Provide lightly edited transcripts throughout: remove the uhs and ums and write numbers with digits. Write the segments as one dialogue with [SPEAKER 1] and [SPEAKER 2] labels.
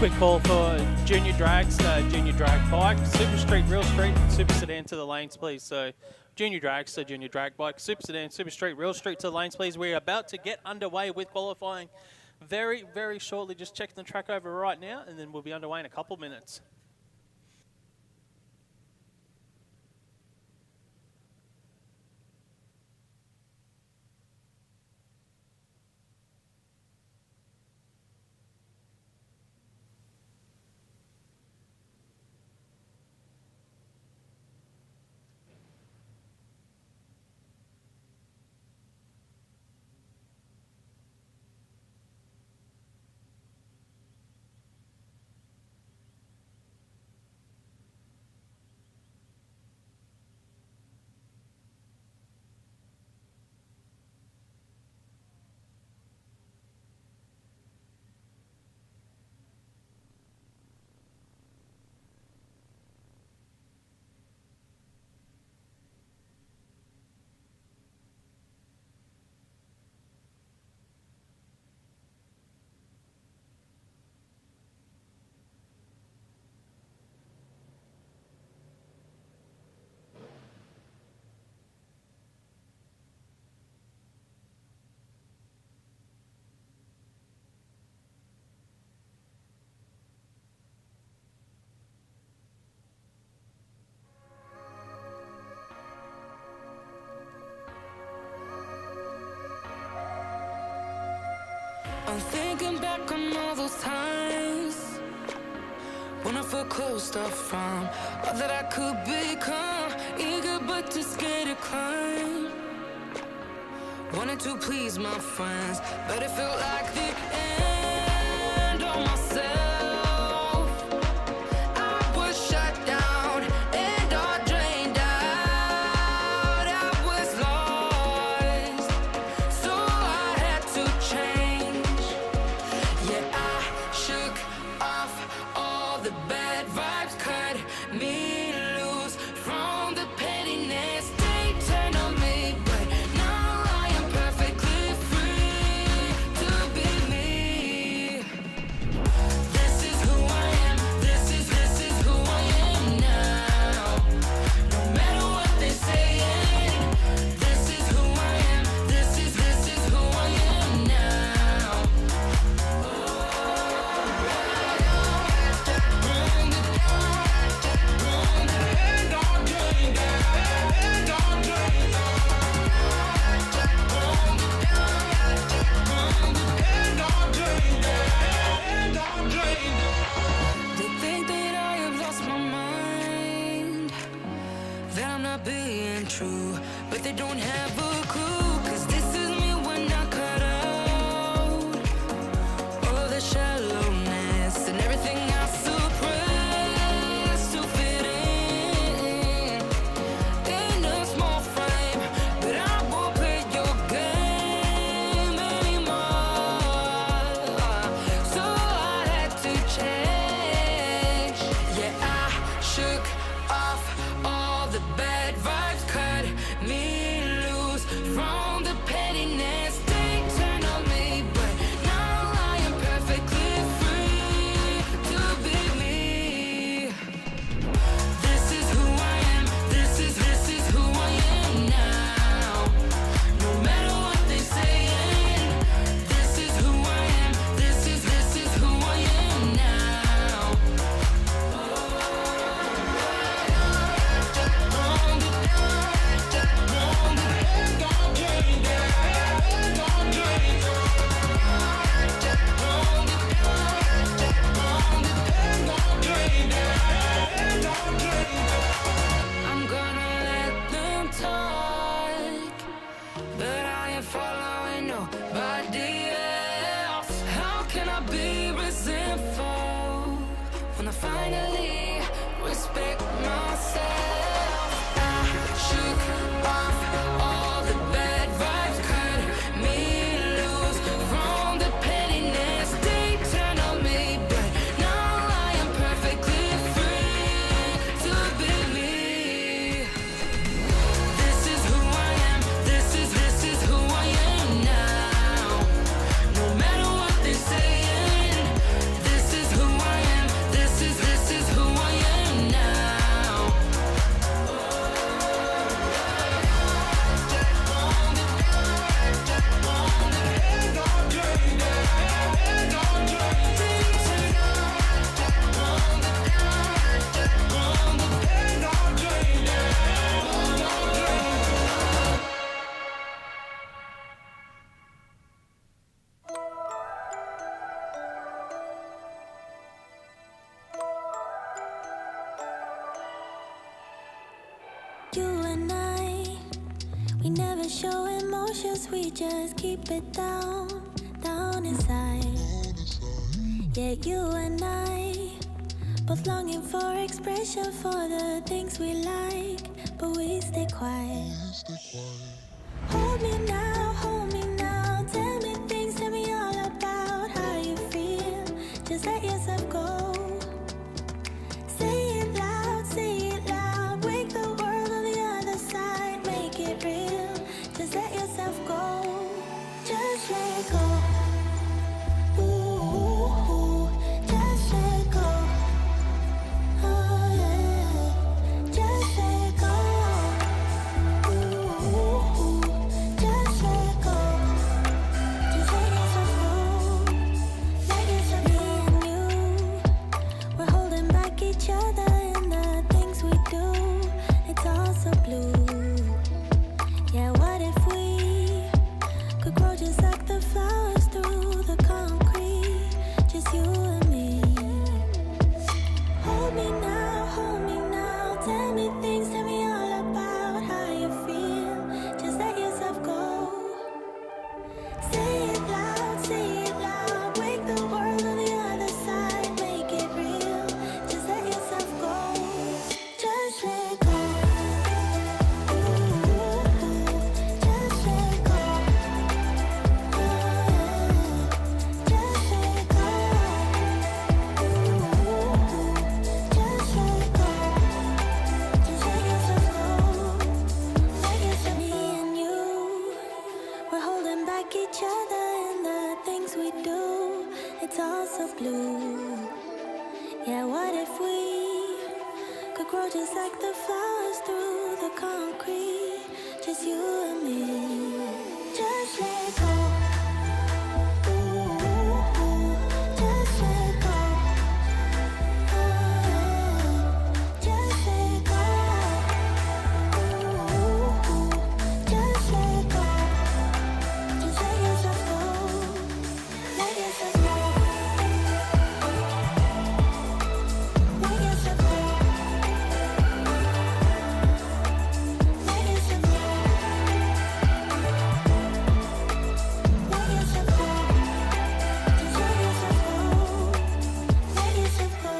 [SPEAKER 1] Quick call for Junior Dragster, Junior Drag Bike, Super Street, Real Street, Super Sedan to the lanes, please. So Junior Dragster, Junior Drag Bike, Super Sedan, Super Street, Real Street to the lanes, please. We're about to get underway with qualifying very, very shortly. Just checking the track over right now, and then we'll be underway in a couple minutes.
[SPEAKER 2] I'm thinking back on all those times when I felt closed off from all that I could become, eager but too scared to climb. Wanted to please my friends, but it felt like the end of myself. I was shut down and all drained out. I was lost, so I had to change. Yeah, I shook off all the bad vibes, cut me loose from the pettiness they turned on me. But now I am perfectly free to be me. This is who I am. This is who I am now. No matter what they say, this is who I am. This is who I am now. They think that I have lost my mind, that I'm not being true, but they don't have a clue. 'Cause this is me when I cut out all the shallowness and everything I suppressed to fit in a small frame. But I won't play your game anymore, so I had to change. Yeah, I shook off all the bad vibes, cut me loose from the pettiness they turned on me. But now I am perfectly free to be me. This is who I am. This is who I am now. No matter what they say, this is who I am. This is who I am now.
[SPEAKER 3] You and I, we never show emotions, we just keep it down, down inside. Yeah, you and I, both longing for expression for the things we like, but we stay quiet. Hold me now, tell me things, tell me all about how you feel. Just let yourself go. Say it loud, wake the world on the other side, make it real. Just let yourself go, just let go. Ooh, just let go. Oh yeah, just let go. Ooh, just let go. Just let yourself go. Let yourself be and you. We're holding back each other in the things we do. It's all so blue. Yeah, what if we could grow just like the flowers through the concrete? Just you and me. Hold me now, tell me things, tell me all about how you feel. Just let yourself go. Say it loud, wake the world on the other side, make it real. Just let yourself go, just let go. Ooh, just let go. Oh yeah, just let go. Ooh, just let go. Just let yourself go. Let yourself be and you. We're holding back each other in the things we do. It's all so blue. Yeah, what if we could grow just like the flowers through the concrete? Just you and me. Just let go. Ooh, just let go. Oh yeah, just let go. Ooh, just let go. Just let yourself go. Let yourself go. Let yourself go. Let yourself go. Let yourself go. Just let yourself go. Let yourself go.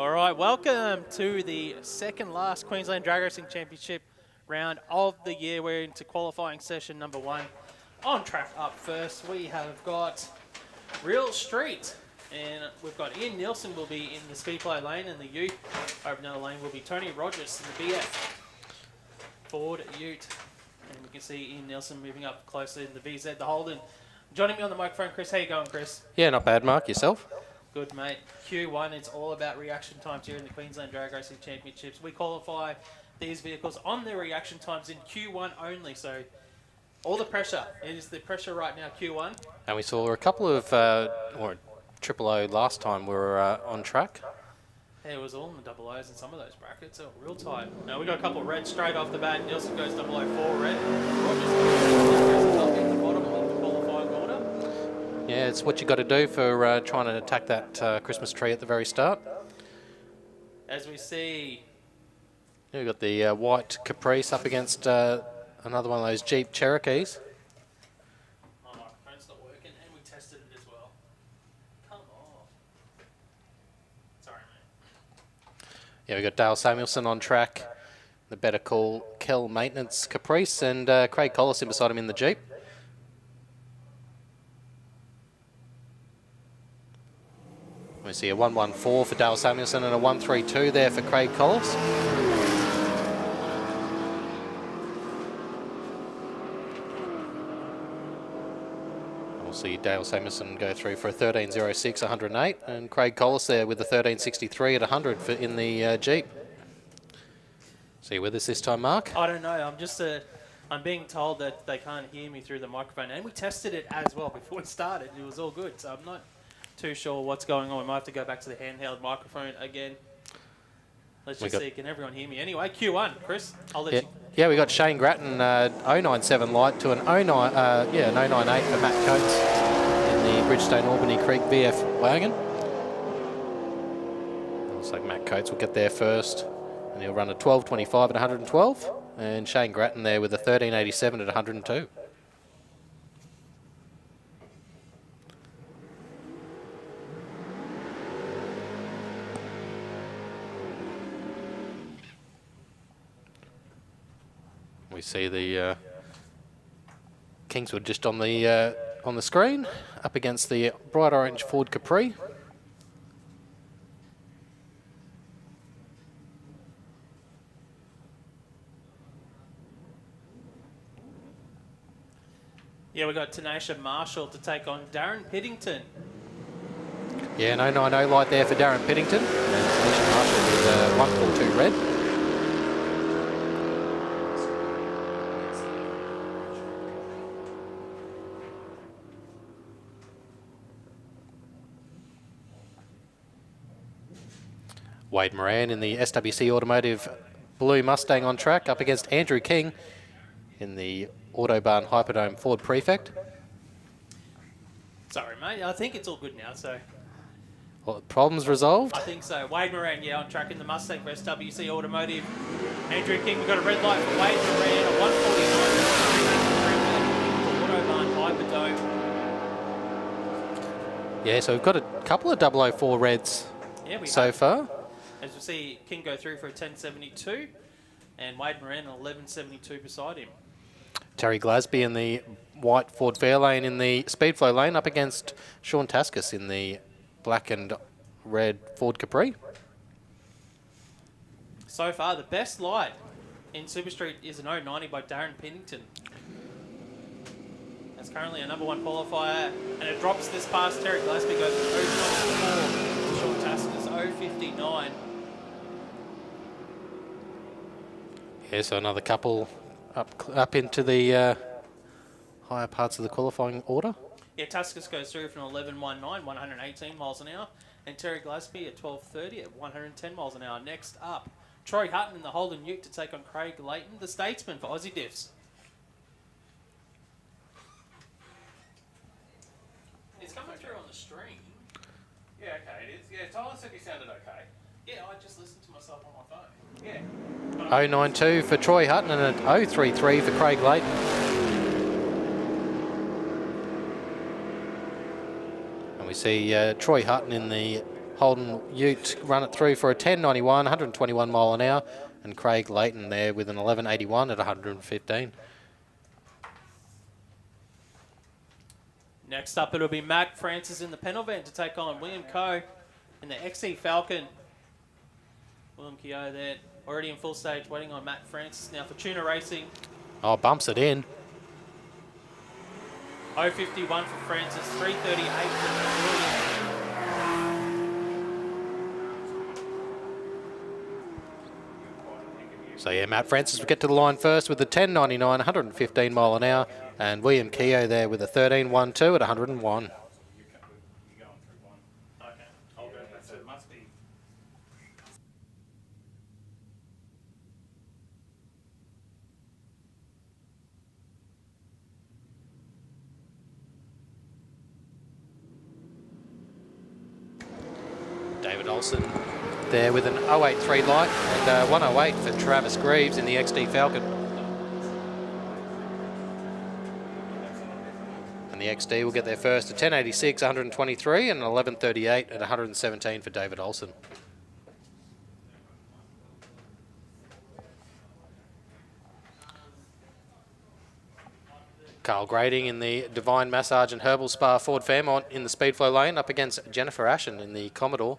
[SPEAKER 1] All right, welcome to the second last Queensland Drag Racing Championship round of the year. We're into qualifying session number 1. On track up first, we have got Real Street, and we've got Ian Nielsen will be in the speedplay lane, and the Ute over another lane will be Tony Rogers in the BF Ford Ute. And you can see Ian Nielsen moving up closer in the VZ, the Holden. Joining me on the microphone, Chris. How you going, Chris?
[SPEAKER 4] Yeah, not bad, Mark. Yourself?
[SPEAKER 1] Good, mate. Q1, it's all about reaction times here in the Queensland Drag Racing Championships. We qualify these vehicles on their reaction times in Q1 only, so all the pressure. It is the pressure right now, Q1.
[SPEAKER 4] And we saw a couple of, or Triple O last time we were on track.
[SPEAKER 1] Yeah, it was all in the double O's in some of those brackets. They were real tight. Now we got a couple of reds straight off the bat. Nielsen goes 004 red. Rogers goes up in the bottom of the qualifying order.
[SPEAKER 4] Yeah, it's what you got to do for trying to attack that Christmas tree at the very start.
[SPEAKER 1] As we see,
[SPEAKER 4] Yeah, we've got the white Caprice up against another one of those Jeep Cherokees.
[SPEAKER 1] my microphone's not working, and we tested it as well. Come on. Sorry, mate.
[SPEAKER 4] Yeah, we've got Dale Samuelson on track, the Better Call Kell Maintenance Caprice, and Craig Collison beside him in the Jeep. We see a 114 for Dale Samuelson and a 132 there for Craig Collis. We'll see Dale Samuelson go through for a 13.06, 108, and Craig Collis there with the 13.63 at 100 for in the Jeep. See you with us this time, Mark?
[SPEAKER 1] I don't know. I'm just I'm being told that they can't hear me through the microphone, and we tested it as well before we started. It was all good, so I'm not too sure what's going on. We might have to go back to the handheld microphone again. Let's just see, can everyone hear me? Anyway, Q1, Chris, I'll let you.
[SPEAKER 4] Yeah, we got Shane Grattan 097 light to an 098 for Matt Coates in the Bridgestone Albany Creek VF wagon. Looks like Matt Coates will get there first, and he'll run a 12.25 at 112, and Shane Grattan there with a 13.87 at 102. We see the Kingswood just on the screen, up against the bright orange Ford Capri.
[SPEAKER 1] Yeah, we got Tanisha Marshall to take on Darren Piddington.
[SPEAKER 4] Yeah, an 090 light there for Darren Piddington, and Tanisha Marshall with a 142 red. Wade Moran in the SWC Automotive Blue Mustang on track, up against Andrew King in the Autobahn Hyperdome Ford Prefect.
[SPEAKER 1] Sorry, mate. I think it's all good now, so.
[SPEAKER 4] Well, problems resolved?
[SPEAKER 1] I think so. Wade Moran, yeah, on track in the Mustang for SWC Automotive. Andrew King, we've got a red light for Wade Moran, a 149 Autobahn Hyperdome.
[SPEAKER 4] Yeah, so we've got a couple of 004 reds so far.
[SPEAKER 1] As we see, King go through for a 10.72, and Wade Moran an 11.72 beside him.
[SPEAKER 4] Terry Glasby in the white Ford Fairlane in the Speedflow lane, up against Sean Taskus in the black and red Ford Capri.
[SPEAKER 1] So far, the best light in Super Street is an 090 by Darren Piddington. That's currently a number 1 qualifier, and it drops this past Terry Glasby, goes from 0.4 to Sean Taskus, 0.59.
[SPEAKER 4] Yeah, so another couple up into the higher parts of the qualifying order.
[SPEAKER 1] Yeah, Taskus goes through from 11.19, 118 miles an hour, and Terry Glasby at 12.30 at 110 miles an hour. Next up, Troy Hutton in the Holden Ute to take on Craig Leighton, the Statesman for Aussie Diffs. It's coming through on the stream.
[SPEAKER 5] Yeah, okay, it is. Yeah, Tyler said he sounded okay.
[SPEAKER 1] Yeah, I just listened to myself on my phone. Yeah.
[SPEAKER 4] 092 for Troy Hutton and an 033 for Craig Leighton. And we see Troy Hutton in the Holden Ute run it through for a 10.91, 121 mile an hour. And Craig Leighton there with an 11.81 at 115.
[SPEAKER 1] Next up, it'll be Matt Francis in the panel van to take on William Coe in the XE Falcon. William Keogh there, already in full stage, waiting on Matt Francis now for Tuner Racing.
[SPEAKER 4] Oh, bumps it in.
[SPEAKER 1] 0.51 for Francis, 3.38 for William.
[SPEAKER 4] So yeah, Matt Francis will get to the line first with the 10.99, 115 mile an hour. And William Keogh there with a 13.12 at 101. David Olsen there with an 083 light and 108 for Travis Greaves in the XD Falcon. And the XD will get there first at 10.86, 123 and 11.38 at 117 for David Olsen. Carl Grading in the Divine Massage and Herbal Spa Ford Fairmont in the Speedflow lane up against Jennifer Ashen in the Commodore.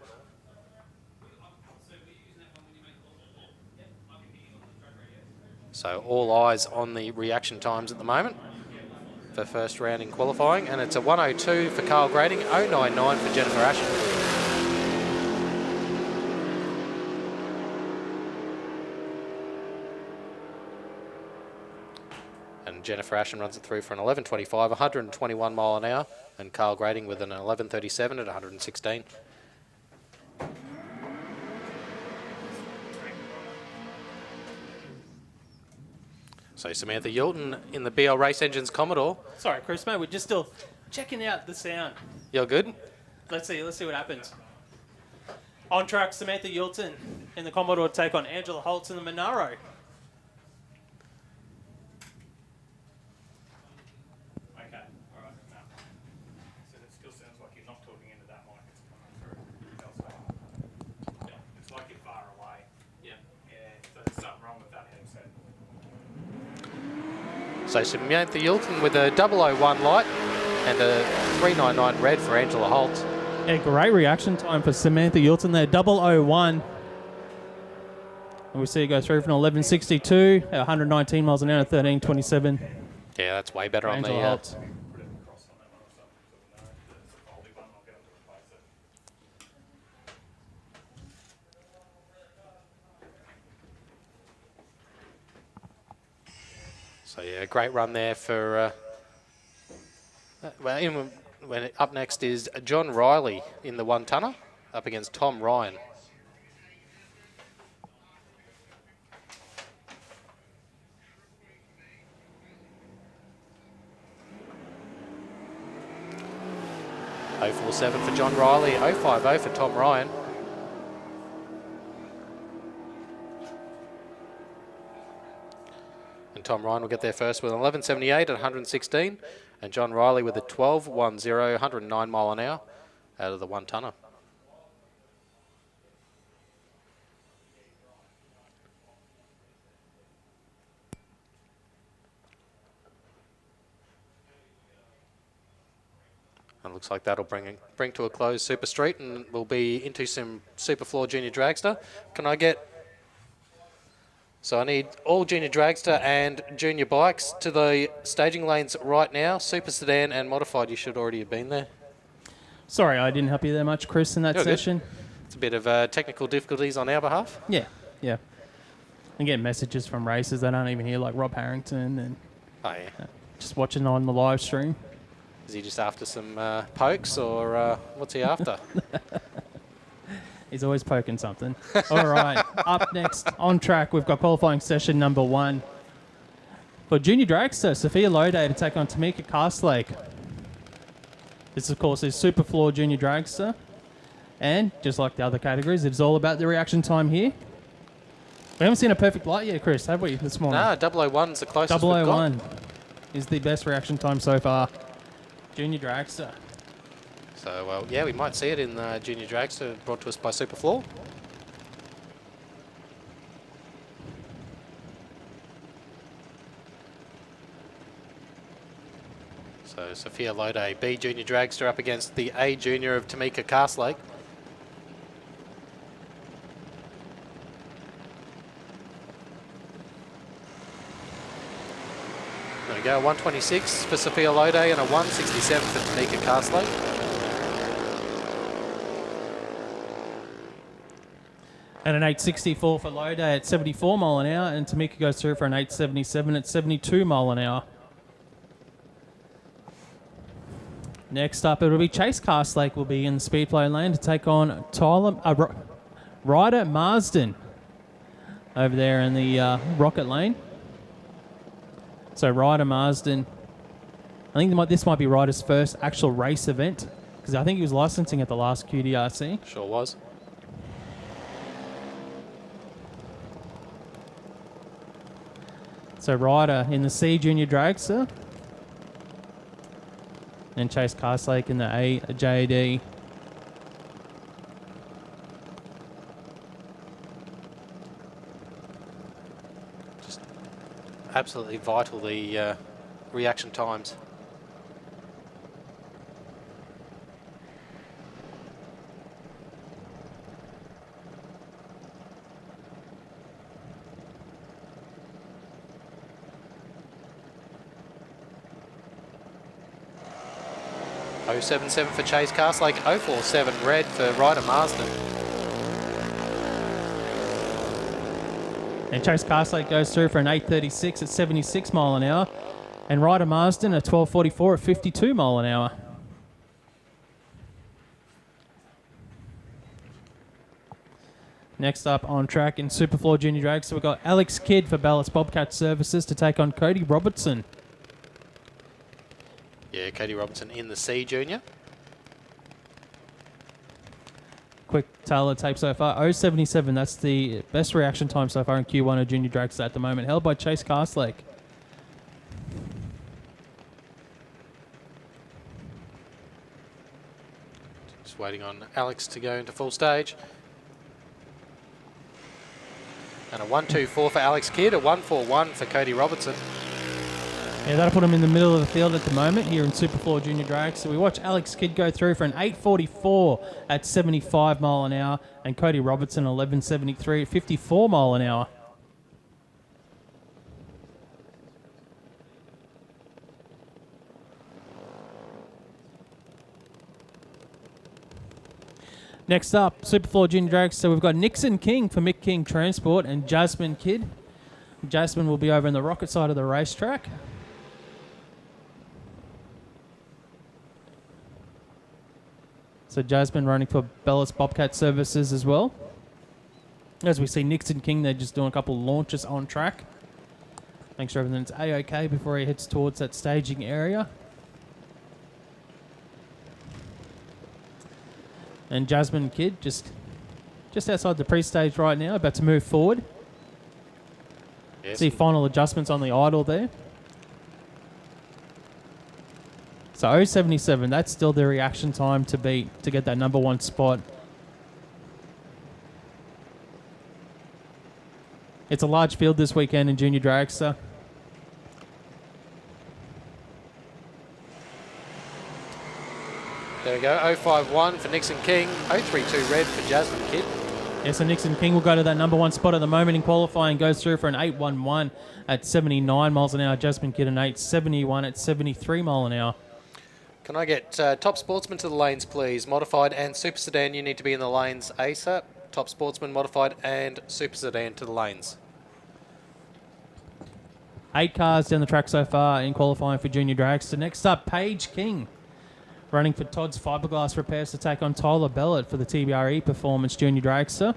[SPEAKER 4] So all eyes on the reaction times at the moment for first round in qualifying. And it's a 102 for Carl Grading, 099 for Jennifer Ashen. And Jennifer Ashen runs it through for an 11.25, 121 mile an hour. And Carl Grading with an 11.37 at 116. So Samantha Yilton in the BL Race Engines Commodore.
[SPEAKER 1] Sorry, Chris, mate, we're just still checking out the sound.
[SPEAKER 4] You're good?
[SPEAKER 1] Let's see what happens. On track, Samantha Yilton in the Commodore take on Angela Holtz in the Monaro.
[SPEAKER 5] Okay, all right, now. So it still sounds like you're not talking into that mic, it's coming through elsewhere. Yeah, it's like you're far away.
[SPEAKER 1] Yeah.
[SPEAKER 5] Yeah, so there's something wrong with that headset.
[SPEAKER 4] So Samantha Yilton with a 001 light and a 399 red for Angela Holt.
[SPEAKER 1] Yeah, great reaction time for Samantha Yilton there, 001. And we see it go through from 11.62, 119 miles an hour, 13.27.
[SPEAKER 4] Yeah, that's way better on
[SPEAKER 1] Angela
[SPEAKER 4] the...
[SPEAKER 1] Holt.
[SPEAKER 4] So yeah, great run there for... up next is John Riley in the one-tonner up against Tom Ryan. .047 for John Riley, 050 for Tom Ryan. And Tom Ryan will get there first with 11.78 at 116. And John Riley with a 12.10, 109 mile an hour out of the one-tonner. And looks like that'll bring to a close Super Street, and we'll be into some SuperFloor Junior Dragster. Can I get... So I need all Junior Dragster and Junior bikes to the staging lanes right now. Super Sedan and Modified, you should already have been there.
[SPEAKER 1] Sorry, I didn't help you there much, Chris, in that
[SPEAKER 4] You're
[SPEAKER 1] session.
[SPEAKER 4] Good. It's a bit of technical difficulties on our behalf.
[SPEAKER 1] Yeah. And getting messages from racers they don't even hear, like Rob Harrington, and
[SPEAKER 4] Oh, yeah.
[SPEAKER 1] just watching on the live stream.
[SPEAKER 4] Is he just after some pokes, or what's he after?
[SPEAKER 1] He's always poking something. All right, up next on track, we've got qualifying session number 1. For Junior Dragster, Sophia Loday to take on Tamika Castlake. This, of course, is SuperFloor Junior Dragster. And just like the other categories, it's all about the reaction time here. We haven't seen a perfect light yet, Chris, have we, this morning?
[SPEAKER 4] No, 001's the closest we've got.
[SPEAKER 1] 001 is the best reaction time so far. Junior Dragster.
[SPEAKER 4] So, yeah, we might see it in the Junior Dragster, brought to us by SuperFloor. So, Sophia Lode, B Junior Dragster up against the A Junior of Tamika Castlake. There we go, 126 for Sophia Lode and a 167 for Tamika Castlake.
[SPEAKER 1] And an 864 for Lode at 74 mile an hour, and Tamika goes through for an 877 at 72 mile an hour. Next up, it'll be Chase Castlake will be in the speedway lane to take on Ryder Marsden over there in the Rocket lane. So Ryder Marsden, I think this might be Ryder's first actual race event, because I think he was licensing at the last QDRC.
[SPEAKER 4] Sure was.
[SPEAKER 1] So Ryder in the C Junior Dragster. And Chase Castlake in the A JD.
[SPEAKER 4] Just absolutely vital, the reaction times. .077 for Chase Castlake, 047 red for Ryder Marsden.
[SPEAKER 1] And Chase Castlake goes through for an 836 at 76 mile an hour. And Ryder Marsden a 1244 at 52 mile an hour. Next up on track in SuperFloor Junior Drag, so we've got Alex Kidd for Ballas Bobcat Services to take on Cody Robertson.
[SPEAKER 4] Yeah, Cody Robertson in the C Junior.
[SPEAKER 1] Quick tailor tape so far, 077. That's the best reaction time so far in Q1 of Junior Dragster at the moment, held by Chase Castlake.
[SPEAKER 4] Just waiting on Alex to go into full stage. And a 124 for Alex Kidd, a 141 for Cody Robertson.
[SPEAKER 1] Yeah, that'll put him in the middle of the field at the moment here in SuperFloor Junior Drag. So we watch Alex Kidd go through for an 844 at 75 mile an hour, and Cody Robertson 1173 at 54 mile an hour. Next up, SuperFloor Junior Drag. So we've got Nixon King for Mick King Transport and Jasmine Kidd. Jasmine will be over in the rocket side of the racetrack. So Jasmine running for Ballas Bobcat Services as well. As we see Nixon King, they're just doing a couple launches on track. Make sure everything's A-OK before he heads towards that staging area. And Jasmine Kidd just outside the pre-stage right now, about to move forward.
[SPEAKER 4] Yes.
[SPEAKER 1] See final adjustments on the idle there. So 077, that's still the reaction time to beat to get that number one spot. It's a large field this weekend in Junior Dragster.
[SPEAKER 4] There we go, 051 for Nixon King, 032 red for Jasmine Kidd.
[SPEAKER 1] Yeah, so Nixon King will go to that number one spot at the moment in qualifying, goes through for an 811 at 79 miles an hour. Jasmine Kidd an 871 at 73 mile an hour.
[SPEAKER 4] Can I get Top Sportsman to the lanes, please? Modified and Super Sedan, you need to be in the lanes ASAP. Top Sportsman, Modified and Super Sedan to the lanes.
[SPEAKER 1] 8 cars down the track so far in qualifying for Junior Dragster. Next up, Paige King, running for Todd's Fiberglass Repairs to take on Tyler Bellett for the TBRE Performance Junior Dragster.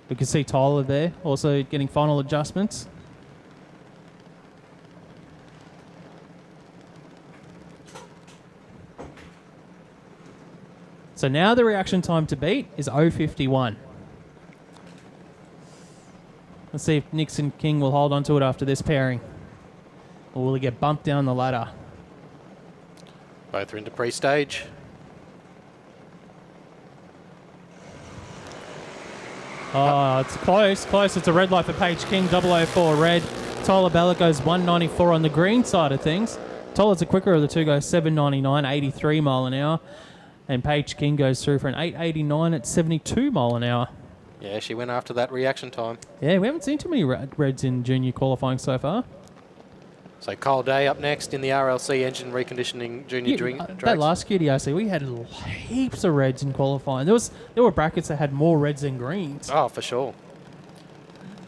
[SPEAKER 1] We can see Tyler there, also getting final adjustments. So now the reaction time to beat is 051. Let's see if Nixon King will hold on to it after this pairing. Or will he get bumped down the ladder?
[SPEAKER 4] Both are into pre-stage.
[SPEAKER 1] Oh, it's close. It's a red light for Paige King, 004 red. Tyler Ballard goes 194 on the green side of things. Tyler's the quicker of the two, goes 799, 83 mile an hour. And Paige King goes through for an 889 at 72 mile an hour.
[SPEAKER 4] Yeah, she went after that reaction time.
[SPEAKER 1] Yeah, we haven't seen too many reds in junior qualifying so far.
[SPEAKER 4] So Kyle Day up next in the RLC engine reconditioning junior
[SPEAKER 1] That
[SPEAKER 4] drags.
[SPEAKER 1] last QDRC, we had heaps of reds in qualifying. There were brackets that had more reds than greens.
[SPEAKER 4] Oh, for sure.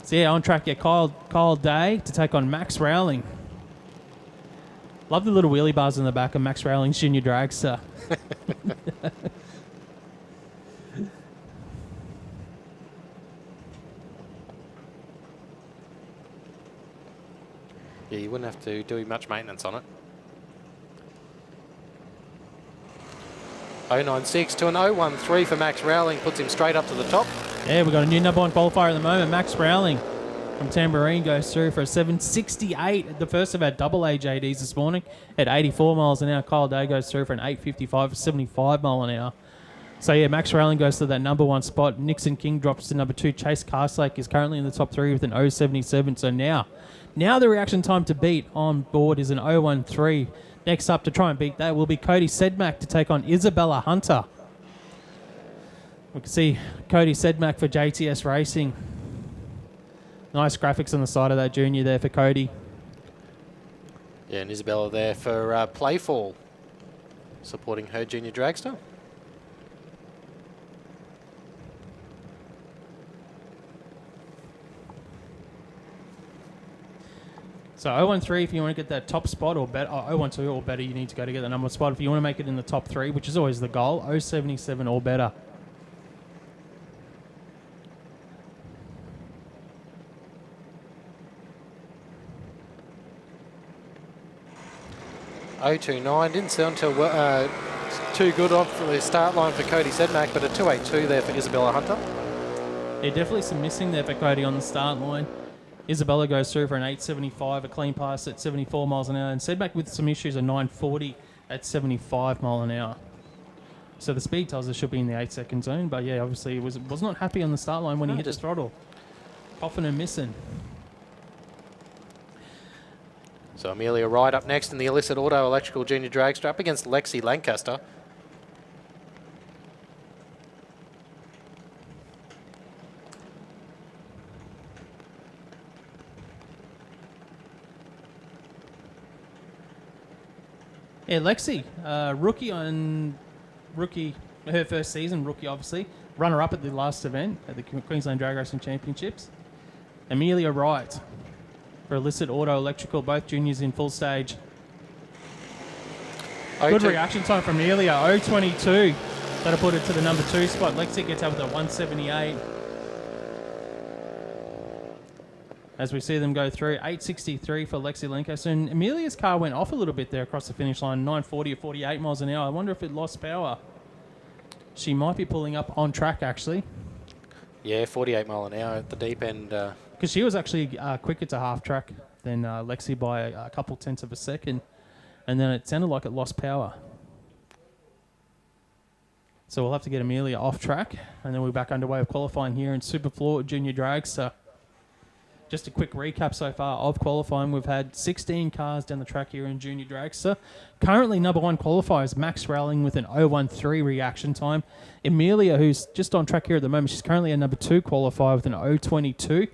[SPEAKER 1] So yeah, on track, Kyle Day to take on Max Rowling. Love the little wheelie bars in the back of Max Rowling's junior dragster.
[SPEAKER 4] Yeah, you wouldn't have to do much maintenance on it. 096 to an 013 for Max Rowling, puts him straight up to the top.
[SPEAKER 1] Yeah, we've got a new number one qualifier at the moment. Max Rowling from Tambourine goes through for a 768, the first of our double AJDs this morning at 84 miles an hour. Kyle Day goes through for an 855 for 75 mile an hour. So yeah, Max Rowling goes to that number one spot. Nixon King drops to number two. Chase Carslake is currently in the top three with an 077. So now the reaction time to beat on board is an 013. Next up to try and beat that will be Cody Sedmak to take on Isabella Hunter. We can see Cody Sedmak for JTS Racing. Nice graphics on the side of that junior there for Cody.
[SPEAKER 4] Yeah, and Isabella there for Playfall, supporting her junior dragster.
[SPEAKER 1] So 013 if you want to get that top spot, or better, 012 or better, you need to go to get the number one spot. If you want to make it in the top three, which is always the goal, 077 or better.
[SPEAKER 4] .029 didn't sound too good off the start line for Cody Sedmak, but a 282 there for Isabella Hunter.
[SPEAKER 1] Yeah, definitely some missing there for Cody on the start line. Isabella goes through for an 875, a clean pass at 74 miles an hour, and Sedmak with some issues, a 940 at 75 mile an hour. So the speed tells us should be in the 8-second zone, but yeah, obviously he was not happy on the start line when he hit the throttle. Coughing and missing.
[SPEAKER 4] So Amelia Wright up next in the Illicit Auto Electrical Junior Dragster up against Lexi Lancaster.
[SPEAKER 1] Yeah, Lexi, rookie, her first season, rookie obviously, runner-up at the last event at the Queensland Drag Racing Championships. Amelia Wright for Illicit Auto Electrical, both juniors in full stage. Good reaction time from Amelia, 022. That'll put it to the number two spot. Lexi gets out with a 178. As we see them go through, 863 for Lexi Lancaster. And Amelia's car went off a little bit there across the finish line, 940 or 48 miles an hour. I wonder if it lost power. She might be pulling up on track, actually.
[SPEAKER 4] Yeah, 48 mile an hour at the deep end.
[SPEAKER 1] Because she was actually quicker to half track than Lexi by a couple tenths of a second. And then it sounded like it lost power. So we'll have to get Amelia off track. And then we're back underway with qualifying here in SuperFloor Junior Dragster. Just a quick recap so far of qualifying. We've had 16 cars down the track here in Junior Dragster. Currently, number one qualifier is Max Rowling with an 013 reaction time. Amelia, who's just on track here at the moment, she's currently a number two qualifier with an 022.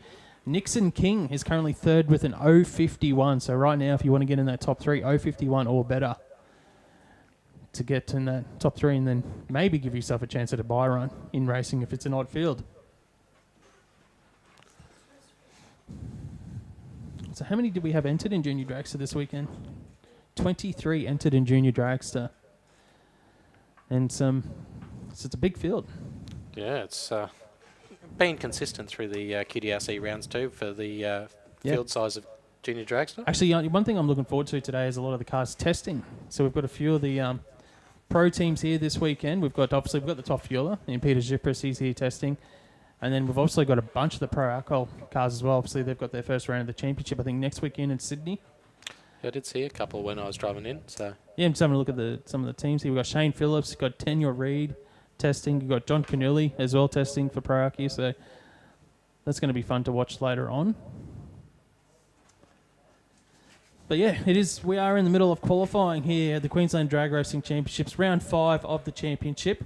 [SPEAKER 1] Nixon King is currently third with an 051. So right now, if you want to get in that top three, 051 or better to get in that top three, and then maybe give yourself a chance at a buy run in racing if it's an odd field. So how many did we have entered in Junior Dragster this weekend? 23 entered in Junior Dragster. And so it's a big field.
[SPEAKER 4] Yeah, it's been consistent through the QDRC rounds too for the field size of Junior Dragster.
[SPEAKER 1] Actually, one thing I'm looking forward to today is a lot of the cars testing. So we've got a few of the pro teams here this weekend. We've got the top fueler, and Peter Zipris, he's here testing. And then we've also got a bunch of the pro alcohol cars as well. Obviously, they've got their first round of the championship, I think, next weekend in Sydney.
[SPEAKER 4] Yeah, I did see a couple when I was driving in. So
[SPEAKER 1] yeah, I'm just having a look at some of the teams here. We've got Shane Phillips, we've got Tanya Reid testing. We've got John Canulli as well testing for pro alky. So That's going to be fun to watch later on. But yeah, it is. We are in the middle of qualifying here at the Queensland Drag Racing Championships, round 5 of the championship.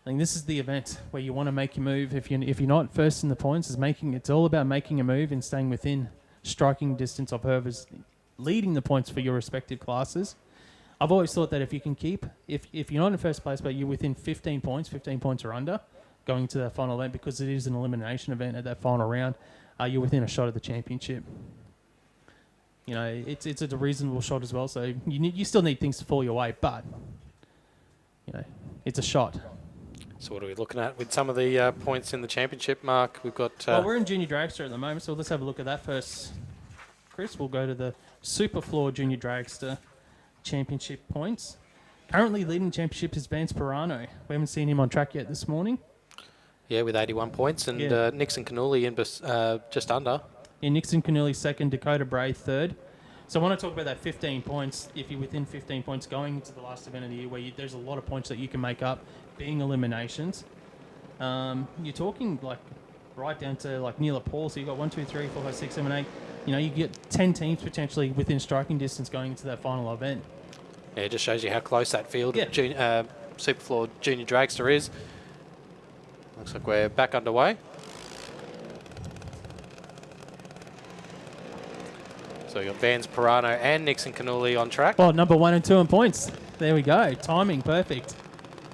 [SPEAKER 1] I think this is the event where you want to make your move. If you're not first in the points, it's all about making a move and staying within striking distance of whoever's leading the points for your respective classes. I've always thought that if you can keep, if you're not in first place, but you're within 15 points or under, going to that final event, because it is an elimination event at that final round, you're within a shot of the championship. You know, it's a reasonable shot as well. So you still need things to fall your way, but you know, it's a shot.
[SPEAKER 4] So what are we looking at with some of the points in the championship, Mark? We've got...
[SPEAKER 1] well, we're in Junior Dragster at the moment, so let's have a look at that first. Chris, we'll go to the SuperFloor Junior Dragster Championship points. Currently leading the championship is Vance Pirano. We haven't seen him on track yet this morning.
[SPEAKER 4] Yeah, with 81 points, and Nixon Canuli in just under.
[SPEAKER 1] Yeah, Nixon Canuli second, Dakota Bray third. So I want to talk about that 15 points. If you're within 15 points going into the last event of the year, where there's a lot of points that you can make up, being eliminations. You're talking like right down to like near Paul. So you've got 1, 2, 3, 4, 5, 6, 7, 8. You know, you get 10 teams potentially within striking distance going into that final event.
[SPEAKER 4] Yeah, it just shows you how close that field
[SPEAKER 1] Yeah.
[SPEAKER 4] of SuperFloor Junior Dragster is. Looks like we're back underway. So we've got Vance Pirano and Nixon Canuli on track.
[SPEAKER 1] Well, number 1 and 2 in points. There we go. Timing perfect.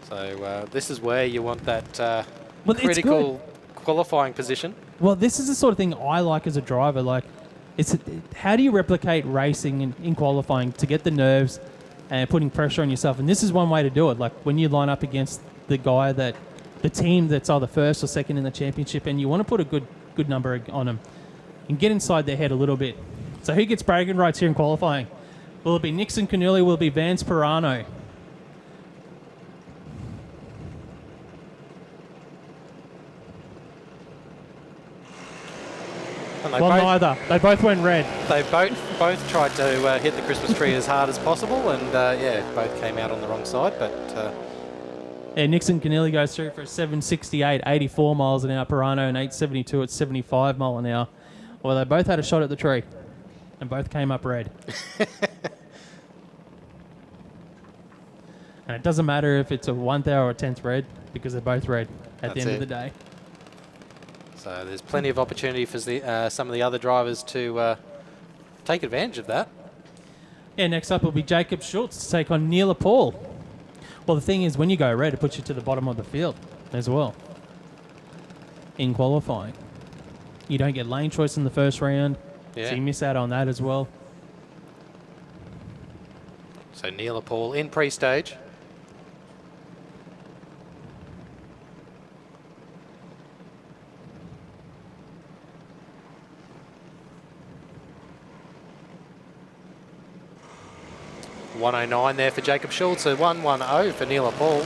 [SPEAKER 4] So this is where you want that
[SPEAKER 1] Well, it's
[SPEAKER 4] critical qualifying position.
[SPEAKER 1] Well, this is the sort of thing I like as a driver. Like, how do you replicate racing in qualifying to get the nerves and putting pressure on yourself? And this is one way to do it. Like when you line up against the team that's either first or second in the championship, and you want to put a good number on them and get inside their head a little bit. So who gets bragging rights here in qualifying? Will it be Nixon Canuli? Will it be Vance Pirano? Well, neither. They both went red.
[SPEAKER 4] They both tried to hit the Christmas tree as hard as possible, and both came out on the wrong side. But
[SPEAKER 1] Nixon Canili goes through for a 768, 84 miles an hour. Pirano an 872 at 75 mile an hour. Well, they both had a shot at the tree, and both came up red. And it doesn't matter if it's a 1th or a 10th red, because they're both red at the end of the day.
[SPEAKER 4] So there's plenty of opportunity for some of the other drivers to take advantage of that.
[SPEAKER 1] Yeah, next up will be Jacob Schultz to take on Neil Paul. Well, the thing is, when you go red, it puts you to the bottom of the field as well in qualifying. You don't get lane choice in the first round, so you miss out on that as well.
[SPEAKER 4] So Neil Paul in pre-stage. .109 there for Jacob Schultz, a 110 for Neil Paul.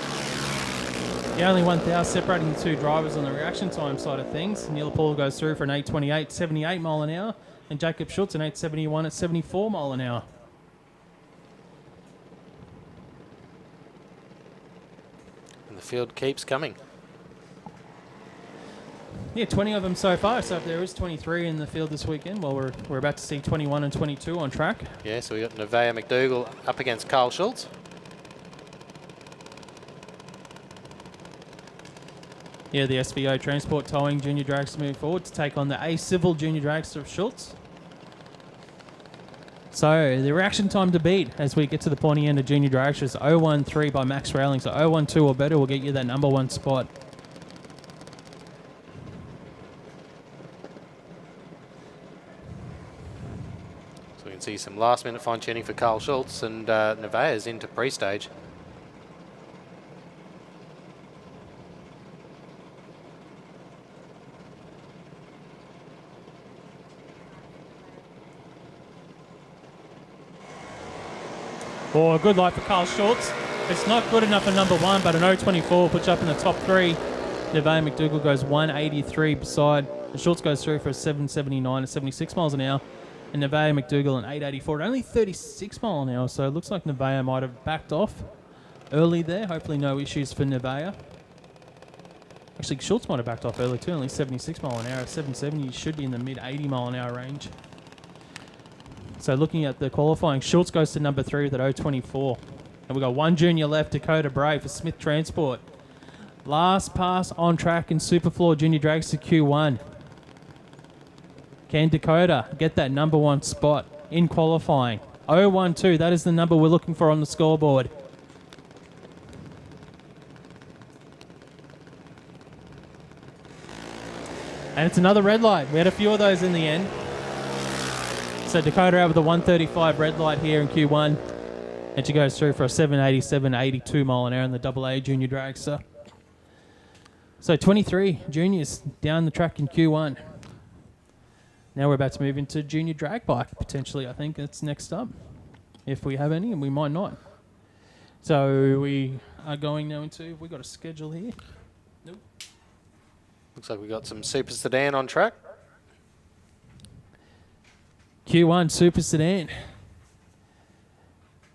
[SPEAKER 1] The only 1,000 separating the two drivers on the reaction time side of things. Neil Paul goes through for an 828, 78 mile an hour, and Jacob Schultz an 871 at 74 mile an hour.
[SPEAKER 4] And the field keeps coming.
[SPEAKER 1] Yeah, 20 of them so far. So if there is 23 in the field this weekend, well, we're about to see 21 and 22 on track.
[SPEAKER 4] Yeah, so we got Nevaeh McDougall up against Carl Schultz.
[SPEAKER 1] Yeah, the SVO Transport Towing Junior Dragster moving forward to take on the A Civil Junior Dragster of Schultz. So the reaction time to beat as we get to the pointy end of Junior Dragster is 013 by Max Railing. So 012 or better will get you that number 1 spot.
[SPEAKER 4] So we can see some last minute fine tuning for Carl Schultz, and Nevaeh is into pre-stage.
[SPEAKER 1] Oh, good light for Carl Schultz. It's not good enough for number 1, but an 024 puts you up in the top 3. Nevaeh McDougall goes 183 beside. And Schultz goes through for a 779 at 76 miles an hour. And Nevaeh McDougall an 884 at only 36 miles an hour. So it looks like Nevaeh might have backed off early there. Hopefully no issues for Nevaeh. Actually, Schultz might have backed off early too, only 76 mile an hour. 770 should be in the mid 80 mile an hour range. So looking at the qualifying, Schultz goes to number 3 with at 024. And we've got one junior left, Dakota Bray for Smith Transport. Last pass on track in SuperFloor Junior Dragster Q1. Can Dakota get that number 1 spot in qualifying? 012, that is the number we're looking for on the scoreboard. And it's another red light. We had a few of those in the end. So Dakota out with a 135 red light here in Q1. And she goes through for a 787.82 mile an hour in the AA Junior Dragster. So 23 juniors down the track in Q1. Now we're about to move into junior drag bike, potentially. I think that's next up. If we have any, and we might not. So we are going now into, we got a schedule here. Nope.
[SPEAKER 4] Looks like we got some Super Sedan on track.
[SPEAKER 1] Q1 Super Sedan.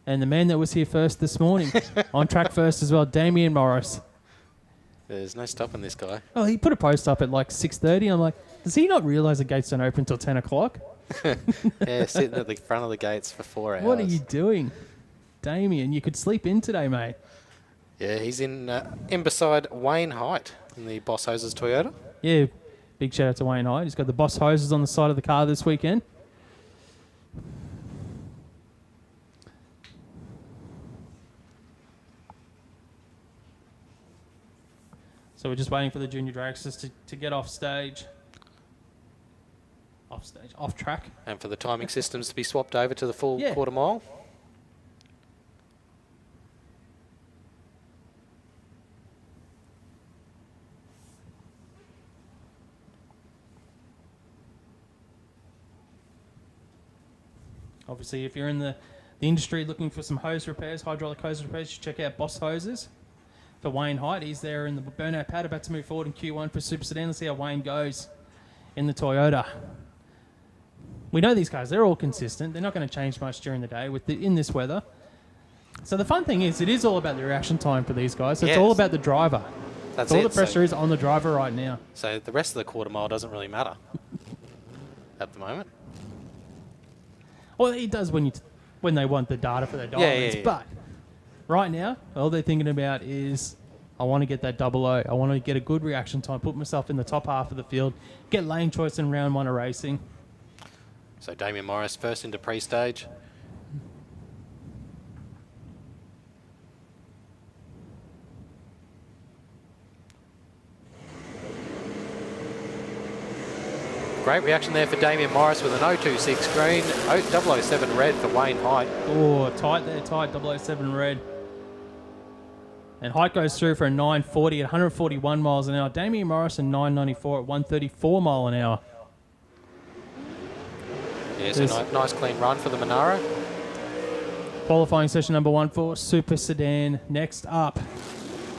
[SPEAKER 1] And the man that was here first this morning, on track first as well, Damien Morris.
[SPEAKER 4] There's no stopping this guy.
[SPEAKER 1] Oh, he put a post up at like 6:30. I'm like, does he not realise the gates don't open until 10 o'clock?
[SPEAKER 4] Yeah, sitting at the front of the gates for 4 hours.
[SPEAKER 1] What are you doing? Damien, you could sleep in today, mate.
[SPEAKER 4] Yeah, he's in beside Wayne Height in the Boss Hoses Toyota.
[SPEAKER 1] Yeah, big shout out to Wayne Hyde. He's got the Boss hoses on the side of the car this weekend. So we're just waiting for the junior dragsters to get off stage. Off track.
[SPEAKER 4] And for the timing systems to be swapped over to the full
[SPEAKER 1] Yeah.
[SPEAKER 4] quarter mile.
[SPEAKER 1] Obviously, if you're in the industry looking for some hose repairs, hydraulic hose repairs, you check out Boss Hoses. For Wayne Height, he's there in the burnout pad, about to move forward in Q1 for Super Sedan. Let's see how Wayne goes in the Toyota. We know these cars, they're all consistent. They're not going to change much during the day in this weather. So the fun thing is, it is all about the reaction time for these guys. It's all about the driver.
[SPEAKER 4] That's
[SPEAKER 1] all
[SPEAKER 4] it.
[SPEAKER 1] the pressure is on the driver right now.
[SPEAKER 4] So the rest of the quarter mile doesn't really matter at the moment.
[SPEAKER 1] Well, it does when they want the data for their diamonds,
[SPEAKER 4] yeah.
[SPEAKER 1] but right now, all they're thinking about is, I want to get that 00. I want to get a good reaction time, put myself in the top half of the field, get lane choice in round 1 of racing.
[SPEAKER 4] So Damien Morris first into pre-stage. Great reaction there for Damien Morris with an 026 green, 007 red for Wayne Height.
[SPEAKER 1] Oh, tight there, tight, 007 red. And Height goes through for a 940 at 141 miles an hour. Damien Morris and 994 at 134 mile an hour.
[SPEAKER 4] Yeah, so nice clean run for the Monaro.
[SPEAKER 1] Qualifying session number 1 for Super Sedan. Next up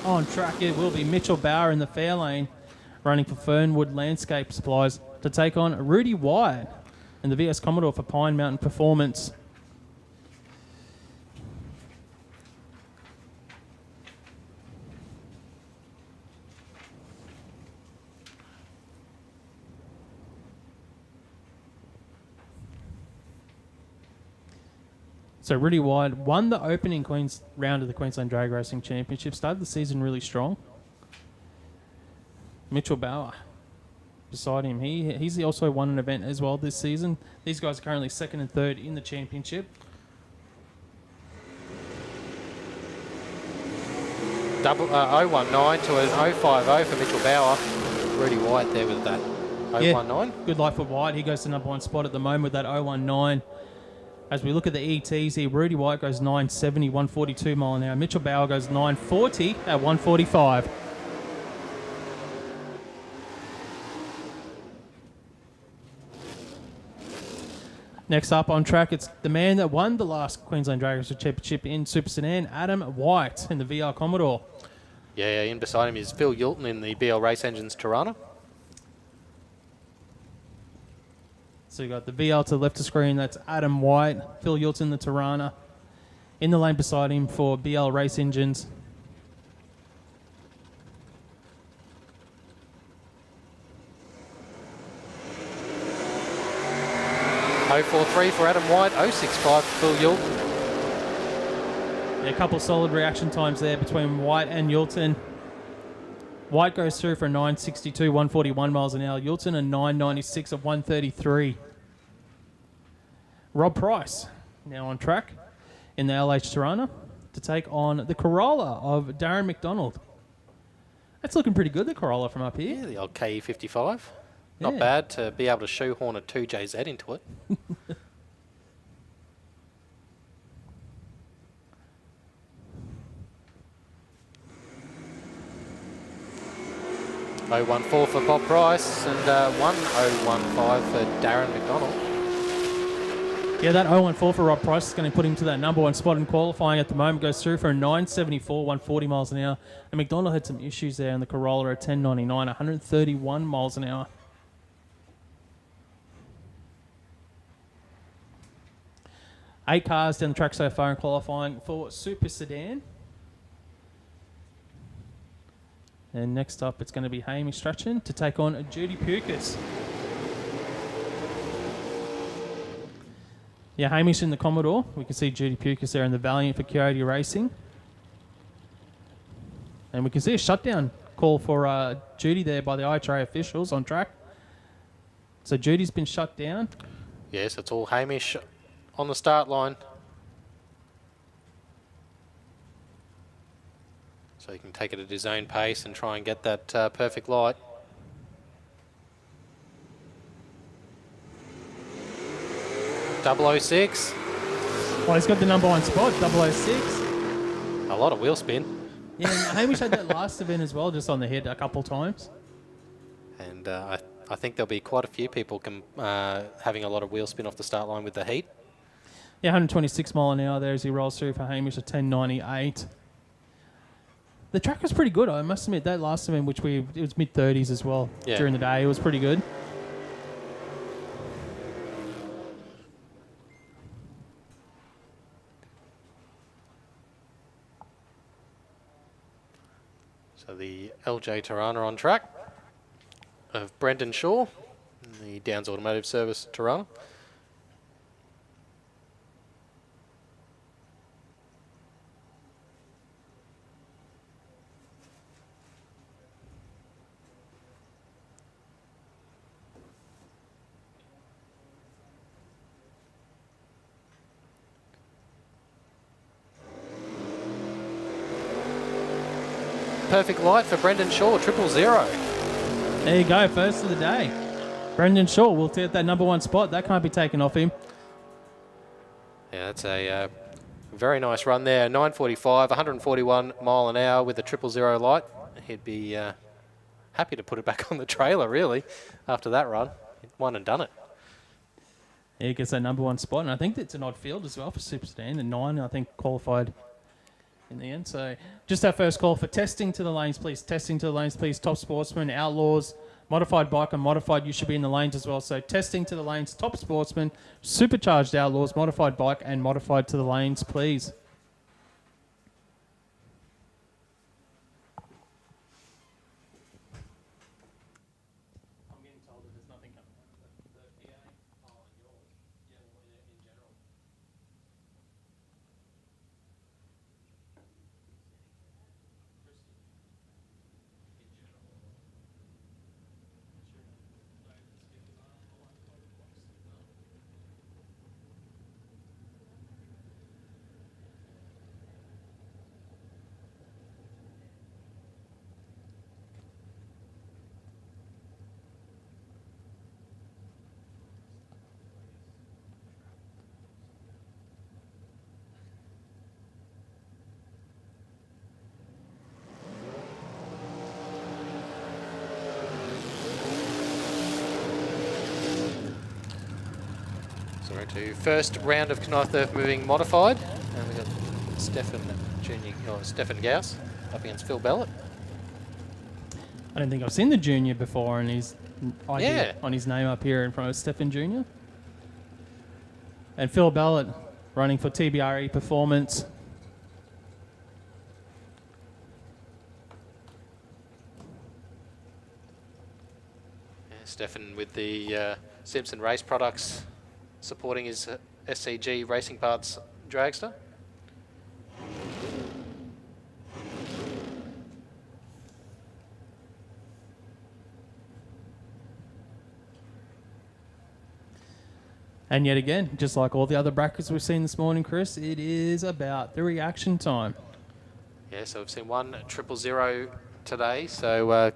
[SPEAKER 1] on track, it will be Mitchell Bauer in the fair lane, running for Fernwood Landscape Supplies, to take on Rudy Wyatt in the VS Commodore for Pine Mountain Performance. So Rudy Wyatt won the opening round of the Queensland Drag Racing Championship, started the season really strong. Mitchell Bauer beside him. He's also won an event as well this season. These guys are currently 2nd and 3rd in the championship.
[SPEAKER 4] Double 019 to an 050 for Mitchell Bauer. Rudy Wyatt there with that 019.
[SPEAKER 1] Good life for Wyatt. He goes to number 1 spot at the moment with that 019. As we look at the ETs here, Rudy Wyatt goes 970, 142 mile an hour. Mitchell Bauer goes 940 at 145. Next up on track, it's the man that won the last Queensland Drag Racing Championship in Super Sedan, Adam White in the VR Commodore.
[SPEAKER 4] Yeah, in beside him is Phil Yulton in the BL Race Engines Tirana.
[SPEAKER 1] So you got the VL to the left of screen, that's Adam White, Phil Yulton, the Tirana. In the lane beside him for BL Race Engines.
[SPEAKER 4] 043 for Adam White, 065 for Phil Yulton.
[SPEAKER 1] Yeah, a couple solid reaction times there between White and Yulton. White goes through for a 962, 141 miles an hour. Yulton a 996 of 133. Rob Price now on track in the LH Tirana to take on the Corolla of Darren McDonald. That's looking pretty good, the Corolla from up here.
[SPEAKER 4] Yeah, the old KE55. Not
[SPEAKER 1] Yeah.
[SPEAKER 4] bad to be able to shoehorn a 2JZ into it. 014 for Bob Price and 1015 for Darren McDonald.
[SPEAKER 1] Yeah, that 014 for Rob Price is going to put him to that number one spot in qualifying at the moment. Goes through for a 974, 140 miles an hour. And McDonald had some issues there in the Corolla at 1099, 131 miles an hour. Eight cars down the track so far in qualifying for Super Sedan. And next up, it's going to be Hamish Strachan to take on Judy Pukas. Yeah, Hamish in the Commodore. We can see Judy Pukas there in the Valiant for Coyote Racing. And we can see a shutdown call for Judy there by the IHRA officials on track. So Judy's been shut down.
[SPEAKER 4] Yes, it's all Hamish on the start line. So he can take it at his own pace and try and get that perfect light. .006.
[SPEAKER 1] Well, he's got the number one spot, 006.
[SPEAKER 4] A lot of wheel spin.
[SPEAKER 1] Yeah, Hamish had that last event as well, just on the head a couple times.
[SPEAKER 4] And I think there'll be quite a few people having a lot of wheel spin off the start line with the heat.
[SPEAKER 1] Yeah, 126 mile an hour there as he rolls through for Hamish at 1098. The track was pretty good, I must admit. That last event, it was mid-30s as well during the day. It was pretty good.
[SPEAKER 4] So the LJ Tirana on track of Brendan Shaw, the Downs Automotive Service Tirana. Perfect light for Brendan Shaw, 000.
[SPEAKER 1] There you go, first of the day. Brendan Shaw will take that number one spot. That can't be taken off him.
[SPEAKER 4] Yeah, that's a very nice run there. 945, 141 mile an hour with a 000 light. He'd be happy to put it back on the trailer, really, after that run. He'd won and done it.
[SPEAKER 1] Yeah, he gets that number one spot, and I think it's an odd field as well for Super Sedan. And 9, I think, qualified in the end. So just our first call for testing to the lanes, please. Testing to the lanes, please. Top Sportsman, Outlaws, Modified Bike and Modified, you should be in the lanes as well. So testing to the lanes, Top Sportsman, Supercharged Outlaws, Modified Bike and Modified to the lanes, please. I'm getting told that there's nothing coming out of the PA. Oh, yours. Yeah, well, in general.
[SPEAKER 4] So we're into first round of Knijff Earthmoving Modified. And we've got Stefan Gauss up against Phil Bellett.
[SPEAKER 1] I don't think I've seen the junior before, and he's on his name up here in front of Stefan Jr. And Phil Bellett running for TBRE Performance.
[SPEAKER 4] Yeah, Stefan with the Simpson Race Products supporting his SCG Racing Parts dragster.
[SPEAKER 1] And yet again, just like all the other brackets we've seen this morning, Chris, it is about the reaction time.
[SPEAKER 4] Yeah, so we've seen 1 000 today. So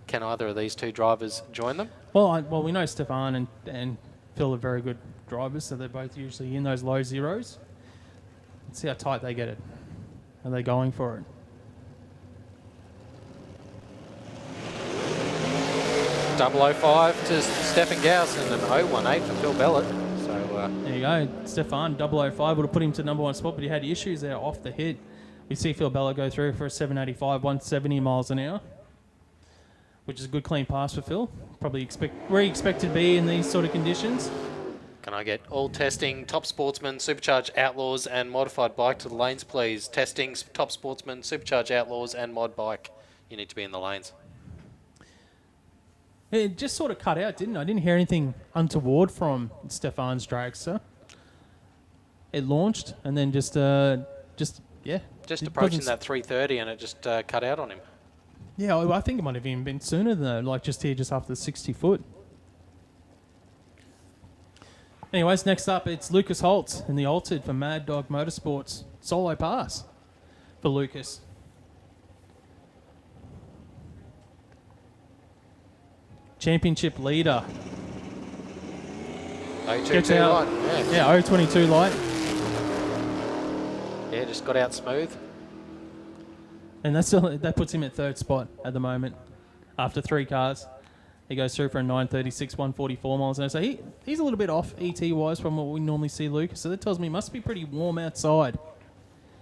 [SPEAKER 4] can either of these two drivers join them?
[SPEAKER 1] Well, we know Stefan and Phil are very good drivers, so they're both usually in those low zeros. Let's see how tight they get it. Are they going for it?
[SPEAKER 4] .005 to Stefan Gauss and an 018 for Phil Bellett. So
[SPEAKER 1] there you go. Stefan, 005 would have put him to number 1 spot, but he had issues there off the hit. We see Phil Bellett go through for a 785, 170 miles an hour, which is a good clean pass for Phil. Probably where he expected to be in these sort of conditions.
[SPEAKER 4] can I get all testing, Top Sportsman, Supercharged Outlaws and Modified Bike to the lanes, please? Testing, Top Sportsman, Supercharged Outlaws and Mod Bike. You need to be in the lanes.
[SPEAKER 1] It just sort of cut out, didn't it? I didn't hear anything untoward from Stefan's dragster. It launched and then just
[SPEAKER 4] approaching that 330 and it just cut out on him.
[SPEAKER 1] Yeah, I think it might have even been sooner than that, like just here, just after the 60 foot. Anyways, next up, it's Lucas Holtz in the Altered for Mad Dog Motorsports. Solo pass for Lucas. Championship leader.
[SPEAKER 4] 022 light.
[SPEAKER 1] Yeah, 022 light.
[SPEAKER 4] Yeah, just got out smooth.
[SPEAKER 1] And that puts him at 3rd spot at the moment after 3 cars. He goes through for a 936, 144 miles an hour. So he's a little bit off ET-wise from what we normally see Lucas. So that tells me he must be pretty warm outside.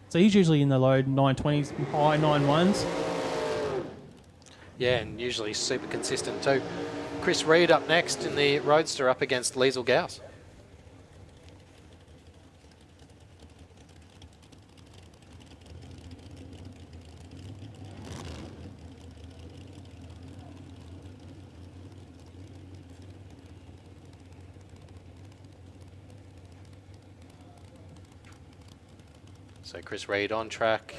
[SPEAKER 1] So he's usually in the low 920s, high 91s.
[SPEAKER 4] Yeah, and usually super consistent too. Chris Reed up next in the Roadster up against Liesl Gauss. So Chris Reed on track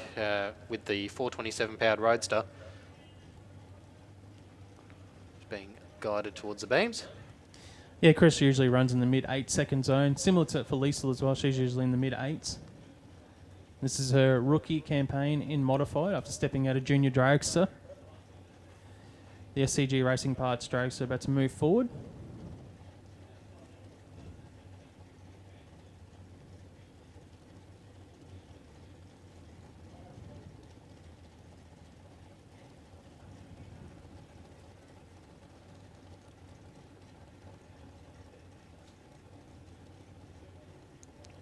[SPEAKER 4] with the 427 powered Roadster. Being guided towards the beams.
[SPEAKER 1] Yeah, Chris usually runs in the mid 8-second zone. Similar to for Liesl as well. She's usually in the mid 8s. This is her rookie campaign in Modified after stepping out of Junior Dragster. The SCG Racing Parts Dragster about to move forward.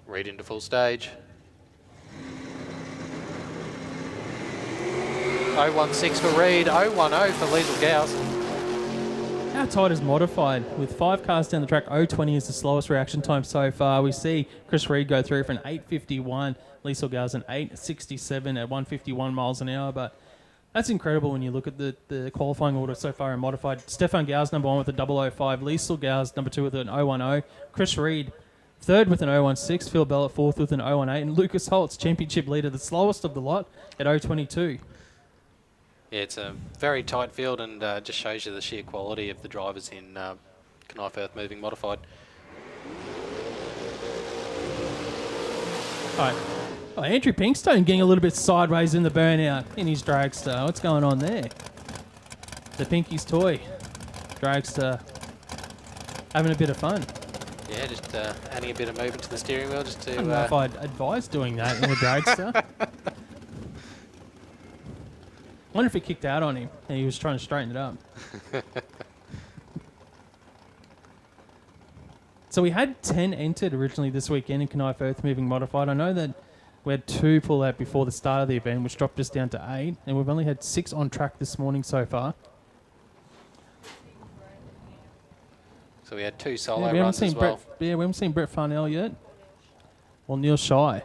[SPEAKER 4] Reed into full stage. 016 for Reed, 010 for Liesl Gauss.
[SPEAKER 1] How tight is Modified? With 5 cars down the track, 020 is the slowest reaction time so far. We see Chris Reed go through for an 851, Liesl Gauss an 867 at 151 miles an hour. But that's incredible when you look at the qualifying order so far in Modified. Stefan Gauss number 1 with a 005, Liesl Gauss number 2 with an 010, Chris Reed 3rd with an 016, Phil Bellett 4th with an 018, and Lucas Holtz, championship leader, the slowest of the lot at 022.
[SPEAKER 4] Yeah, it's a very tight field and just shows you the sheer quality of the drivers in Knijff Earthmoving Modified.
[SPEAKER 1] All right. Oh, Andrew Pinkstone getting a little bit sideways in the burnout in his dragster. What's going on there? The Pinky's toy dragster having a bit of fun.
[SPEAKER 4] Yeah, just adding a bit of movement to the steering wheel just to...
[SPEAKER 1] I don't know if I'd advise doing that in a dragster. I wonder if it kicked out on him and he was trying to straighten it up. So we had 10 entered originally this weekend in Knijff Earthmoving Modified. I know that we had 2 pull out before the start of the event, which dropped us down to 8, and we've only had 6 on track this morning so far.
[SPEAKER 4] So we had 2 solo runs as well.
[SPEAKER 1] We haven't seen Brett Farnell yet. Or Neil Shy.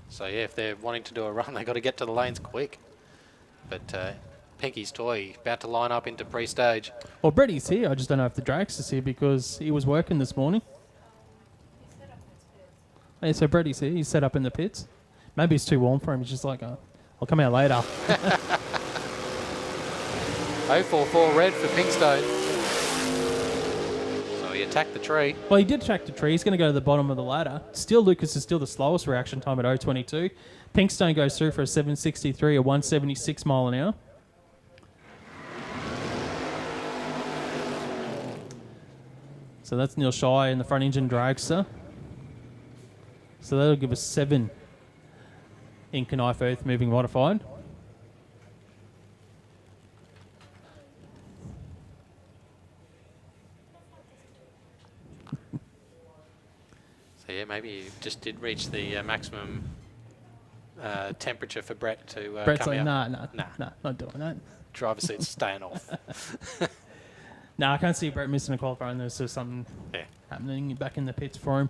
[SPEAKER 4] So yeah, if they're wanting to do a run, they've got to get to the lanes quick. But Pinky's toy about to line up into pre-stage.
[SPEAKER 1] Well, Bretty's here. I just don't know if the Drax is here because he was working this morning. Hey, so Brady's here. He's set up in the pits. Maybe it's too warm for him. He's just like, I'll come out later.
[SPEAKER 4] 044 red for Pinkstone. So he attacked the tree.
[SPEAKER 1] Well, he did track the tree. He's going to go to the bottom of the ladder. Still, Lucas is still the slowest reaction time at 0.22. Pinkstone goes through for a 7.63, a 176 mile an hour. So that's Neil Shire in the front engine dragster. So that'll give us 7 in Knijff Earthmoving Modified.
[SPEAKER 4] So yeah, maybe you just did reach the maximum temperature for Brett to
[SPEAKER 1] Brett's
[SPEAKER 4] come
[SPEAKER 1] like,
[SPEAKER 4] out.
[SPEAKER 1] nah, not doing that.
[SPEAKER 4] Driver's seat's staying off.
[SPEAKER 1] I can't see Brett missing a qualifier, and there's just something happening back in the pits for him.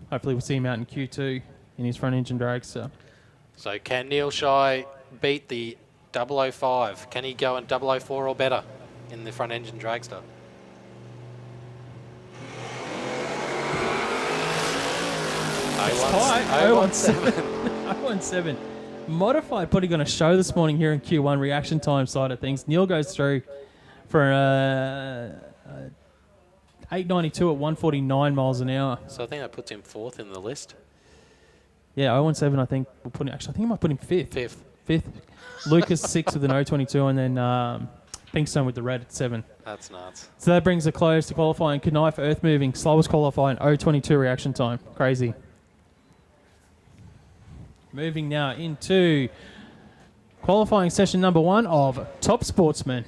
[SPEAKER 1] Hopefully we'll see him out in Q2 in his front engine dragster.
[SPEAKER 4] So can Neil Shire beat the 005? Can he go in 004 or better in the front engine dragster?
[SPEAKER 1] It's tight. 017. Modified putting on a show this morning here in Q1 reaction time side of things. Neil goes through for 892 at 149 miles an hour.
[SPEAKER 4] So I think that puts him 4th in the list.
[SPEAKER 1] Yeah, 017 I think we'll put him, actually I think I might put him 5th.
[SPEAKER 4] 5th.
[SPEAKER 1] Lucas 6 with an 022 and then Pinkstone with the red at 7.
[SPEAKER 4] That's nuts.
[SPEAKER 1] So that brings a close to qualifying. Knijff Earthmoving, slowest qualifying, 022 reaction time. Crazy. Moving now into qualifying session number 1 of Top Sportsman.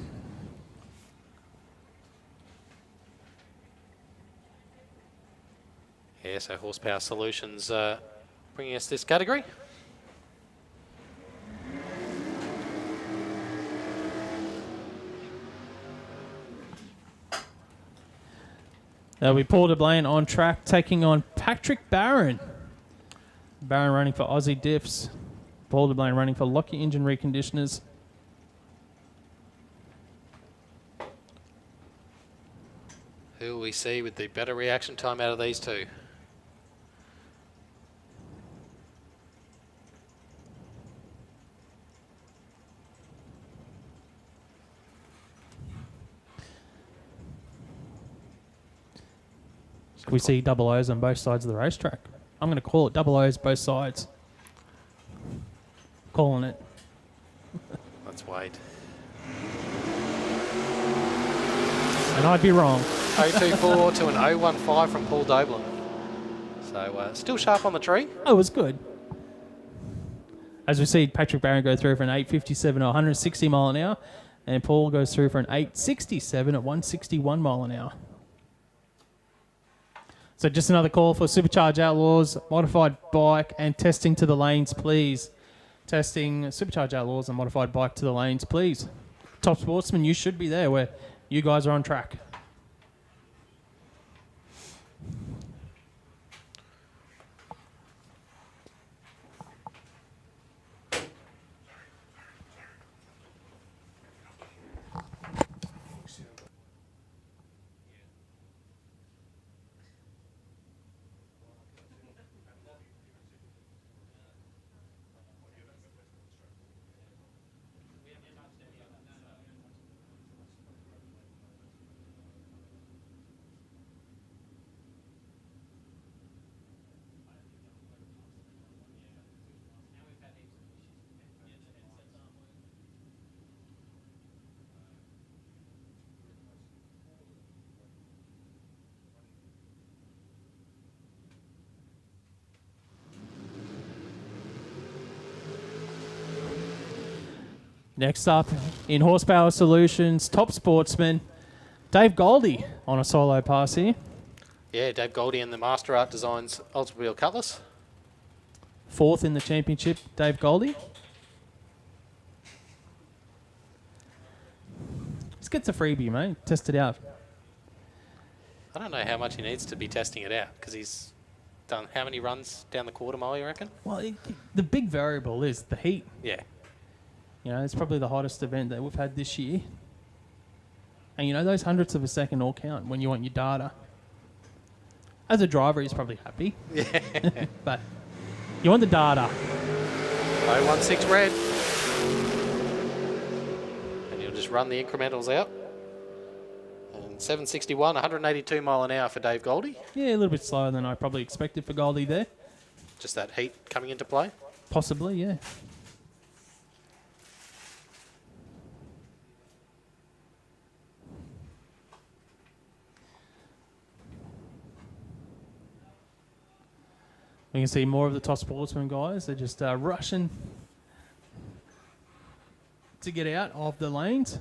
[SPEAKER 4] Yeah, so Horsepower Solutions bringing us this category.
[SPEAKER 1] That'll be Paul DeBlaine on track, taking on Patrick Barron. Barron running for Aussie Diffs. Paul DeBlaine running for Lockyer Engine Reconditioners.
[SPEAKER 4] Who will we see with the better reaction time out of these two?
[SPEAKER 1] We see double O's on both sides of the racetrack. I'm going to call it double O's both sides. Calling it.
[SPEAKER 4] Let's wait.
[SPEAKER 1] And I'd be wrong.
[SPEAKER 4] 024 to an 015 from Paul Doblin. So still sharp on the tree.
[SPEAKER 1] Oh, it was good. As we see Patrick Barron go through for an 857 at 160 mile an hour. And Paul goes through for an 867 at 161 mile an hour. So just another call for Supercharged Outlaws, modified bike, and testing to the lanes, please. Testing Supercharged Outlaws and modified bike to the lanes, please. Top Sportsman, you should be there where you guys are on track. Next up, in Horsepower Solutions, Top Sportsman, Dave Goldie on a solo pass here.
[SPEAKER 4] Yeah, Dave Goldie and the Master Art Designs Ultra Wheel Cutlass.
[SPEAKER 1] 4th in the championship, Dave Goldie. Let's get the freebie, mate. Test it out.
[SPEAKER 4] I don't know how much he needs to be testing it out because he's done how many runs down the quarter mile, you reckon?
[SPEAKER 1] Well, the big variable is the heat.
[SPEAKER 4] Yeah.
[SPEAKER 1] You know, it's probably the hottest event that we've had this year. And, you know, those hundredths of a second all count when you want your data. As a driver, he's probably happy.
[SPEAKER 4] Yeah.
[SPEAKER 1] But you want the data.
[SPEAKER 4] 016 red. And you'll just run the incrementals out. And 761, 182 mile an hour for Dave Goldie.
[SPEAKER 1] Yeah, a little bit slower than I probably expected for Goldie there.
[SPEAKER 4] Just that heat coming into play.
[SPEAKER 1] Possibly, yeah. We can see more of the Top Sportsman guys. They're just rushing to get out of the lanes.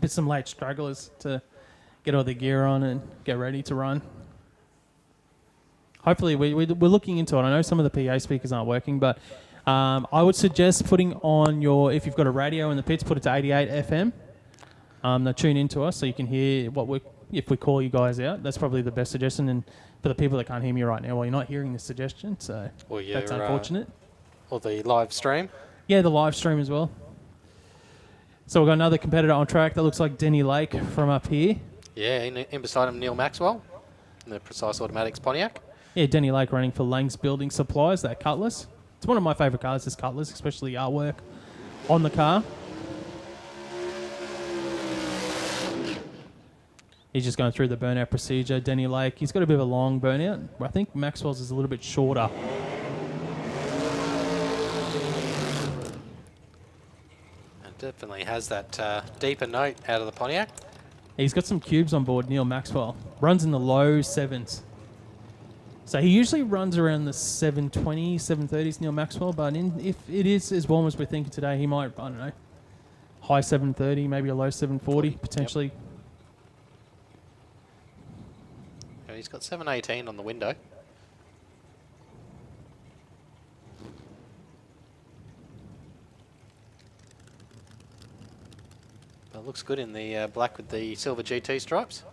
[SPEAKER 1] Bit some late strugglers to get all their gear on and get ready to run. Hopefully, we're looking into it. I know some of the PA speakers aren't working, but I would suggest putting on your, if you've got a radio in the pits, put it to 88 FM. Now tune into us so you can hear if we call you guys out. That's probably the best suggestion. And for the people that can't hear me right now, well, you're not hearing the suggestion, so that's unfortunate.
[SPEAKER 4] Or the live stream.
[SPEAKER 1] Yeah, the live stream as well. So we've got another competitor on track that looks like Denny Lake from up here.
[SPEAKER 4] Yeah, in beside him, Neil Maxwell in the Precise Automatics Pontiac.
[SPEAKER 1] Yeah, Denny Lake running for Lang's Building Supplies, that Cutlass. It's one of my favourite cars, this Cutlass, especially the artwork on the car. He's just going through the burnout procedure. Denny Lake, he's got a bit of a long burnout. I think Maxwell's is a little bit shorter.
[SPEAKER 4] It definitely has that deeper note out of the Pontiac.
[SPEAKER 1] He's got some cubes on board, Neil Maxwell. Runs in the low 7s. So he usually runs around the 720, 730s, Neil Maxwell. But if it is as warm as we're thinking today, he might, I don't know, high 730, maybe a low 740, potentially.
[SPEAKER 4] Yep. He's got 718 on the window. But it looks good in the black with the silver GT stripes.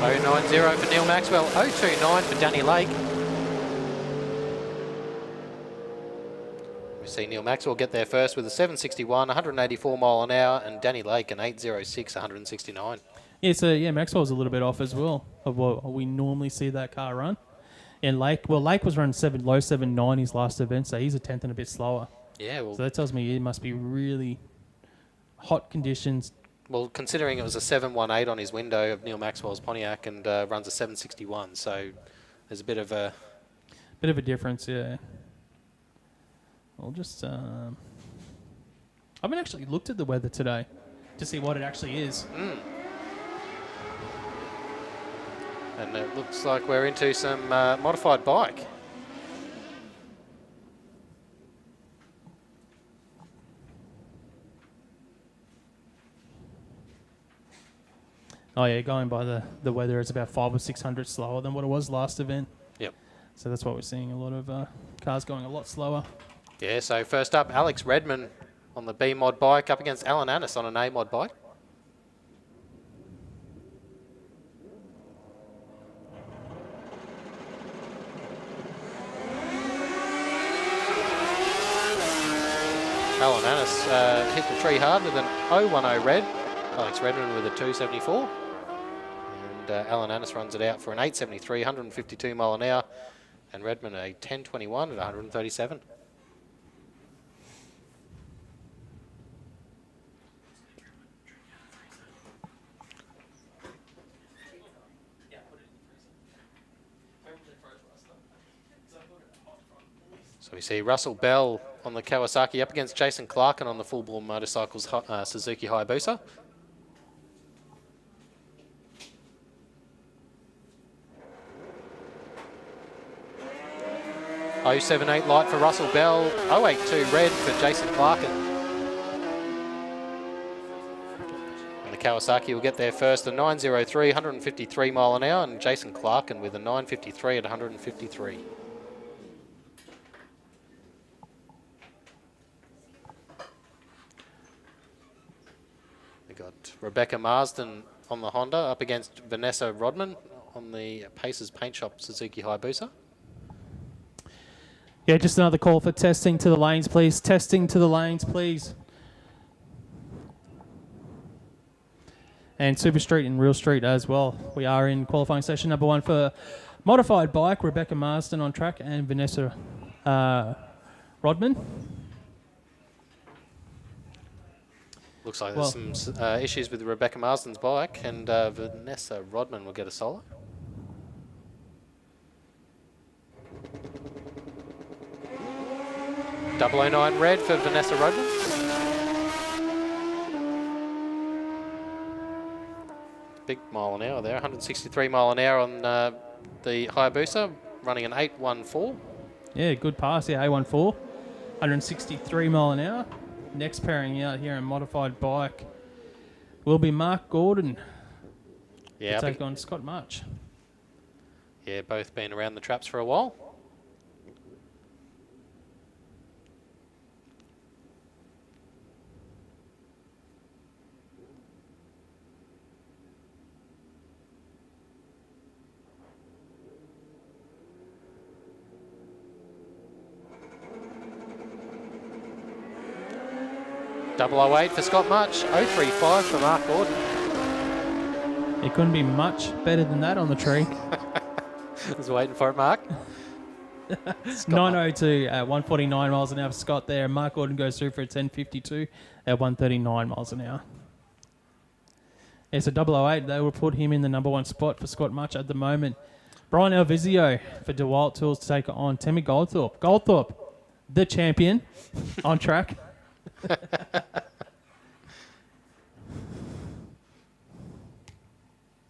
[SPEAKER 4] .090 for Neil Maxwell, 029 for Danny Lake. We see Neil Maxwell get there first with a 761, 184 mile an hour, and Danny Lake an 806, 169.
[SPEAKER 1] Yeah, so yeah, Maxwell's a little bit off as well of what we normally see that car run. And Lake was running low 790s last event, so he's a tenth and a bit slower.
[SPEAKER 4] Yeah, well,
[SPEAKER 1] So that tells me it must be really hot conditions.
[SPEAKER 4] well, considering it was a 718 on his window of Neil Maxwell's Pontiac and runs a 761, so there's a bit of a
[SPEAKER 1] difference, yeah. I'll just I haven't actually looked at the weather today to see what it actually is.
[SPEAKER 4] And it looks like we're into some modified bike.
[SPEAKER 1] Oh yeah, going by the weather, it's about 500 or 600 slower than what it was last event.
[SPEAKER 4] Yep.
[SPEAKER 1] So that's why we're seeing a lot of cars going a lot slower.
[SPEAKER 4] Yeah, so first up, Alex Redmond on the B mod bike up against Alan Annis on an A mod bike. Alan Annis hit the tree hard with an 010 red. Alex Redmond with a 274. And Alan Annis runs it out for an 873, 152 mile an hour. And Redmond a 1021 at 137. So we see Russell Bell on the Kawasaki up against Jason Clarkin on the Full Bore Motorcycles Suzuki Hayabusa. .078 light for Russell Bell, 082 red for Jason Clarkin. And the Kawasaki will get there first, a 903, 153 mile an hour, and Jason Clarkin with a 953 at 153. got Rebecca Marsden on the Honda up against Vanessa Rodman on the Pacers Paint Shop Suzuki Hayabusa.
[SPEAKER 1] Yeah, just another call for testing to the lanes, please. Testing to the lanes, please. And Super Street and Real Street as well. We are in qualifying session number 1 for modified bike. Rebecca Marsden on track and Vanessa Rodman.
[SPEAKER 4] Looks like there's some issues with Rebecca Marsden's bike, and Vanessa Rodman will get a solo. .009 red for Vanessa Rodman. Big mile an hour there, 163 mile an hour on the Hayabusa, running an 814.
[SPEAKER 1] Yeah, good pass. Yeah, A14, 163 mile an hour. Next pairing out here in modified bike will be Mark Gordon to take on Scott March.
[SPEAKER 4] Yeah, both been around the traps for a while. .008 for Scott March, 035 for Mark Gordon.
[SPEAKER 1] It couldn't be much better than that on the tree.
[SPEAKER 4] I was waiting for it, Mark.
[SPEAKER 1] 902 at 149 miles an hour for Scott there. Mark Gordon goes through for a 1052 at 139 miles an hour. Yeah, so 008, they will put him in the number 1 spot for Scott March at the moment. Brian Elvizio for DeWalt Tools to take on Temi Goldthorpe. Goldthorpe, the champion, on track.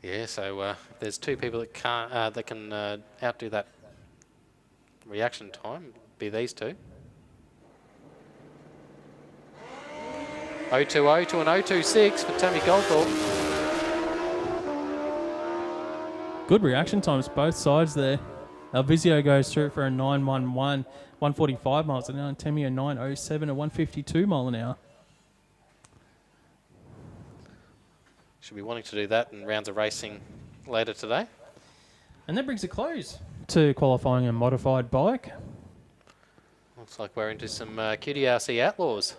[SPEAKER 4] Yeah, so there's 2 people that can outdo that reaction time. Be these 2. 020 to an 026 for Tammy Goldthorpe.
[SPEAKER 1] Good reaction times both sides there. Elvizio goes through for a 911, 145 miles an hour, and Temi a 907 at 152 mile an hour.
[SPEAKER 4] Should be wanting to do that in rounds of racing later today.
[SPEAKER 1] And that brings a close to qualifying a modified bike.
[SPEAKER 4] Looks like we're into some QDRC Outlaws.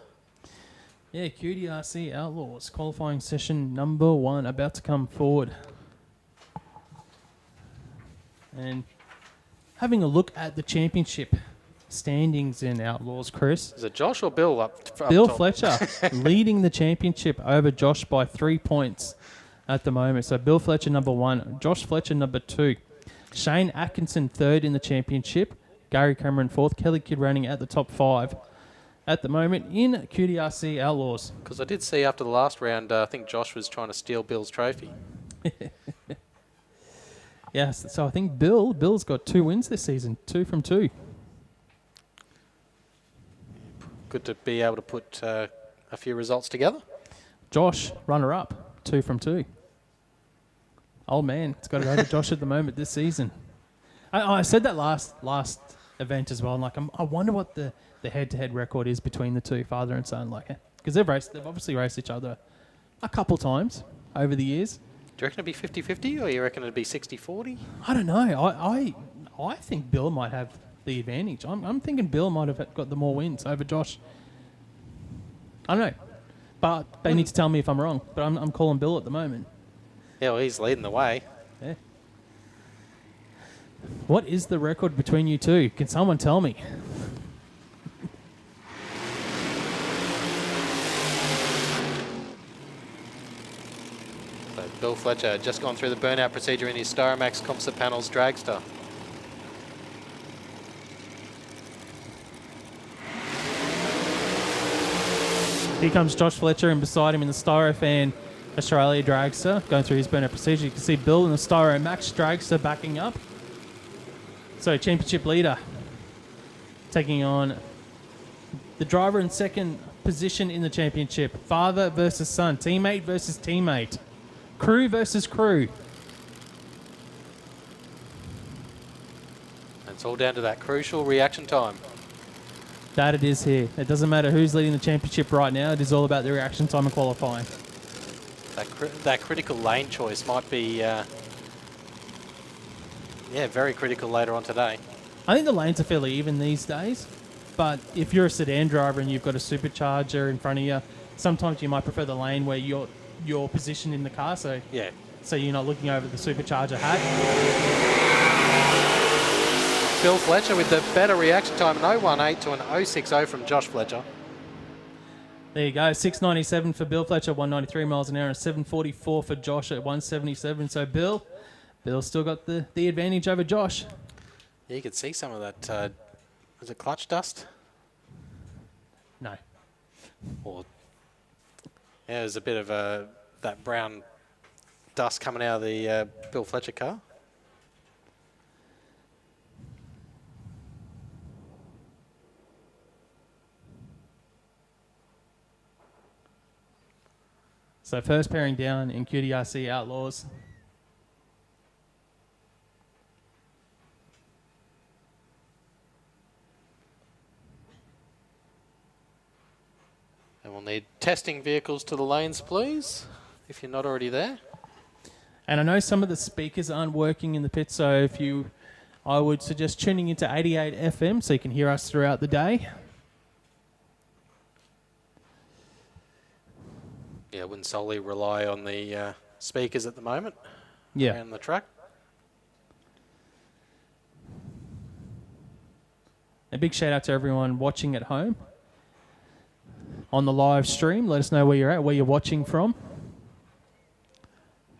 [SPEAKER 1] Yeah, QDRC Outlaws qualifying session number 1 about to come forward. And having a look at the championship standings in Outlaws, Chris.
[SPEAKER 4] Is it Josh or Bill up
[SPEAKER 1] Bill
[SPEAKER 4] top?
[SPEAKER 1] Fletcher leading the championship over Josh by 3 points at the moment. So Bill Fletcher number 1, Josh Fletcher number 2. Shane Atkinson 3rd in the championship. Gary Cameron 4th. Kelly Kidd running at the top 5 at the moment in QDRC Outlaws.
[SPEAKER 4] Because I did see after the last round, I think Josh was trying to steal Bill's trophy.
[SPEAKER 1] Yes, so I think Bill's got 2 wins this season, 2 from 2.
[SPEAKER 4] Good to be able to put a few results together.
[SPEAKER 1] Josh, runner-up, 2 from 2. Old man, it's got it over Josh at the moment this season. I said that last event as well. I'm like, I wonder what the head-to-head record is between the 2, father and son, like, because they've obviously raced each other a couple times over the years.
[SPEAKER 4] Do you reckon it'd be 50-50 or you reckon it'd be 60-40?
[SPEAKER 1] I don't know. I think Bill might have the advantage. I'm thinking Bill might have got the more wins over Josh. I don't know. But they need to tell me if I'm wrong. But I'm calling Bill at the moment.
[SPEAKER 4] Yeah, well, he's leading the way.
[SPEAKER 1] Yeah. What is the record between you 2? Can someone tell me?
[SPEAKER 4] So Bill Fletcher just gone through the burnout procedure in his Styromax composite panels dragster.
[SPEAKER 1] Here comes Josh Fletcher, and beside him in the Styrofan Australia dragster, going through his burnout procedure. You can see Bill in the Styro Max dragster backing up. So championship leader taking on the driver in second position in the championship. Father versus son, teammate versus teammate, crew versus crew.
[SPEAKER 4] It's all down to that crucial reaction time.
[SPEAKER 1] That it is here. It doesn't matter who's leading the championship right now. It is all about the reaction time and qualifying.
[SPEAKER 4] That critical lane choice might be, very critical later on today.
[SPEAKER 1] I think the lanes are fairly even these days, but if you're a sedan driver and you've got a supercharger in front of you, sometimes you might prefer the lane where you're positioned in the car, so
[SPEAKER 4] Yeah.
[SPEAKER 1] so you're not looking over the supercharger hat.
[SPEAKER 4] Bill Fletcher with the better reaction time, an 0.18 to an 0.60 from Josh Fletcher.
[SPEAKER 1] There you go, 697 for Bill Fletcher, 193 miles an hour, and 744 for Josh at 177. So Bill's still got the advantage over Josh.
[SPEAKER 4] Yeah, you could see some of that, was it clutch dust?
[SPEAKER 1] No.
[SPEAKER 4] Or, yeah, there's a bit of that brown dust coming out of the Bill Fletcher car.
[SPEAKER 1] So first pairing down in QDRC Outlaws.
[SPEAKER 4] And we'll need testing vehicles to the lanes, please, if you're not already there.
[SPEAKER 1] And I know some of the speakers aren't working in the pit, so I would suggest tuning into 88 FM so you can hear us throughout the day.
[SPEAKER 4] Yeah, wouldn't solely rely on the speakers at the moment
[SPEAKER 1] Yeah.
[SPEAKER 4] around the track.
[SPEAKER 1] A big shout out to everyone watching at home on the live stream. Let us know where you're at, where you're watching from.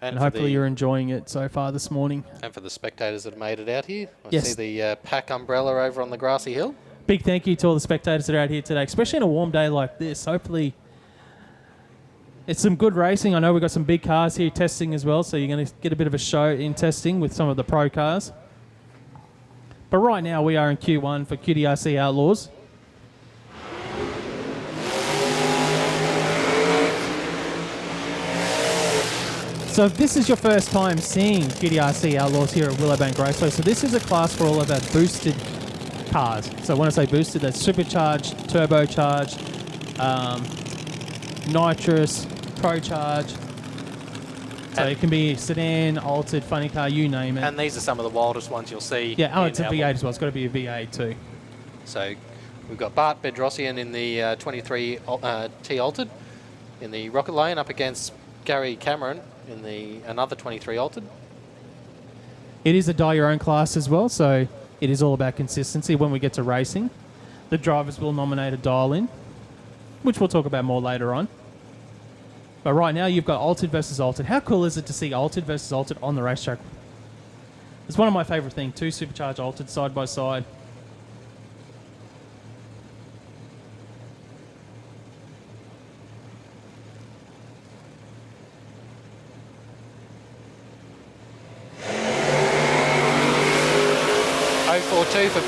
[SPEAKER 1] And hopefully you're enjoying it so far this morning.
[SPEAKER 4] And for the spectators that have made it out here, I
[SPEAKER 1] Yes.
[SPEAKER 4] see the pack umbrella over on the grassy hill.
[SPEAKER 1] Big thank you to all the spectators that are out here today, especially on a warm day like this. Hopefully it's some good racing. I know we've got some big cars here testing as well, so you're going to get a bit of a show in testing with some of the pro cars. But right now we are in Q1 for QDRC Outlaws. So if this is your first time seeing QDRC Outlaws here at Willowbank Raceway, so this is a class for all of our boosted cars. So when I say boosted, that's supercharged, turbocharged, nitrous, procharged. So it can be sedan, altered, funny car, you name it.
[SPEAKER 4] And these are some of the wildest ones you'll see.
[SPEAKER 1] Yeah,
[SPEAKER 4] in
[SPEAKER 1] it's a
[SPEAKER 4] Outlaw.
[SPEAKER 1] V8 as well. It's got to be a V8 too.
[SPEAKER 4] So we've got Bart Bedrosian in the 23 T Altered in the Rocket Lane up against Gary Cameron in the another 23 Altered.
[SPEAKER 1] It is a die your own class as well, so it is all about consistency. When we get to racing, the drivers will nominate a dial in, which we'll talk about more later on. But right now you've got altered versus altered. How cool is it to see altered versus altered on the racetrack? It's one of my favourite things, two supercharged altered side by side.
[SPEAKER 4] .042 for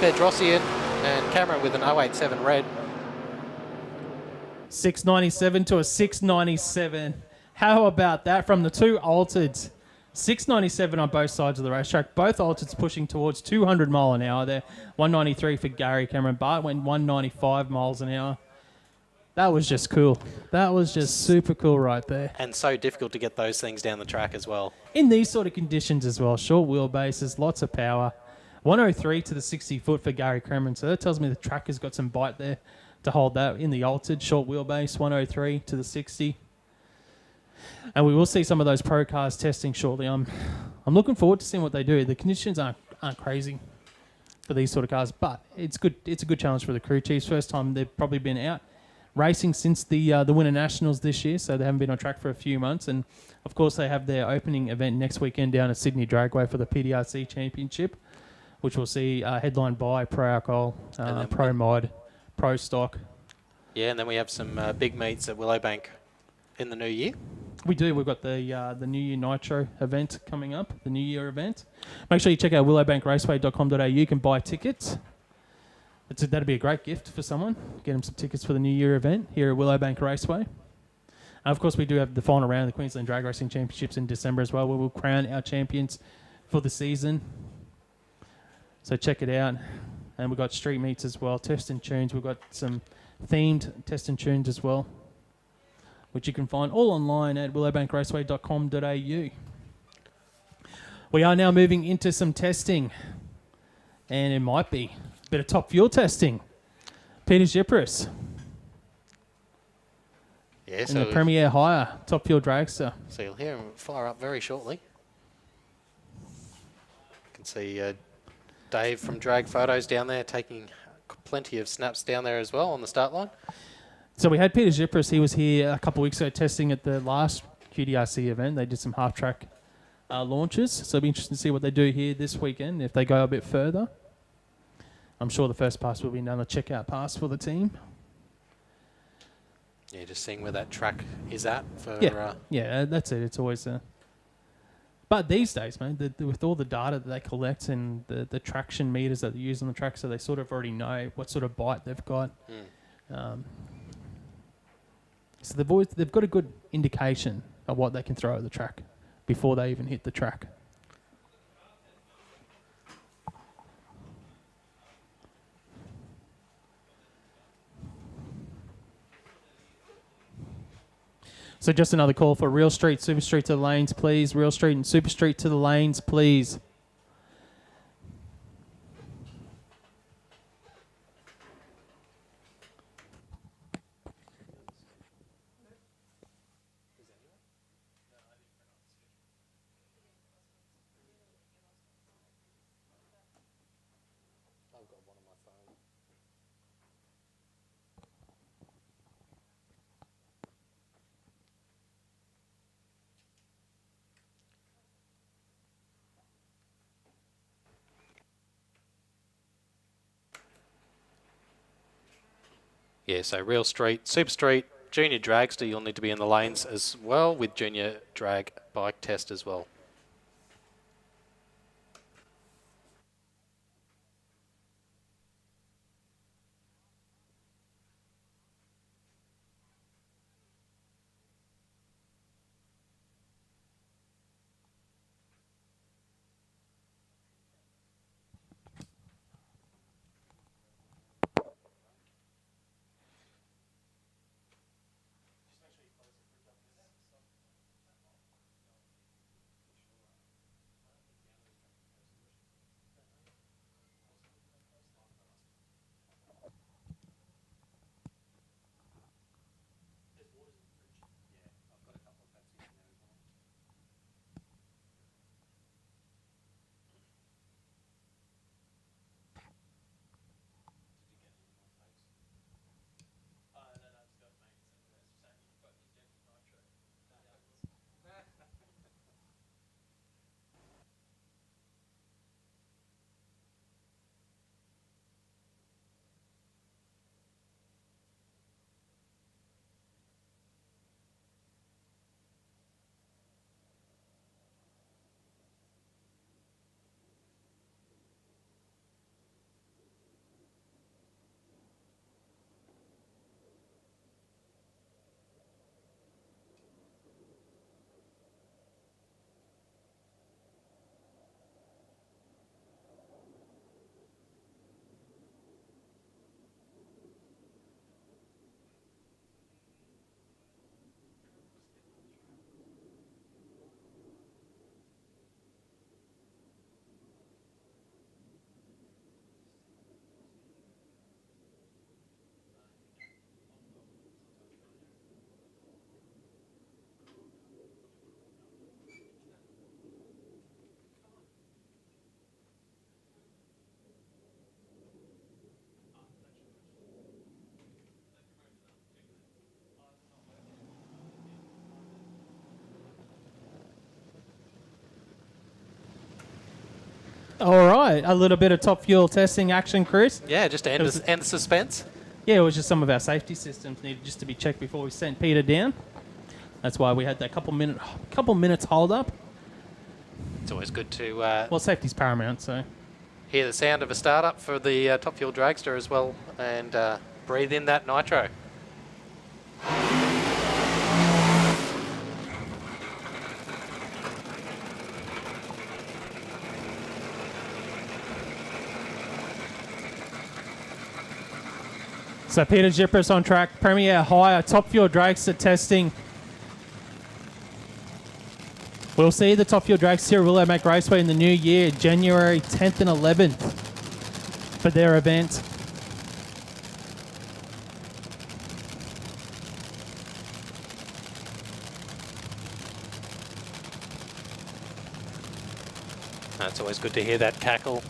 [SPEAKER 4] Bedrosian and Cameron with an 087 red.
[SPEAKER 1] 697 to a 697. How about that from the two altereds? 697 on both sides of the racetrack. Both altereds pushing towards 200 mile an hour there. 193 for Gary Cameron. Bart went 195 miles an hour. That was just cool. That was just super cool right there.
[SPEAKER 4] And so difficult to get those things down the track as well.
[SPEAKER 1] In these sort of conditions as well. Short wheelbases, lots of power. 103 to the 60 foot for Gary Cameron. So that tells me the track has got some bite there to hold that in the altered short wheelbase. 103 to the 60. And we will see some of those pro cars testing shortly. I'm looking forward to seeing what they do. The conditions aren't crazy for these sort of cars, but it's good. It's a good challenge for the crew chiefs. First time they've probably been out racing since the Winter Nationals this year, so they haven't been on track for a few months. And of course, they have their opening event next weekend down at Sydney Dragway for the PDRC Championship, which we'll see headlined by Pro Alcohol, Pro Mod, Pro Stock.
[SPEAKER 4] Yeah, and then we have some big meets at Willowbank in the new year.
[SPEAKER 1] We do. We've got the New Year Nitro event coming up, the New Year event. Make sure you check out willowbankraceway.com.au. You can buy tickets. That'd be a great gift for someone. Get them some tickets for the New Year event here at Willowbank Raceway. And of course, we do have the final round of the Queensland Drag Racing Championships in December as well, where we'll crown our champions for the season. So check it out. And we've got street meets as well, test and tunes. We've got some themed test and tunes as well, which you can find all online at willowbankraceway.com.au. We are now moving into some testing, and it might be a bit of top fuel testing. Peter Gypris
[SPEAKER 4] Yeah,
[SPEAKER 1] in the Premier Hire top fuel dragster.
[SPEAKER 4] So you'll hear him fire up very shortly. You can see Dave from Drag Photos down there taking plenty of snaps down there as well on the start line.
[SPEAKER 1] So we had Peter Gypris. He was here a couple of weeks ago testing at the last QDRC event. They did some half-track launches. So it'll be interesting to see what they do here this weekend, if they go a bit further. I'm sure the first pass will be another checkout pass for the team.
[SPEAKER 4] Yeah, just seeing where that track is at for...
[SPEAKER 1] Yeah, that's it. It's always... But these days, man, with all the data that they collect and the traction meters that they use on the track, so they sort of already know what sort of bite they've got. So they've got a good indication of what they can throw at the track before they even hit the track. So just another call for Real Street, Super Street to the lanes, please. Real Street and Super Street to the lanes, please.
[SPEAKER 4] Yeah, so Real Street, Super Street, Junior Dragster, you'll need to be in the lanes as well with Junior Drag Bike Test as well.
[SPEAKER 1] All right, a little bit of top fuel testing action, Chris.
[SPEAKER 4] Yeah, just to end the suspense.
[SPEAKER 1] Yeah, it was just some of our safety systems needed just to be checked before we sent Peter down. That's why we had that couple minutes hold up.
[SPEAKER 4] It's always good to
[SPEAKER 1] Well, safety's paramount, so.
[SPEAKER 4] hear the sound of a startup for the Top Fuel Dragster as well, and breathe in that nitro.
[SPEAKER 1] So Peter Gypris on track, Premier Hire, Top Fuel Dragster testing We'll see the Top Fuel Dragster here at Willowbank Raceway in the new year, January 10th and 11th for their event.
[SPEAKER 4] It's always good to hear that cackle.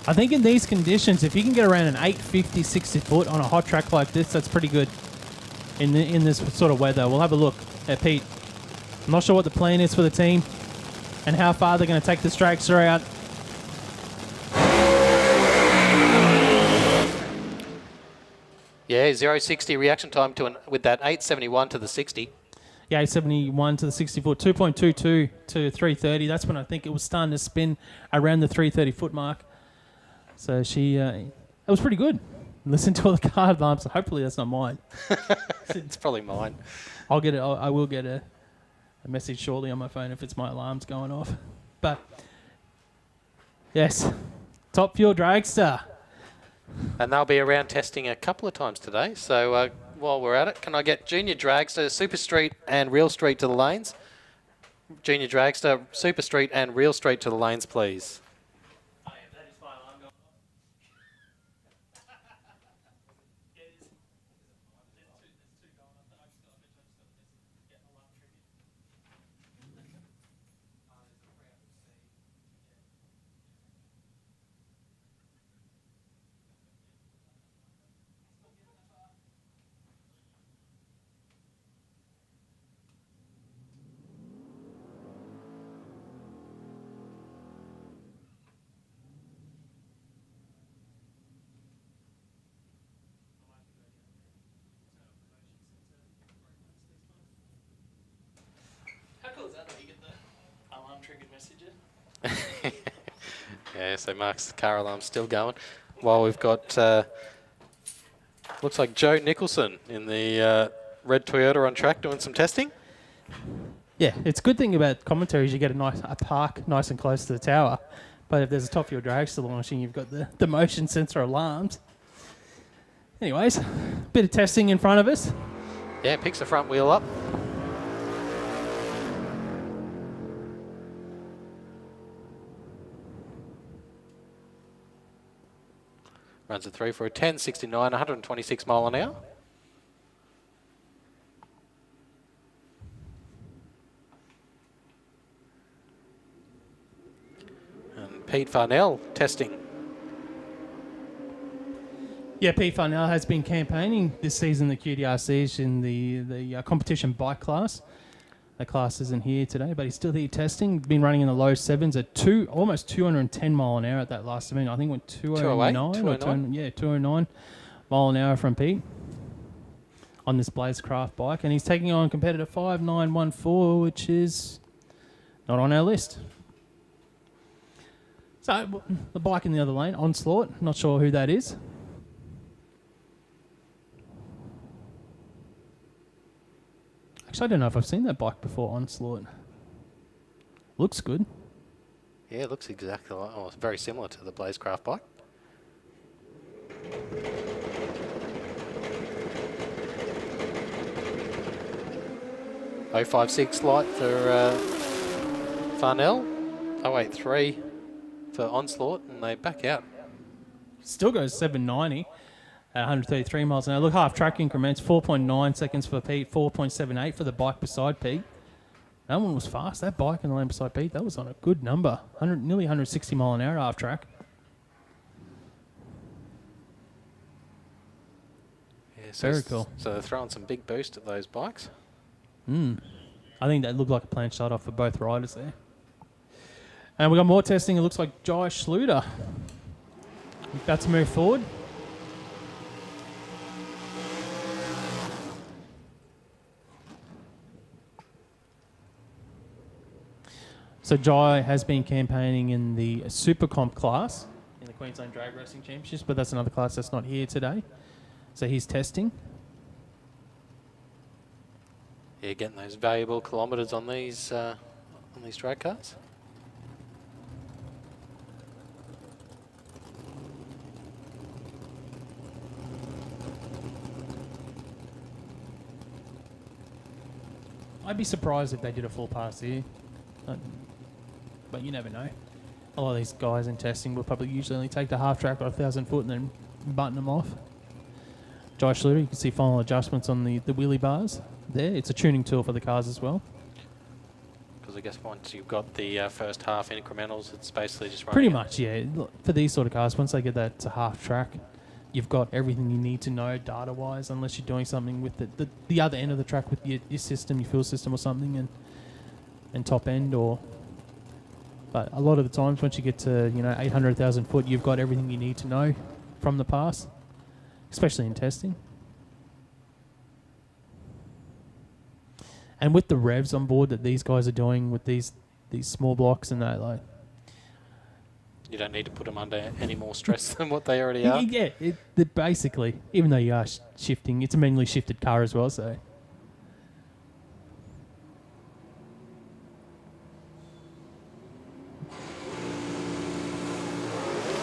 [SPEAKER 1] I think in these conditions, if you can get around an 850, 60 foot on a hot track like this, that's pretty good in this sort of weather. We'll have a look at Pete. I'm not sure what the plan is for the team and how far they're going to take this dragster out.
[SPEAKER 4] Yeah, 0-60 reaction time with that 871 to the 60.
[SPEAKER 1] Yeah, 871 to the 60 foot, 2.22 to 330. That's when I think it was starting to spin around the 330 foot mark. So it was pretty good. Listen to all the car alarms. Hopefully that's not mine.
[SPEAKER 4] It's probably mine.
[SPEAKER 1] I'll get it. I will get a message shortly on my phone if it's my alarms going off. But yes, Top Fuel Dragster.
[SPEAKER 4] And they'll be around testing a couple of times today. So while we're at it, can I get Junior Dragster, Super Street and Real Street to the lanes? Junior Dragster, Super Street and Real Street to the lanes, please. Yeah, so Mark's car alarm's still going. While we've got, looks like Joe Nicholson in the red Toyota on track doing some testing.
[SPEAKER 1] Yeah, it's a good thing about commentary is you get a park nice and close to the tower. But if there's a Top Fuel Dragster launching, you've got the motion sensor alarms. Anyways, bit of testing in front of us.
[SPEAKER 4] Yeah, picks the front wheel up. Runs a 3 for a 10.69, 126 mile an hour. And Pete Farnell testing.
[SPEAKER 1] Yeah, Pete Farnell has been campaigning this season, the QDRCs in the competition bike class. The class isn't here today, but he's still here testing. Been running in the low sevens at almost 210 mile an hour at that last event. I think it went 209. 209 mile an hour from Pete on this Blazecraft bike. And he's taking on competitor 5914, which is not on our list. So the bike in the other lane, Onslaught. Not sure who that is. Actually, I don't know if I've seen that bike before, Onslaught. Looks good.
[SPEAKER 4] Yeah, it looks exactly like, it's very similar to the Blazecraft bike. .056 light for Farnell, 083 for Onslaught, and they back out.
[SPEAKER 1] Still goes 790 at 133 miles an hour. Look, half track increments, 4.9 seconds for Pete, 4.78 for the bike beside Pete. That one was fast. That bike in the lane beside Pete, that was on a good number. Nearly 160 mile an hour half track.
[SPEAKER 4] Yeah, so
[SPEAKER 1] very cool.
[SPEAKER 4] So they're throwing some big boost at those bikes.
[SPEAKER 1] I think that looked like a planned shot off for both riders there. And we got more testing. It looks like Jai Schluter about to move forward. So Jai has been campaigning in the SuperComp class in the Queensland Drag Racing Championships, but that's another class that's not here today. So he's testing.
[SPEAKER 4] Yeah, getting those valuable kilometres on these drag cars.
[SPEAKER 1] I'd be surprised if they did a full pass here. But you never know. A lot of these guys in testing will probably usually only take the half track or 1,000 foot and then button them off. Josh Schluter, you can see final adjustments on the wheelie bars there. It's a tuning tool for the cars as well.
[SPEAKER 4] Because I guess once you've got the first half incrementals, it's basically just running.
[SPEAKER 1] Pretty much, yeah. Look, for these sort of cars, once they get that to half track, you've got everything you need to know data-wise, unless you're doing something with the other end of the track with your system, your fuel system or something, and top end or... But a lot of the times, once you get to 800,000 foot, you've got everything you need to know from the pass, especially in testing. And with the revs on board that these guys are doing with these small blocks and that, like,
[SPEAKER 4] you don't need to put them under any more stress than what they already are.
[SPEAKER 1] Yeah, basically, even though you are shifting, it's a manually shifted car as well, so.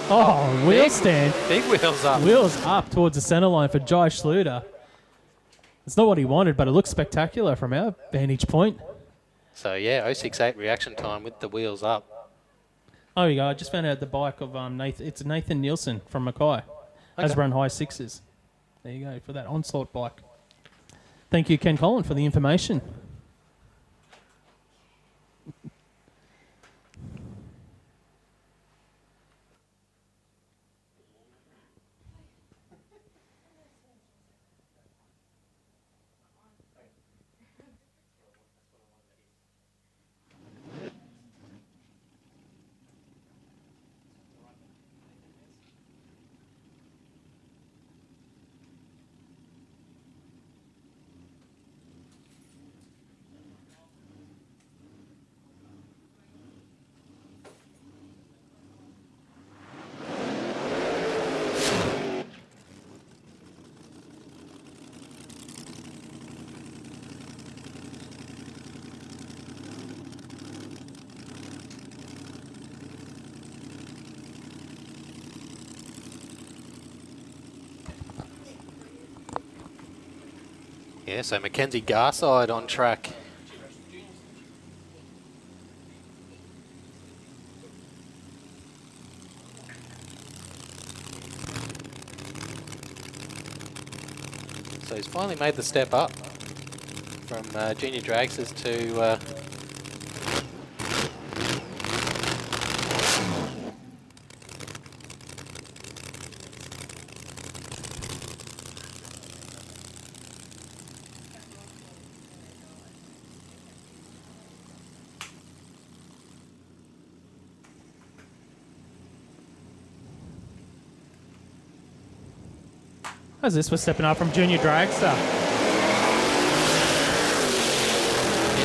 [SPEAKER 1] Oh, wheel stand.
[SPEAKER 4] Big wheels up.
[SPEAKER 1] Wheels up towards the center line for Josh Schluter. It's not what he wanted, but it looks spectacular from our vantage point.
[SPEAKER 4] So, yeah, 068 reaction time with the wheels up.
[SPEAKER 1] Oh, there you go. I just found out the bike of Nathan. It's Nathan Nielsen from Mackay. Has run high sixes. There you go, for that onslaught bike. Thank you, Ken Collin, for the information.
[SPEAKER 4] Yeah, so Mackenzie Garside on track. So he's finally made the step up from junior dragsters to
[SPEAKER 1] How's this for stepping up from Junior Dragster?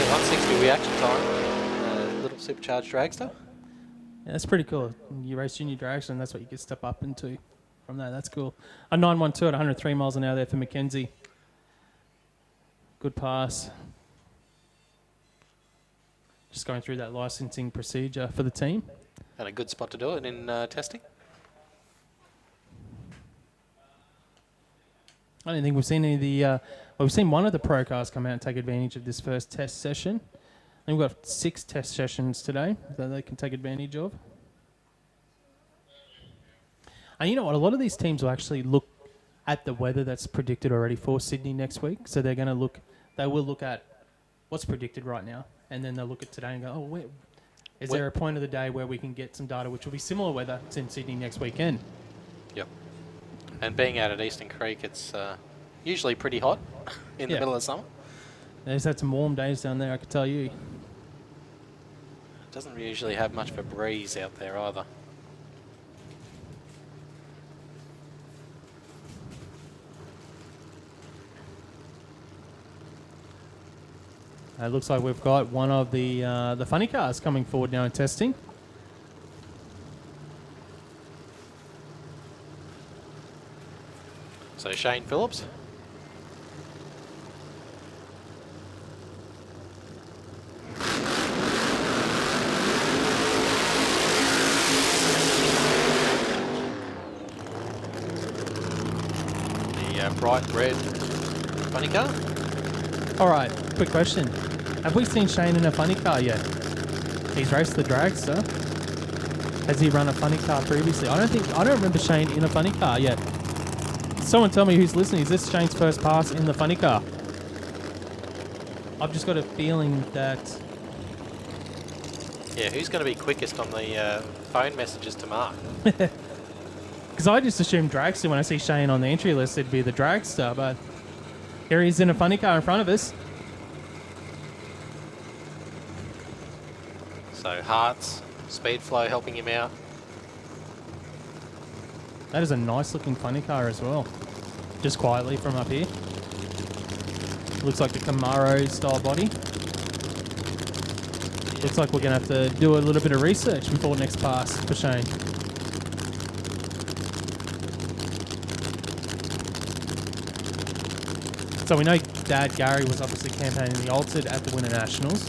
[SPEAKER 4] yeah, 160 reaction time. Little supercharged dragster.
[SPEAKER 1] Yeah, that's pretty cool. You race Junior Dragster, and that's what you can step up into from that. That's cool. A 912 at 103 miles an hour there for Mackenzie. Good pass. Just going through that licensing procedure for the team.
[SPEAKER 4] And a good spot to do it in testing.
[SPEAKER 1] I don't think we've seen any of the... well, we've seen one of the pro cars come out and take advantage of this first test session. And we've got 6 test sessions today that they can take advantage of. And you know what? A lot of these teams will actually look at the weather that's predicted already for Sydney next week. So they're going to look... They will look at what's predicted right now. And then they'll look at today and go, oh, is there a point of the day where we can get some data which will be similar weather to in Sydney next weekend?
[SPEAKER 4] Yep. And being out at Eastern Creek, it's usually pretty hot in the middle of summer.
[SPEAKER 1] They've had some warm days down there, I could tell you.
[SPEAKER 4] It doesn't usually have much of a breeze out there either.
[SPEAKER 1] It looks like we've got one of the funny cars coming forward now in testing.
[SPEAKER 4] So Shane Phillips. The bright red funny car.
[SPEAKER 1] All right, quick question. Have we seen Shane in a funny car yet? He's raced the Dragster. Has he run a funny car previously? I don't remember Shane in a funny car yet. Someone tell me who's listening. Is this Shane's first pass in the funny car? I've just got a feeling that...
[SPEAKER 4] Yeah, who's going to be quickest on the phone messages to Mark?
[SPEAKER 1] Because I just assumed Dragster when I see Shane on the entry list, it'd be the Dragster, but here he's in a funny car in front of us.
[SPEAKER 4] So Hearts, Speed Flow helping him out.
[SPEAKER 1] That is a nice looking funny car as well. Just quietly from up here. Looks like the Camaro style body. Looks like we're going to have to do a little bit of research before next pass for Shane. So we know Dad Gary was obviously campaigning the Altered at the Winter Nationals.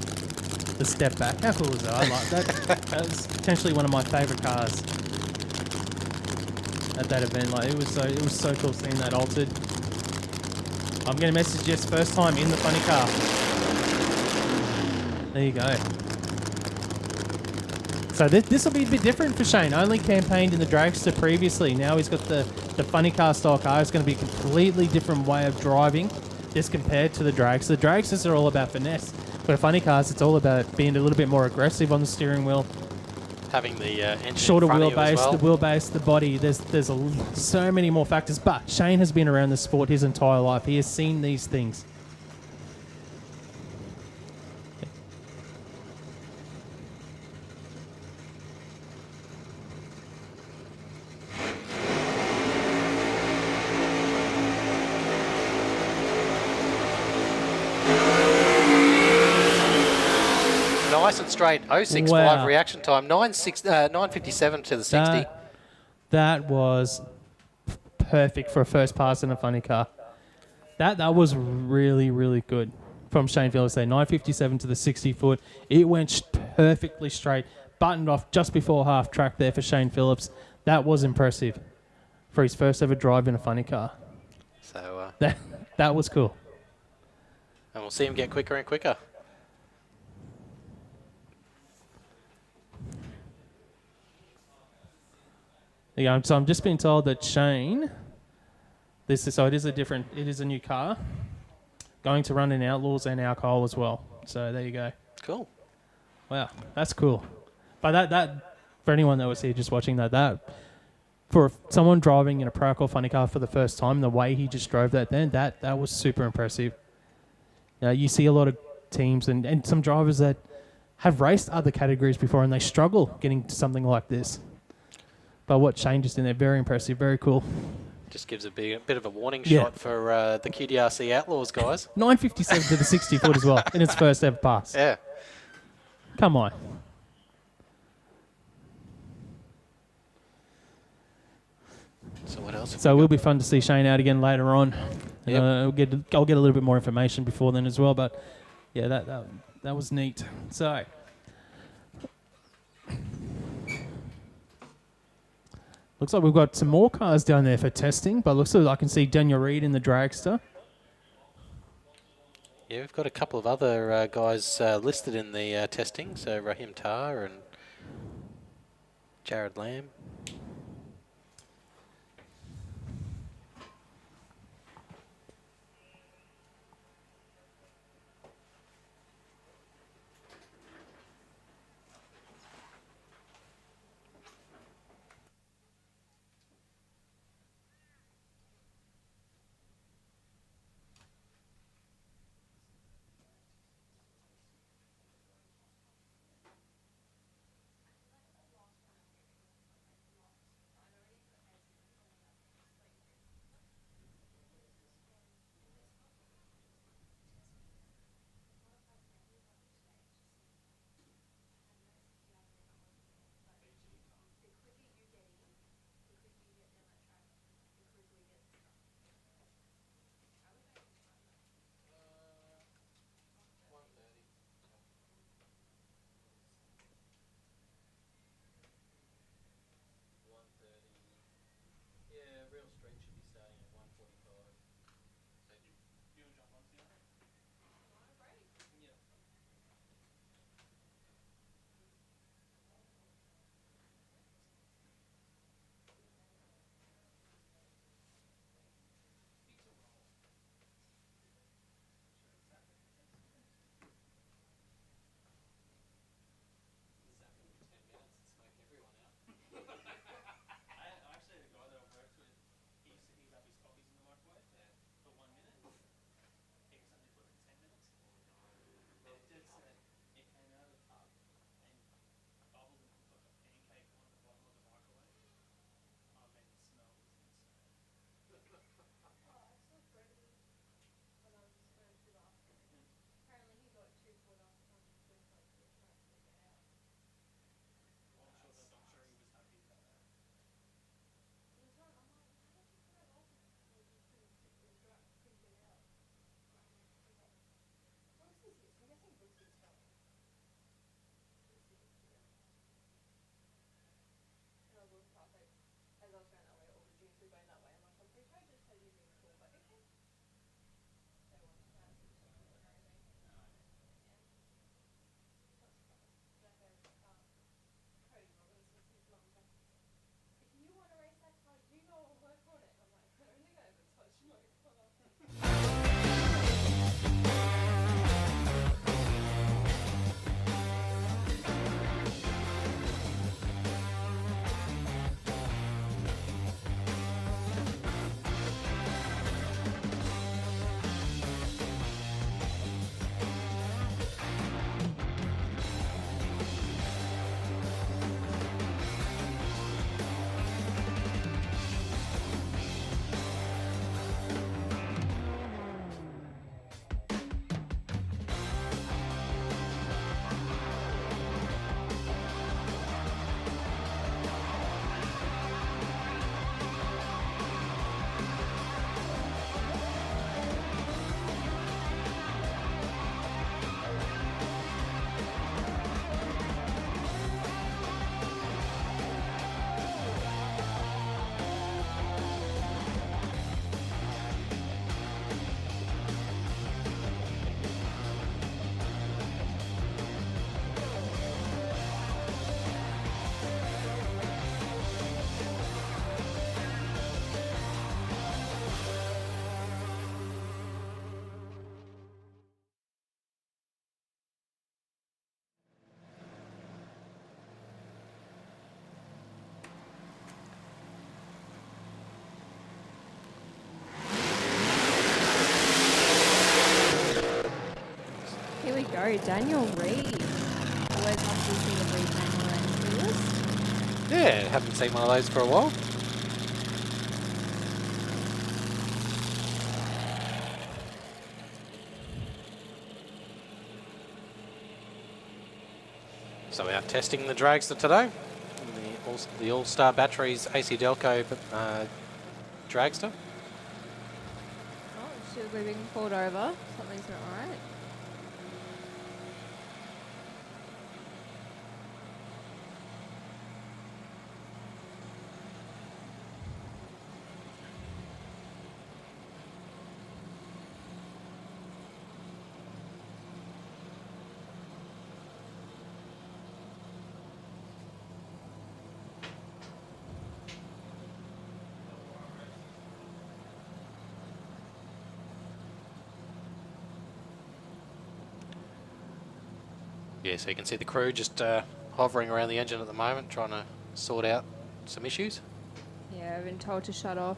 [SPEAKER 1] The step back, how cool was that? I like that. That was potentially one of my favourite cars at that event. Like it was so cool seeing that Altered. I'm going to message Jess first time in the funny car. There you go. So this will be a bit different for Shane. Only campaigned in the Dragster previously. Now he's got the funny car style car. It's going to be a completely different way of driving this compared to the Dragster. The Dragsters are all about finesse. Where funny cars, it's all about being a little bit more aggressive on the steering wheel.
[SPEAKER 4] Having the engine
[SPEAKER 1] Shorter
[SPEAKER 4] in front of you as
[SPEAKER 1] wheelbase,
[SPEAKER 4] well.
[SPEAKER 1] the wheelbase, the body. There's so many more factors. But Shane has been around the sport his entire life. He has seen these things.
[SPEAKER 4] Nice and straight. 065
[SPEAKER 1] Wow.
[SPEAKER 4] reaction time. 957 to the 60.
[SPEAKER 1] That was perfect for a first pass in a funny car. That was really, really good from Shane Phillips there. 957 to the 60 foot. It went perfectly straight. Buttoned off just before half track there for Shane Phillips. That was impressive for his first ever drive in a funny car.
[SPEAKER 4] So
[SPEAKER 1] That was cool.
[SPEAKER 4] and we'll see him get quicker and quicker.
[SPEAKER 1] Yeah, so I'm just being told that Shane, it is a new car, going to run in Outlaws and Alcohol as well. So there you go.
[SPEAKER 4] Cool.
[SPEAKER 1] Wow, that's cool. But that for anyone that was here just watching that for someone driving in a Pro Car funny car for the first time, the way he just drove that that was super impressive. You see a lot of teams and some drivers that have raced other categories before and they struggle getting to something like this. But what Shane just in there, very impressive, very cool.
[SPEAKER 4] Just gives a bit of a warning
[SPEAKER 1] Yeah.
[SPEAKER 4] shot for the QDRC Outlaws guys.
[SPEAKER 1] 957 to the 60 foot as well in its first ever pass.
[SPEAKER 4] Yeah.
[SPEAKER 1] Come on.
[SPEAKER 4] So what else?
[SPEAKER 1] So it will be fun to see Shane out again later on.
[SPEAKER 4] Yep.
[SPEAKER 1] I'll get a little bit more information before then as well. But yeah, that was neat. So looks like we've got some more cars down there for testing. But looks like I can see Daniel Reed in the Dragster.
[SPEAKER 4] Yeah, we've got a couple of other guys listed in the testing. So Raheem Tar and Jared Lamb.
[SPEAKER 6] go. Daniel Reed. Always love to see the Reed name around the list.
[SPEAKER 4] Yeah, haven't seen one of those for a while. So we're out testing the dragster today. The All-Star Batteries AC Delco dragster.
[SPEAKER 6] Oh, she'll be being pulled over. Something's not right.
[SPEAKER 4] Yeah, so you can see the crew just hovering around the engine at the moment, trying to sort out some issues.
[SPEAKER 6] Yeah, I've been told to shut off.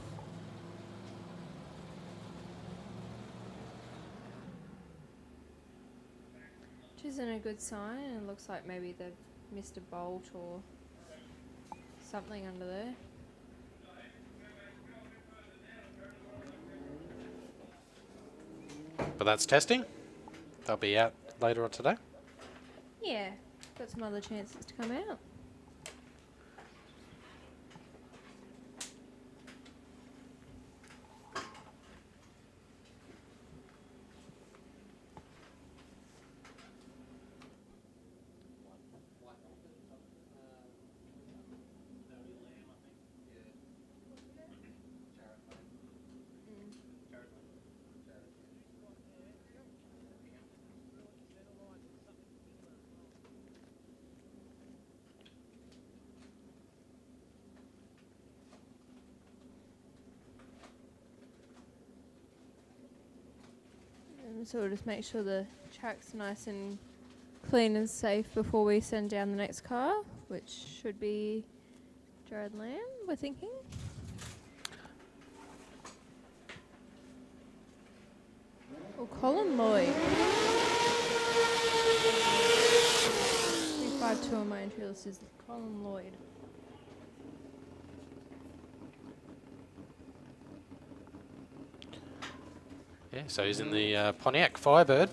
[SPEAKER 6] Which isn't a good sign. It looks like maybe they've missed a bolt or something under there.
[SPEAKER 4] But that's testing. They'll be out later on today.
[SPEAKER 6] Yeah, got some other chances to come out. So we'll just make sure the track's nice and clean and safe before we send down the next car, which should be Jared Lamb, we're thinking. Or Colin Lloyd. 352 on my entry list is Colin Lloyd.
[SPEAKER 4] Yeah, so he's in the Pontiac Firebird.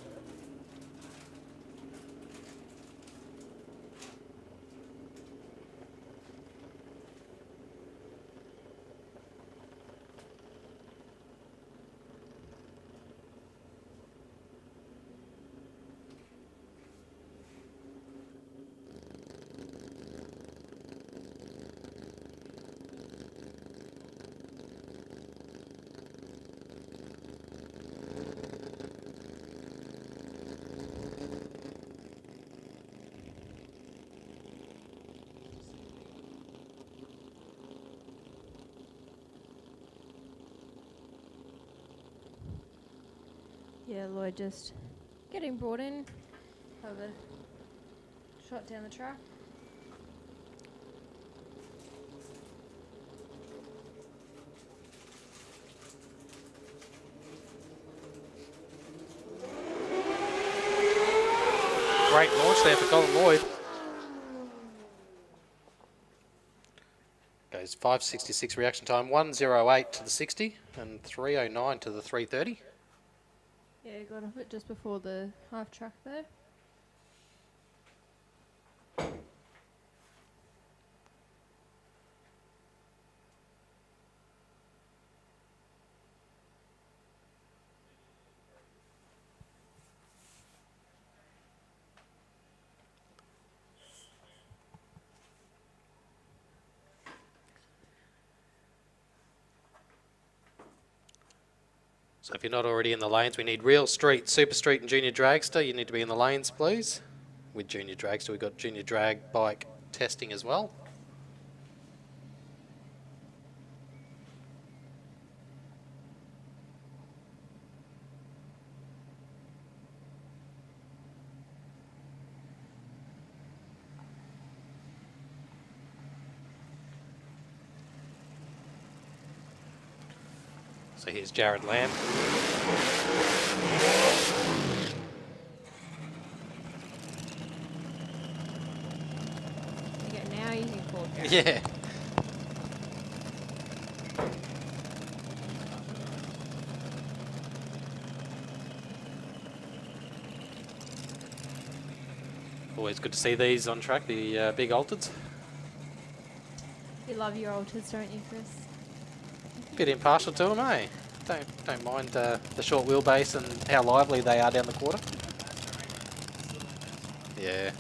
[SPEAKER 6] Yeah, Lloyd just getting brought in. Have a shot down the track.
[SPEAKER 4] Great launch there for Colin Lloyd. Goes 5:66 reaction time, 1:08 to the 60 and 3:09 to the 3:30.
[SPEAKER 6] Yeah, got off it just before the half track there.
[SPEAKER 4] So if you're not already in the lanes, we need Real Street, Super Street and Junior Dragster. You need to be in the lanes, please. With Junior Dragster, we've got Junior Drag Bike testing as well. So here's Jared Lamb. Yeah. Always good to see these on track, the big Altereds.
[SPEAKER 6] You love your alters, don't you, Chris?
[SPEAKER 4] Bit impartial to them, eh? Don't mind the short wheelbase and how lively they are down the quarter. Yeah.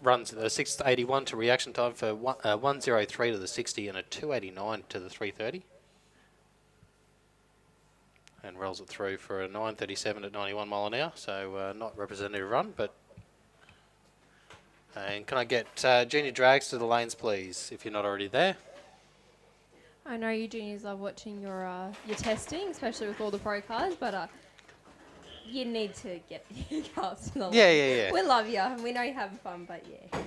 [SPEAKER 4] Runs a 681 to reaction time for 103 to the 60 and a 289 to the 330. And rolls it through for a 937 at 91 mile an hour, so not representative run, but... And can I get junior drags to the lanes, please, if you're not already there?
[SPEAKER 6] I know you juniors love watching your testing, especially with all the pro cars, but you need to get your cars to the
[SPEAKER 4] Yeah.
[SPEAKER 6] We love you, and we know you're having fun, but yeah.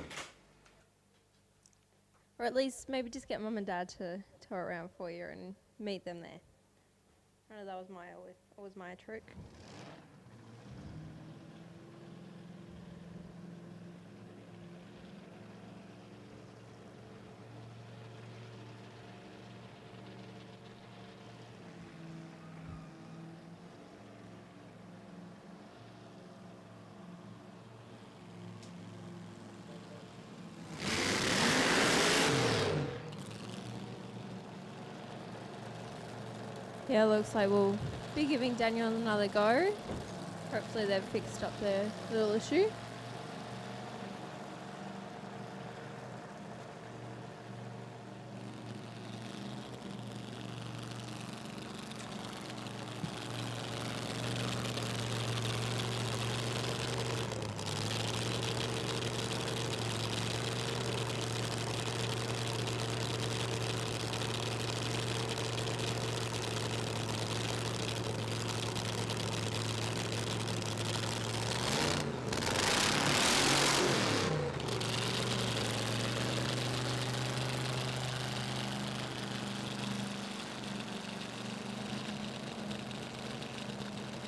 [SPEAKER 6] Or at least maybe just get mum and dad to tour around for you and meet them there. I know that was my trick. Yeah, looks like we'll be giving Daniel another go. Hopefully they've fixed up their little issue.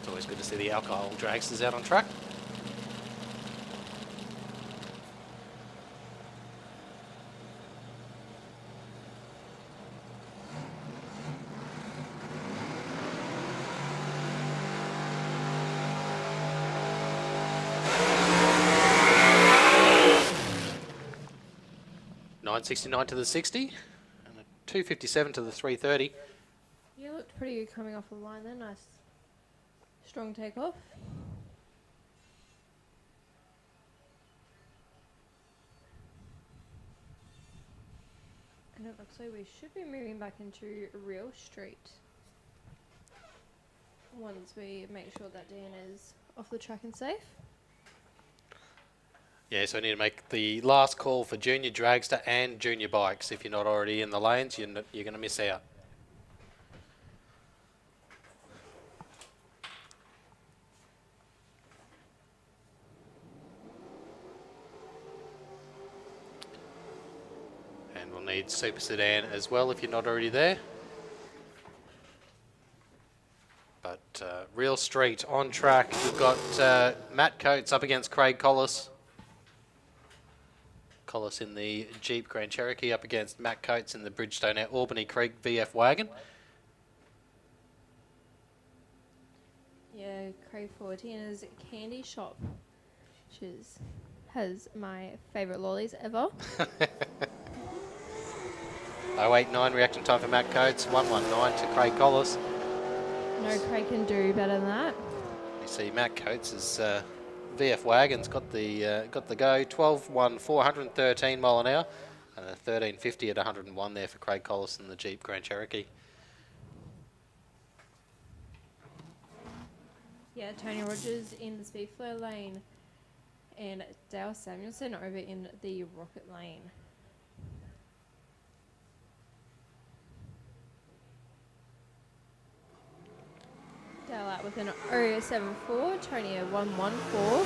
[SPEAKER 4] Always good to see the alcohol dragsters out on track. .969 to the 60 and a 257 to the 330.
[SPEAKER 6] You looked pretty good coming off the line there. Nice strong takeoff. And it looks like we should be moving back into Real Street once we make sure that Dan is off the track and safe.
[SPEAKER 4] Yeah, so we need to make the last call for junior dragster and junior bikes. If you're not already in the lanes, you're going to miss out. And we'll need Super Sedan as well if you're not already there. But Real Street on track. We've got Matt Coates up against Craig Collis. Collis in the Jeep Grand Cherokee up against Matt Coates in the Bridgestone Albany Creek VF wagon.
[SPEAKER 6] Yeah, Craig 14 is candy shop has my favourite lollies ever.
[SPEAKER 4] 089 reaction time for Matt Coates, 119 to Craig Collis.
[SPEAKER 6] No Craig can do better than that.
[SPEAKER 4] You see Matt Coates' VF Wagon's got the go, 12.1, 413 mile an hour, and a 13.50 at 101 there for Craig Collis in the Jeep Grand Cherokee.
[SPEAKER 6] Yeah, Tony Rogers in the Speedflow lane and Dale Samuelson over in the Rocket lane. Dale out with an 074, Tony a 114.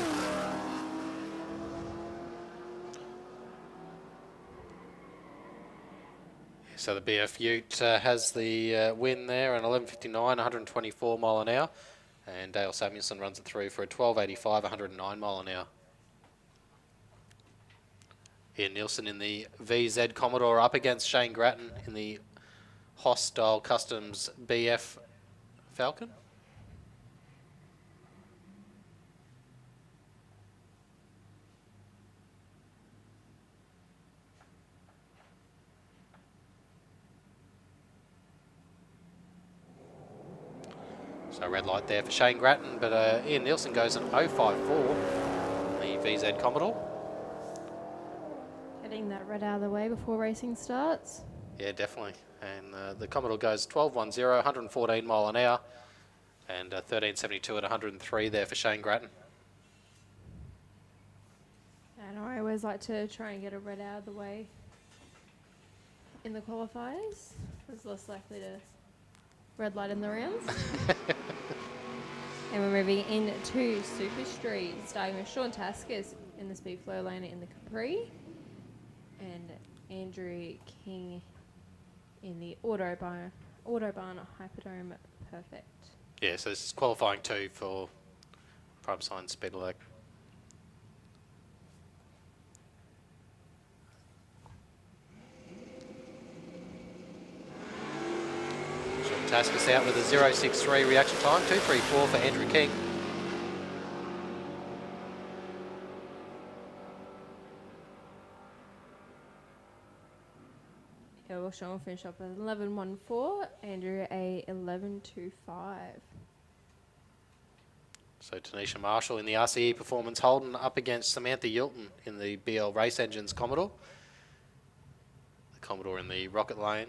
[SPEAKER 4] So the BF Ute has the win there, an 11.59, 124 mile an hour. And Dale Samuelson runs it through for a 12.85, 109 mile an hour. Ian Nielsen in the VZ Commodore up against Shane Grattan in the Hostile Customs BF Falcon. So red light there for Shane Grattan, but Ian Nielsen goes an 054 the VZ Commodore.
[SPEAKER 6] Getting that red out of the way before racing starts.
[SPEAKER 4] Yeah, definitely. And the Commodore goes 12.10, 114 mile an hour, and 13.72 at 103 there for Shane Grattan.
[SPEAKER 6] And I always like to try and get a red out of the way in the qualifiers. It's less likely to red light in the rounds. And we're moving into Super Street, starting with Sean Taskis in the Speedflow lane in the Capri, and Andrew King in the Autobahn Hyperdome Perfect.
[SPEAKER 4] Yeah, so this is qualifying 2 for Prime Science Speed Elec. Taskis out with a 0.63 reaction time, 2.34 for Andrew King.
[SPEAKER 6] Yeah, well, Sean will finish up at 11.14, Andrew a 11.25.
[SPEAKER 4] So Tanisha Marshall in the RCE Performance Holden up against Samantha Yilton in the BL Race Engines Commodore. The Commodore in the Rocket lane,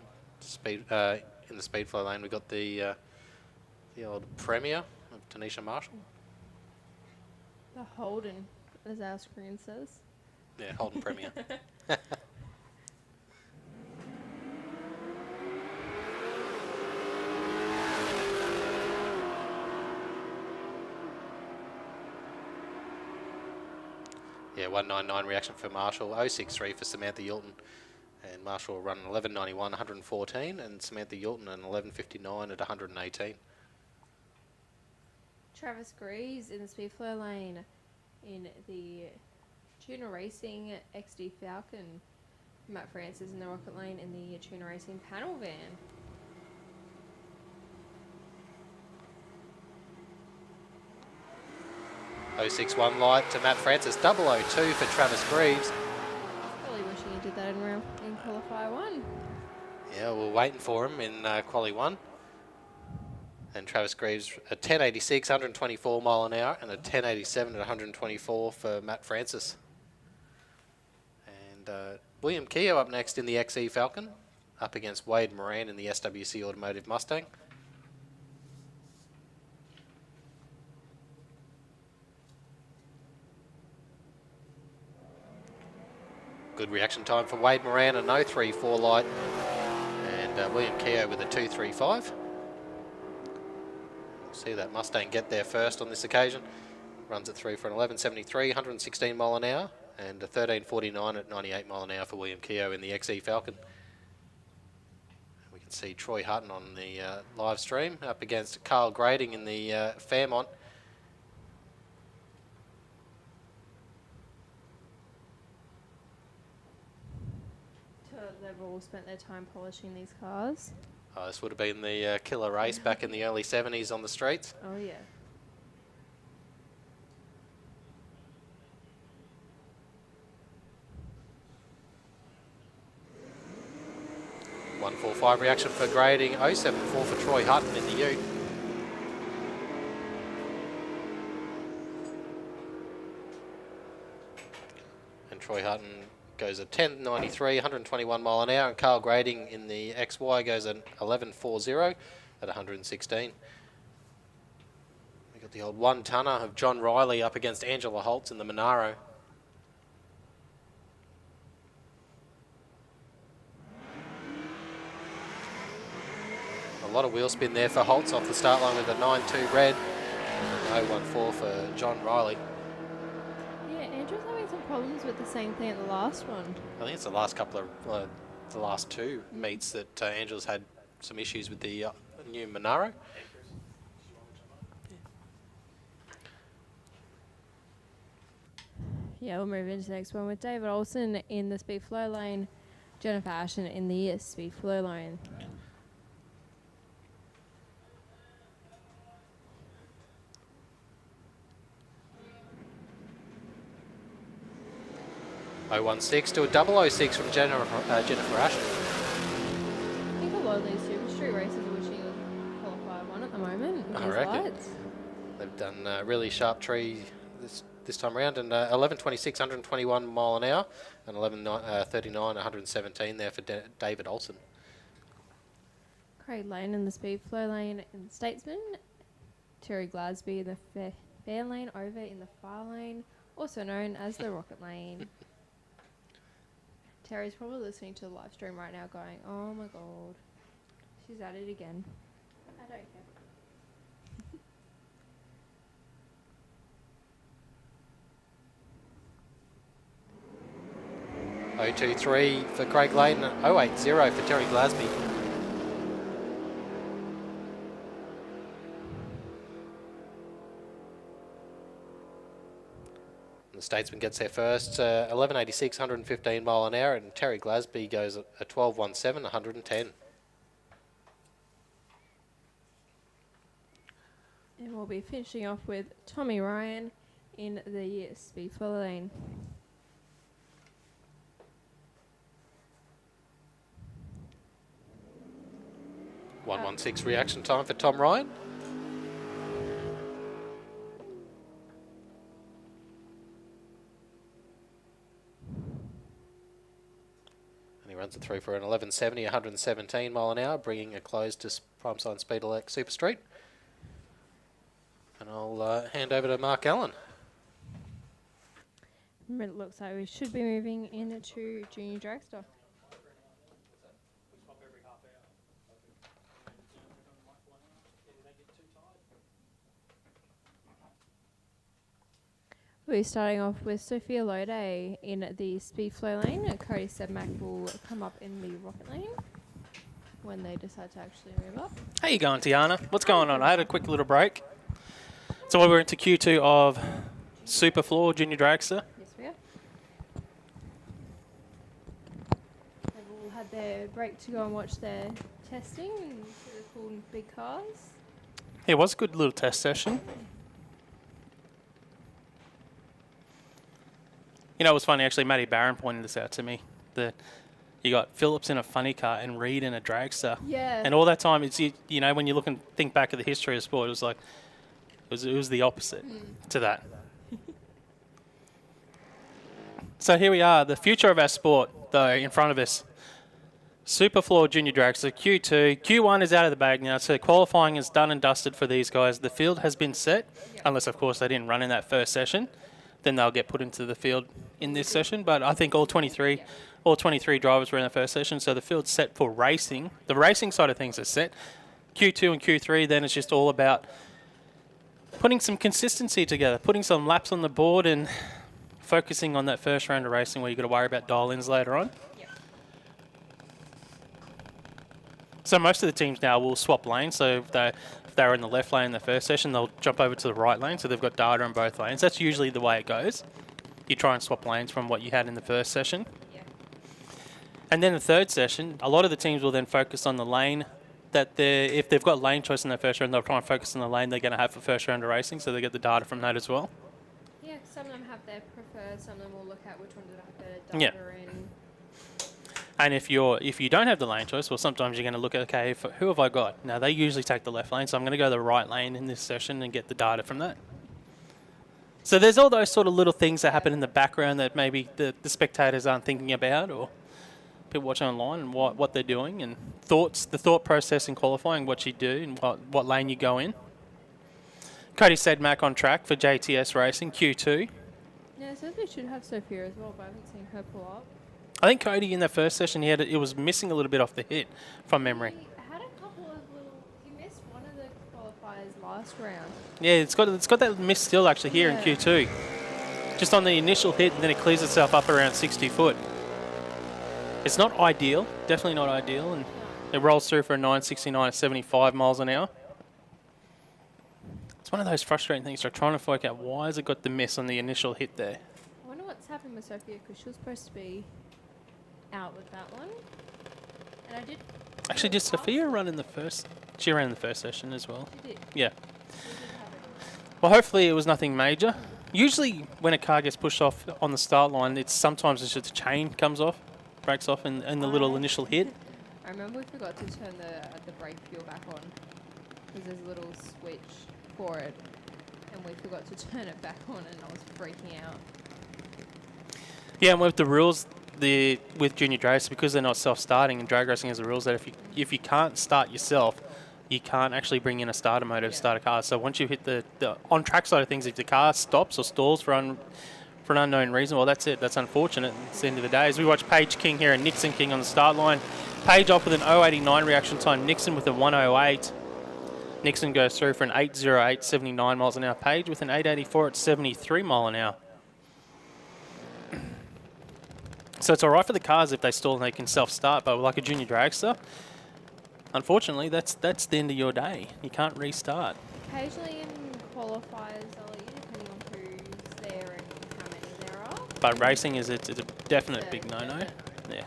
[SPEAKER 4] in the Speedflow lane, we got the old Premier of Tanisha Marshall.
[SPEAKER 6] The Holden, as our screen says.
[SPEAKER 4] Yeah, Holden Premier. Yeah, 199 reaction for Marshall, 063 for Samantha Yilton. And Marshall will run an 11.91, 114, and Samantha Yilton an 11.59 at 118.
[SPEAKER 6] Travis Greaves in the Speedflow lane in the Tuner Racing XD Falcon. Matt Francis in the Rocket lane in the Tuner Racing panel van.
[SPEAKER 4] .061 light to Matt Francis, 002 for Travis Greaves.
[SPEAKER 6] Really wishing he did that in qualifier 1.
[SPEAKER 4] Yeah, we're waiting for him in quali 1. And Travis Greaves a 10.86, 124 mile an hour, and a 10.87 at 124 for Matt Francis. And William Keogh up next in the XE Falcon, up against Wade Moran in the SWC Automotive Mustang. Good reaction time for Wade Moran, a 0.34 light, and William Keogh with a 2.35. See that Mustang get there first on this occasion. Runs it through for an 11.73, 116 mile an hour, and a 13.49 at 98 mile an hour for William Keogh in the XE Falcon. We can see Troy Hutton on the live stream up against Carl Grading in the Fairmont.
[SPEAKER 6] They've all spent their time polishing these cars.
[SPEAKER 4] Oh, this would have been the killer race back in the early 70s on the streets.
[SPEAKER 6] Oh, yeah.
[SPEAKER 4] 145 reaction for grading. 074 for Troy Hutton in the ute. And Troy Hutton goes at 10.93, 121 mile an hour, and Carl Grading in the XY goes at 11.40 at 116. We got the old one-tonner of John Riley up against Angela Holtz in the Monaro. A lot of wheel spin there for Holtz off the start line with a 9.2 red, and 0.14 for John Riley.
[SPEAKER 6] Yeah, Andrew's having some problems with the same thing at the last one.
[SPEAKER 4] I think it's the last couple of, the last two meets that Angela's had some issues with the new Monaro.
[SPEAKER 6] Yeah, we'll move into the next one with David Olsen in the speed flow lane, Jennifer Ashton in the speed flow lane.
[SPEAKER 4] .016 to a 006 from Jennifer Ashton.
[SPEAKER 6] I think a lot of these Super Street races are wishing you would qualify one at the moment. With
[SPEAKER 4] I
[SPEAKER 6] these
[SPEAKER 4] reckon.
[SPEAKER 6] lights.
[SPEAKER 4] They've done really sharp tree this time around, and 11.26, 121 mile an hour, and 11.39, 117 there for David Olsen.
[SPEAKER 6] Craig Lane in the speed flow lane in the Statesman. Terry Glasby in the fair lane over in the far lane, also known as the Rocket Lane. Terry's probably listening to the live stream right now going, oh my god, she's at it again. I don't care.
[SPEAKER 4] 023 for Craig Layton, and 080 for Terry Glasby. The Statesman gets there first, 11.86, 115 mile an hour, and Terry Glasby goes at 12.17, 110.
[SPEAKER 6] And we'll be finishing off with Tommy Ryan in the speed flow lane.
[SPEAKER 4] Uh, 116 reaction time for Tom Ryan. Runs it through for an 11.70, 117 mile an hour, bringing a close to prime sign speed Elec Super Street. And I'll hand over to Mark Allen.
[SPEAKER 6] It looks like we should be moving into Junior Dragster. We're starting off with Sophia Lode in the speed flow lane. Cody Sedmack will come up in the rocket lane when they decide to actually move up.
[SPEAKER 1] How you going, Tiana? What's going on? I had a quick little break. So we're into Q2 of SuperFloor Junior Dragster.
[SPEAKER 6] Yes, we are. They've all had their break to go and watch their testing and see the cool big cars.
[SPEAKER 1] It was a good little test session. You know, it was funny, actually, Matty Barron pointed this out to me, that you got Phillips in a funny car and Reed in a dragster.
[SPEAKER 6] Yeah.
[SPEAKER 1] And all that time, it's you know, when you look and think back at the history of sport, it was like, it was the opposite to that. So here we are, the future of our sport, though, in front of us. SuperFloor Junior Dragster, Q2. Q1 is out of the bag now, so qualifying is done and dusted for these guys. The field has been set, unless, of course, they didn't run in that first session. Then they'll get put into the field in this session. But I think all 23 drivers were in the first session, so the field's set for racing. The racing side of things is set. Q2 and Q3, then it's just all about putting some consistency together, putting some laps on the board and focusing on that first round of racing where you've got to worry about dial-ins later on. So most of the teams now will swap lanes. So if they were in the left lane in the first session, they'll jump over to the right lane. So they've got data on both lanes. That's usually the way it goes. You try and swap lanes from what you had in the first session.
[SPEAKER 6] Yeah.
[SPEAKER 1] And then the third session, a lot of the teams will then focus on the lane that if they've got lane choice in their first round, they'll try and focus on the lane they're going to have for first round of racing. So they get the data from that as well.
[SPEAKER 6] Yeah, some of them have their preferred, some of them will look at which one did I have better data in.
[SPEAKER 1] And if you don't have the lane choice, well, sometimes you're going to look at, okay, who have I got? Now, they usually take the left lane, so I'm going to go the right lane in this session and get the data from that. So there's all those sort of little things that happen in the background that maybe the spectators aren't thinking about, or people watching online and what they're doing, and the thought process in qualifying, what you do and what lane you go in. Cody Sedmak on track for JTS Racing, Q2.
[SPEAKER 6] Yeah, so they should have Sophia as well, but I haven't seen her pull up.
[SPEAKER 1] I think Cody in that first session, it was missing a little bit off the hit from memory.
[SPEAKER 6] He had a couple of he missed one of the qualifiers last round.
[SPEAKER 1] Yeah, it's got that miss still actually here in Q2. Just on the initial hit, and then it clears itself up around 60 foot. It's not ideal, definitely not ideal, and it rolls through for a 969 at 75 miles an hour. It's one of those frustrating things. You're trying to work out why has it got the miss on the initial hit there.
[SPEAKER 6] I wonder what's happened with Sophia, because she was supposed to be out with that one. And I did...
[SPEAKER 1] Actually, did Sophia run in the first... She ran in the first session as well.
[SPEAKER 6] She did.
[SPEAKER 1] Yeah. Well, hopefully it was nothing major. Usually when a car gets pushed off on the start line, sometimes it's just a chain comes off, breaks off in the little initial hit.
[SPEAKER 6] I remember we forgot to turn the brake fuel back on, because there's a little switch for it, and we forgot to turn it back on, and I was freaking out.
[SPEAKER 1] Yeah, and with the rules with junior dragsters, because they're not self-starting, and drag racing has the rules that if you can't start yourself, you can't actually bring in a starter motor to start a car. So once you hit the on-track side of things, if the car stops or stalls for an unknown reason, well, that's it. That's unfortunate. It's the end of the day. As we watch Paige King here and Nixon King on the start line. Paige off with an 089 reaction time. Nixon with a 108. Nixon goes through for an 808, 79 miles an hour. Paige with an 884 at 73 mile an hour. So it's all right for the cars if they stall and they can self-start, but like a junior dragster, unfortunately, that's the end of your day. You can't restart.
[SPEAKER 6] Occasionally in qualifiers, they'll let you, depending on who's there and how many there are.
[SPEAKER 1] But racing it's a definite big no-no. Yeah.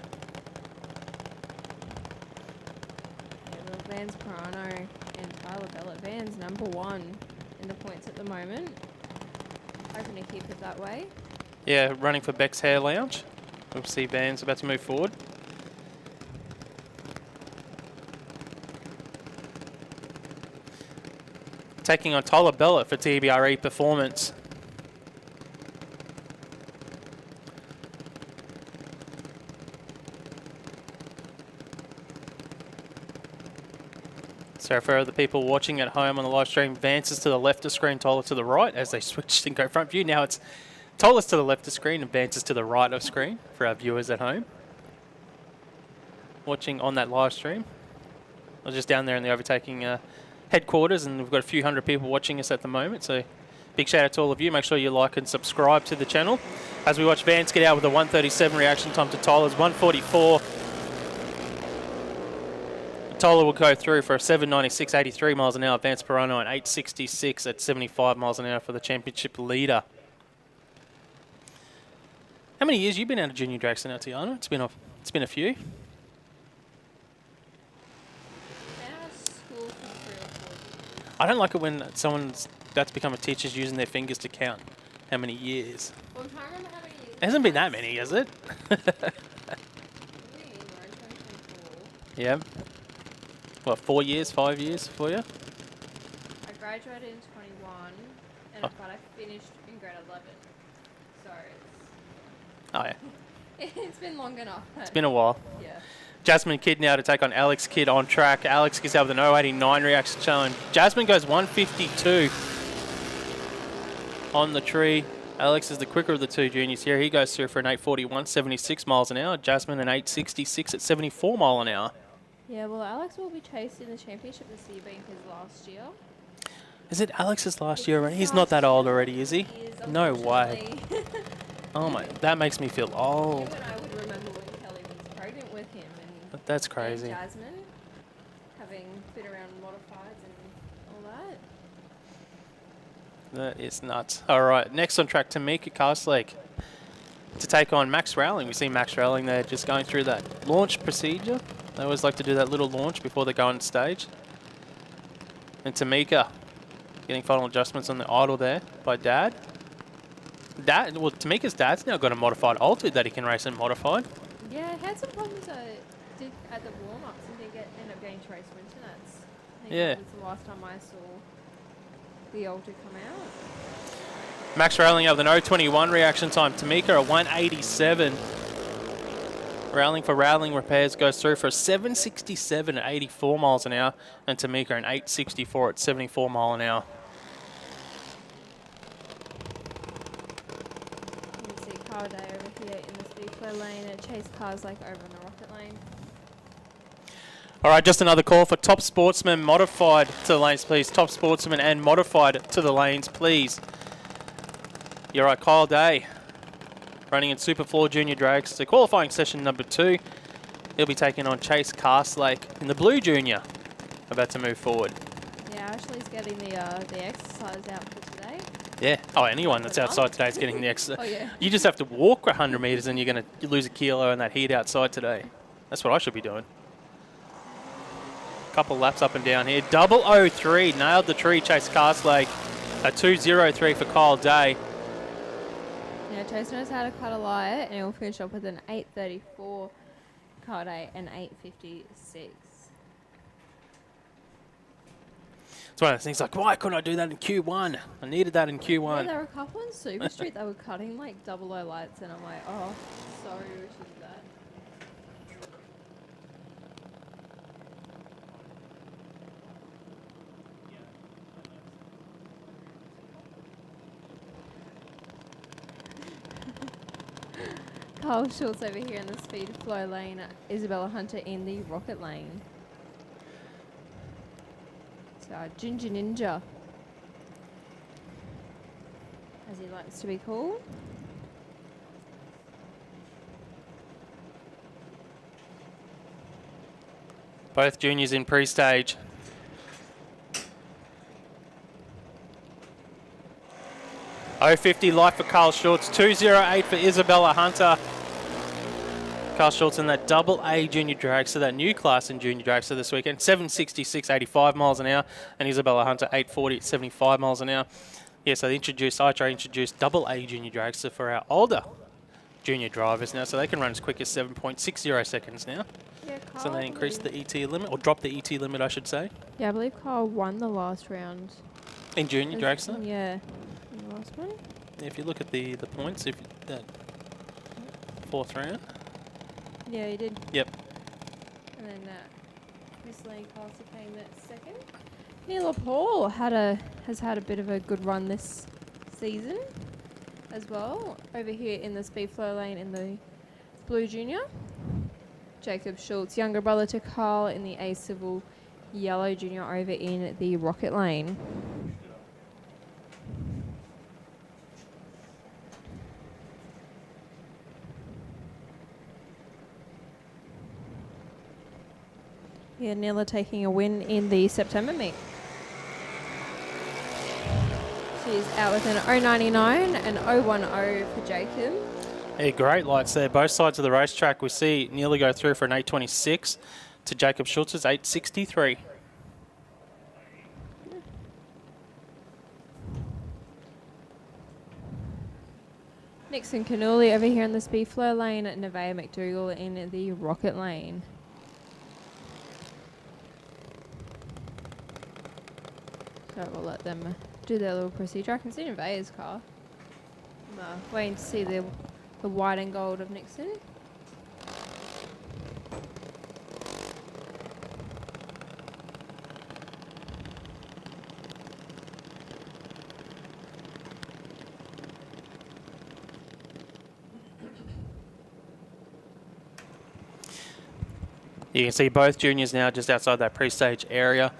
[SPEAKER 6] Little Vans Pirano and Tyler Bellett. Vans #1 in the points at the moment. Hoping to keep it that way.
[SPEAKER 1] Yeah, running for Beck's Hair Lounge. We'll see Vans about to move forward. Taking on Tyler Bellett for TBRE Performance. So for the people watching at home on the live stream, Vance is to the left of screen, Tyler to the right as they switched and go front view. Now it's Tyler's to the left of screen and Vance is to the right of screen for our viewers at home. Watching on that live stream. I was just down there in the overtaking headquarters, and we've got a few hundred people watching us at the moment. So big shout out to all of you. Make sure you like and subscribe to the channel. As we watch Vance get out with a 137 reaction time to Tyler's 144. Tyler will go through for a 796, 83 miles an hour. Vance Pirano at 866 at 75 miles an hour for the championship leader. How many years have you been out of junior dragster now, Tiana? It's been a few.
[SPEAKER 6] Been out of school for 3 or 4 years.
[SPEAKER 1] I don't like it when someone's about to become a teacher's using their fingers to count how many years.
[SPEAKER 6] Well, I'm trying to remember how many years.
[SPEAKER 1] It hasn't been that many, has it? Yeah. What, 4 years, 5 years for you?
[SPEAKER 6] I graduated in 21, but I finished in grade 11. So
[SPEAKER 1] Oh, yeah.
[SPEAKER 6] it's been long enough.
[SPEAKER 1] It's been a while.
[SPEAKER 6] Yeah.
[SPEAKER 1] Jasmine Kidd now to take on Alex Kidd on track. Alex gets out with an 089 reaction challenge. Jasmine goes 152 on the tree. Alex is the quicker of the two juniors here. He goes through for an 841, 76 miles an hour. Jasmine an 866 at 74 mile an hour.
[SPEAKER 6] Yeah, well, Alex will be chased in the championship this year, being his last year.
[SPEAKER 1] Is it Alex's last year already? He's not that old already, is he?
[SPEAKER 6] He is,
[SPEAKER 1] No way.
[SPEAKER 6] unfortunately.
[SPEAKER 1] Oh my, that makes me feel
[SPEAKER 6] You
[SPEAKER 1] old.
[SPEAKER 6] and I would remember when Kelly was pregnant with him, and
[SPEAKER 1] That's crazy.
[SPEAKER 6] and Jasmine having been around modifieds and all that.
[SPEAKER 1] That is nuts. All right, next on track, Tamika Castlake to take on Max Rowling. We see Max Rowling there just going through that launch procedure. They always like to do that little launch before they go on stage. And Tamika getting final adjustments on the idle there by Dad. Well, Tamika's dad's now got a modified Altu that he can race in modified.
[SPEAKER 6] Yeah, I had some problems did at the warm-ups and didn't end up getting to race winter nuts. I think
[SPEAKER 1] Yeah.
[SPEAKER 6] that was the last time I saw the Alta come out.
[SPEAKER 1] Max Rowling of the 021 reaction time. Tamika a 187. Rowling for Rowling Repairs goes through for a 767 at 84 miles an hour, and Tamika an 864 at 74 mile an hour.
[SPEAKER 6] You can see Carl Day over here in the speed flow lane and chase cars like over in the rocket lane.
[SPEAKER 1] All right, just another call for Top Sportsman Modified to the lanes, please. Top Sportsman and Modified to the lanes, please. You're right, Kyle Day, running in SuperFloor Junior Dragster, qualifying session number 2. He'll be taking on Chase Castlake in the Blue Junior, about to move forward.
[SPEAKER 6] Yeah, Ashley's getting the exercise out for today.
[SPEAKER 1] Yeah. Oh, anyone that's outside today is getting the exercise.
[SPEAKER 6] Oh, yeah.
[SPEAKER 1] You just have to walk 100 metres and you're going to lose a kilo in that heat outside today. That's what I should be doing. Couple laps up and down here. 003, nailed the tree, Chase Castlake. A 203 for Kyle Day.
[SPEAKER 6] Yeah, Chase knows how to cut a light, and he'll finish up with an 834 Card 8 and 856.
[SPEAKER 1] It's one of those things like, why couldn't I do that in Q1? I needed that in
[SPEAKER 6] Yeah,
[SPEAKER 1] Q1.
[SPEAKER 6] there were a couple on Super Street that were cutting like 00 lights, and I'm like, oh, sorry, we should do that. Carl Schultz over here in the speed flow lane, Isabella Hunter in the rocket lane. So Ginger Ninja, as he likes to be called.
[SPEAKER 1] Both juniors in pre-stage. .050 life for Carl Schultz, 208 for Isabella Hunter. Carl Schultz in that AA Junior Dragster, that new class in Junior Dragster this weekend, 766, 85 miles an hour, and Isabella Hunter 840 at 75 miles an hour. Yeah, so they introduced AA Junior Dragster for our older junior drivers now, so they can run as quick as 7.60 seconds now.
[SPEAKER 6] Yeah,
[SPEAKER 1] So
[SPEAKER 6] Carl,
[SPEAKER 1] they increased the ET limit, or dropped the ET limit, I should say,
[SPEAKER 6] yeah, I believe Carl won the last round.
[SPEAKER 1] in Junior Dragster.
[SPEAKER 6] Yeah, in the last one.
[SPEAKER 1] If you look at the points, if that fourth round.
[SPEAKER 6] Yeah, he did.
[SPEAKER 1] Yep.
[SPEAKER 6] And then Miss Lane Castle came that second. Neela Paul has had a bit of a good run this season as well. Over here in the speed flow lane in the Blue Junior. Jacob Schultz, younger brother to Carl in the A Civil Yellow Junior over in the Rocket Lane. Yeah, Neela taking a win in the September meet. She's out with an 099 and 010 for Jacob.
[SPEAKER 1] Yeah, great lights there. Both sides of the racetrack. We see Nearly go through for an 826 to Jacob Schultz's 863.
[SPEAKER 6] Nixon Canuli over here in the speed flow lane, Nevaeh McDougall in the Rocket Lane. So we'll let them do their little procedure. I can see Nevaeh's car. I'm waiting to see the white and gold of Nixon.
[SPEAKER 1] You can see both juniors now just outside that pre-stage area.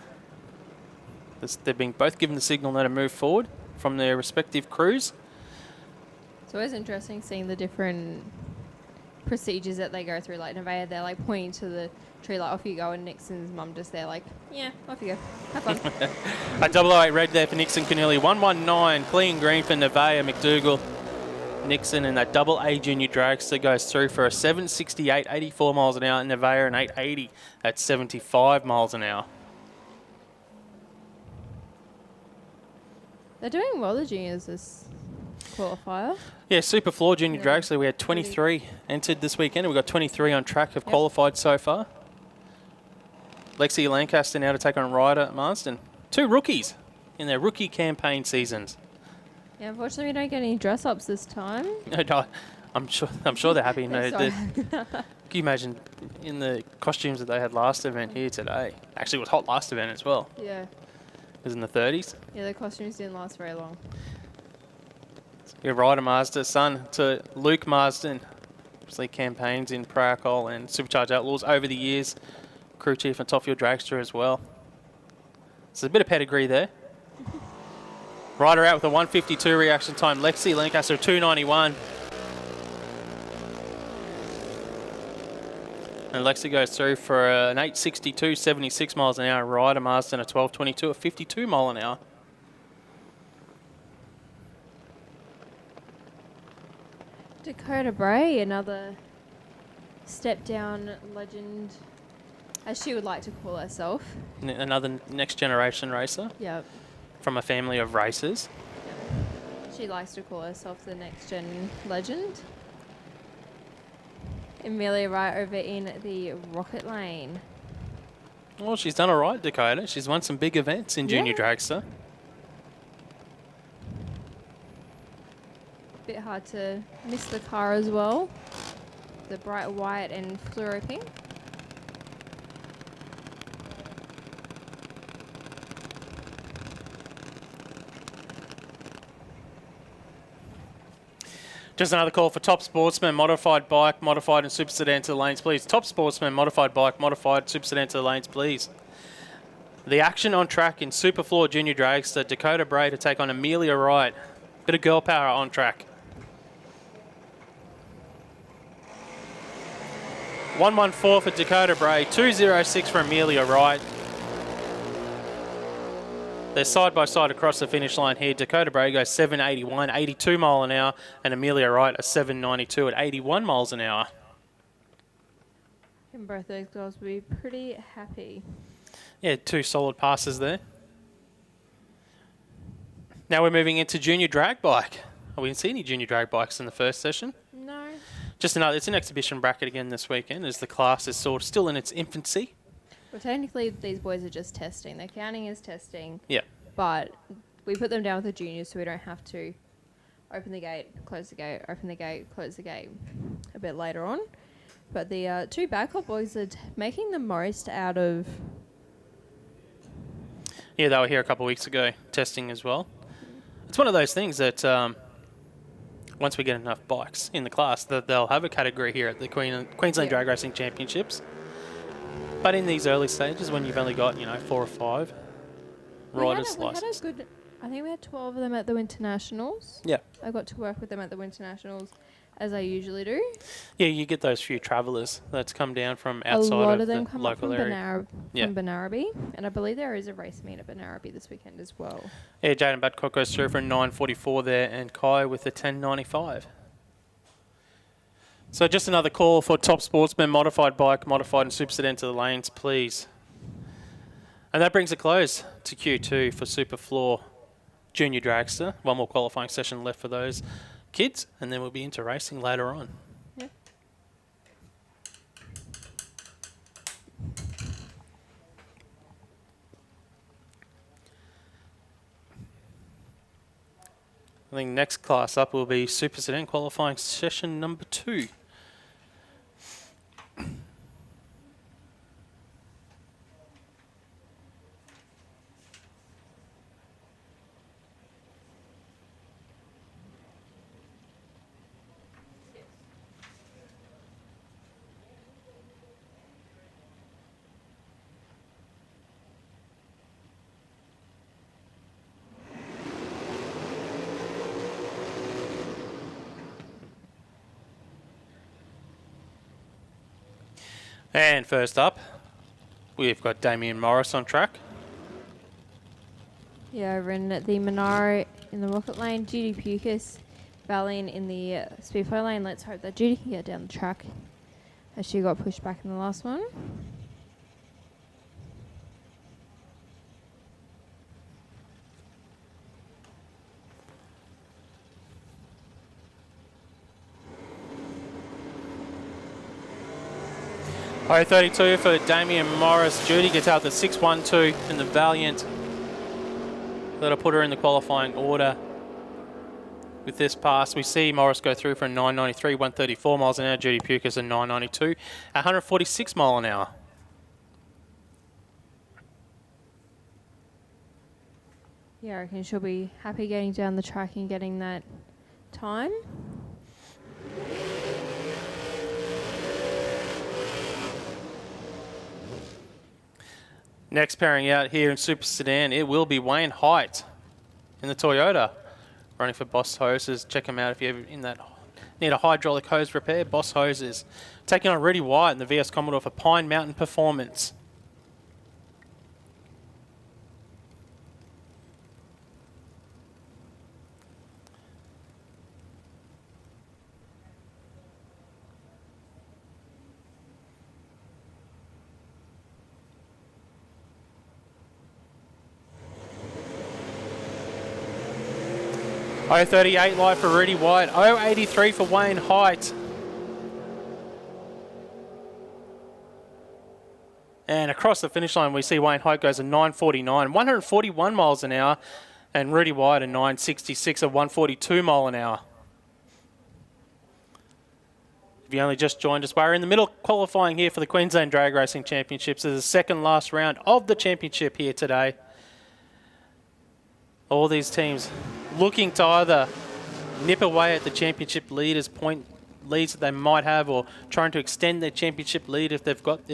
[SPEAKER 1] They've been both given the signal now to move forward from their respective crews.
[SPEAKER 6] It's always interesting seeing the different procedures that they go through. Like Nevaeh, they're like pointing to the tree like, off you go, and Nixon's mum just there like, yeah, off you go. Have fun.
[SPEAKER 1] A 008 red there for Nixon Canelli. 119 clean green for Nevaeh McDougall. Nixon and that AA Junior Dragster goes through for a 768, 84 miles an hour, and Nevaeh an 880 at 75 miles an hour.
[SPEAKER 6] They're doing well, the juniors, this qualifier.
[SPEAKER 1] Yeah, SuperFloor Junior
[SPEAKER 6] Yeah.
[SPEAKER 1] Dragster. We had 23 entered this weekend, and we've got 23 on track have qualified so far. Lexi Lancaster now to take on Ryder Marsden. 2 rookies in their rookie campaign seasons.
[SPEAKER 6] Yeah, unfortunately, we don't get any dress ups this time.
[SPEAKER 1] No, I'm sure they're happy. No,
[SPEAKER 6] Sorry.
[SPEAKER 1] can you imagine in the costumes that they had last event here today? Actually, it was hot last event as well.
[SPEAKER 6] Yeah.
[SPEAKER 1] It was in the 30s.
[SPEAKER 6] Yeah, the costumes didn't last very long.
[SPEAKER 1] Yeah, Ryder Marsden, son to Luke Marsden. Obviously campaigns in Pracol and Supercharged Outlaws over the years. Crew chief and Top Fuel Dragster as well. So a bit of pedigree there. Ryder out with a 152 reaction time. Lexi Lancaster 291. And Lexi goes through for an 862, 76 miles an hour. Ryder Marsden a 1222, a 52 mile an hour.
[SPEAKER 6] Dakota Bray, another step down legend, as she would like to call herself.
[SPEAKER 1] Another next generation racer
[SPEAKER 6] Yep.
[SPEAKER 1] from a family of racers.
[SPEAKER 6] She likes to call herself the next gen legend. Amelia Wright over in the Rocket Lane.
[SPEAKER 1] Well, she's done all right, Dakota. She's won some big events in Junior Dragster.
[SPEAKER 6] Bit hard to miss the car as well. The bright white and fluoro pink.
[SPEAKER 1] Just another call for Top Sportsman, Modified Bike, Modified and Super Sedan to the lanes, please. Top Sportsman, Modified Bike, Modified, Super Sedan to the lanes, please. The action on track in SuperFloor Junior Dragster, Dakota Bray to take on Amelia Wright. Bit of girl power on track. 114 for Dakota Bray, 206 for Amelia Wright. They're side by side across the finish line here. Dakota Bray goes 781, 82 mile an hour, and Amelia Wright a 792 at 81 miles an hour.
[SPEAKER 6] And both those girls will be pretty happy.
[SPEAKER 1] Yeah, 2 solid passes there. Now we're moving into junior drag bike. Oh, we didn't see any junior drag bikes in the first session.
[SPEAKER 6] No.
[SPEAKER 1] Just another, it's an exhibition bracket again this weekend as the class is sort of still in its infancy.
[SPEAKER 6] Well, technically, these boys are just testing. Their counting is testing.
[SPEAKER 1] Yeah.
[SPEAKER 6] But we put them down with the juniors so we don't have to open the gate, close the gate, open the gate, close the gate a bit later on. But the 2 backup boys are making the most out of...
[SPEAKER 1] Yeah, they were here a couple of weeks ago testing as well. It's one of those things that once we get enough bikes in the class, that they'll have a category here at the Queensland Drag Racing Championships. But in these early stages, when you've only got, 4 or 5 riders licensed.
[SPEAKER 6] I think we had 12 of them at the Winter Nationals.
[SPEAKER 1] Yeah.
[SPEAKER 6] I got to work with them at the Winter Nationals, as I usually do.
[SPEAKER 1] Yeah, you get those few travellers that's come down from outside
[SPEAKER 6] a lot
[SPEAKER 1] of
[SPEAKER 6] of them
[SPEAKER 1] the
[SPEAKER 6] come up
[SPEAKER 1] local
[SPEAKER 6] from
[SPEAKER 1] area.
[SPEAKER 6] Banarabi, and I believe there is a race meet at Banarabi this weekend as well.
[SPEAKER 1] Yeah, Jaden Badcock goes through for a 9:44 there, and Kai with a 10:95. So just another call for Top Sportsman, Modified Bike, Modified and Super Sedan to the lanes, please. And that brings a close to Q2 for SuperFloor Junior Dragster. One more qualifying session left for those kids, and then we'll be into racing later on.
[SPEAKER 6] Yep.
[SPEAKER 1] I think next class up will be Super Sedan qualifying session number 2. And first up, we've got Damien Morris on track.
[SPEAKER 6] Yeah, over in the Monaro in the Rocket Lane, Judy Pucas, Valiant in the Speedflow lane. Let's hope that Judy can get down the track as she got pushed back in the last one.
[SPEAKER 1] 032 for Damien Morris. Judy gets out the 612 in the Valiant. That'll put her in the qualifying order. With this pass, we see Morris go through for a 993, 134 miles an hour. Judy Pukas a 992, 146 mile an hour.
[SPEAKER 6] Yeah, I reckon she'll be happy getting down the track and getting that time.
[SPEAKER 1] Next pairing out here in Super Sedan, it will be Wayne Height in the Toyota. Running for Boss Hoses. Check them out if you're in that need a hydraulic hose repair. Boss Hoses. Taking on Rudy White in the VS Commodore for Pine Mountain Performance. .038 live for Rudy White. .083 for Wayne Height. And across the finish line, we see Wayne Height goes a 949, 141 miles an hour, and Rudy White a 966, a 142 mile an hour. If you only just joined us, we're in the middle qualifying here for the Queensland Drag Racing Championships. This is the second last round of the championship here today. All these teams looking to either nip away at the championship leaders' point leads that they might have, or trying to extend their championship lead if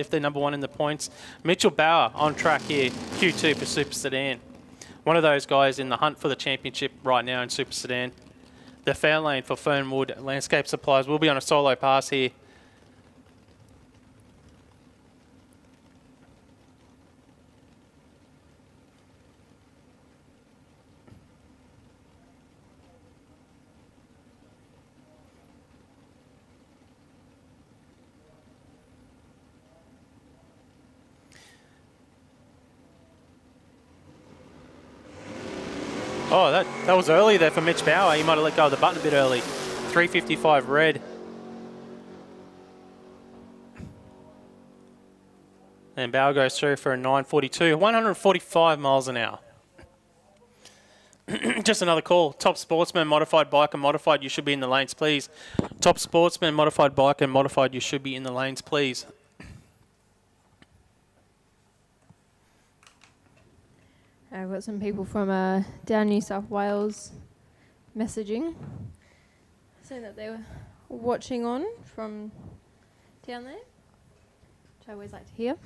[SPEAKER 1] they're number one in the points. Mitchell Bauer on track here, Q2 for Super Sedan. One of those guys in the hunt for the championship right now in Super Sedan. The Fairlane for Fernwood Landscape Supplies will be on a solo pass here. Oh, that was early there for Mitch Bauer. He might have let go of the button a bit early. 355 red. And Bauer goes through for a 942, 145 miles an hour. Just another call. Top Sportsman, Modified Bike and Modified, you should be in the lanes, please. Top Sportsman, Modified Bike and Modified, you should be in the lanes, please.
[SPEAKER 6] I've got some people from down New South Wales messaging, saying that they were watching on from down there, which I always like to hear.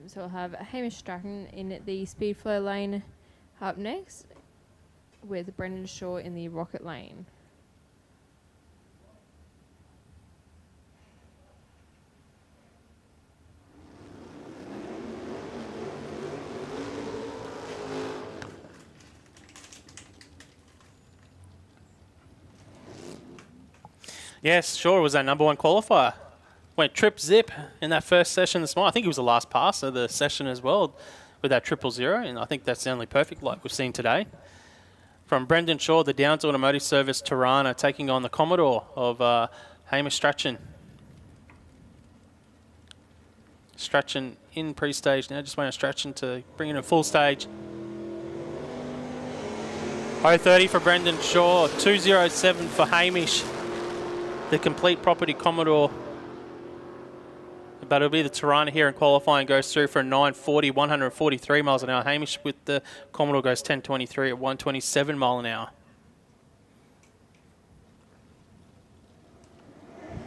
[SPEAKER 6] So we'll have Hamish Stratton in the speed flow lane up next, with Brendan Shaw in the rocket lane.
[SPEAKER 1] Yes, sure, it was our number one qualifier. Went trip zip in that first session this morning. I think he was the last pass of the session as well with that 000, and I think that's the only perfect like we've seen today. From Brendan Shaw, the Downs Automotive Service Tirana, taking on the Commodore of Hamish Strachan. Strachan in pre-stage now, just waiting on Strachan to bring in a full stage. 030 for Brendan Shaw, 207 for Hamish, the complete property Commodore. But it'll be the Tirana here in qualifying, goes through for a 940, 143 miles an hour. Hamish with the Commodore goes 1023 at 127 mile an hour.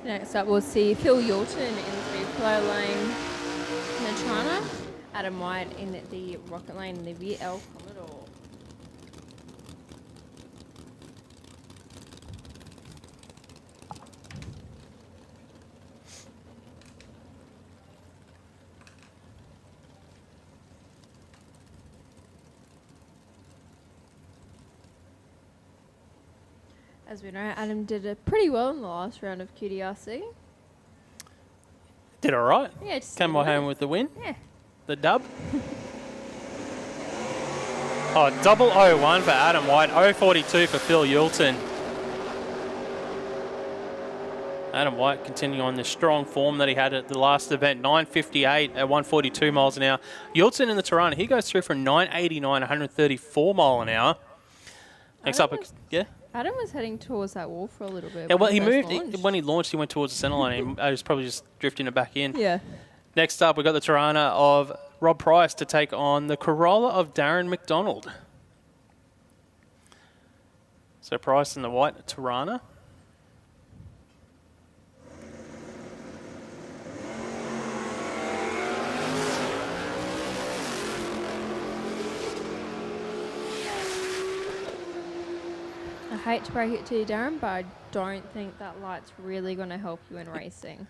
[SPEAKER 6] Next up, we'll see Phil Yorton in the speed flow lane in the Tirana, Adam White in the rocket lane in the VL Commodore. As we know, Adam did it pretty well in the last round of QDRC.
[SPEAKER 1] Did all right.
[SPEAKER 6] Yeah, just
[SPEAKER 1] Came
[SPEAKER 6] did
[SPEAKER 1] away
[SPEAKER 6] well.
[SPEAKER 1] home with the win.
[SPEAKER 6] Yeah.
[SPEAKER 1] The dub. Oh, 001 for Adam White, 042 for Phil Yulton. Adam White continuing on the strong form that he had at the last event, 9:58 at 142 miles an hour. Yulton in the Tirana, he goes through for 9:89, 134 mile an hour. Next up, yeah.
[SPEAKER 6] Adam was heading towards that wall for a little bit.
[SPEAKER 1] Yeah, well,
[SPEAKER 6] when
[SPEAKER 1] he
[SPEAKER 6] first
[SPEAKER 1] moved
[SPEAKER 6] launched.
[SPEAKER 1] when he launched. He went towards the centre line. He was probably just drifting it back in.
[SPEAKER 6] Yeah.
[SPEAKER 1] Next up, we got the Tirana of Rob Price to take on the Corolla of Darren McDonald. So Price in the white Tirana.
[SPEAKER 6] I hate to break it to you, Darren, but I don't think that light's really going to help you in racing.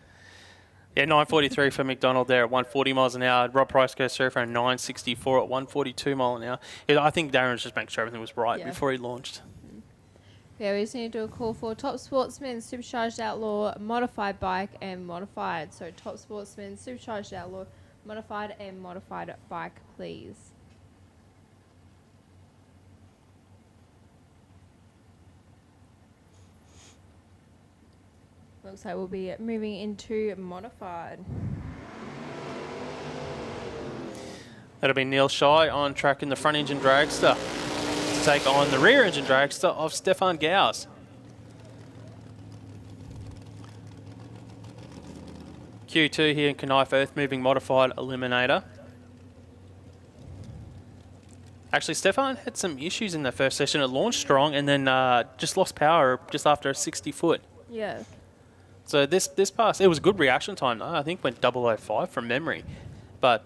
[SPEAKER 1] Yeah, 9:43 for McDonald there at 140 miles an hour. Rob Price goes through for a 9:64 at 142 mile an hour. Yeah, I think Darren was just making sure everything was right
[SPEAKER 6] Yeah.
[SPEAKER 1] before he launched.
[SPEAKER 6] Yeah, we just need to do a call for Top Sportsman, Supercharged Outlaw, Modified Bike, and Modified. So Top Sportsman, Supercharged Outlaw, Modified, and Modified Bike, please. Looks like we'll be moving into Modified.
[SPEAKER 1] That'll be Neil Shy on track in the front engine dragster to take on the rear engine dragster of Stefan Gauss. Q2 here in Knijff Earthmoving Modified Eliminator. Actually, Stefan had some issues in the first session. It launched strong and then just lost power just after a 60 foot.
[SPEAKER 6] Yeah.
[SPEAKER 1] So this pass, it was a good reaction time though. I think went 005 from memory. But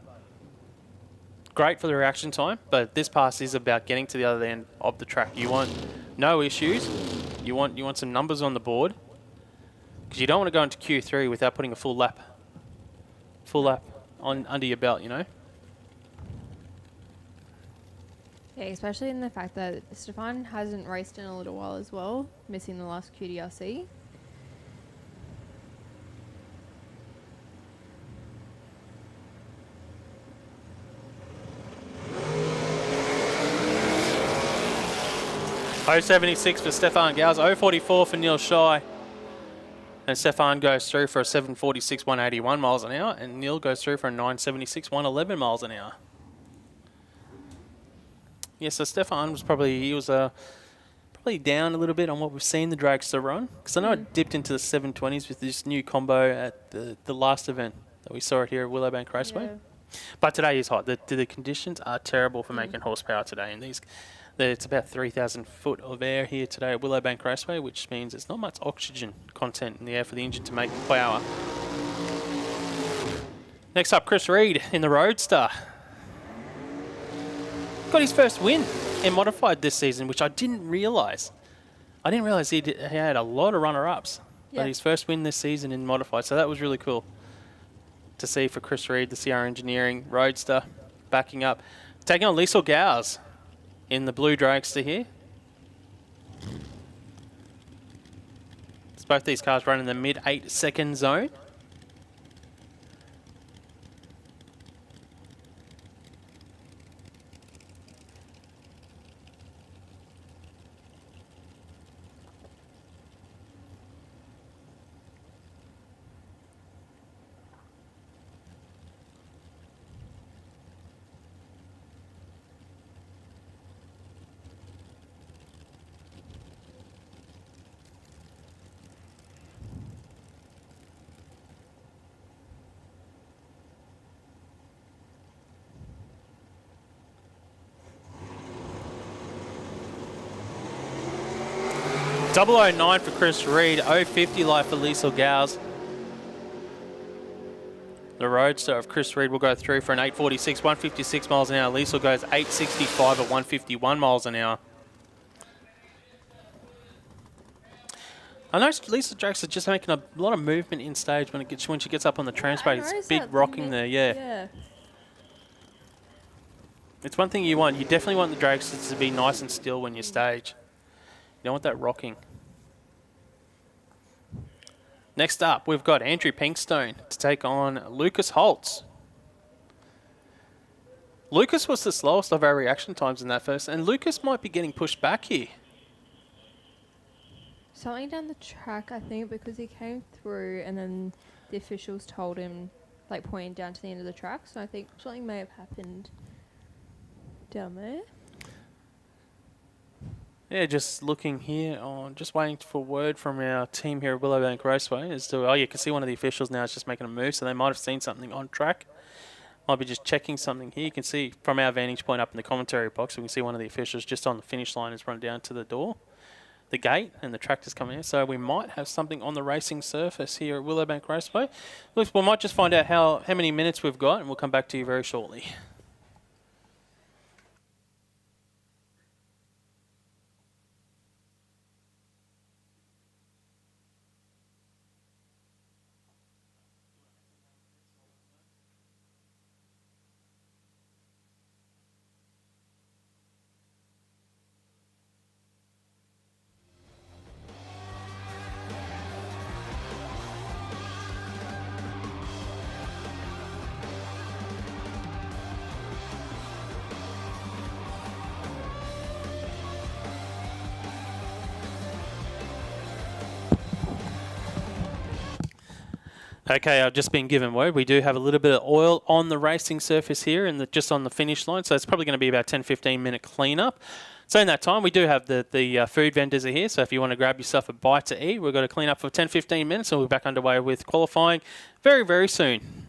[SPEAKER 1] great for the reaction time. But this pass is about getting to the other end of the track. You want no issues. You want some numbers on the board. Because you don't want to go into Q3 without putting a full lap on under your belt, you know?
[SPEAKER 6] Yeah, especially in the fact that Stefan hasn't raced in a little while as well, missing the last QDRC.
[SPEAKER 1] .076 for Stefan Gauss, 044 for Neil Shy. And Stefan goes through for a 746, 181 miles an hour, and Neil goes through for a 976, 111 miles an hour. Yeah, so Stefan was probably down a little bit on what we've seen the dragster run, because I know it dipped into the 720s with this new combo at the last event that we saw it here at Willowbank Raceway.
[SPEAKER 6] Yeah.
[SPEAKER 1] But today is hot. The conditions are terrible for making horsepower today, and it's about 3,000 foot of air here today at Willowbank Raceway, which means there's not much oxygen content in the air for the engine to make power. Next up, Chris Reed in the Roadster. Got his first win in Modified this season, which I didn't realise. I didn't realise he had a lot of runner-ups.
[SPEAKER 6] Yeah.
[SPEAKER 1] But his first win this season in Modified, so that was really cool to see for Chris Reed, the CR Engineering Roadster, backing up. Taking on Liesl Gauss in the blue dragster here. Both these cars run in the mid 8 second zone. .009 for Chris Reed, 050 light for Liesl Gauss. The Roadster of Chris Reed will go through for an 846, 156 miles an hour. Liesl goes 865 at 151 miles an hour. I noticed Liesl Dragster just making a lot of movement in stage when she gets up on the tram space. It's big rocking there, yeah. It's one thing you want. You definitely want the dragsters to be nice and still when you stage. You don't want that rocking. Next up, we've got Andrew Pinkstone to take on Lucas Holtz. Lucas was the slowest of our reaction times in that first, and Lucas might be getting pushed back here.
[SPEAKER 6] Something down the track, I think, because he came through and then the officials told him, like, pointing down to the end of the track. So I think something may have happened down there.
[SPEAKER 1] Yeah, just looking here on, just waiting for word from our team here at Willowbank Raceway as to, oh, you can see one of the officials now is just making a move, so they might have seen something on track. Might be just checking something here. You can see from our vantage point up in the commentary box, we can see one of the officials just on the finish line has run down to the door, the gate, and the tractor's coming in. So we might have something on the racing surface here at Willowbank Raceway. Look, we might just find out how many minutes we've got, and we'll come back to you very shortly. Okay, I've just been given word. We do have a little bit of oil on the racing surface here and just on the finish line, so it's probably going to be about 10-15 minute cleanup. So in that time, we do have the food vendors are here, so if you want to grab yourself a bite to eat, we've got to clean up for 10-15 minutes, and we'll be back underway with qualifying very, very soon.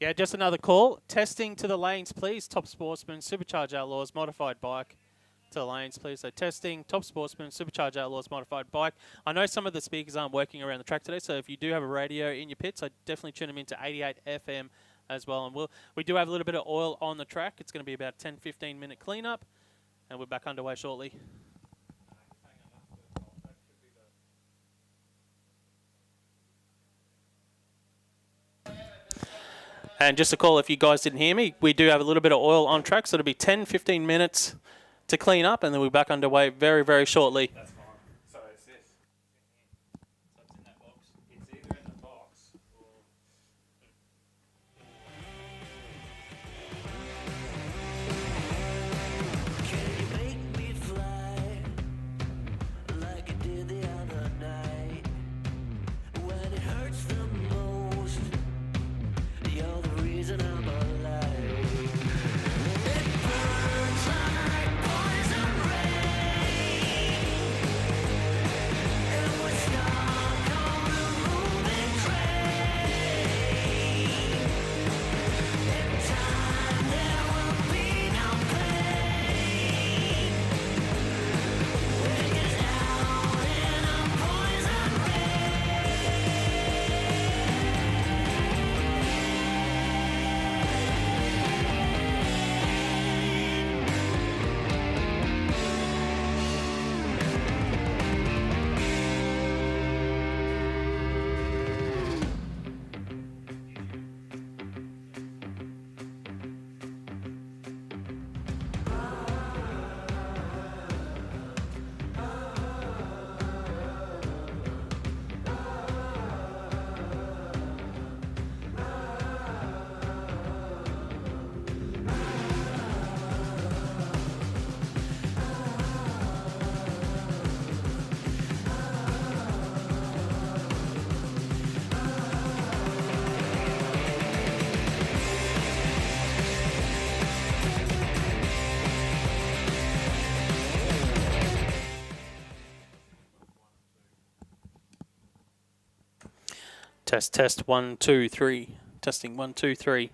[SPEAKER 1] Yeah, just another call. Testing to the lanes, please. Top Sportsman, Supercharged Outlaws, Modified Bike to the lanes, please. So testing, Top Sportsman, Supercharged Outlaws, Modified Bike. I know some of the speakers aren't working around the track today, so if you do have a radio in your pits, I definitely tune them into 88 FM as well. And we do have a little bit of oil on the track. It's going to be about 10-15 minute cleanup, and we're back underway shortly. And just a call, if you guys didn't hear me, we do have a little bit of oil on track, so it'll be 10-15 minutes to clean up, and then we'll be back underway very, very shortly.
[SPEAKER 5] That's fine. So it's this. So it's in that box. It's either in the box or.
[SPEAKER 2] Can you make me fly like you did the other night? When it hurts the most, you're the reason I'm alive. It burns like poison rain, and we're stuck on a moving train. In time there will be no pain. We're just out in a poison
[SPEAKER 1] Test 1 2 3. Testing 1 2 3.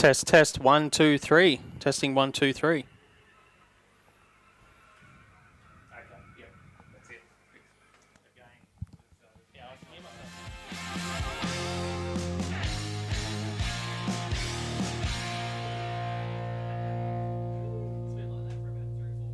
[SPEAKER 1] Test 1 2 3. Testing 1 2 3.
[SPEAKER 5] Okay, yep, that's it. Again, yeah, I can hear myself. It's been like that for about 3 or 4 minutes.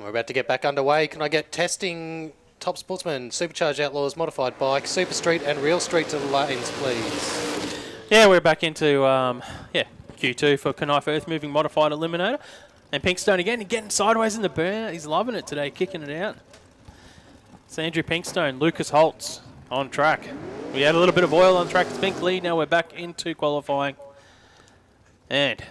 [SPEAKER 4] We're about to get back underway. Can I get testing Top Sportsman, Supercharged Outlaws, Modified Bike, Super Street and Real Street to the lanes, please?
[SPEAKER 1] Yeah, we're back into Q2 for Knijff Earthmoving Modified Eliminator. And Pinkstone again, getting sideways in the burnout. He's loving it today, kicking it out. It's Andrew Pinkstone, Lucas Holtz on track. We had a little bit of oil on track. It's Pink lead. Now we're back into qualifying. And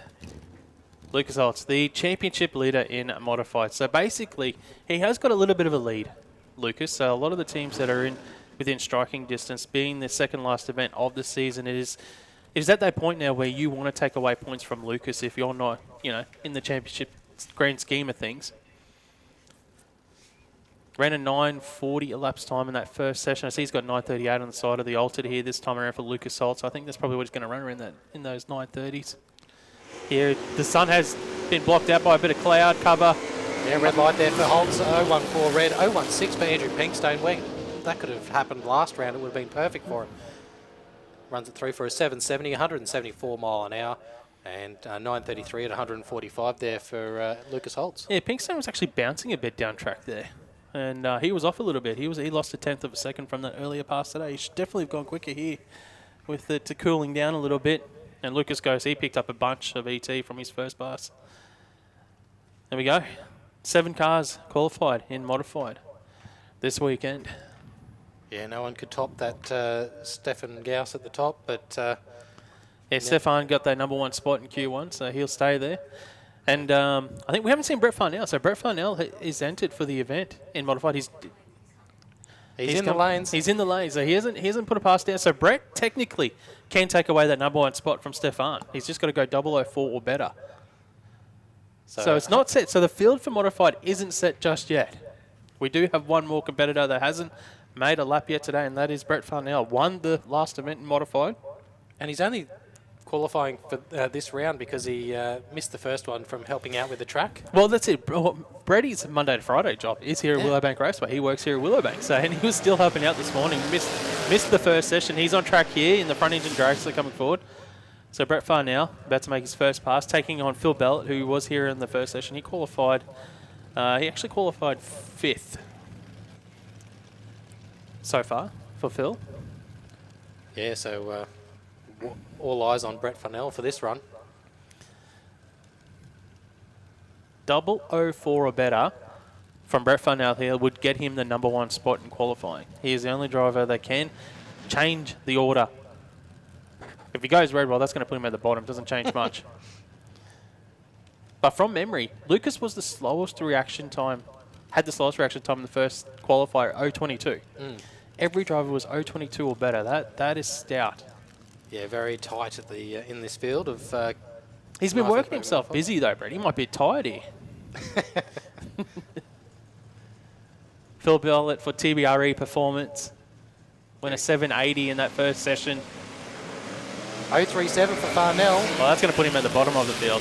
[SPEAKER 1] Lucas Holtz, the championship leader in Modified. So basically, he has got a little bit of a lead, Lucas. So a lot of the teams that are within striking distance, being the second last event of the season, it is at that point now where you want to take away points from Lucas if you're not, in the championship grand scheme of things. Ran a 9:40 elapsed time in that first session. I see he's got 9:38 on the side of the altered here this time around for Lucas Holtz. I think that's probably what he's going to run around in those 9:30s. Here, the sun has been blocked out by a bit of cloud cover.
[SPEAKER 4] Yeah, red light there for Holtz, 014 red, 016 for Andrew Pinkstone. Well, that could have happened last round. It would have been perfect for him. Runs it through for a 770, 174 mile an hour, and 9:33 at 145 there for Lucas Holtz.
[SPEAKER 1] Yeah, Pinkstone was actually bouncing a bit down track there. And he was off a little bit. He lost a tenth of a second from that earlier pass today. He should definitely have gone quicker here with it cooling down a little bit. And Lucas goes, he picked up a bunch of ET from his first pass. There we go. 7 cars qualified in Modified this weekend.
[SPEAKER 4] Yeah, no one could top that Stefan Gauss at the top, but...
[SPEAKER 1] Stefan got that #1 spot in Q1, so he'll stay there. And I think we haven't seen Brett Farnell. So Brett Farnell is entered for the event in Modified. He's
[SPEAKER 4] in the lanes.
[SPEAKER 1] He's in the lanes. So he hasn't put a pass down. So Brett technically can take away that #1 spot from Stefan. He's just got to go 004 or better. So it's not set. So the field for Modified isn't set just yet. We do have one more competitor that hasn't made a lap yet today, and that is Brett Farnell. Won the last event in Modified.
[SPEAKER 4] And he's only qualifying for this round because he missed the first one from helping out with the track.
[SPEAKER 1] Well, that's it. Brady's Monday to Friday job is here at Willowbank Raceway. He works here at Willowbank, and he was still helping out this morning. Missed the first session. He's on track here in the front engine dragster coming forward. So Brett Farnell about to make his first pass, taking on Phil Bellett, who was here in the first session. He qualified. He actually qualified 5th so far for Phil.
[SPEAKER 4] Yeah, so all eyes on Brett Farnell for this run.
[SPEAKER 1] 004 or better from Brett Farnell here would get him the #1 spot in qualifying. He is the only driver that can change the order. If he goes red, well, that's going to put him at the bottom. Doesn't change much. But from memory, Lucas was the slowest reaction time, had the slowest reaction time in the first qualifier, 022. Every driver was 022 or better. That is stout.
[SPEAKER 4] Yeah, very tight at the in this field of.
[SPEAKER 1] He's been working himself busy though, Brett. He might be tired here. Phil Bellett for TBRE Performance. Went a 780 in that first session.
[SPEAKER 4] 037 for Farnell.
[SPEAKER 1] Well, that's going to put him at the bottom of the field.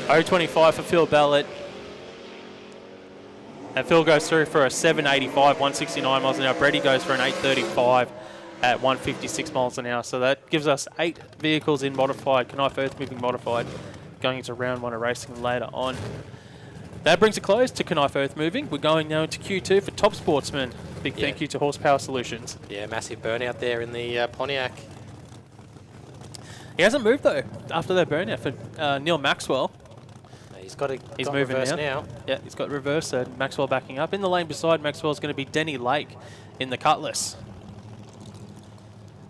[SPEAKER 1] 025 for Phil Bellett. And Phil goes through for a 785, 169 miles an hour. Brady goes for an 835 at 156 miles an hour. So that gives us 8 vehicles in Modified, Knijff Earthmoving Modified, going into round 1 of racing later on. That brings a close to Knijff Earthmoving. We're going now into Q2 for Top Sportsman. Big thank you to Horsepower Solutions.
[SPEAKER 4] Yeah, massive burnout there in the Pontiac.
[SPEAKER 1] He hasn't moved though after that burnout for Neil Maxwell. He's moving now. Yeah, he's got reverse, so Maxwell backing up. In the lane beside Maxwell is going to be Denny Lake in the Cutlass.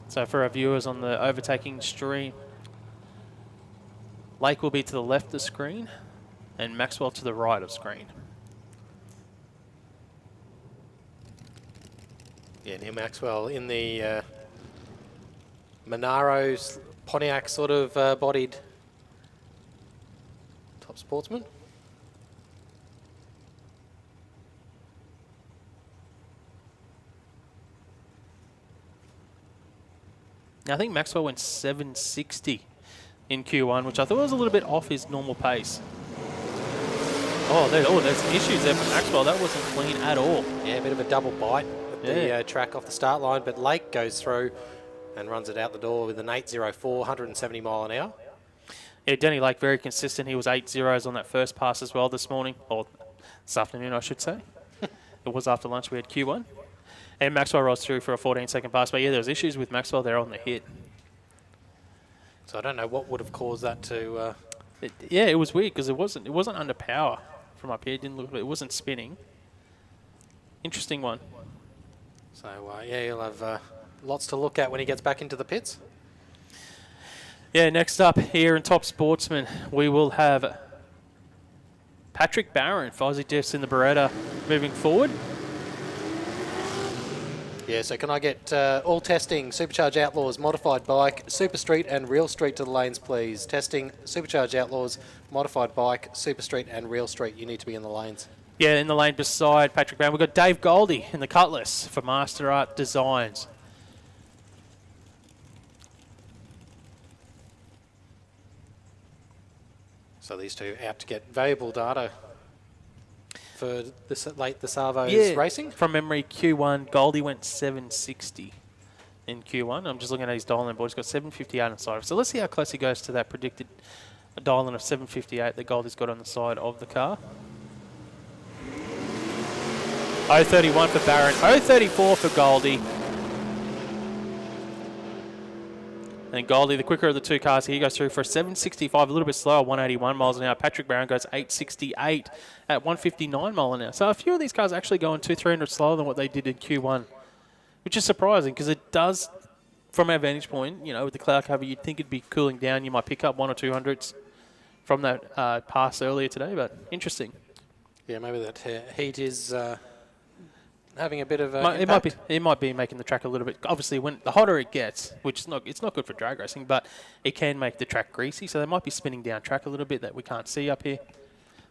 [SPEAKER 1] So for our viewers on the overtaking stream, Lake will be to the left of screen and Maxwell to the right of screen.
[SPEAKER 4] Yeah, Neil Maxwell in the Monaro's Pontiac sort of bodied Top Sportsman.
[SPEAKER 1] Now I think Maxwell went 760 in Q1, which I thought was a little bit off his normal pace. There's some issues there for Maxwell. That wasn't clean at all.
[SPEAKER 4] Yeah, a bit of a double bite at the track off the start line, but Lake goes through and runs it out the door with an 804, 170 mile an hour.
[SPEAKER 1] Yeah, Denny Lake very consistent. He was 8 zeros on that first pass as well this morning, or This afternoon, I should say. It was after lunch. We had Q1. And Maxwell rolls through for a 14-second pass. But yeah, there was issues with Maxwell there on the hit.
[SPEAKER 4] So I don't know what would have caused that to...
[SPEAKER 1] Yeah, it was weird because it wasn't under power from up here. It didn't look. It wasn't spinning. Interesting one.
[SPEAKER 4] So, yeah, he'll have lots to look at when he gets back into the pits.
[SPEAKER 1] Yeah, next up here in Top Sportsman, we will have Patrick Barron, Fozzie Diffs in the Beretta, moving forward.
[SPEAKER 4] Yeah, so can I get all testing, Supercharged Outlaws, Modified Bike, Super Street and Real Street to the lanes, please. Testing, Supercharged Outlaws, Modified Bike, Super Street and Real Street. You need to be in the lanes.
[SPEAKER 1] Yeah, in the lane beside Patrick Barron, we've got Dave Goldie in the Cutlass for Master Art Designs.
[SPEAKER 4] So these two out to get valuable data for this late the Savo's racing.
[SPEAKER 1] From memory, Q1, Goldie went 760 in Q1. I'm just looking at his dial-in board. He's got 758 on the side. So let's see how close he goes to that predicted dial-in of 758 that Goldie's got on the side of the car. 031 for Barron, 034 for Goldie. And Goldie, the quicker of the two cars, he goes through for a 765, a little bit slower, 181 miles an hour. Patrick Barron goes 868 at 159 miles an hour. So a few of these cars actually going 200-300 slower than what they did in Q1, which is surprising because it does, from our vantage point, you know, with the cloud cover, you'd think it'd be cooling down. You might pick up 1 or 200s from that pass earlier today, but interesting.
[SPEAKER 4] Yeah, maybe that heat is having a bit of
[SPEAKER 1] it might be making the track a little bit. Obviously, when the hotter it gets, which is it's not good for drag racing, but it can make the track greasy. So they might be spinning down track a little bit that we can't see up here.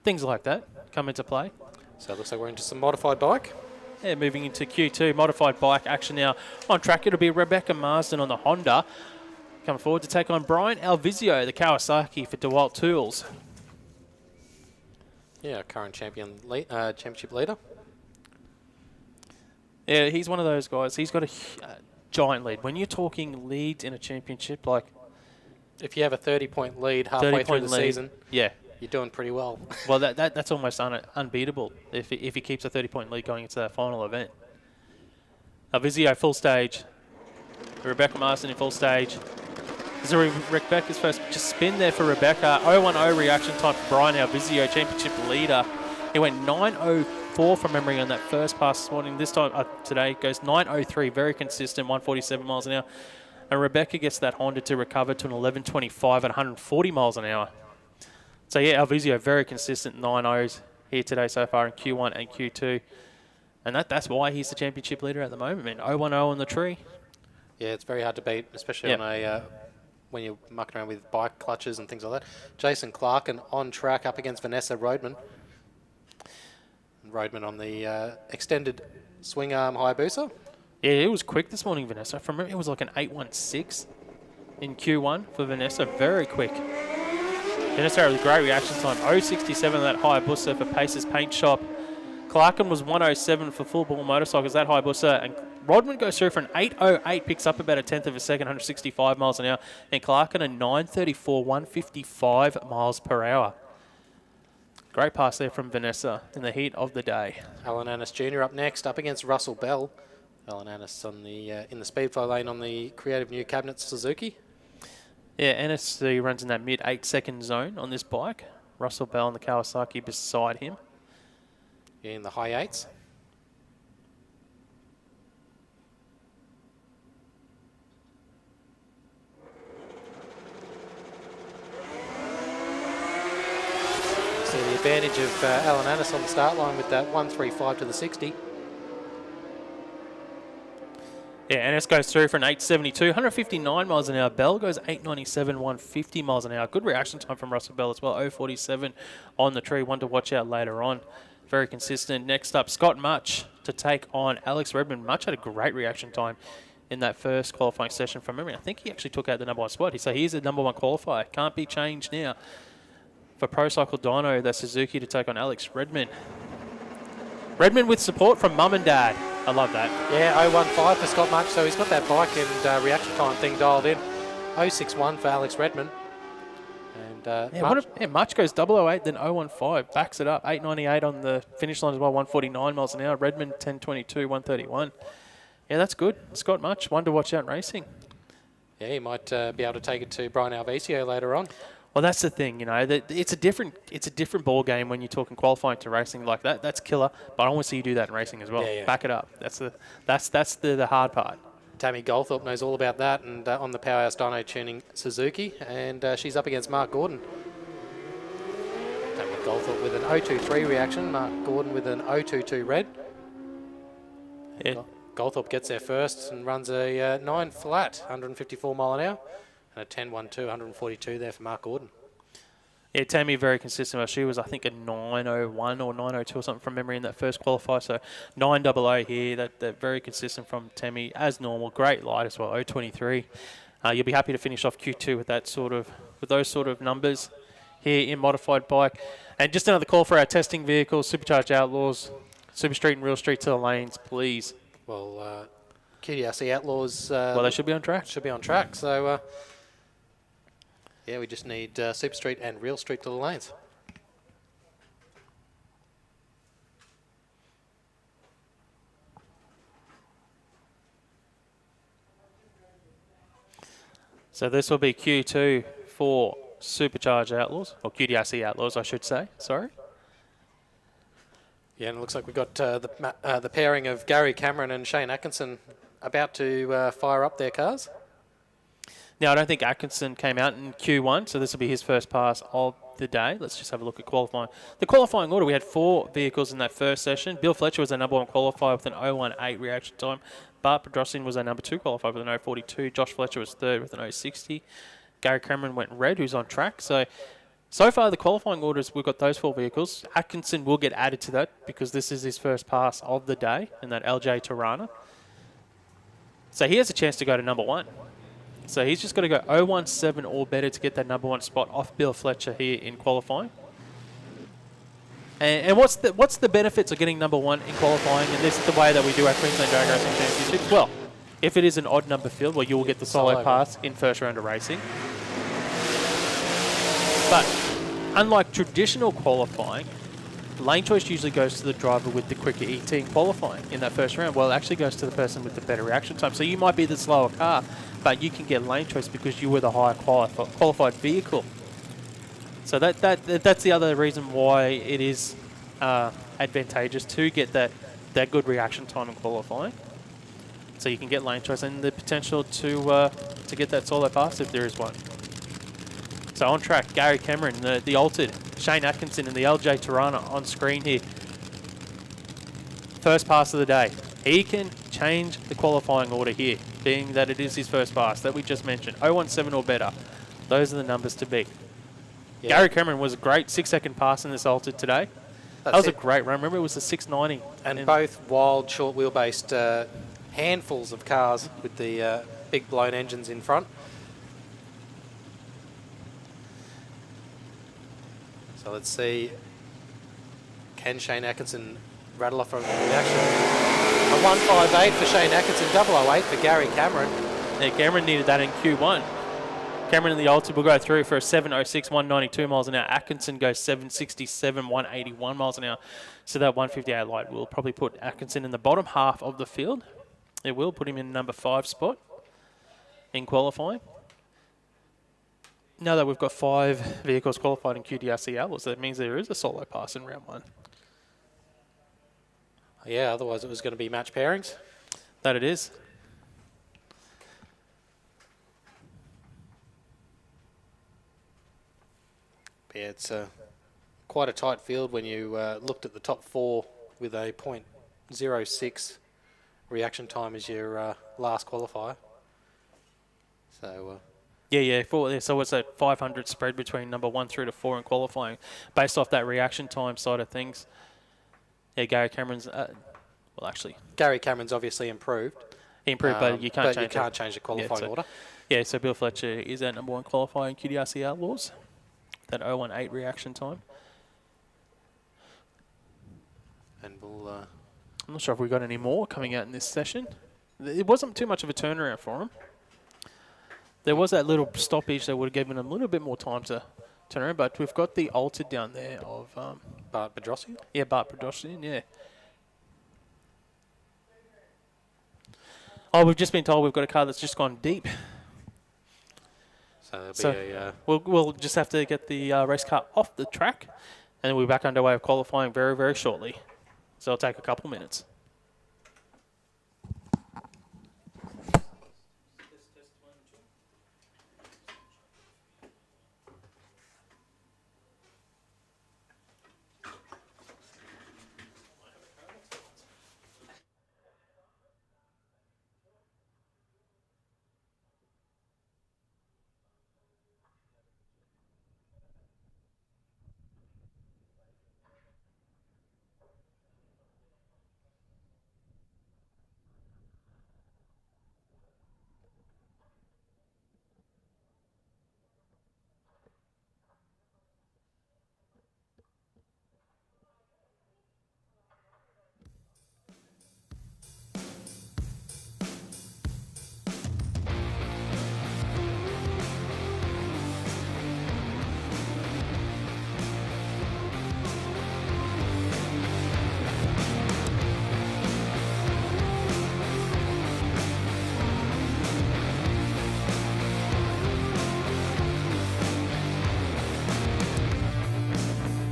[SPEAKER 1] Things like that come into play.
[SPEAKER 4] So it looks like we're into some modified bike.
[SPEAKER 1] Yeah, moving into Q2 modified bike action now on track. It'll be Rebecca Marsden on the Honda coming forward to take on Brian Alvizio, the Kawasaki for DeWalt Tools.
[SPEAKER 4] Yeah, current championship leader.
[SPEAKER 1] Yeah, he's one of those guys. He's got a giant lead. When you're talking leads in a championship, like
[SPEAKER 4] if you have a 30-point lead halfway through the season,
[SPEAKER 1] yeah,
[SPEAKER 4] you're doing pretty well.
[SPEAKER 1] Well, that's almost unbeatable if he keeps a 30-point lead going into that final event. Alvizio full stage. Rebecca Marsden in full stage. This is Rebecca's first just spin there for Rebecca. 0-1-0 reaction time for Brian Alvizio, championship leader. He went 9.04 from memory on that first pass this morning. This time today goes 9.03, very consistent, 147 miles an hour. And Rebecca gets that Honda to recover to an 11.25 at 140 miles an hour. So yeah, Alvizio very consistent 9.0s here today so far in Q1 and Q2. And that's why he's the championship leader at the moment, man. 0-1-0 on the tree.
[SPEAKER 4] Yeah, it's very hard to beat, especially on a when you're mucking around with bike clutches and things like that. Jason Clark and on track up against Vanessa Roadman. Roadman on the extended swing arm Hayabusa.
[SPEAKER 1] Yeah, it was quick this morning, Vanessa. From memory, it was like an 8.16 in Q1 for Vanessa. Very quick. Vanessa had a great reaction time. 0.67 that Hayabusa for Pace's Paint Shop. Clarkin was 1.07 for Full Ball Motorcycles, that Hayabusa. And Rodman goes through for an 8.08, picks up about a tenth of a second, 165 miles an hour. And Clarkin a 9.34, 155 miles per hour. Great pass there from Vanessa in the heat of the day.
[SPEAKER 4] Alan Annis Jr. up next, up against Russell Bell. Alan Annis on the in the speedflow lane on the creative new cabinet Suzuki.
[SPEAKER 1] Yeah, Annis runs in that mid 8-second zone on this bike. Russell Bell and the Kawasaki beside him.
[SPEAKER 4] In the high 8s. So the advantage of Alan Annis on the start line with that 135 to the 60.
[SPEAKER 1] Yeah, Annis goes through for an 8.72, 159 miles an hour. Bell goes 8.97, 150 miles an hour. Good reaction time from Russell Bell as well, 0.47 on the tree. One to watch out later on. Very consistent. Next up, Scott Much to take on Alex Redmond. Much had a great reaction time in that first qualifying session from memory. I think he actually took out the #1 spot. So he's the #1 qualifier. Can't be changed now. For Pro Cycle Dyno, that's Suzuki to take on Alex Redmond. Redmond with support from mum and dad. I love that.
[SPEAKER 4] Yeah, 0.15 for Scott Much, so he's got that bike and reaction time thing dialed in. 0.61 for Alex Redmond. And
[SPEAKER 1] Much goes 008, then 015, backs it up. 898 on the finish line as well, 149 miles an hour. Redmond 1022, 131. Yeah, that's good. Scott Much, one to watch out in racing.
[SPEAKER 4] Yeah, he might be able to take it to Brian Alvicio later on.
[SPEAKER 1] Well, that's the thing, you know. That it's a different ball game when you're talking qualifying to racing like that. That's killer. But I want to see you do that in racing as well.
[SPEAKER 4] Yeah, yeah.
[SPEAKER 1] Back it up. That's the hard part.
[SPEAKER 4] Tammy Goldthorpe knows all about that, and on the Powerhouse Dyno tuning Suzuki, and she's up against Mark Gordon. Tammy Goldthorpe with an 023 reaction, Mark Gordon with an 022 red.
[SPEAKER 1] Yeah.
[SPEAKER 4] Goldthorpe gets there first and runs a 9 flat, 154 mile an hour, and a 10-1-2, 142 there for Mark Gordon.
[SPEAKER 1] Yeah, Tammy very consistent. Well, she was, I think, a 901 or 902 or something from memory in that first qualifier. So 900 here. That very consistent from Tammy as normal. Great light as well. 023. You'll be happy to finish off Q2 with those sort of numbers here in modified bike. And just another call for our testing vehicles, Supercharged Outlaws, Super Street and Real Street to the lanes, please.
[SPEAKER 4] Well, QDRC Outlaws.
[SPEAKER 1] Well, they should be on track.
[SPEAKER 4] Should be on track. So. Yeah, we just need Super Street and Real Street to the lanes.
[SPEAKER 1] So this will be Q2 for Supercharged Outlaws, or QDRC Outlaws, I should say. Sorry.
[SPEAKER 4] Yeah, and it looks like we've got the pairing of Gary Cameron and Shane Atkinson about to fire up their cars.
[SPEAKER 1] Now, I don't think Atkinson came out in Q1, so this will be his first pass of the day. Let's just have a look at qualifying. The qualifying order, we had 4 vehicles in that first session. Bill Fletcher was our number 1 qualifier with an 018 reaction time. Bart Pedrosian was our number 2 qualifier with an 042. Josh Fletcher was 3rd with an 060. Gary Cameron went red, who's on track. So far, the qualifying orders, we've got those 4 vehicles. Atkinson will get added to that because this is his first pass of the day in that LJ Tirana. So he has a chance to go to number 1. So he's just got to go 017 or better to get that number 1 spot off Bill Fletcher here in qualifying. And what's the benefits of getting number 1 in qualifying? And this is the way that we do our Queensland Drag Racing Championships. Well, if it is an odd number field, well, you will get the solo pass in first round of racing. But unlike traditional qualifying, lane choice usually goes to the driver with the quicker ET in qualifying in that first round. Well, it actually goes to the person with the better reaction time. So you might be the slower car, but you can get lane choice because you were the higher qualified vehicle. So that's the other reason why it is advantageous to get that good reaction time in qualifying. So you can get lane choice and the potential to get that solo pass if there is one. So on track, Gary Cameron, the altered, Shane Atkinson and the LJ Tirana on screen here. First pass of the day. He can change the qualifying order here, being that it is his first pass that we just mentioned. 017 or better. Those are the numbers to beat. Yeah. Gary Cameron was a great 6-second pass in this altered today. That was a great run. Remember, it was a 690.
[SPEAKER 4] And both wild, short wheel-based handfuls of cars with the big blown engines in front. So let's see, can Shane Atkinson rattle off a reaction? A 158 for Shane Atkinson, 008 for Gary Cameron.
[SPEAKER 1] Yeah, Cameron needed that in Q1. Cameron in the Ultimate will go through for a 706, 192 miles an hour. Atkinson goes 767, 181 miles an hour. So that 158 light will probably put Atkinson in the bottom half of the field. It will put him in number 5 spot in qualifying. Now that we've got 5 vehicles qualified in QDRC Outlaws, that means there is a solo pass in round 1.
[SPEAKER 4] Yeah, otherwise it was going to be match pairings.
[SPEAKER 1] That it is.
[SPEAKER 4] Yeah, it's quite a tight field when you looked at the top 4 with a .06 reaction time as your last qualifier. So...
[SPEAKER 1] Yeah. So what's that 500 spread between number 1 through to 4 in qualifying, based off that reaction time side of things? Yeah, Gary Cameron's. Gary
[SPEAKER 4] Cameron's obviously improved.
[SPEAKER 1] He improved, but you can't
[SPEAKER 4] change the qualifying order.
[SPEAKER 1] Yeah, so Bill Fletcher is our number 1 qualifier in QDRC Outlaws. That 018 reaction time.
[SPEAKER 4] And we'll.
[SPEAKER 1] I'm not sure if we got any more coming out in this session. It wasn't too much of a turnaround for him. There was that little stoppage that would have given him a little bit more time to know, but we've got the altered down there of
[SPEAKER 4] Bart Bedrossi.
[SPEAKER 1] yeah, Bart Podrosian, yeah. Oh, we've just been told we've got a car that's just gone deep.
[SPEAKER 4] So there'll
[SPEAKER 1] So
[SPEAKER 4] be a
[SPEAKER 1] we'll just have to get the race car off the track, and then we'll be back underway of qualifying very, very shortly. So it'll take a couple minutes.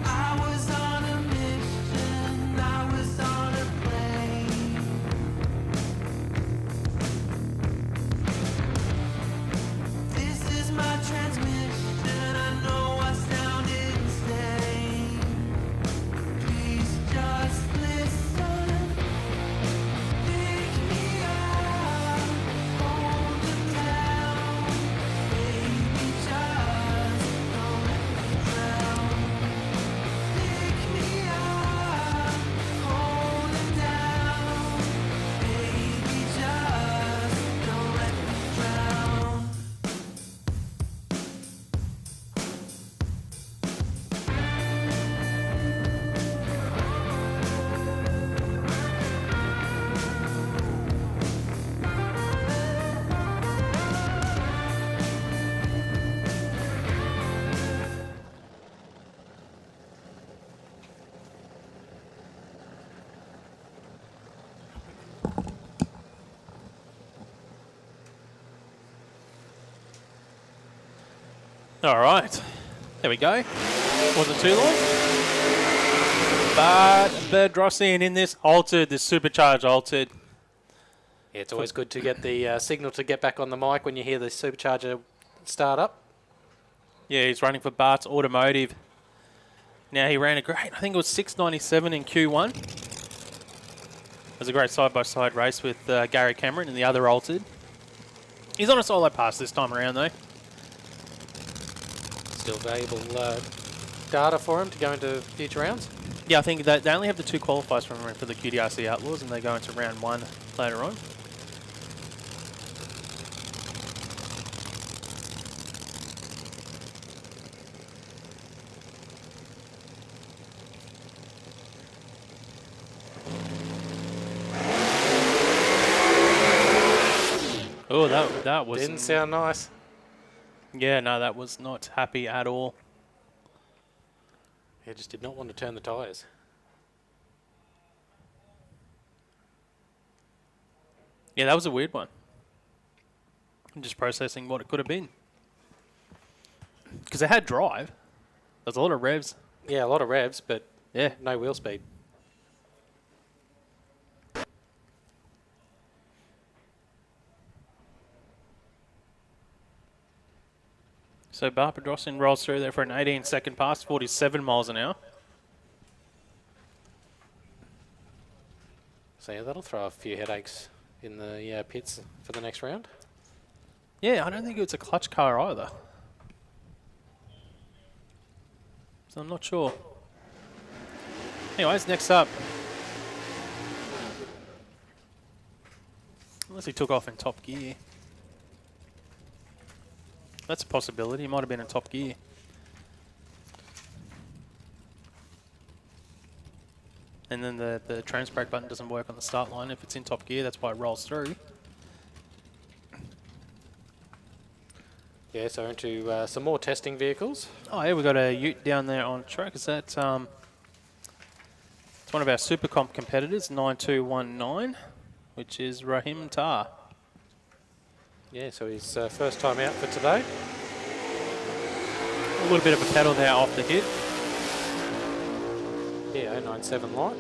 [SPEAKER 2] I was on a mission, I was on a plane. This is my transmission, I know I sound insane. Please just listen, pick me up, hold it down. Baby, just don't let me drown. Pick me up, hold it down. Baby, just don't let me drown.
[SPEAKER 1] All right, there we go. Wasn't too long. But Bedrosian in this altered, this supercharged altered.
[SPEAKER 4] Yeah, it's always good to get the signal to get back on the mic when you hear the supercharger start up.
[SPEAKER 1] Yeah, he's running for Bart's Automotive. Now he ran a great, I think it was 6.97 in Q1. It was a great side-by-side race with Gary Cameron in the other altered. He's on a solo pass this time around though.
[SPEAKER 4] Still valuable data for him to go into future rounds.
[SPEAKER 1] Yeah, I think that they only have the 2 qualifiers from for the QDRC Outlaws, and they go into round 1 later on. Oh, that was
[SPEAKER 4] Didn't sound nice.
[SPEAKER 1] Yeah, no, that was not happy at all.
[SPEAKER 4] He just did not want to turn the tyres.
[SPEAKER 1] Yeah, that was a weird one. I'm just processing what it could have been. Because it had drive. There's a lot of revs.
[SPEAKER 4] Yeah, a lot of revs, but
[SPEAKER 1] Yeah.
[SPEAKER 4] no wheel speed.
[SPEAKER 1] So Bart Bedrosian rolls through there for an 18-second pass, 47 miles an hour.
[SPEAKER 4] So yeah, that'll throw a few headaches in the pits for the next round.
[SPEAKER 1] Yeah, I don't think it's a clutch car either. So I'm not sure. Anyways, next up. Unless he took off in top gear. That's a possibility. He might have been in top gear. And then the trans brake button doesn't work on the start line if it's in top gear. That's why it rolls through.
[SPEAKER 4] Yeah, so into some more testing vehicles.
[SPEAKER 1] Oh, yeah, we've got a ute down there on track. Is that... it's one of our SuperComp competitors, 9219, which is Rahim Tar.
[SPEAKER 4] Yeah, so his first time out for today.
[SPEAKER 1] A little bit of a pedal there off the hit.
[SPEAKER 4] Yeah, 097 light.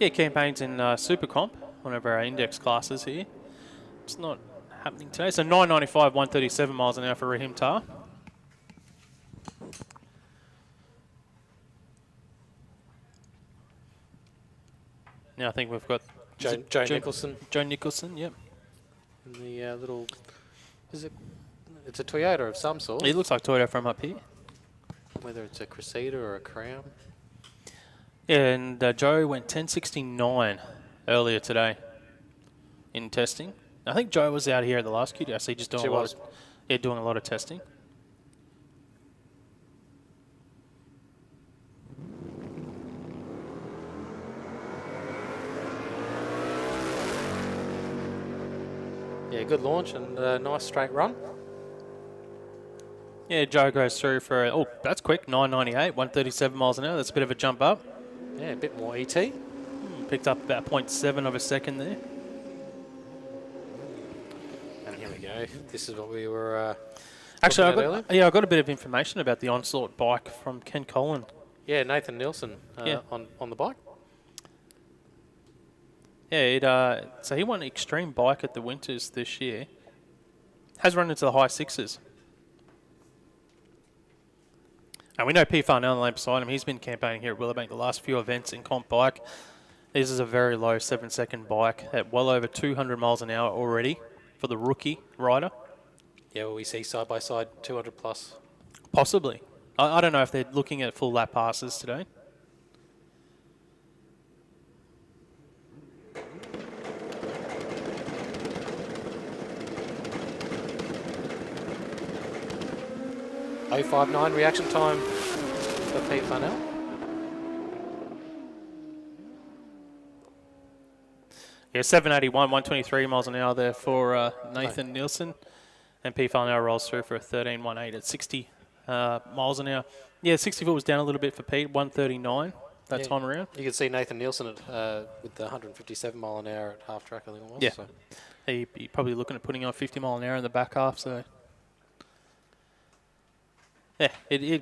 [SPEAKER 1] Yeah, campaigns in SuperComp, one of our index classes here. It's not happening today. So 995, 137 miles an hour for Rahim Tar. Now I think we've got
[SPEAKER 4] Joe Nicholson.
[SPEAKER 1] Joe Nicholson, yep.
[SPEAKER 4] And the little, it's a Toyota of some sort.
[SPEAKER 1] He looks like Toyota from up here.
[SPEAKER 4] Whether it's a Crusader or a Crown.
[SPEAKER 1] Yeah, and Joe went 1069 earlier today in testing. I think Joe was out here at the last QDRC just doing doing a lot of testing.
[SPEAKER 4] Yeah, good launch and a nice straight run.
[SPEAKER 1] Yeah, Joe goes through for, oh, that's quick, 998, 137 miles an hour. That's a bit of a jump up.
[SPEAKER 4] Yeah, a bit more ET.
[SPEAKER 1] Picked up about 0.7 of a second there.
[SPEAKER 4] And here we go. This is what we were
[SPEAKER 1] Actually,
[SPEAKER 4] earlier.
[SPEAKER 1] I got a bit of information about the Onslaught bike from Ken Collin.
[SPEAKER 4] Yeah, Nathan Nielsen
[SPEAKER 1] Yeah.
[SPEAKER 4] on the bike.
[SPEAKER 1] Yeah, so he won Extreme Bike at the Winters this year. Has run into the high sixes. And we know P. Farnell on the lane beside him. He's been campaigning here at Willowbank the last few events in Comp Bike. This is a very low 7-second bike at well over 200 miles an hour already for the rookie rider.
[SPEAKER 4] Yeah, well, we see side by side 200 plus.
[SPEAKER 1] Possibly. I don't know if they're looking at full lap passes today.
[SPEAKER 4] .059 reaction time for P. Farnell.
[SPEAKER 1] Yeah, 781, 123 miles an hour there for Nathan Nielsen. And P. Farnell rolls through for a 13.18 at 60 miles an hour. Yeah, 60 foot was down a little bit for Pete, 139 that time around.
[SPEAKER 4] You can see Nathan Nielsen at, with the 157 mile an hour at half track, I think it was.
[SPEAKER 1] Yeah.
[SPEAKER 4] So.
[SPEAKER 1] He probably looking at putting on 50 mile an hour in the back half, so... Yeah,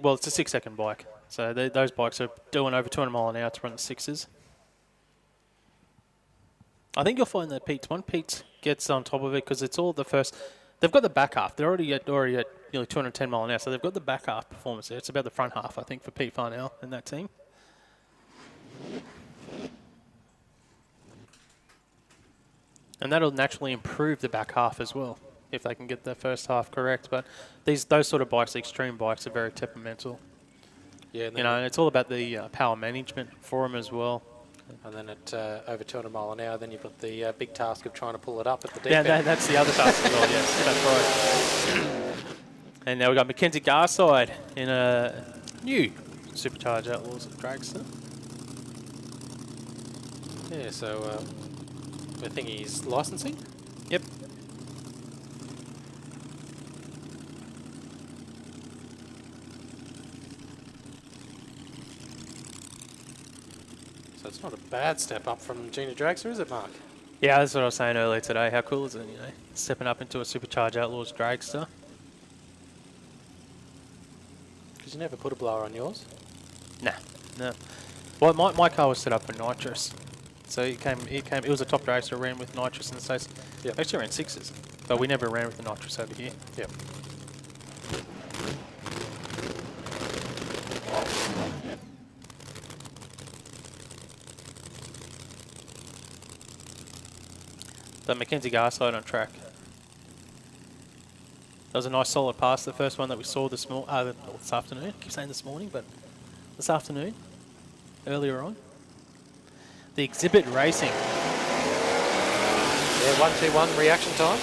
[SPEAKER 1] well, it's a 6-second bike. So those bikes are doing over 200 mile an hour to run the sixes. I think you'll find that Pete gets on top of it because it's all the first... They've got the back half. They're already at nearly 210 mile an hour, so they've got the back half performance there. It's about the front half, I think, for Pete Farnell and that team. And that'll naturally improve the back half as well, if they can get the first half correct. But those sort of bikes, the extreme bikes, are very temperamental.
[SPEAKER 4] Yeah,
[SPEAKER 1] And it's all about the power management for them as well.
[SPEAKER 4] And then at over 200 mile an hour, then you've got the big task of trying to pull it up at the deep
[SPEAKER 1] Yeah,
[SPEAKER 4] end.
[SPEAKER 1] that's the other task as well, yes, that's right. And now we've got Mackenzie Garside in a new Supercharged Outlaws Dragster.
[SPEAKER 4] Yeah, so I think he's licensing.
[SPEAKER 1] Yep.
[SPEAKER 4] So it's not a bad step up from Junior Dragster, is it, Mark?
[SPEAKER 1] Yeah, that's what I was saying earlier today. How cool is it, stepping up into a Supercharged Outlaws Dragster?
[SPEAKER 4] Because you never put a blower on yours.
[SPEAKER 1] Nah, no. Well, my car was set up for nitrous. So it was a top dragster, ran with nitrous in the States.
[SPEAKER 4] Yep.
[SPEAKER 1] Actually ran sixes, but we never ran with the nitrous over here.
[SPEAKER 4] Yep.
[SPEAKER 1] The Mackenzie Garside on track. That was a nice solid pass, the first one that we saw this afternoon. I keep saying this morning, but this afternoon, earlier on. The Exhibit Racing.
[SPEAKER 4] Yeah, 121 reaction time.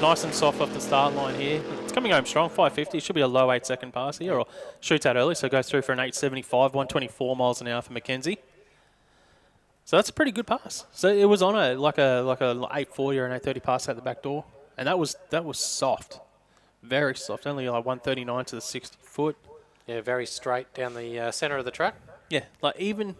[SPEAKER 1] Nice and soft off the start line here. It's coming home strong, 550. Should be a low 8-second pass here, or shoots out early, so goes through for an 875, 124 miles an hour for Mackenzie. So that's a pretty good pass. So it was on like a 840 or an 830 pass out the back door and that was soft, very soft. Only like 139 to the 60 foot.
[SPEAKER 4] Yeah, very straight down the centre of the track.
[SPEAKER 1] Yeah, like even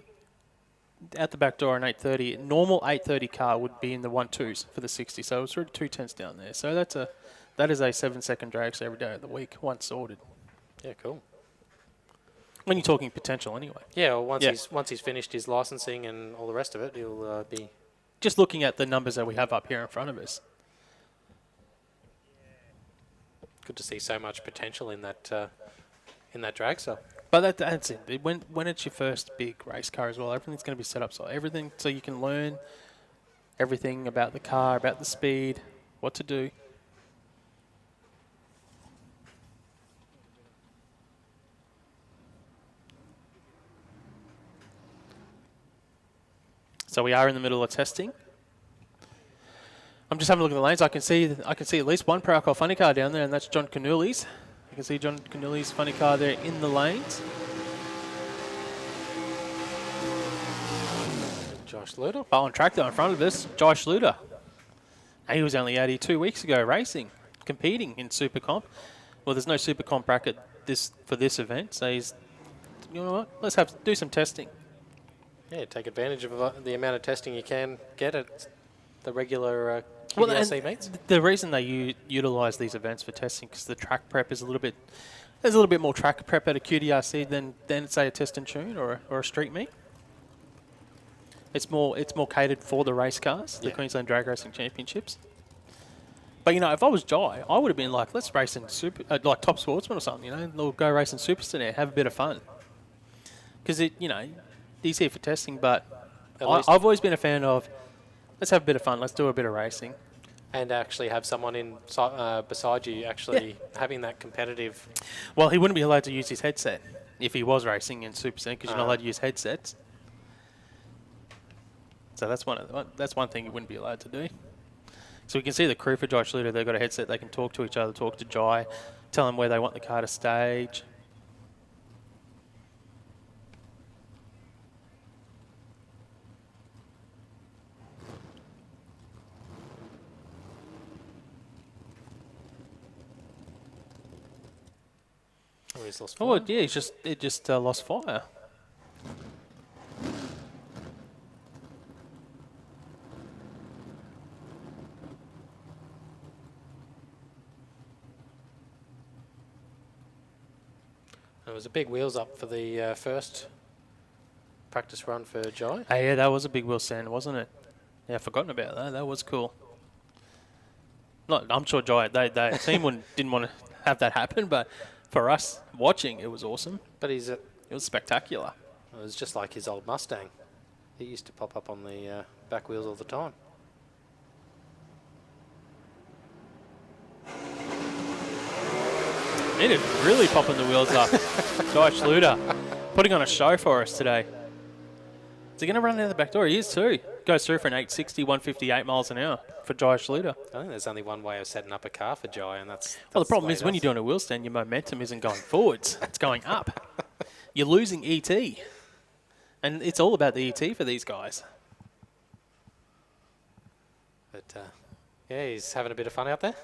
[SPEAKER 1] at the back door, an 830, normal 830 car would be in the 1.2s for the 60. So it was really 2.10s down there. So that is a 7-second dragster every day of the week, once sorted.
[SPEAKER 4] Yeah, cool.
[SPEAKER 1] When you're talking potential, anyway.
[SPEAKER 4] Yeah, well, once he's finished his licensing and all the rest of it, he'll be
[SPEAKER 1] Just looking at the numbers that we have up here in front of us.
[SPEAKER 4] good to see so much potential in that dragster.
[SPEAKER 1] But that's it. When it's your first big race car as well, everything's going to be set up so you can learn everything about the car, about the speed, what to do. So we are in the middle of testing. I'm just having a look at the lanes. I can see at least one Paracore funny car down there, and that's John Canooly's. You can see John Canooly's funny car there in the lanes.
[SPEAKER 4] Josh Luder.
[SPEAKER 1] But on track though, in front of us, Josh Luder. He was only out here 2 weeks ago racing, competing in SuperComp. Well, there's no SuperComp bracket for this event, so he's, you know what, let's do some testing.
[SPEAKER 4] Yeah, take advantage of the amount of testing you can get at the regular QDRC meets.
[SPEAKER 1] The reason they utilise these events for testing because the track prep is there's a little bit more track prep at a QDRC than say a test and tune or a street meet. It's more catered for the race cars, the Queensland Drag Racing Championships. But if I was Jai, I would have been like, let's race in like Top Sportsman or something. We'll go race in Super Sedan, have a bit of fun. Because he's here for testing, but I've always been a fan of let's have a bit of fun, let's do a bit of racing.
[SPEAKER 4] And actually have someone beside you actually having that competitive...
[SPEAKER 1] Well, he wouldn't be allowed to use his headset if he was racing in Super Sedan because you're not allowed to use headsets. So that's one thing you wouldn't be allowed to do. So we can see the crew for Josh Luder, they've got a headset, they can talk to each other, talk to Jai, tell him where they want the car to stage.
[SPEAKER 4] Oh, he's lost fire.
[SPEAKER 1] Oh, yeah, it just lost fire.
[SPEAKER 4] It was a big wheels up for the first practice run for Jai.
[SPEAKER 1] Hey, yeah, that was a big wheel stand, wasn't it? Yeah, I've forgotten about that. That was cool. I'm sure Jai, the team didn't want to have that happen, but for us watching, it was awesome.
[SPEAKER 4] But
[SPEAKER 1] it was spectacular.
[SPEAKER 4] It was just like his old Mustang. He used to pop up on the back wheels all the time.
[SPEAKER 1] He did really popping the wheels up. Josh Luder putting on a show for us today. Is he going to run out the back door? He is too. Goes through for an 860, 158 miles an hour for Josh Luder.
[SPEAKER 4] I think there's only one way of setting up a car for Jai, and that's
[SPEAKER 1] Well, the problem is when you're doing a wheel stand, your momentum isn't going forwards. It's going up. You're losing ET. And it's all about the ET for these guys.
[SPEAKER 4] But, yeah, he's having a bit of fun out there.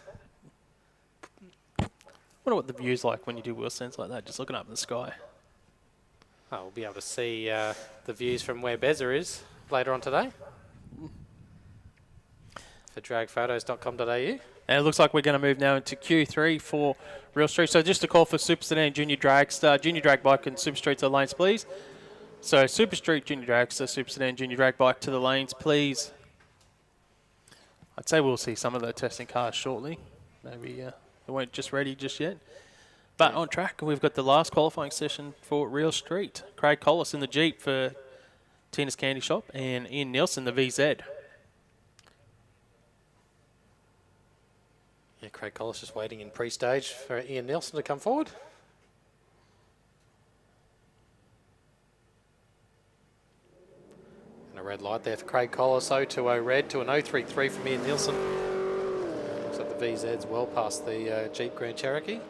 [SPEAKER 1] I wonder what the view's like when you do wheel stands like that, just looking up in the sky.
[SPEAKER 4] Oh, we'll be able to see the views from where Beza is later on today for dragphotos.com.au.
[SPEAKER 1] And it looks like we're going to move now into Q3 for Real Street. So just a call for Super Sedan Junior Dragster, Junior Drag Bike and Super Street to the lanes, please. So Super Street Junior Dragster, Super Sedan Junior Drag Bike to the lanes, please. I'd say we'll see some of the testing cars shortly. Maybe they weren't just ready just yet. But on track, we've got the last qualifying session for Real Street. Craig Collis in the Jeep for Tina's Candy Shop and Ian Nielsen, the VZ.
[SPEAKER 4] Yeah, Craig Collis just waiting in pre-stage for Ian Nielsen to come forward. And a red light there for Craig Collis, 020 red to an 033 from Ian Nielsen. Looks like the VZ's well past the Jeep Grand Cherokee.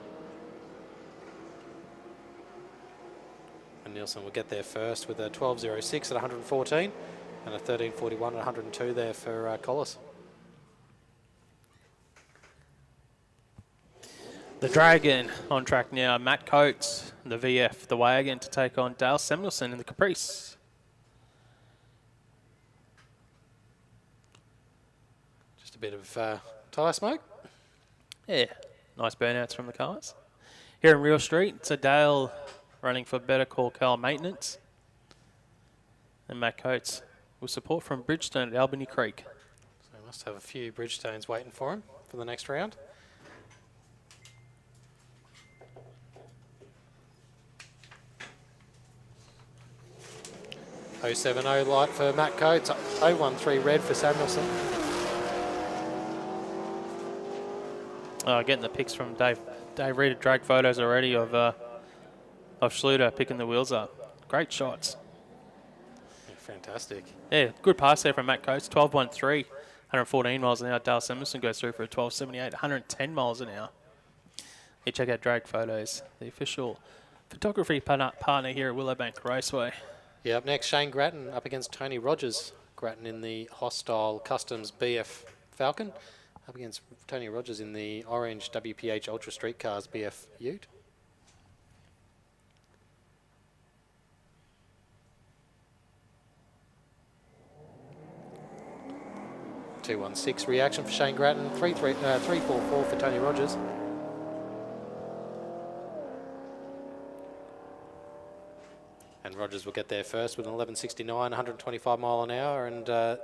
[SPEAKER 4] And Nielsen will get there first with a 12.06 at 114 and a 13.41 at 102 there for Collis.
[SPEAKER 1] The Dragon on track now. Matt Coates, the VF, the Wagon, to take on Dale Samuelson in the Caprice.
[SPEAKER 4] Just a bit of tyre smoke.
[SPEAKER 1] Yeah, nice burnouts from the cars. Here in Real Street, it's a Dale running for Better Call Carl Maintenance. And Matt Coates with support from Bridgestone at Albany Creek.
[SPEAKER 4] So he must have a few Bridgestones waiting for him for the next round. .070 light for Matt Coates, 013 red for Samuelson.
[SPEAKER 1] Getting the pics from Dave. Dave Reed had drag photos already of Schluter picking the wheels up. Great shots.
[SPEAKER 4] Yeah, fantastic.
[SPEAKER 1] Yeah, good pass there from Matt Coates. 12.13, 114 miles an hour. Dale Samuelson goes through for a 12.78, 110 miles an hour. You check out drag photos, the official photography partner here at Willowbank Raceway.
[SPEAKER 4] Yeah, up next, Shane Grattan up against Tony Rogers. Grattan in the Hostile Customs BF Falcon, up against Tony Rogers in the orange WPH Ultra Street Cars BF Ute. .216 reaction for Shane Grattan, 344 for Tony Rogers. And Rogers will get there first with an 11.69, 125 mile an hour, and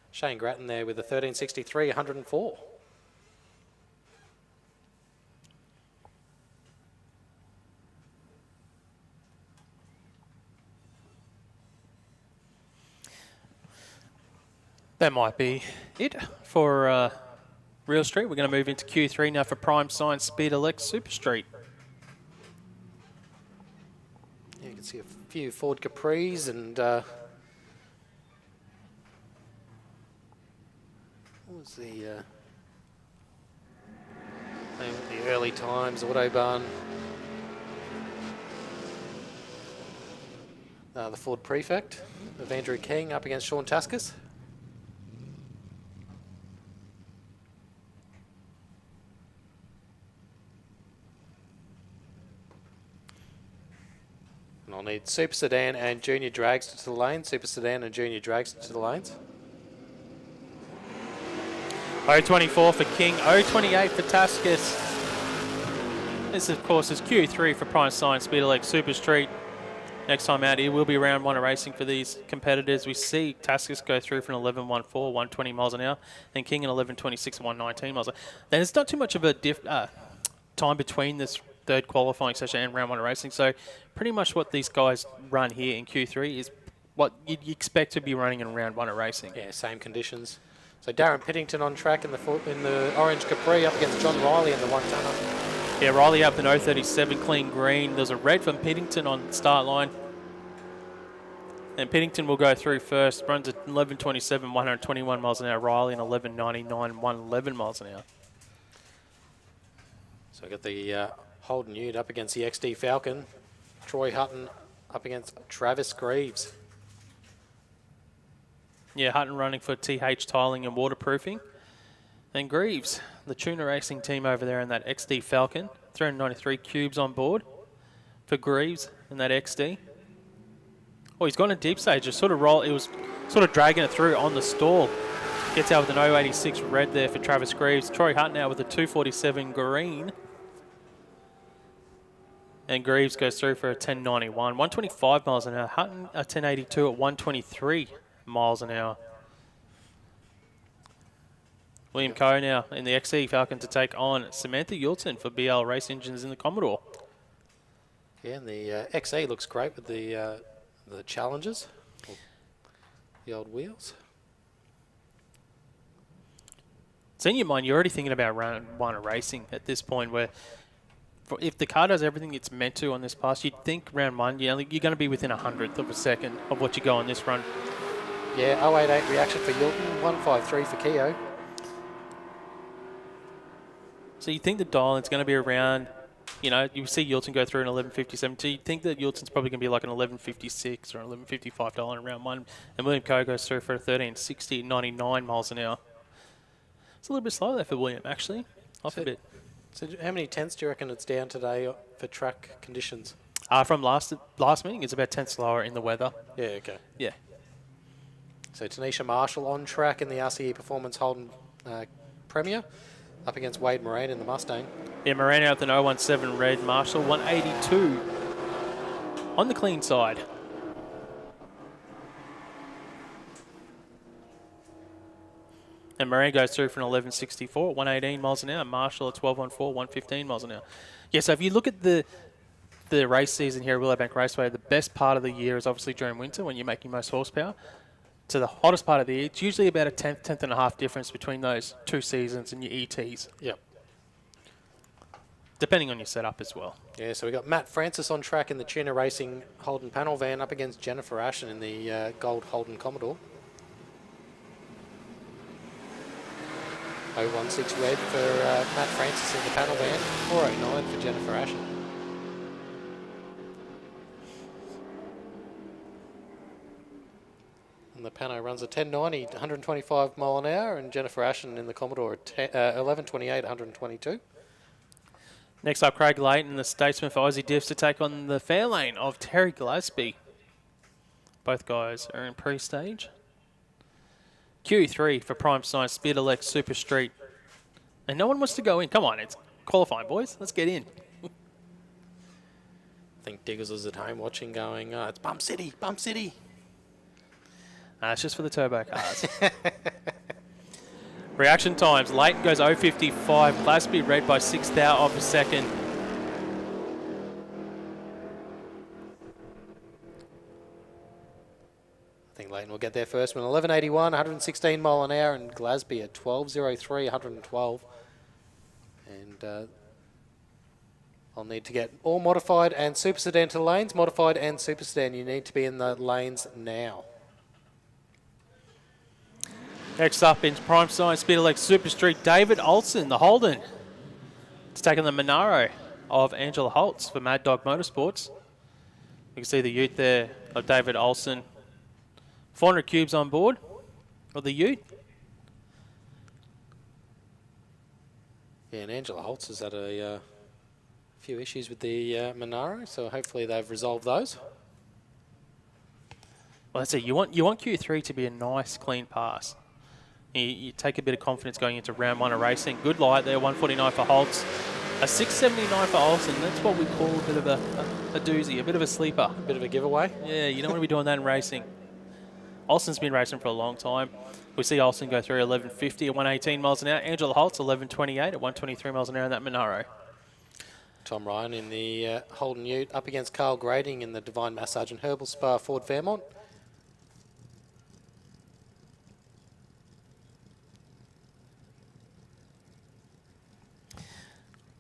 [SPEAKER 4] Shane Grattan there with a 13.63, 104.
[SPEAKER 1] That might be it for Real Street. We're going to move into Q3 now for Prime Science Speed Elec Super Street.
[SPEAKER 4] Yeah, you can see a few Ford Capris and what was the early times Autobahn? The Ford Prefect of Andrew King up against Sean Taskus. And I'll need Super Sedan and Junior Dragster to the lanes. Super Sedan and Junior Dragster to the lanes.
[SPEAKER 1] 024 for King, 028 for Taskus. This, of course, is Q3 for Prime Science Speed Elec Super Street. Next time out here will be round one of racing for these competitors. We see Taskus go through for an 11.14, 120 miles an hour, and King an 11.26, 119 miles an hour. Then there's not too much of a time between this third qualifying session and round one of racing. So pretty much what these guys run here in Q3 is what you'd expect to be running in round one of racing.
[SPEAKER 4] Yeah, same conditions. So Darren Pittington on track in the orange Capri up against John Riley in the one-tonner.
[SPEAKER 1] Yeah, Riley up in 037 clean green. There's a red from Pittington on the start line. And Pittington will go through first. Runs at 11.27, 121 miles an hour. Riley an 11.99, 111 miles an hour.
[SPEAKER 4] So we've got the Holden Ute up against the XD Falcon. Troy Hutton up against Travis Greaves.
[SPEAKER 1] Yeah, Hutton running for TH Tiling and Waterproofing. And Greaves, the tuner racing team over there in that XD Falcon. 393 cubes on board for Greaves in that XD. Oh, he's gone a deep stage. It was sort of dragging it through on the stall. Gets out with an 086 red there for Travis Greaves. Troy Hutton now with a 247 green. And Greaves goes through for a 1091. 125 miles an hour. Hutton a 1082 at 123 miles an hour. William Coe now in the XE Falcon to take on Samantha Yulton for BL Race Engines in the Commodore.
[SPEAKER 4] Yeah, and the XE looks great with the Challengers, the old wheels.
[SPEAKER 1] So in your mind, you're already thinking about round one of racing at this point where if the car does everything it's meant to on this pass, you'd think round one, you're going to be within 100th of a second of what you go on this run.
[SPEAKER 4] Yeah, 088 reaction for Yulton, 153 for Keogh.
[SPEAKER 1] So you think the dial-in's going to be around, you see Yulton go through an 11.57, so you think that Yulton's probably going to be like an 11.56 or an 11.55 dial in round one, and William Coe goes through for a 13.60 99 miles an hour. It's a little bit slow there for William, actually. Off a bit.
[SPEAKER 4] So how many tenths do you reckon it's down today for track conditions?
[SPEAKER 1] From last meeting, it's about 10 lower in the weather.
[SPEAKER 4] Yeah, okay.
[SPEAKER 1] Yeah.
[SPEAKER 4] So Tanisha Marshall on track in the RCE Performance Holden Premier, up against Wade Moran in the Mustang.
[SPEAKER 1] Yeah, Moreno out the 017 red, Marshall 182 on the clean side. And Moran goes through for an 1164, 118 miles an hour. Marshall at 1214, 115 miles an hour. Yeah, so if you look at the race season here at Willowbank Raceway, the best part of the year is obviously during winter when you're making most horsepower. To the hottest part of the year, it's usually about a tenth and a half difference between those two seasons and your ETs.
[SPEAKER 4] Yep.
[SPEAKER 1] Depending on your setup as well.
[SPEAKER 4] Yeah, so we got Matt Francis on track in the Tuna Racing Holden panel van up against Jennifer Ashen in the gold Holden Commodore. 016 red for Matt Francis in the panel van, 409 for Jennifer Ashen. And the Pano runs a 1090, 125 mile an hour, and Jennifer Ashen in the Commodore at 1128, 122.
[SPEAKER 1] Next up, Craig Layton, the Statesman for Aussie Diffs to take on the Fairlane of Terry Gillespie. Both guys are in pre-stage. Q3 for Prime Science, Speed Elec Super Street. And no one wants to go in. Come on, it's qualifying, boys. Let's get in.
[SPEAKER 4] I think Diggers is at home watching going, it's Bump City, Bump City.
[SPEAKER 1] It's just for the turbo cars. Reaction times. Leighton goes 055. Gillespie red by 6th of a second.
[SPEAKER 4] I think Leighton will get there first. 1181, 116 mile an hour, and Gillespie at 1203, 112. And I'll need to get all modified and super sedan to the lanes. Modified and super sedan, you need to be in the lanes now.
[SPEAKER 1] Next up in Prime Science, Speed Elec Super Street, David Olsen, the Holden. It's taking the Monaro of Angela Holtz for Mad Dog Motorsports. You can see the ute there of David Olsen. 400 cubes on board of the ute.
[SPEAKER 4] Yeah, and Angela Holtz has had a few issues with the Monaro, so hopefully they've resolved those.
[SPEAKER 1] Well, that's it. You want Q3 to be a nice, clean pass. You take a bit of confidence going into round 1 of racing. Good light there, 149 for Holtz. A 679 for Olsen. That's what we call a bit of a doozy, a bit of a sleeper.
[SPEAKER 4] A bit of a giveaway.
[SPEAKER 1] Yeah, you don't want to be doing that in racing. Olsen's been racing for a long time. We see Olsen go through 1150 at 118 miles an hour. Angela Holtz 1128 at 123 miles an hour in that Monaro.
[SPEAKER 4] Tom Ryan in the Holden Ute up against Carl Grading in the Divine Massage and Herbal Spa Ford Fairmont.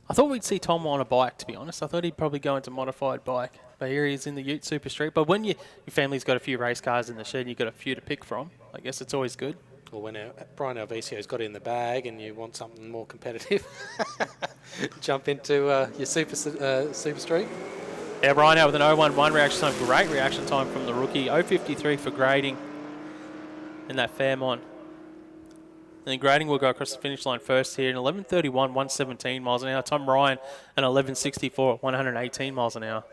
[SPEAKER 1] I thought we'd see Tom on a bike, to be honest. I thought he'd probably go into modified bike. But here he is in the Ute Super Street. But when your family's got a few race cars in the shed and you've got a few to pick from, I guess it's always good.
[SPEAKER 4] Or when Brian Alvisio's got it in the bag and you want something more competitive, jump into your Super Street.
[SPEAKER 1] Yeah, Brian out with an 011 reaction time. Great reaction time from the rookie. 053 for Grading in that Fairmont. And then Grading will go across the finish line first here in 11:31, 117 miles an hour. Tom Ryan and 11:64, 118 miles an hour.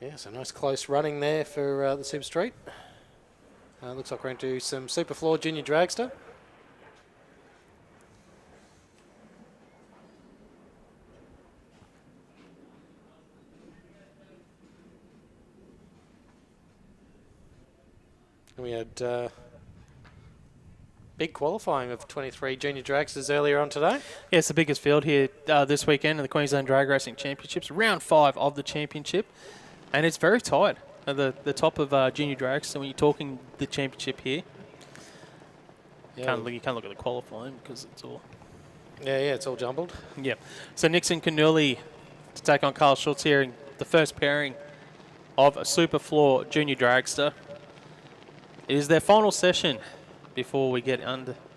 [SPEAKER 4] Yeah, so nice close running there for the Super Street. Looks like we're going to do some SuperFloor Junior Dragster. And we had big qualifying of 23 Junior Dragsters earlier on today.
[SPEAKER 1] Yeah, it's the biggest field here this weekend in the Queensland Drag Racing Championships. Round 5 of the championship. And it's very tight at the top of Junior Dragster when you're talking the championship here.
[SPEAKER 4] Yeah.
[SPEAKER 1] You can't look at the qualifying because it's all...
[SPEAKER 4] Yeah, it's all jumbled.
[SPEAKER 1] Yeah. So Nixon Cannulli to take on Carl Schultz here in the first pairing of a SuperFloor Junior Dragster. It is their final session before we get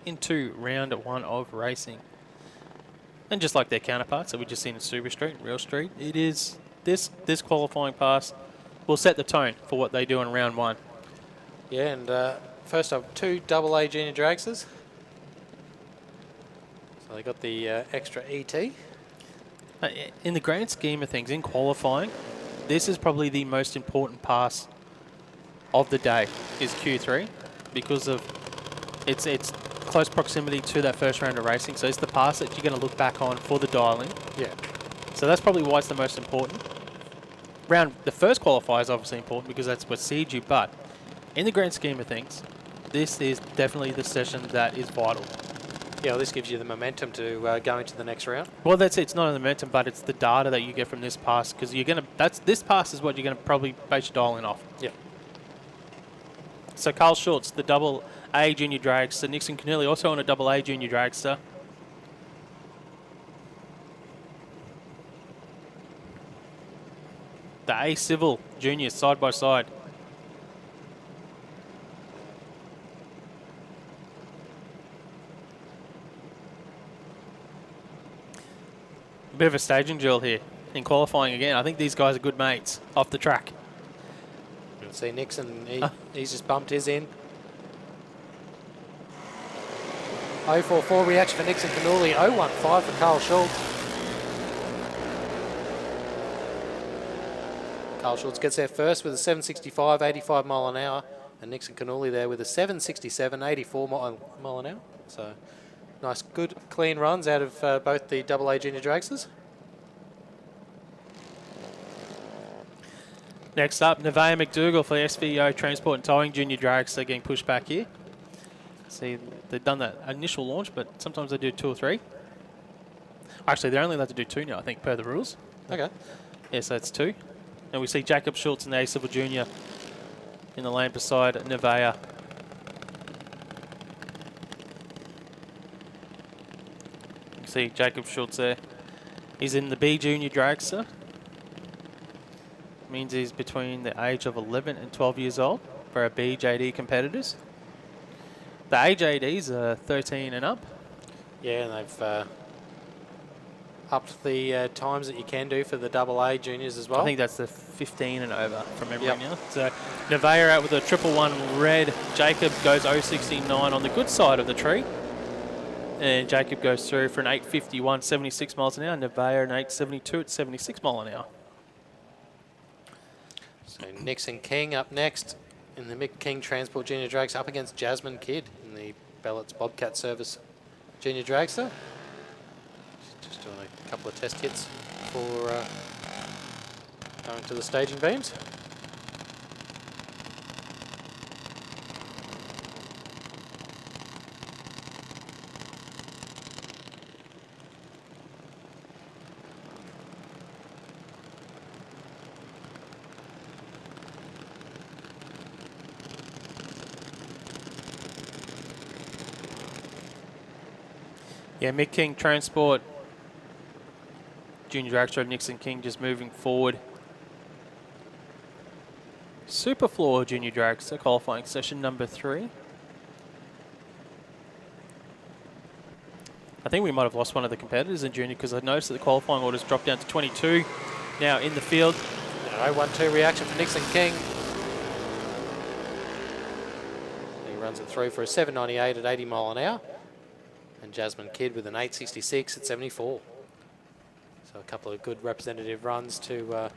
[SPEAKER 1] into round 1 of racing. And just like their counterparts that we just seen in Super Street and Real Street, it is this qualifying pass will set the tone for what they do in round 1.
[SPEAKER 4] Yeah, and first up, 2 AA Junior Dragsters. So they got the extra ET.
[SPEAKER 1] In the grand scheme of things, in qualifying, this is probably the most important pass of the day, is Q3, because of its close proximity to that first round of racing. So it's the pass that you're going to look back on for the dialing.
[SPEAKER 4] Yeah.
[SPEAKER 1] So that's probably why it's the most important. The first qualifier is obviously important because that's what seeds you, but in the grand scheme of things, this is definitely the session that is vital.
[SPEAKER 4] Yeah, well, this gives you the momentum to go into the next round.
[SPEAKER 1] Well, that's it. It's not the momentum, but it's the data that you get from this pass, because this pass is what you're going to probably base your dialing off.
[SPEAKER 4] Yeah.
[SPEAKER 1] So Carl Schultz, the double A junior dragster. Nixon Knijff also on a double A junior dragster. The A Civil juniors side by side. A bit of a staging duel here in qualifying again. I think these guys are good mates off the track.
[SPEAKER 4] You'll see Nixon, he's just bumped his in. 044 reaction for Nixon Knijff, 015 for Carl Schultz. Carl Schultz gets there first with a 765, 85 mile an hour, and Nixon Knijff there with a 767, 84 mile an hour. So nice, good, clean runs out of both the AA junior dragsters.
[SPEAKER 1] Next up, Nevaeh McDougall for the SVO Transport and Towing Junior Dragster getting pushed back here. See, they've done that initial launch, but sometimes they do 2 or 3. Actually, they're only allowed to do 2 now, I think, per the rules.
[SPEAKER 4] Okay.
[SPEAKER 1] Yeah, so it's 2. And we see Jacob Schultz and the A Civil Junior in the lane beside Nevaeh. You can see Jacob Schultz there. He's in the B Junior Dragster. Means he's between the age of 11 and 12 years old for our BJD competitors. The AJDs are 13 and up.
[SPEAKER 4] Yeah, and they've upped the times that you can do for the AA juniors as well.
[SPEAKER 1] I think that's the 15 and over from memory now. So Nevaeh out with a 111 red. Jacob goes 069 on the good side of the tree. And Jacob goes through for an 851, 76 miles an hour. Nevaeh an 872 at 76 mile an hour.
[SPEAKER 4] So Nixon King up next in the Mick King Transport Junior Dragster up against Jasmine Kidd in the Bellett's Bobcat Service Junior Dragster. Just doing a couple of test hits before going to the staging beams.
[SPEAKER 1] Yeah, Mick King Transport Junior Dragster, Nixon King just moving forward. SuperFloor Junior Dragster qualifying session number 3. I think we might have lost one of the competitors in junior because I noticed that the qualifying orders dropped down to 22 now in the field.
[SPEAKER 4] 012 reaction for Nixon King. He runs it through for a 798 at 80 mile an hour. And Jasmine Kidd with an 866 at 74. So a couple of good representative runs to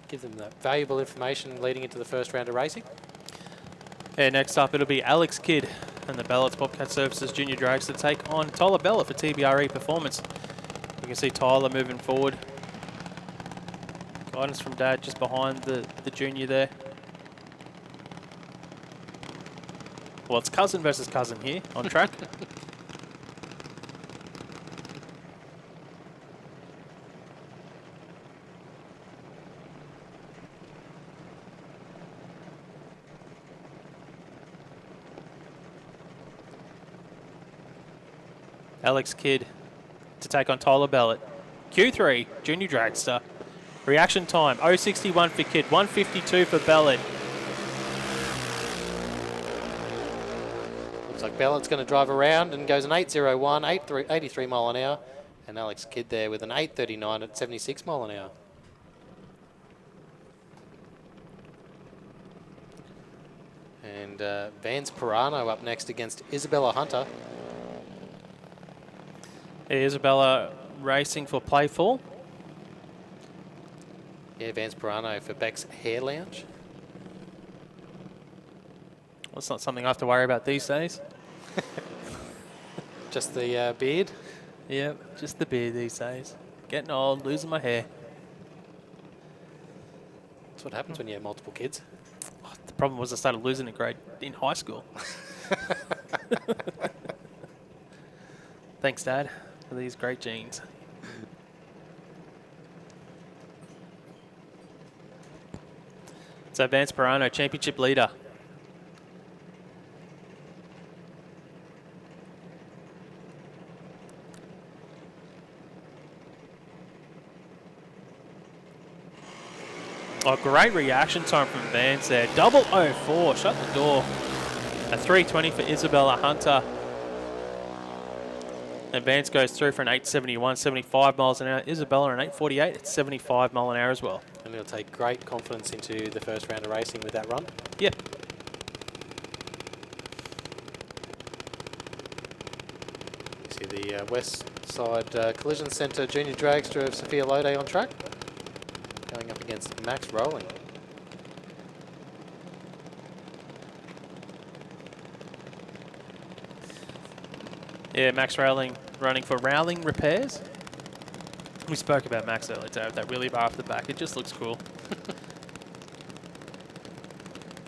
[SPEAKER 4] give them that valuable information leading into the first round of racing.
[SPEAKER 1] Yeah, next up it'll be Alex Kidd and the Bellett's Bobcat Services Junior Dragster to take on Tyler Bella for TBRE Performance. You can see Tyler moving forward. Guidance from Dad just behind the junior there. Well, it's cousin versus cousin here on track. Alex Kidd to take on Tyler Bellett. Q3, Junior Dragster. Reaction time, 061 for Kidd, 152 for Bellett.
[SPEAKER 4] Looks like Bellett's going to drive around and goes an 801, 83 mile an hour. And Alex Kidd there with an 839 at 76 mile an hour. And Vance Pirano up next against Isabella Hunter.
[SPEAKER 1] Isabella racing for Playful.
[SPEAKER 4] Yeah, Vance Pirano for Beck's Hair Lounge.
[SPEAKER 1] Well, it's not something I have to worry about these days.
[SPEAKER 4] Just the beard.
[SPEAKER 1] Yep, just the beard these days. Getting old, losing my hair.
[SPEAKER 4] That's what happens when you have multiple kids.
[SPEAKER 1] The problem was I started losing it in high school. Thanks, Dad, for these great genes. So Vance Pirano, championship leader. Oh, great reaction time from Vance there. 004, shut the door. A 320 for Isabella Hunter. And Vance goes through for an 871, 75 miles an hour. Isabella an 848 at 75 mile an hour as well.
[SPEAKER 4] And he'll take great confidence into the first round of racing with that run.
[SPEAKER 1] Yep.
[SPEAKER 4] You see the West Side Collision Centre Junior Dragster of Sophia Lode on track. Going up against Max Rowling.
[SPEAKER 1] Yeah, Max Rowling running for Rowling Repairs. We spoke about Max earlier today with that wheelie bar off the back. It just looks cool.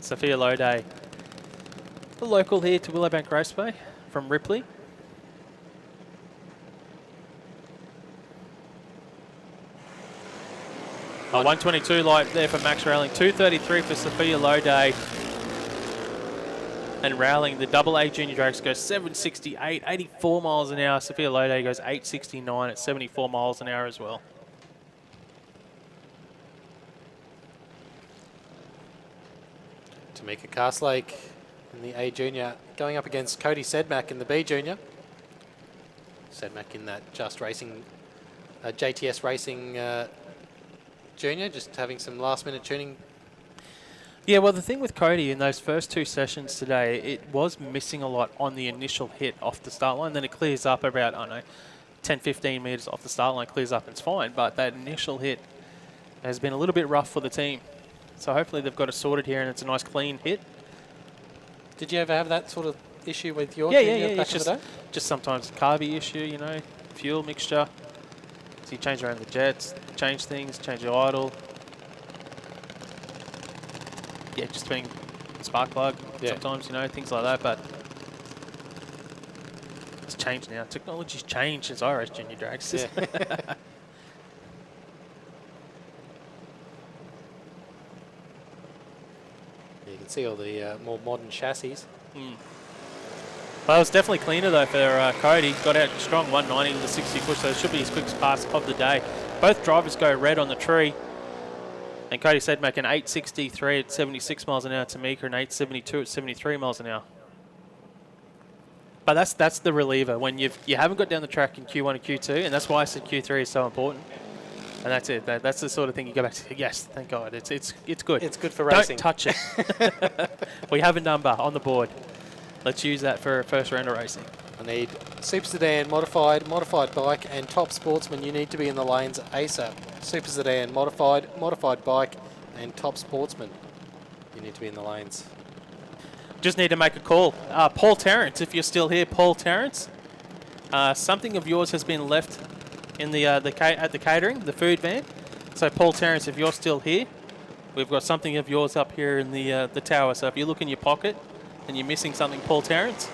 [SPEAKER 1] Sophia Lode, the local here to Willowbank Raceway from Ripley. A 122 light there for Max Rowling. 233 for Sophia Lode. And Rowling, the AA Junior Dragster, goes 768, 84 miles an hour. Sophia Lode goes 869 at 74 miles an hour as well.
[SPEAKER 4] Tamika Castlake in the A Junior going up against Cody Sedmak in the B Junior. Sedmak in that Just Racing, JTS Racing Junior, just having some last minute tuning.
[SPEAKER 1] Yeah, well, the thing with Cody in those first two sessions today, it was missing a lot on the initial hit off the start line. Then it clears up about, I don't know, 10, 15 metres off the start line, clears up and it's fine. But that initial hit has been a little bit rough for the team. So hopefully they've got it sorted here and it's a nice clean hit.
[SPEAKER 4] Did you ever have that sort of issue with your
[SPEAKER 1] Yeah,
[SPEAKER 4] Junior back
[SPEAKER 1] it's
[SPEAKER 4] in the day?
[SPEAKER 1] just sometimes a carby issue, you know, fuel mixture. So you change around the jets, change things, change your idle. Yeah, just being spark plug sometimes, you know, things like that. But it's changed now. Technology's changed since I raced Junior Drags.
[SPEAKER 4] Yeah. You can see all the more modern chassis.
[SPEAKER 1] Well, it was definitely cleaner though for Cody. Got out strong 190 with the 60 push, so it should be his quickest pass of the day. Both drivers go red on the tree. And Cody Sedmak an 863 at 76 miles an hour. Tamika an 872 at 73 miles an hour. But that's the reliever when you haven't got down the track in Q1 and Q2, and that's why I said Q3 is so important. And that's it. That's the sort of thing you go back to. Yes, thank God. It's good.
[SPEAKER 4] It's good for racing.
[SPEAKER 1] Don't touch it. We have a number on the board. Let's use that for first round of racing.
[SPEAKER 4] I need Super Sedan, Modified Bike, and Top Sportsman. You need to be in the lanes ASAP. Super Sedan, Modified Bike, and Top Sportsman. You need to be in the lanes.
[SPEAKER 1] Just need to make a call. Paul Terrence, if you're still here, Paul Terrence. Something of yours has been left in at the catering, the food van. So Paul Terrence, if you're still here, we've got something of yours up here in the tower. So if you look in your pocket and you're missing something, Paul Terrence,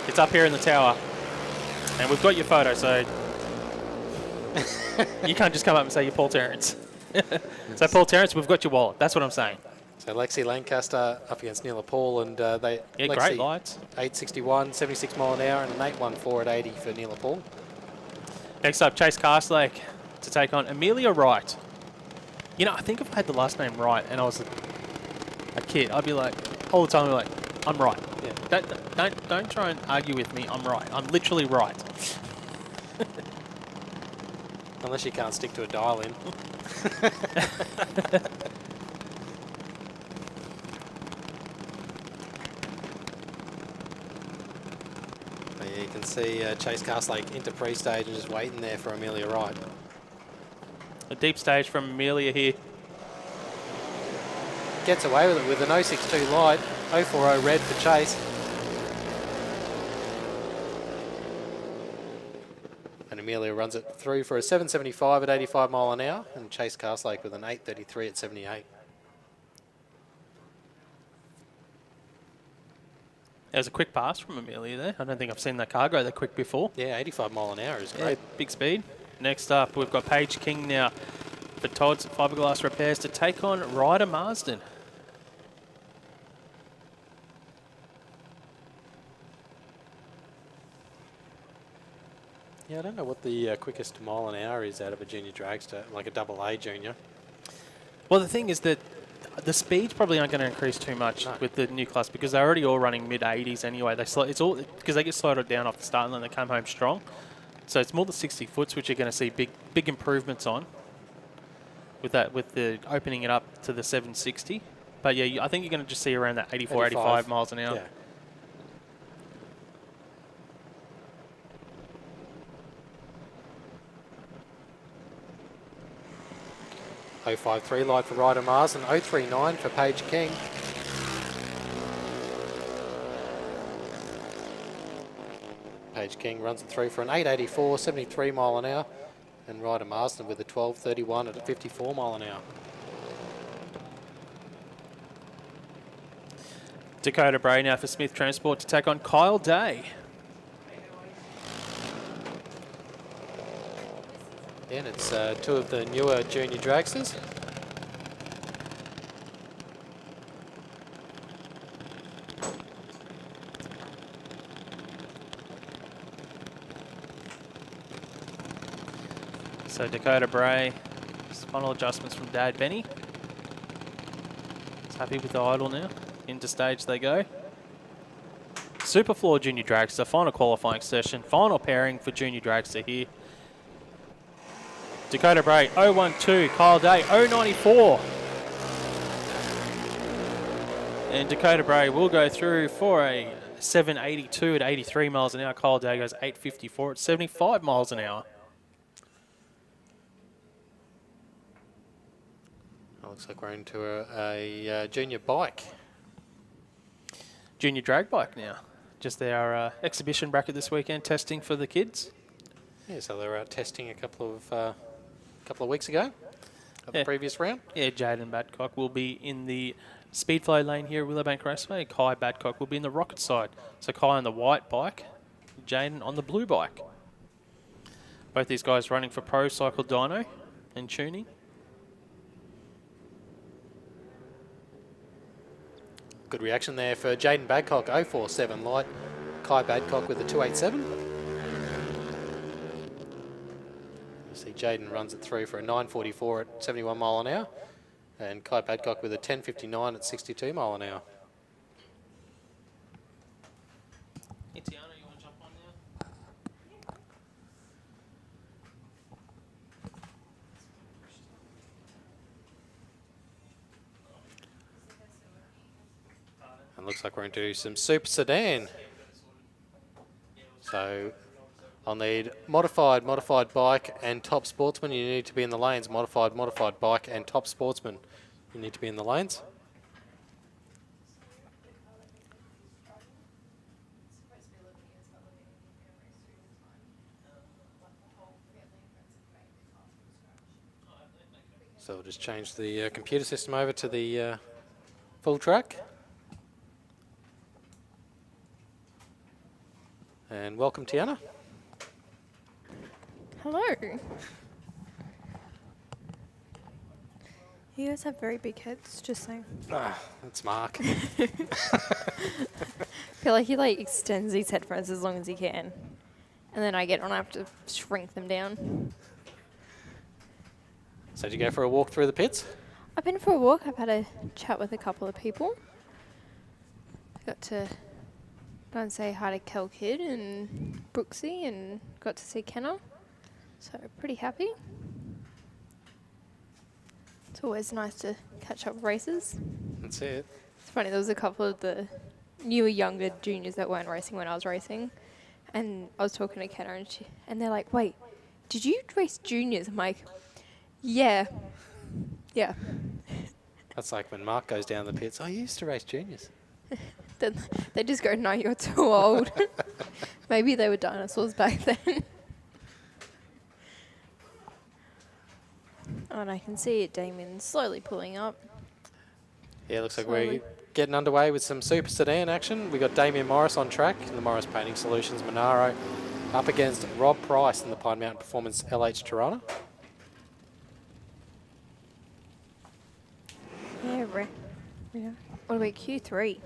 [SPEAKER 1] it's up here in the tower. And we've got your photo, so you can't just come up and say you're Paul Terrence. So Paul Terrence, we've got your wallet. That's what I'm saying.
[SPEAKER 4] So Lexi Lancaster up against Neela Paul, and Lexi,
[SPEAKER 1] great lights.
[SPEAKER 4] 861, 76 mile an hour, and an 814 at 80 for Neela Paul.
[SPEAKER 1] Next up, Chase Castlake to take on Amelia Wright. You know, I think if I had the last name Wright and I was a kid, I'd be like, all the time, I'd be like, I'm right. Yeah. Don't try and argue with me. I'm right. I'm literally right.
[SPEAKER 4] Unless you can't stick to a dial in. You can see Chase Castlake into pre-stage and just waiting there for Amelia Wright.
[SPEAKER 1] A deep stage from Amelia here.
[SPEAKER 4] Gets away with it with an 062 light, 040 red for Chase. And Amelia runs it through for a 775 at 85 mile an hour, and Chase Castlake with an 833 at 78.
[SPEAKER 1] There's a quick pass from Amelia there. I don't think I've seen that car go that quick before.
[SPEAKER 4] Yeah, 85 mile an hour is
[SPEAKER 1] Yeah,
[SPEAKER 4] great.
[SPEAKER 1] big speed. Next up, we've got Paige King now for Todd's Fiberglass Repairs to take on Ryder Marsden.
[SPEAKER 4] Yeah, I don't know what the quickest mile an hour is out of a junior dragster, like a double A junior.
[SPEAKER 1] Well, the thing is that the speeds probably aren't going to increase too much with the new class because they're already all running mid-80s anyway. It's all because they get slowed down off the start and then they come home strong. So it's more the 60 foots which you're going to see big improvements on with the opening it up to the 760. But yeah, I think you're going to just see around that 84, 85 miles an hour.
[SPEAKER 4] Yeah. .053 light for Ryder Marsden, 039 for Paige King. Paige King runs it through for an 884, 73 mile an hour, and Ryder Marsden with a 1231 at a 54 mile an hour.
[SPEAKER 1] Dakota Bray now for Smith Transport to take on Kyle Day.
[SPEAKER 4] And it's two of the newer junior dragsters.
[SPEAKER 1] So Dakota Bray, final adjustments from Dad Benny. He's happy with the idle now. Into stage they go. SuperFloor Junior Dragster, final qualifying session. Final pairing for Junior Dragster here. Dakota Bray, 012. Kyle Day, 094. And Dakota Bray will go through for a 782 at 83 miles an hour. Kyle Day goes 854 at 75 miles an hour.
[SPEAKER 4] Looks like we're into a junior bike.
[SPEAKER 1] Junior drag bike now. Just our exhibition bracket this weekend, testing for the kids.
[SPEAKER 4] Yeah, so they were out testing a couple of weeks ago of the previous round.
[SPEAKER 1] Yeah, Jaden Badcock will be in the Speedflow lane here at Willowbank Raceway. Kai Badcock will be in the rocket side. So Kai on the white bike, Jaden on the blue bike. Both these guys running for Pro Cycle Dyno and tuning.
[SPEAKER 4] Good reaction there for Jaden Badcock, 047 light. Kai Badcock with the 287. You see Jaden runs it through for a 944 at 71 mile an hour. And Kai Badcock with a 1059 at 62 mile an hour.
[SPEAKER 1] Hey, Tiana, you want to jump on now?
[SPEAKER 4] And looks like we're into some Super Sedan. So I'll need modified bike and top sportsman. You need to be in the lanes. Modified bike and top sportsman. You need to be in the lanes. So we'll just change the computer system over to the full track. And welcome, Tiana.
[SPEAKER 7] Hello. You guys have very big heads, just saying.
[SPEAKER 4] Ah, that's Mark.
[SPEAKER 7] I feel like he extends these headphones as long as he can. And then I get on, I have to shrink them down.
[SPEAKER 4] So did you go for a walk through the pits?
[SPEAKER 7] I've been for a walk. I've had a chat with a couple of people. Got to go and say hi to Kel Kidd and Brooksy and got to see Kenna. So pretty happy. It's always nice to catch up with races.
[SPEAKER 4] That's it.
[SPEAKER 7] It's funny, there was a couple of the newer, younger juniors that weren't racing when I was racing. And I was talking to Kenna, and they're like, "Wait, did you race juniors?" I'm like, "Yeah, yeah."
[SPEAKER 4] That's like when Mark goes down the pits. I used to race juniors.
[SPEAKER 7] Then they just go, "No, you're too old." Maybe they were dinosaurs back then. Oh, and I can see it, Damien, slowly pulling up.
[SPEAKER 4] Yeah, looks like
[SPEAKER 7] Slowly.
[SPEAKER 4] we're getting underway with some super sedan action. We got Damien Morris on track in the Morris Painting Solutions Monaro up against Rob Price in the Pine Mountain Performance LH Tirana.
[SPEAKER 7] Yeah, yeah. What about Q3?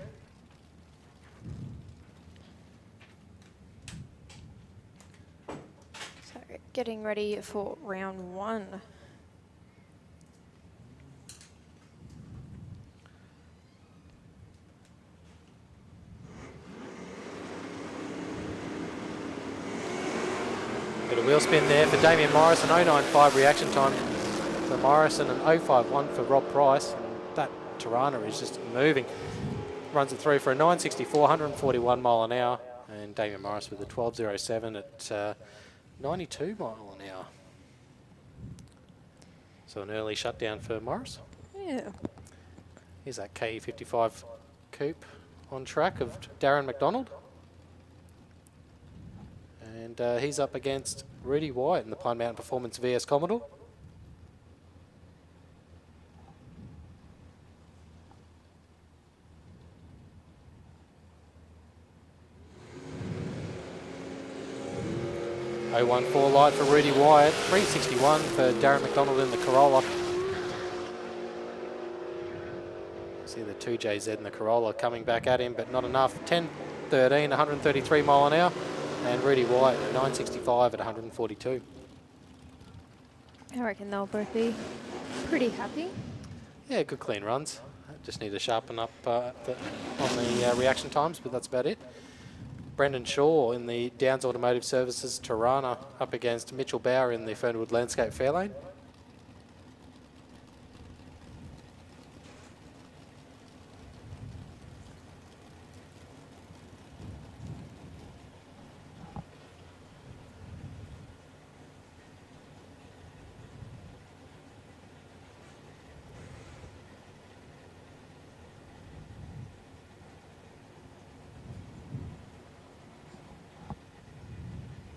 [SPEAKER 7] So, getting ready for round 1.
[SPEAKER 4] Bit of wheel spin there for Damien Morris, an 0.95 reaction time for Morris and an 0.51 for Rob Price. And that Tirana is just moving. Runs it through for a 964, 141 mile an hour. And Damien Morris with a 12.07 at 92 mile an hour. So an early shutdown for Morris.
[SPEAKER 7] Yeah.
[SPEAKER 4] Here's that KE55 coupe on track of Darren McDonald. And he's up against Rudy White in the Pine Mountain Performance VS Commodore. .014 light for Rudy Wyatt, 361 for Darren McDonald in the Corolla. See the 2JZ in the Corolla coming back at him, but not enough. 10.13, 133 mile an hour. And Rudy White, 965 at 142.
[SPEAKER 7] I reckon they'll both be pretty happy.
[SPEAKER 4] Yeah, good clean runs. Just need to sharpen up on the reaction times, but that's about it. Brendan Shaw in the Downs Automotive Services Tirana up against Mitchell Bauer in the Fernwood Landscape Fairlane.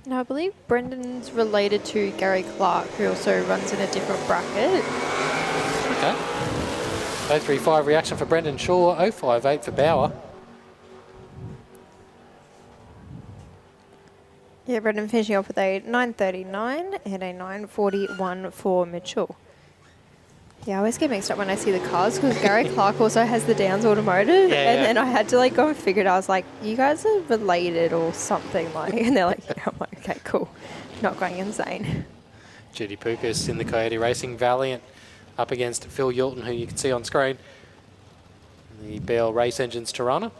[SPEAKER 7] Now, I believe Brendan's related to Gary Clark, who also runs in a different bracket.
[SPEAKER 4] Okay. 035 reaction for Brendan Shaw, 058 for Bauer.
[SPEAKER 7] Yeah, Brendan finishing off with a 939 and a 941 for Mitchell. Yeah, I always get mixed up when I see the cars because Gary Clark also has the Downs Automotive, and then I had to like go and figure it out. I was like, you guys are related or something, like, and they're like, yeah. I'm like, okay, cool, not going insane.
[SPEAKER 4] Judy Pukas in the Coyote Racing Valiant up against Phil Yulton, who you can see on screen. The BL Race Engines Tirana.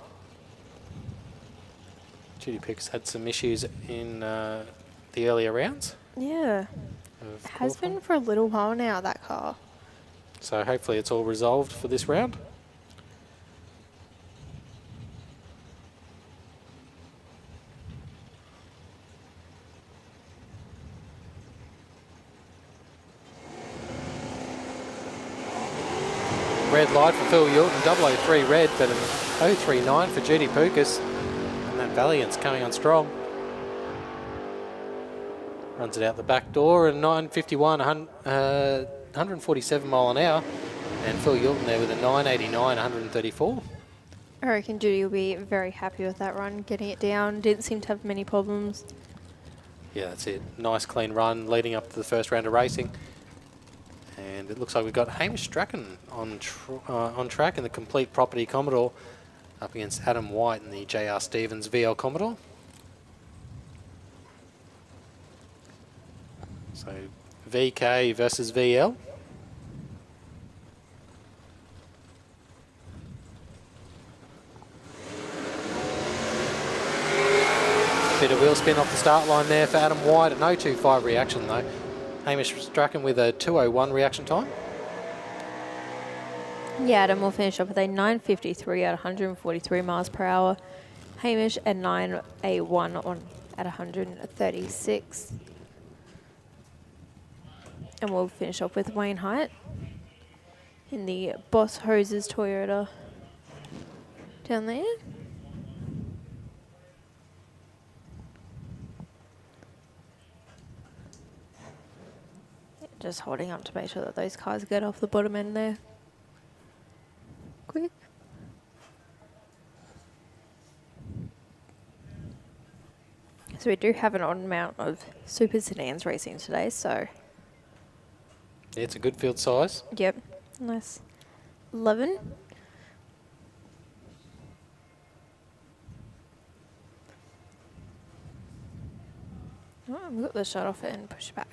[SPEAKER 4] Judy Pukas had some issues in the earlier rounds.
[SPEAKER 7] Yeah, it has been for a little while now, that car.
[SPEAKER 4] So hopefully it's all resolved for this round. Red light for Phil Yulton, 003 red, but an 039 for Judy Pukas. And that Valiant's coming on strong. Runs it out the back door, and 951, 147 mile an hour. And Phil Yulton there with a 989, 134.
[SPEAKER 7] I reckon Judy will be very happy with that run, getting it down. Didn't seem to have many problems.
[SPEAKER 4] Yeah, that's it. Nice clean run leading up to the first round of racing. And it looks like we've got Hamish Strachan on track in the Complete Property Commodore up against Adam White in the JR Stevens VL Commodore. So VK versus VL. Bit of wheel spin off the start line there for Adam White. An 025 reaction though. Hamish Strachan with a 201 reaction time.
[SPEAKER 7] Yeah, Adam will finish up with a 953 at 143 miles per hour. Hamish a 981 on at 136. And we'll finish off with Wayne Height in the Boss Hoses Toyota down there. Just holding up to make sure that those cars get off the bottom end there quick. So we do have an odd amount of super sedans racing today, so
[SPEAKER 4] Yeah, it's a good field size.
[SPEAKER 7] yep, nice 11. Oh, we've got the shut off it and push back.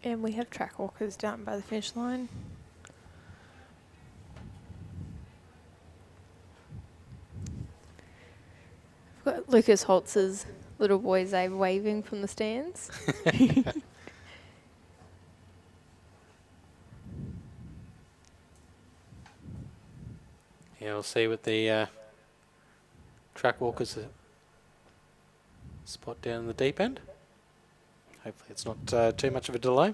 [SPEAKER 7] And we have track walkers down by the finish line. We've got Lucas Holtz's little boy Zabe waving from the stands.
[SPEAKER 4] Yeah, we'll see what the track walkers spot down in the deep end. Hopefully it's not too much of a delay.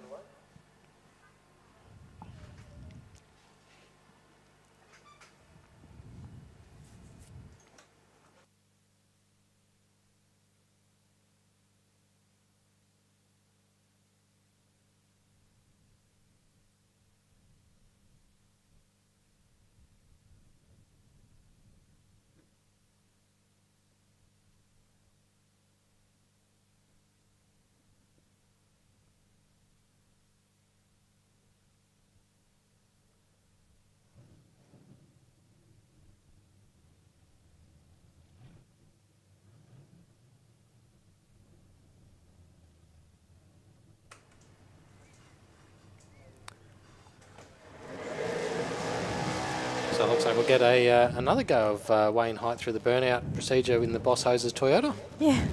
[SPEAKER 4] So it looks like we'll get another go of Wayne Height through the burnout procedure in the Boss Hoses Toyota.
[SPEAKER 7] Yeah.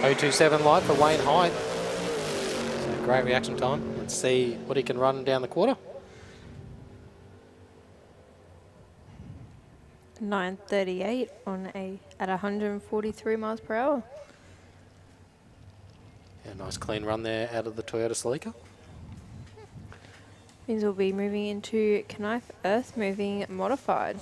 [SPEAKER 4] .027 light for Wayne Height. So great reaction time. Let's see what he can run down the quarter.
[SPEAKER 7] 9:38 on at 143 miles per hour.
[SPEAKER 4] Yeah, nice clean run there out of the Toyota Celica.
[SPEAKER 7] Means we'll be moving into Knijff Earthmoving Modified.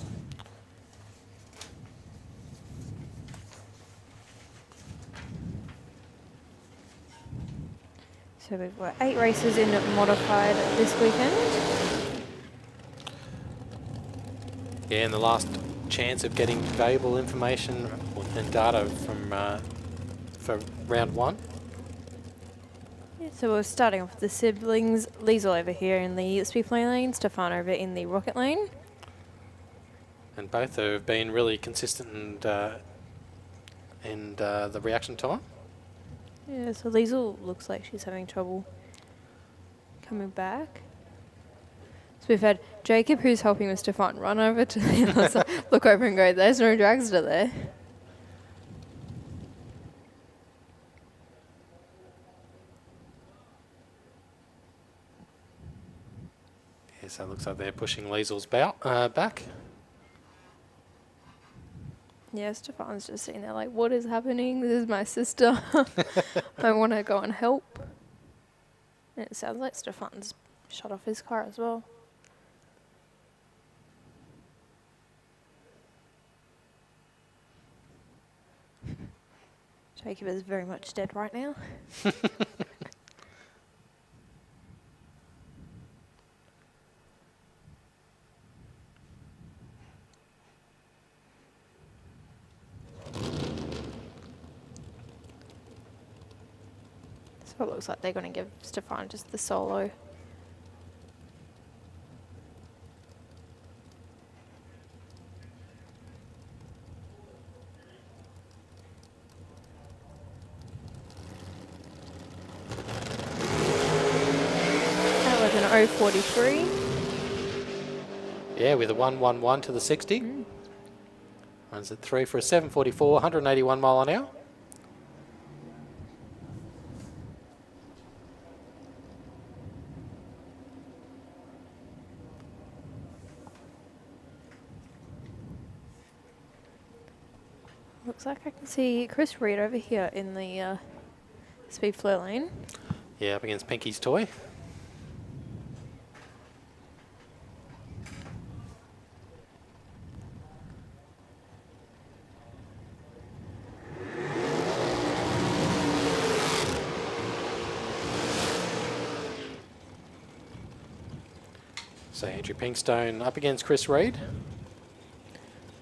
[SPEAKER 7] So we've got 8 races in Modified this weekend.
[SPEAKER 4] Yeah, and the last chance of getting valuable information and data from for round 1.
[SPEAKER 7] Yeah, so we're starting off with the siblings. Liesel over here in the speedplay lane, Stefan over in the rocket lane.
[SPEAKER 4] And both have been really consistent and the reaction time.
[SPEAKER 7] Yeah, so Liesel looks like she's having trouble coming back. So we've had Jacob, who's helping with Stefan, run over to the other side, look over and go, there's no dragster there.
[SPEAKER 4] Yeah, so it looks like they're pushing Liesel's back.
[SPEAKER 7] Yeah, Stefan's just sitting there like, what is happening? This is my sister. I want to go and help. And it sounds like Stefan's shut off his car as well. Jacob is very much dead right now. So it looks like they're going to give Stefan just the solo. 1:0:43.
[SPEAKER 4] Yeah, with a 1:11 to the 60. Runs at 3 for a 7:44, 181 mile an hour.
[SPEAKER 7] Looks like I can see Chris Reed over here in the speed flow lane.
[SPEAKER 4] Yeah, up against Pinky's toy. So Andrew Pinkstone up against Chris Reed.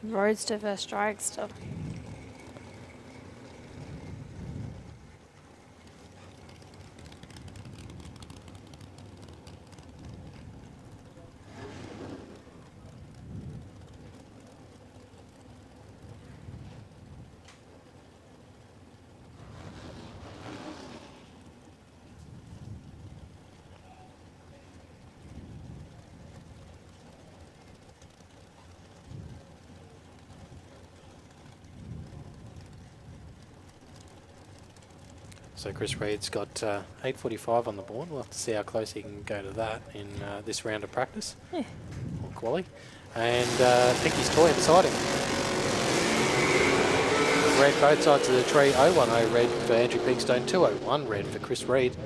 [SPEAKER 7] Roadster vs Dragster.
[SPEAKER 4] So Chris Reed's got 8:45 on the board. We'll have to see how close he can go to that in this round of practice.
[SPEAKER 7] Yeah.
[SPEAKER 4] Or quali. And Pinky's toy beside him. Red both sides of the tree. 010 red for Andrew Pinkstone. 201 red for Chris Reed.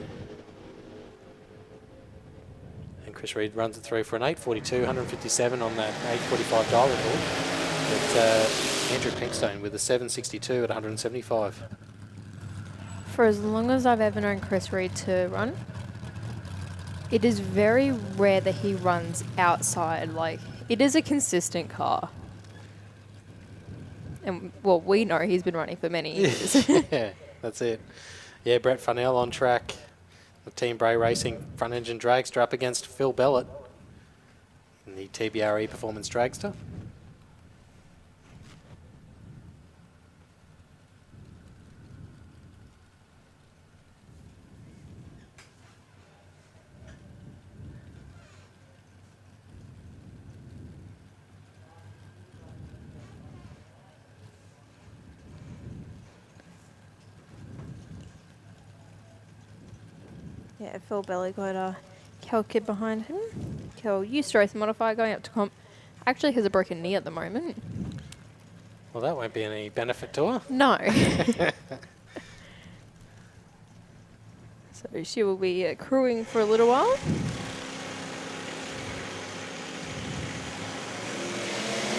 [SPEAKER 4] And Chris Reed runs it through for an 8:42, 157 on that 8:45 dial record. But Andrew Pinkstone with a 7:62 at 175.
[SPEAKER 7] For as long as I've ever known Chris Reed to run, it is very rare that he runs outside. Like, it is a consistent car. And, well, we know he's been running for many years.
[SPEAKER 4] Yeah, that's it. Yeah, Brett Farnell on track. The Team Bray Racing front engine dragster up against Phil Bellett in the TBRE Performance Dragster.
[SPEAKER 7] Yeah, Phil Belly got a Kel kid behind him. Kel used to race Modified, going up to comp. Actually has a broken knee at the moment.
[SPEAKER 4] Well, that won't be any benefit to her.
[SPEAKER 7] No. So she will be crewing for a little while.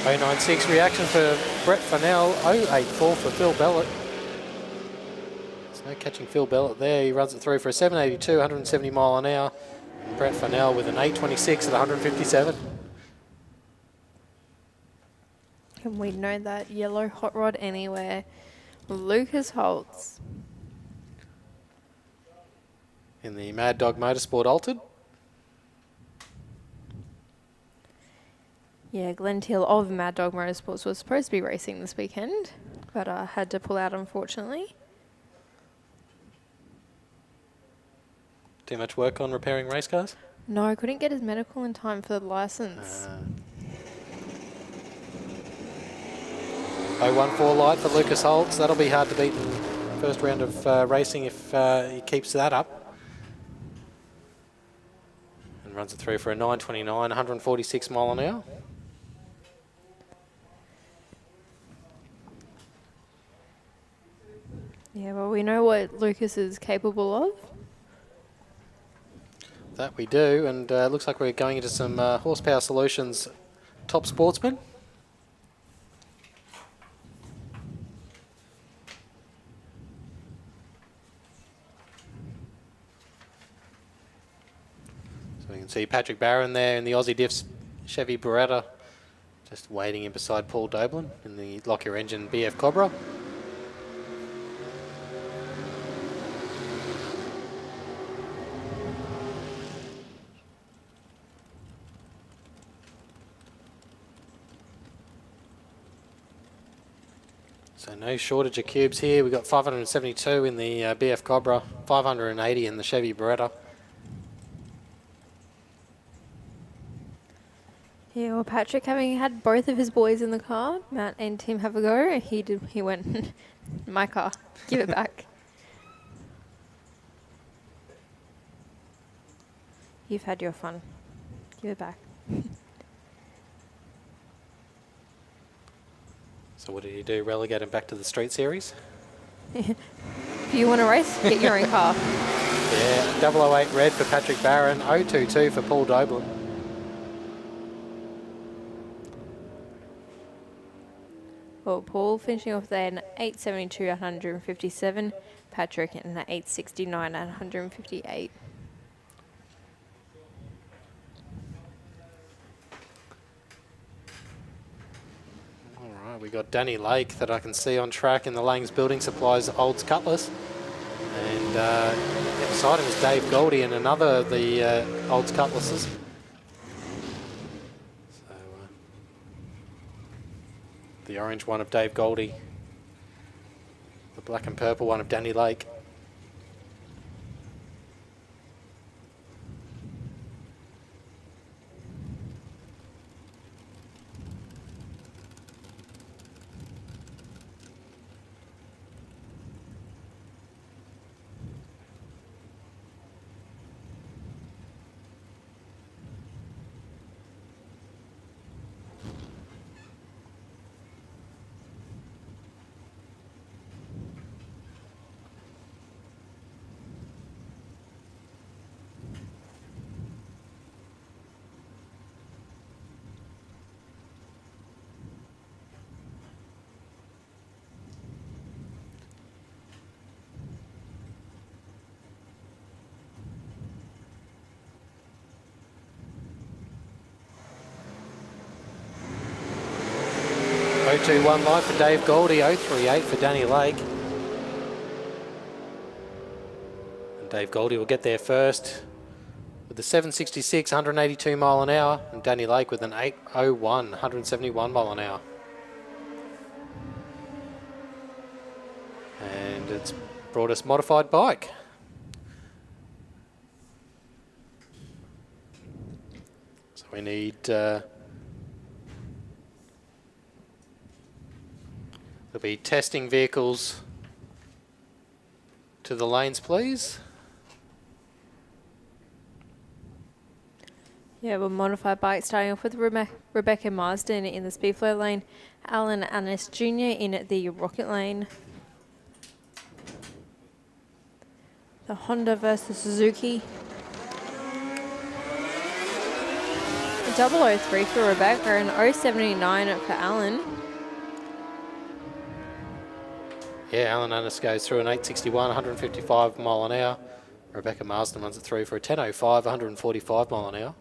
[SPEAKER 4] .096 reaction for Brett Farnell. 084 for Phil Bellett. No catching Phil Bellett there. He runs it through for a 782, 170 mile an hour. And Brett Farnell with an 826 at 157.
[SPEAKER 7] And we know that yellow hot rod anywhere. Lucas Holtz.
[SPEAKER 4] In the Mad Dog Motorsport Altered.
[SPEAKER 7] Yeah, Glenn Teal of Mad Dog Motorsports was supposed to be racing this weekend, but had to pull out unfortunately.
[SPEAKER 4] Too much work on repairing race cars?
[SPEAKER 7] No, couldn't get his medical in time for the license.
[SPEAKER 4] 014 light for Lucas Holtz. That'll be hard to beat in the first round of racing if he keeps that up. And runs it through for a 929, 146 mile an hour.
[SPEAKER 7] Yeah, well, we know what Lucas is capable of.
[SPEAKER 4] That we do, and looks like we're going into some Horsepower Solutions Top Sportsman. So we can see Patrick Barron there in the Aussie Diffs Chevy Beretta, just waiting in beside Paul Doblin in the Lockyer Engine BF Cobra. So no shortage of cubes here. We've got 572 in the BF Cobra, 580 in the Chevy Beretta.
[SPEAKER 7] Yeah, well, Patrick, having had both of his boys in the car, Matt and Tim have a go. He went, my car, give it back. You've had your fun. Give it back.
[SPEAKER 4] So what did he do? Relegate him back to the street series?
[SPEAKER 7] If you want to race, get your own car.
[SPEAKER 4] Yeah, 008 red for Patrick Barron, 022 for Paul Doblin.
[SPEAKER 7] Well, Paul finishing off there in 872 at 157. Patrick in 869 at 158.
[SPEAKER 4] All right, we got Danny Lake that I can see on track in the Langs Building Supplies Olds Cutlass. And beside him is Dave Goldie and another of the Olds Cutlasses. So, the orange one of Dave Goldie, the black and purple one of Danny Lake. .021 live for Dave Goldie, 038 for Danny Lake. And Dave Goldie will get there first with the 766, 182 mile an hour, and Danny Lake with an 801, 171 mile an hour. And it's brought us modified bike. So we need there'll be testing vehicles to the lanes, please.
[SPEAKER 7] Yeah, well, modified bike starting off with Rebecca Marsden in the Speedflow lane, Alan Annis Jr. in the Rocket lane. The Honda versus Suzuki. 003 for Rebecca and 079 for Alan.
[SPEAKER 4] Yeah, Alan Annis goes through an 861, 155 mile an hour. Rebecca Marsden runs it through for a 1005, 145 mile an hour.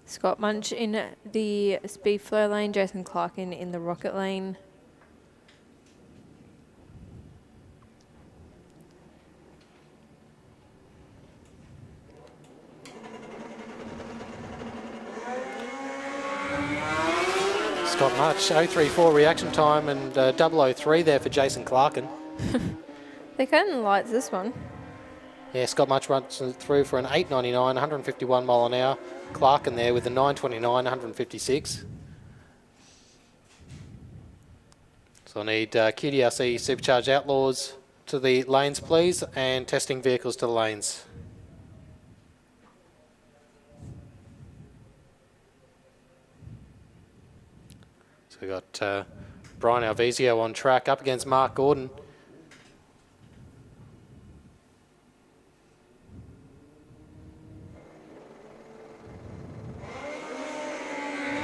[SPEAKER 7] Scott Munch in the Speedflow lane, Jason Clarkin in the Rocket lane.
[SPEAKER 4] Scott Munch, 034 reaction time and 003 there for Jason Clarkin.
[SPEAKER 7] They're kind of lights this one.
[SPEAKER 4] Yeah, Scott Munch runs it through for an 899, 151 mile an hour. Clarkin there with a 929, 156. So I need QDRC Supercharged Outlaws to the lanes, please, and testing vehicles to the lanes. So we got Brian Alvezio on track up against Mark Gordon.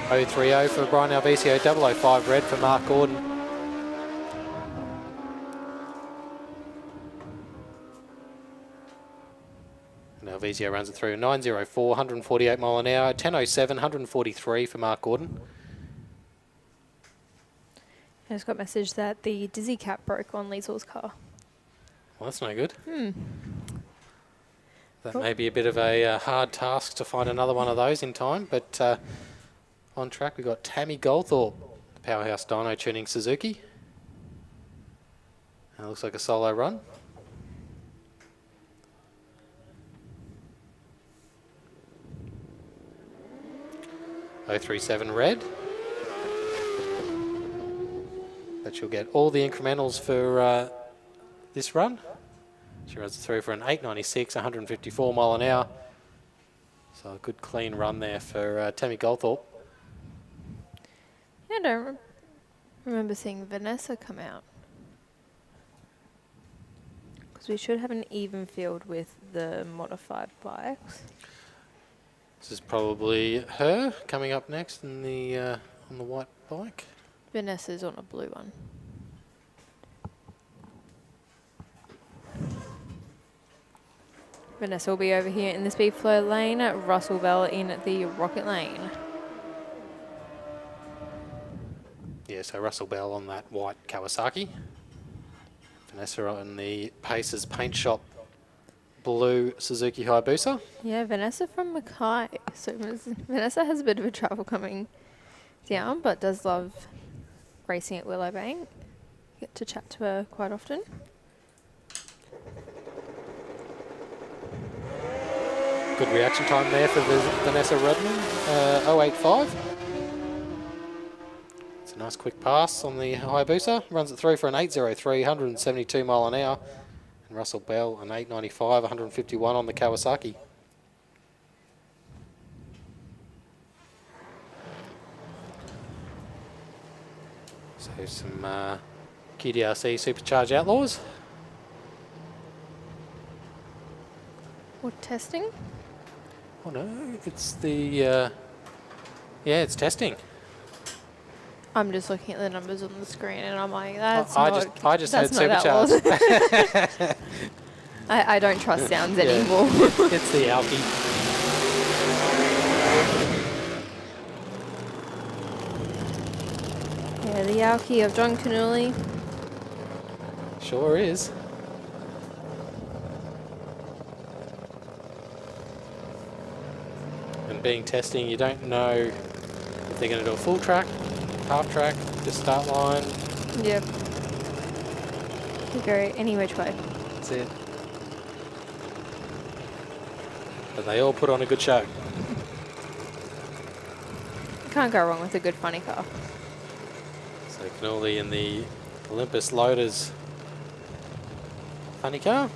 [SPEAKER 4] .030 for Brian Alvezio, 005 red for Mark Gordon. And Alvezio runs it through 904, 148 mile an hour, 1007, 143 for Mark Gordon.
[SPEAKER 7] I just got a message that the dizzy cap broke on Liesel's car.
[SPEAKER 4] Well, that's no good. That may be a bit of a hard task to find another one of those in time, but on track we've got Tammy Goldthorpe, the Powerhouse Dyno tuning Suzuki. That looks like a solo run. 037 red. But she'll get all the incrementals for this run. She runs it through for an 8.96, 154 mile an hour. So a good clean run there for Tammy Goldthorpe.
[SPEAKER 7] Yeah, I don't remember seeing Vanessa come out. Because we should have an even field with the modified bikes.
[SPEAKER 4] This is probably her coming up next in the on the white bike.
[SPEAKER 7] Vanessa's on a blue one. Vanessa will be over here in the speed flow lane, Russell Bell in the rocket lane.
[SPEAKER 4] Yeah, so Russell Bell on that white Kawasaki. Vanessa on the Pacers Paint Shop blue Suzuki Hayabusa.
[SPEAKER 7] Yeah, Vanessa from Mackay. So Vanessa has a bit of a travel coming down, but does love racing at Willowbank. Get to chat to her quite often.
[SPEAKER 4] Good reaction time there for Vanessa Redmond, 085. It's a nice quick pass on the Hayabusa. Runs it through for an 803, 172 mile an hour. And Russell Bell, an 895, 151 on the Kawasaki. So some QDRC Supercharged Outlaws.
[SPEAKER 7] What testing?
[SPEAKER 4] Oh no, it's the, yeah, it's testing.
[SPEAKER 7] I'm just looking at the numbers on the screen and I'm like, that's
[SPEAKER 4] I
[SPEAKER 7] not,
[SPEAKER 4] just heard
[SPEAKER 7] that's not Outlaws.
[SPEAKER 4] Supercharged.
[SPEAKER 7] I don't trust sounds
[SPEAKER 4] Yeah.
[SPEAKER 7] anymore.
[SPEAKER 4] It's the Alki.
[SPEAKER 7] Yeah, the Alki of John Cannulli.
[SPEAKER 4] Sure is. And being testing, you don't know if they're going to do a full track, half track, just start line.
[SPEAKER 7] Yep. You go any which way.
[SPEAKER 4] That's it. But they all put on a good show.
[SPEAKER 7] You can't go wrong with a good funny car.
[SPEAKER 4] So Cannulli in the Olympus Loaders funny car.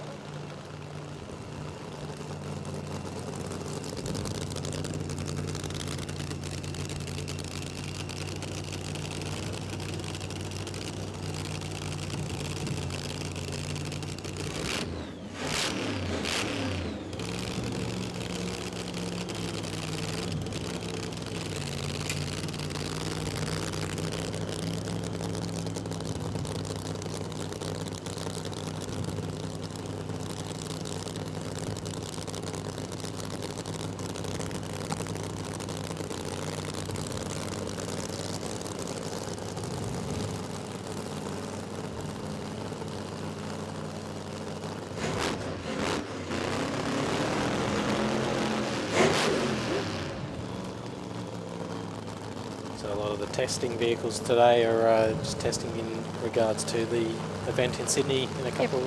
[SPEAKER 4] So a lot of the testing vehicles today are just testing in regards to the event in Sydney in a couple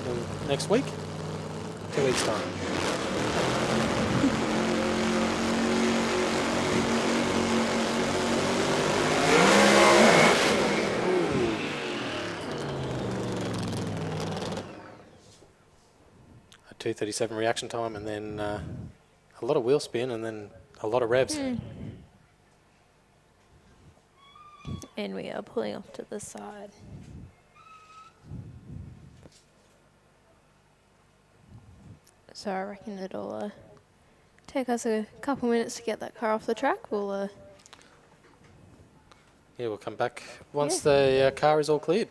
[SPEAKER 4] next week, 2 weeks time. A 2:37 reaction time, and then a lot of wheel spin, and then a lot of revs.
[SPEAKER 7] And we are pulling off to the side. So I reckon it'll take us a couple minutes to get that car off the track. We'll
[SPEAKER 4] Yeah, we'll come back once the car is all cleared.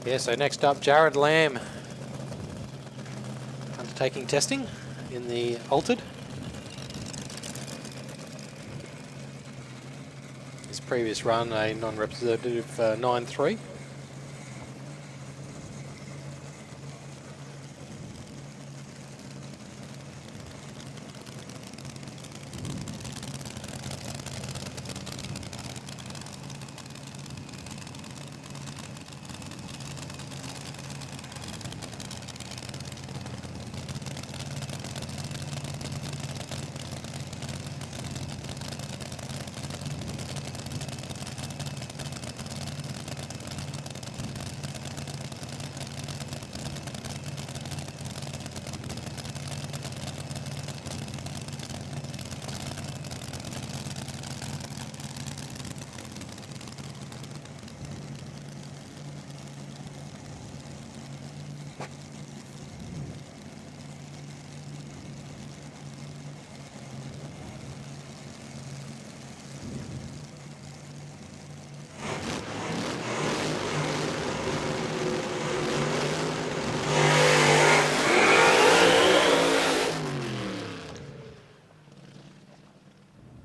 [SPEAKER 4] Yeah, so next up, Jared Lamb undertaking testing in the Altered. His previous run, a non-representative 9.3.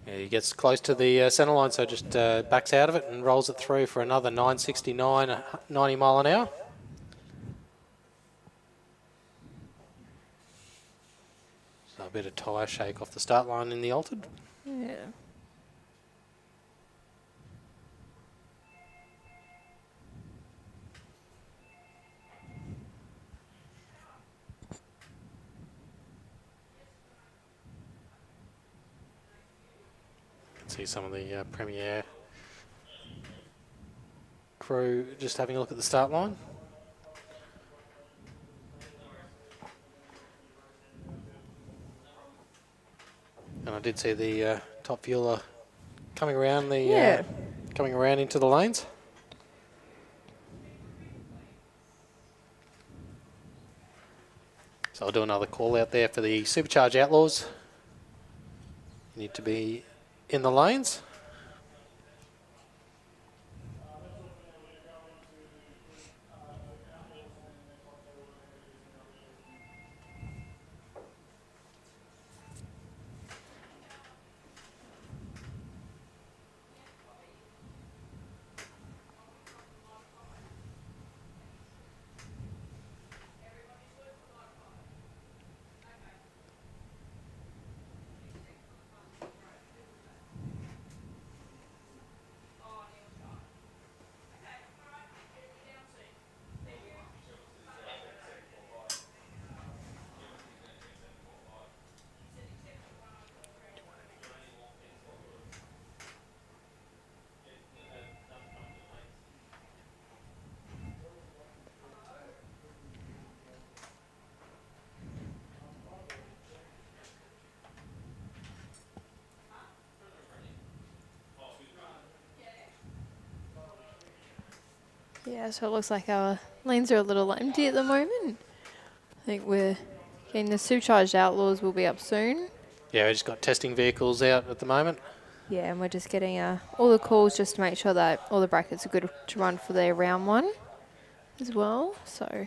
[SPEAKER 4] He gets close to the centre line, so just backs out of it and rolls it through for another 9.69, 90 mile an hour. So a bit of tyre shake off the start line in the Altered.
[SPEAKER 7] Yeah.
[SPEAKER 4] See some of the Premier crew just having a look at the start line. And I did see the top fueler coming around the coming around into the lanes. So I'll do another call out there for the Supercharged Outlaws. You need to be in the lanes.
[SPEAKER 7] Yeah, so it looks like our lanes are a little empty at the moment. I think we're getting the Supercharged Outlaws will be up soon.
[SPEAKER 4] Yeah, we just got testing vehicles out at the moment.
[SPEAKER 7] Yeah, and we're just getting all the calls just to make sure that all the brackets are good to run for their round one as well. So,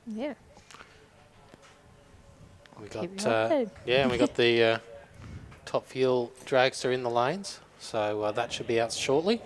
[SPEAKER 7] yeah.
[SPEAKER 4] We
[SPEAKER 7] Keep you
[SPEAKER 4] got
[SPEAKER 7] updated.
[SPEAKER 4] yeah, and we got the top fuel dragster in the lanes, so that should be out shortly.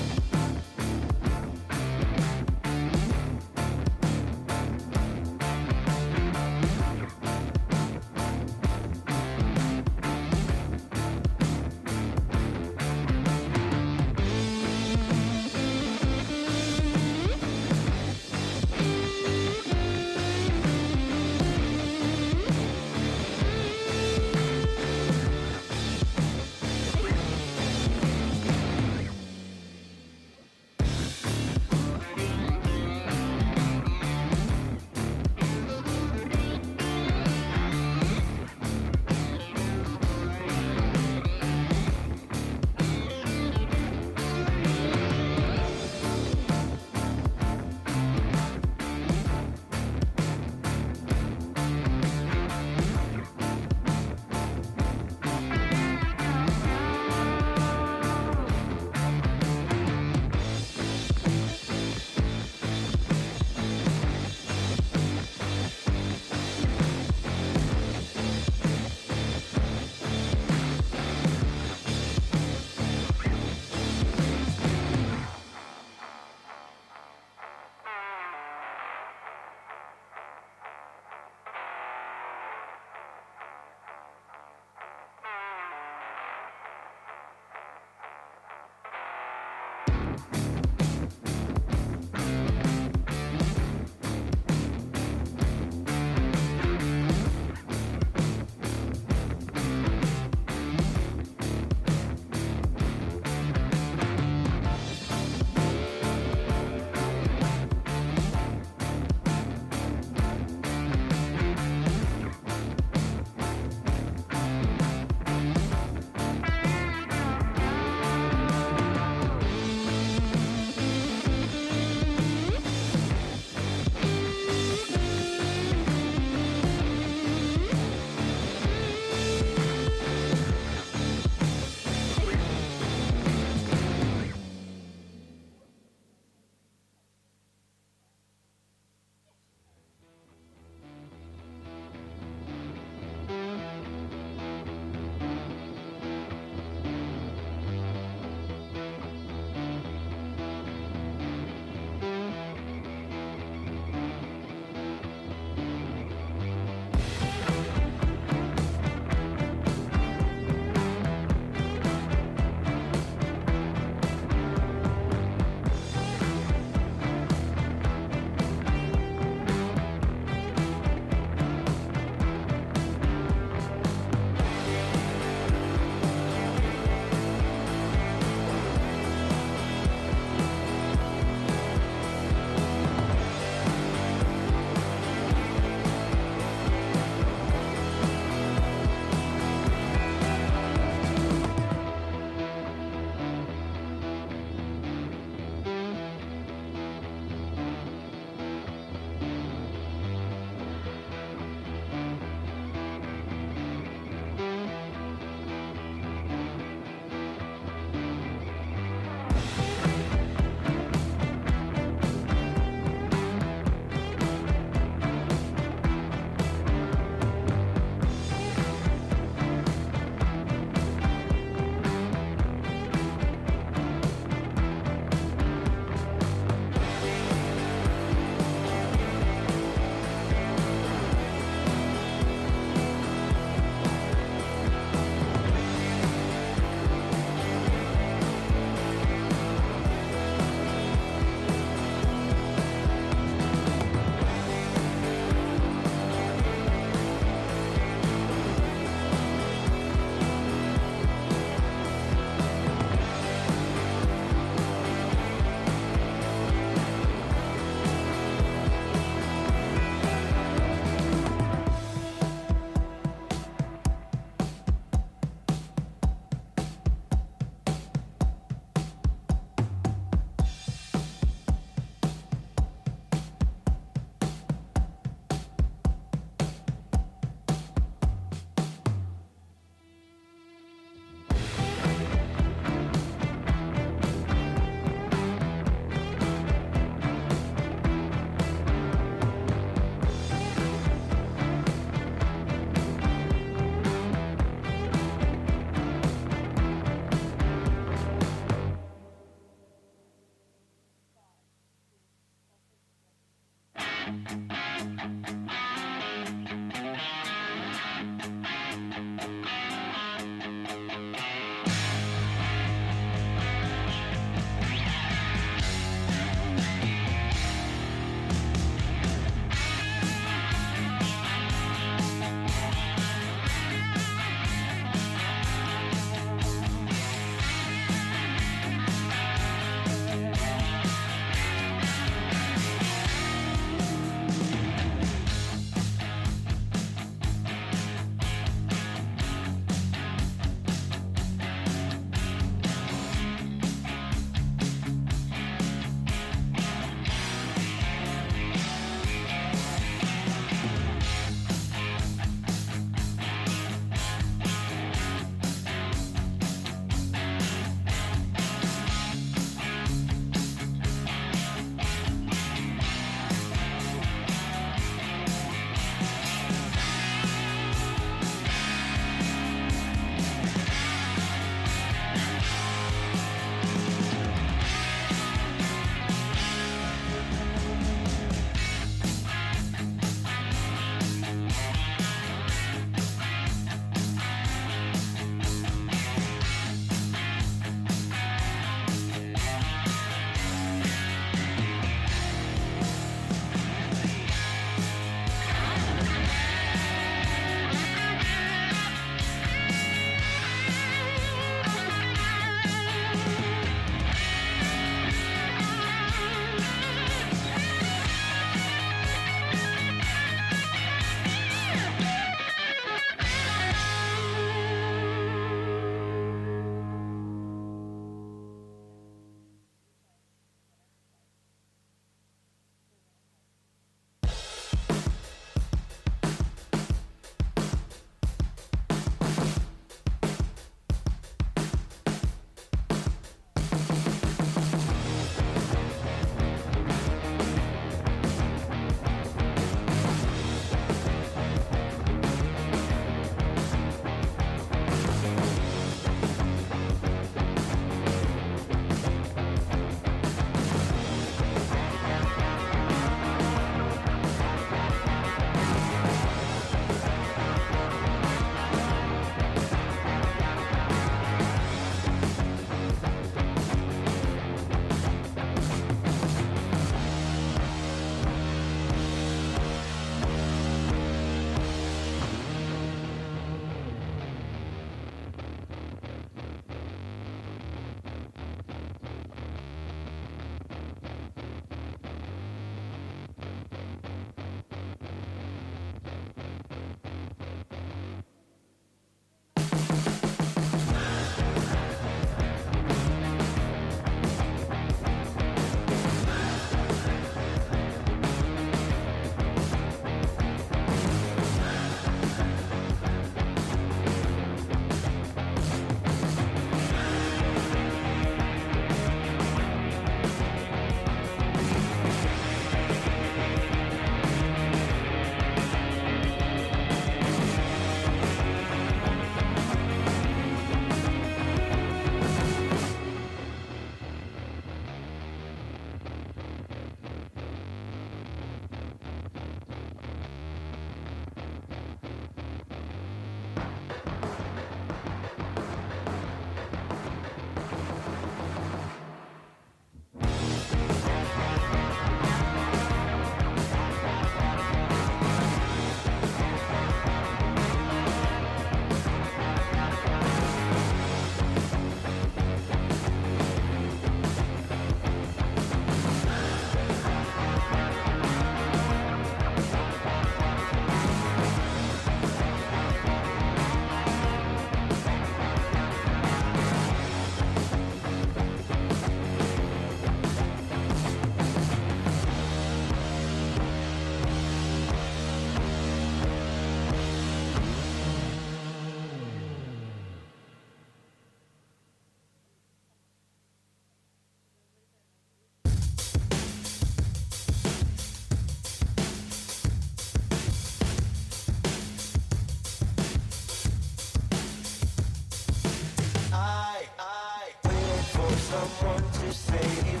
[SPEAKER 8] to save.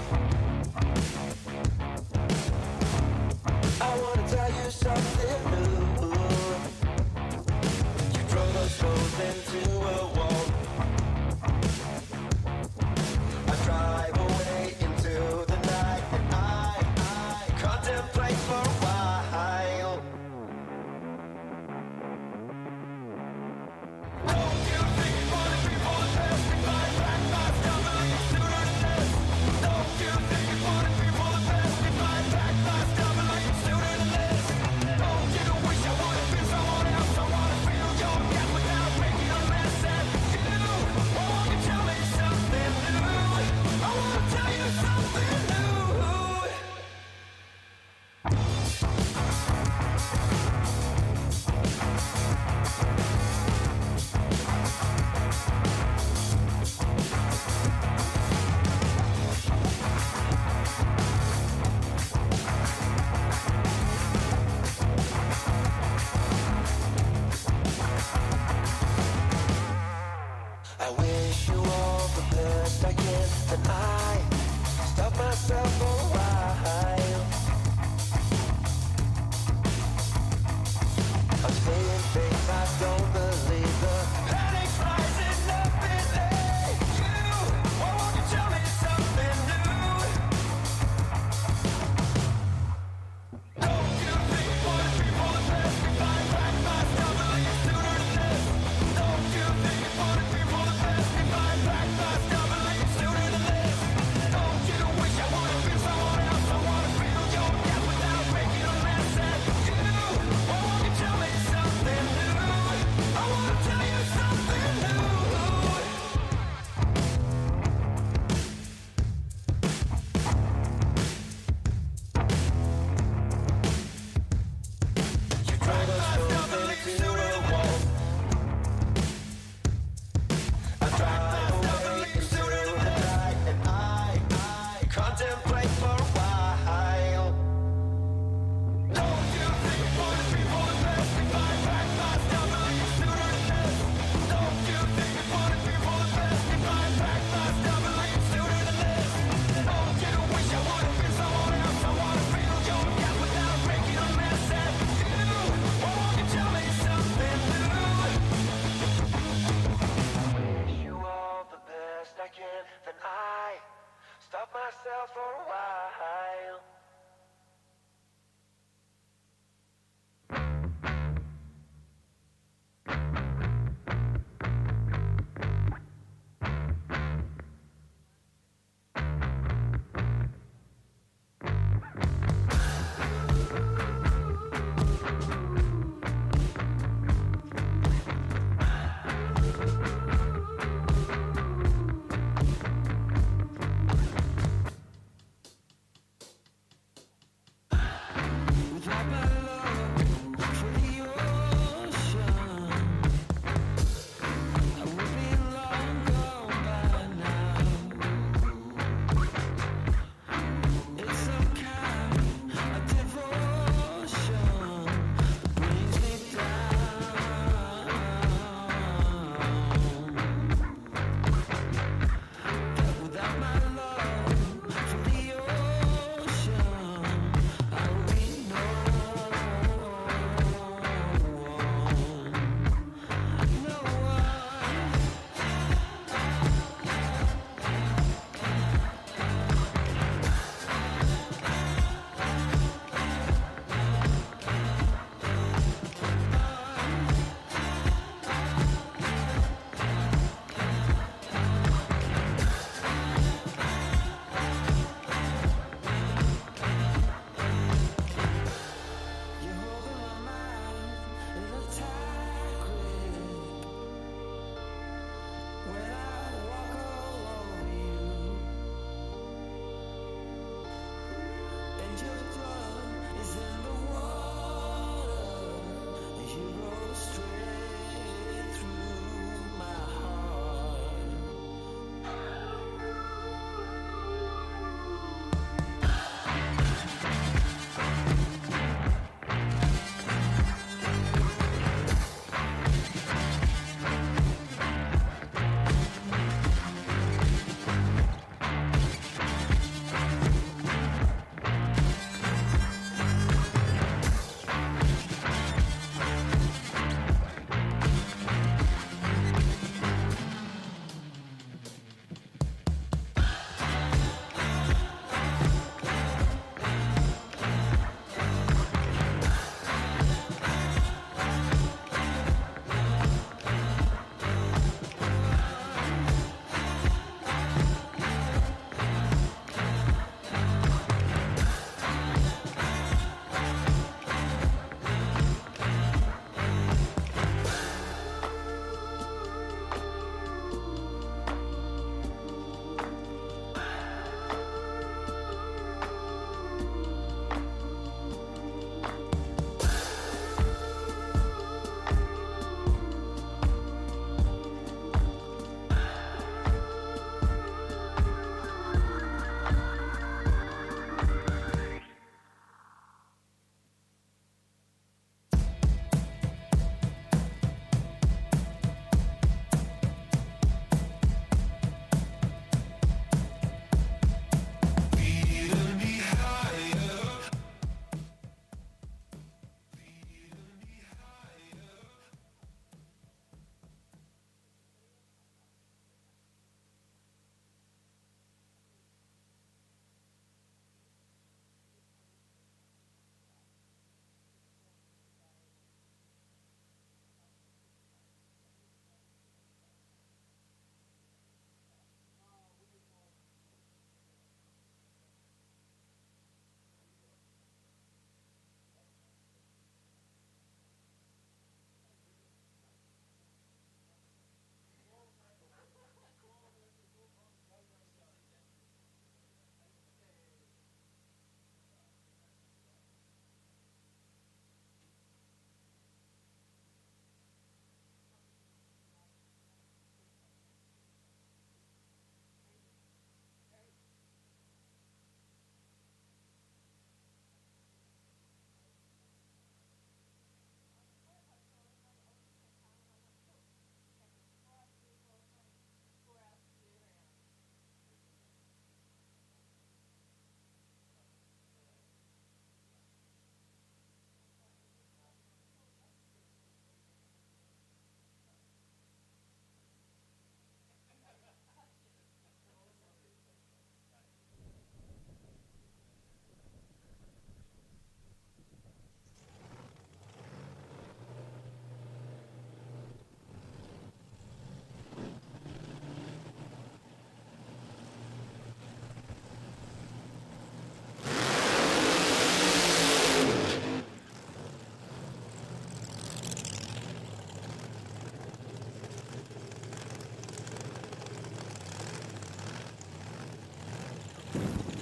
[SPEAKER 8] I wanna tell you something new. You drove us both into a wall. I drive away into the night, and I contemplate for a while. Don't you think you wanna be for the best? We fight back, fight down, believe sooner than this. Don't you think you wanna be for the best? We fight back, fight down, believe sooner than this. Don't you wish I would've been someone else? I wanna feel your gap without making a mess at you. Won't you tell me something new? I wanna tell you something new. I wish you all the best I can, and I stop myself for a while. I'm saying things I don't believe. The panic's rising up in you. Won't you tell me something new? Don't you think you wanna be for the best? We fight back, fight down, believe sooner than this. Don't you think you wanna be for the best? We fight back, fight down, believe sooner than this. Don't you wish I would've been someone else? I wanna feel your gap without making a mess at you. Won't you tell me something new? I wanna tell you something new. You drove us both into a wall. I drive away into the night, and I contemplate for a while. Don't you think you wanna be for the best? We fight back, fight down, believe sooner than this. Don't you think you wanna be for the best? We fight back, fight down, believe sooner than this. Don't you wish I would've been someone else? I wanna feel your gap without making a mess at you. Won't you tell me something new? Wish you all the best I can, then I stop myself for a while.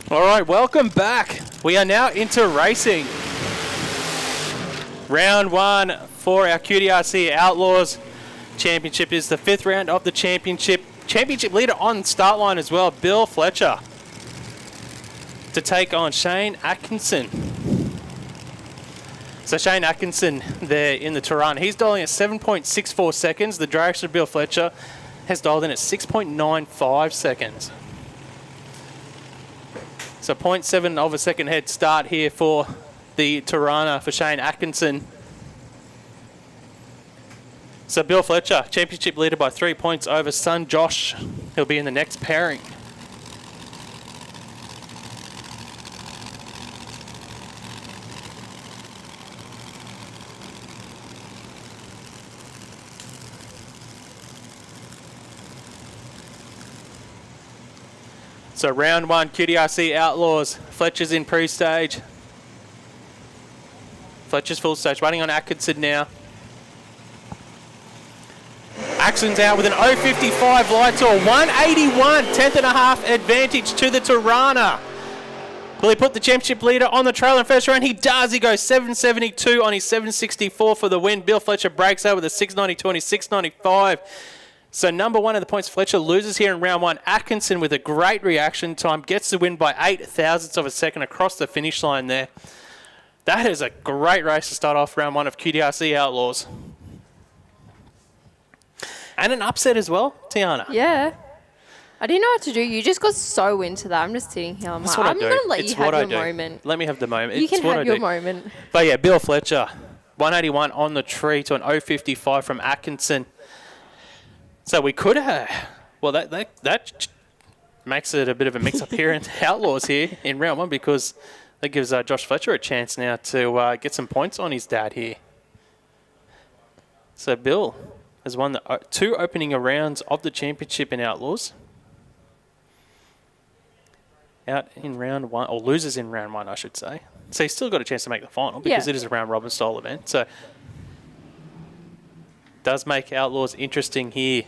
[SPEAKER 1] All right, welcome back. We are now into racing. Round 1 for our QDRC Outlaws Championship is the 5th round of the championship. Championship leader on start line as well, Bill Fletcher, to take on Shane Atkinson. So Shane Atkinson there in the Tirana. He's dialing at 7.64 seconds. The dragster Bill Fletcher has dialed in at 6.95 seconds. So 0.7 of a second head start here for the Tirana for Shane Atkinson. So Bill Fletcher, championship leader by 3 points over son Josh. He'll be in the next pairing. So round 1, QDRC Outlaws. Fletcher's in pre-stage. Fletcher's full stage, running on Atkinson now. Atkinson's out with an 0.55 light tour, 181, 10th and a half advantage to the Tirana. Will he put the championship leader on the trail in first round? He does. He goes 7.72 on his 7.64 for the win. Bill Fletcher breaks out with a 6.92 on his 6.95. So number 1 of the points, Fletcher loses here in round 1. Atkinson with a great reaction time gets the win by 8 thousandths of a second across the finish line there. That is a great race to start off round 1 of QDRC Outlaws. And an upset as well, Tiana.
[SPEAKER 7] Yeah. I didn't know what to do. You just got so into that. I'm just sitting here. I'm
[SPEAKER 1] That's
[SPEAKER 7] like,
[SPEAKER 1] what I
[SPEAKER 7] I'm
[SPEAKER 1] do.
[SPEAKER 7] going to let
[SPEAKER 1] It's
[SPEAKER 7] you have
[SPEAKER 1] what I
[SPEAKER 7] your
[SPEAKER 1] do.
[SPEAKER 7] moment.
[SPEAKER 1] Let me have the moment.
[SPEAKER 7] You
[SPEAKER 1] It's
[SPEAKER 7] can
[SPEAKER 1] what
[SPEAKER 7] have
[SPEAKER 1] I
[SPEAKER 7] your
[SPEAKER 1] do.
[SPEAKER 7] moment.
[SPEAKER 1] But yeah, Bill Fletcher, 181 on the tree to an 0.55 from Atkinson. So we could have, well, that makes it a bit of a mix-up here in Outlaws here in round 1 because that gives Josh Fletcher a chance now to get some points on his dad here. So Bill has won the 2 opening rounds of the championship in Outlaws. Out in round 1, or loses in round 1, I should say. So he's still got a chance to make the final because it is a round robin style event. So does make Outlaws interesting here.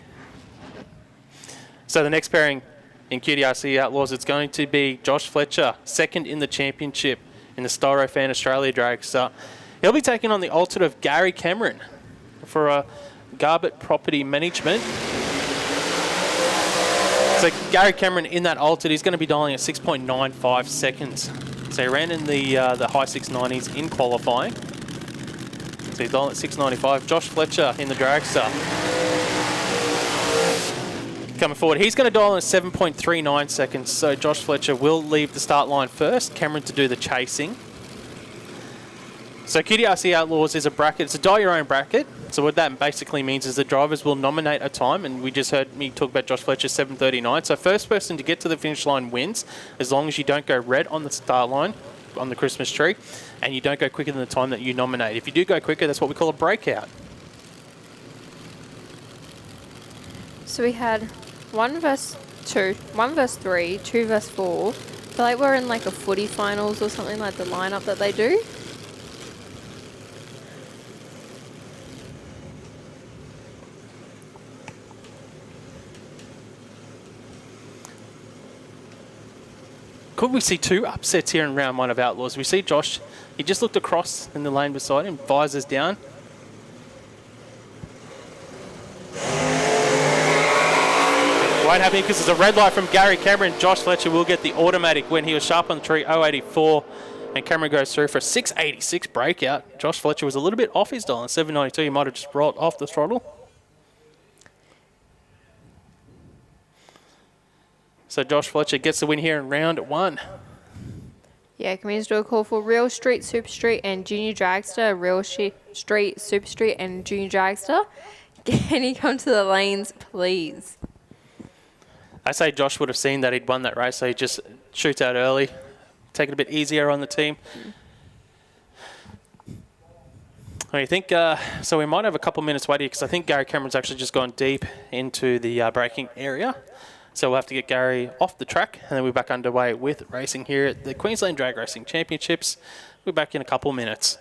[SPEAKER 1] So the next pairing in QDRC Outlaws, it's going to be Josh Fletcher, second in the championship in the Styrofan Australia Dragster. He'll be taking on the alternate of Gary Cameron for a Garbett Property Management. So Gary Cameron in that altered, he's going to be dialing at 6.95 seconds. So he ran in the high 690s in qualifying. So he's dialing at 6.95. Josh Fletcher in the Dragster. Coming forward, he's going to dial in at 7.39 seconds. So Josh Fletcher will leave the start line first. Cameron to do the chasing. So QDRC Outlaws is a bracket. It's a die your own bracket. So what that basically means is the drivers will nominate a time, and we just heard me talk about Josh Fletcher 7.39. So first person to get to the finish line wins, as long as you don't go red on the start line on the Christmas tree, and you don't go quicker than the time that you nominate. If you do go quicker, that's what we call a breakout.
[SPEAKER 7] So we had 1 versus 2, 1 versus 3, 2 versus 4. I feel like we're in like a footy finals or something, like the lineup that they do.
[SPEAKER 1] Could we see 2 upsets here in round 1 of Outlaws? We see Josh, he just looked across in the lane beside him, visors down. Won't happen because there's a red light from Gary Cameron. Josh Fletcher will get the automatic win. He was sharp on the tree, 0.84, and Cameron goes through for a 6.86 breakout. Josh Fletcher was a little bit off his dial on 7.92. He might have just rolled off the throttle. So Josh Fletcher gets the win here in round 1.
[SPEAKER 7] Yeah, can we just do a call for Real Street, Super Street, and Junior Dragster? Real Street, Super Street, and Junior Dragster. Can you come to the lanes, please?
[SPEAKER 1] I say Josh would have seen that he'd won that race, so he just shoots out early, take it a bit easier on the team. I think so. We might have a couple minutes wait here because I think Gary Cameron's actually just gone deep into the braking area. So we'll have to get Gary off the track, and then we're back underway with racing here at the Queensland Drag Racing Championships. We're back in a couple minutes.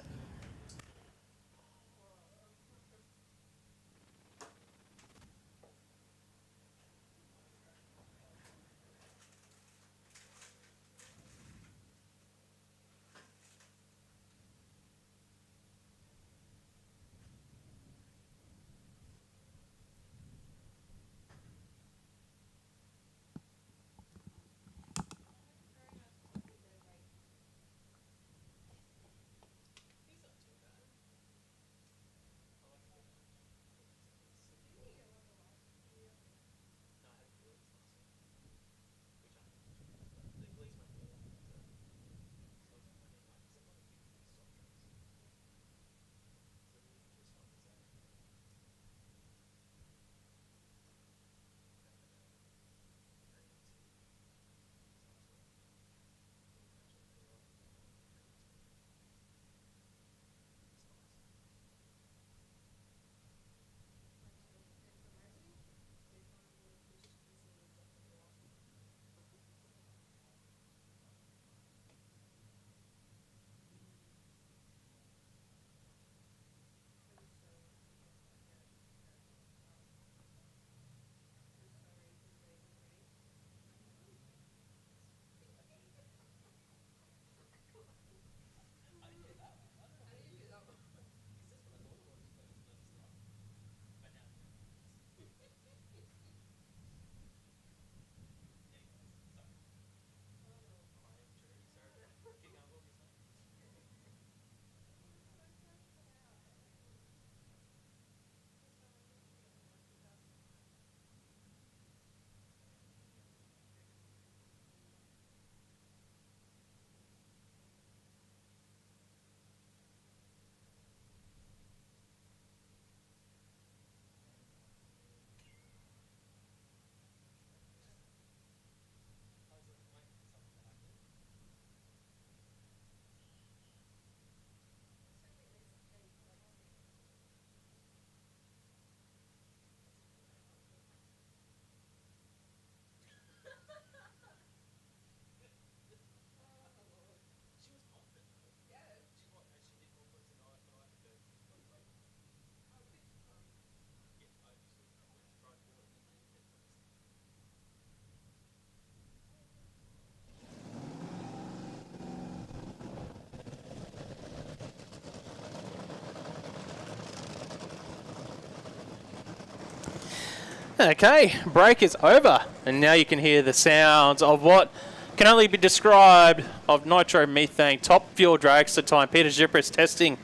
[SPEAKER 1] Okay, break is over, and now you can hear the sounds of what can only be described of nitromethane top fuel dragster time. Peter Zipris testing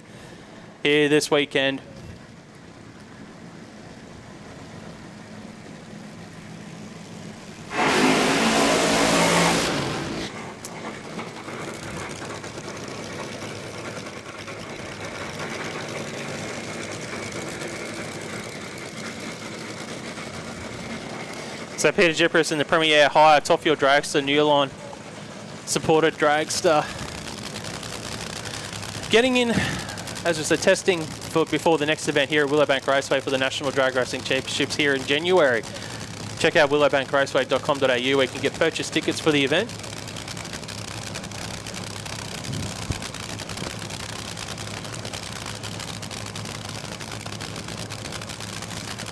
[SPEAKER 1] here this weekend. So Peter Zipris in the Premier Hire top fuel dragster, Newline supported dragster. Getting in, as I said, testing for before the next event here at Willowbank Raceway for the National Drag Racing Championships here in January. Check out willowbankraceway.com.au where you can get purchase tickets for the event.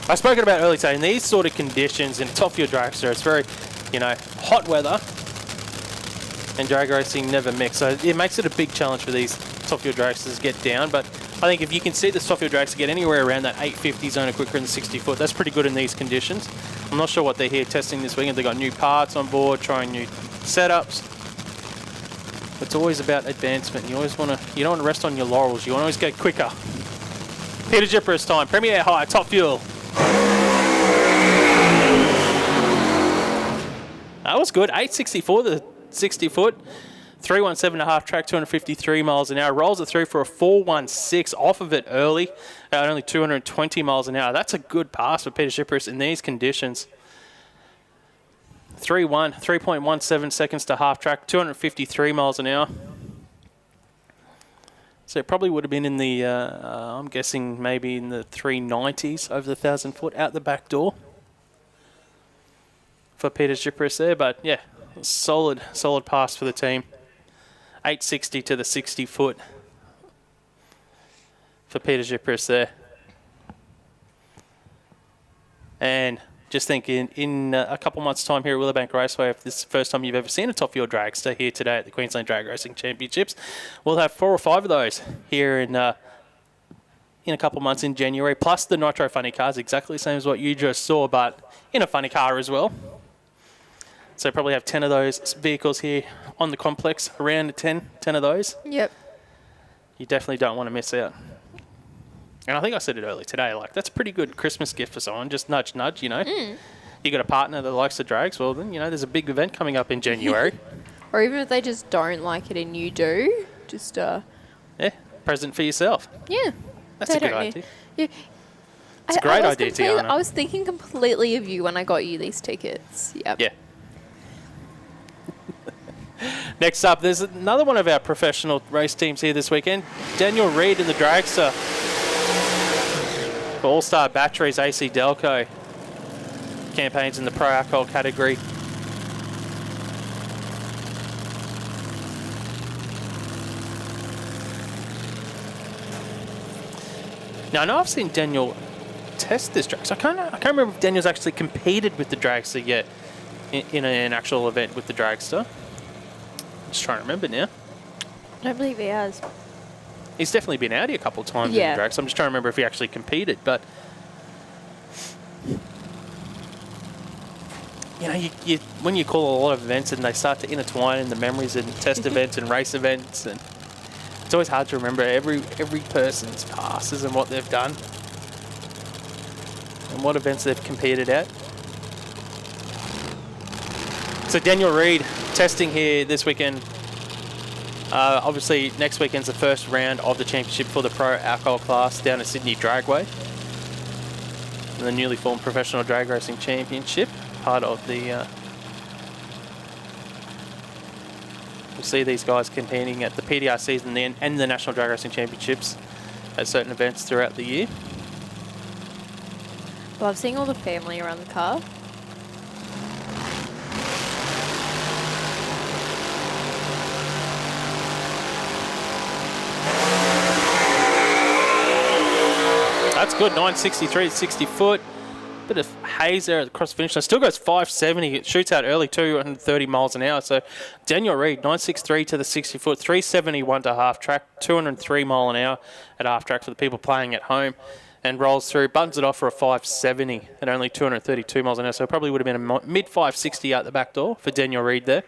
[SPEAKER 1] I spoke about earlier today, in these sort of conditions in top fuel dragster, it's very, hot weather, and drag racing never mix. So it makes it a big challenge for these top fuel dragsters to get down. But I think if you can see the top fuel dragster get anywhere around that 850 zone or quicker than 60 foot, that's pretty good in these conditions. I'm not sure what they're here testing this weekend. They've got new parts on board, trying new setups. It's always about advancement. You always want to, you don't want to rest on your laurels. You want to always go quicker. Peter Zipris time, Premier High, top fuel. That was good. 864 the 60 foot, 317.5 track, 253 miles an hour. Rolls it through for a 416 off of it early at only 220 miles an hour. That's a good pass for Peter Zipris in these conditions. 3.17 seconds to half track, 253 miles an hour. So it probably would have been in the, I'm guessing maybe in the 390s over the 1,000 foot out the back door for Peter Zipris there. But yeah, solid pass for the team. 860 to the 60 foot for Peter Zipris there. And just thinking, in a couple months' time here at Willowbank Raceway, if this is the first time you've ever seen a top fuel dragster here today at the Queensland Drag Racing Championships, we'll have 4 or 5 of those here in a couple months in January, plus the Nitro funny cars, exactly the same as what you just saw, but in a funny car as well. So probably have 10 of those vehicles here on the complex, around 10 of those.
[SPEAKER 7] Yep.
[SPEAKER 1] You definitely don't want to miss out. And I think I said it earlier today, like, that's a pretty good Christmas gift for someone. Just nudge, nudge, You got a partner that likes the drags, well, then, there's a big event coming up in January.
[SPEAKER 7] Or even if they just don't like it and you do, just...
[SPEAKER 1] Yeah, present for yourself.
[SPEAKER 7] Yeah.
[SPEAKER 1] That's a good idea.
[SPEAKER 7] Yeah.
[SPEAKER 1] It's a great idea, Tiana.
[SPEAKER 7] I was thinking completely of you when I got you these tickets. Yep.
[SPEAKER 1] Yeah. Next up, there's another one of our professional race teams here this weekend. Daniel Reid in the dragster. For All-Star Batteries, AC Delco campaigns in the Pro Alcohol category. Now, I know I've seen Daniel test this dragster. I can't remember if Daniel's actually competed with the dragster yet in an actual event with the dragster. Just trying to remember now.
[SPEAKER 7] I don't believe he has.
[SPEAKER 1] He's definitely been out here a couple of times in the drag, so I'm just trying to remember if he actually competed. But, when you call a lot of events and they start to intertwine in the memories and test events and race events, and it's always hard to remember every person's passes and what they've done and what events they've competed at. So Daniel Reid testing here this weekend. Obviously, next weekend's the first round of the championship for the Pro Alcohol class down at Sydney Dragway. And the newly formed Professional Drag Racing Championship, part of the... we'll see these guys competing at the PDRCs and the National Drag Racing Championships at certain events throughout the year.
[SPEAKER 7] Love seeing all the family around the car.
[SPEAKER 1] That's good, 963 to 60 foot. Bit of haze there across the finish line. Still goes 570. It shoots out early, 230 miles an hour. So Daniel Reid, 963 to the 60 foot, 371 to half track, 203 mile an hour at half track for the people playing at home. and rolls through, buttons it off for a 570 at only 232 miles an hour. So it probably would have been a mid 560 out the back door for Daniel Reed there.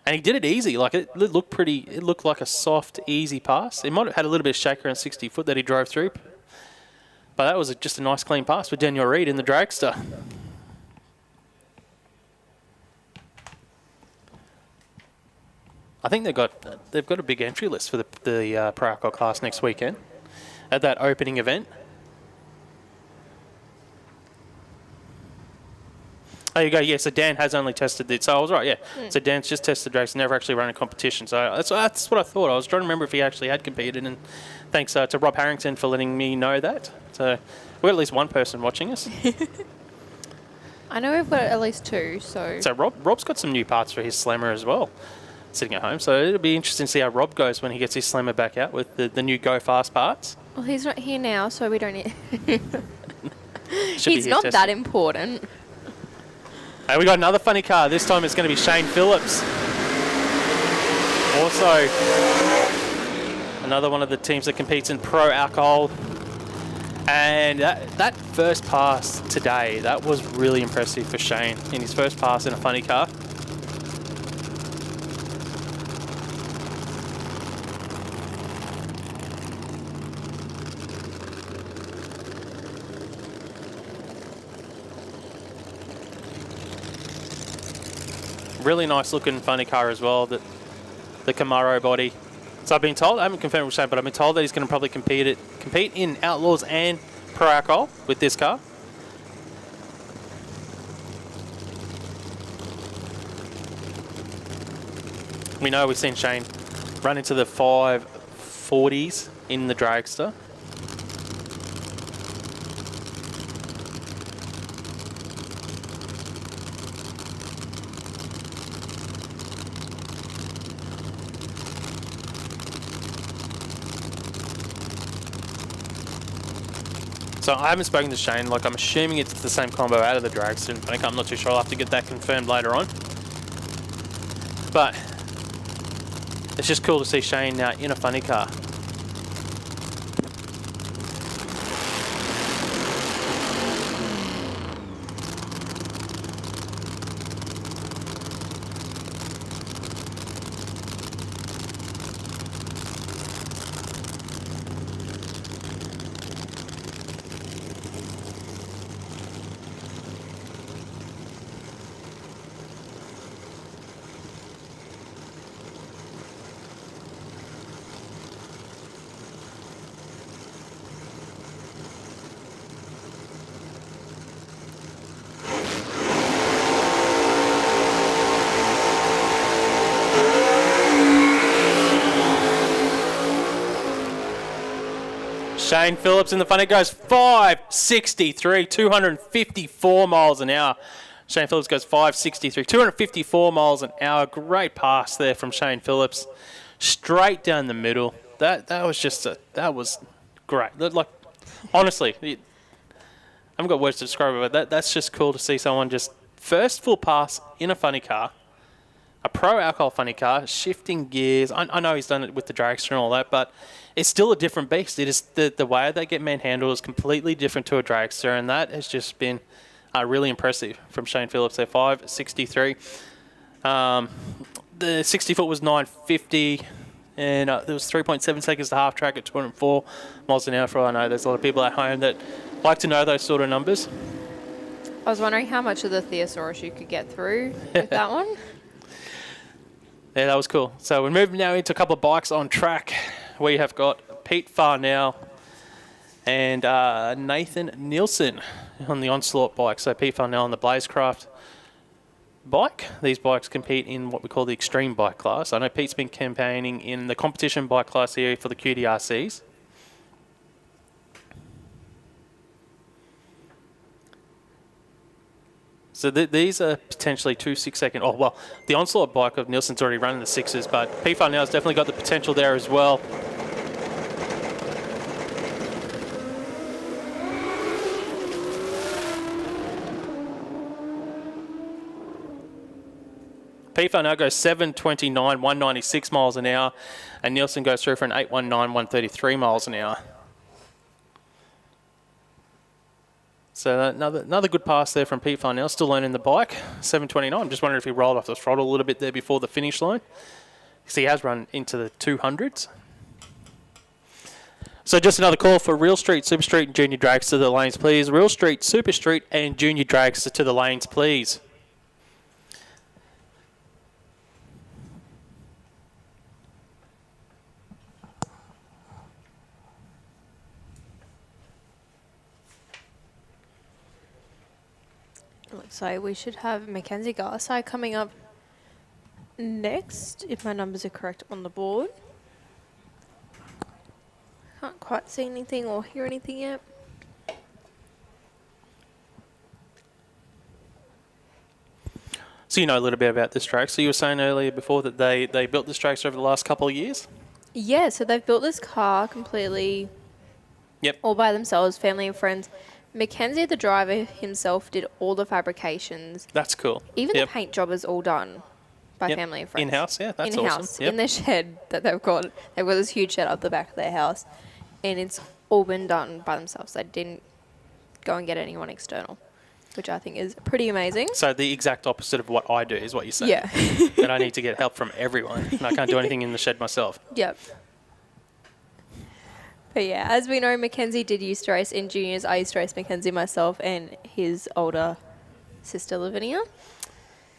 [SPEAKER 1] And he did it easy. Like it looked like a soft, easy pass. It might have had a little bit of shaker on 60 foot that he drove through. But that was just a nice clean pass for Daniel Reed in the Dragster. I think they've got a big entry list for the Pro Alcohol class next weekend at that opening event. There you go. Yeah, so Dan has only tested it. So I was right. Yeah. So Dan's just tested Dragster, never actually run a competition. So that's what I thought. I was trying to remember if he actually had competed. And thanks to Rob Harrington for letting me know that. So we've got at least one person watching us.
[SPEAKER 7] I know we've got at least two. So
[SPEAKER 1] Rob's got some new parts for his Slammer as well, sitting at home. So it'll be interesting to see how Rob goes when he gets his Slammer back out with the new Go Fast parts.
[SPEAKER 7] Well, he's not here now, so we don't need...
[SPEAKER 1] Should be
[SPEAKER 7] He's
[SPEAKER 1] here
[SPEAKER 7] not
[SPEAKER 1] testing.
[SPEAKER 7] that important.
[SPEAKER 1] We got another funny car. This time it's going to be Shane Phillips. Also, another one of the teams that competes in Pro Alcohol. And that first pass today, that was really impressive for Shane in his first pass in a funny car. Really nice looking funny car as well, the Camaro body. So I've been told, I haven't confirmed with Shane, but I've been told that he's going to probably compete in Outlaws and Pro Alcohol with this car. We know we've seen Shane run into the 540s in the Dragster. So I haven't spoken to Shane. Like, I'm assuming it's the same combo out of the Dragster. I'm not too sure. I'll have to get that confirmed later on. But it's just cool to see Shane in a funny car. Shane Phillips in the front. It goes 563, 254 miles an hour. Shane Phillips goes 563, 254 miles an hour. Great pass there from Shane Phillips, straight down the middle. That was great. Like, honestly, I haven't got words to describe it, but that's just cool to see someone just first full pass in a funny car, a Pro Alcohol funny car, shifting gears. I know he's done it with the Dragster and all that, but it's still a different beast. It is the way they get manhandled is completely different to a Dragster, and that has just been really impressive from Shane Phillips there. 563. The 60 foot was 950, and there was 3.7 seconds to half track at 204 miles an hour. For all I know, there's a lot of people at home that like to know those sort of numbers.
[SPEAKER 7] I was wondering how much of the Theosaurus you could get through with that one.
[SPEAKER 1] Yeah, that was cool. So we're moving now into a couple of bikes on track. We have got Pete Farnell and Nathan Nielsen on the Onslaught bike. So Pete Farnell on the Blazecraft bike. These bikes compete in what we call the extreme bike class. I know Pete's been campaigning in the competition bike class here for the QDRCs. So these are potentially 2 6-second. Oh, well, the Onslaught bike of Nielsen's already running the 6s, but Pete Farnell's definitely got the potential there as well. Pete Farnell goes 729, 196 miles an hour, and Nielsen goes through for an 819, 133 miles an hour. So another good pass there from Pete Farnell, still learning the bike. 7:29. I'm just wondering if he rolled off the throttle a little bit there before the finish line. So he has run into the 200s. So just another call for Real Street, Super Street and Junior Dragster to the lanes, please. Real Street, Super Street and Junior Dragster to the lanes, please.
[SPEAKER 7] Looks like we should have Mackenzie Garside coming up next, if my numbers are correct on the board. Can't quite see anything or hear anything yet.
[SPEAKER 1] So you know a little bit about this track. So you were saying earlier before that they built this track over the last couple of years?
[SPEAKER 7] Yeah, so they've built this car completely
[SPEAKER 1] Yep.
[SPEAKER 7] all by themselves, family and friends. Mackenzie, the driver himself, did all the fabrications.
[SPEAKER 1] That's cool.
[SPEAKER 7] Even
[SPEAKER 1] Yep.
[SPEAKER 7] the paint job is all done by
[SPEAKER 1] Yep.
[SPEAKER 7] family and friends.
[SPEAKER 1] In-house, yeah, that's
[SPEAKER 7] In-house,
[SPEAKER 1] awesome. Yep.
[SPEAKER 7] in their shed that they've got. They've got this huge shed up the back of their house, and it's all been done by themselves. They didn't go and get anyone external, which I think is pretty amazing.
[SPEAKER 1] So the exact opposite of what I do is what you're saying.
[SPEAKER 7] Yeah.
[SPEAKER 1] That I need to get help from everyone. And I can't do anything in the shed myself.
[SPEAKER 7] Yep. But yeah, as we know, Mackenzie did used to race in juniors. I used to race Mackenzie myself and his older sister Lavinia.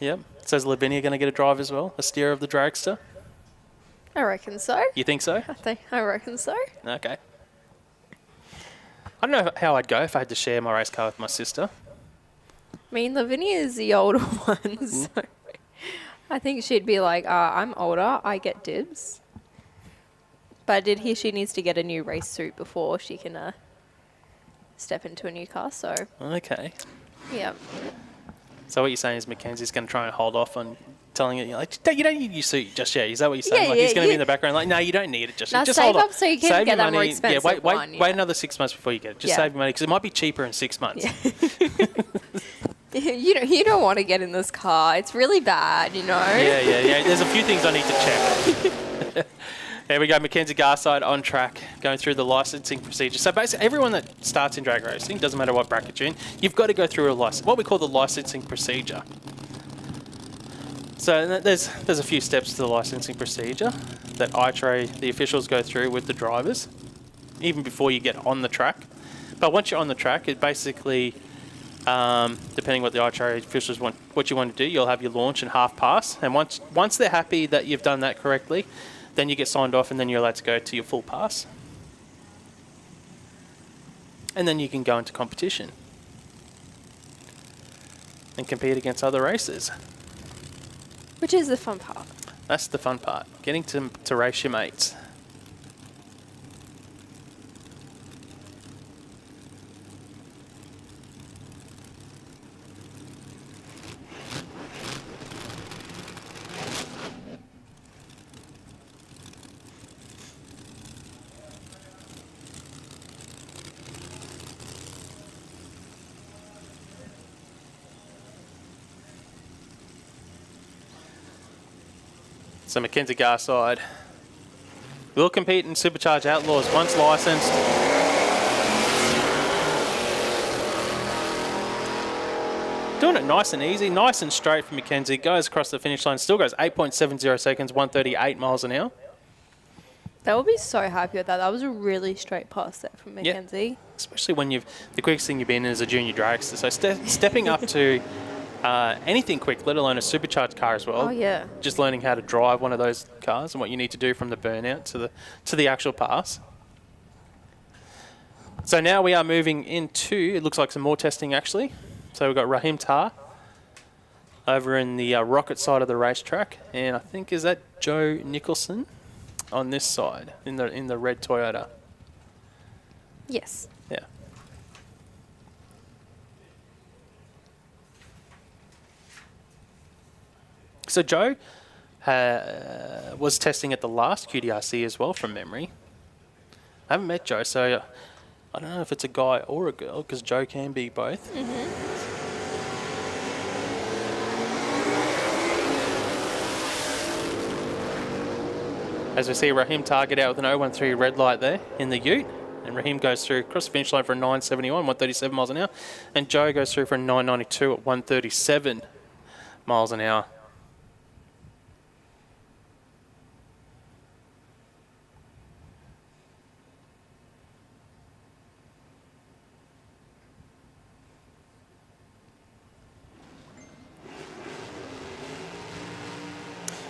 [SPEAKER 1] Yep. So is Lavinia going to get a drive as well? A steer of the dragster?
[SPEAKER 7] I reckon so.
[SPEAKER 1] You think so?
[SPEAKER 7] I reckon so.
[SPEAKER 1] Okay. I don't know how I'd go if I had to share my race car with my sister.
[SPEAKER 7] I mean, Lavinia is the older one, so I think she'd be like, I'm older, I get dibs. But I did hear she needs to get a new race suit before she can step into a new car, so
[SPEAKER 1] Okay.
[SPEAKER 7] yeah.
[SPEAKER 1] So what you're saying is Mackenzie's going to try and hold off on telling it, like, you don't need your suit just yet. Is that what you're saying?
[SPEAKER 7] Yeah,
[SPEAKER 1] like he's
[SPEAKER 7] yeah,
[SPEAKER 1] going to be
[SPEAKER 7] yeah.
[SPEAKER 1] in the background like, no, you don't need it just
[SPEAKER 7] Now
[SPEAKER 1] yet. Just
[SPEAKER 7] save
[SPEAKER 1] hold
[SPEAKER 7] up
[SPEAKER 1] off.
[SPEAKER 7] so you can
[SPEAKER 1] Save
[SPEAKER 7] get
[SPEAKER 1] your
[SPEAKER 7] that more
[SPEAKER 1] money.
[SPEAKER 7] expensive
[SPEAKER 1] Yeah, wait
[SPEAKER 7] one, yeah.
[SPEAKER 1] wait another 6 months before you get it. Just
[SPEAKER 7] Yeah.
[SPEAKER 1] save your money because it might be cheaper in 6 months.
[SPEAKER 7] You don't want to get in this car. It's really bad, you know?
[SPEAKER 1] Yeah. There's a few things I need to check. There we go, Mackenzie Garside on track, going through the licensing procedure. So basically, everyone that starts in drag racing, doesn't matter what bracket you're in, you've got to go through what we call the licensing procedure. So there's a few steps to the licensing procedure that ITRA, the officials, go through with the drivers, even before you get on the track. But once you're on the track, it basically, depending what the ITRA officials want, what you want to do, you'll have your launch and half pass. And once they're happy that you've done that correctly, then you get signed off and then you're allowed to go to your full pass. And then you can go into competition and compete against other racers.
[SPEAKER 7] Which is the fun part.
[SPEAKER 1] That's the fun part, getting to race your mates. So Mackenzie Garside will compete in Supercharged Outlaws once licensed. Doing it nice and easy, nice and straight for Mackenzie. Goes across the finish line, still goes 8.70 seconds, 138 miles an hour.
[SPEAKER 7] They will be so happy with that. That was a really straight pass there from Mackenzie.
[SPEAKER 1] Especially when the quickest thing you've been in is a junior dragster. So stepping up to anything quick, let alone a supercharged car as well.
[SPEAKER 7] Oh, yeah.
[SPEAKER 1] Just learning how to drive one of those cars and what you need to do from the burnout to the actual pass. So now we are moving into, it looks like some more testing actually. So we've got Rahim Tar over in the rocket side of the racetrack, and I think is that Joe Nicholson on this side in the red Toyota.
[SPEAKER 7] Yes.
[SPEAKER 1] Yeah. So Joe was testing at the last QDRC as well, from memory. I haven't met Joe, so I don't know if it's a guy or a girl, because Joe can be both. As we see Rahim Tar get out with an 013 red light there in the ute, And Raheem goes through across the finish line for a 9.71, 137 miles an hour. And Joe goes through for a 9.92 at 137 miles an hour.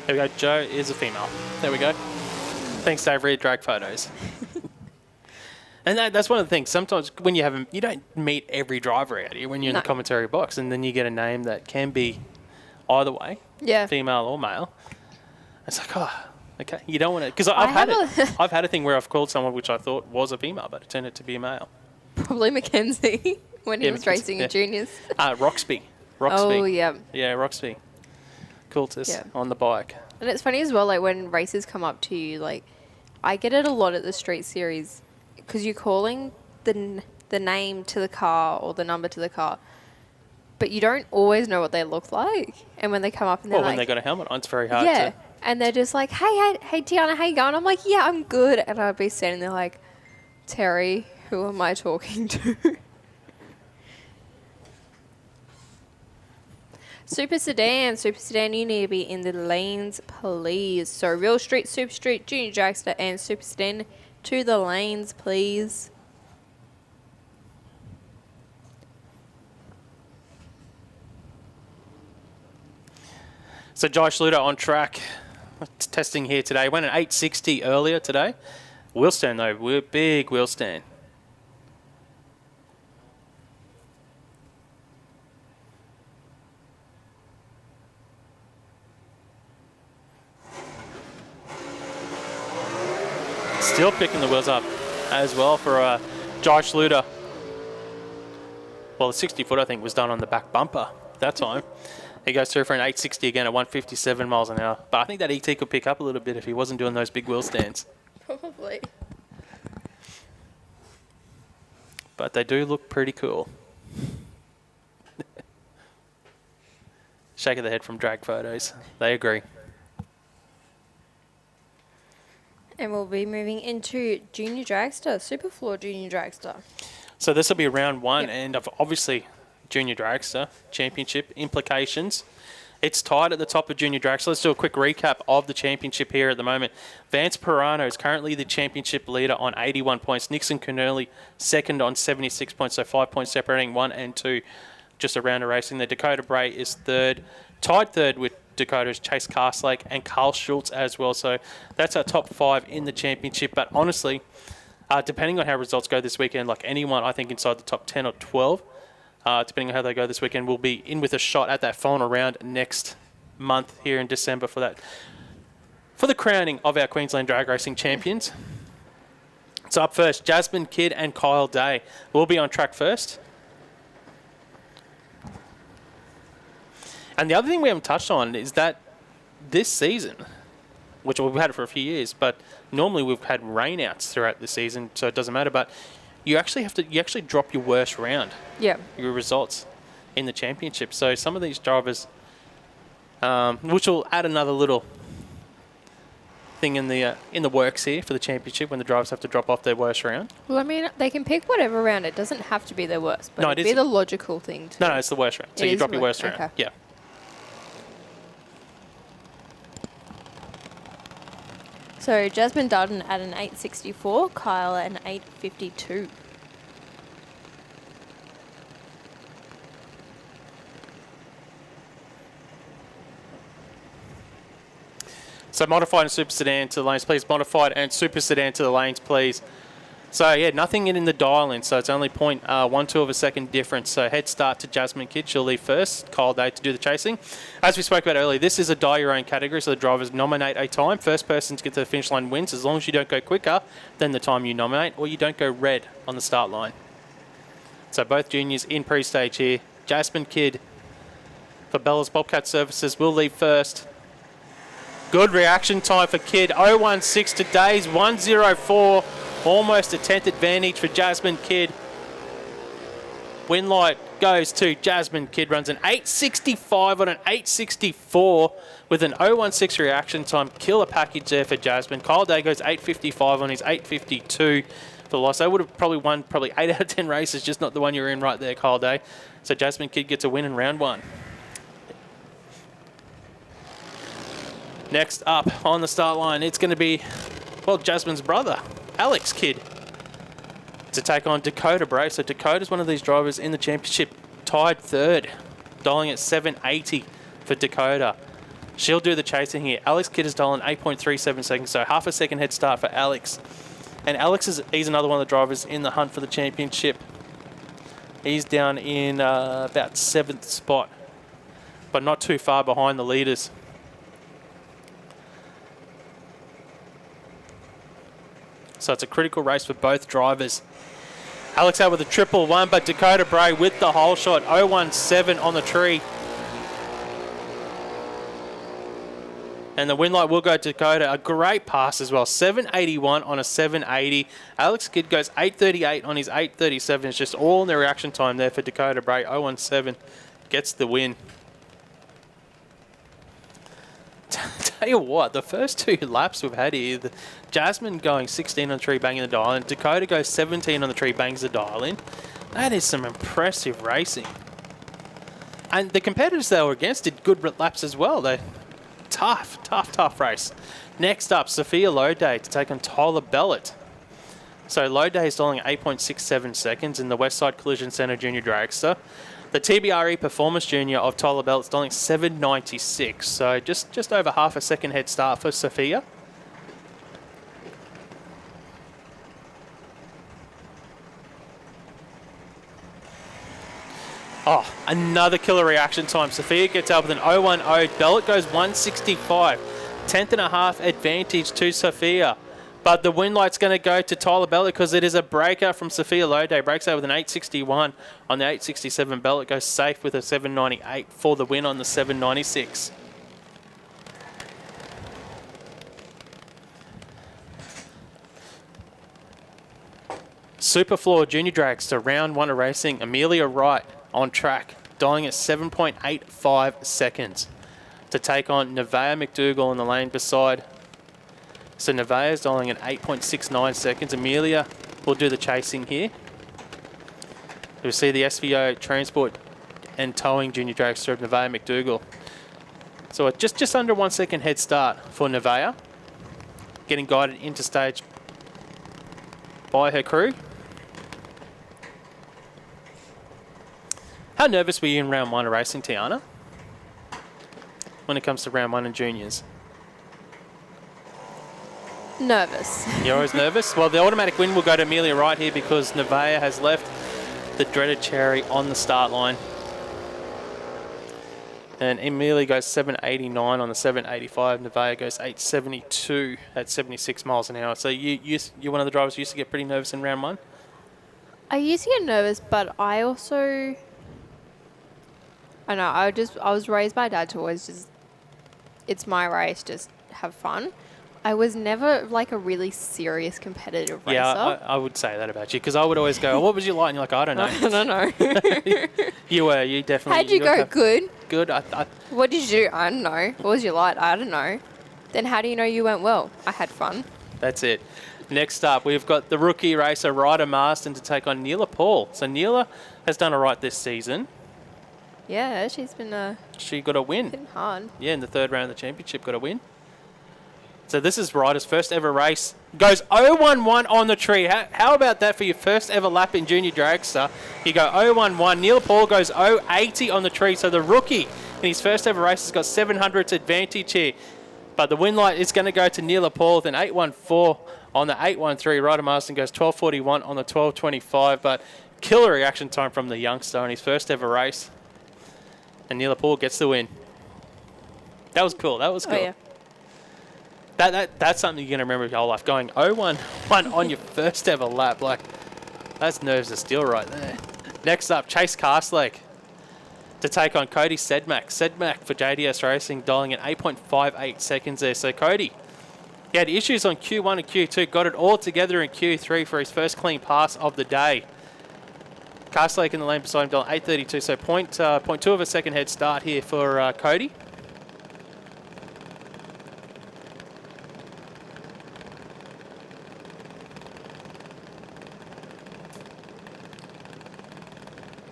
[SPEAKER 1] There we go. Joe is a female. There we go. Thanks, Dave. Read drag photos. And that's one of the things. Sometimes when you don't meet every driver out here when you're in the commentary box, and then you get a name that can be either way, female or male. It's like, oh, okay. You don't want to, because I've had a thing where I've called someone which I thought was a female, but it turned out to be a male.
[SPEAKER 7] Probably Mackenzie when he was racing in juniors.
[SPEAKER 1] Roxby.
[SPEAKER 7] Oh, yeah.
[SPEAKER 1] Yeah, Roxby. Coultis on the bike.
[SPEAKER 7] And it's funny as well, like when races come up to you, like I get it a lot at the street series because you're calling the name to the car or the number to the car, but you don't always know what they look like. And when they come up and they're
[SPEAKER 1] when they got a helmet on, it's very hard
[SPEAKER 7] yeah,
[SPEAKER 1] to...
[SPEAKER 7] and they're just like, hey, Tiana, how you going? I'm like, yeah, I'm good. And I'd be standing there like, Terry, who am I talking to? Super Sedan, you need to be in the lanes, please. So Real Street, Super Street, Junior Dragster, and Super Sedan to the lanes, please.
[SPEAKER 1] So Josh Luder on track, testing here today. Went an 860 earlier today. Wheel stand though, big wheel stand. Still picking the wheels up as well for Josh Luder. Well, the 60-foot, I think, was done on the back bumper that time. He goes through for an 860 again at 157 miles an hour. But I think that ET could pick up a little bit if he wasn't doing those big wheel stands.
[SPEAKER 7] Probably.
[SPEAKER 1] But they do look pretty cool. Shake of the head from drag photos. They agree.
[SPEAKER 7] And we'll be moving into Junior Dragster, SuperFloor Junior Dragster.
[SPEAKER 1] So this will be round one, and obviously Junior Dragster Championship implications. It's tied at the top of Junior Dragster. Let's do a quick recap of the championship here at the moment. Vance Pirano is currently the championship leader on 81 points. Nixon Connolly second on 76 points, so 5 points separating 1 and 2 just a round of racing. The Dakota Bray is third, tied third with Dakota's Chase Castlake and Carl Schultz as well. So that's our top 5 in the championship. But honestly, depending on how results go this weekend, like anyone, I think inside the top 10 or 12, depending on how they go this weekend, will be in with a shot at that final round next month here in December for the crowning of our Queensland drag racing champions. So up first, Jasmine Kidd and Kyle Day will be on track first. And the other thing we haven't touched on is that this season, which we've had it for a few years, but normally we've had rainouts throughout the season, so it doesn't matter. But you actually drop your worst round, your results in the championship. So some of these drivers, which will add another little thing in the works here for the championship when the drivers have to drop off their worst round.
[SPEAKER 7] Well, I mean, they can pick whatever round. It doesn't have to be their worst, but it'd be the logical thing to.
[SPEAKER 1] No, it's the worst round. So you drop your worst round.
[SPEAKER 7] Okay.
[SPEAKER 1] Yeah.
[SPEAKER 7] So Jasmine Dutton at an 864, Kyle at an 852.
[SPEAKER 1] So Modified and Super Sedan to the lanes, please. Modified and Super Sedan to the lanes, please. So, yeah, nothing in the dial-in, so it's only 0.12 of a second difference. So head start to Jasmine Kidd. She'll leave first. Kyle Day to do the chasing. As we spoke about earlier, this is a die-your-own category, so the drivers nominate a time. First person to get to the finish line wins, as long as you don't go quicker than the time you nominate, or you don't go red on the start line. So both juniors in pre-stage here. Jasmine Kidd for Bella's Bobcat Services will leave first. Good reaction time for Kidd. 0.16 to Days, 1.04. Almost a 10th advantage for Jasmine Kidd. Win light goes to Jasmine Kidd. Runs an 8.65 on an 8.64 with an 0.16 reaction time. Killer package there for Jasmine. Kyle Day goes 8.55 on his 8.52 for the loss. They would have probably won 8 out of 10 races, just not the one you're in right there, Kyle Day. So Jasmine Kidd gets a win in round 1. Next up on the start line, it's going to be, well, Jasmine's brother, Alex Kidd, to take on Dakota Bray. So Dakota's one of these drivers in the championship, tied 3rd, dialing at 780 for Dakota. She'll do the chasing here. Alex Kidd is dialing 8.37 seconds, so half a second head start for Alex. And Alex he's another one of the drivers in the hunt for the championship. He's down in about 7th spot, but not too far behind the leaders. So it's a critical race for both drivers. Alex out with a 111, but Dakota Bray with the hole shot, 017 on the tree. And the win light will go to Dakota. A great pass as well. 781 on a 780. Alex Kidd goes 838 on his 837. It's just all in the reaction time there for Dakota Bray. 017 gets the win. Tell you what, the first 2 laps we've had here, Jasmine going 16 on the tree, banging the dial in. Dakota goes 17 on the tree, bangs the dial in. That is some impressive racing. And the competitors they were against did good laps as well. They tough race. Next up, Sophia Loday to take on Tyler Bellett. So Loday is dialing 8.67 seconds in the Westside Collision Centre Junior Dragster. The TBRE Performance Junior of Tyler Bellett's dialing 7.96. So just over half a second head start for Sophia. Oh, another killer reaction time. Sophia gets out with an 010. Bellett goes 165. 10th and a half advantage to Sophia. But the win light's going to go to Tyler Bellett because it is a breaker from Sophia Loday. Breaks out with an 861 on the 867. Bellett goes safe with a 798 for the win on the 796. SuperFloor Junior Dragster, round 1 of racing. Amelia Wright on track, dialing at 7.85 seconds to take on Nevaeh McDougall in the lane beside. So Nevaeh is dialing at 8.69 seconds. Amelia will do the chasing here. You'll see the SVO Transport and Towing Junior Dragster of Nevaeh McDougall. So just under 1 second head start for Nevaeh, getting guided into stage by her crew. How nervous were you in round 1 of racing, Tiana, when it comes to round 1 in juniors?
[SPEAKER 7] Nervous.
[SPEAKER 1] You're always nervous? Well, the automatic win will go to Amelia Wright here because Nevaeh has left the dreaded cherry on the start line. And Amelia goes 789 on the 785. Nevaeh goes 872 at 76 miles an hour. So you're one of the drivers who used to get pretty nervous in round 1?
[SPEAKER 7] I used to get nervous, but I also... I know, I was raised by Dad to always just, it's my race, just have fun. I was never like a really serious competitive racer.
[SPEAKER 1] Yeah, I would say that about you because I would always go, oh, what was you like? And you're like, I don't know.
[SPEAKER 7] I don't know.
[SPEAKER 1] You definitely.
[SPEAKER 7] How'd you go? Good?
[SPEAKER 1] Good.
[SPEAKER 7] What did you do? I don't know. What was you like? I don't know. Then how do you know you went well? I had fun.
[SPEAKER 1] That's it. Next up, we've got the rookie racer, Ryder Marston, to take on Neela Paul. So Neela has done all right this season.
[SPEAKER 7] Yeah, she's been
[SPEAKER 1] She got a win.
[SPEAKER 7] been hard.
[SPEAKER 1] Yeah, in the 3rd round of the championship, got a win. So this is Ryder's first ever race. Goes 011 on the tree. How about that for your first ever lap in Junior Dragster? You go 011. Neela Paul goes 080 on the tree. So the rookie in his first ever race has got 700s advantage here. But the win light is going to go to Neela Paul with an 814 on the 813. Ryder Marston goes 1241 on the 1225. But killer reaction time from the youngster in his first ever race. And Neela Paul gets the win. That was cool. That was cool.
[SPEAKER 7] Oh, yeah.
[SPEAKER 1] That's something you're going to remember your whole life. Going 011 on your first ever lap. Like, that's nerves of steel right there. Next up, Chase Castlake to take on Cody Sedmak. Sedmak for JDS Racing, dialing at 8.58 seconds there. So Cody, he had issues on Q1 and Q2. Got it all together in Q3 for his first clean pass of the day. Castlake in the lane beside him, dialing 832. So 0.2 of a second head start here for Cody.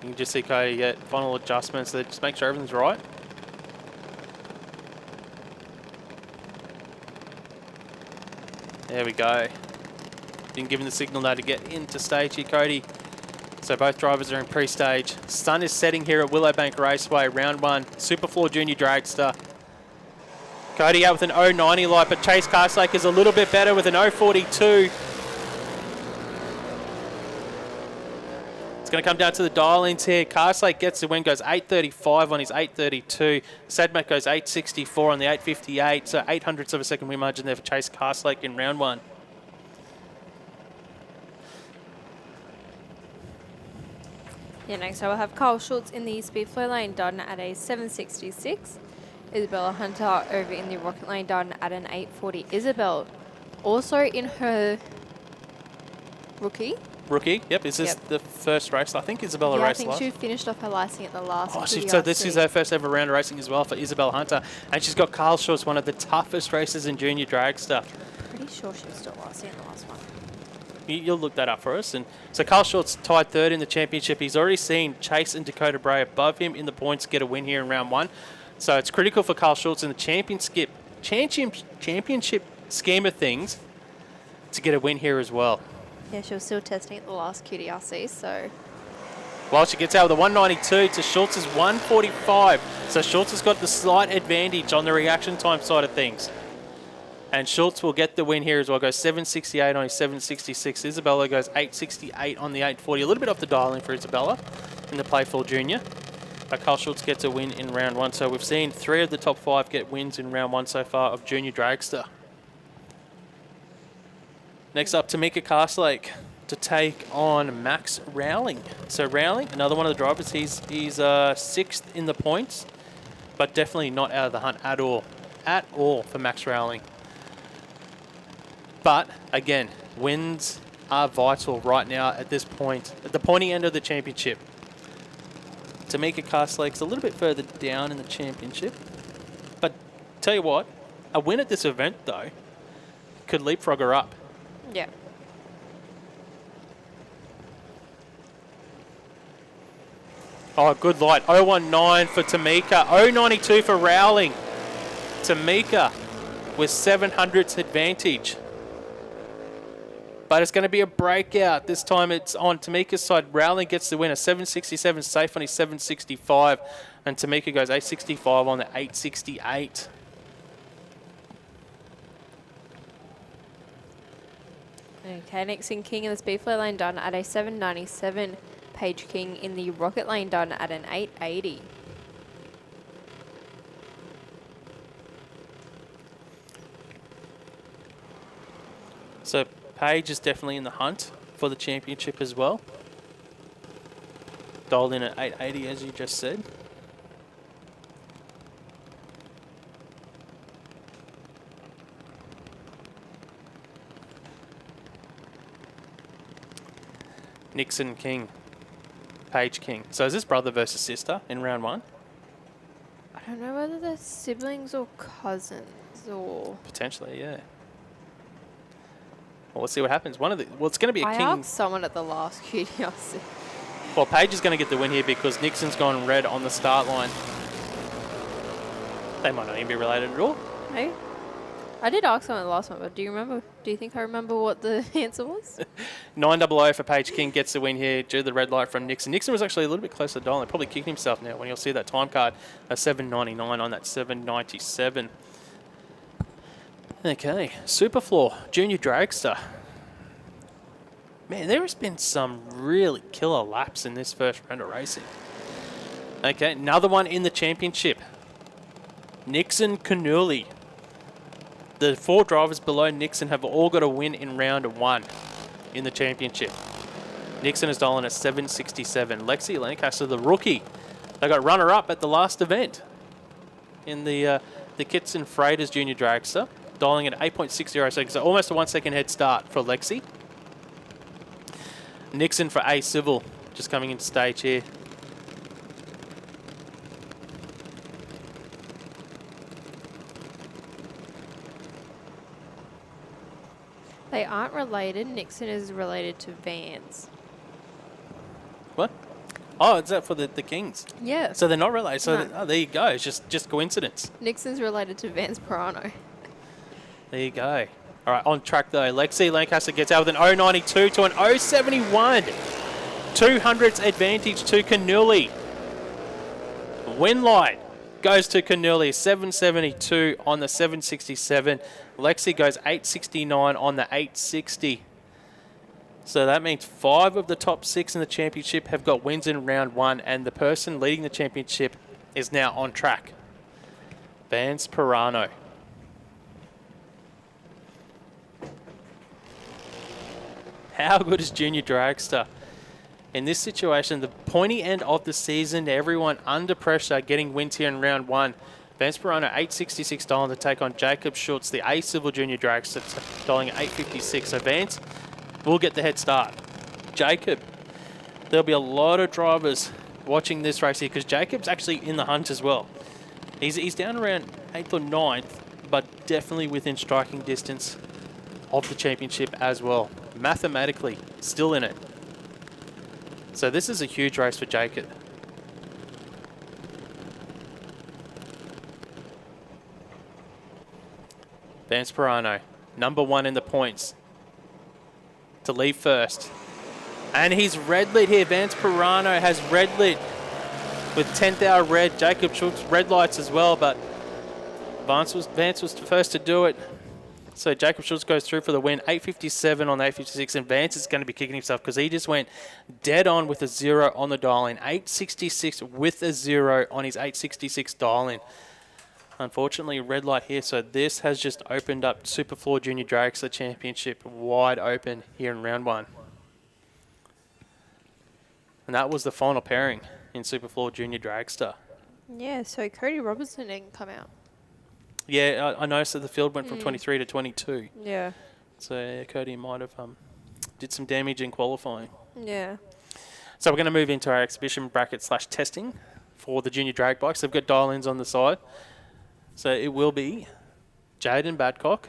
[SPEAKER 1] You can just see Cody get final adjustments to just make sure everything's right. There we go. Been given the signal now to get into stage here, Cody. So both drivers are in pre-stage. Sun is setting here at Willowbank Raceway, round 1, SuperFloor Junior Dragster. Cody out with an 090 light, but Chase Carslake is a little bit better with an 042. It's going to come down to the dial-ins here. Carslake gets the win, goes 835 on his 832. Sadmak goes 864 on the 858. So 800ths of a second win margin there for Chase Carslake in round 1.
[SPEAKER 7] Yeah, next I will have Kyle Schultz in the speed flow lane, done at a 766. Isabella Hunter over in the rocket lane, done at an 840. Isabel also in her rookie.
[SPEAKER 1] Rookie, yep. Is this the first race? I think Isabella
[SPEAKER 7] Yeah, I
[SPEAKER 1] raced
[SPEAKER 7] think
[SPEAKER 1] last.
[SPEAKER 7] she finished off her licensing at the last.
[SPEAKER 1] Oh, so
[SPEAKER 7] QDRC.
[SPEAKER 1] this is her first ever round of racing as well for Isabella Hunter. And she's got Carl Schultz, one of the toughest races in junior dragster.
[SPEAKER 7] Pretty sure she was still licensing in the last one.
[SPEAKER 1] You'll look that up for us. And so Carl Schultz tied 3rd in the championship. He's already seen Chase and Dakota Bray above him in the points get a win here in round 1. So it's critical for Carl Schultz in the championship scheme of things to get a win here as well.
[SPEAKER 7] Yeah, she was still testing at the last QDRC, so...
[SPEAKER 1] Well, she gets out with a 192 to Schultz's 145. So Schultz has got the slight advantage on the reaction time side of things. And Schultz will get the win here as well. Goes 768 on his 766. Isabella goes 868 on the 840. A little bit off the dialing for Isabella in the Playful Junior. But Carl Schultz gets a win in round 1. So we've seen 3 of the top 5 get wins in round 1 so far of Junior Dragster. Next up, Tamika Carslake to take on Max Rowling. So Rowling, another one of the drivers, he's 6th in the points, but definitely not out of the hunt at all for Max Rowling. But again, wins are vital right now at this point, at the pointy end of the championship. Tamika Carslake's a little bit further down in the championship, but tell you what, a win at this event though could leapfrog her up.
[SPEAKER 7] Yeah.
[SPEAKER 1] Oh, good light. 019 for Tamika. 092 for Rowling. Tamika with 700ths advantage. But it's going to be a breakout. This time it's on Tamika's side. Rowling gets the win. A 767 safe on his 765. And Tamika goes 865 on the 868.
[SPEAKER 7] Okay, next in King in the speed flow lane, done at a 797. Paige King in the rocket lane, done at an 880.
[SPEAKER 1] So Paige is definitely in the hunt for the championship as well. Dialed in at 880 as you just said. Nixon King, Paige King. So is this brother versus sister in round 1?
[SPEAKER 7] I don't know whether they're siblings or cousins or...
[SPEAKER 1] Potentially, yeah. Well, let's see what happens. Well, it's going to be a
[SPEAKER 7] I
[SPEAKER 1] King.
[SPEAKER 7] asked someone at the last QDRC.
[SPEAKER 1] Well, Paige is going to get the win here because Nixon's gone red on the start line. They might not even be related at all.
[SPEAKER 7] Hey, I did ask someone at the last one, but do you think I remember what the answer was?
[SPEAKER 1] 900 for Paige King gets the win here due to the red light from Nixon. Nixon was actually a little bit closer to dialing. Probably kicking himself now when you'll see that time card. A 799 on that 797. Okay, SuperFloor Junior Dragster. Man, there has been some really killer laps in this first round of racing. Okay, another one in the championship. Nixon Canuli. The 4 drivers below Nixon have all got a win in round 1 in the championship. Nixon is dialing at 767. Lexi Lancaster, the rookie. They got runner-up at the last event in the Kitson Freighters Junior Dragster, dialing at 8.60 seconds. So almost a 1 second head start for Lexi. Nixon for A Civil, just coming into stage here.
[SPEAKER 7] They aren't related. Nixon is related to Vans.
[SPEAKER 1] What? Oh, is that for the Kings?
[SPEAKER 7] Yeah.
[SPEAKER 1] So they're not related. So
[SPEAKER 7] No.
[SPEAKER 1] oh, there you go. It's just coincidence.
[SPEAKER 7] Nixon's related to Vance Pirano.
[SPEAKER 1] There you go. All right, on track though. Lexi Lancaster gets out with an 0.92 to an 0.71. 200s advantage to Knijff. Winlight goes to Knijff, 772 on the 767. Lexi goes 869 on the 860. So that means 5 of the top 6 in the championship have got wins in round 1, and the person leading the championship is now on track. Vance Pirano. How good is Junior Dragster? In this situation, the pointy end of the season, everyone under pressure getting wins here in round 1. Vance Pirano, $866 to take on Jacob Schultz, the A Civil Junior Dragster, dolling at $856. So Vance will get the head start. Jacob, there'll be a lot of drivers watching this race here because Jacob's actually in the hunt as well. He's down around 8th or 9th, but definitely within striking distance of the championship as well. Mathematically, still in it. So this is a huge race for Jacob. Vance Pirano, number 1 in the points, to leave first. And he's red lit here. Vance Pirano has red lit with 10th hour red. Jacob Schultz red lights as well, but Vance was the first to do it. So Jacob Schultz goes through for the win, 857 on the 856, and Vance is going to be kicking himself because he just went dead on with a 0 on the dial-in, 866 with a 0 on his 866 dial-in. Unfortunately, red light here, so this has just opened up SuperFloor Junior Dragster Championship wide open here in round 1. And that was the final pairing in SuperFloor Junior Dragster.
[SPEAKER 7] Yeah, so Cody Robertson didn't come out.
[SPEAKER 1] Yeah, I noticed that the field went from 23 to 22.
[SPEAKER 7] Yeah.
[SPEAKER 1] So yeah, Cody might have did some damage in qualifying.
[SPEAKER 7] Yeah.
[SPEAKER 1] So we're going to move into our exhibition bracket / testing for the junior drag bikes. They've got dial-ins on the side. So it will be Jaden Badcock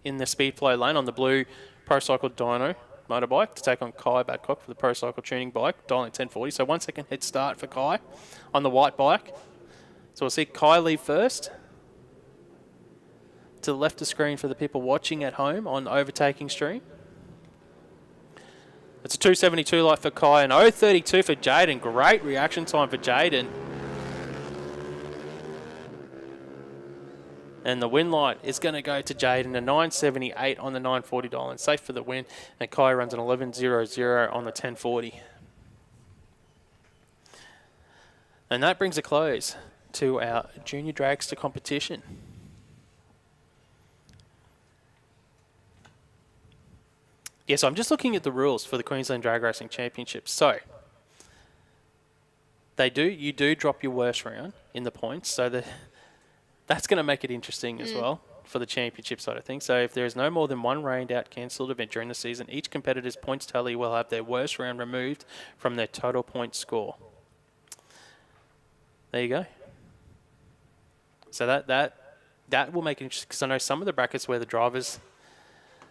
[SPEAKER 1] in the Speedflow lane on the blue Pro Cycle Dyno motorbike to take on Kai Badcock for the Pro Cycle tuning bike, dialing 1040. So 1 second head start for Kai on the white bike. So we'll see Kai leave first. To the left of screen for the people watching at home on overtaking stream. It's a 272 light for Kai and 032 for Jaden. Great reaction time for Jaden. And the win light is going to go to Jaden, a 978 on the 940 dial and safe for the win. And Kai runs an 1100 on the 1040. And that brings a close to our junior dragster competition. Yeah, so I'm just looking at the rules for the Queensland Drag Racing Championship. So you do drop your worst round in the points, so that's going to make it interesting as well for the championship side of things. So if there is no more than one rained out cancelled event during the season, each competitor's points tally will have their worst round removed from their total point score. There you go. So that will make it interesting because I know some of the brackets where the drivers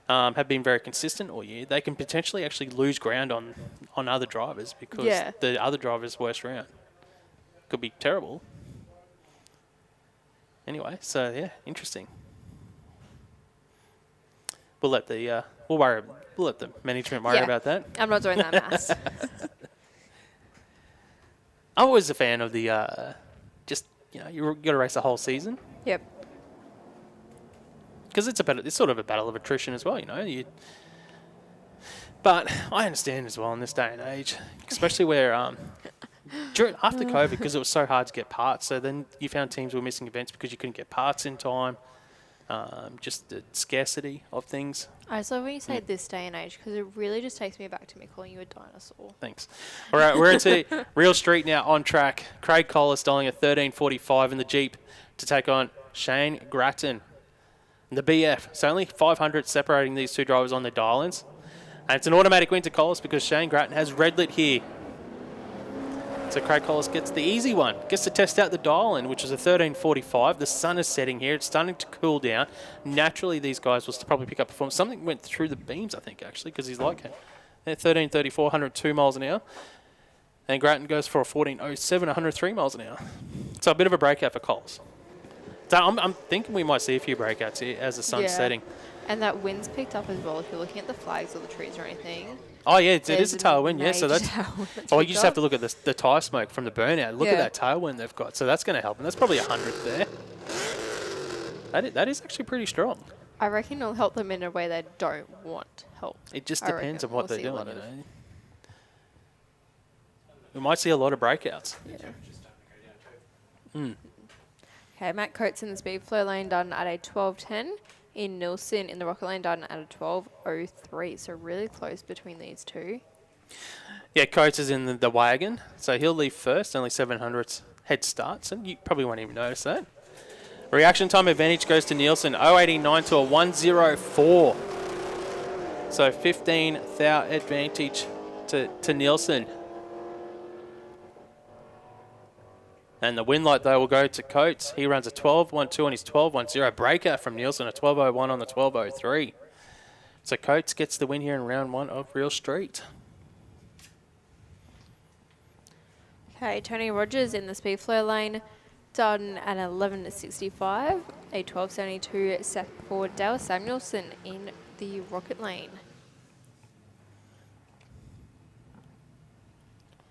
[SPEAKER 1] have been very consistent all year, they can potentially actually lose ground on other drivers because the other driver's worst round could be terrible. Anyway, so yeah, interesting. We'll let the management worry about that.
[SPEAKER 7] I'm not doing that maths.
[SPEAKER 1] I'm always a fan of the you've got to race the whole season.
[SPEAKER 7] Yep.
[SPEAKER 1] Because it's sort of a battle of attrition as well, But I understand as well in this day and age, especially where after COVID, because it was so hard to get parts, so then you found teams were missing events because you couldn't get parts in time. Just the scarcity of things.
[SPEAKER 7] I just love when you say this day and age because it really just takes me back to me calling you a dinosaur.
[SPEAKER 1] Thanks. All right, we're into Real Street now on track. Craig Collis styling a 1345 in the Jeep to take on Shane Grattan. The BF. It's only 500 separating these two drivers on their dial-ins. And it's an automatic win to Collis because Shane Grattan has red lit here. So Craig Collis gets the easy one. Gets to test out the dial-in, which is a 1345. The sun is setting here. It's starting to cool down. Naturally, these guys will probably pick up performance. Something went through the beams, I think, actually, because he's like 1334, 102 miles an hour. And Grattan goes for a 14.07, 103 miles an hour. So a bit of a breakout for Coles. So I'm thinking we might see a few breakouts here as the sun's setting.
[SPEAKER 7] And that wind's picked up as well if you're looking at the flags or the trees or anything.
[SPEAKER 1] Oh, yeah, it
[SPEAKER 7] There's
[SPEAKER 1] is a tailwind, yeah. So
[SPEAKER 7] major
[SPEAKER 1] that's.
[SPEAKER 7] tailwind that's
[SPEAKER 1] Oh, you
[SPEAKER 7] picked
[SPEAKER 1] just have
[SPEAKER 7] up.
[SPEAKER 1] to look at the tyre smoke from the burnout. Look at
[SPEAKER 7] Yeah.
[SPEAKER 1] that tailwind they've got. So that's going to help. And that's probably 100 there. That is actually pretty strong.
[SPEAKER 7] I reckon it'll help them in a way they don't want help.
[SPEAKER 1] It just
[SPEAKER 7] I
[SPEAKER 1] depends
[SPEAKER 7] reckon
[SPEAKER 1] on what
[SPEAKER 7] we'll
[SPEAKER 1] they're
[SPEAKER 7] see a
[SPEAKER 1] doing.
[SPEAKER 7] lot of-
[SPEAKER 1] We might see a lot of breakouts.
[SPEAKER 7] Okay, Matt Coates in the speed flow lane done at a 12.10. In Nilsson in the rocket lane done at a 12.03. So really close between these two.
[SPEAKER 1] Yeah, Coates is in the wagon, so he'll leave first, only 700 head start, so you probably won't even notice that. Reaction time advantage goes to Nielsen, 0.89 to a 1.04. So 15 thou advantage to Nielsen. And the win light, though, will go to Coates. He runs a 12.12 on his 12.10. Breakout from Nielsen, a 12.01 on the 12.03. So Coates gets the win here in round 1 of Real Street.
[SPEAKER 7] Okay, Tony Rogers in the speed flow lane done at 11.65. A 12.72 set for Dale Samuelson in the rocket lane.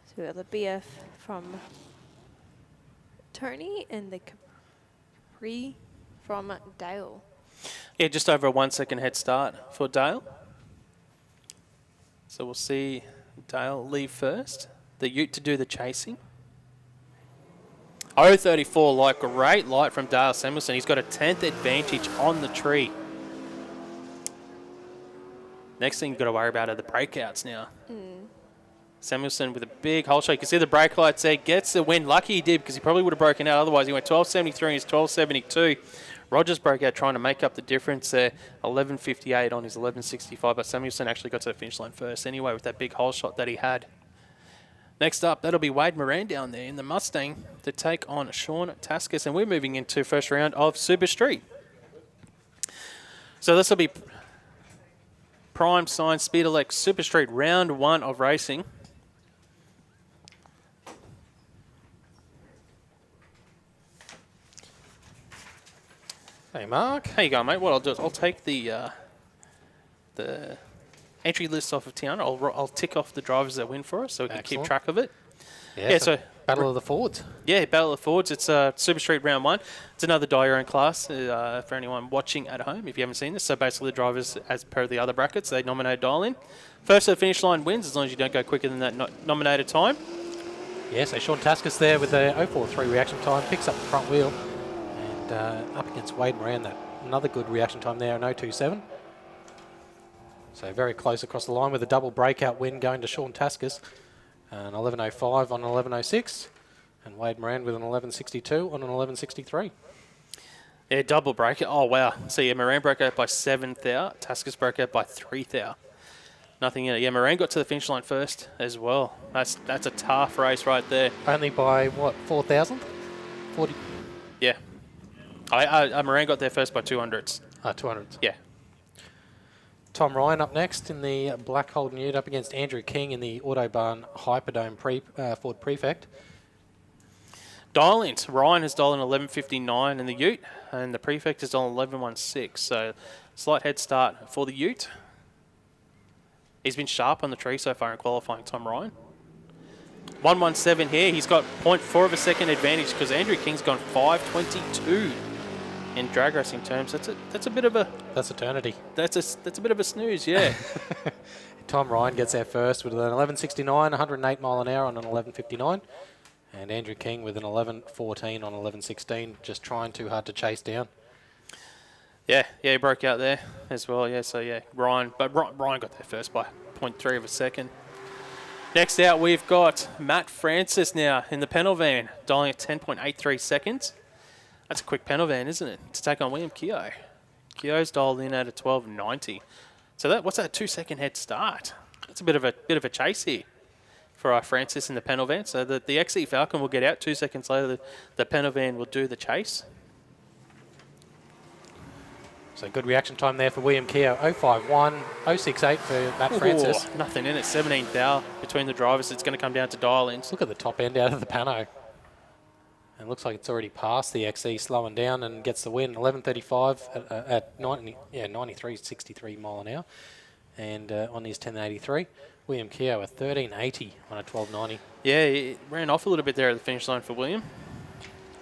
[SPEAKER 7] So we got the BF from Tony and the Capri from Dale.
[SPEAKER 1] Yeah, just over a 1 second head start for Dale. So we'll see Dale leave first. The Ute to do the chasing. 0.34 light, great light from Dale Samuelson. He's got a 10th advantage on the tree. Next thing you've got to worry about are the breakouts now. Samuelson with a big hole shot. You can see the brake lights there. Gets the win. Lucky he did because he probably would have broken out otherwise. He went 12.73 and he's 12.72. Rogers broke out trying to make up the difference there. 11.58 on his 11.65. But Samuelson actually got to the finish line first anyway with that big hole shot that he had. Next up, that'll be Wade Moran down there in the Mustang to take on Sean Taskus. And we're moving into first round of Super Street. So this will be Prime Science Speed Elec Super Street round 1 of racing. Hey Mark, how you going, mate? What I'll do is I'll take the entry list off of town. I'll tick off the drivers that win for us, so we can keep
[SPEAKER 4] Excellent.
[SPEAKER 1] track of it.
[SPEAKER 4] Yeah,
[SPEAKER 1] so
[SPEAKER 4] Battle of the Fords.
[SPEAKER 1] yeah, Battle of the Fords. It's Super Street round 1. It's another die your own class for anyone watching at home if you haven't seen this. So basically, the drivers, as per the other brackets, they nominate dial in. First to the finish line wins as long as you don't go quicker than that nominated time.
[SPEAKER 4] Yeah, so Sean Taskus there with the 0.43 reaction time, picks up the front wheel. And up against Wade Moran, another good reaction time there, an 0.27. So very close across the line with a double breakout win going to Sean Taskus. An 11.05 on an 11.06. And Wade Moran with an 11.62 on an 11.63.
[SPEAKER 1] Yeah, double breakout. Oh, wow. So, yeah, Moran broke out by 7 thou. Taskus broke out by 3 thou. Nothing in it. Yeah, Moran got to the finish line first as well. That's a tough race right there.
[SPEAKER 4] Only by, what, 4,000? 40?
[SPEAKER 1] Yeah. Moran got there first by 200s.
[SPEAKER 4] 200s.
[SPEAKER 1] Yeah.
[SPEAKER 4] Tom Ryan up next in the Black Holden Ute up against Andrew King in the Autobahn Hyperdome Ford Prefect.
[SPEAKER 1] Dial-ins. Ryan has dialed in 11.59 in the Ute, and the Prefect has dialed 11.16. So, slight head start for the Ute. He's been sharp on the tree so far in qualifying, Tom Ryan. 1.17 here. He's got 0.4 of a second advantage because Andrew King's gone 5.22 in drag racing terms. That's a bit of a
[SPEAKER 4] That's eternity.
[SPEAKER 1] that's a bit of a snooze, yeah.
[SPEAKER 4] Tom Ryan gets there first with an 11.69, 108 mile an hour on an 11.59. And Andrew King with an 11.14 on 11.16, just trying too hard to chase down.
[SPEAKER 1] Yeah, he broke out there as well. Yeah, so yeah, Ryan got there first by 0.3 of a second. Next out, we've got Matt Francis now in the panel van, dialing at 10.83 seconds. That's a quick panel van, isn't it? To take on William Keogh. Keogh's dialed in at a 12.90. So what's that 2 second head start? That's a bit of a chase here for Francis in the panel van. So the XE Falcon will get out 2 seconds later. The panel van will do the chase.
[SPEAKER 4] So good reaction time there for William Keogh. 051, 068 for Matt Francis.
[SPEAKER 1] Ooh, nothing in it. 17th hour between the drivers. It's going to come down to dial-ins.
[SPEAKER 4] Look at the top end out of the pano. And looks like it's already passed the XE, slowing down and gets the win. 11:35 at 93.63 mile an hour. And on his 10.83, William Keogh a 13.80 on a 12.90.
[SPEAKER 1] Yeah, he ran off a little bit there at the finish line for William.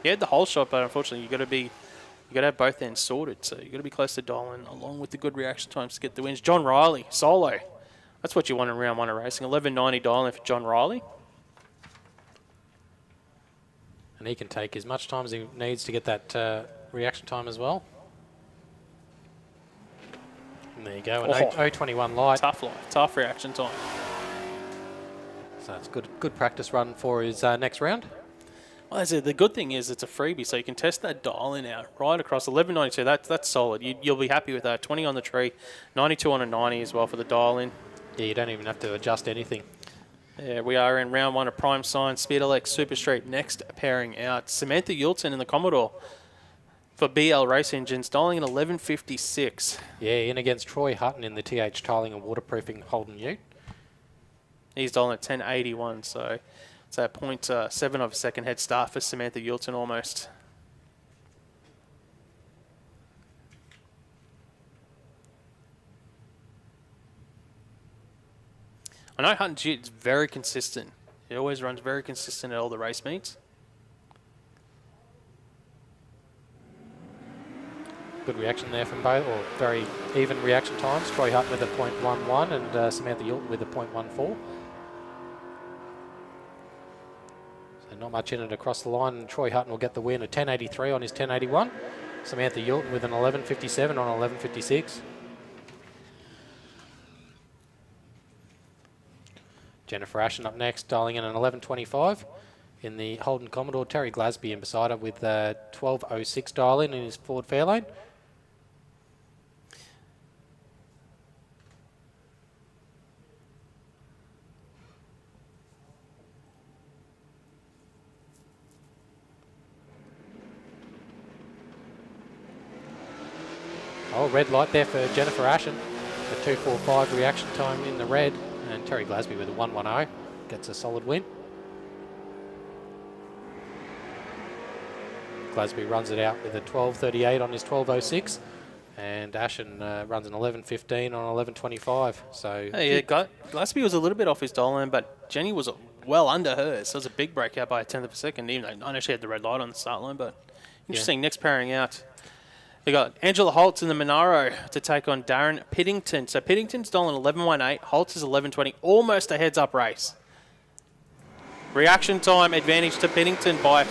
[SPEAKER 1] He had the whole shot, but unfortunately, you got to have both ends sorted. So you got to be close to dialing, along with the good reaction times to get the wins. John Riley, solo. That's what you want in round 1 of racing. 11.90 dialing for John Riley.
[SPEAKER 4] And he can take as much time as he needs to get that reaction time as well. And there you go, an 0.21 light.
[SPEAKER 1] Tough light, tough reaction time.
[SPEAKER 4] So it's good practice run for his next round.
[SPEAKER 1] Well, that's it. The good thing is it's a freebie, so you can test that dial-in out right across 11.92. That's solid. You'll be happy with that. 20 on the tree, 92 on a 90 as well for the dial-in.
[SPEAKER 4] Yeah, you don't even have to adjust anything.
[SPEAKER 1] Yeah, we are in round 1 of Prime Sign, Elec Super Street. Next pairing out, Samantha Yulton in the Commodore for BL Race Engines, dialing at 11.56.
[SPEAKER 4] Yeah, in against Troy Hutton in the TH Tiling and Waterproofing Holden Ute.
[SPEAKER 1] He's dialing at 10.81, so it's a 0.7 of a second head start for Samantha Yulton almost. I know Hutton's Ute is very consistent. He always runs very consistent at all the race meets.
[SPEAKER 4] Good reaction there from both, or very even reaction times. Troy Hutton with a 0.11 and Samantha Yulton with a 0.14. So not much in it across the line. Troy Hutton will get the win, a 10.83 on his 10.81. Samantha Yulton with an 11.57 on 11.56. Jennifer Ashen up next, dialing in an 11.25 in the Holden Commodore. Terry Glasby in beside her with 12.06 dial in his Ford Fairlane. Oh, red light there for Jennifer Ashen. A 2.45 reaction time in the red. And Terry Glasby with a 1.10 gets a solid win. Glasby runs it out with a 12.38 on his 12.06. And Ashen runs an 11.15 on 11.25. So
[SPEAKER 1] hey, yeah, Glasby was a little bit off his dial line, but Jenny was well under hers. So it was a big breakout by a tenth of a second, even though I know she had the red light on the start line. But interesting, next pairing out. We got Angela Holtz in the Monaro to take on Darren Piddington. So Piddington's dialing 11.18, Holtz is 11.20, almost a heads-up race. Reaction time advantage to Piddington by a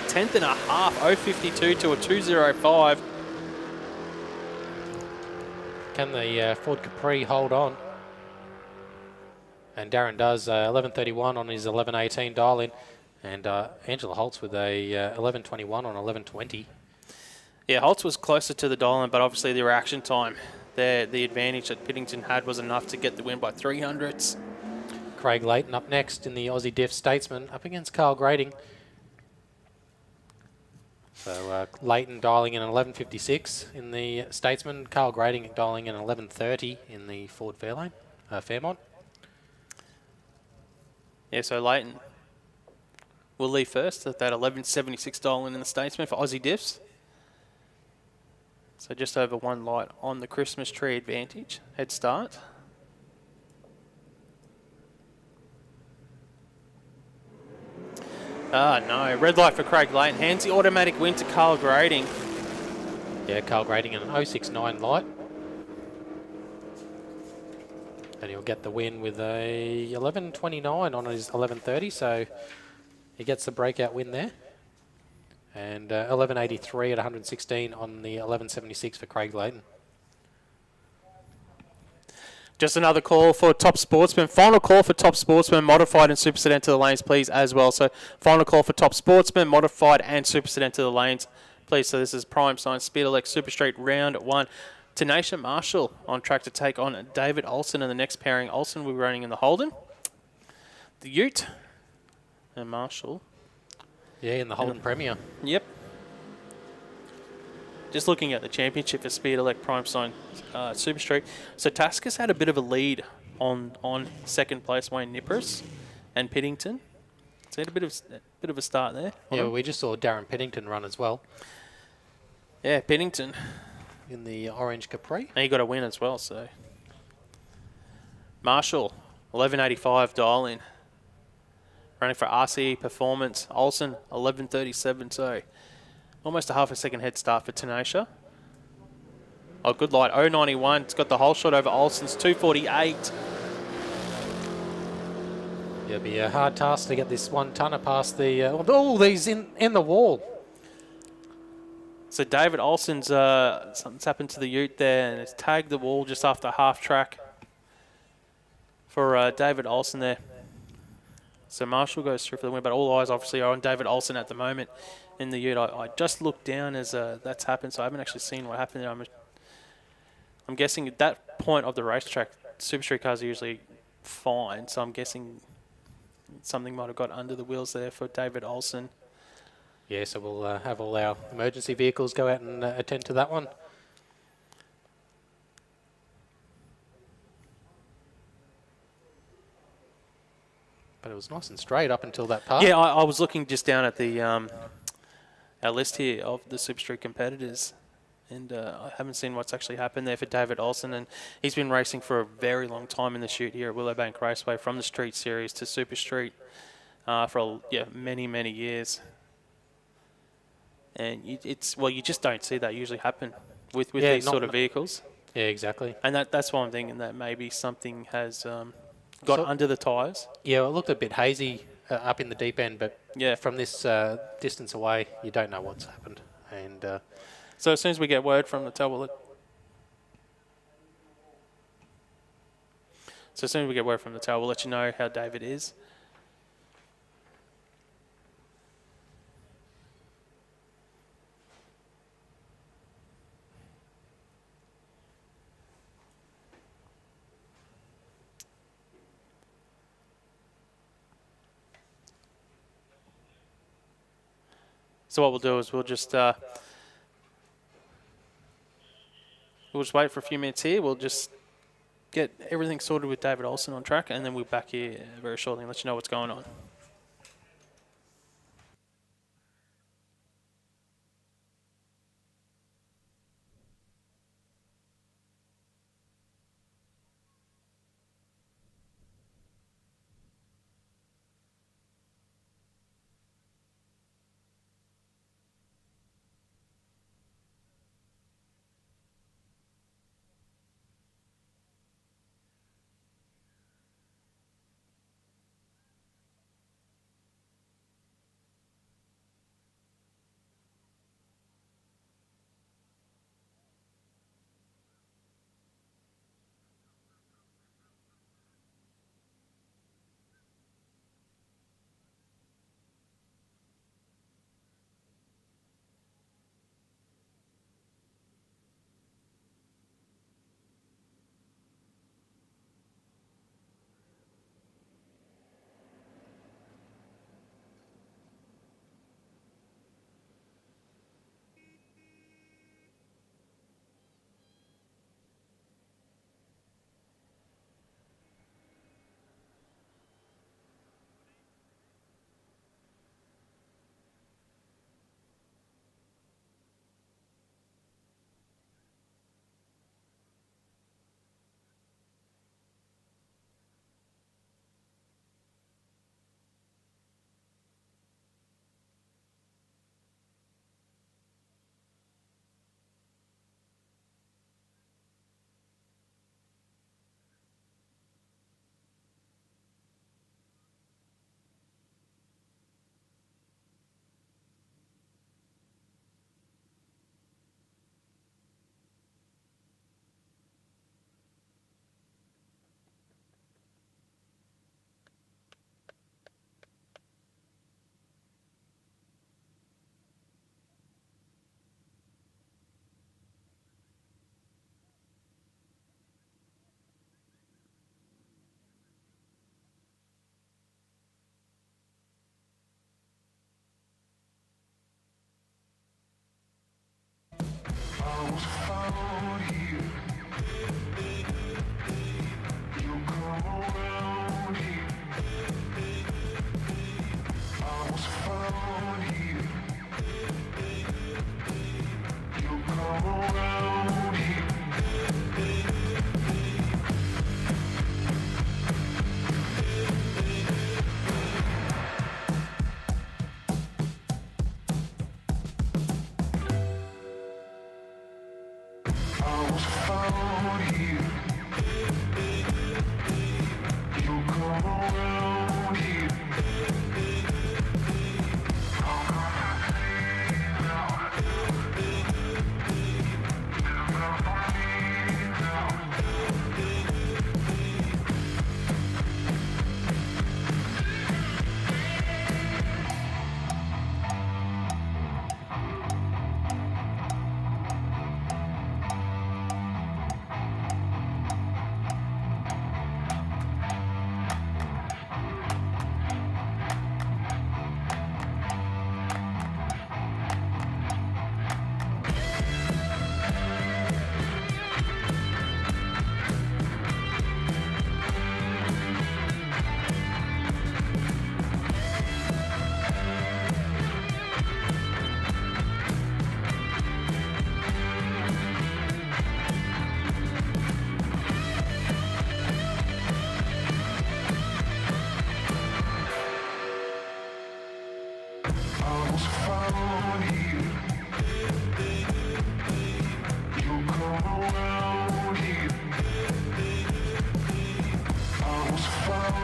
[SPEAKER 1] tenth and a half, 0.52 to a 2.05.
[SPEAKER 4] can the Ford Capri hold on? And Darren does 11.31 on his 11.18 dial in. And Angela Holtz with a 11.21 on 11.20.
[SPEAKER 1] Yeah, Holtz was closer to the dial-in, but obviously the reaction time there, the advantage that Piddington had was enough to get the win by 300ths.
[SPEAKER 4] Craig Leighton up next in the Aussie Diff Statesman up against Carl Grading. So Leighton dialing in an 11.56 in the Statesman. Carl Grading dialing in 11.30 in the Ford Fairlane, Fairmont.
[SPEAKER 1] Yeah, so Leighton will leave first at that 11.76 dial-in the Statesman for Aussie Diffs. So just over one light on the Christmas tree advantage. Head start. Ah, no. Red light for Craig Leighton. Hands the automatic win to Carl Grading.
[SPEAKER 4] Yeah, Carl Grading in an 0.69 light. And he'll get the win with a 11.29 on his 11.30. So he gets the breakout win there. And 11.83 at 116 on the 11.76 for Craig Leighton.
[SPEAKER 1] Just another call for Top Sportsman. Final call for Top Sportsman, Modified and Super Sedan to the lanes, please, as well. So final call for Top Sportsman, Modified and Super Sedan to the lanes, please. So this is Prime Sign, Elec Super Street, round one. Tanisha Marshall on track to take on David Olsen in the next pairing. Olsen will be running in the Holden, the Ute, and Marshall.
[SPEAKER 4] Yeah, in the Holden Premier.
[SPEAKER 1] Yep. just looking at the championship for Speed Elec Prime Sign Super Street. So Taskus had a bit of a lead on second place Wayne Nippers and Piddington. So he had a bit of a start there.
[SPEAKER 4] Yeah, well, we just saw Darren Piddington run as well
[SPEAKER 1] Yeah, Piddington.
[SPEAKER 4] in the orange Capri.
[SPEAKER 1] And he got a win as well, so. Marshall, 11.85 dial in. Running for RCE Performance. Olsen, 11.37, so almost a half a second head start for Tenacia. Oh, good light, 0.91. It's got the whole shot over Olsen's 2.48.
[SPEAKER 4] It'll be a hard task to get this one tonner past the... oh, he's in the wall.
[SPEAKER 1] So David Olsen's, something's happened to the ute there, and it's tagged the wall just after half track for David Olsen there. So Marshall goes through for the win, but all eyes obviously are on David Olsen at the moment in the ute. I just looked down as that's happened, so I haven't actually seen what happened there. I'm guessing at that point of the racetrack, Super Street cars are usually fine, so I'm guessing something might have got under the wheels there for David Olsen.
[SPEAKER 4] Yeah, so we'll have all our emergency vehicles go out and attend to that one. But it was nice and straight up until that part.
[SPEAKER 1] Yeah, I was looking just down at the our list here of the Super Street competitors, and I haven't seen what's actually happened there for David Olsen, and he's been racing for a very long time in the chute here at Willowbank Raceway, from the Street Series to Super Street for many years. And you just don't see that usually happen with these sort of vehicles.
[SPEAKER 4] Yeah, exactly.
[SPEAKER 1] And that's why I'm thinking that maybe something has got under the tyres.
[SPEAKER 4] Yeah, it looked a bit hazy up in the deep end, but
[SPEAKER 1] Yeah.
[SPEAKER 4] from this distance away, you don't know what's happened. And
[SPEAKER 1] So as soon as we get word from the tail, we'll let you know how David is. So what we'll do is we'll just wait for a few minutes here. We'll just get everything sorted with David Olsen on track, and then we'll be back here very shortly and let you know what's going on.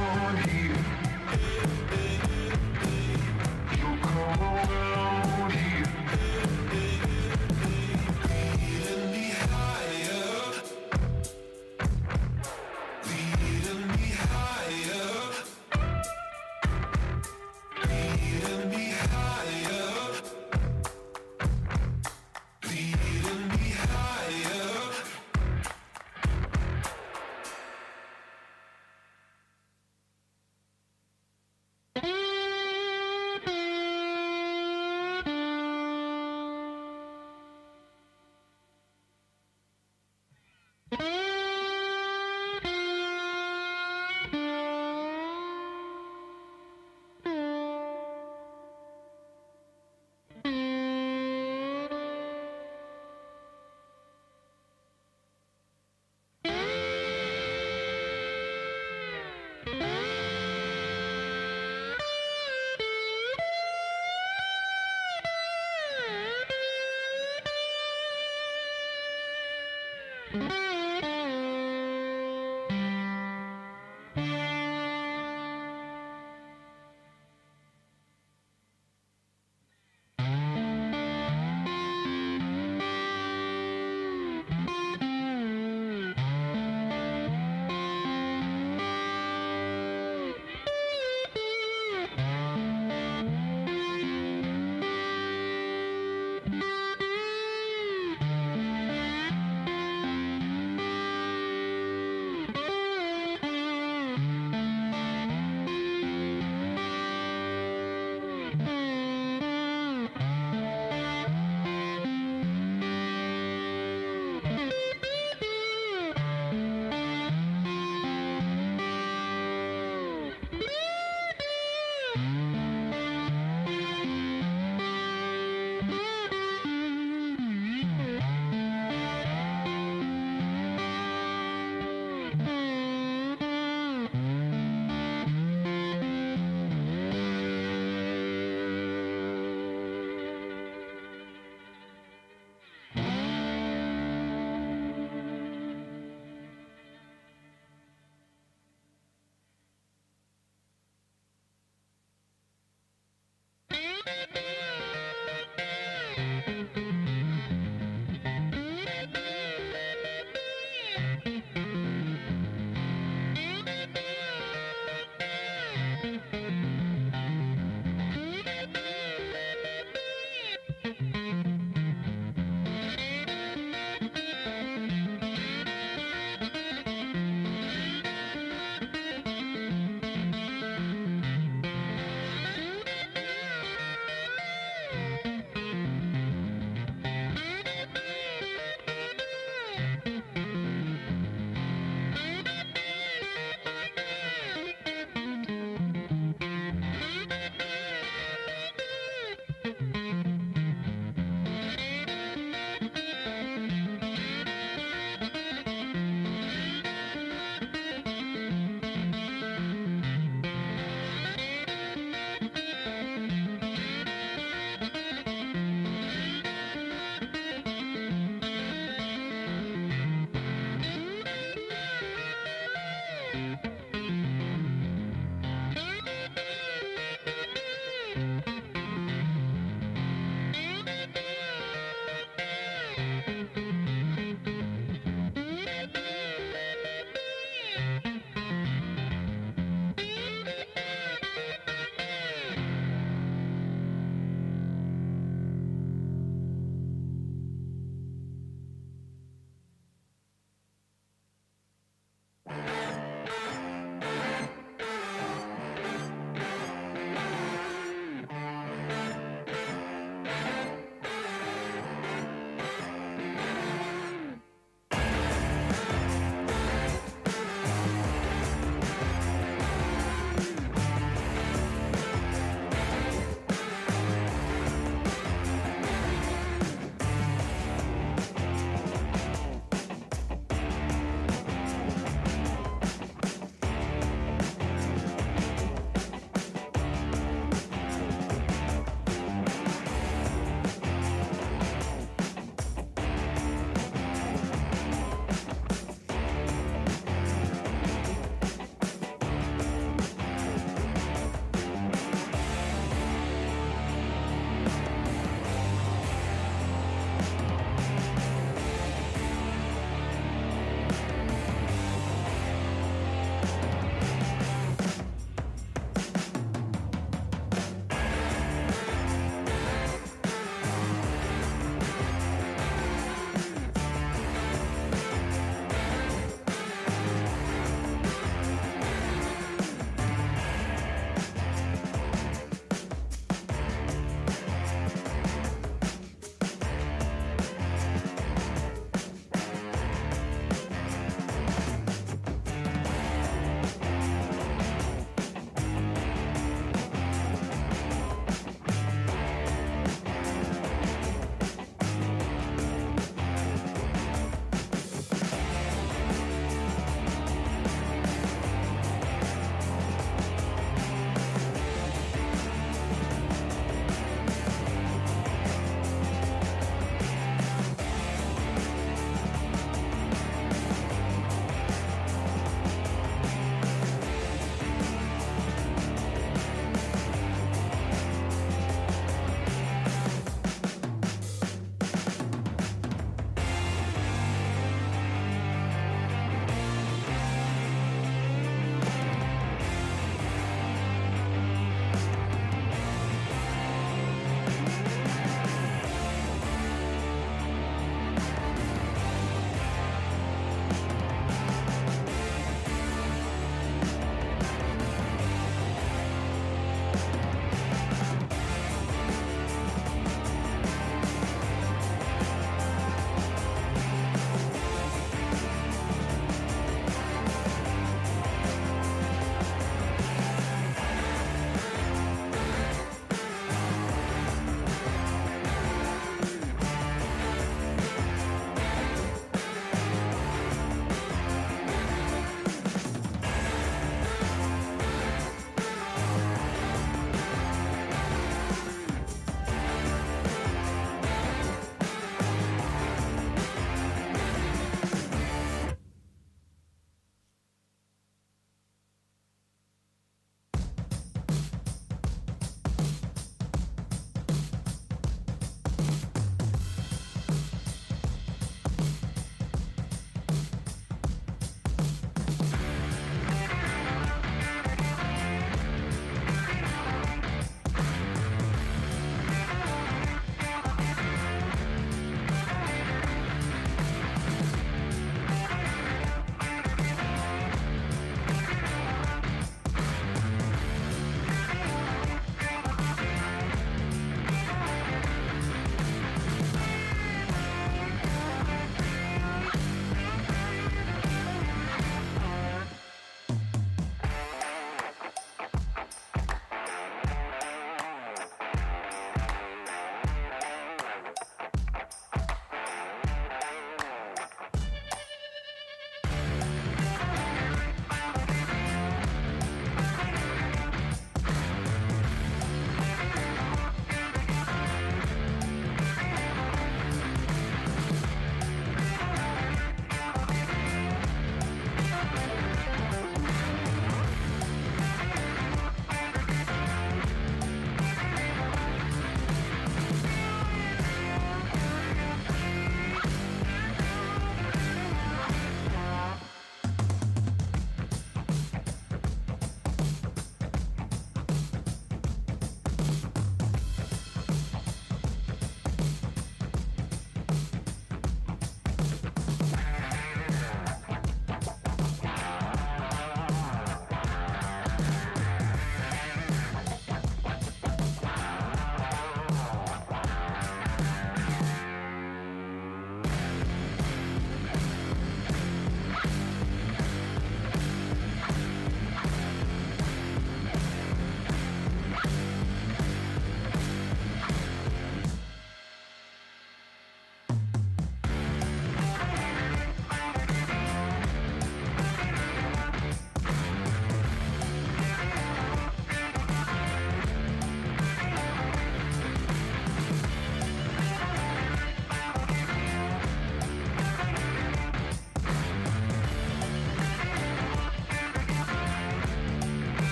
[SPEAKER 8] around here. You'll come around here. Leading me higher. Leading me higher. Leading me higher. Leading me higher.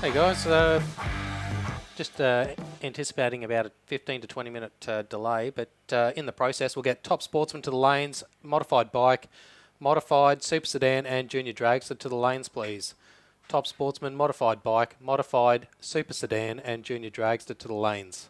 [SPEAKER 4] Hey guys, just anticipating about a 15 to 20 minute delay, but in the process we'll get Top Sportsman to the lanes, Modified Bike, Modified, Super Sedan and Junior Dragster to the lanes please. Top Sportsman, Modified Bike, Modified, Super Sedan and Junior Dragster to the lanes.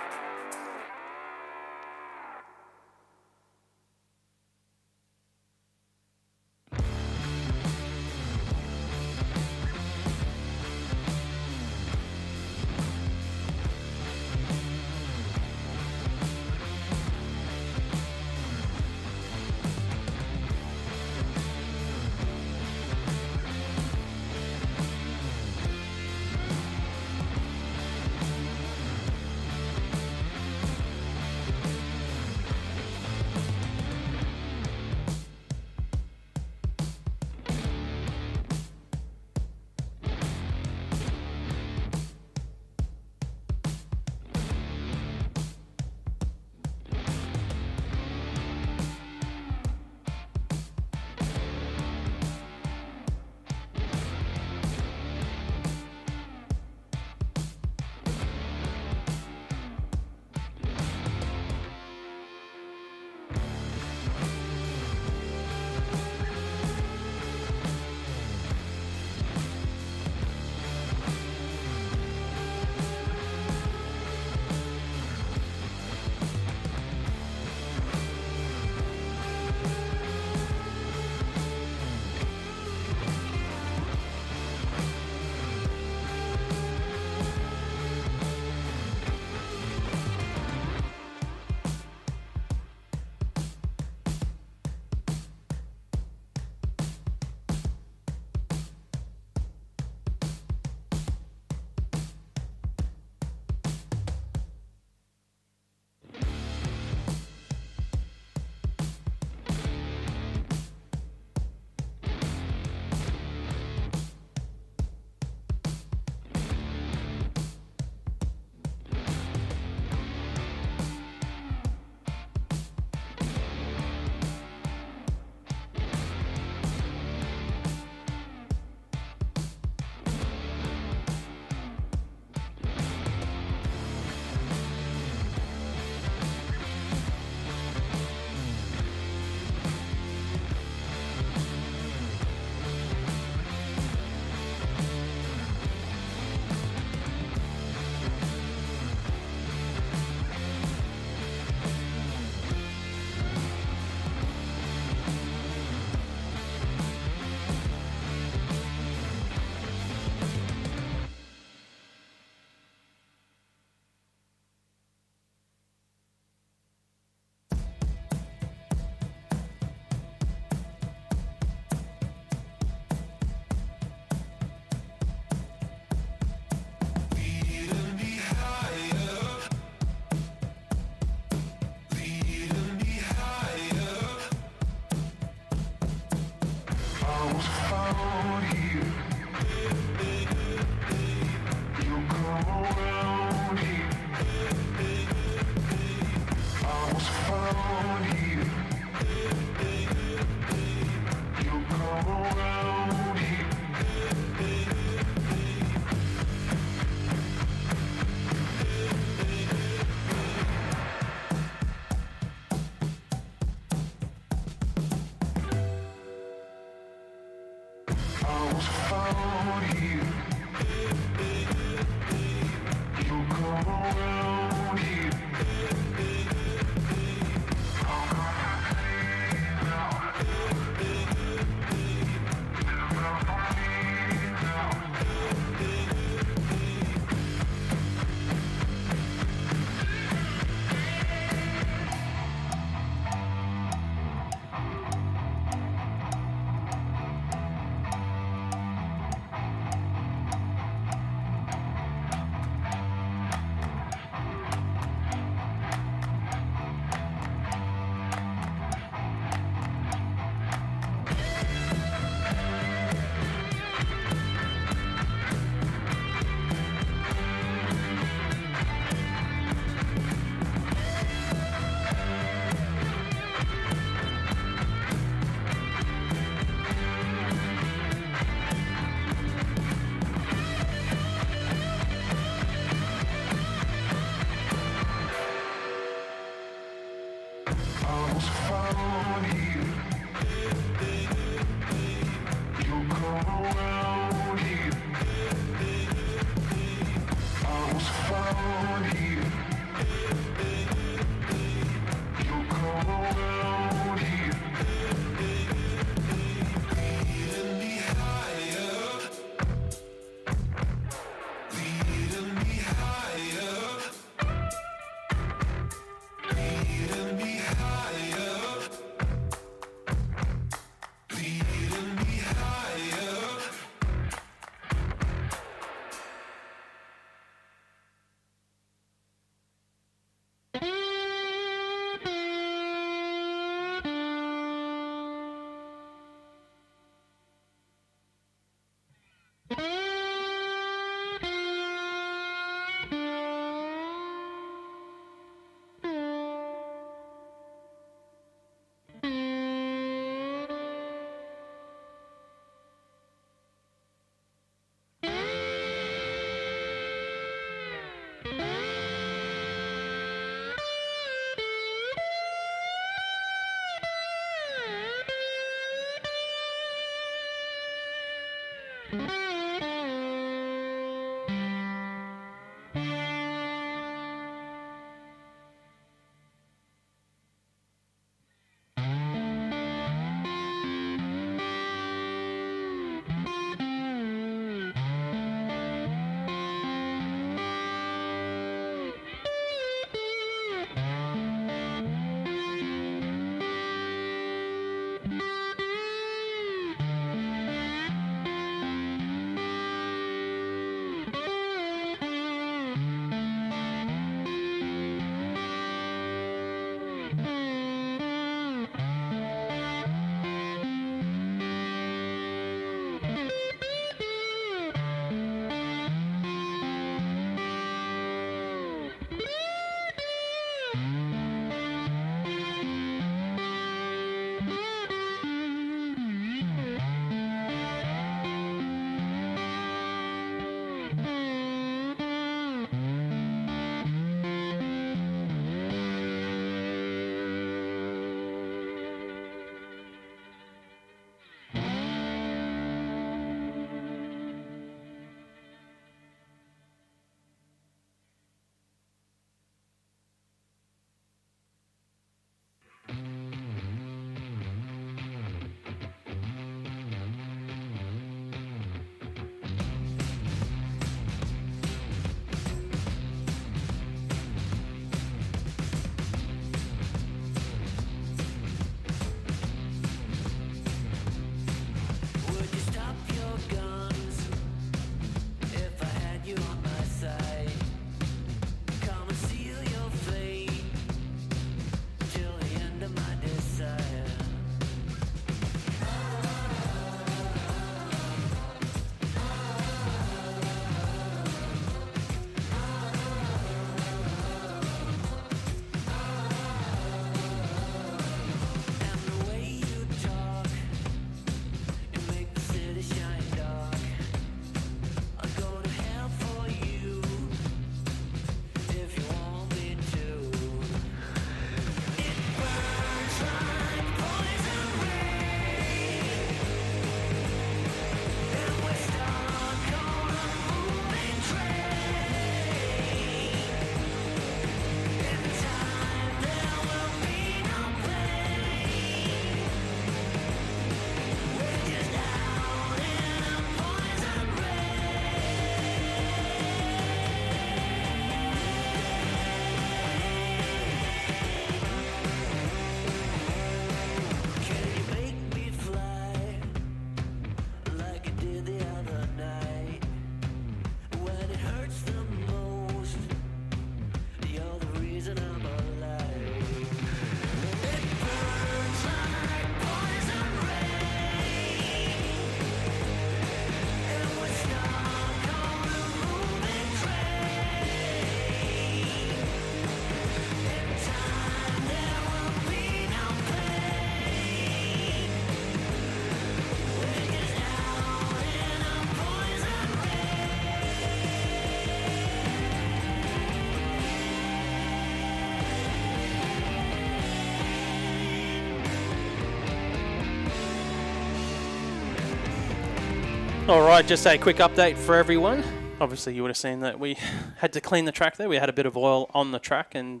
[SPEAKER 1] All right, just a quick update for everyone. Obviously, you would have seen that we had to clean the track there. We had a bit of oil on the track, and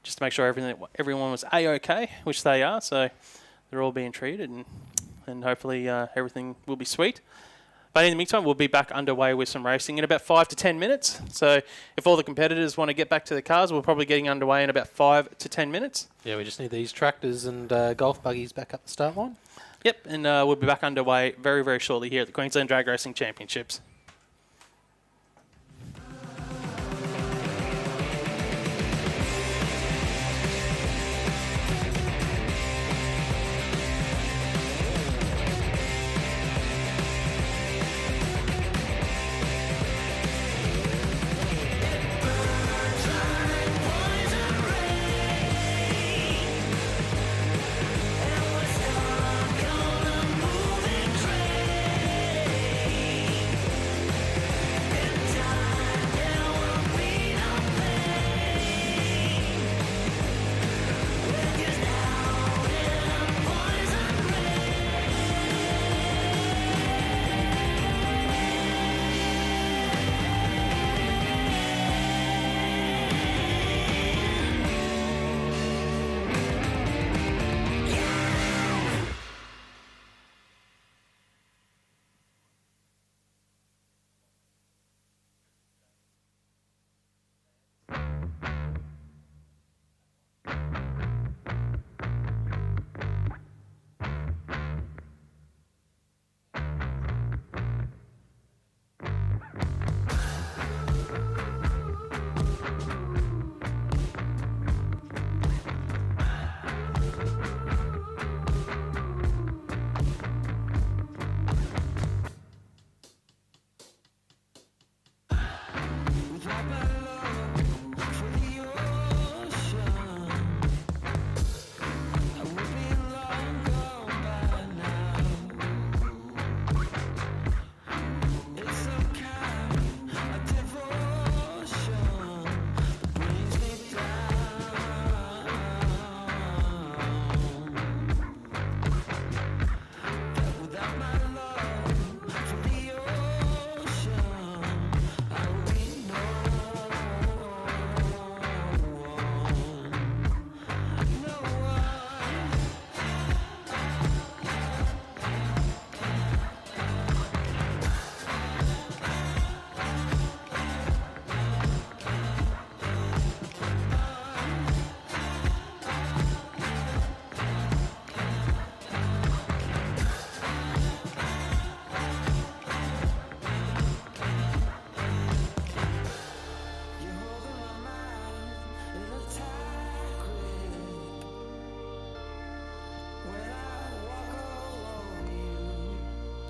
[SPEAKER 1] just to make sure everyone was A-OK, which they are. So they're all being treated, and hopefully everything will be sweet. But in the meantime, we'll be back underway with some racing in about 5 to 10 minutes. So if all the competitors want to get back to the cars, we're probably getting underway in about 5 to 10 minutes.
[SPEAKER 4] Yeah, we just need these tractors and golf buggies back up the start line.
[SPEAKER 1] Yep, and we'll be back underway very, very shortly here at the Queensland Drag Racing Championships.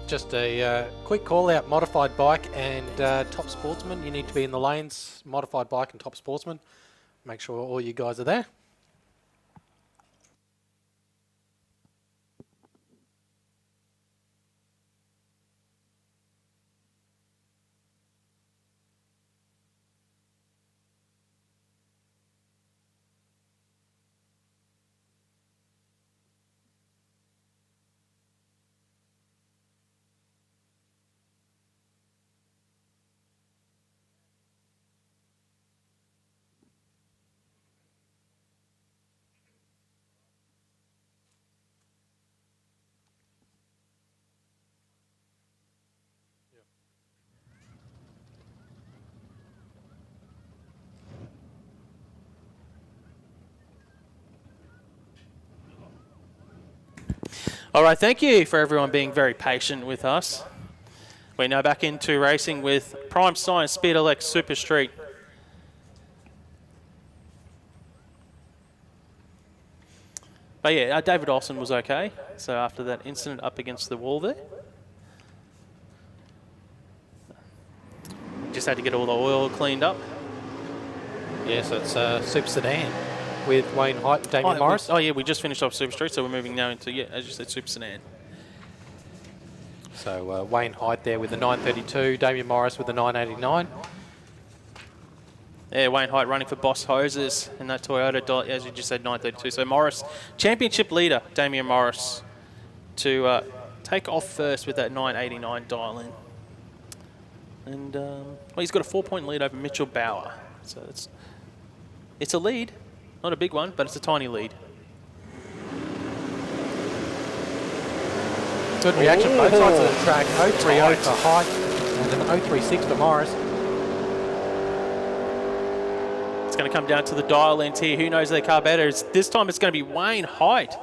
[SPEAKER 4] Just a quick call out, Modified Bike and Top Sportsman. You need to be in the lanes, Modified Bike and Top Sportsman. Make sure all you guys are there.
[SPEAKER 1] All right, thank you for everyone being very patient with us. We're now back into racing with Prime Science Speed Elec Super Street. But yeah, David Olsen was okay. So after that incident up against the wall there, just had to get all the oil cleaned up.
[SPEAKER 4] Yeah, so it's Super Sedan with Wayne Height and Damien Morris.
[SPEAKER 1] We just finished off Super Street, so we're moving now into, as you said, Super Sedan.
[SPEAKER 4] So Wayne Height there with the 932, Damien Morris with the 989.
[SPEAKER 1] Yeah, Wayne Height running for Boss Hoses in that Toyota, as you just said, 932. So Morris, championship leader, Damien Morris, to take off first with that 989 dial in. And well, he's got a 4-point lead over Mitchell Bauer. So it's a lead, not a big one, but it's a tiny lead.
[SPEAKER 4] Good reaction both sides of the track. 0.30 for height and an 0.36 for Morris.
[SPEAKER 1] It's going to come down to the dial ends here. Who knows their car better? This time it's going to be Wayne Height.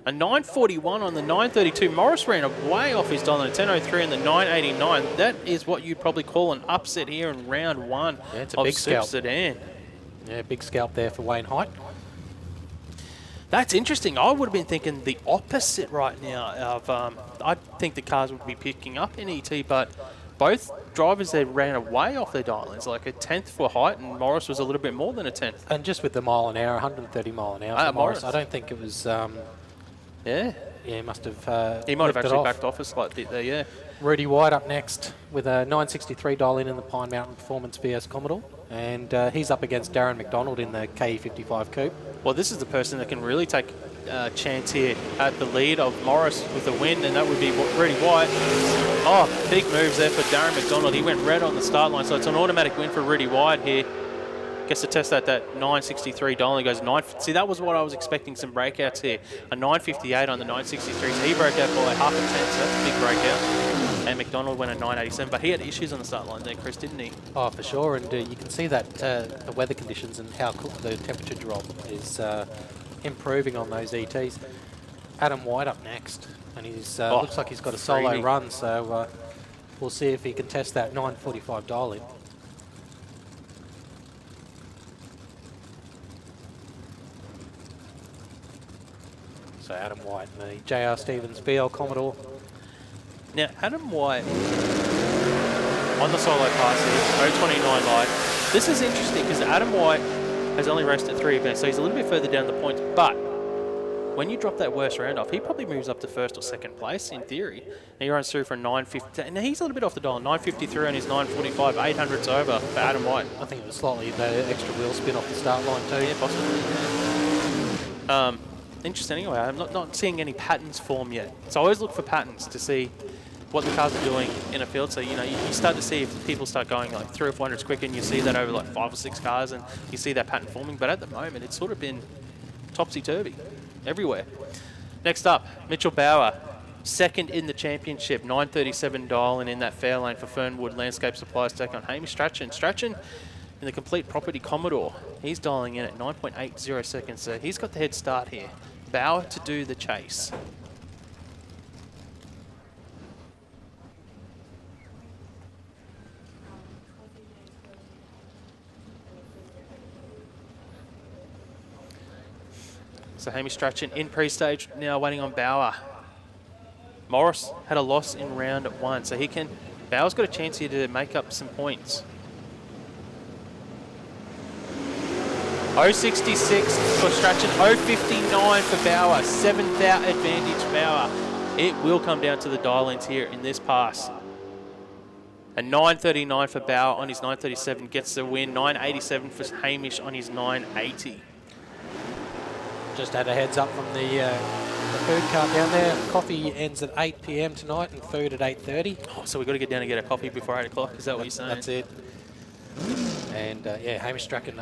[SPEAKER 1] A 941 on the 932. Morris ran way off his dial on a 1003 and the 989. That is what you'd probably call an upset here in round one
[SPEAKER 4] It's a
[SPEAKER 1] of
[SPEAKER 4] big
[SPEAKER 1] Super
[SPEAKER 4] scalp.
[SPEAKER 1] Sedan.
[SPEAKER 4] Yeah, big scalp there for Wayne Height.
[SPEAKER 1] That's interesting. I would have been thinking the opposite right now. I think the cars would be picking up in ET, but both drivers there ran away off their dial. It's like a 10th for Height, and Morris was a little bit more than a 10th.
[SPEAKER 4] And just with the mile an hour, 130 mile an hour for Morris. I don't think it was...
[SPEAKER 1] Yeah.
[SPEAKER 4] Yeah, he must have
[SPEAKER 1] He might have
[SPEAKER 4] left it
[SPEAKER 1] actually
[SPEAKER 4] off.
[SPEAKER 1] backed off a slight bit there, yeah.
[SPEAKER 4] Rudy White up next with a 963 dial in the Pine Mountain Performance VS Commodore. And he's up against Darren McDonald in the KE55 Coupe.
[SPEAKER 1] Well, this is the person that can really take a chance here at the lead of Morris with a win, and that would be Rudy White. Oh, big moves there for Darren McDonald. He went red on the start line, so it's an automatic win for Rudy White here. Gets to test out that 963 dial and goes 9. See, that was what I was expecting, some breakouts here. A 958 on the 963, so he broke out by half a tenth, so that's a big breakout. And McDonald went a 987, but he had issues on the start line there, Chris, didn't he?
[SPEAKER 4] Oh, for sure, and you can see that the weather conditions and how the temperature drop is improving on those ETs. Adam White up next, and he's looks like he's got a solo
[SPEAKER 1] dreamy.
[SPEAKER 4] run, so we'll see if he can test that 945 dial in. So Adam White, the JR Stevens BL Commodore.
[SPEAKER 1] Now, Adam White on the solo pass here, 029 light. This is interesting because Adam White has only raced at 3 events, so he's a little bit further down the points, but when you drop that worst round off, he probably moves up to first or second place in theory. Now he runs through for a 950. Now he's a little bit off the dial, 953 on his 945, 800's over for Adam White.
[SPEAKER 4] I think it was slightly the extra wheel spin off the start line too.
[SPEAKER 1] Yeah, possibly. Yeah. Interesting anyway. I'm not seeing any patterns form yet. So I always look for patterns to see what the cars are doing in a field. So, you know, you start to see if people start going like 300 or 400s quicker, and you see that over like 5 or 6 cars, and you see that pattern forming. But at the moment, it's sort of been topsy-turvy everywhere. Next up, Mitchell Bauer, second in the championship, 937 dial in that fair lane for Fernwood Landscape Supplies, take on Hamish Strachan. Strachan in the Complete Property Commodore, he's dialing in at 9.80 seconds, so he's got the head start here. Bauer to do the chase. So Hamish Strachan in pre-stage, now waiting on Bauer. Morris had a loss in round 1, so Bauer's got a chance here to make up some points. 0.66 for Strachan, 0.59 for Bauer, 7th out advantage Bauer. It will come down to the dial-ins here in this pass. A 9.39 for Bauer on his 9.37 gets the win, 9.87 for Hamish on his 9.80.
[SPEAKER 4] Just had a heads up from the food cart down there. Coffee ends at 8 p.m. tonight and food at 8:30.
[SPEAKER 1] Oh, so we've got to get down and get a coffee before 8 o'clock, is that what you're saying?
[SPEAKER 4] That's it. And yeah, Hamish Strachan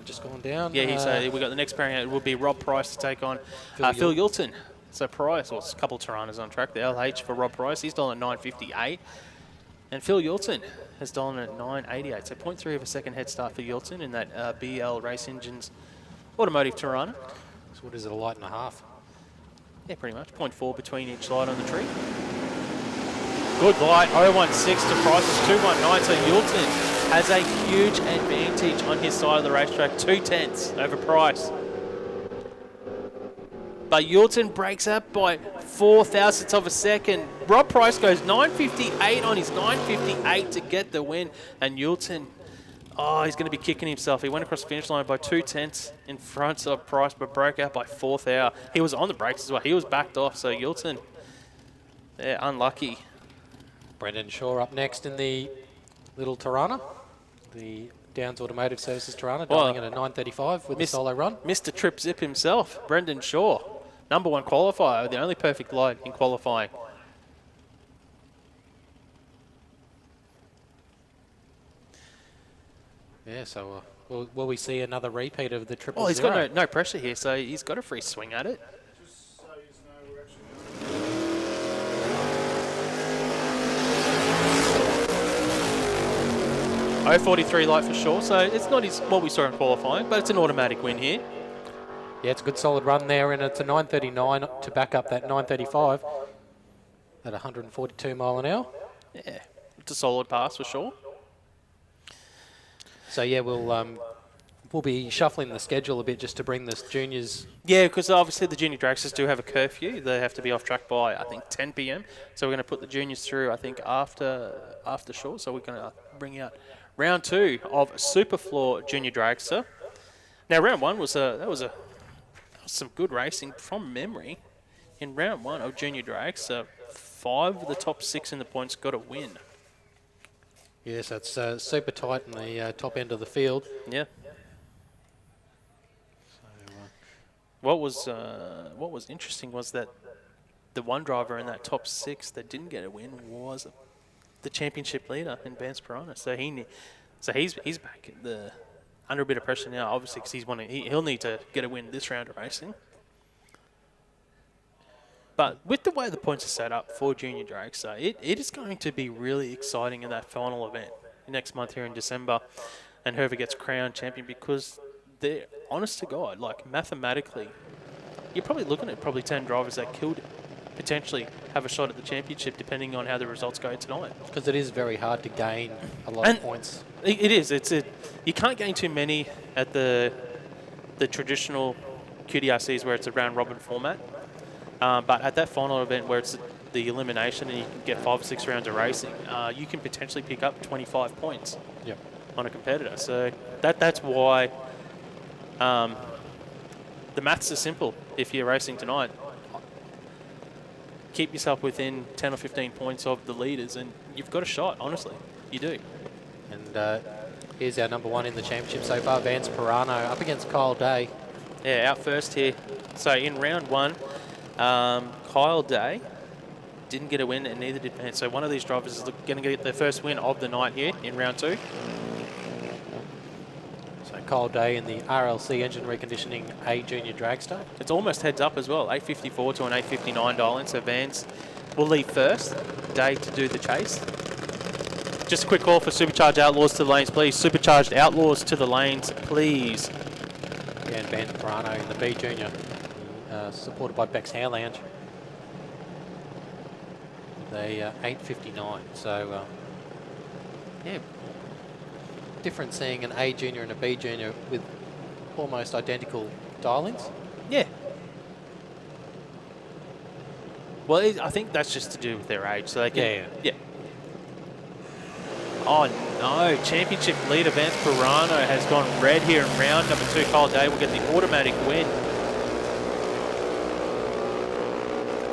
[SPEAKER 4] just gone down.
[SPEAKER 1] Yeah, we've got the next pairing out. It will be Rob Price to take on Phil Yulton. So Price, well, a couple of Tiranas on track. The LH for Rob Price, he's dialing at 9.58. And Phil Yulton has dialing at 9.88. So 0.3 of a second head start for Yulton in that BL Race Engines Automotive Tirana.
[SPEAKER 4] So what is it, a light and a half?
[SPEAKER 1] Yeah, pretty much. 0.4 between each light on the tree. Good light, 0.16 to Price's 2.19. So Yulton has a huge advantage on his side of the racetrack, 2/10 over Price. But Yulton breaks up by 4 thousandths of a second. Rob Price goes 9.58 on his 9.58 to get the win. And Yulton, he's going to be kicking himself. He went across the finish line by 2/10 in front of Price, but broke out by 4th hour. He was on the brakes as well. He was backed off, so Yulton, they're unlucky.
[SPEAKER 4] Brendan Shaw up next in the little Tirana, the Downs Automotive Services Tirana, dialing at a 9.35 with a solo run.
[SPEAKER 1] Mr. Trip Zip himself, Brendan Shaw, #1 qualifier, the only perfect light in qualifying.
[SPEAKER 4] Yeah, so will we see another repeat of the triple
[SPEAKER 1] Oh, he's
[SPEAKER 4] zero?
[SPEAKER 1] got no pressure here, so he's got a free swing at it. 0.43 light for sure, so it's not what we saw in qualifying, but it's an automatic win here.
[SPEAKER 4] Yeah, it's a good solid run there, and it's a 9.39 to back up that 9.35 at 142 mile an hour.
[SPEAKER 1] Yeah, it's a solid pass for sure.
[SPEAKER 4] So yeah, we'll be shuffling the schedule a bit just to bring this juniors.
[SPEAKER 1] Yeah, because obviously the junior dragsters do have a curfew. They have to be off track by, I think, 10 p.m. So we're going to put the juniors through, I think, after short. So we're going to bring out round 2 of SuperFloor Junior Dragster. Now, round 1 was some good racing from memory. In round 1 of Junior Dragster, 5 of the top 6 in the points got a win.
[SPEAKER 4] Yes, that's super tight in the top end of the field.
[SPEAKER 1] Yeah. What was interesting was that the one driver in that top 6 that didn't get a win was the championship leader in Vance Piranha. So he's back under a bit of pressure now, obviously, because he'll need to get a win this round of racing. But with the way the points are set up for Junior Dragster, it is going to be really exciting in that final event next month here in December, and whoever gets crowned champion, because they're, honest to God, like mathematically, you're probably looking at 10 drivers that could potentially have a shot at the championship depending on how the results go tonight.
[SPEAKER 4] Because it is very hard to gain a lot of points.
[SPEAKER 1] It is. You can't gain too many at the traditional QDRCs where it's a round robin format. But at that final event where it's the elimination and you can get 5 or 6 rounds of racing, you can potentially pick up 25 points on a competitor. So that's why the maths are simple. If you're racing tonight, keep yourself within 10 or 15 points of the leaders and you've got a shot, honestly. You do.
[SPEAKER 4] And here's our number 1 in the championship so far, Vance Piranha, up against Kyle Day.
[SPEAKER 1] Yeah, out first here. So in round 1, Kyle Day didn't get a win and neither did Vance. So one of these drivers is going to get their first win of the night here in round 2.
[SPEAKER 4] So Kyle Day in the RLC engine reconditioning A Junior Dragster.
[SPEAKER 1] It's almost heads up as well, 8.54 to an 8.59 dial-in. So Vance will leave first, Day to do the chase. Just a quick call for Supercharged Outlaws to the lanes, please. Supercharged Outlaws to the lanes, please.
[SPEAKER 4] Yeah, and Vance Piranha in the B Junior, supported by Beck's Hair Lounge. They 8.59. So yeah, different seeing an A Junior and a B Junior with almost identical dial-ins.
[SPEAKER 1] Yeah. Well, I think that's just to do with their age. So they can, yeah. Oh no, championship leader Vance Piranha has gone red here in round number 2. Kyle Day will get the automatic win.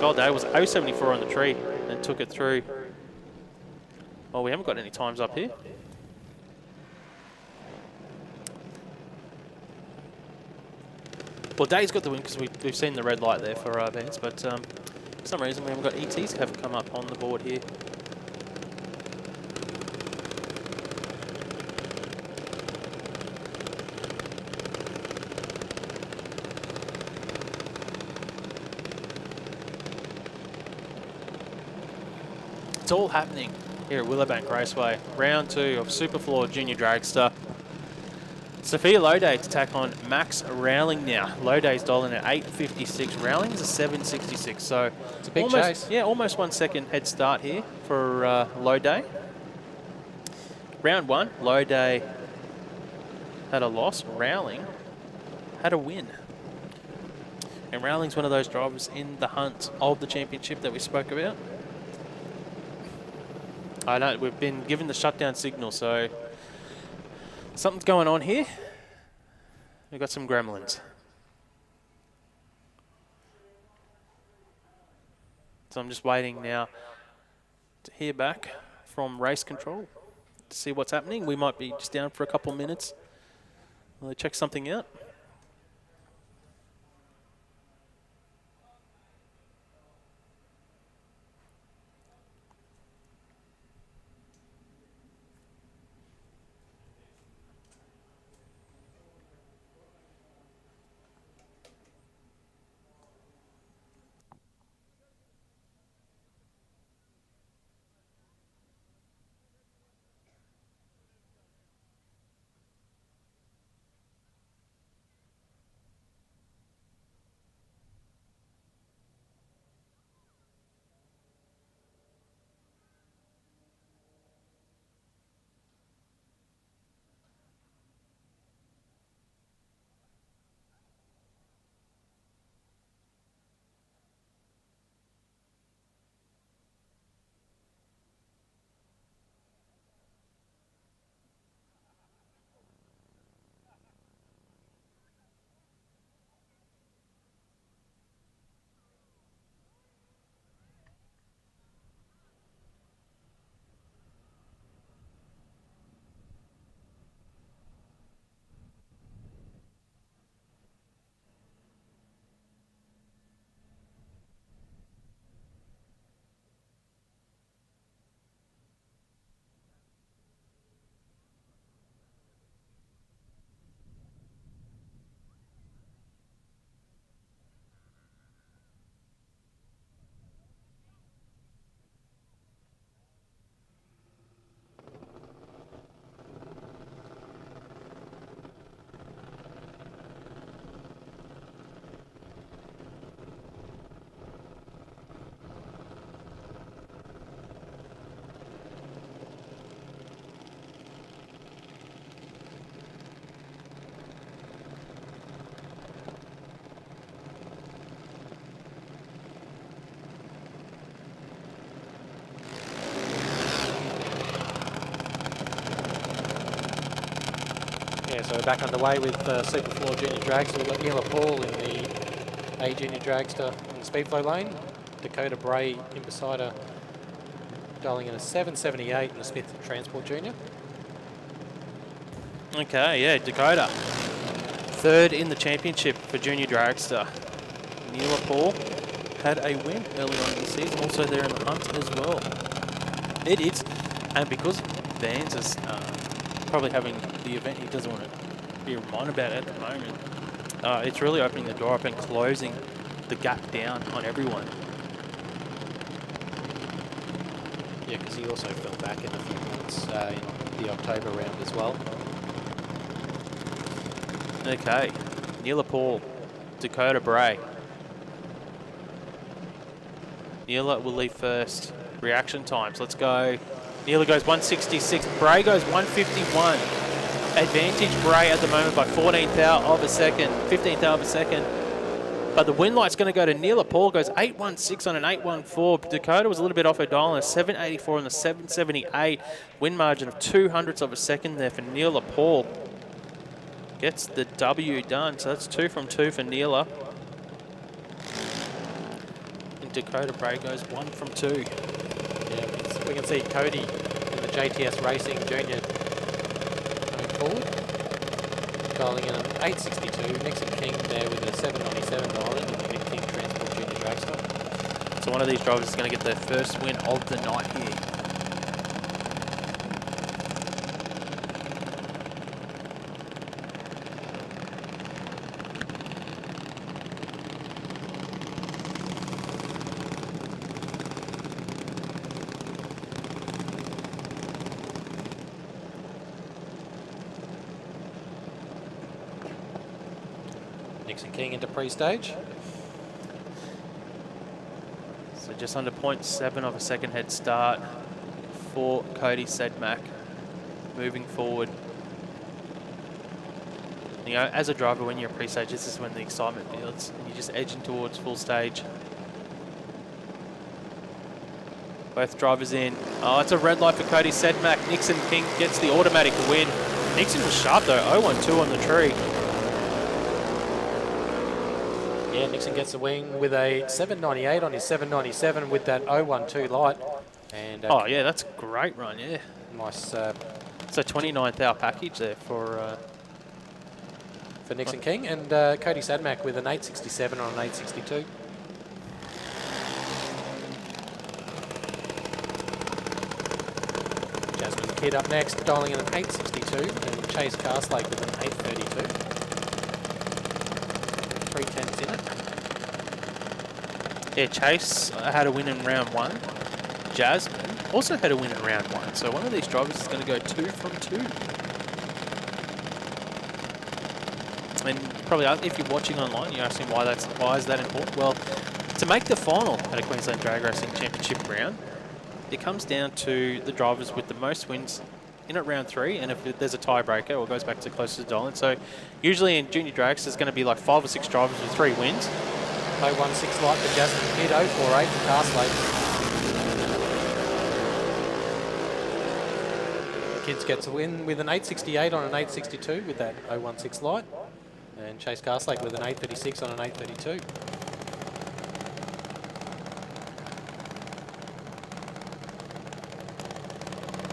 [SPEAKER 1] Kyle Day was 0.74 on the tree and took it through. Oh, we haven't got any times up here. Well, Day's got the win because we've seen the red light there for Vance, but for some reason we haven't got ETs have come up on the board here. It's all happening here at Willowbank Raceway. Round 2 of SuperFloor Junior Dragster. Sophia Lowday to tack on Max Rowling now. Lowday's dialing at 8.56. Rowling's a 7.66. So
[SPEAKER 4] it's a big
[SPEAKER 1] almost,
[SPEAKER 4] chase.
[SPEAKER 1] Yeah, almost 1 second head start here for Lowday. Round 1, Lowday had a loss. Rowling had a win. And Rowling's one of those drivers in the hunt of the championship that we spoke about. I know, we've been given the shutdown signal, so something's going on here. We've got some gremlins. So I'm just waiting now to hear back from race control to see what's happening. We might be just down for a couple of minutes while they check something out.
[SPEAKER 4] Yeah, so we're back underway with SuperFloor Junior Dragster. We've got Neil Paul in the A Junior Dragster in the speedflow lane. Dakota Bray in beside her, dialing in a 778 in the Smith Transport Junior.
[SPEAKER 1] Okay, yeah, Dakota. Third in the championship for Junior Dragster. Neil Paul had a win early on in the season, also there in the hunt as well. It is, and because Vans is probably having the event he doesn't want to be reminded about at the moment, it's really opening the door up and closing the gap down on everyone.
[SPEAKER 4] Yeah, because he also fell back in a few months in the October round as well.
[SPEAKER 1] Okay, Neil Paul, Dakota Bray. Neela will leave first. Reaction times, let's go. Neela goes 166, Bray goes 151. Advantage Bray at the moment by 15th of a second. But the win light's going to go to Neela Paul, goes 816 on an 814. Dakota was a little bit off her dial on a 784 and a 778. Win margin of 200ths of a second there for Neela Paul. Gets the W done, so that's 2 from 2 for Neela. And Dakota Bray goes 1 from 2.
[SPEAKER 4] Yeah, we can see Cody in the JTS Racing Junior going forward. Dialing in an 862. Nixon King there with a 797 dialing in the Nick King Transport Junior Dragster.
[SPEAKER 1] So one of these drivers is going to get their first win of the night here.
[SPEAKER 4] Nixon King into pre-stage.
[SPEAKER 1] So just under 0.7 of a second head start for Cody Sedmak moving forward. You know, as a driver, when you're pre-stage, this is when the excitement builds and you're just edging towards full stage. Both drivers in. Oh, it's a red light for Cody Sedmak. Nixon King gets the automatic win. Nixon was sharp though, 0-1-2 on the tree.
[SPEAKER 4] Yeah, Nixon gets the wing with a 798 on his 797 with that 012 light. And
[SPEAKER 1] Oh yeah, that's a great run, yeah.
[SPEAKER 4] nice
[SPEAKER 1] It's a 29th hour package there for
[SPEAKER 4] Nixon King. And Cody Sadmak with an 867 on an 862. Jasmine Kidd up next, dialing in an 862, and Chase Castlake with an 832. 310s in it.
[SPEAKER 1] Yeah, Chase had a win in round 1. Jasmine also had a win in round 1. So one of these drivers is going to go 2 from 2. And probably if you're watching online, you're asking why is that important? Well, to make the final at a Queensland Drag Racing Championship round, it comes down to the drivers with the most wins in at round 3, and if there's a tiebreaker, or goes back to closest to Dolan. So usually in junior drags, there's going to be like 5 or 6 drivers with 3 wins.
[SPEAKER 4] 016 light for Jasmine Kidd, 048 for Castlake. Kids gets a win with an 868 on an 862 with that 016 light, and Chase Castlake with an 836 on an 832.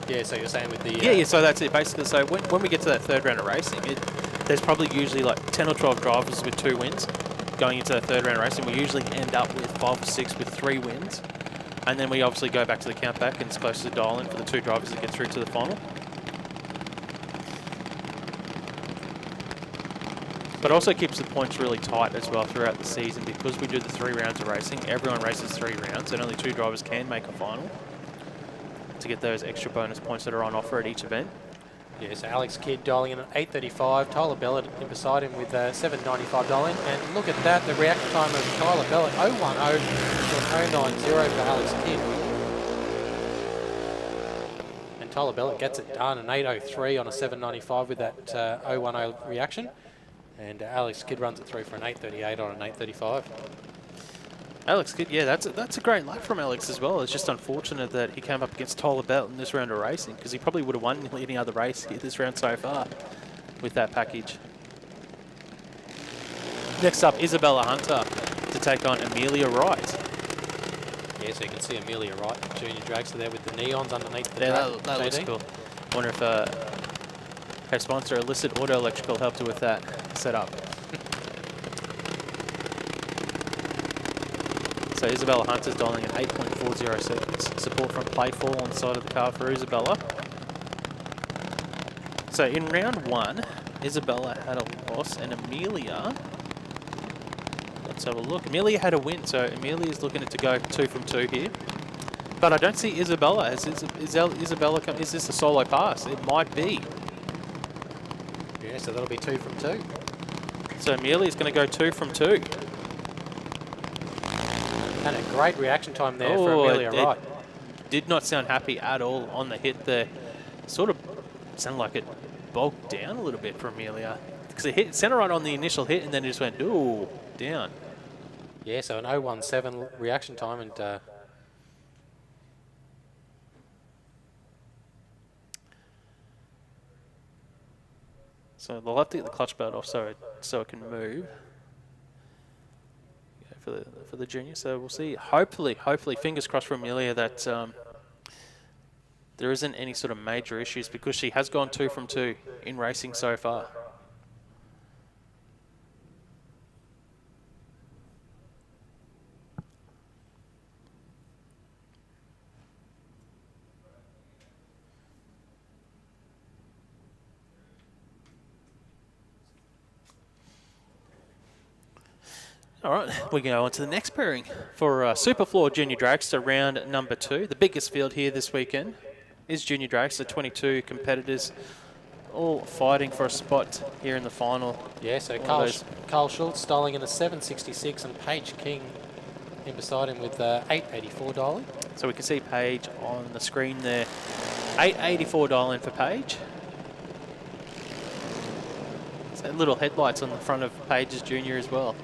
[SPEAKER 4] Yeah, so you're saying with the...
[SPEAKER 1] Yeah, so that's it, basically. So when we get to that third round of racing, there's probably usually like 10 or 12 drivers with 2 wins going into that third round of racing. We usually end up with 5 or 6 with 3 wins. And then we obviously go back to the count back, and it's close to dial-in for the 2 drivers that get through to the final. But also keeps the points really tight as well throughout the season, because we do the 3 rounds of racing. Everyone races 3 rounds, and only 2 drivers can make a final to get those extra bonus points that are on offer at each event.
[SPEAKER 4] Yeah, so Alex Kidd dialing in at 835, Tyler Bellett in beside him with 795 dialing. And look at that, the reaction time of Tyler Bellett, 010 to an 090 for Alex Kidd. And Tyler Bellett gets it done, an 803 on a 795 with that 010 reaction. And Alex Kidd runs it through for an 838 on an 835.
[SPEAKER 1] Alex Kidd, yeah, that's a great lap from Alex as well. It's just unfortunate that he came up against Tyler Bellett in this round of racing, because he probably would have won nearly any other race here this round so far with that package. Next up, Isabella Hunter to take on Amelia Wright.
[SPEAKER 4] Yeah, so you can see Amelia Wright, Junior Dragster there with the neons underneath the
[SPEAKER 1] Yeah,
[SPEAKER 4] drag,
[SPEAKER 1] that looks
[SPEAKER 4] JD.
[SPEAKER 1] cool. Wonder if her sponsor, Illicit Auto Electrical, helped her with that setup. So Isabella Hunter's dialing at 8.40 seconds. Support from Playful on the side of the car for Isabella. So in round 1, Isabella had a loss and Amelia, let's have a look. Amelia had a win, so Amelia's looking to go 2 from 2 here. But I don't see Isabella. Is this a solo pass? It might be.
[SPEAKER 4] Yeah, so that'll be 2 from 2.
[SPEAKER 1] So Amelia's going to go 2 from 2.
[SPEAKER 4] And a great reaction time there for Amelia
[SPEAKER 1] it
[SPEAKER 4] Wright.
[SPEAKER 1] did not sound happy at all on the hit there. Sort of sounded like it bogged down a little bit for Amelia. Because it hit center right on the initial hit and then it just went, ooh, down.
[SPEAKER 4] Yeah, so an 0.17 reaction time, and
[SPEAKER 1] So they'll have to get the clutch belt off so it can move. Yeah, for the junior. So we'll see. Hopefully, fingers crossed for Amelia that there isn't any sort of major issues, because she has gone 2 from 2 in racing so far. All right, we go on to the next pairing for SuperFloor Junior Dragster round number 2. The biggest field here this weekend is Junior Dragster, 22 competitors, all fighting for a spot here in the final.
[SPEAKER 4] yeah, so
[SPEAKER 1] One of
[SPEAKER 4] Carl Schultz styling in a 766 and Paige King in beside him with 884 dialing.
[SPEAKER 1] So we can see Paige on the screen there. 884 dial-in for Paige. So little headlights on the front of Paige's Junior as well.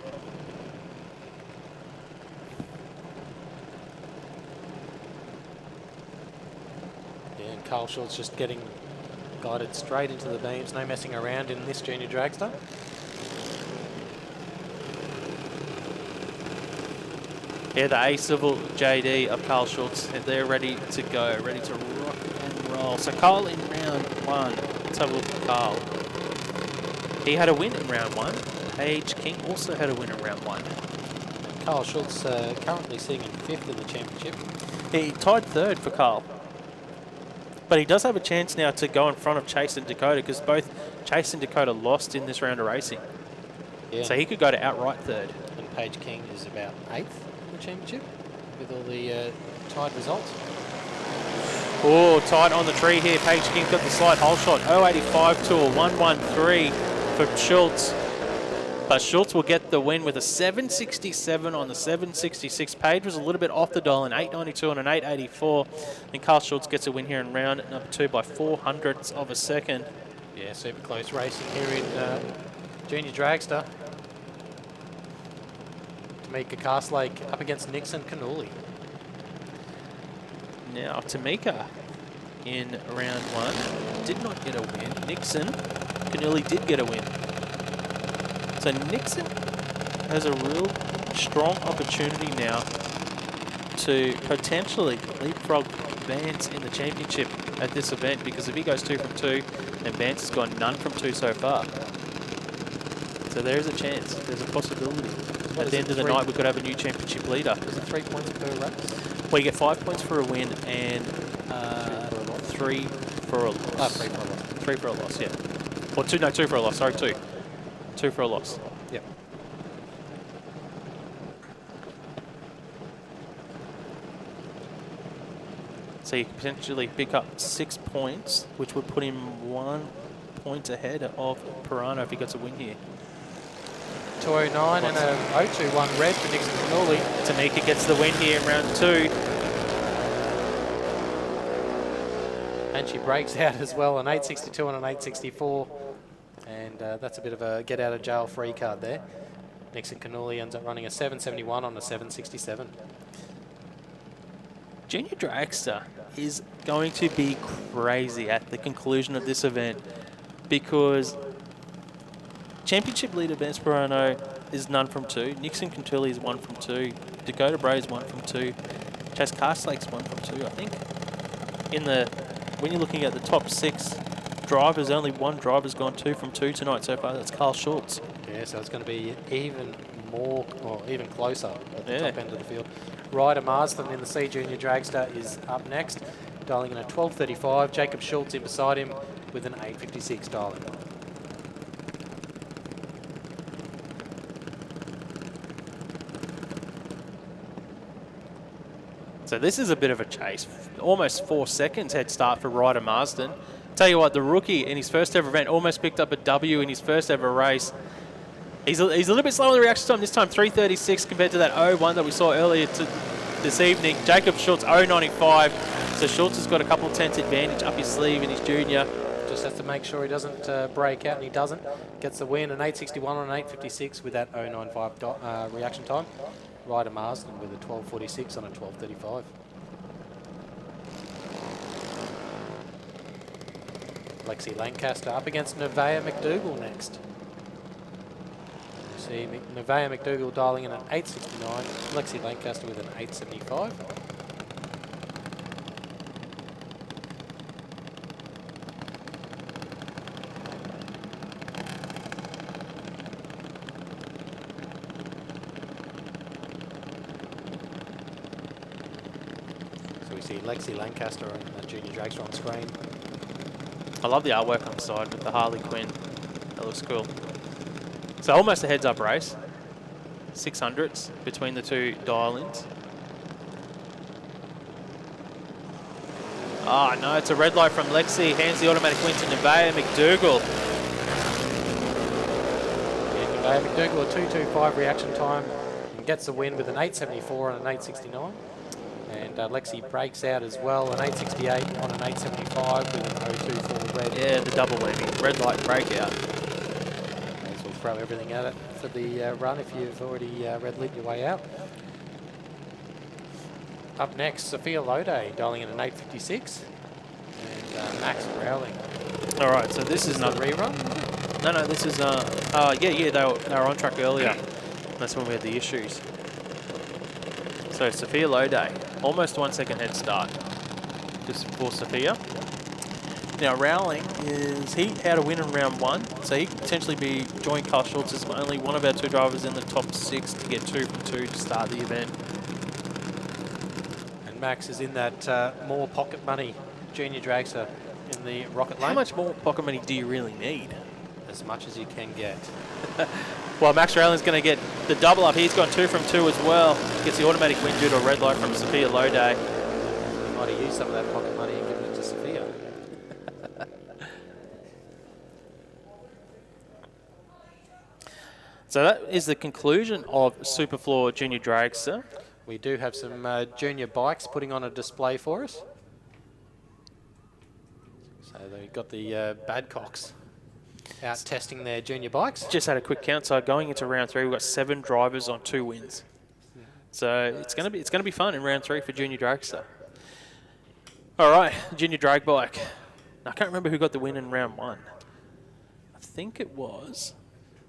[SPEAKER 4] And Carl Schultz just getting guided straight into the beams, no messing around in this Junior Dragster.
[SPEAKER 1] Yeah, the A-Civil JD of Carl Schultz, they're ready to go, ready to rock and roll. So Carl in round 1, let's have a look at Carl. He had a win in round 1. Paige King also had a win in round 1.
[SPEAKER 4] Carl Schultz currently sitting in 5th in the championship.
[SPEAKER 1] He tied 3rd for Carl. But he does have a chance now to go in front of Chase and Dakota, because both Chase and Dakota lost in this round of racing.
[SPEAKER 4] Yeah.
[SPEAKER 1] So he could go to outright 3rd.
[SPEAKER 4] And Paige King is about 8th in the championship with all the tied results.
[SPEAKER 1] Oh, tight on the tree here. Paige King got the slight hole shot. 0.85 to a 1.13 for Schultz. But Schultz will get the win with a 7.67 on the 7.66. Paige was a little bit off the dial in 8.92 and an 8.84. And Carl Schultz gets a win here in round number 2 by 0.04 of a second.
[SPEAKER 4] Yeah, super close racing here in Junior Dragster. Tamika Castlake up against Nixon Cannuli.
[SPEAKER 1] Now, Tamika in round 1 did not get a win. Nixon Cannuli did get a win. So Nixon has a real strong opportunity now to potentially leapfrog Vance in the championship at this event, because if he goes 2 from 2, and Vance has gone none from 2 so far. So there is a chance, there's a possibility. At the end of the night, we could have a new championship leader.
[SPEAKER 4] Is it 3 points per race?
[SPEAKER 1] Well, you get 5 points for a win and 3 for a loss.
[SPEAKER 4] 3 for a loss.
[SPEAKER 1] 3 for a loss, yeah. Or 2 for a loss, sorry, 2. 2 for a loss.
[SPEAKER 4] Yep.
[SPEAKER 1] So you could potentially pick up 6 points, which would put him 1 point ahead of Pirano if he gets a win here.
[SPEAKER 4] 209 and a 021 red for Nixon Cannuli.
[SPEAKER 1] Tamika gets the win here in round 2.
[SPEAKER 4] And she breaks out as well, an 862 and an 864. And that's a bit of a get out of jail free card there. Nixon Cannuli ends up running a 771 on a 767.
[SPEAKER 1] Junior Dragster is going to be crazy at the conclusion of this event, because championship leader Ben Sperano is none from 2. Nixon Contulli is 1 from 2. Dakota Bray is 1 from 2. Chas Carslake's 1 from 2, I think. When you're looking at the top 6 drivers, only one driver's gone 2 from 2 tonight so far. That's Carl Schultz.
[SPEAKER 4] Yeah, so it's going to be even more, or even closer at the top end of the field. Ryder Marsden in the C Junior Dragster is up next, dialing in at 12.35. Jacob Schultz in beside him with an 8.56 dialing.
[SPEAKER 1] So this is a bit of a chase. Almost 4 seconds head start for Ryder Marsden. Tell you what, the rookie in his first ever event almost picked up a W in his first ever race. He's a little bit slow on the reaction time this time, 3.36 compared to that 0.1 that we saw earlier this evening. Jacob Schultz, 0.95. So Schultz has got a couple of tenths advantage up his sleeve in his junior.
[SPEAKER 4] Just has to make sure he doesn't break out, and he doesn't. Gets the win, an 8.61 on an 8.56 with that 0.95 reaction time. Ryder Marsden with a 12.46 on a 12.35. Lexi Lancaster up against Nevaeh McDougall next. You see Nevaeh McDougall dialing in an 8.69, Lexi Lancaster with an 8.75. So we see Lexi Lancaster and the Junior Dragster on screen.
[SPEAKER 1] I love the artwork on the side with the Harley Quinn. That looks cool. So almost a heads-up race. 600s between the two dial-ins. Ah, no, it's a red light from Lexi. Hands the automatic win to Nevaeh McDougall.
[SPEAKER 4] Yeah, Nevaeh McDougall, a 2.25 reaction time, and gets the win with an 8.74 and an 8.69. And Lexi breaks out as well, an 8.68 on an 8.75 with an 0.24 red.
[SPEAKER 1] Yeah, the double whammy. Red light breakout.
[SPEAKER 4] May as well throw everything at it for the run if you've already red lit your way out. Up next, Sophia Lode dialing in an 8.56. And Max Rowling.
[SPEAKER 1] All right, so this is
[SPEAKER 4] the
[SPEAKER 1] another
[SPEAKER 4] rerun.
[SPEAKER 1] No, this is yeah, they were on track earlier. That's when we had the issues. So Sophia Lode, almost 1 second head start just for Sophia. Now Rowling he had a win in round 1, so he could potentially be joining Carl Schultz as only one of our 2 drivers in the top 6 to get 2 from 2 to start the event.
[SPEAKER 4] And Max is in that more pocket money junior dragster in the rocket lane.
[SPEAKER 1] How much more pocket money do you really need?
[SPEAKER 4] As much as you can get.
[SPEAKER 1] Well, Max Rowling's going to get the double up. He's gone 2 from 2 as well. Gets the automatic win due to a red light from Sophia Lode.
[SPEAKER 4] You might have used some of that pocket money and given it to Sophia.
[SPEAKER 1] So that is the conclusion of SuperFloor Junior Dragster.
[SPEAKER 4] We do have some junior bikes putting on a display for us. So they've got the Badcocks out testing their junior bikes.
[SPEAKER 1] Just had a quick count. So going into round 3, we've got 7 drivers on 2 wins. So it's going to be fun in round 3 for Junior Dragster. All right, Junior Drag Bike. Now, I can't remember who got the win in round 1. I think it was.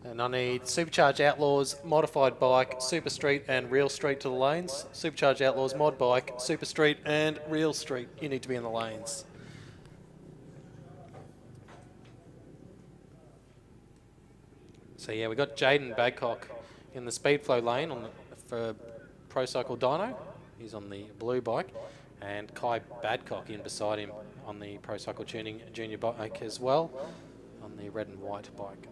[SPEAKER 4] And I need Supercharged Outlaws, Modified Bike, Super Street and Real Street to the lanes. Supercharged Outlaws, Mod Bike, Super Street and Real Street. You need to be in the lanes. So yeah, we got Jaden Badcock in the Speedflow lane for Pro Cycle Dyno. He's on the blue bike. And Kai Badcock in beside him on the Pro Cycle Tuning junior bike as well, on the red and white bike.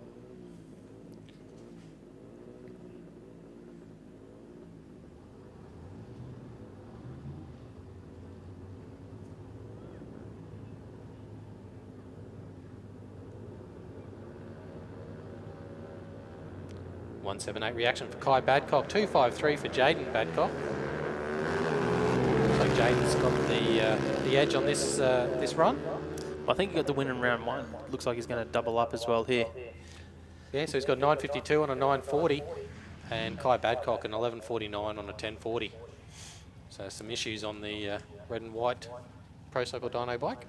[SPEAKER 4] .178 reaction for Kai Badcock, 2.53 for Jaden Badcock. So Jaden's got the edge on this this run.
[SPEAKER 1] I think he got the win in round 1. Looks like he's going to double up as well here.
[SPEAKER 4] Yeah, so he's got 9.52 on a 9.40, and Kai Badcock an 11.49 on a 10.40. So some issues on the red and white Pro Cycle Dyno bike.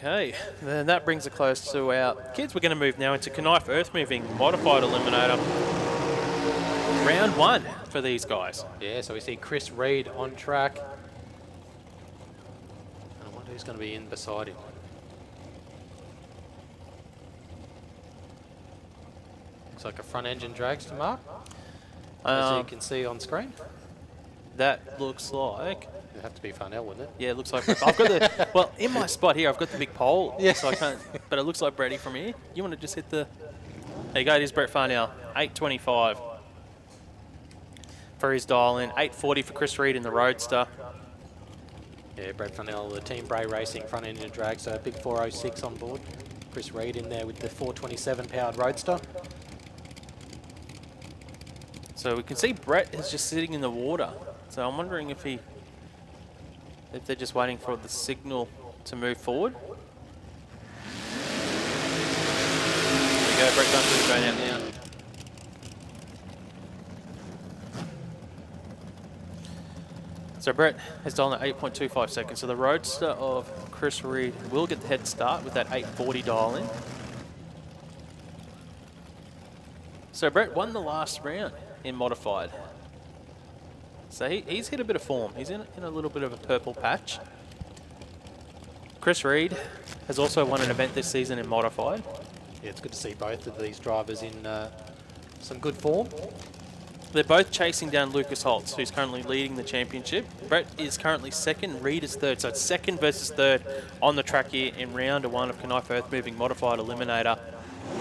[SPEAKER 1] Okay, then that brings a close to our kids. We're going to move now into Knijff Earthmoving Modified Eliminator. Round 1 for these guys.
[SPEAKER 4] Yeah, so we see Chris Reed on track. And I wonder who's going to be in beside him. Looks like a front engine dragster, Mark, as you can see on screen.
[SPEAKER 1] That looks like...
[SPEAKER 4] It'd have to be Farnell, wouldn't it?
[SPEAKER 1] Yeah, it looks like... I've got the... Well, in my spot here, I've got the big pole,
[SPEAKER 4] Yeah.
[SPEAKER 1] so I can't... But it looks like Brady from here. You want to just hit the... There you go, it is Brett Farnell. 8.25 for his dial-in. 8.40 for Chris Reed in the Roadster.
[SPEAKER 4] Yeah, Brett Farnell, the Team Bray Racing front engine drag, so big 406 on board. Chris Reed in there with the 427 powered Roadster.
[SPEAKER 1] So we can see Brett is just sitting in the water. So I'm wondering if they're just waiting for the signal to move forward. There you go, Brett Gunther's going out now. So Brett has done at 8.25 seconds. So the Roadster of Chris Reed will get the head start with that 8.40 dial in. So Brett won the last round in Modified. So he's hit a bit of form. He's in a little bit of a purple patch. Chris Reed has also won an event this season in Modified.
[SPEAKER 4] Yeah, it's good to see both of these drivers in some good form.
[SPEAKER 1] They're both chasing down Lucas Holtz, who's currently leading the championship. Brett is currently second, Reed is third. So it's second versus third on the track here in round 1 of Knijff Earthmoving Modified Eliminator.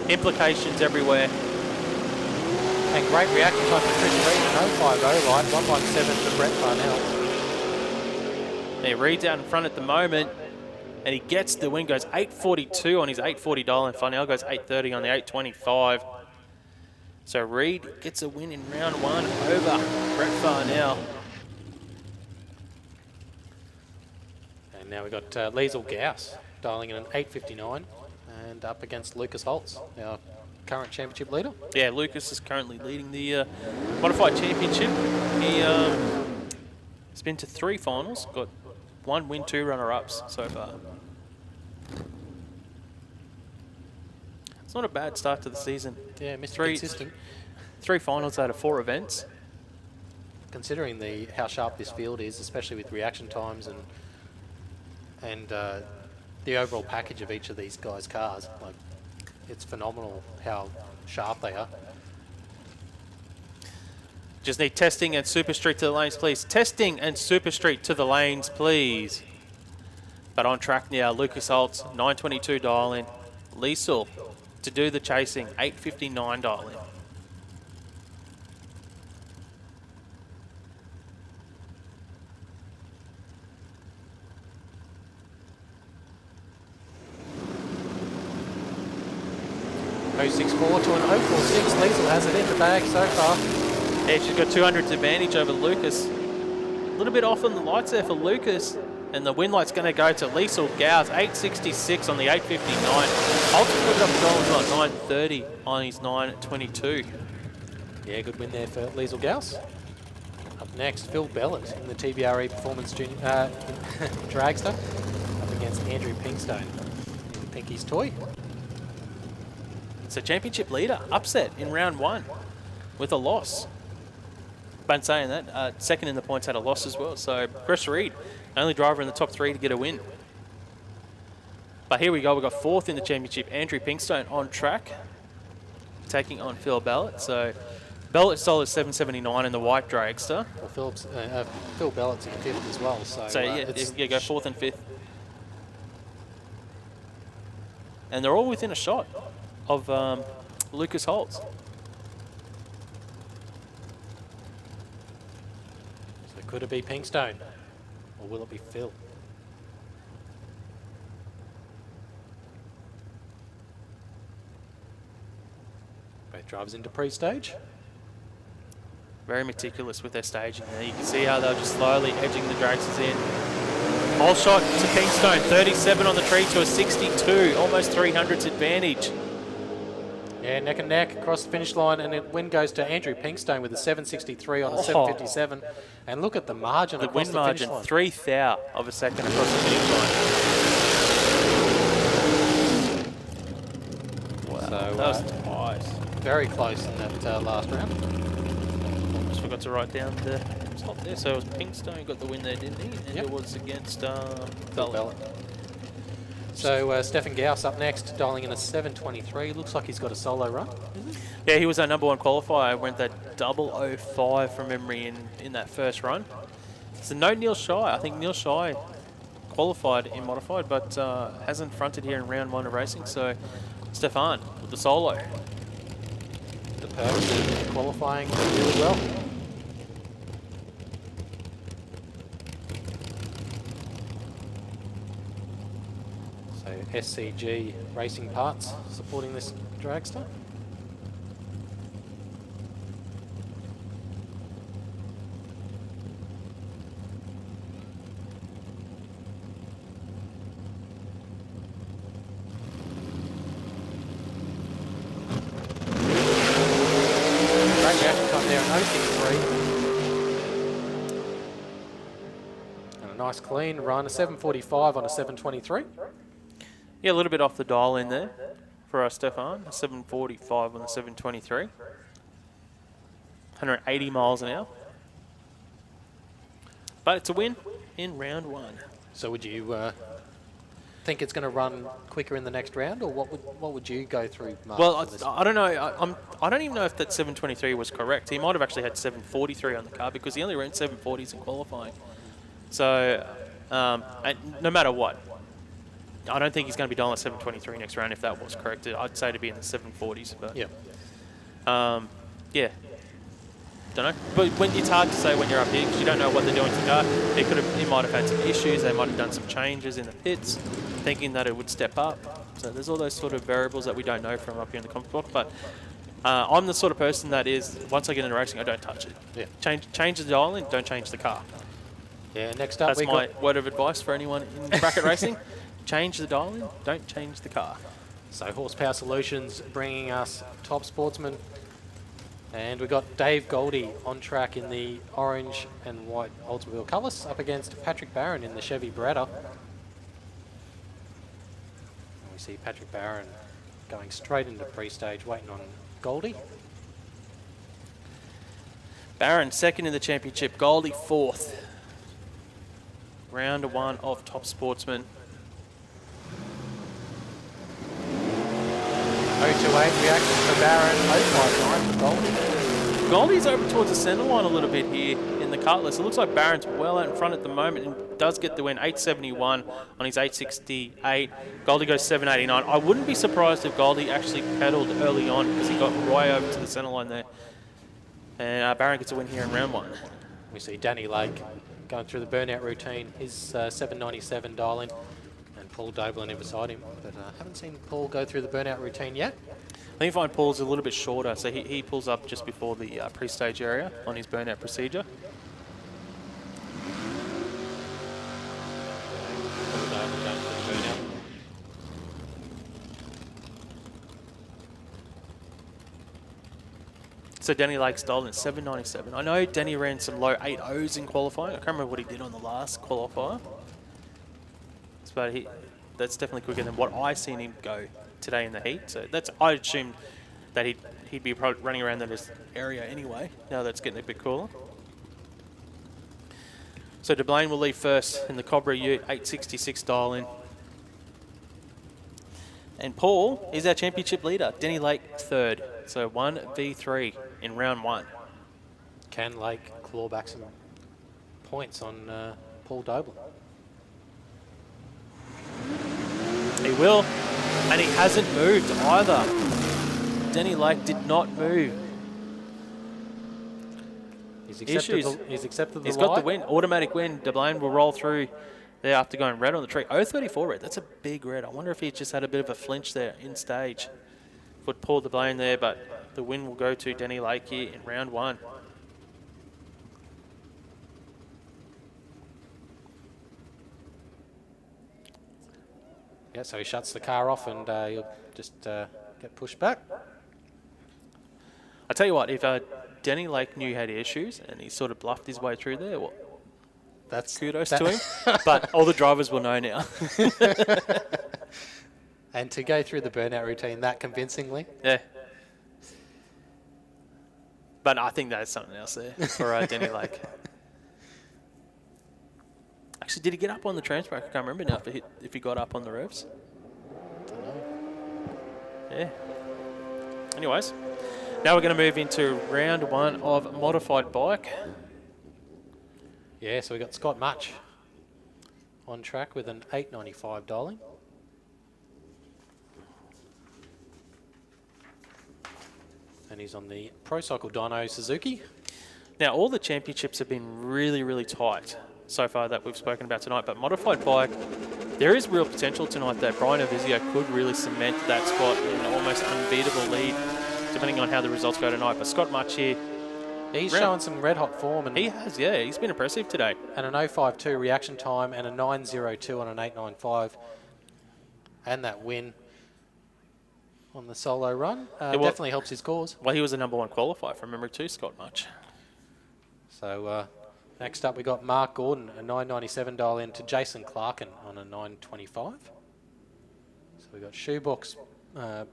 [SPEAKER 1] Implications everywhere.
[SPEAKER 4] And great reaction time for Chris Reed, an 050 line, 117 for Brett Farnell.
[SPEAKER 1] There, Reed's out in front at the moment, and he gets the win, goes 8.42 on his 8.40 dial, and Farnell goes 8.30 on the 8.25. So Reed gets a win in round 1 over Brett Farnell.
[SPEAKER 4] And now we've got Liesl Gauss dialing in an 8.59 and up against Lucas Holtz, our current championship leader.
[SPEAKER 1] Yeah, Lucas is currently leading the Modified Championship. He's been to 3 finals, got 1 win, 2 runner-ups so far. It's not a bad start to the season.
[SPEAKER 4] Yeah, Mr.
[SPEAKER 1] 3
[SPEAKER 4] Consistent.
[SPEAKER 1] 3 finals out of 4 events.
[SPEAKER 4] Considering how sharp this field is, especially with reaction times and the overall package of each of these guys' cars, like it's phenomenal how sharp they are.
[SPEAKER 1] Just need testing and Super Street to the lanes, please. Testing and Super Street to the lanes, please. But on track now, Lucas Holtz, 9.22 dial in. Liesl to do the chasing, 8.59 dial in.
[SPEAKER 4] .064 to an 046. Liesl has it in the bag so far.
[SPEAKER 1] Yeah, she's got 200's advantage over Lucas. A little bit off on the lights there for Lucas. And the win light's going to go to Liesl Gauss, 8.66 on the 8.59. Holtz put it up as well as 9.30 on his 9.22.
[SPEAKER 4] Yeah, good win there for Liesl Gauss. Up next, Phil Bellett in the TBRE Performance Junior Dragster up against Andrew Pinkstone in Pinky's toy.
[SPEAKER 1] It's a championship leader, upset in round 1 with a loss. But in saying that, second in the points had a loss as well. So Chris Reed, only driver in the top 3 to get a win. But here we go, we've got 4th in the championship, Andrew Pinkstone on track, taking on Phil Bellett. So Bellett stole is 7.79 in the white dragster.
[SPEAKER 4] Well, Phil Bellett's in 5th as well. So
[SPEAKER 1] Yeah, go 4th and 5th. And they're all within a shot of Lucas Holtz.
[SPEAKER 4] So could it be Pinkstone or will it be Phil? Both drivers into pre-stage.
[SPEAKER 1] Very meticulous with their staging there. You can see how they're just slowly edging the dragsters in. Whole shot to Pinkstone, 37 on the tree to a 62, almost 300's advantage.
[SPEAKER 4] Yeah, neck and neck across the finish line, and the win goes to Andrew Pinkstone with a 7.63 on a 7.57. And look at the margin
[SPEAKER 1] The
[SPEAKER 4] across
[SPEAKER 1] win
[SPEAKER 4] the
[SPEAKER 1] margin,
[SPEAKER 4] finish line.
[SPEAKER 1] 3/1000 of a second across the finish line. That was twice.
[SPEAKER 4] very close in that last round.
[SPEAKER 1] Just forgot to write down the top there. So it was Pinkstone got the win there, didn't he? And
[SPEAKER 4] Yep.
[SPEAKER 1] it was against
[SPEAKER 4] Phil
[SPEAKER 1] Bell.
[SPEAKER 4] Bell. So Stefan Gauss up next, dialing in a 7:23. Looks like he's got a solo run.
[SPEAKER 1] Yeah, he was our #1 qualifier. Went that 0:05 from memory in that first run. So no Neil Shy. I think Neil Shy qualified in modified, but hasn't fronted here in round 1 of racing. So Stefan with the solo.
[SPEAKER 4] The perks of qualifying really well. So SCG Racing Parts supporting this dragster. Great reaction time there, an 0.63. And a nice clean run, a 7:45 on a 7:23.
[SPEAKER 1] Yeah, a little bit off the dial in there for our Stefan. A 7:45 on the 7:23. 180 miles an hour. But it's a win in round 1.
[SPEAKER 4] So would you think it's going to run quicker in the next round, or what would you go through, Mark?
[SPEAKER 1] Well,
[SPEAKER 4] for this?
[SPEAKER 1] I don't know. I don't even know if that 7:23 was correct. He might have actually had 7:43 on the car because he only ran 7:40s in qualifying. So and no matter what, I don't think he's going to be dialing at 7:23 next round if that was correct. I'd say to be in the 7:40s. But
[SPEAKER 4] Yeah.
[SPEAKER 1] yeah. Don't know. But it's hard to say when you're up here because you don't know what they're doing to the car. He might have had some issues. They might have done some changes in the pits, thinking that it would step up. So there's all those sort of variables that we don't know from up here in the comp block. But I'm the sort of person that is, once I get into racing, I don't touch it.
[SPEAKER 4] Yeah.
[SPEAKER 1] Change the dialing, don't change the car.
[SPEAKER 4] Yeah, next up
[SPEAKER 1] That's
[SPEAKER 4] we
[SPEAKER 1] my
[SPEAKER 4] got...
[SPEAKER 1] word of advice for anyone in bracket racing. Change the dialing, don't change the car.
[SPEAKER 4] So Horsepower Solutions bringing us Top Sportsman. And we got Dave Goldie on track in the orange and white Oldsmobile colours up against Patrick Barron in the Chevy Beretta. And we see Patrick Barron going straight into pre-stage, waiting on Goldie.
[SPEAKER 1] Barron second in the championship, Goldie fourth. Round 1 of Top Sportsman.
[SPEAKER 4] 028 reaction for Barron, 059 for Goldie.
[SPEAKER 1] Goldie's over towards the centre line a little bit here in the cartless. It looks like Barron's well out in front at the moment and does get the win, 871 on his 868. Goldie goes 789. I wouldn't be surprised if Goldie actually pedalled early on because he got right over to the centre line there. And Barron gets a win here in round 1.
[SPEAKER 4] We see Danny Lake going through the burnout routine, his 797 dial-in, and Paul Doblin in beside him. But haven't seen Paul go through the burnout routine yet.
[SPEAKER 1] I think you find Paul's a little bit shorter, so he pulls up just before the pre-stage area on his burnout procedure.
[SPEAKER 4] Paul Doblin going through the burnout.
[SPEAKER 1] So Danny Lake's dialed in 797. I know Danny ran some low 8.0s in qualifying. I can't remember what he did on the last qualifier. But that's definitely quicker than what I seen him go today in the heat. So I assumed that he'd be probably running around this area anyway, now that it's getting a bit cooler. So DeBlane will leave first in the Cobra Ute, 866 dial in. And Paul is our championship leader, Denny Lake third. So 1v3 in round 1.
[SPEAKER 4] Can Lake claw back some points on Paul Doblin?
[SPEAKER 1] He will, and he hasn't moved either. Denny Lake did not move.
[SPEAKER 4] He's accepted the
[SPEAKER 1] He's got the
[SPEAKER 4] light.
[SPEAKER 1] win, automatic win. DeBlane will roll through there after going red on the tree. 034 red, that's a big red. I wonder if he just had a bit of a flinch there in stage. Would Paul DeBlane there, but the win will go to Denny Lake here in round 1.
[SPEAKER 4] Yeah, so he shuts the car off and he'll just get pushed back.
[SPEAKER 1] I tell you what, if Denny Lake knew he had issues and he sort of bluffed his way through there, well,
[SPEAKER 4] That's
[SPEAKER 1] kudos to him. But all the drivers will know now.
[SPEAKER 4] And to go through the burnout routine that convincingly.
[SPEAKER 1] Yeah. But I think there's something else there for Denny Lake. Actually, did he get up on the transpark? I can't remember now if he got up on the roofs. Yeah. Anyways, now we're going to move into round 1 of modified bike.
[SPEAKER 4] Yeah, so we got Scott Much on track with an 895 dialing. And he's on the Pro Cycle Dyno Suzuki.
[SPEAKER 1] Now, all the championships have been really, really tight so far that we've spoken about tonight, but modified bike, there is real potential tonight that Brian Avizio could really cement that spot in an almost unbeatable lead, depending on how the results go tonight. But Scott Much here,
[SPEAKER 4] He's showing some red-hot form. And
[SPEAKER 1] he has, yeah. He's been impressive today.
[SPEAKER 4] And an 0.52 reaction time and a 9.02 on an 8.95. And that win on the solo run definitely helps his cause.
[SPEAKER 1] Well, he was the #1 qualifier from memory too, Scott Much.
[SPEAKER 4] So next up we got Mark Gordon, a 9.97 dial in to Jason Clarkin on a 9.25. So we got Shoebox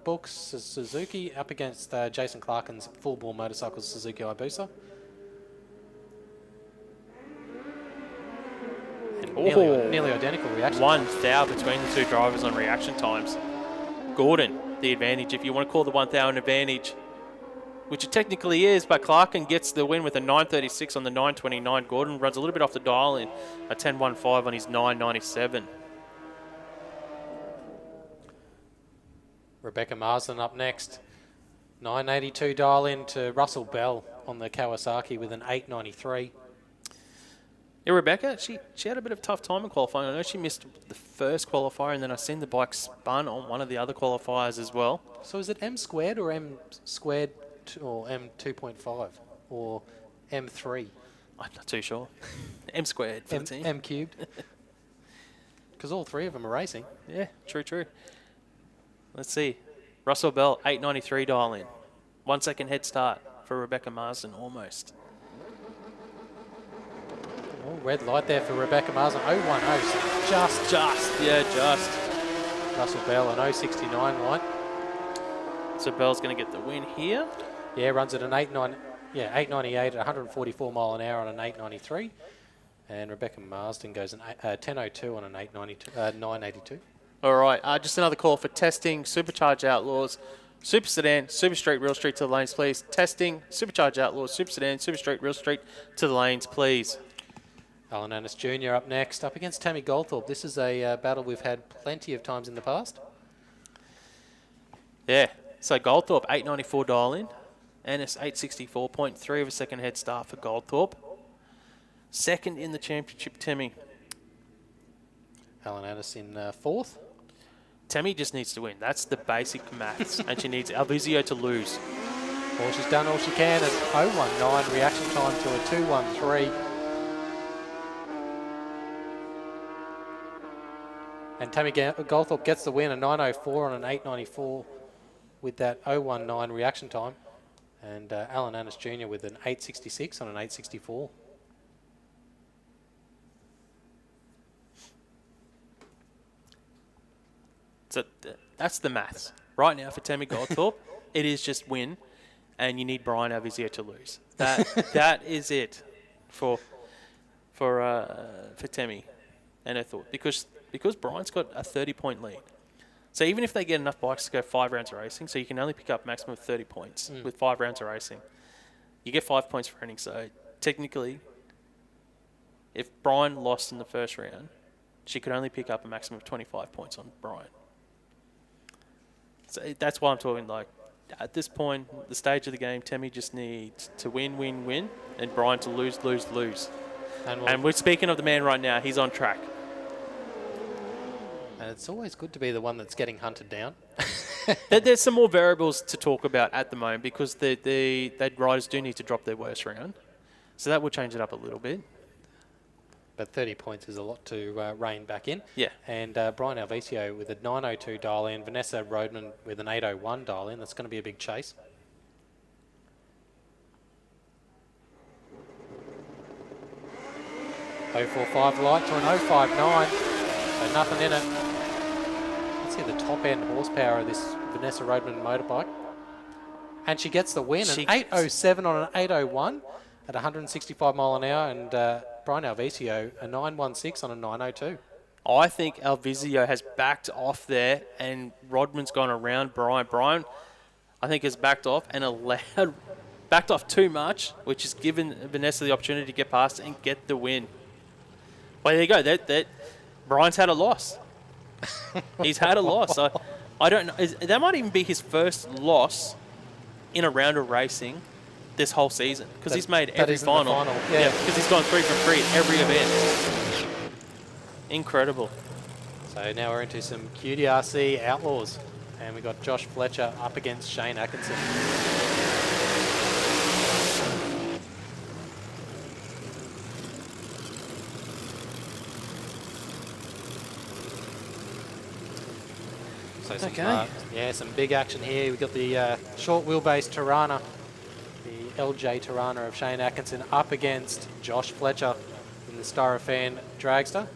[SPEAKER 4] Books Suzuki up against Jason Clarkin's full ball motorcycle Suzuki Hayabusa. And nearly identical reaction.
[SPEAKER 1] 1,000 between the two drivers on reaction times. Gordon, the advantage, if you want to call the 1,000 advantage, which it technically is, but Clarkin gets the win with a 9.36 on the 9.29. Gordon runs a little bit off the dial in a 10.15 on his 9.97.
[SPEAKER 4] Rebecca Marsden up next. 9.82 dial in to Russell Bell on the Kawasaki with an 8.93.
[SPEAKER 1] Yeah, Rebecca, she had a bit of a tough time in qualifying. I know she missed the first qualifier, and then I seen the bike spun on one of the other qualifiers as well.
[SPEAKER 4] So is it M squared or M squared or M 2.5 or M3?
[SPEAKER 1] I'm not too sure. M squared for the team.
[SPEAKER 4] M cubed. Because all three of them are racing.
[SPEAKER 1] Yeah, true. Let's see. Russell Bell, 8.93 dial in. 1 second head start for Rebecca Marsden, almost.
[SPEAKER 4] Oh, red light there for Rebecca Marsden. 0.10, so just. Russell Bell, an 0.69 light.
[SPEAKER 1] So Bell's going to get the win here.
[SPEAKER 4] Yeah, runs at an 8.98 at 144 mile an hour on an 8.93. And Rebecca Marsden goes an 10.02 on an 9.82.
[SPEAKER 1] All right, just another call for testing. Supercharged Outlaws, Super Sedan, Super Street, Real Street to the lanes, please. Testing, Supercharged Outlaws, Super Sedan, Super Street, Real Street to the lanes, please.
[SPEAKER 4] Alan Annis Jr. up next, up against Tammy Goldthorpe. This is a battle we've had plenty of times in the past.
[SPEAKER 1] Yeah, so Goldthorpe, 8.94 dial in. Annis, 8.64.3 of a second head start for Goldthorpe. Second in the championship, Tammy.
[SPEAKER 4] Alan Annis in fourth.
[SPEAKER 1] Tammy just needs to win. That's the basic maths. And she needs Alvizio to lose.
[SPEAKER 4] Well, she's done all she can at 0.19 reaction time to a 2.13. And Tammy Goldthorpe gets the win, a 9.04 on an 8.94 with that 0.19 reaction time. And Alan Annis Jr. with an 8.66 on an 8.64.
[SPEAKER 1] So that's the maths. Right now for Tammy Goldthorpe, it is just win, and you need Brian Alvizio to lose. That is it for Tammy and her thought, because Brian's got a 30-point lead. So even if they get enough bikes to go 5 rounds of racing, so you can only pick up a maximum of 30 points with 5 rounds of racing, you get 5 points for running. So technically, if Brian lost in the first round, she could only pick up a maximum of 25 points on Brian. So that's why I'm talking, like, at this point, the stage of the game, Tammy just needs to win, and Brian to lose. And we're speaking of the man right now. He's on track.
[SPEAKER 4] And it's always good to be the one that's getting hunted down.
[SPEAKER 1] There's some more variables to talk about at the moment, because the riders do need to drop their worst round. So that will change it up a little bit.
[SPEAKER 4] But 30 points is a lot to rein back in.
[SPEAKER 1] Yeah.
[SPEAKER 4] And Brian Alvizio with a 9.02 dial in, Vanessa Rodman with an 8.01 dial in. That's going to be a big chase. .045 light to an 0.59. So nothing in it. It's see the top end horsepower of this Vanessa Rodman motorbike. And she gets the win. An 807 on an 801 at 165 mile an hour. And Brian Alvisio, a 916 on a 902.
[SPEAKER 1] I think Alvisio has backed off there, and Rodman's gone around Brian. Brian, I think, has backed off and backed off too much, which has given Vanessa the opportunity to get past and get the win. Well, there you go. That Brian's had a loss. He's had a loss. I don't know. That might even be his first loss in a round of racing this whole season, because he's made every final. Yeah, because he's gone 3 from 3 at every event. Incredible.
[SPEAKER 4] So now we're into some QDRC Outlaws, and we've got Josh Fletcher up against Shane Atkinson. So some big action here. We've got the short wheelbase Tirana, the LJ Tirana of Shane Atkinson, up against Josh Fletcher in the Styrofoam Dragster.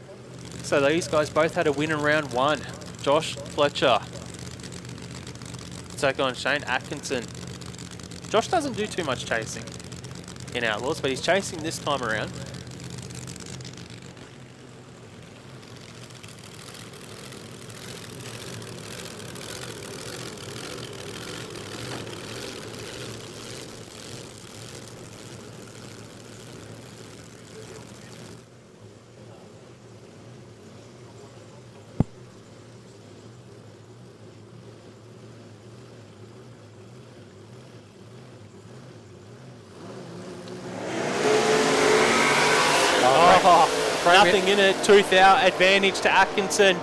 [SPEAKER 1] So these guys both had a win in round 1. Josh Fletcher take on Shane Atkinson. Josh doesn't do too much chasing in Outlaws, but he's chasing this time around. Nothing in it. 2,000 advantage to Atkinson.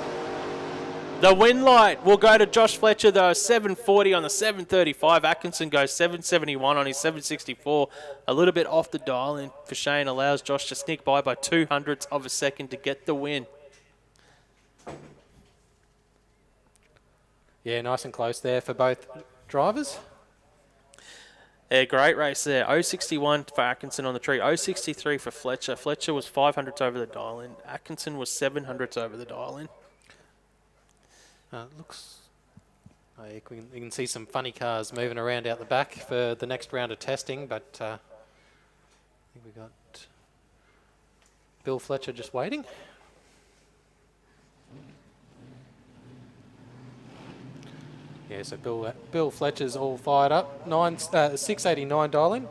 [SPEAKER 1] The win light will go to Josh Fletcher though. 740 on the 735. Atkinson goes 771 on his 764. A little bit off the dial in for Shane. Allows Josh to sneak by 200ths of a second to get the win.
[SPEAKER 4] Yeah, nice and close there for both drivers.
[SPEAKER 1] Yeah, great race there. 061 for Atkinson on the tree. 063 for Fletcher. Fletcher was 500ths over the dial in. Atkinson was 700ths over the dial in.
[SPEAKER 4] Looks like you can see some funny cars moving around out the back for the next round of testing, but I think we got Bill Fletcher just waiting. Yeah, so Bill Fletcher's all fired up. 689 dialing.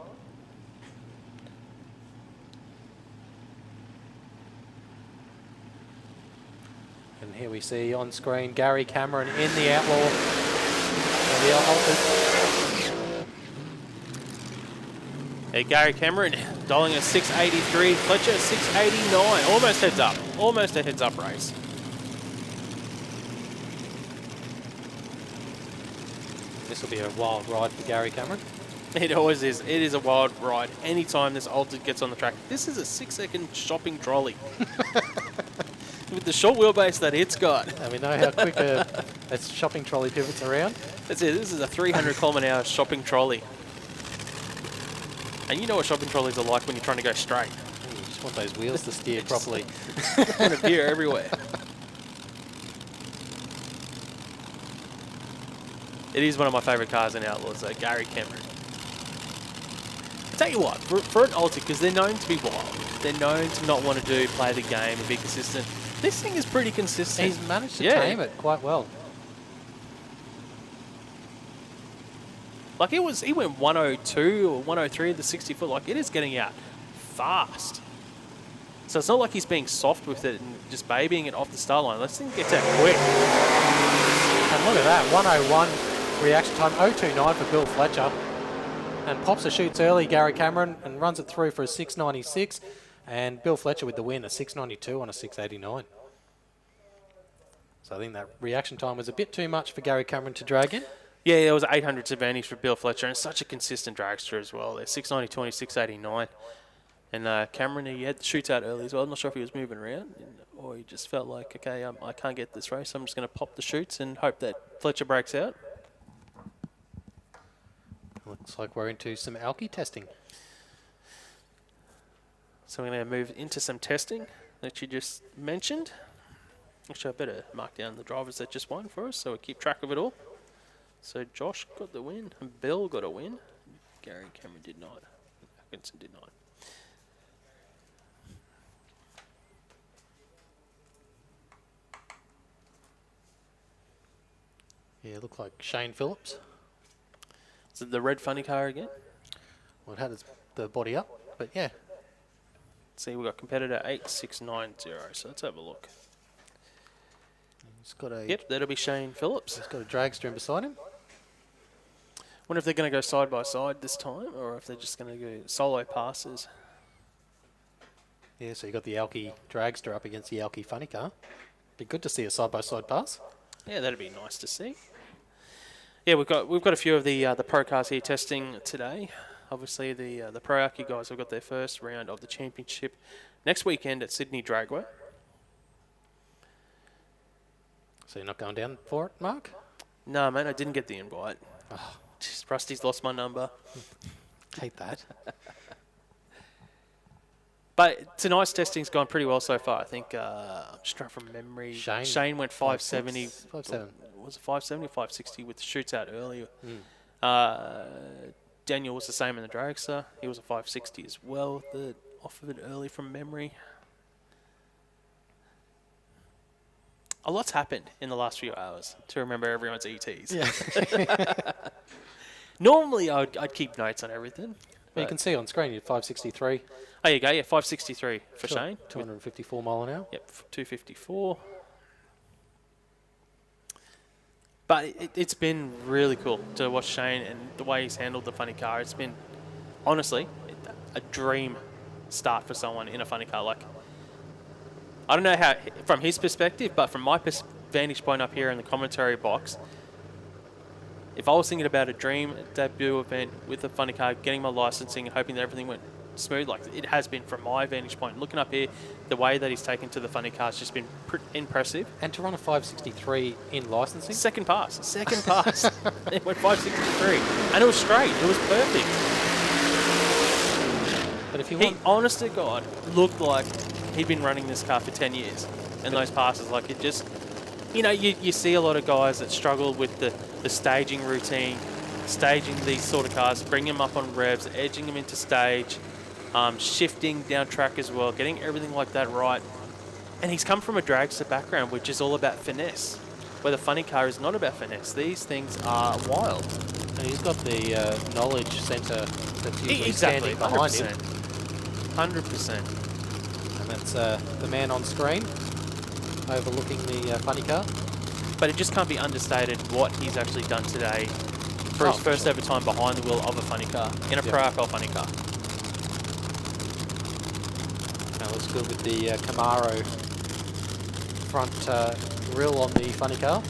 [SPEAKER 4] And here we see on screen Gary Cameron in the Outlaw.
[SPEAKER 1] Hey, Gary Cameron dialing a 683. Fletcher 689. Almost heads up. Almost a heads up race.
[SPEAKER 4] This will be a wild ride for Gary Cameron.
[SPEAKER 1] It always is. It is a wild ride. Anytime this altered gets on the track. This is a 6-second shopping trolley. With the short wheelbase that it's got.
[SPEAKER 4] And we know how quick a shopping trolley pivots around.
[SPEAKER 1] That's it. This is a 300km/h shopping trolley. And you know what shopping trolleys are like when you're trying to go straight.
[SPEAKER 4] You just want those wheels to steer properly.
[SPEAKER 1] Want to veer everywhere. It is one of my favourite cars in Outlaws, though, Gary Cameron. I tell you what, for an Altic, because they're known to be wild, they're known to not want to play the game and be consistent. This thing is pretty consistent.
[SPEAKER 4] He's managed to tame it quite well.
[SPEAKER 1] Like he went 102 or 103 at the 60 foot. Like it is getting out fast. So it's not like he's being soft with it and just babying it off the start line. This thing gets out quick.
[SPEAKER 4] And look at that, 101 reaction time, 029 for Bill Fletcher. And pops the shoots early, Gary Cameron, and runs it through for a 696. And Bill Fletcher with the win, a 692 on a 689. So I think that reaction time was a bit too much for Gary Cameron to drag in.
[SPEAKER 1] Yeah, there was 800s advantage for Bill Fletcher, and it's such a consistent dragster as well. They're 692 and 689. And Cameron, he had the shoots out early as well. I'm not sure if he was moving around or he just felt like, okay, I can't get this race. I'm just going to pop the shoots and hope that Fletcher breaks out.
[SPEAKER 4] Looks like we're into some alky testing.
[SPEAKER 1] So we're going to move into some testing that you just mentioned. Actually, I better mark down the drivers that just won for us so we keep track of it all. So Josh got the win, and Bill got a win. Gary Cameron did not. Atkinson did not.
[SPEAKER 4] Yeah, looked like Shane Phillips.
[SPEAKER 1] Is it the red funny car again?
[SPEAKER 4] Well, it had the body up, but yeah.
[SPEAKER 1] See, we've got competitor 8690, so let's have a look.
[SPEAKER 4] He's got a,
[SPEAKER 1] Yep, that'll be Shane Phillips.
[SPEAKER 4] he's got a dragster in beside him.
[SPEAKER 1] Wonder if they're going to go side by side this time, or if they're just going to go solo passes.
[SPEAKER 4] Yeah, so you got the Alki dragster up against the Alki funny car. Be good to see a side-by-side pass.
[SPEAKER 1] Yeah, that'd be nice to see. Yeah, we've got a few of the pro cars here testing today. Obviously, the Pro Alki guys have got their first round of the championship next weekend at Sydney Dragway.
[SPEAKER 4] So you're not going down for it, Mark?
[SPEAKER 1] No, mate, I didn't get the invite.
[SPEAKER 4] Oh,
[SPEAKER 1] Just Rusty's lost my number.
[SPEAKER 4] hate that.
[SPEAKER 1] But tonight's testing's gone pretty well so far. I think, I'm just trying from memory.
[SPEAKER 4] Shane
[SPEAKER 1] went 570.
[SPEAKER 4] 5.7.
[SPEAKER 1] Was it 570 or 560 with the shoots out earlier?
[SPEAKER 4] Mm.
[SPEAKER 1] Daniel was the same in the dragster. He was a 560 as well. Off of it early from memory. A lot's happened in the last few hours to remember everyone's ETs.
[SPEAKER 4] Yeah.
[SPEAKER 1] Normally, I'd keep notes on everything.
[SPEAKER 4] Well, you can see on screen, you're 563.
[SPEAKER 1] Oh, you go. Yeah, 563 for
[SPEAKER 4] Sure.
[SPEAKER 1] Shane.
[SPEAKER 4] 254 mile an hour.
[SPEAKER 1] Yep, 254. But it's been really cool to watch Shane and the way he's handled the funny car. It's been, honestly, a dream start for someone in a funny car. Like, I don't know how, from his perspective, but from my vantage point up here in the commentary box, if I was thinking about a dream debut event with a funny car, getting my licensing and hoping that everything went smooth, like it has been from my vantage point. Looking up here, the way that he's taken to the funny car has just been impressive.
[SPEAKER 4] And to run a 563 in licensing?
[SPEAKER 1] Second pass. It went 563. And it was straight. It was perfect.
[SPEAKER 4] But if you
[SPEAKER 1] He,
[SPEAKER 4] want...
[SPEAKER 1] honest to God, looked like he'd been running this car for 10 years. And those passes, like it just... You know, you see a lot of guys that struggle with the staging routine, staging these sort of cars, bring them up on revs, edging them into stage, shifting down track as well, getting everything like that right. And he's come from a dragster background, which is all about finesse, where the funny car is not about finesse. These things are wild.
[SPEAKER 4] And he's got the knowledge centre that's usually
[SPEAKER 1] Exactly,
[SPEAKER 4] standing behind
[SPEAKER 1] 100%.
[SPEAKER 4] him.
[SPEAKER 1] 100%.
[SPEAKER 4] And that's the man on screen overlooking the funny car.
[SPEAKER 1] But it just can't be understated what he's actually done today for his first ever time behind the wheel of a funny car, in a Pro Alki funny car.
[SPEAKER 4] That looks good with the Camaro front grille on the funny car.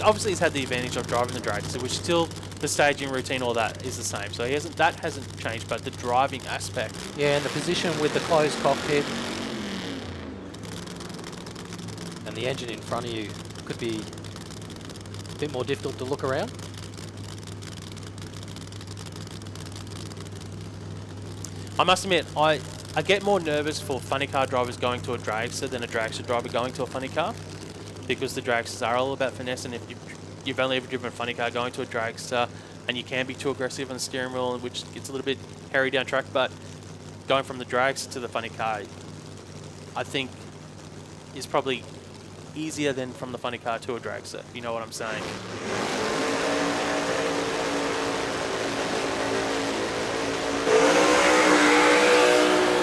[SPEAKER 1] Obviously, he's had the advantage of driving the dragster, which still the staging routine, all that is the same. So that hasn't changed, but the driving aspect.
[SPEAKER 4] Yeah, and the position with the closed cockpit and the engine in front of you could be a bit more difficult to look around.
[SPEAKER 1] I must admit, I get more nervous for funny car drivers going to a dragster than a dragster driver going to a funny car, because the dragsters are all about finesse, and if you've only ever driven a funny car going to a dragster, and you can be too aggressive on the steering wheel, which gets a little bit hairy down track, but going from the dragster to the funny car, I think is probably easier than from the funny car to a dragster, if you know what I'm saying.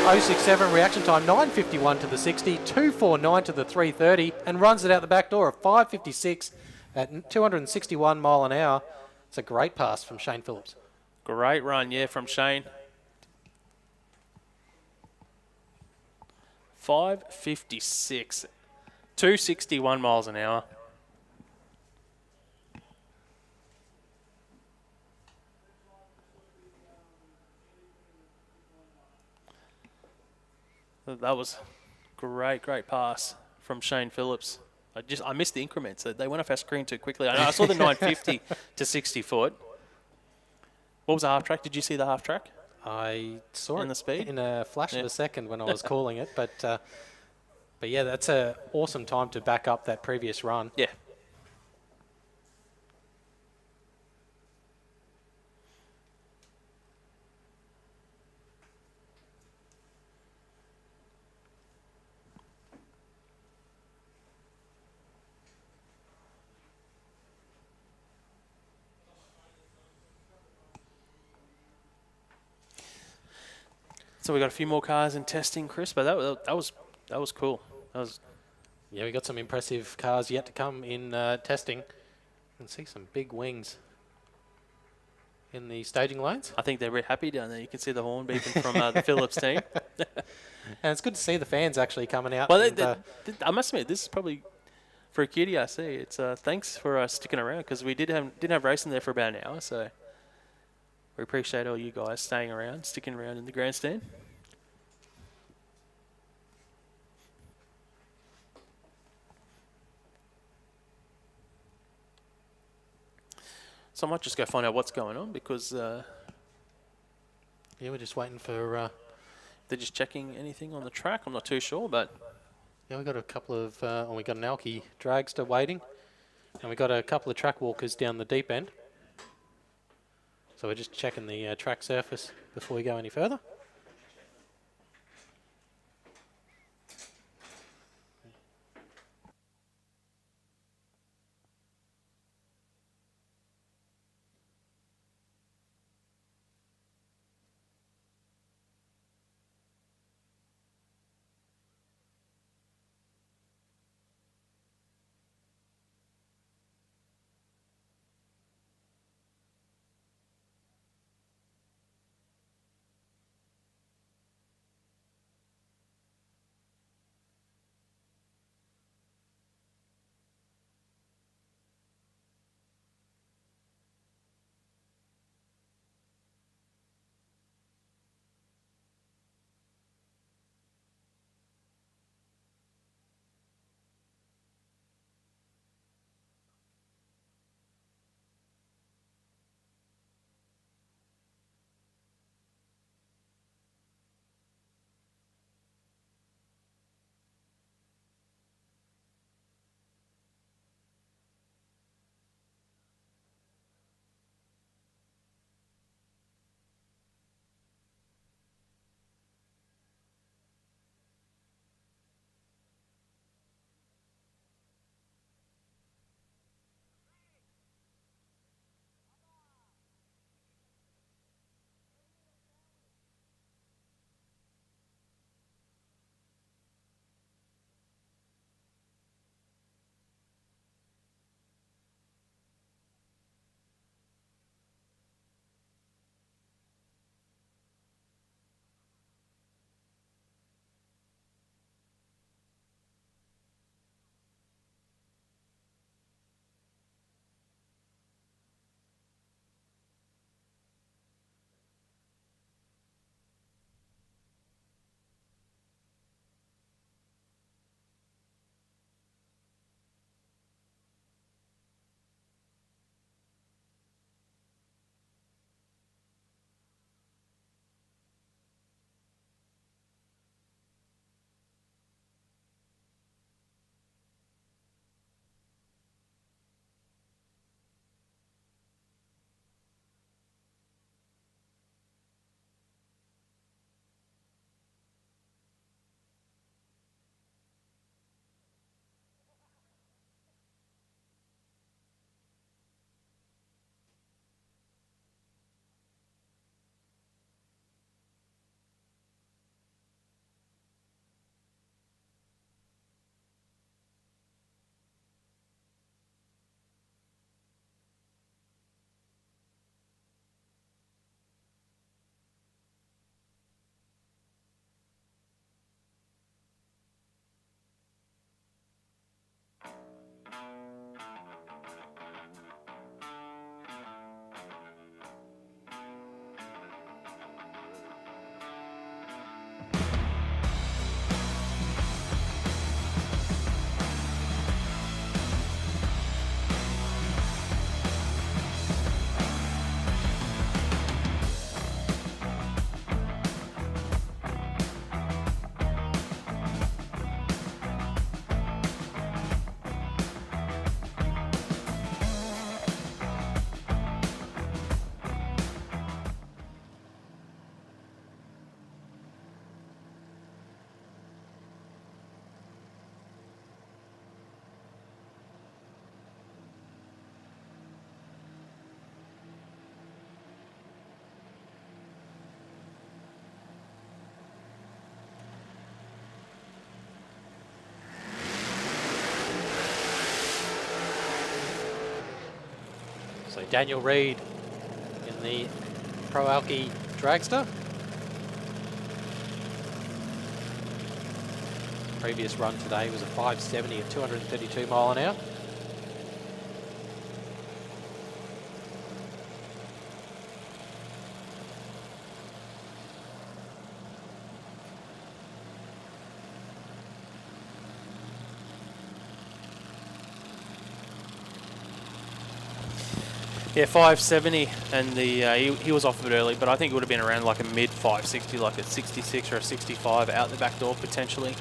[SPEAKER 4] 067 reaction time, 9.51 to the 60, 2.49 to the 3.30, and runs it out the back door of 5.56 at 261 mile an hour. It's a great pass from Shane Phillips.
[SPEAKER 1] Great run, yeah, from Shane. 5.56, 261 miles an hour. That was great pass from Shane Phillips. I missed the increments. They went off our screen too quickly. I saw the 950 to 60 foot. What was the half track? Did you see the half track?
[SPEAKER 4] I saw
[SPEAKER 1] In
[SPEAKER 4] it
[SPEAKER 1] the speed?
[SPEAKER 4] in a flash of a second when I was calling it, but But yeah, that's an awesome time to back up that previous run.
[SPEAKER 1] Yeah. So we got a few more cars in testing, Chris, but that was cool. That was
[SPEAKER 4] Yeah, we got some impressive cars yet to come in testing. You can see some big wings in the staging lanes.
[SPEAKER 1] I think they're very happy down there. You can see the horn beeping from the Phillips team.
[SPEAKER 4] And it's good to see the fans actually coming out.
[SPEAKER 1] Well,
[SPEAKER 4] and,
[SPEAKER 1] I must admit, this is probably for a QDRC. It's thanks for sticking around because we didn't have racing there for about an hour. So we appreciate all you guys staying around, sticking around in the grandstand. So I might just go find out what's going on because
[SPEAKER 4] yeah, we're just waiting for...
[SPEAKER 1] they're just checking anything on the track. I'm not too sure, but...
[SPEAKER 4] Yeah, we got a couple of... we got an Alki dragster waiting. And we got a couple of track walkers down the deep end. So we're just checking the track surface before we go any further. Daniel Reid in the Pro Alki Dragster. Previous run today was a 570 at 232 mile an hour.
[SPEAKER 1] Yeah, 570, and he was off of it early, but I think it would have been around like a mid 560, like a 66 or a 65 out the back door potentially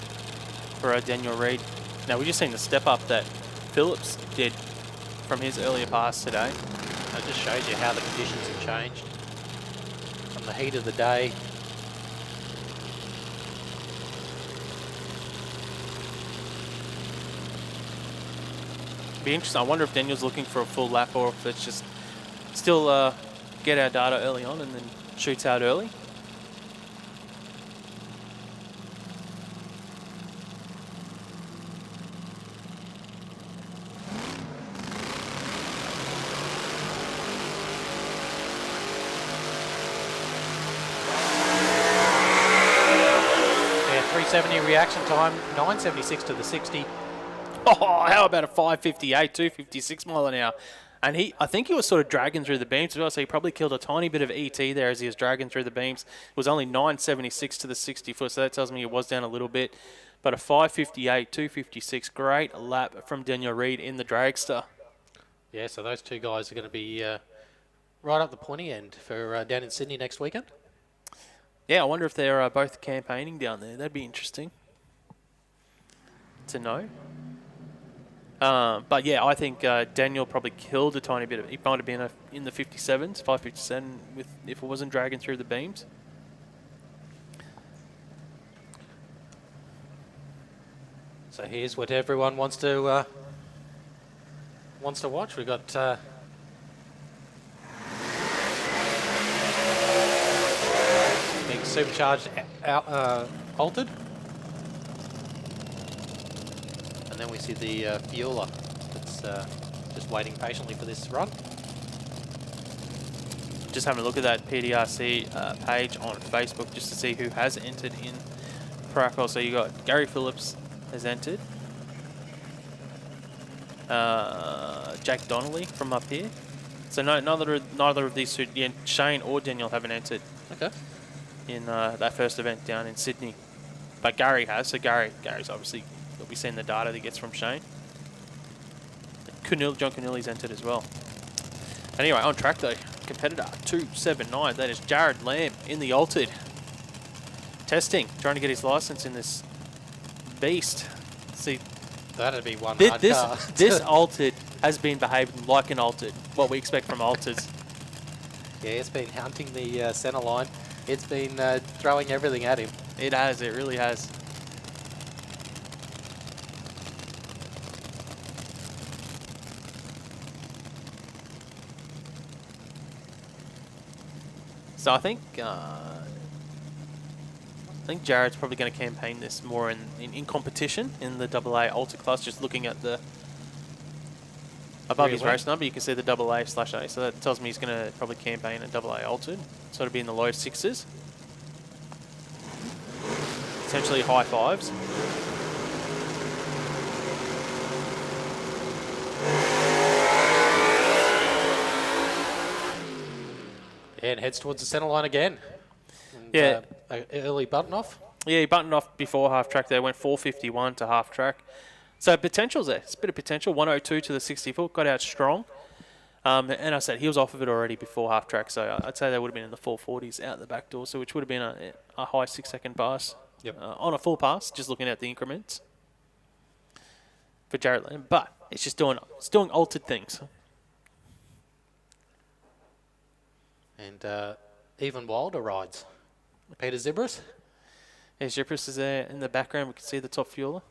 [SPEAKER 1] for Daniel Reid. Now we just seen the step up that Phillips did from his earlier pass today.
[SPEAKER 4] That just shows you how the conditions have changed from the heat of the day.
[SPEAKER 1] Be interesting. I wonder if Daniel's looking for a full lap or if it's just still get our data early on and then shoots out early.
[SPEAKER 4] Yeah, 370 reaction time, 976 to the 60.
[SPEAKER 1] Oh, how about a 558, 256 mile an hour? And I think he was sort of dragging through the beams as well, so he probably killed a tiny bit of ET there as he was dragging through the beams. It was only 976 to the 60 foot, so that tells me he was down a little bit. But a 558, 256, great lap from Daniel Reid in the dragster.
[SPEAKER 4] Yeah, so those two guys are going to be right up the pointy end for down in Sydney next weekend.
[SPEAKER 1] Yeah, I wonder if they're both campaigning down there. That'd be interesting to know. But yeah, I think Daniel probably killed a tiny bit of it. He might have been in the 57s, 557, if it wasn't dragging through the beams.
[SPEAKER 4] So here's what everyone wants to watch. We've got being supercharged altered. And then we see the Fueler that's just waiting patiently for this run.
[SPEAKER 1] Just having a look at that PDRC page on Facebook just to see who has entered in Pro Alki. So you got Gary Phillips has entered. Jack Donnelly from up here. So neither of these two, yeah, Shane or Daniel haven't entered.
[SPEAKER 4] Okay.
[SPEAKER 1] In that first event down in Sydney. But Gary has, so Gary's obviously, you'll be seeing the data that he gets from Shane. John Cannulli's entered as well. Anyway, on track though, competitor 279, that is Jared Lamb in the altered. Testing, trying to get his license in this beast. See,
[SPEAKER 4] that'd be one hard car.
[SPEAKER 1] This altered has been behaving like an altered, what we expect from alters.
[SPEAKER 4] Yeah, it's been hunting the centre line. It's been throwing everything at him.
[SPEAKER 1] It has, it really has. So I think Jared's probably going to campaign this more in competition in the AA Ultra class. Just looking at the above his race number, you can see the AA/A. So that tells me he's going to probably campaign a AA Ultra. So it'll be in the low sixes, potentially high fives.
[SPEAKER 4] And heads towards the centre line again. And,
[SPEAKER 1] yeah.
[SPEAKER 4] Early button off.
[SPEAKER 1] Yeah, he buttoned off before half track there, went 451 to half track. So potential's there. It's a bit of potential. 102 to the 60 foot, got out strong. And I said he was off of it already before half track, so I'd say they would have been in the 440s out the back door, so which would have been a high 6 second pass.
[SPEAKER 4] Yep.
[SPEAKER 1] On a full pass, just looking at the increments for Jared Lamb. But it's just doing altered things.
[SPEAKER 4] And even wilder rides. Peter Zibris.
[SPEAKER 1] Yeah, Zibris is there in the background. We can see the top fueler.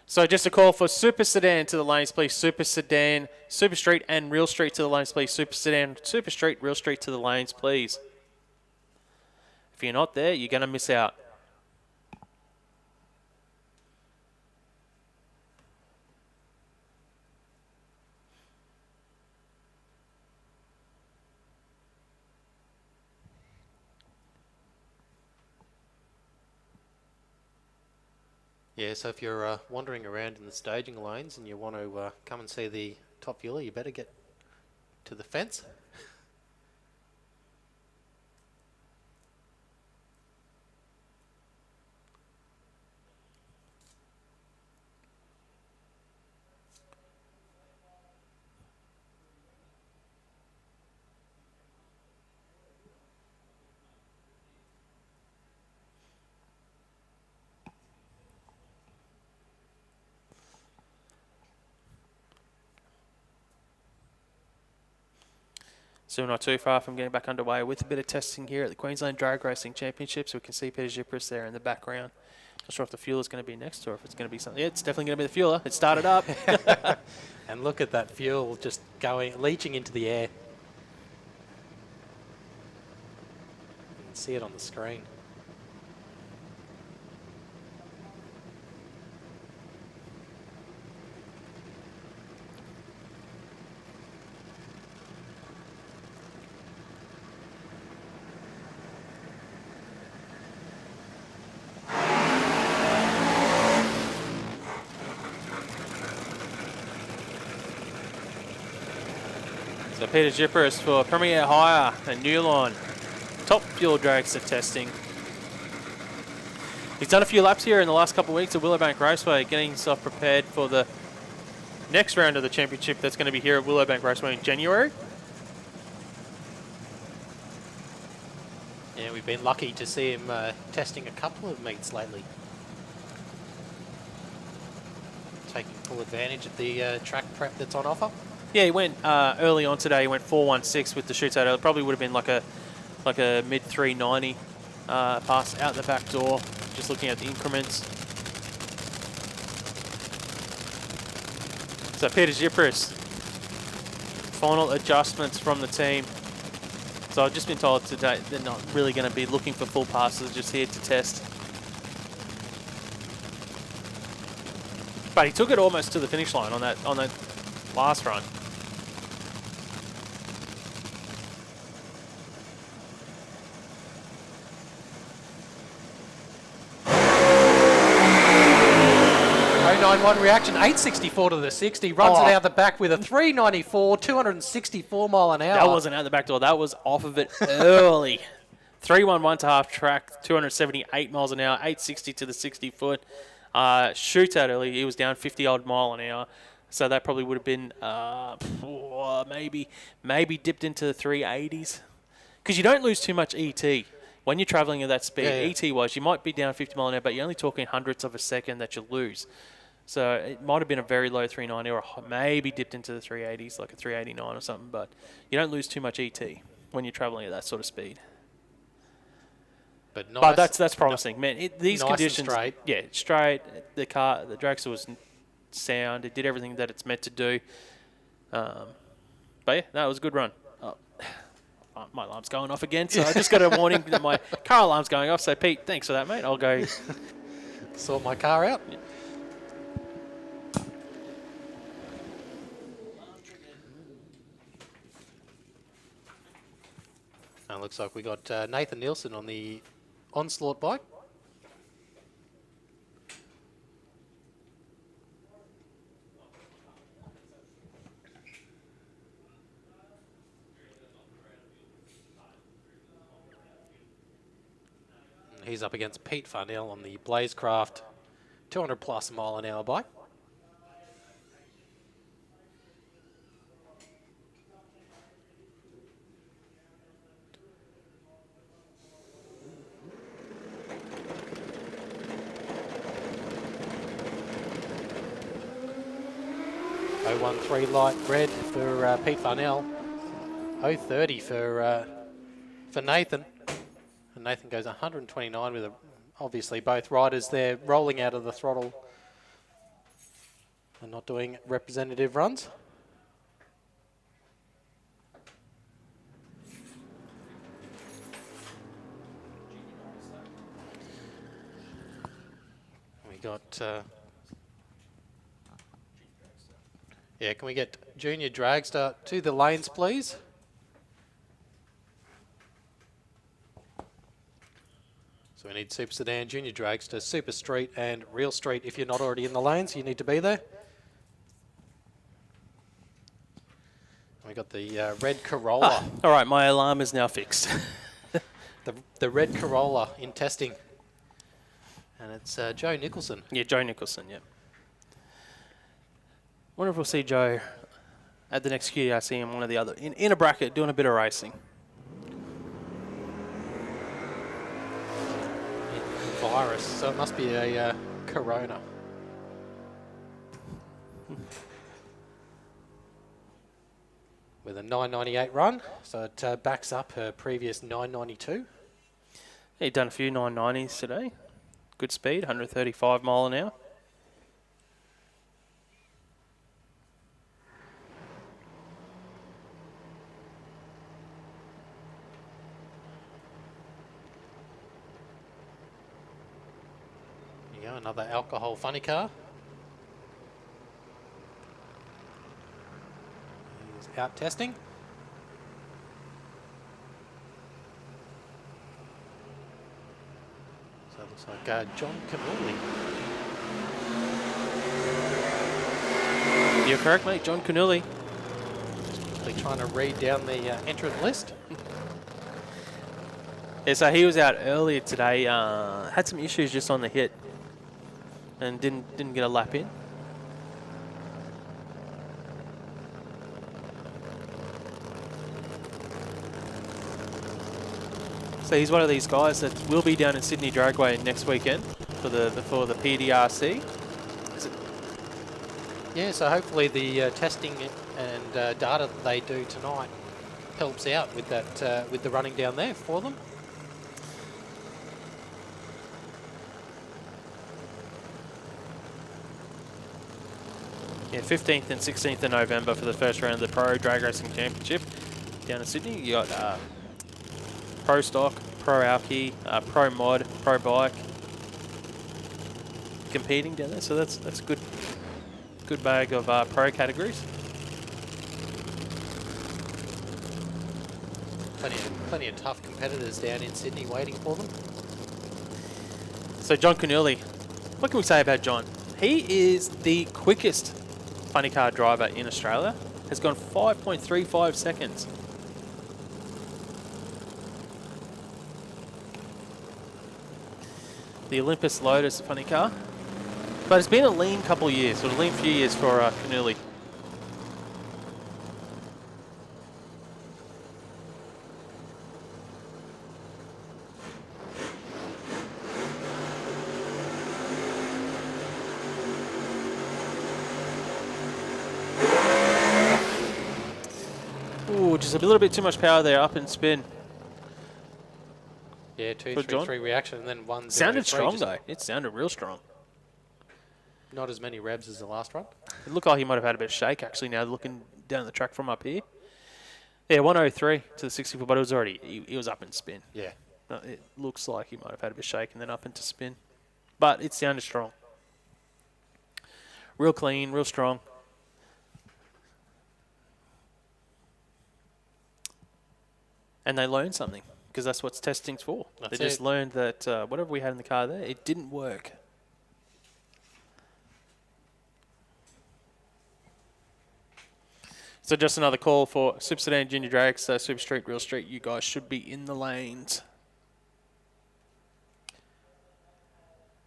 [SPEAKER 1] So just a call for Super Sedan to the lanes, please. Super Sedan, Super Street and Real Street to the lanes, please. Super Sedan, Super Street, Real Street to the lanes, please. If you're not there, you're going to miss out.
[SPEAKER 4] Yeah, so if you're wandering around in the staging lanes and you want to come and see the top viewer, you better get to the fence.
[SPEAKER 1] So we're not too far from getting back underway with a bit of testing here at the Queensland Drag Racing Championships. We can see Peter Zipris there in the background. Not sure if the fueler's going to be next or if it's going to be something. Yeah, it's definitely going to be the fueler. It started up.
[SPEAKER 4] And look at that fuel just leaching into the air. You can see it on the screen.
[SPEAKER 1] So Peter Zipris for Premier Hire and Newline. Top fuel dragster testing. He's done a few laps here in the last couple of weeks at Willowbank Raceway, getting himself prepared for the next round of the championship that's going to be here at Willowbank Raceway in January.
[SPEAKER 4] Yeah, we've been lucky to see him testing a couple of meets lately. Taking full advantage of the track prep that's on offer.
[SPEAKER 1] Yeah, he went early on today. He went 4:16 with the shootout. It probably would have been like a mid 390 pass out the back door. Just looking at the increments. So Peter Zipris, final adjustments from the team. So I've just been told today they're not really going to be looking for full passes, just here to test. But he took it almost to the finish line on that last run.
[SPEAKER 4] One reaction, 864 to the 60, runs it out the back with a 394, 264 mile an hour.
[SPEAKER 1] That wasn't out the back door, that was off of it early. 311 to half track, 278 miles an hour, 860 to the 60 foot. Shootout early, he was down 50 odd mile an hour. So that probably would have been maybe dipped into the 380s. Because you don't lose too much ET when you're traveling at that speed.
[SPEAKER 4] Yeah.
[SPEAKER 1] ET-wise, you might be down 50 mile an hour, but you're only talking hundredths of a second that you lose. So it might have been a very low 390 or maybe dipped into the 380s, like a 389 or something. But you don't lose too much ET when you're traveling at that sort of speed.
[SPEAKER 4] But, nice,
[SPEAKER 1] but that's promising, man. These
[SPEAKER 4] nice
[SPEAKER 1] conditions,
[SPEAKER 4] and straight.
[SPEAKER 1] Yeah, straight. The dragster was sound. It did everything that it's meant to do. But yeah, that was a good run. Oh, my alarm's going off again, so I just got a warning that my car alarm's going off. So Pete, thanks for that, mate. I'll go
[SPEAKER 4] sort my car out.
[SPEAKER 1] Yeah.
[SPEAKER 4] And it looks like we got Nathan Nielsen on the Onslaught bike. And he's up against Pete Farnell on the Blazecraft 200 plus mile an hour bike. .013 light red for Pete Farnell. 030 for Nathan. And Nathan goes 129 with obviously both riders there rolling out of the throttle and not doing representative runs. We got yeah, can we get Junior Dragster to the lanes, please? So We need Super Sedan, Junior Dragster, Super Street and Real Street. If you're not already in the lanes, you need to be there. We got the red Corolla.
[SPEAKER 1] All right, my alarm is now fixed.
[SPEAKER 4] The red Corolla in testing. And it's Joe Nicholson.
[SPEAKER 1] Yeah, Joe Nicholson, yeah. Wonder if we'll see Joe at the next QDRC in one of the other, in a bracket, doing a bit of racing.
[SPEAKER 4] Virus, so it must be a Corona. With a 998 run, so it backs up her previous 992.
[SPEAKER 1] He's done a few 990s today. Good speed, 135 mile an hour.
[SPEAKER 4] There you go, another alcohol funny car. He's out testing. So it looks like John Cannulli.
[SPEAKER 1] You're correct, mate. John Cannulli.
[SPEAKER 4] They're trying to read down the entrant list.
[SPEAKER 1] Yeah, so he was out earlier today. Had some issues just on the hit, and didn't get a lap in. So he's one of these guys that will be down in Sydney Dragway next weekend for the PDRC.
[SPEAKER 4] Yeah, so hopefully the testing and data that they do tonight helps out with that with the running down there for them.
[SPEAKER 1] Yeah, 15th and 16th of November for the first round of the Pro Drag Racing Championship down in Sydney. You got Pro Stock, Pro Alki, Pro Mod, Pro Bike competing down there. So that's a good bag of pro categories.
[SPEAKER 4] Plenty of tough competitors down in Sydney waiting for them.
[SPEAKER 1] So John Cannulli, what can we say about John? He is the quickest funny car driver in Australia. Has gone 5.35 seconds. The Olympus Lotus funny car. But it's been a lean couple of years, or a lean few years for Cannulli. Ooh, just a little bit too much power there, up and spin.
[SPEAKER 4] Yeah, 2,
[SPEAKER 1] For
[SPEAKER 4] 3,
[SPEAKER 1] John?
[SPEAKER 4] 3 reaction, and then 1, 0,
[SPEAKER 1] Sounded
[SPEAKER 4] 3,
[SPEAKER 1] strong
[SPEAKER 4] just
[SPEAKER 1] though. It sounded real strong.
[SPEAKER 4] Not as many revs as the last run.
[SPEAKER 1] It looked like he might have had a bit of shake actually now looking down the track from up here. Yeah, 103 to the 64, but it was already, he was up in spin.
[SPEAKER 4] Yeah.
[SPEAKER 1] It looks like he might have had a bit of shake and then up into spin. But it sounded strong. Real clean, real strong. And they learned something, because that's what testing's for.
[SPEAKER 4] That's
[SPEAKER 1] They just
[SPEAKER 4] it.
[SPEAKER 1] learned that whatever we had in the car there, it didn't work. So just another call for Super Sedan, Junior Dragster, Super Street, Real Street. You guys should be in the lanes.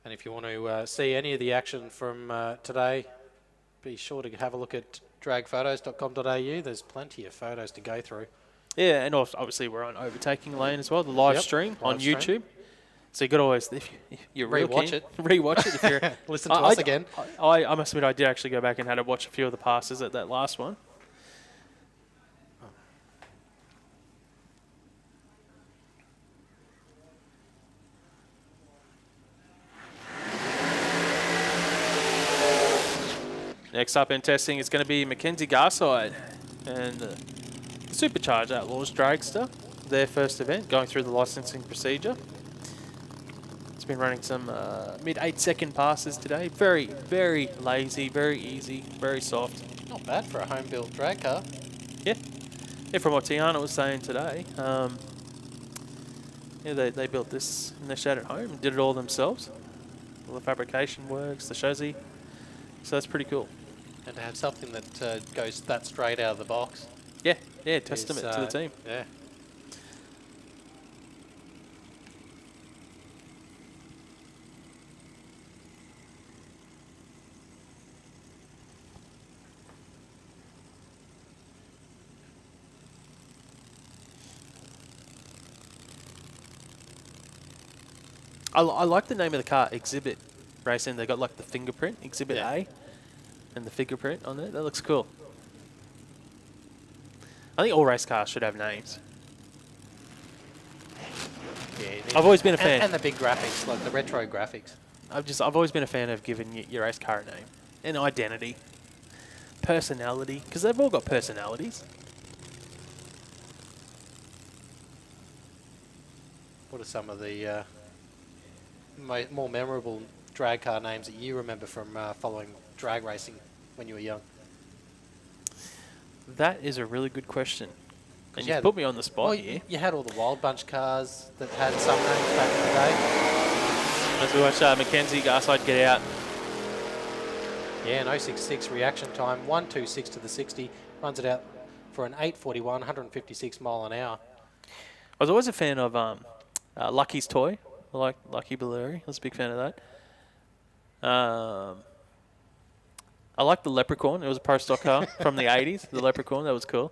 [SPEAKER 4] And if you want to see any of the action from today, be sure to have a look at dragphotos.com.au. There's plenty of photos to go through.
[SPEAKER 1] Yeah, and obviously we're on Overtaking Lane as well, the live
[SPEAKER 4] Yep,
[SPEAKER 1] stream on
[SPEAKER 4] live stream.
[SPEAKER 1] YouTube. So you got to always, if you're real
[SPEAKER 4] Rewatch
[SPEAKER 1] keen,
[SPEAKER 4] it.
[SPEAKER 1] rewatch it. If you're
[SPEAKER 4] Listen to us again.
[SPEAKER 1] I must admit, I did actually go back and had to watch a few of the passes at that last one. Next up in testing is going to be Mackenzie Garside and Supercharged Outlaws Dragster, their first event, going through the licensing procedure. It's been running some mid 8-second passes today. Very, very lazy, very easy, very soft.
[SPEAKER 4] Not bad for a home-built drag car.
[SPEAKER 1] Yeah. Yeah, from what Tiana was saying today. Yeah, they built this in their shed at home and did it all themselves. All the fabrication works, the chassis. So that's pretty cool.
[SPEAKER 4] And to have something that goes that straight out of the box.
[SPEAKER 1] Yeah, testament to the team.
[SPEAKER 4] Yeah.
[SPEAKER 1] I like the name of the car, Exhibit Racing. They got like the fingerprint, Exhibit A, and the fingerprint on it. That looks cool. I think all race cars should have names.
[SPEAKER 4] Yeah,
[SPEAKER 1] I've always been a fan.
[SPEAKER 4] And the big graphics, like the retro graphics.
[SPEAKER 1] I've always been a fan of giving your race car a name, an identity, personality, because they've all got personalities.
[SPEAKER 4] What are some of the more memorable drag car names that you remember from following drag racing when you were young?
[SPEAKER 1] That is a really good question. And
[SPEAKER 4] Yeah,
[SPEAKER 1] you put me on the spot
[SPEAKER 4] Well,
[SPEAKER 1] here.
[SPEAKER 4] you had all the Wild Bunch cars that had some names back in the day.
[SPEAKER 1] As we watch Mackenzie Garside get out.
[SPEAKER 4] Yeah, an 066 reaction time, 126 to the 60, runs it out for an 8:41, 156 mile an hour.
[SPEAKER 1] I was always a fan of Lucky's Toy. I like Lucky Baleri. I was a big fan of that. I like the Leprechaun. It was a pro stock car from the 80s. The Leprechaun, that was cool.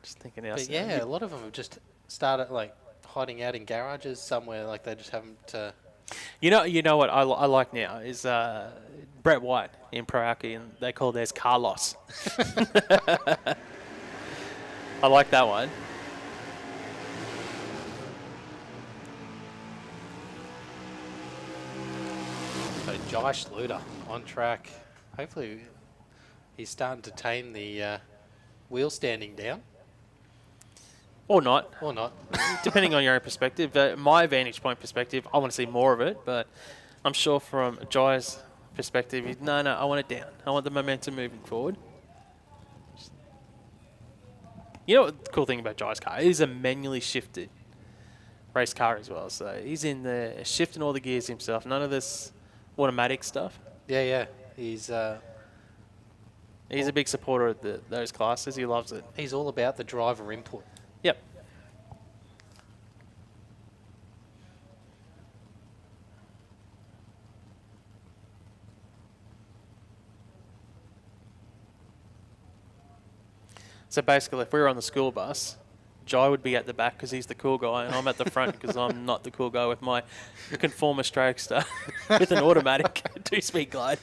[SPEAKER 1] Just thinking else.
[SPEAKER 4] But yeah, a lot of them have just started like hiding out in garages somewhere, like they just haven't.
[SPEAKER 1] You know what I like now is Brett White in Pro Hockey, and they call theirs Carlos. I like that one.
[SPEAKER 4] So Josh Luder on track. Hopefully, he's starting to tame the wheel standing down.
[SPEAKER 1] Or not.
[SPEAKER 4] Or not.
[SPEAKER 1] Depending on your own perspective. My vantage point perspective, I want to see more of it, but I'm sure from Jai's perspective, no, I want it down. I want the momentum moving forward. You know what the cool thing about Jai's car? It is a manually shifted race car as well. So he's in there shifting all the gears himself. None of this automatic stuff.
[SPEAKER 4] Yeah. He's
[SPEAKER 1] a big supporter of those classes. He loves it.
[SPEAKER 4] he's all about the driver input.
[SPEAKER 1] Yep. So basically, if we were on the school bus, Jai would be at the back because he's the cool guy, and I'm at the front because I'm not the cool guy with my conformist dragster with an automatic 2-speed glide.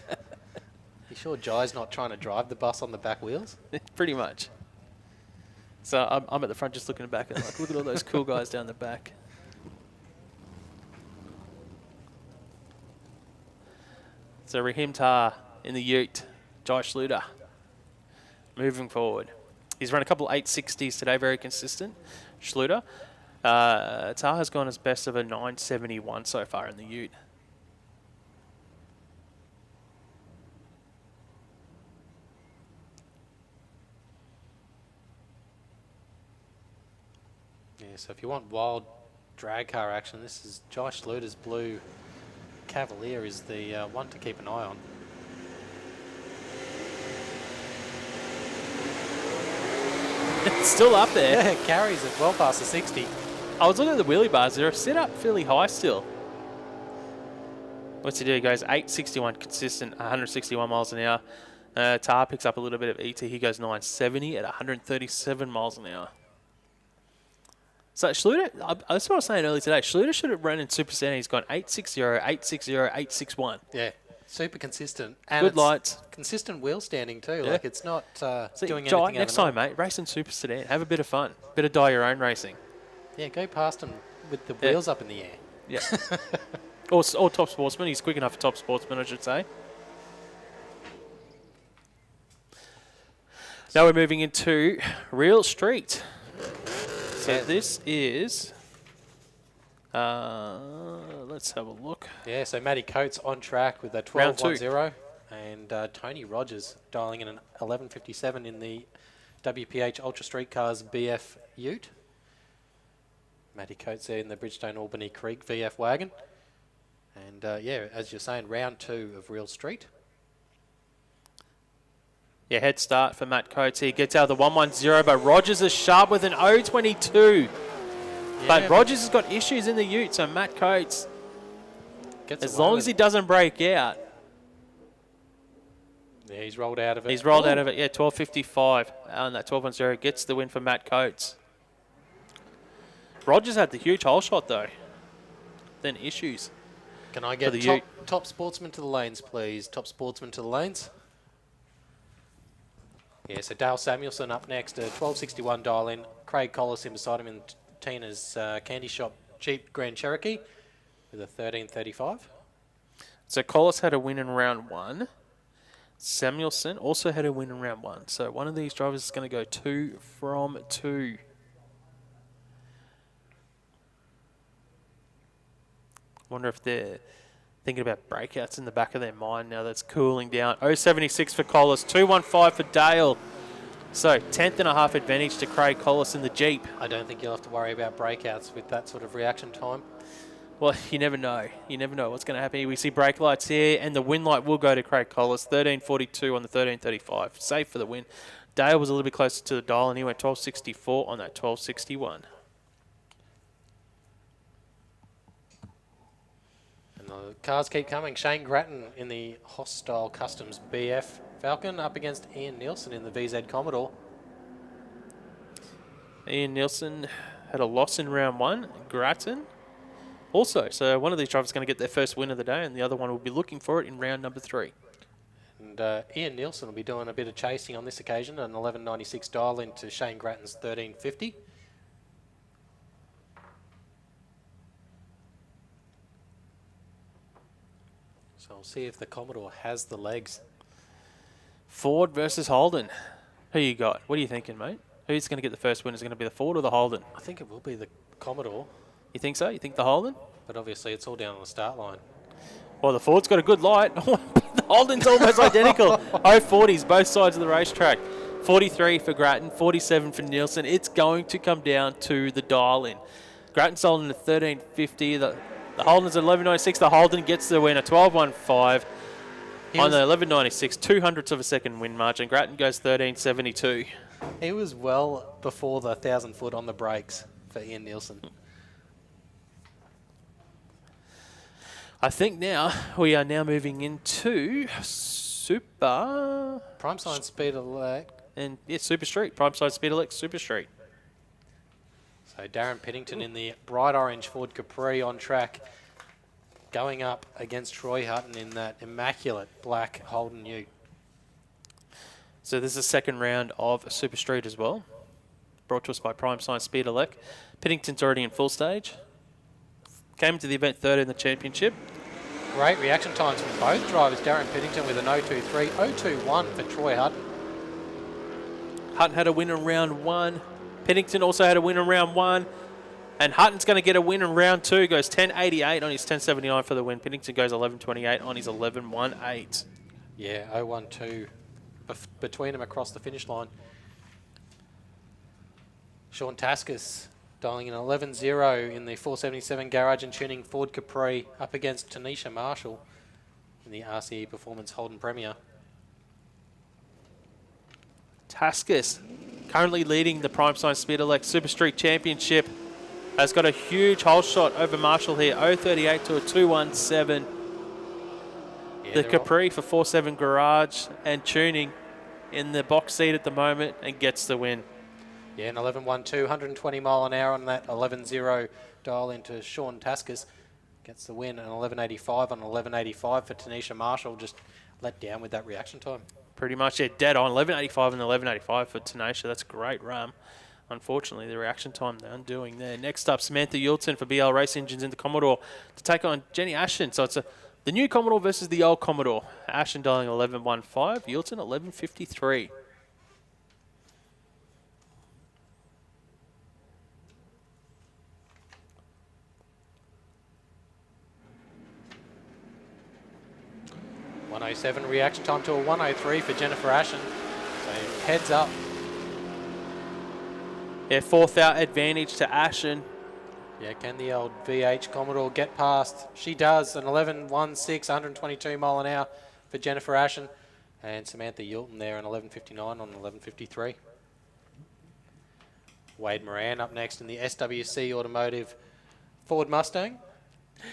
[SPEAKER 4] You sure Jai's not trying to drive the bus on the back wheels?
[SPEAKER 1] Pretty much. So I'm at the front just looking back and like, look at all those cool guys down the back. So Raheem Tar in the Ute, Jai Schluter moving forward. He's run a couple 860s today, very consistent. Schluter. Tar has gone as best of a 971 so far in the Ute.
[SPEAKER 4] Yeah, so if you want wild drag car action, this is Josh Schluter's blue Cavalier is the one to keep an eye on.
[SPEAKER 1] It's still up there.
[SPEAKER 4] Yeah, it carries it well past the 60.
[SPEAKER 1] I was looking at the wheelie bars. They're set up fairly high still. What's he do? He goes 861 consistent, 161 miles an hour. Tar picks up a little bit of ET. He goes 970 at 137 miles an hour. So Schluter, that's what I was saying earlier today. Schluter should have run in Super Sedan. He's gone 860, 860, 861.
[SPEAKER 4] Yeah, super consistent. And
[SPEAKER 1] Good
[SPEAKER 4] it's
[SPEAKER 1] lights.
[SPEAKER 4] Consistent wheel standing too.
[SPEAKER 1] Yeah.
[SPEAKER 4] Like it's not
[SPEAKER 1] See,
[SPEAKER 4] doing
[SPEAKER 1] Jai,
[SPEAKER 4] anything
[SPEAKER 1] next
[SPEAKER 4] out of
[SPEAKER 1] time, mate, race in Super Sedan. Have a bit of fun. Bit of die your own racing.
[SPEAKER 4] Yeah, go past him with the
[SPEAKER 1] Yeah.
[SPEAKER 4] wheels up in the air.
[SPEAKER 1] Yeah. or Top Sportsman. He's quick enough for Top Sportsman, I should say. Now we're moving into Real Street. So
[SPEAKER 4] Yeah.
[SPEAKER 1] this is... let's have a look.
[SPEAKER 4] Yeah, so Matty Coates on track with a
[SPEAKER 1] Round 2.
[SPEAKER 4] 12.10 and Tony Rogers dialing in an 11.57 in the WPH Ultra Street Cars BF Ute. Matty Coates there in the Bridgestone Albany Creek VF wagon. And yeah, as you're saying, round 2 of Real Street.
[SPEAKER 1] Yeah, head start for Matt Coates. He gets out of the 110, but Rogers is sharp with an 022. But Rogers has got issues in the ute, so Matt Coates, as long as he doesn't break out.
[SPEAKER 4] Yeah, he's rolled out of it.
[SPEAKER 1] He's rolled out of it, yeah, 12.55. And that 12.10 gets the win for Matt Coates. Rogers had the huge hole shot, though. Then issues.
[SPEAKER 4] Can I get
[SPEAKER 1] the
[SPEAKER 4] top sportsman to the lanes, please? Top sportsman to the lanes. Yeah, so Dale Samuelson up next, 12.61 dial in. Craig Collis in beside him in Tina's Candy Shop Jeep Grand Cherokee with a 13.35.
[SPEAKER 1] So Collis had a win in round 1. Samuelson also had a win in round 1. So one of these drivers is going to go 2 from 2. Wonder if they're thinking about breakouts in the back of their mind now that's cooling down. 0.76 for Collis, 2.15 for Dale. So 10th.5 advantage to Craig Collis in the Jeep.
[SPEAKER 4] I don't think you'll have to worry about breakouts with that sort of reaction time.
[SPEAKER 1] Well, you never know. You never know what's going to happen. We see brake lights here, and the win light will go to Craig Collis. 13.42 on the 13.35. Safe for the win. Dale was a little bit closer to the dial, and he went 12.64 on that 12.61.
[SPEAKER 4] And the cars keep coming. Shane Grattan in the Hostile Customs BF Falcon up against Ian Nielsen in the VZ Commodore.
[SPEAKER 1] Ian Nielsen had a loss in round 1. Grattan also. So one of these drivers is going to get their first win of the day, and the other one will be looking for it in round number 3.
[SPEAKER 4] And Ian Nielsen will be doing a bit of chasing on this occasion, an 11.96 dial into Shane Grattan's 13.50. So we'll see if the Commodore has the legs.
[SPEAKER 1] Ford versus Holden. Who you got? What are you thinking, mate? Who's going to get the first win? Is it going to be the Ford or the Holden?
[SPEAKER 4] I think it will be the Commodore,
[SPEAKER 1] You think so? You think the Holden?
[SPEAKER 4] but obviously it's all down on the start line.
[SPEAKER 1] Well, the Ford's got a good light. The Holden's almost identical. 0.40s, both sides of the racetrack. 43 for Grattan, 47 for Nielsen. It's going to come down to the dial-in. Grattan's holding at 13.50. The Holden's at 11.96. The Holden gets the win at 12.15. On the 11.96, 200ths of a second win margin. Grattan goes 13.72.
[SPEAKER 4] He was well before the 1,000 foot on the brakes for Ian Nielsen.
[SPEAKER 1] I think now we are now moving into Super
[SPEAKER 4] Prime Sign Speed Elec.
[SPEAKER 1] and Super Street. Prime Side Speed Elec Super Street.
[SPEAKER 4] So Darren Piddington in the bright orange Ford Capri on track, going up against Troy Hutton in that immaculate black Holden Ute.
[SPEAKER 1] So this is the second round of Super Street as well. Brought to us by Prime Science Speed Elec. Piddington's already in full stage. Came into the event third in the championship.
[SPEAKER 4] Great reaction times from both drivers. Darren Piddington with an 0.23, 0.21 for Troy Hutton.
[SPEAKER 1] Hutton had a win in round 1. Piddington also had a win in round 1. And Hutton's going to get a win in round 2. Goes 10.88 on his 10.79 for the win. Piddington goes 11.28 on his 11.18.
[SPEAKER 4] Yeah, 0.12 between them across the finish line. Sean Taskus dialing in 11.0 in the 477 Garage and Tuning Ford Capri up against Tanisha Marshall in the RCE Performance Holden Premier.
[SPEAKER 1] Taskus, currently leading the Prime Science Speed Elec Super Street Championship, has got a huge hole shot over Marshall here, 0.38 to a 2.17.
[SPEAKER 4] Yeah,
[SPEAKER 1] The
[SPEAKER 4] they're
[SPEAKER 1] Capri for 4.7 Garage and Tuning in the box seat at the moment and gets the win.
[SPEAKER 4] Yeah, an 11.12, 120 mile an hour on that 11.0 dial into Sean Taskus. Gets the win, an 11.85 on 11.85 for Tanisha Marshall. Just let down with that reaction time.
[SPEAKER 1] Pretty much, yeah, dead on. 11.85 and 11.85 for Tanisha. That's a great run. Unfortunately, the reaction time they're undoing there. Next up, Samantha Yulton for BL Race Engines in the Commodore to take on Jenny Ashton. So it's the new Commodore versus the old Commodore. Ashton dialing 11.15, Yulton 11.53.
[SPEAKER 4] .107 reaction time to a 103 for Jennifer Ashton. So heads up.
[SPEAKER 1] Yeah, fourth out advantage to Ashton.
[SPEAKER 4] Yeah, can the old VH Commodore get past? She does. An 11.16, 122 mile an hour for Jennifer Ashen. And Samantha Yilton there, an 11.59 on 11.53. Wade Moran up next in the SWC Automotive Ford Mustang,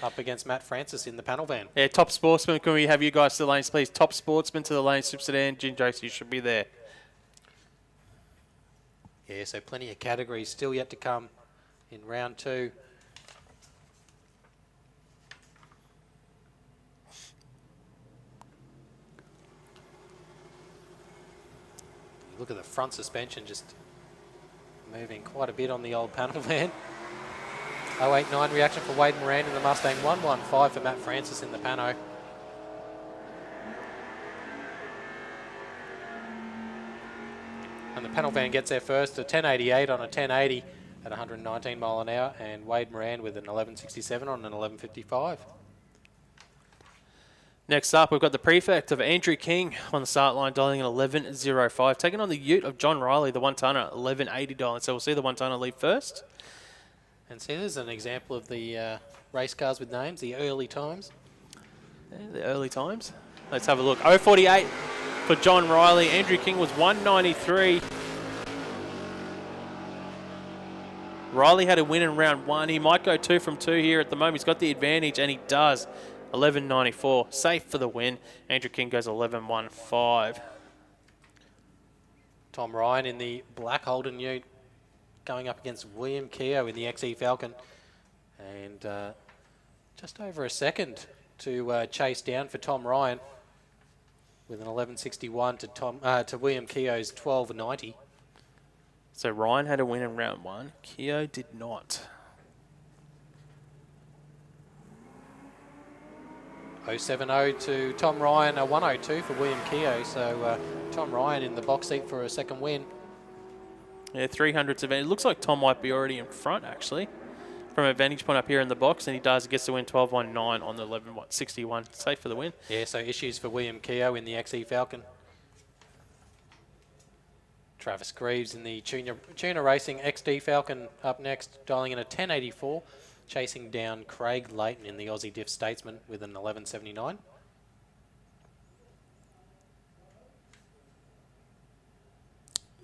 [SPEAKER 4] up against Matt Francis in the panel van.
[SPEAKER 1] Yeah, Top Sportsman, can we have you guys to the lanes, please? Top Sportsman to the lanes, Super Sedan, Junior Dragster, you should be there.
[SPEAKER 4] Yeah, so plenty of categories still yet to come in round 2. Look at the front suspension just moving quite a bit on the old panel van. 089 reaction for Wade Moran in the Mustang. 115 for Matt Francis in the Pano. And the panel van gets there first, a 1088 on a 1080 at 119 mile an hour, and Wade Moran with an 1167 on an 1155.
[SPEAKER 1] Next up, we've got the prefect of Andrew King on the start line, dialing at 11.05, taking on the ute of John Riley, the one-tonner, 11.80 dialing. So we'll see the one-tonner leave first.
[SPEAKER 4] And see, there's an example of the race cars with names, the early times.
[SPEAKER 1] Yeah, the early times. Let's have a look. 048 for John Riley. Andrew King was 193. Riley had a win in round 1. He might go 2 from 2 here at the moment. He's got the advantage, and he does. 11.94, safe for the win. Andrew King goes 11.15.
[SPEAKER 4] Tom Ryan in the black Holden ute going up against William Keogh in the XE Falcon. And just over a second to chase down for Tom Ryan with an 11.61 to William Keogh's 12.90.
[SPEAKER 1] So Ryan had a win in round 1. Keogh did not.
[SPEAKER 4] 070 to Tom Ryan, a 102 for William Keogh. So Tom Ryan in the box seat for a second win.
[SPEAKER 1] Yeah, 300s advantage. It looks like Tom might be already in front, actually, from a vantage point up here in the box, and he does. He gets to win 12.19 on the 11.61. Safe for the win.
[SPEAKER 4] Yeah, so issues for William Keogh in the XE Falcon. Travis Greaves in the Tuner Racing XD Falcon up next, dialing in a 1084, chasing down Craig Leighton in the Aussie Diff Statesman with an 1179.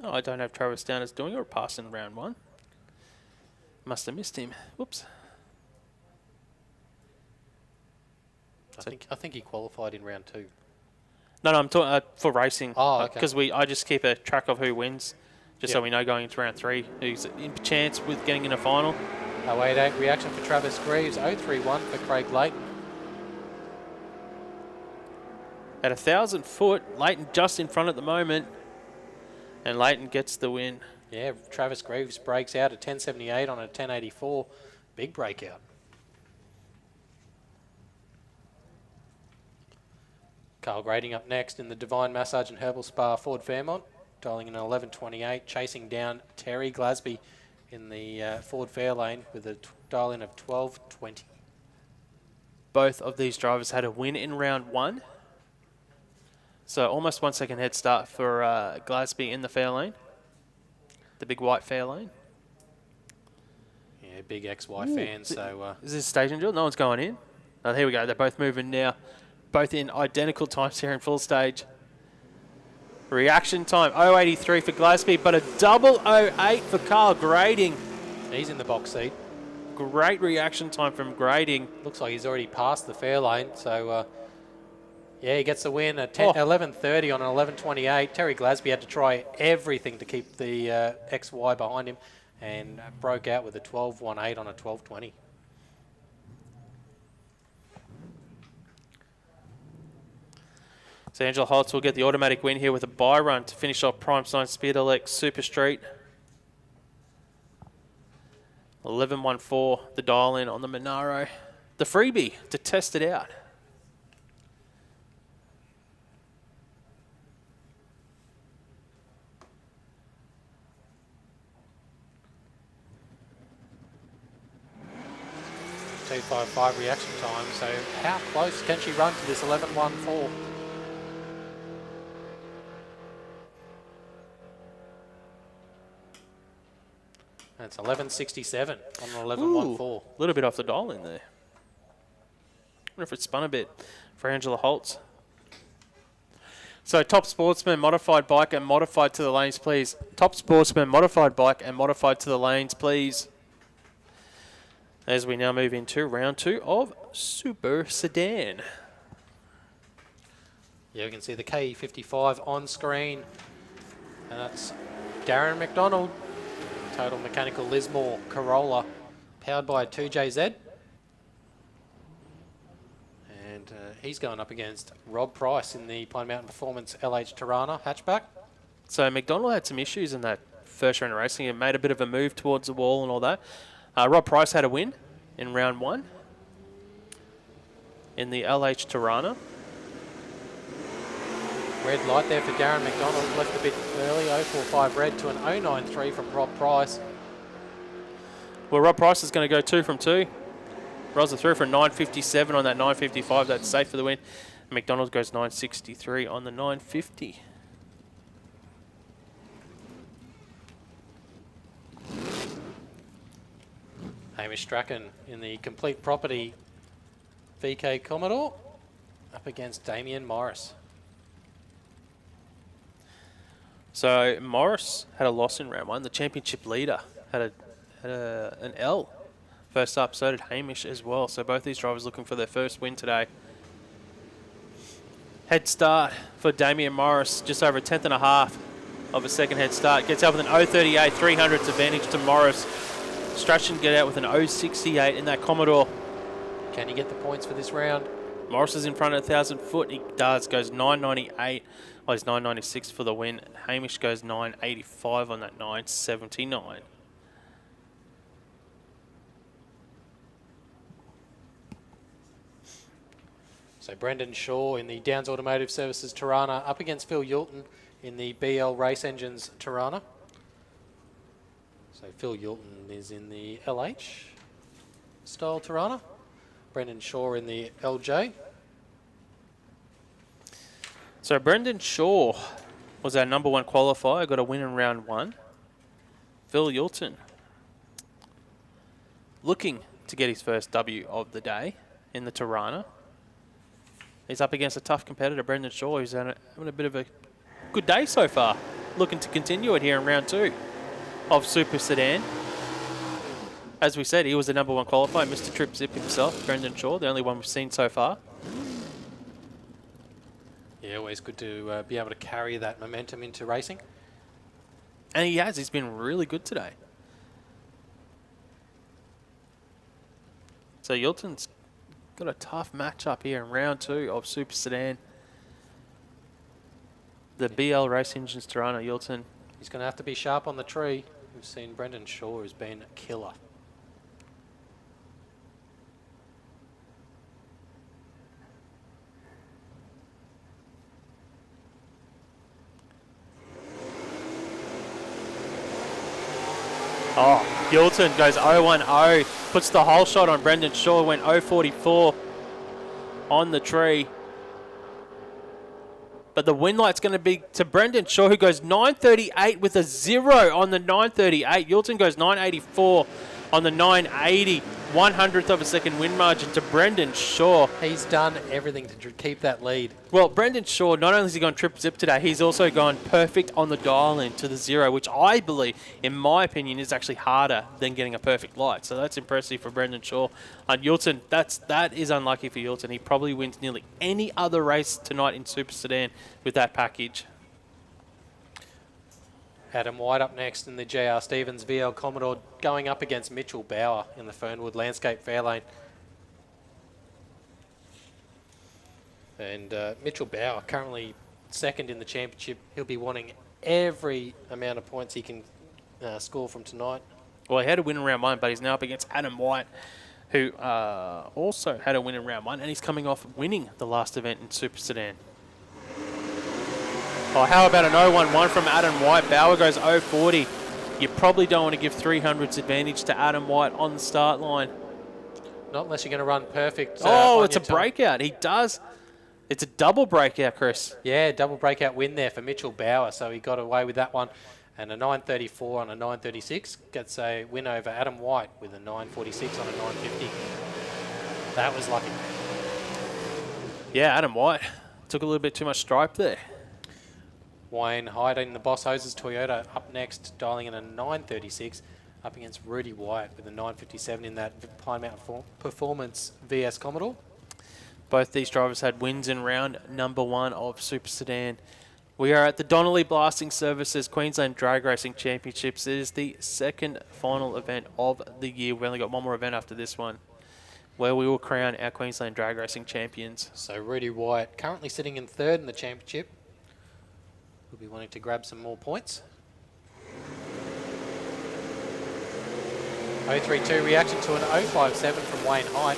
[SPEAKER 1] Oh, I don't have Travis down as doing or passing round 1. Must have missed him. Whoops.
[SPEAKER 4] I think he qualified in round 2.
[SPEAKER 1] No, I'm talking for racing.
[SPEAKER 4] Oh, okay.
[SPEAKER 1] Because I just keep a track of who wins, just so we know going into round 3 who's in chance with getting in a final.
[SPEAKER 4] 088 reaction for Travis Greaves. 031 for Craig Leighton.
[SPEAKER 1] At 1,000 foot, Leighton just in front at the moment, and Leighton gets the win.
[SPEAKER 4] Yeah, Travis Greaves breaks out at 1078 on a 1084. Big breakout. Carl Grading up next in the Divine Massage and Herbal Spa Ford Fairmont, dialing in 11.28, chasing down Terry Glasby in the Ford Fairlane with a dial-in of 12.20.
[SPEAKER 1] Both of these drivers had a win in round 1. So almost 1 second head start for Glasby in the Fairlane, the big white Fairlane.
[SPEAKER 4] Yeah, big XY fan, so...
[SPEAKER 1] Is this stage drill? No one's going in. Oh, here we go. They're both moving now. Both in identical times here in full stage. Reaction time, 083 for Glasby, but a 008 for Carl Grading.
[SPEAKER 4] He's in the box seat.
[SPEAKER 1] Great reaction time from Grading.
[SPEAKER 4] Looks like he's already passed the Fairlane, so... yeah, he gets the win at 11.30 on an 11.28. Terry Glasby had to try everything to keep the XY behind him and broke out with a 12.18 on a 12.20.
[SPEAKER 1] So Angela Holtz will get the automatic win here with a bye run to finish off Prime Sign Speed Elec Super Street. 11.14, the dial in on the Monaro. The freebie to test it out.
[SPEAKER 4] .255 reaction time, so how close can she run to this 11.14? That's 11.67 on an
[SPEAKER 1] Ooh,
[SPEAKER 4] 11.14.
[SPEAKER 1] a little bit off the dial in there. Wonder if it spun a bit for Angela Holtz. So Top Sportsman, Modified Bike and Modified to the lanes, please. Top Sportsman, Modified Bike and Modified to the lanes, please. As we now move into round 2 of Super Sedan.
[SPEAKER 4] Yeah, we can see the K55 on screen. And that's Darren McDonald. Total Mechanical Lismore Corolla, powered by a 2JZ. And he's going up against Rob Price in the Pine Mountain Performance LH Tirana hatchback.
[SPEAKER 1] So McDonald had some issues in that first round of racing. He made a bit of a move towards the wall and all that. Rob Price had a win in round 1 in the LH Tirana.
[SPEAKER 4] Red light there for Darren McDonald, left a bit early, 0.45 red to an 0.93 from Rob Price.
[SPEAKER 1] Well, Rob Price is going to go 2 from 2. Rolls it through for 9.57 on that 9.55. That's safe for the win. McDonald goes 9.63 on the 9.50.
[SPEAKER 4] Hamish Strachan in the Complete Property VK Commodore up against Damien Morris.
[SPEAKER 1] So Morris had a loss in round 1. The championship leader had an L first up. So did Hamish as well. So both these drivers looking for their first win today. Head start for Damien Morris, just over a 10th and a half of a second head start. Gets out with an 0.38 300s advantage to Morris. Strachan get out with an 0.68 in that Commodore.
[SPEAKER 4] Can he get the points for this round?
[SPEAKER 1] Morris is in front at 1,000 foot. He does. Goes 9.98. Oh, he's 9.96 for the win. Hamish goes 9.85 on that 9.79.
[SPEAKER 4] So Brendan Shaw in the Downs Automotive Services Tirana up against Phil Yulton in the BL Race Engines Tirana. So Phil Yulton is in the LH style Tirana. Brendan Shaw in the LJ.
[SPEAKER 1] So Brendan Shaw was our number 1 qualifier. Got a win in round 1. Phil Yulton looking to get his first W of the day in the Tirana. He's up against a tough competitor, Brendan Shaw, who's having a bit of a good day so far. Looking to continue it here in round 2 of Super Sedan. As we said, he was the number 1 qualifier. Mr. Trip Zip himself, Brendan Shaw, the only one we've seen so far.
[SPEAKER 4] Yeah, always good to be able to carry that momentum into racing.
[SPEAKER 1] And he has. He's been really good today. So Yulton's got a tough matchup here in round 2 of Super Sedan. The BL Race Engines Tirana, Yulton.
[SPEAKER 4] He's going to have to be sharp on the tree. We've seen Brendan Shaw has been a killer.
[SPEAKER 1] Oh, Yulton goes 0-1-0, puts the whole shot on Brendan Shaw, went 0-44 on the tree. But the win light's going to be to Brendan Shaw, who goes 9.38 with a 0 on the 9.38. Yulton goes 9.84 on the 9.80. 1/100th of a second win margin to Brendan Shaw.
[SPEAKER 4] He's done everything to keep that lead.
[SPEAKER 1] Well, Brendan Shaw, not only has he gone trip zip today, he's also gone perfect on the dial in to the 0, which I believe, in my opinion, is actually harder than getting a perfect light. So that's impressive for Brendan Shaw. And Yulton, that is unlucky for Yulton. He probably wins nearly any other race tonight in Super Sedan with that package.
[SPEAKER 4] Adam White up next in the JR Stevens VL Commodore, going up against Mitchell Bauer in the Fernwood Landscape Fairlane. And Mitchell Bauer, currently second in the championship. He'll be wanting every amount of points he can score from tonight.
[SPEAKER 1] Well, he had a win in round 1, but he's now up against Adam White, who also had a win in round 1, and he's coming off winning the last event in Super Sedan. Oh, how about an 0-1-1 from Adam White? Bauer goes 0-40. You probably don't want to give 300s advantage to Adam White on the start line.
[SPEAKER 4] Not unless you're going to run perfect.
[SPEAKER 1] It's a breakout. He does. It's a double breakout, Chris.
[SPEAKER 4] Yeah, double breakout win there for Mitchell Bauer, so he got away with that one. And a 9.34 on a 9.36 gets a win over Adam White with a 9.46 on a 9.50. That was lucky.
[SPEAKER 1] Yeah, Adam White took a little bit too much stripe there.
[SPEAKER 4] Wayne Hyde in the Boss Hoses Toyota up next, dialing in a 9.36 up against Rudy White with a 9.57 in that Pine Mountain Performance VS Commodore.
[SPEAKER 1] Both these drivers had wins in round number 1 of Super Sedan. We are at the Donnelly Blasting Services Queensland Drag Racing Championships. It is the second final event of the year. We've only got one more event after this one, where we will crown our Queensland Drag Racing champions.
[SPEAKER 4] So Rudy White currently sitting in third in the championship. We'll be wanting to grab some more points. 0.32 reaction to an 0.57 from Wayne Hyde.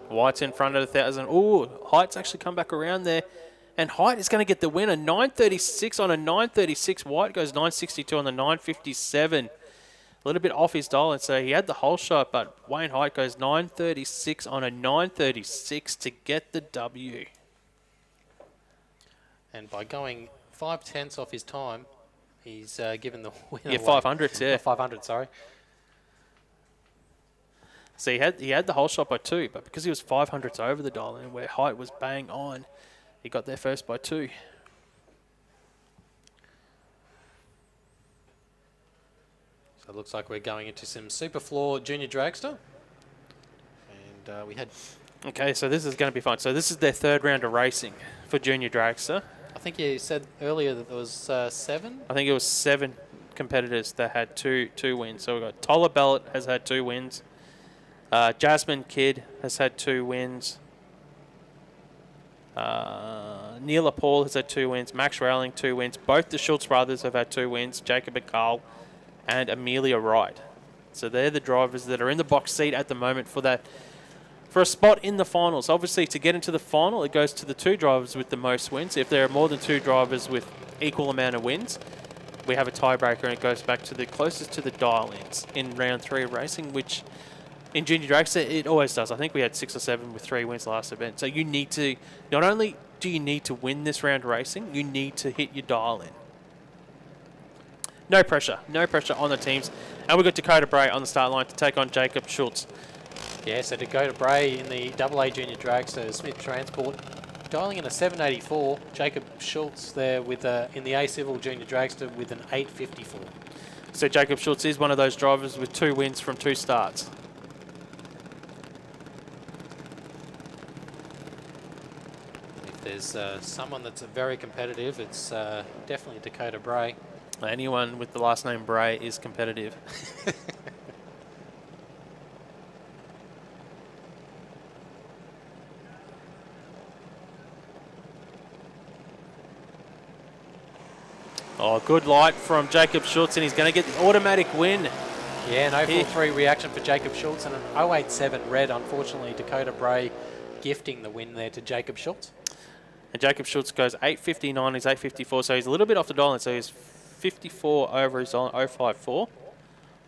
[SPEAKER 1] White's in front at 1,000. Ooh, Hyde's actually come back around there. And Hyde is going to get the win. A 9.36 on a 9.36. White goes 9.62 on the 9.57. A little bit off his dial, and so he had the whole shot, but Wayne Hyde goes 9.36 on a 9.36 to get the W.
[SPEAKER 4] And by going 5/10 off his time, he's given the win
[SPEAKER 1] Yeah,
[SPEAKER 4] away.
[SPEAKER 1] 500s, yeah.
[SPEAKER 4] 500, sorry.
[SPEAKER 1] So he had the whole shot by 2, but because he was 500s over the dial and where Hyde was bang on, he got there first by 2.
[SPEAKER 4] So it looks like we're going into some SuperFloor Junior Dragster. And we had...
[SPEAKER 1] Okay, so this is going to be fun. So this is their third round of racing for Junior Dragster.
[SPEAKER 4] I think you said earlier that there was 7?
[SPEAKER 1] I think it was 7 competitors that had two wins. So we've got Toller Bellet has had 2 wins. Jasmine Kidd has had 2 wins. Neela Paul has had 2 wins. Max Rowling, 2 wins. Both the Schultz brothers have had 2 wins. Jacob and Carl and Amelia Wright. So they're the drivers that are in the box seat at the moment for a spot in the finals. Obviously, to get into the final, it goes to the 2 drivers with the most wins. If there are more than 2 drivers with equal amount of wins, we have a tiebreaker, and it goes back to the closest to the dial-ins in round 3 of racing, which in Junior Dragster, it always does. I think we had 6 or 7 with 3 wins last event. So you need to, not only do you need to win this round of racing, you need to hit your dial in. No pressure on the teams. And we've got Dakota Bray on the start line to take on Jacob Schultz.
[SPEAKER 4] Yeah, so Dakota Bray in the AA Junior Dragster Smith Transport, dialing in a 784. Jacob Schultz there with in the A Civil Junior Dragster with an 854.
[SPEAKER 1] So Jacob Schultz is one of those drivers with 2 wins from 2 starts.
[SPEAKER 4] If there's someone that's very competitive, it's definitely Dakota Bray.
[SPEAKER 1] Anyone with the last name Bray is competitive. Oh, good light from Jacob Schultz, and he's going to get the automatic win.
[SPEAKER 4] Yeah, an 0.43 reaction for Jacob Schultz and an 0.87 red. Unfortunately, Dakota Bray gifting the win there to Jacob Schultz.
[SPEAKER 1] And Jacob Schultz goes 8.59, he's 8.54, so he's a little bit off the dial, so he's 54 over his dial, 0.54 for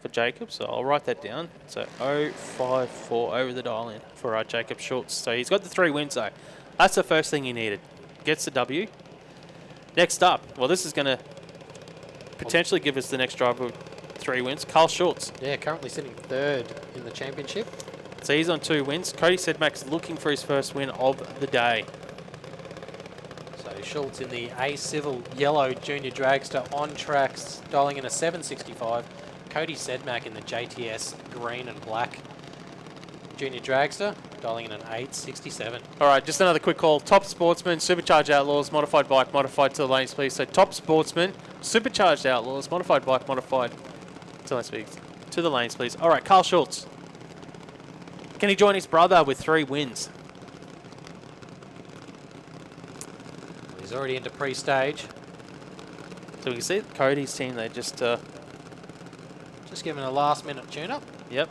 [SPEAKER 1] Jacob, so I'll write that down. So 0.54 over the dial in for Jacob Schultz. So he's got the 3 wins though. That's the first thing he needed. Gets the W. Next up, well, this is going to potentially give us the next driver with 3 wins, Carl Schultz.
[SPEAKER 4] Yeah, currently sitting 3rd in the championship.
[SPEAKER 1] So he's on 2 wins. Cody Sedmak's looking for his first win of the day.
[SPEAKER 4] So Schultz in the A Civil Yellow Junior Dragster on tracks, dialing in a 765. Cody Sedmak in the JTS Green and Black Junior Dragster, dialing in an 867.
[SPEAKER 1] All right, just another quick call. Top Sportsman, Supercharged Outlaws, Modified Bike, Modified to the lanes, please. So Top Sportsman, Supercharged Outlaws, Modified Bike, Modified to the lanes, please. To the lanes, please. All right, Carl Schultz. Can he join his brother with 3 wins?
[SPEAKER 4] He's already into pre-stage.
[SPEAKER 1] So we can see Cody's team, they just
[SPEAKER 4] giving a last-minute tune-up.
[SPEAKER 1] Yep.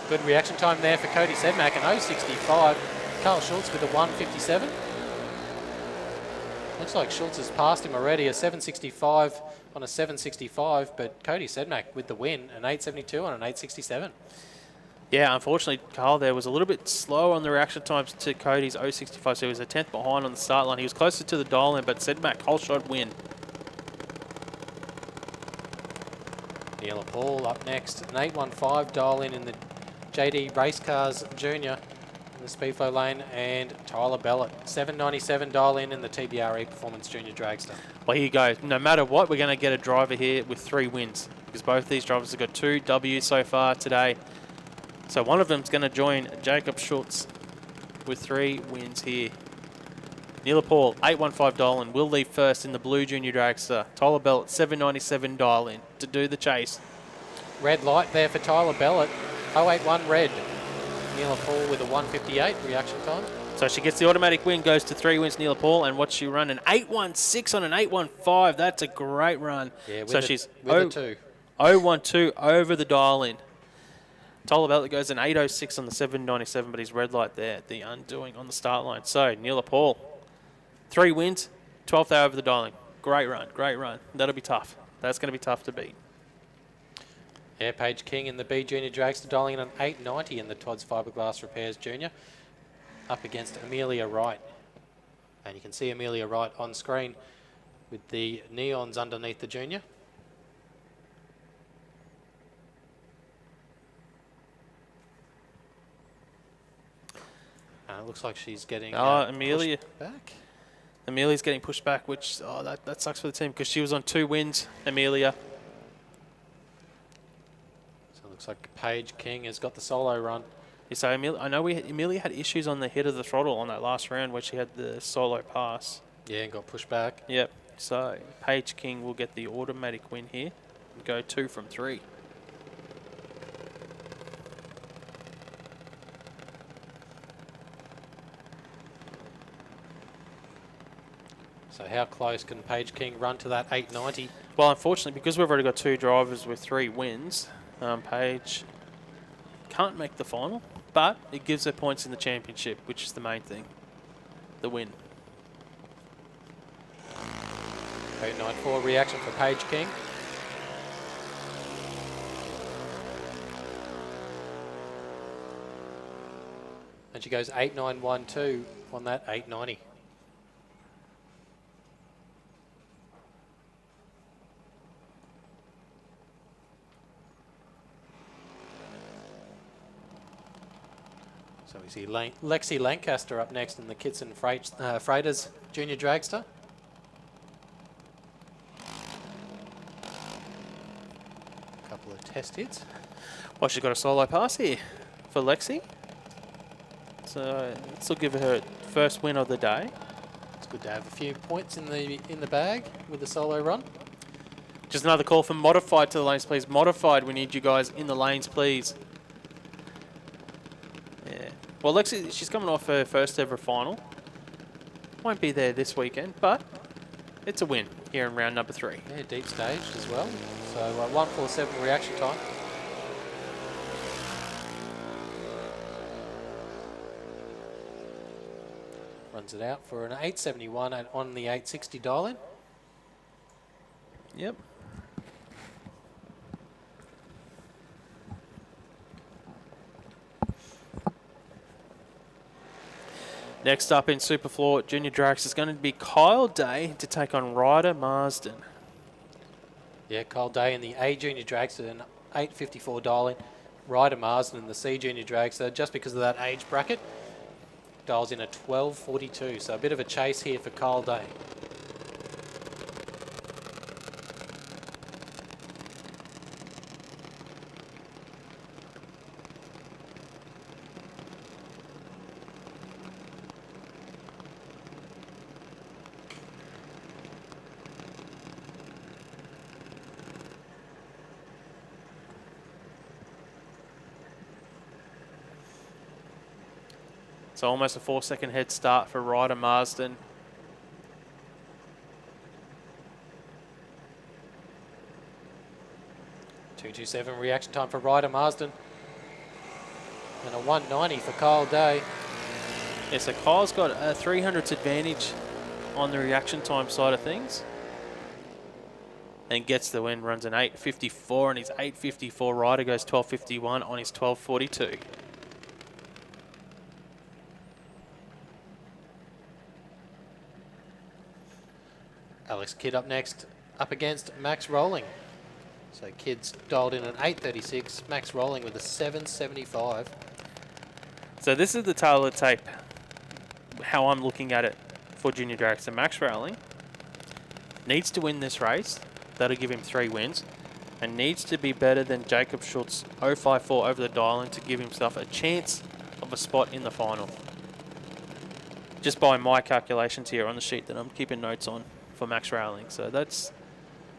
[SPEAKER 4] Good reaction time there for Cody Sedmak, an 065. Carl Schultz with a 157. Looks like Schultz has passed him already, a 765 on a 765, but Cody Sedmak with the win, an 872 on an 867.
[SPEAKER 1] Yeah, unfortunately, Carl there was a little bit slow on the reaction times to Cody's 065, so he was a 10th behind on the start line. He was closer to the dial in, but Sedmak, whole shot win.
[SPEAKER 4] Neil Paul up next, an 815 dial in the JD Race Cars Junior in the Speedflow lane, and Tyler Bellett, 797 dial in the TBRE Performance Junior Dragster.
[SPEAKER 1] Well, here you go. No matter what, we're going to get a driver here with 3 wins, because both these drivers have got 2 Ws so far today. So one of them's going to join Jacob Schultz with 3 wins here. Neil Paul, 815 dial in, will leave first in the blue junior dragster. Tyler Bellett, 797 dial in to do the chase.
[SPEAKER 4] Red light there for Tyler Bellett, 081 red. Neil Paul with a 158 reaction time.
[SPEAKER 1] So she gets the automatic win, goes to 3 wins, Neil Paul, and what's she run? An 816 on an 815. That's a great run.
[SPEAKER 4] Yeah,
[SPEAKER 1] so she's
[SPEAKER 4] with a 2.
[SPEAKER 1] 012 over the dial in. Tyler Bellett goes an 806 on the 797, but he's red light there at the undoing on the start line. So Neil Paul, 3 wins, 12th over the dialing. Great run, great run. That'll be tough. That's going to be tough to beat.
[SPEAKER 4] Yeah, Paige King in the B Junior Dragster dialing in an 890 in the Todd's Fiberglass Repairs Junior, up against Amelia Wright. And you can see Amelia Wright on screen with the neons underneath the junior. It looks like she's getting
[SPEAKER 1] Amelia
[SPEAKER 4] pushed back.
[SPEAKER 1] Amelia's getting pushed back, which that sucks for the team because she was on 2 wins, Amelia.
[SPEAKER 4] So it looks like Paige King has got the solo run.
[SPEAKER 1] Yeah, so I know Amelia had issues on the head of the throttle on that last round where she had the solo pass.
[SPEAKER 4] Yeah, and got pushed back.
[SPEAKER 1] Yep. So Paige King will get the automatic win here and go 2 from 3.
[SPEAKER 4] So how close can Paige King run to that 890?
[SPEAKER 1] Well, unfortunately, because we've already got 2 drivers with 3 wins, Paige can't make the final, but it gives her points in the championship, which is the main thing, the win.
[SPEAKER 4] 894 reaction for Paige King. And she goes 8912 on that 890. So we see Lexi Lancaster up next in the Kitson Freighters Junior Dragster. Couple of test hits.
[SPEAKER 1] Well, she's got a solo pass here for Lexi. So this will give her first win of the day.
[SPEAKER 4] It's good to have a few points in the bag with the solo run.
[SPEAKER 1] Just another call for Modified to the lanes, please. Modified, we need you guys in the lanes, please. Yeah. Well, Lexi, she's coming off her first ever final. Won't be there this weekend, but it's a win here in round number 3.
[SPEAKER 4] Yeah, deep staged as well. So 147 reaction time. Runs it out for an 871 and on the 860 dial in.
[SPEAKER 1] Yep. Next up in SuperFloor Junior Dragster is going to be Kyle Day to take on Ryder Marsden.
[SPEAKER 4] Yeah, Kyle Day in the A Junior Dragster, an 854 dial in. Ryder Marsden in the C Junior Dragster, just because of that age bracket, dials in a 1242. So a bit of a chase here for Kyle Day.
[SPEAKER 1] So almost a 4-second head start for Ryder Marsden.
[SPEAKER 4] .227 reaction time for Ryder Marsden. And a 190 for Kyle Day.
[SPEAKER 1] Yeah, so Kyle's got a 300s advantage on the reaction time side of things. And gets the win, runs an 8.54, and his 8.54 rider goes 12.51 on his 12.42.
[SPEAKER 4] Alex Kidd up next, up against Max Rolling. So Kidd's dialed in an 8.36, Max Rolling with a 7.75.
[SPEAKER 1] So this is the tail of the tape, how I'm looking at it for Junior Dragster. Max Rowling needs to win this race. That'll give him 3 wins. And needs to be better than Jacob Schultz 0.54 over the dial-in to give himself a chance of a spot in the final. Just by my calculations here on the sheet that I'm keeping notes on for Max Rowling. So that's...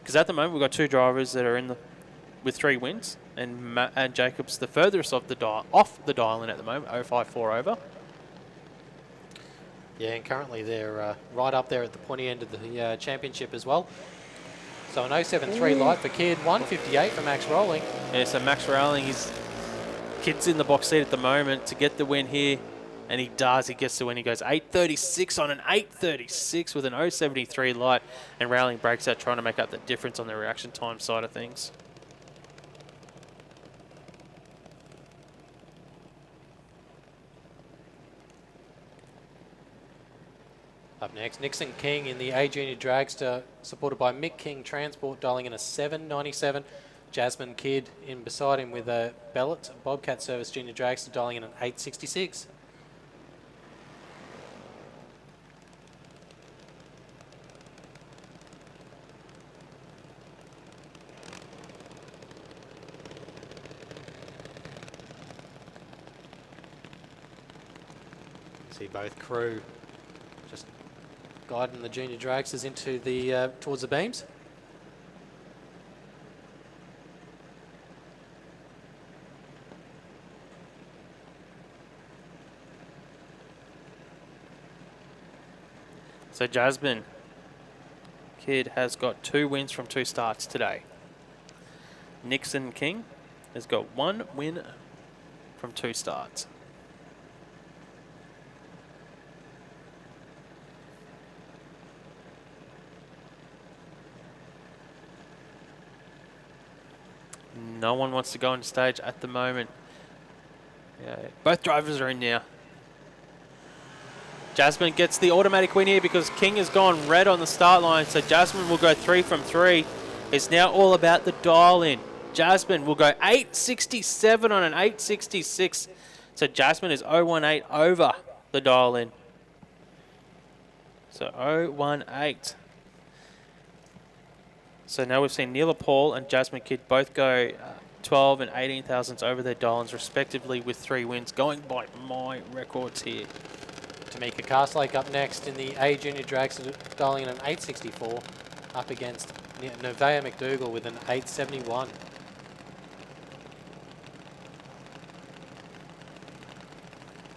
[SPEAKER 1] Because at the moment we've got 2 drivers that are in the with 3 wins. And Jacob's the furthest off the dial-in at the moment, 0.54 over.
[SPEAKER 4] Yeah, and currently they're right up there at the pointy end of the championship as well. So an 0.73 light for Kidd, 1.58 for Max Rolling.
[SPEAKER 1] Yeah, so Max Rowling, Kidd's in the box seat at the moment to get the win here. And he does, he gets the win. He goes 8.36 on an 8.36 with an 0.73 light. And Rowling breaks out trying to make up the difference on the reaction time side of things.
[SPEAKER 4] Up next, Nixon King in the A Junior Dragster, supported by Mick King Transport, dialing in a 7.97. Jasmine Kidd in beside him with a Bellet Bobcat Service Junior Dragster, dialing in an 8.66. See both crew just guiding the Junior Dragsters into the towards the beams.
[SPEAKER 1] So Jasmine Kidd has got 2 wins from 2 starts today. Nixon King has got 1 win from 2 starts. No one wants to go on stage at the moment. Yeah, both drivers are in now. Jasmine gets the automatic win here because King has gone red on the start line, so Jasmine will go 3 from 3. It's now all about the dial-in. Jasmine will go 8.67 on an 8.66. So Jasmine is 0.18 over the dial-in. So 0.18. So now we've seen Neela Paul and Jasmine Kidd both go 12 and 18 thousandths over their dial-ins respectively with 3 wins, going by my records here.
[SPEAKER 4] Tamika Castlake up next in the A Junior Dragster, dialing in an 8.64, up against Nevaeh McDougall with an 8.71.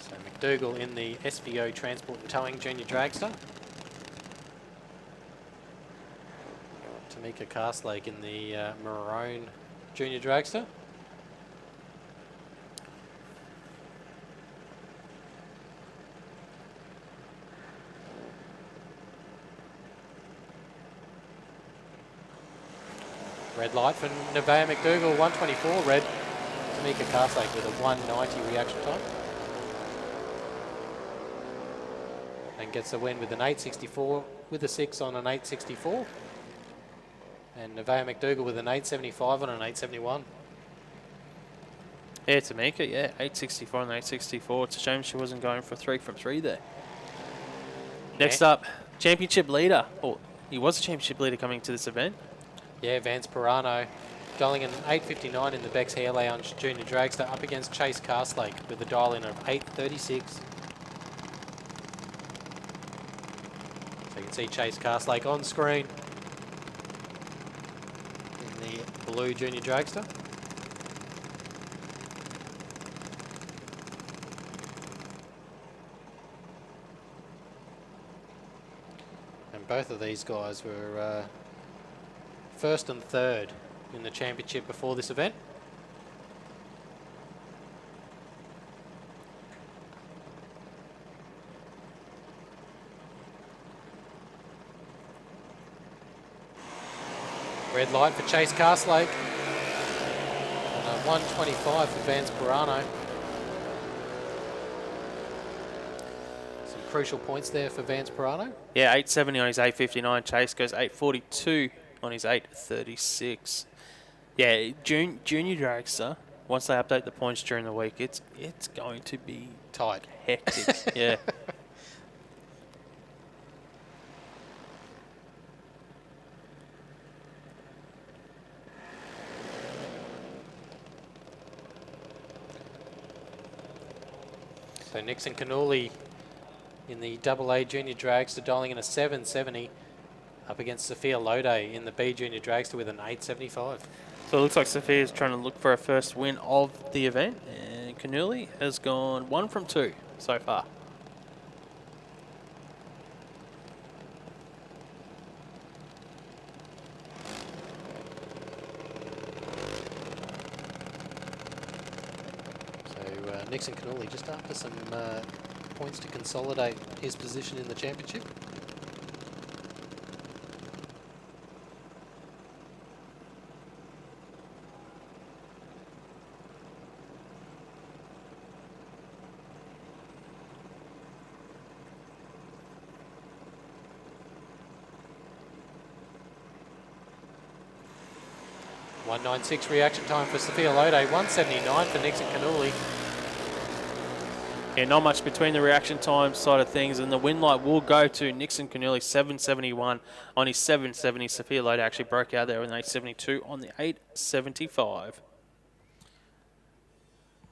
[SPEAKER 4] So McDougall in the SVO Transport and Towing Junior Dragster. Tamika Castlake in the Maroon Junior Dragster. Red light for Nevaeh McDougall, 124 red. Tamika Castlake with a 190 reaction time. And gets the win with an 8.64 with a 6 on an 8.64. And Nevaeh McDougall with an 8.75 on an 8.71.
[SPEAKER 1] Yeah, Tamika, yeah, 8.64 and 8.64. It's a shame she wasn't going for 3 from 3 there. Next up, championship leader. Oh, he was a championship leader coming to this event.
[SPEAKER 4] Yeah, Vance Pirano dialing in 8.59 in the Beck's Hair Lounge Junior Dragster, up against Chase Castlake with a dial-in of 8.36. So you can see Chase Castlake on screen in the blue Junior Dragster. And both of these guys were first and third in the championship before this event. Red light for Chase Castlake. And 125 for Vance Pirano. Some crucial points there for Vance Pirano.
[SPEAKER 1] Yeah, 870 on his 859. Chase goes 842 on his 836. Yeah, Junior Dragster, once they update the points during the week, it's going to be
[SPEAKER 4] Tight.
[SPEAKER 1] hectic. Yeah.
[SPEAKER 4] So Nixon Canuli in the AA Junior Dragster dialing in a 770 up against Sophia Lode in the B Junior Dragster with an 875.
[SPEAKER 1] So it looks like Sophia's trying to look for a first win of the event, and Canuli has gone 1 from 2 so far.
[SPEAKER 4] So Nixon Canuli just after some points to consolidate his position in the championship. .196 reaction time for Sophia Lode, 179 for Nixon Canuli.
[SPEAKER 1] Yeah, not much between the reaction time side of things, and the win light will go to Nixon Canuli, 771 on his 770. Sophia Lode actually broke out there with an 872 on the 875.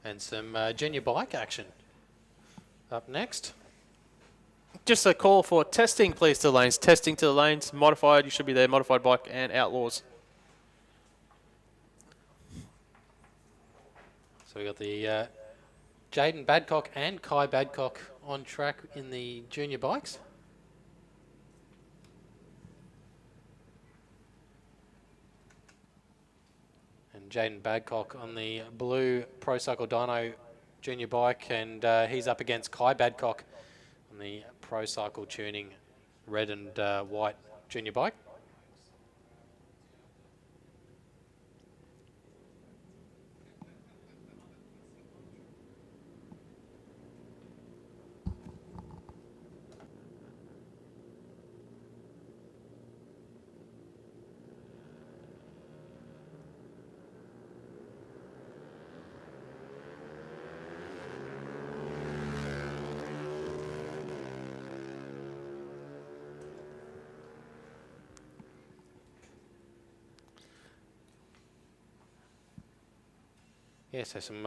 [SPEAKER 4] And some junior bike action up next.
[SPEAKER 1] Just a call for testing, please, to the lanes. Testing to the lanes. Modified, you should be there. Modified bike and Outlaws.
[SPEAKER 4] So we got the Jaden Badcock and Kai Badcock on track in the junior bikes. And Jaden Badcock on the blue Pro Cycle Dyno junior bike, and he's up against Kai Badcock on the Pro Cycle Tuning red and white junior bike. Yeah, so some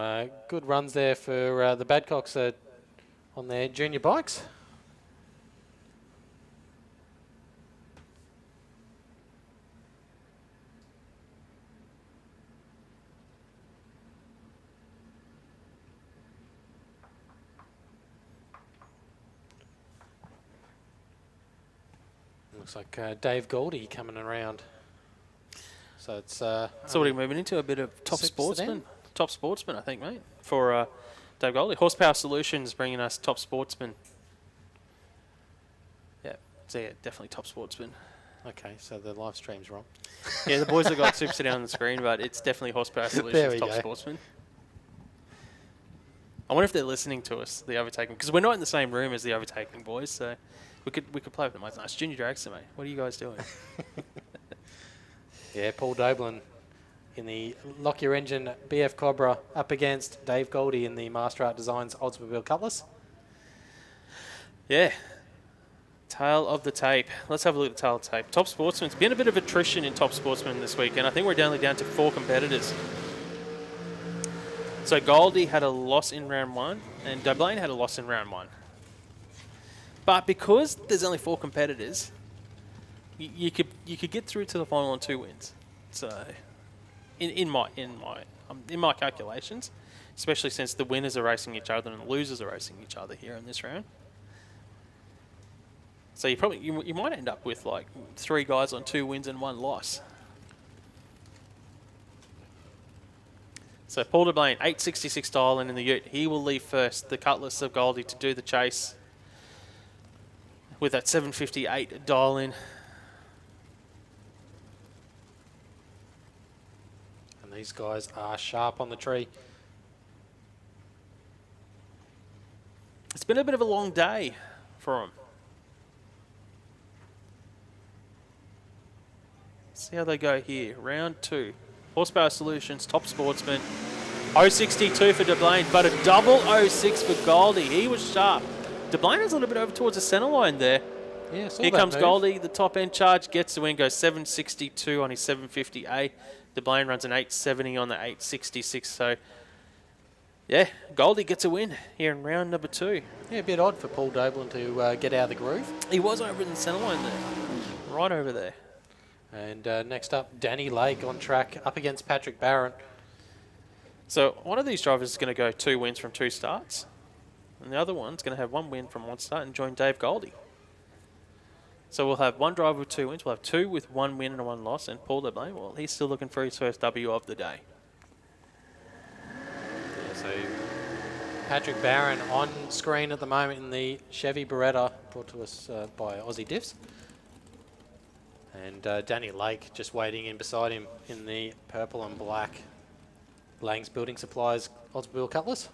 [SPEAKER 4] good runs there for the Badcocks on their junior bikes. Looks like Dave Goldie coming around. So it's
[SPEAKER 1] So what are you moving into? A bit of top
[SPEAKER 4] Super
[SPEAKER 1] sportsman?
[SPEAKER 4] Sedan?
[SPEAKER 1] Top sportsman, I think, mate, for Dave Goldie. Horsepower Solutions bringing us top sportsman. Yeah, so yeah, definitely top sportsman.
[SPEAKER 4] okay. So the live stream's wrong.
[SPEAKER 1] Yeah, the boys have got Super Sedan on the screen, but it's definitely Horsepower
[SPEAKER 4] There
[SPEAKER 1] Solutions
[SPEAKER 4] we
[SPEAKER 1] top
[SPEAKER 4] go.
[SPEAKER 1] sportsman. I wonder if they're listening to us, the Overtaking, because we're not in the same room as the Overtaking boys, so we could play with them. Like, nice Junior Dragster, mate. What are you guys doing?
[SPEAKER 4] Yeah, Paul Doblin in the Lock Your Engine BF Cobra up against Dave Goldie in the Master Art Designs Oldsmobile Cutlass.
[SPEAKER 1] Yeah. Tail of the tape. Let's have a look at the tail of the tape. Top Sportsman's been a bit of attrition in Top Sportsman this weekend. I think we're only down to 4 competitors. So Goldie had a loss in round 1, and Doblin had a loss in round 1. But because there's only 4 competitors, you could get through to the final on 2 wins. So, in my calculations, especially since the winners are racing each other and the losers are racing each other here in this round. So you might end up with like 3 guys on 2 wins and 1 loss. So Paul Doblin, 866 dial in the Ute. He will leave first. The Cutlass of Goldie to do the chase with that 758 dial in.
[SPEAKER 4] These guys are sharp on the tree.
[SPEAKER 1] It's been a bit of a long day for them. See how they go here. Round 2. Horsepower Solutions, Top Sportsman. 062 for DeBlane, but a double 06 for Goldie. He was sharp. DeBlane is a little bit over towards the centre line there.
[SPEAKER 4] Yeah, saw
[SPEAKER 1] Here
[SPEAKER 4] that
[SPEAKER 1] comes
[SPEAKER 4] move.
[SPEAKER 1] Goldie, the top end charge, gets the win, goes 762 on his 750A. DeBlane runs an 870 on the 866. So, yeah, Goldie gets a win here in round number 2.
[SPEAKER 4] Yeah, a bit odd for Paul Doblin to get out of the groove.
[SPEAKER 1] He was over in the centre line there. Right over there.
[SPEAKER 4] And next up, Danny Lake on track up against Patrick Barron.
[SPEAKER 1] So one of these drivers is going to go 2 wins from 2 starts. And the other one's going to have 1 win from 1 start and join Dave Goldie. So we'll have 1 driver with 2 wins. We'll have 2 with 1 win and 1 loss. And Paul DeBlane, well, he's still looking for his first W of the day.
[SPEAKER 4] Yeah, so Patrick Barron on screen at the moment in the Chevy Beretta, brought to us by Aussie Diffs. And Danny Lake just waiting in beside him in the purple and black Lang's Building Supplies Osmobile Cutlass.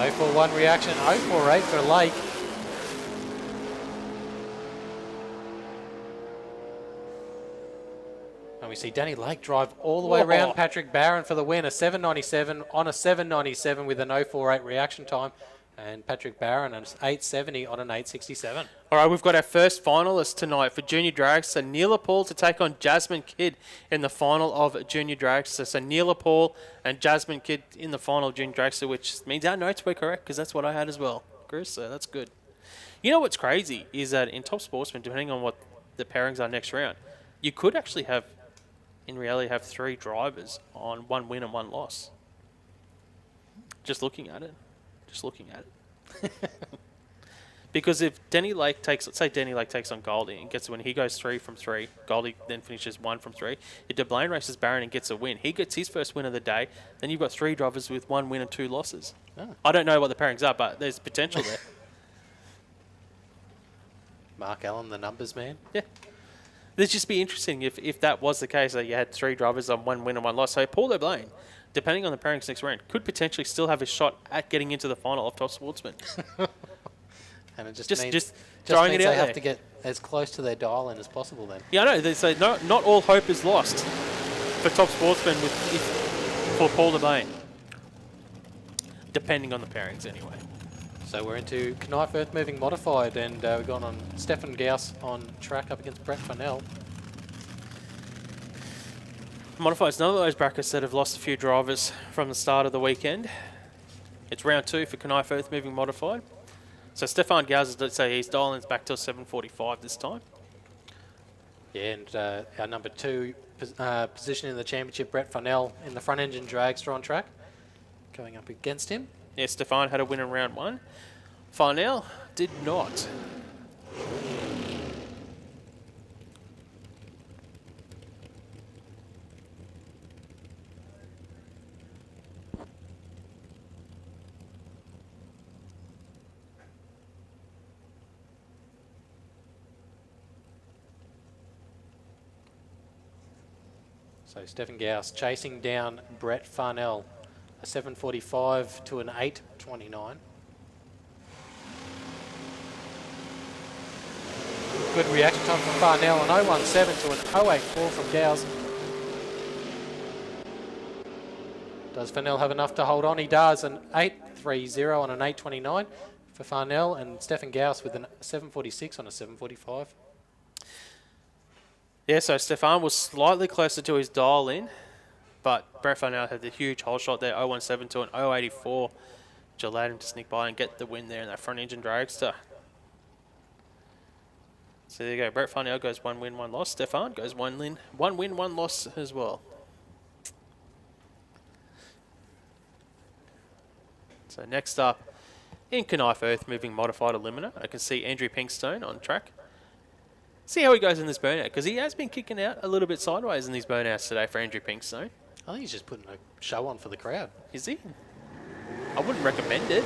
[SPEAKER 4] Oh for 1 reaction, 048 for Lake. And we see Danny Lake drive all the way around Patrick Barron for the win. A 797 on a 797 with an 048 reaction time. And Patrick Barron an 870 on an 867.
[SPEAKER 1] All right, we've got our first finalist tonight for Junior Dragster. Neela Paul to take on Jasmine Kidd in the final of Junior Dragster. So Neela Paul and Jasmine Kidd in the final of Junior Dragster, which means our notes were correct because that's what I had as well, Chris. So that's good. You know what's crazy is that in Top Sportsman, depending on what the pairings are next round, you could actually have, in reality, have 3 drivers on 1 win and 1 loss. Just looking at it. Because if Danny Lake takes, let's say Danny Lake takes on Goldie and gets a win, he goes 3 from 3. Goldie then finishes 1 from 3. If DeBlane races Barron and gets a win, he gets his first win of the day. Then you've got 3 drivers with 1 win and 2 losses.
[SPEAKER 4] Oh.
[SPEAKER 1] I don't know what the pairings are, but there's potential there.
[SPEAKER 4] Mark Allen, the numbers man.
[SPEAKER 1] Yeah. It'd just be interesting if that was the case, that you had 3 drivers on 1 win and 1 loss. So Paul DeBlane, depending on the pairings next round, could potentially still have a shot at getting into the final of Top Sportsman.
[SPEAKER 4] And it just
[SPEAKER 1] throwing
[SPEAKER 4] means
[SPEAKER 1] it out
[SPEAKER 4] they have
[SPEAKER 1] there.
[SPEAKER 4] to get as close to their dial in as possible then.
[SPEAKER 1] Yeah, I know. They say not all hope is lost for Top Sportsman for Paul DeBlane. Depending on the pairings, anyway.
[SPEAKER 4] So we're into Knijff Earthmoving Modified, and we've gone on Stefan Gauss on track up against Brett Farnell.
[SPEAKER 1] Modified is none of those brackets that have lost a few drivers from the start of the weekend. It's round 2 for Knijff Earthmoving Modified. So Stefan Gauss, let's say he's dialing back till 7:45 this time.
[SPEAKER 4] Yeah, and our number 2 position in the championship, Brett Farnell in the front engine dragster on track, going up against him.
[SPEAKER 1] Yeah, Stefan had a win in round 1. Farnell did not.
[SPEAKER 4] So Stefan Gauss chasing down Brett Farnell, a 745 to an 829. Good reaction time from Farnell, an 017 to an 084 from Gauss. Does Farnell have enough to hold on? He does, an 830 on an 829 for Farnell, and Stefan Gauss with a 746 on a 745.
[SPEAKER 1] Yeah, so Stefan was slightly closer to his dial in, but Brett Farnell had the huge hole shot there, 017 to an 084, which allowed him to sneak by and get the win there in that front engine dragster. So there you go. Brett Farnell goes 1 win, 1 loss. Stefan goes 1 win, 1 loss as well. So next up, in Knijff Earthmoving Modified Eliminer, I can see Andrew Pinkstone on track. See how he goes in this burnout, because he has been kicking out a little bit sideways in these burnouts today for Andrew Pinkstone.
[SPEAKER 4] I think he's just putting a show on for the crowd.
[SPEAKER 1] Is he? I wouldn't recommend it.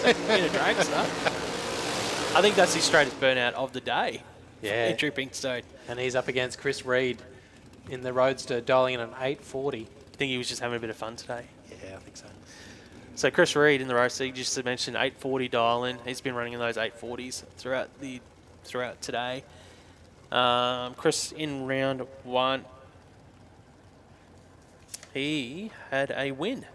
[SPEAKER 1] In a dragster. I think that's his straightest burnout of the day.
[SPEAKER 4] Yeah.
[SPEAKER 1] Andrew Pinkstone.
[SPEAKER 4] And he's up against Chris Reed in the Roadster, dialing in an 840.
[SPEAKER 1] I think he was just having a bit of fun today.
[SPEAKER 4] Yeah, I think so.
[SPEAKER 1] So Chris Reed in the Roadster, just to mention 840 dial in. He's been running in those 840s throughout today. Chris in round 1, he had a win.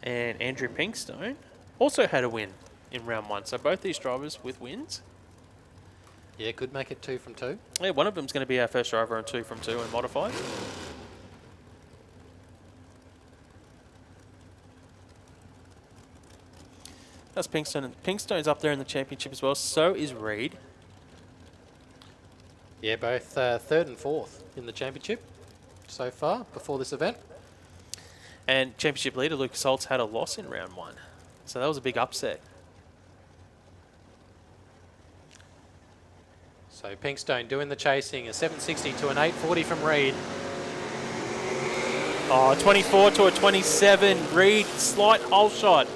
[SPEAKER 1] And Andrew Pinkstone also had a win in round 1. So both these drivers with wins.
[SPEAKER 4] Yeah, could make it 2 from 2.
[SPEAKER 1] Yeah, one of them's going to be our first driver on 2 from 2 in Modified. That's Pinkstone. Pinkstone's up there in the championship as well. So is Reed.
[SPEAKER 4] Yeah, both 3rd and 4th in the championship so far before this event.
[SPEAKER 1] And championship leader Lucas Holtz had a loss in round 1. So that was a big upset.
[SPEAKER 4] So Pinkstone doing the chasing, a 760 to an 840 from Reed.
[SPEAKER 1] Oh, 24 to a 27. Reed, slight hole shot.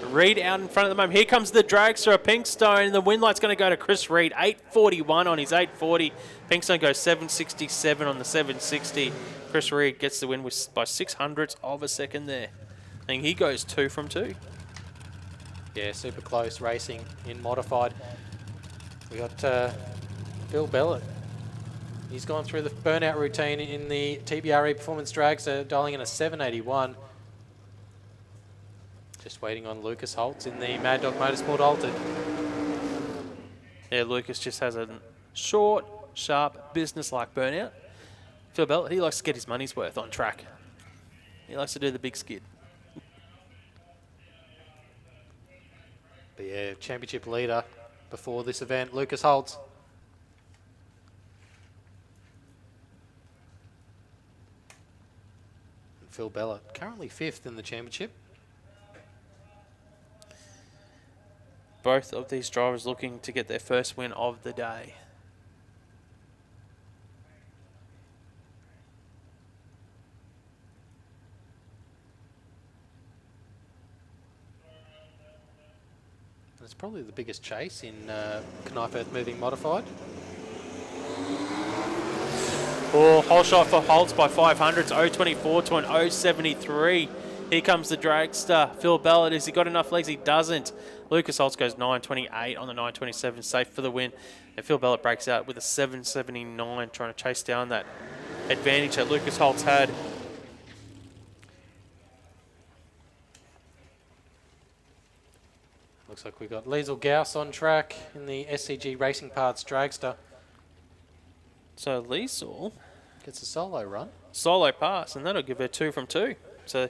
[SPEAKER 1] Reed out in front at the moment. Here comes the dragster of Pinkstone. The win light's going to go to Chris Reed. 841 on his 840. Pinkstone goes 767 on the 760. Chris Reed gets the win by 600ths of a second there. And he goes 2 from 2.
[SPEAKER 4] Yeah, super close racing in Modified. We got Phil Bellett. He's gone through the burnout routine in the TBRE Performance Dragster, dialing in a 781. Just waiting on Lucas Holtz in the Mad Dog Motorsport Altered.
[SPEAKER 1] Yeah, Lucas just has a short, sharp, business-like burnout. Phil Bellett, he likes to get his money's worth on track. He likes to do the big skid.
[SPEAKER 4] But yeah, championship leader before this event, Lucas Holtz. And Phil Bellett, currently 5th in the championship.
[SPEAKER 1] Both of these drivers looking to get their first win of the day.
[SPEAKER 4] It's probably the biggest chase in Knijff Earthmoving Modified.
[SPEAKER 1] Oh, whole shot for Holtz by 500. It's 024 to an 073. Here comes the dragster. Phil Bellett, has he got enough legs? He doesn't. Lucas Holtz goes 928 on the 927, safe for the win. And Phil Bellett breaks out with a 779, trying to chase down that advantage that Lucas Holtz had.
[SPEAKER 4] Looks like we got Liesl Gauss on track in the SCG Racing Parts Dragster.
[SPEAKER 1] So Liesl
[SPEAKER 4] Gets a solo run.
[SPEAKER 1] solo pass, and that'll give her 2 from 2. So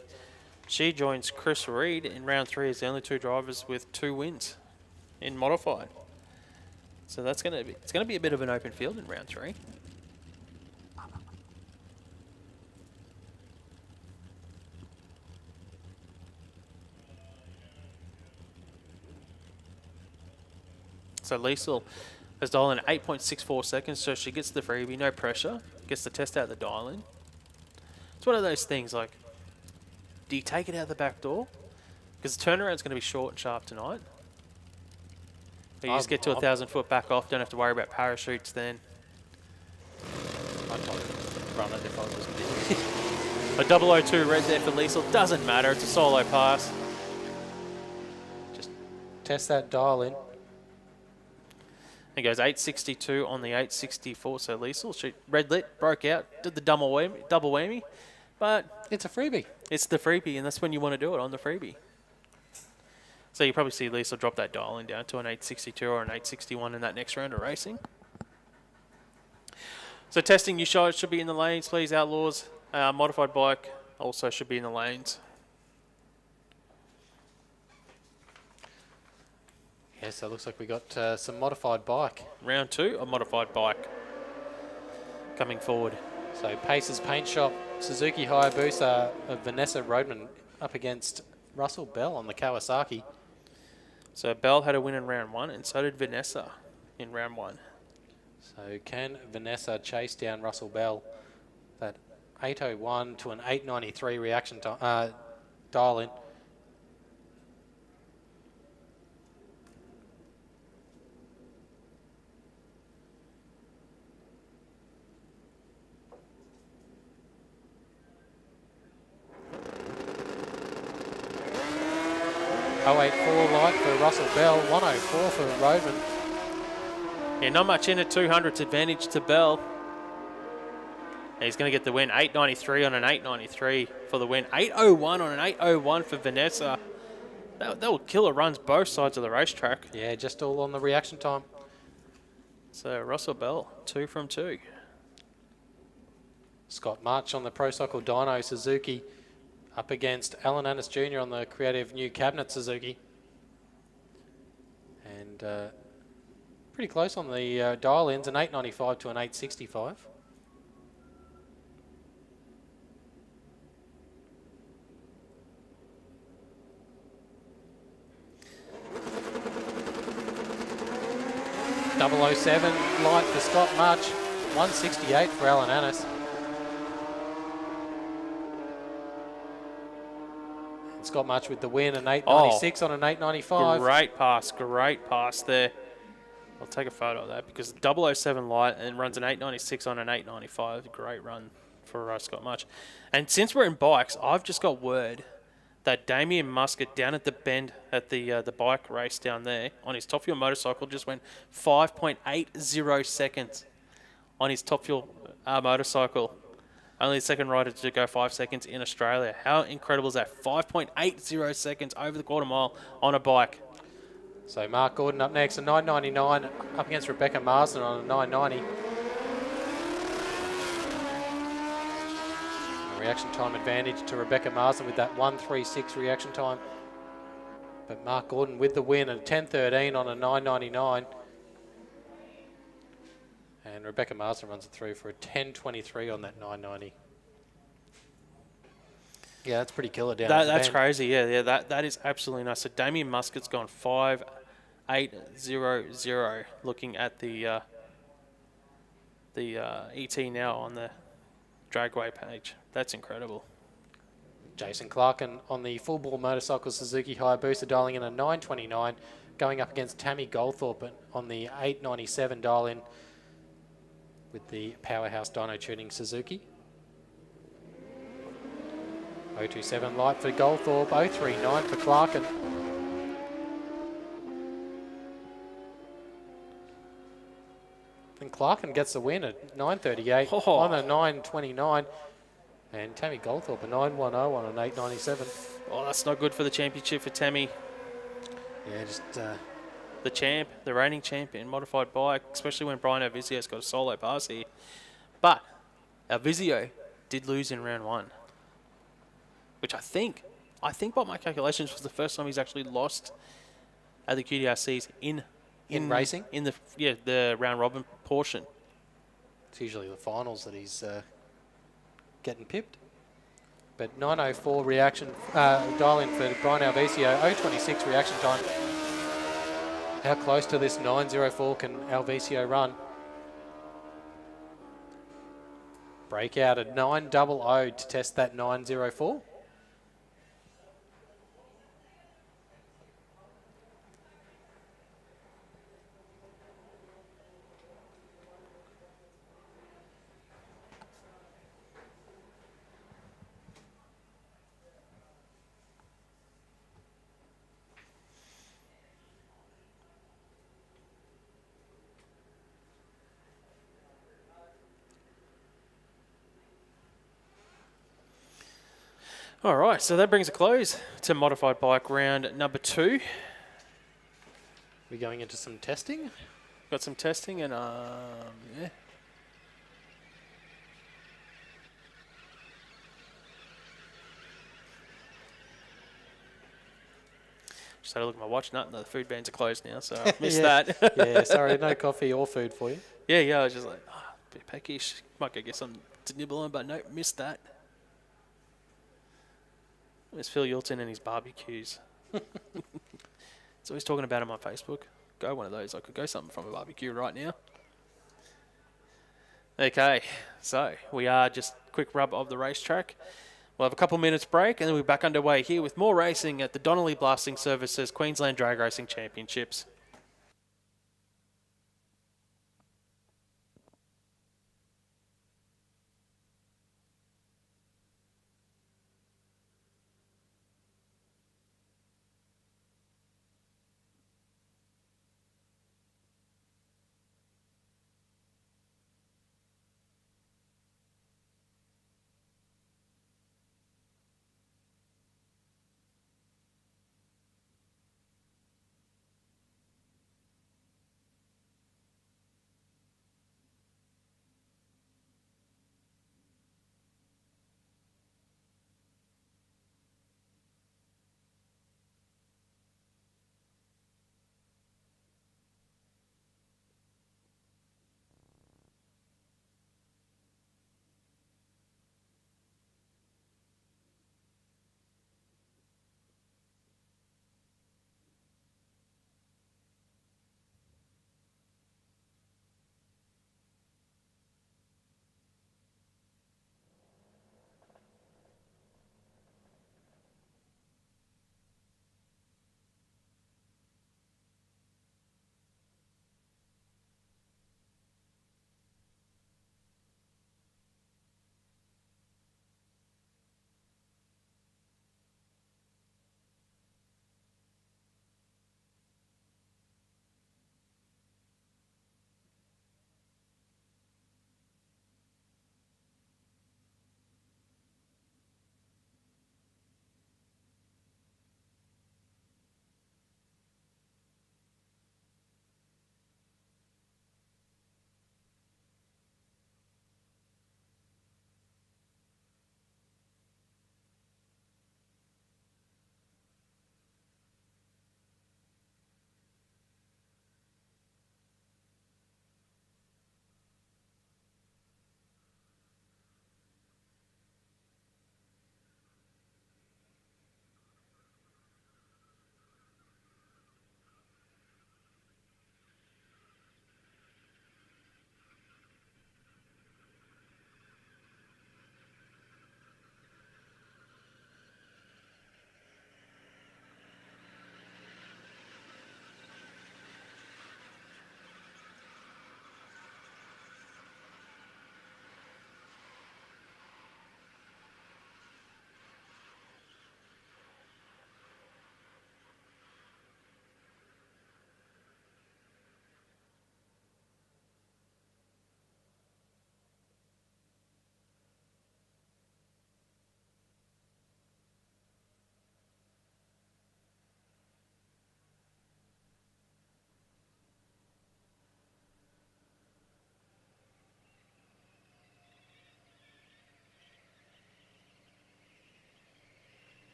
[SPEAKER 1] she joins Chris Reed in round 3 as the only 2 drivers with 2 wins in Modified. So it's going to be a bit of an open field in round 3. So Liesl has dialed in 8.64 seconds, so she gets the freebie, no pressure, gets to test out the dial in. It's one of those things like, do you take it out the back door? Because the turnaround's going to be short and sharp tonight. But you just get to 1,000 foot back off, don't have to worry about parachutes then.
[SPEAKER 4] I'd run it if I was me.
[SPEAKER 1] A 002 red there for Liesl, doesn't matter, it's a solo pass.
[SPEAKER 4] Just test that dial in.
[SPEAKER 1] It goes 862 on the 864, so Liesl, she red lit, broke out, did the double whammy, but
[SPEAKER 4] It's a freebie.
[SPEAKER 1] it's the freebie, and that's when you want to do it, on the freebie. So you probably see Liesl drop that dial in down to an 862 or an 861 in that next round of racing. So testing, you should be in the lanes, please, Outlaws. Modified bike also should be in the lanes.
[SPEAKER 4] Yes, so it looks like we got some modified bike.
[SPEAKER 1] Round 2, a modified bike coming forward.
[SPEAKER 4] So Pace's Paint Shop, Suzuki Hayabusa of Vanessa Rodman up against Russell Bell on the Kawasaki.
[SPEAKER 1] So Bell had a win in round 1, and so did Vanessa in round 1.
[SPEAKER 4] So can Vanessa chase down Russell Bell? That 801 to an 893 reaction dial in. .084 light for Russell Bell, 104 for Rodman.
[SPEAKER 1] Yeah, not much in it. 200's advantage to Bell. And he's going to get the win. 893 on an 893 for the win. 801 on an 801 for Vanessa. That will killer runs both sides of the racetrack.
[SPEAKER 4] Yeah, just all on the reaction time.
[SPEAKER 1] So Russell Bell, 2 from 2.
[SPEAKER 4] Scott March on the Pro Cycle Dyno Suzuki up against Alan Annis Jr. on the Creative New Cabinet Suzuki. And pretty close on the dial-ins, an 895 to an 865. .007 light for Scott March, 168 for Alan Annis. And Scott March with the win, an 896 on an 895.
[SPEAKER 1] Great pass there. I'll take a photo of that because 007 light and runs an 896 on an 895. Great run for Scott March. And since we're in bikes, I've just got word that Damien Muscat down at the bend at the bike race down there on his Top Fuel motorcycle just went 5.80 seconds on his Top Fuel motorcycle. Only the second rider to go 5 seconds in Australia. How incredible is that? 5.80 seconds over the quarter mile on a bike.
[SPEAKER 4] So Mark Gordon up next, a 999 up against Rebecca Marsden on a 990. Reaction time advantage to Rebecca Marsden with that 136 reaction time. But Mark Gordon with the win at 10.13 on a 999. And Rebecca Marsden runs it through for a 10.23 on that 990. Yeah, that's pretty killer down at the
[SPEAKER 1] That's
[SPEAKER 4] bend.
[SPEAKER 1] crazy. Yeah, that is absolutely nice. So Damien Muscat's gone 5.800 looking at the ET now on the Dragway page. That's incredible.
[SPEAKER 4] Jason Clark on the full ball motorcycle Suzuki Hayabusa dialing in a 929, going up against Tammy Goldthorpe on the 897 dial in with the Powerhouse Dyno Tuning Suzuki. 027 light for Goldthorpe, 039 for Clarkin. And Clarkin gets the win at 938 on a 929. And Tammy Goldthorpe, a 910 on an 897.
[SPEAKER 1] Oh, that's not good for the championship for Tammy.
[SPEAKER 4] Yeah, just...
[SPEAKER 1] the champ, the reigning champion, modified bike, especially when Brian Alvizio's got a solo pass here. But Alvizio did lose in round 1, which I think by my calculations was the first time he's actually lost at the QDRCs in
[SPEAKER 4] racing?
[SPEAKER 1] In the round robin portion.
[SPEAKER 4] It's usually the finals that he's getting pipped. But 904 reaction dial in for Brian Alvizio, 026 reaction time. How close to this 904 can Alvizio run? Breakout at 900 to test that 904.
[SPEAKER 1] All right, so that brings a close to modified bike round number 2.
[SPEAKER 4] We're going into some testing.
[SPEAKER 1] Got some testing and yeah. Just had a look at my watch. No, the food vans are closed now, so I missed that.
[SPEAKER 4] Yeah, sorry, no coffee or food for you.
[SPEAKER 1] Yeah, I was just like, a bit peckish. Might go get something to nibble on, but nope, missed that. There's Phil Yulton and his barbecues. He's always talking about him on Facebook. Go one of those. I could go something from a barbecue right now. Okay, so we are just quick rub of the racetrack. We'll have a couple minutes break and then we'll be back underway here with more racing at the Donnelly Blasting Services Queensland Drag Racing Championships.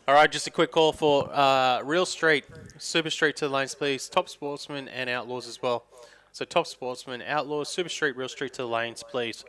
[SPEAKER 1] All right, just a quick call for Real Street, Super Street to the lanes, please. Top Sportsman and Outlaws as well. So Top Sportsman, Outlaws, Super Street, Real Street to the lanes, please.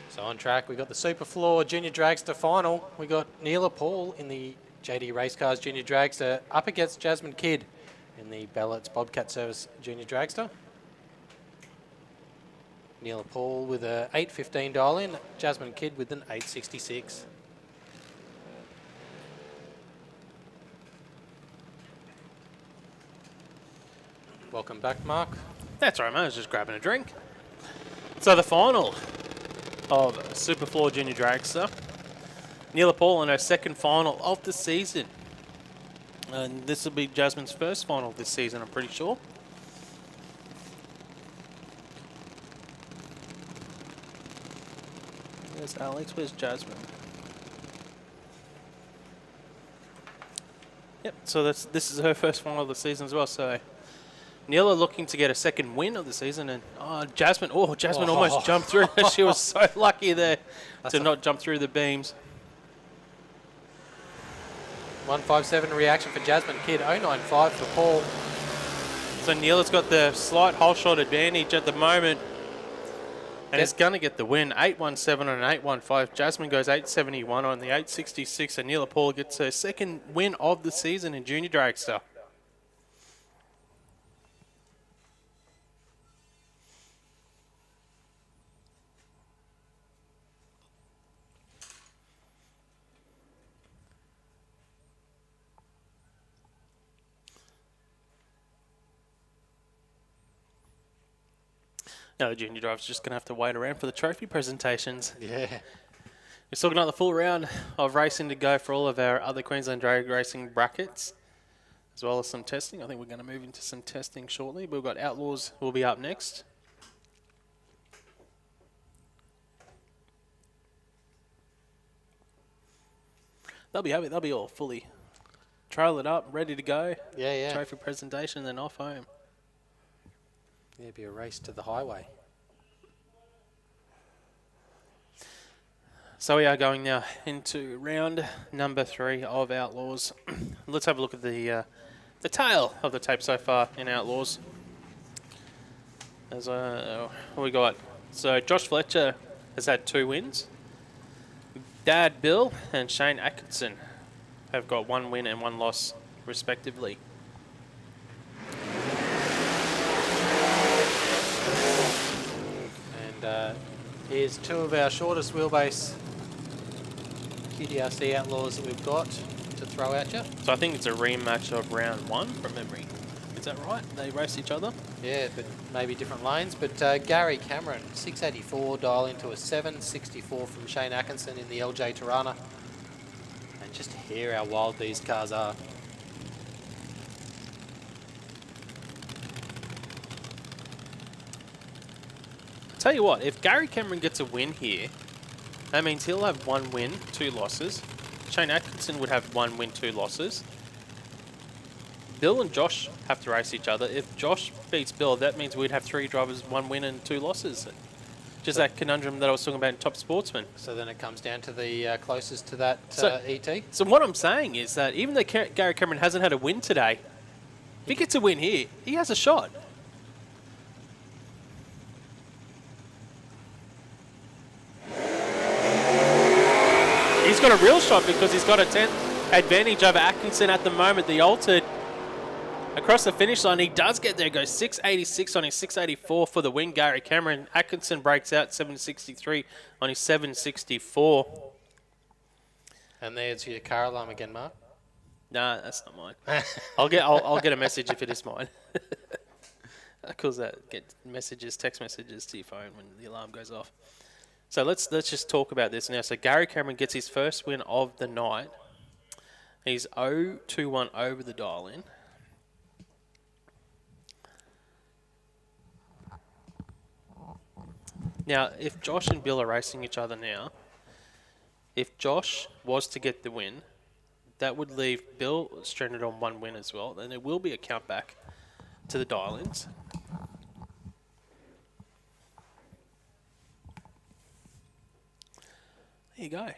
[SPEAKER 4] So on track, we got the SuperFloor Junior Dragster Final. We got Neela Paul in the JD Racecars Junior Dragster up against Jasmine Kidd in the Bellett's Bobcat Service Junior Dragster. Neela Paul with a 8.15 dial in, Jasmine Kidd with an 8.66. Welcome back, Mark.
[SPEAKER 1] That's right, mate. I was just grabbing a drink. So the final of SuperFloor Junior Dragster. Neela Paul in her second final of the season. And this will be Jasmine's first final this season, I'm pretty sure. Where's Alex? Where's Jasmine? Yep, so this is her first final of the season as well. So Neela looking to get a second win of the season, and Jasmine almost jumped through. She was so lucky there to not jump through the beams.
[SPEAKER 4] 157 reaction for Jasmine Kidd, 095 for Paul.
[SPEAKER 1] So Neela's got the slight hole shot advantage at the moment, and is going to get the win. 817 and an 815. Jasmine goes 871 on the 866, and Neela Paul gets her second win of the season in Junior Dragster. Now the junior driver's just going to have to wait around for the trophy presentations.
[SPEAKER 4] Yeah.
[SPEAKER 1] We're still got the full round of racing to go for all of our other Queensland drag racing brackets. as well as some testing. I think we're going to move into some testing shortly. We've got Outlaws will be up next. They'll be happy. They'll be all fully trail it up, ready to go.
[SPEAKER 4] Yeah.
[SPEAKER 1] Trophy presentation, then off home.
[SPEAKER 4] Yeah, it'd be a race to the highway.
[SPEAKER 1] So we are going now into round number 3 of Outlaws. Let's have a look at the tail of the tape so far in Outlaws. As what we got? So Josh Fletcher has had 2 wins. Dad Bill and Shane Atkinson have got 1 win and 1 loss respectively.
[SPEAKER 4] And here's 2 of our shortest wheelbase QDRC Outlaws that we've got to throw at you.
[SPEAKER 1] So I think it's a rematch of round 1 from memory. Is that right? They race each other?
[SPEAKER 4] Yeah, but maybe different lanes. But Gary Cameron, 684, dial into a 764 from Shane Atkinson in the LJ Tirana. And just hear how wild these cars are.
[SPEAKER 1] Tell you what, if Gary Cameron gets a win here, that means he'll have 1 win, 2 losses. Shane Atkinson would have 1 win, 2 losses. Bill and Josh have to race each other. If Josh beats Bill, that means we'd have 3 drivers, 1 win and 2 losses. Just that conundrum that I was talking about in Top Sportsman.
[SPEAKER 4] So then it comes down to the closest to that ET.
[SPEAKER 1] So what I'm saying is that even though Gary Cameron hasn't had a win today, if he gets a win here, he has a shot. He's got a real shot because he's got a 10th advantage over Atkinson at the moment. The altered across the finish line, he does get there, goes 686 on his 684 for the win. Gary Cameron. Atkinson breaks out 763 on his 764.
[SPEAKER 4] And there's your car alarm again, Mark.
[SPEAKER 1] Nah, that's not mine. I'll get a message if it is mine. Because that get messages, text messages to your phone when the alarm goes off. So let's just talk about this now. So Gary Cameron gets his first win of the night. He's 0-2-1 over the dial-in. Now, if Josh and Bill are racing each other now, if Josh was to get the win, that would leave Bill stranded on 1 win as well. Then there will be a count back to the dial-ins. There you go.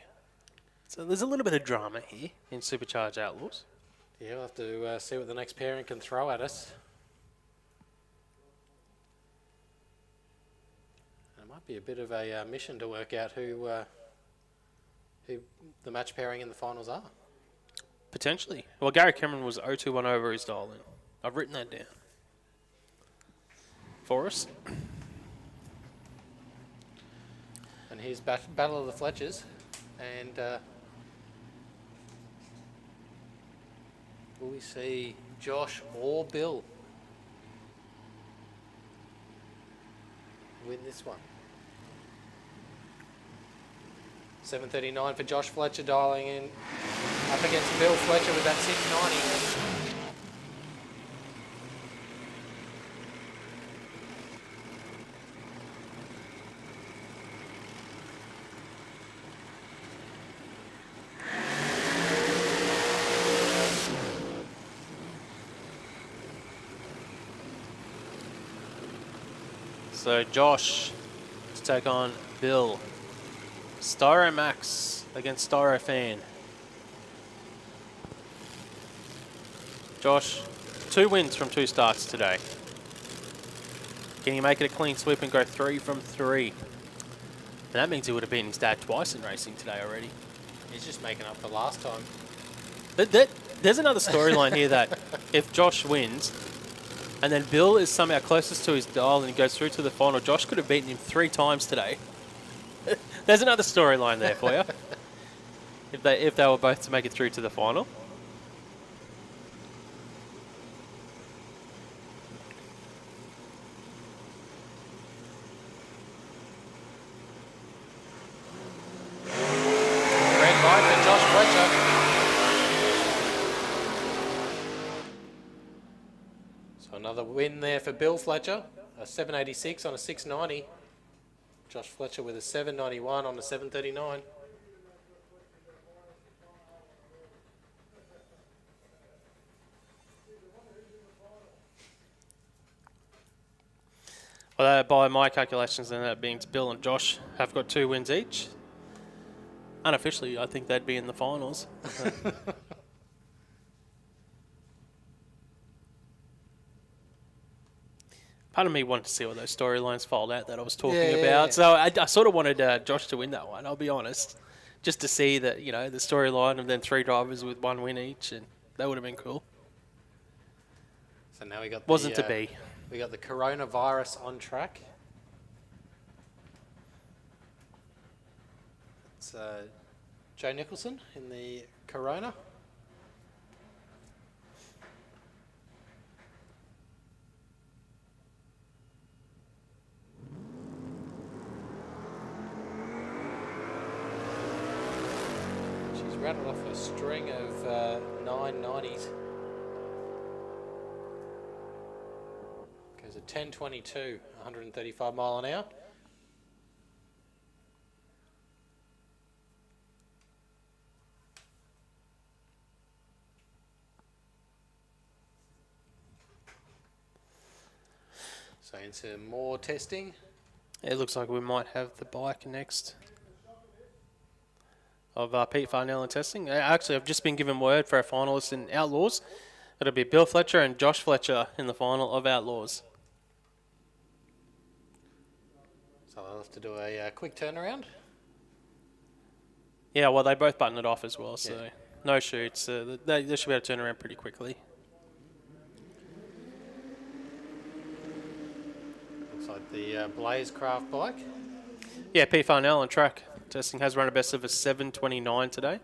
[SPEAKER 1] So there's a little bit of drama here in Supercharged Outlaws.
[SPEAKER 4] Yeah, we'll have to see what the next pairing can throw at us. And it might be a bit of a mission to work out who the match pairing in the finals are.
[SPEAKER 1] Potentially. Well, Gary Cameron was 0-2-1 over his dial-in. I've written that down for us.
[SPEAKER 4] And here's Battle of the Fletchers. And will we see Josh or Bill win this one? 739 for Josh Fletcher dialing in up against Bill Fletcher with that 690.
[SPEAKER 1] So Josh to take on Bill. Styro Max against Styro Fan. Josh, 2 wins from 2 starts today. Can he make it a clean sweep and go 3 from 3? And that means he would have beaten his dad twice in racing today already.
[SPEAKER 4] He's just making up for last time.
[SPEAKER 1] There's another storyline here that if Josh wins, and then Bill is somehow closest to his dial and he goes through to the final, Josh could have beaten him 3 times today. There's another storyline there for you. If they were both to make it through to the final.
[SPEAKER 4] Red light for Josh Fletcher. another win there for Bill Fletcher, a 786 on a 690. Josh Fletcher with a 791 on a 739.
[SPEAKER 1] Well, by my calculations, then that being Bill and Josh have got 2 wins each. Unofficially, I think they'd be in the finals. Part of me wanted to see all those storylines fold out that I was talking about. So I sort of wanted Josh to win that one, I'll be honest. Just to see that, you know, the storyline of then 3 drivers with 1 win each, and that would have been cool.
[SPEAKER 4] So now we got
[SPEAKER 1] Wasn't to be.
[SPEAKER 4] We got the coronavirus on track. It's Joe Nicholson in the Corona. She's rattled off a string of 990s. Goes at 10:22, 135 mile an hour. So into more testing.
[SPEAKER 1] It looks like we might have the bike next of Pete Farnell in testing. Actually, I've just been given word for our finalists in Outlaws. It'll be Bill Fletcher and Josh Fletcher in the final of Outlaws.
[SPEAKER 4] So I'll have to do a quick turnaround.
[SPEAKER 1] Yeah, well, they both buttoned it off as well, so
[SPEAKER 4] Yeah.
[SPEAKER 1] no shoots. They should be able to turn around pretty quickly.
[SPEAKER 4] Looks like the Blaze Craft bike.
[SPEAKER 1] Yeah, Pete Farnell on track. Testing has run a best of a 7:29 today.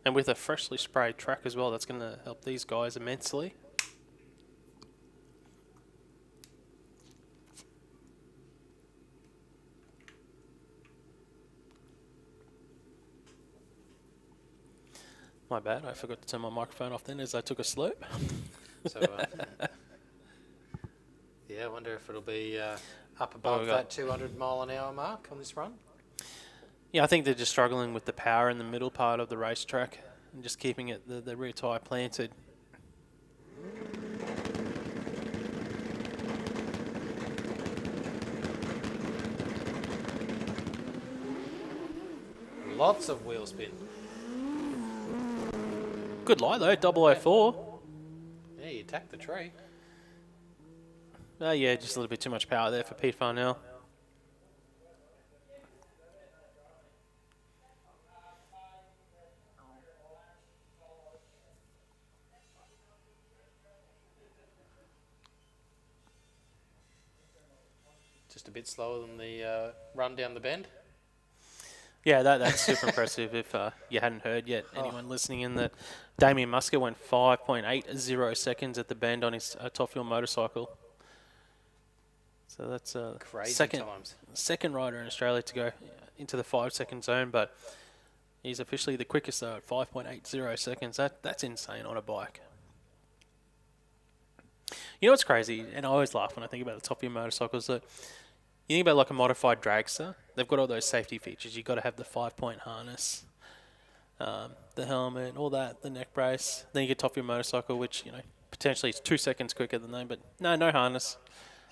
[SPEAKER 1] And with a freshly sprayed track as well, that's going to help these guys immensely. My bad, I forgot to turn my microphone off then as I took a slope.
[SPEAKER 4] So, yeah, I wonder if it'll be up
[SPEAKER 1] we
[SPEAKER 4] above
[SPEAKER 1] got-
[SPEAKER 4] that 200 mile an hour mark on this run.
[SPEAKER 1] Yeah, I think they're just struggling with the power in the middle part of the racetrack and just keeping it the rear tyre planted.
[SPEAKER 4] Lots of wheel spin.
[SPEAKER 1] Good light though, 004.
[SPEAKER 4] Yeah, you attacked the tree.
[SPEAKER 1] Yeah, just a little bit too much power there for Pete Farnell.
[SPEAKER 4] Just a bit slower than the run down the bend.
[SPEAKER 1] Yeah, that's super impressive. If you hadn't heard yet, anyone listening in, that Damien Musker went 5.80 seconds at the bend on his top fuel motorcycle. So that's
[SPEAKER 4] Crazy
[SPEAKER 1] second
[SPEAKER 4] times.
[SPEAKER 1] rider in Australia to go into the 5-second zone, but he's officially the quickest though at 5.80 seconds. That's insane on a bike. You know what's crazy, and I always laugh when I think about the top fuel motorcycles, that you think about like a modified dragster, they've got all those safety features. You've got to have the 5-point harness, the helmet, all that, the neck brace. Then you get top fuel motorcycle, which, you know, potentially it's 2 seconds quicker than them, but no harness.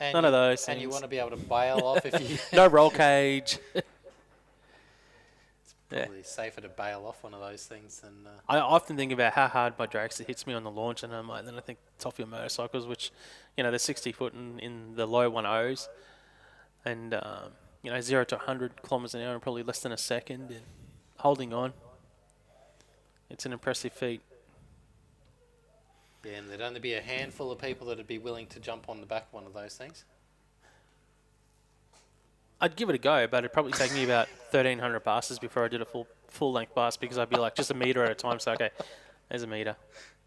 [SPEAKER 4] And
[SPEAKER 1] None of those
[SPEAKER 4] And you
[SPEAKER 1] things.
[SPEAKER 4] want to be able to bail off if you...
[SPEAKER 1] No roll cage. Yeah.
[SPEAKER 4] Probably safer to bail off one of those things than...
[SPEAKER 1] I often think about how hard my dragster hits me on the launch, and then I think top fuel motorcycles, which, you know, they're 60 foot in the low 1.0s, and you know, 0 to 100 kilometers an hour in probably less than a second, and holding on. It's an impressive feat.
[SPEAKER 4] Yeah, and there'd only be a handful of people that'd be willing to jump on the back of one of those things.
[SPEAKER 1] I'd give it a go, but it'd probably take me about 1,300 passes before I did a full length pass, because I'd be like just a meter at a time. So okay, there's a meter.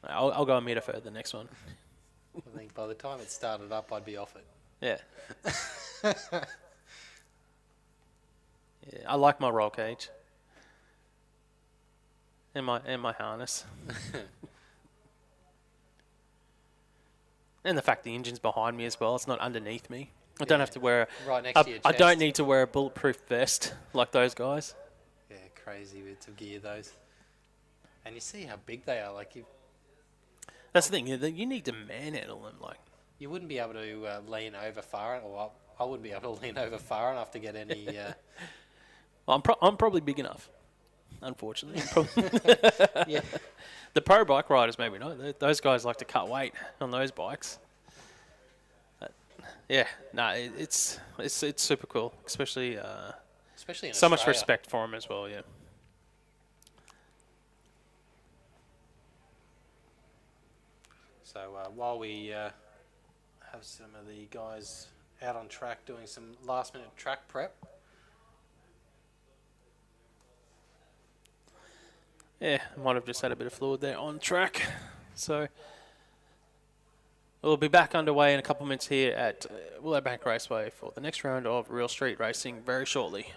[SPEAKER 1] I'll go a meter further next one.
[SPEAKER 4] I think by the time it started up, I'd be off it.
[SPEAKER 1] Yeah. Yeah, I like my roll cage. in my harness. And the fact the engine's behind me as well, it's not underneath me. I don't have to wear
[SPEAKER 4] Right next to your
[SPEAKER 1] I don't
[SPEAKER 4] chest.
[SPEAKER 1] need to wear a bulletproof vest like those guys.
[SPEAKER 4] Yeah, crazy bits of gear those. And you see how big they are. Like
[SPEAKER 1] That's the thing. You need to manhandle them. Like,
[SPEAKER 4] you wouldn't be able to lean over far, or I wouldn't be able to lean over far enough to get any.
[SPEAKER 1] I'm probably big enough. Unfortunately,
[SPEAKER 4] Yeah.
[SPEAKER 1] the pro bike riders maybe not. Those guys like to cut weight on those bikes. Yeah, no, it's super cool, especially
[SPEAKER 4] Especially in
[SPEAKER 1] so much
[SPEAKER 4] Australia.
[SPEAKER 1] respect for them as well. Yeah.
[SPEAKER 4] So while we have some of the guys out on track doing some last minute track prep.
[SPEAKER 1] Yeah, might have just had a bit of fluid there on track. So we'll be back underway in a couple of minutes here at Willowbank Raceway for the next round of real street racing very shortly.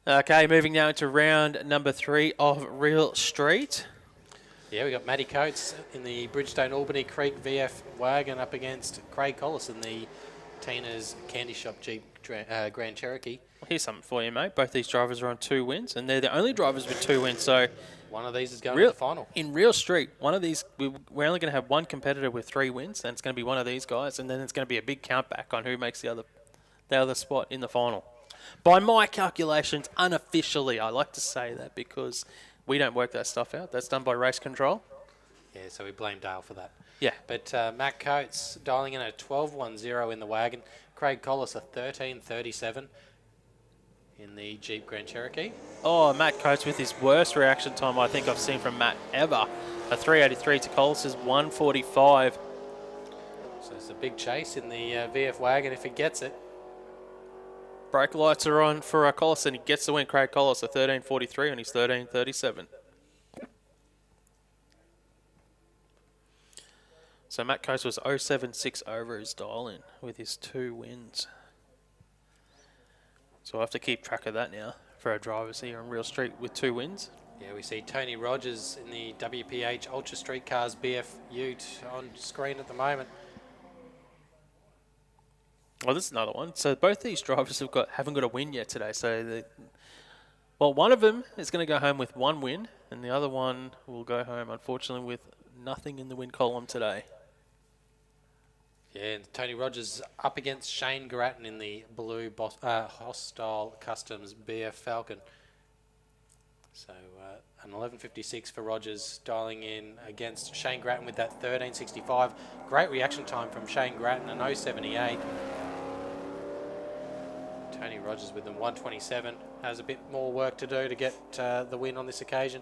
[SPEAKER 1] Okay, moving now into round number 3 of Real Street.
[SPEAKER 4] Yeah, we got Matty Coates in the Bridgestone Albany Creek VF wagon up against Craig Collis in the Tina's Candy Shop Jeep Grand Cherokee.
[SPEAKER 1] Here's something for you, mate. Both these drivers are on 2 wins, and they're the only drivers with 2 wins. So
[SPEAKER 4] one of these is going to the final.
[SPEAKER 1] In Real Street, one of these, we're only going to have one competitor with 3 wins, and it's going to be one of these guys, and then it's going to be a big countback on who makes the other spot in the final. By my calculations, unofficially, I like to say that because we don't work that stuff out. That's done by race control.
[SPEAKER 4] Yeah, so we blame Dale for that.
[SPEAKER 1] Yeah.
[SPEAKER 4] But Matt Coates dialing in a 12.10 in the wagon. Craig Collis a 13.37 in the Jeep Grand Cherokee.
[SPEAKER 1] Oh, Matt Coates with his worst reaction time I think I've seen from Matt ever. A 3.83 to Collis's 1.45.
[SPEAKER 4] So it's a big chase in the VF wagon if he gets it.
[SPEAKER 1] Brake lights are on for Collis, and he gets the win. Craig Collis a 13.43 on his 13.37. So Matt Coates was 0.76 over his dial-in with his 2 wins. So we'll have to keep track of that now for our drivers here on Real Street with 2 wins.
[SPEAKER 4] Yeah, we see Tony Rogers in the WPH Ultra Street Cars BF Ute on screen at the moment.
[SPEAKER 1] Well, this is another one. So both these drivers haven't got a win yet today. So, one of them is going to go home with 1 win, and the other one will go home, unfortunately, with nothing in the win column today.
[SPEAKER 4] Yeah, and Tony Rogers up against Shane Grattan in the blue Hostile Customs BF Falcon. So an 11.56 for Rogers, dialing in against Shane Grattan with that 13.65. Great reaction time from Shane Grattan, an 0.78. Tony Rogers with them 1.27. Has a bit more work to do to get the win on this occasion.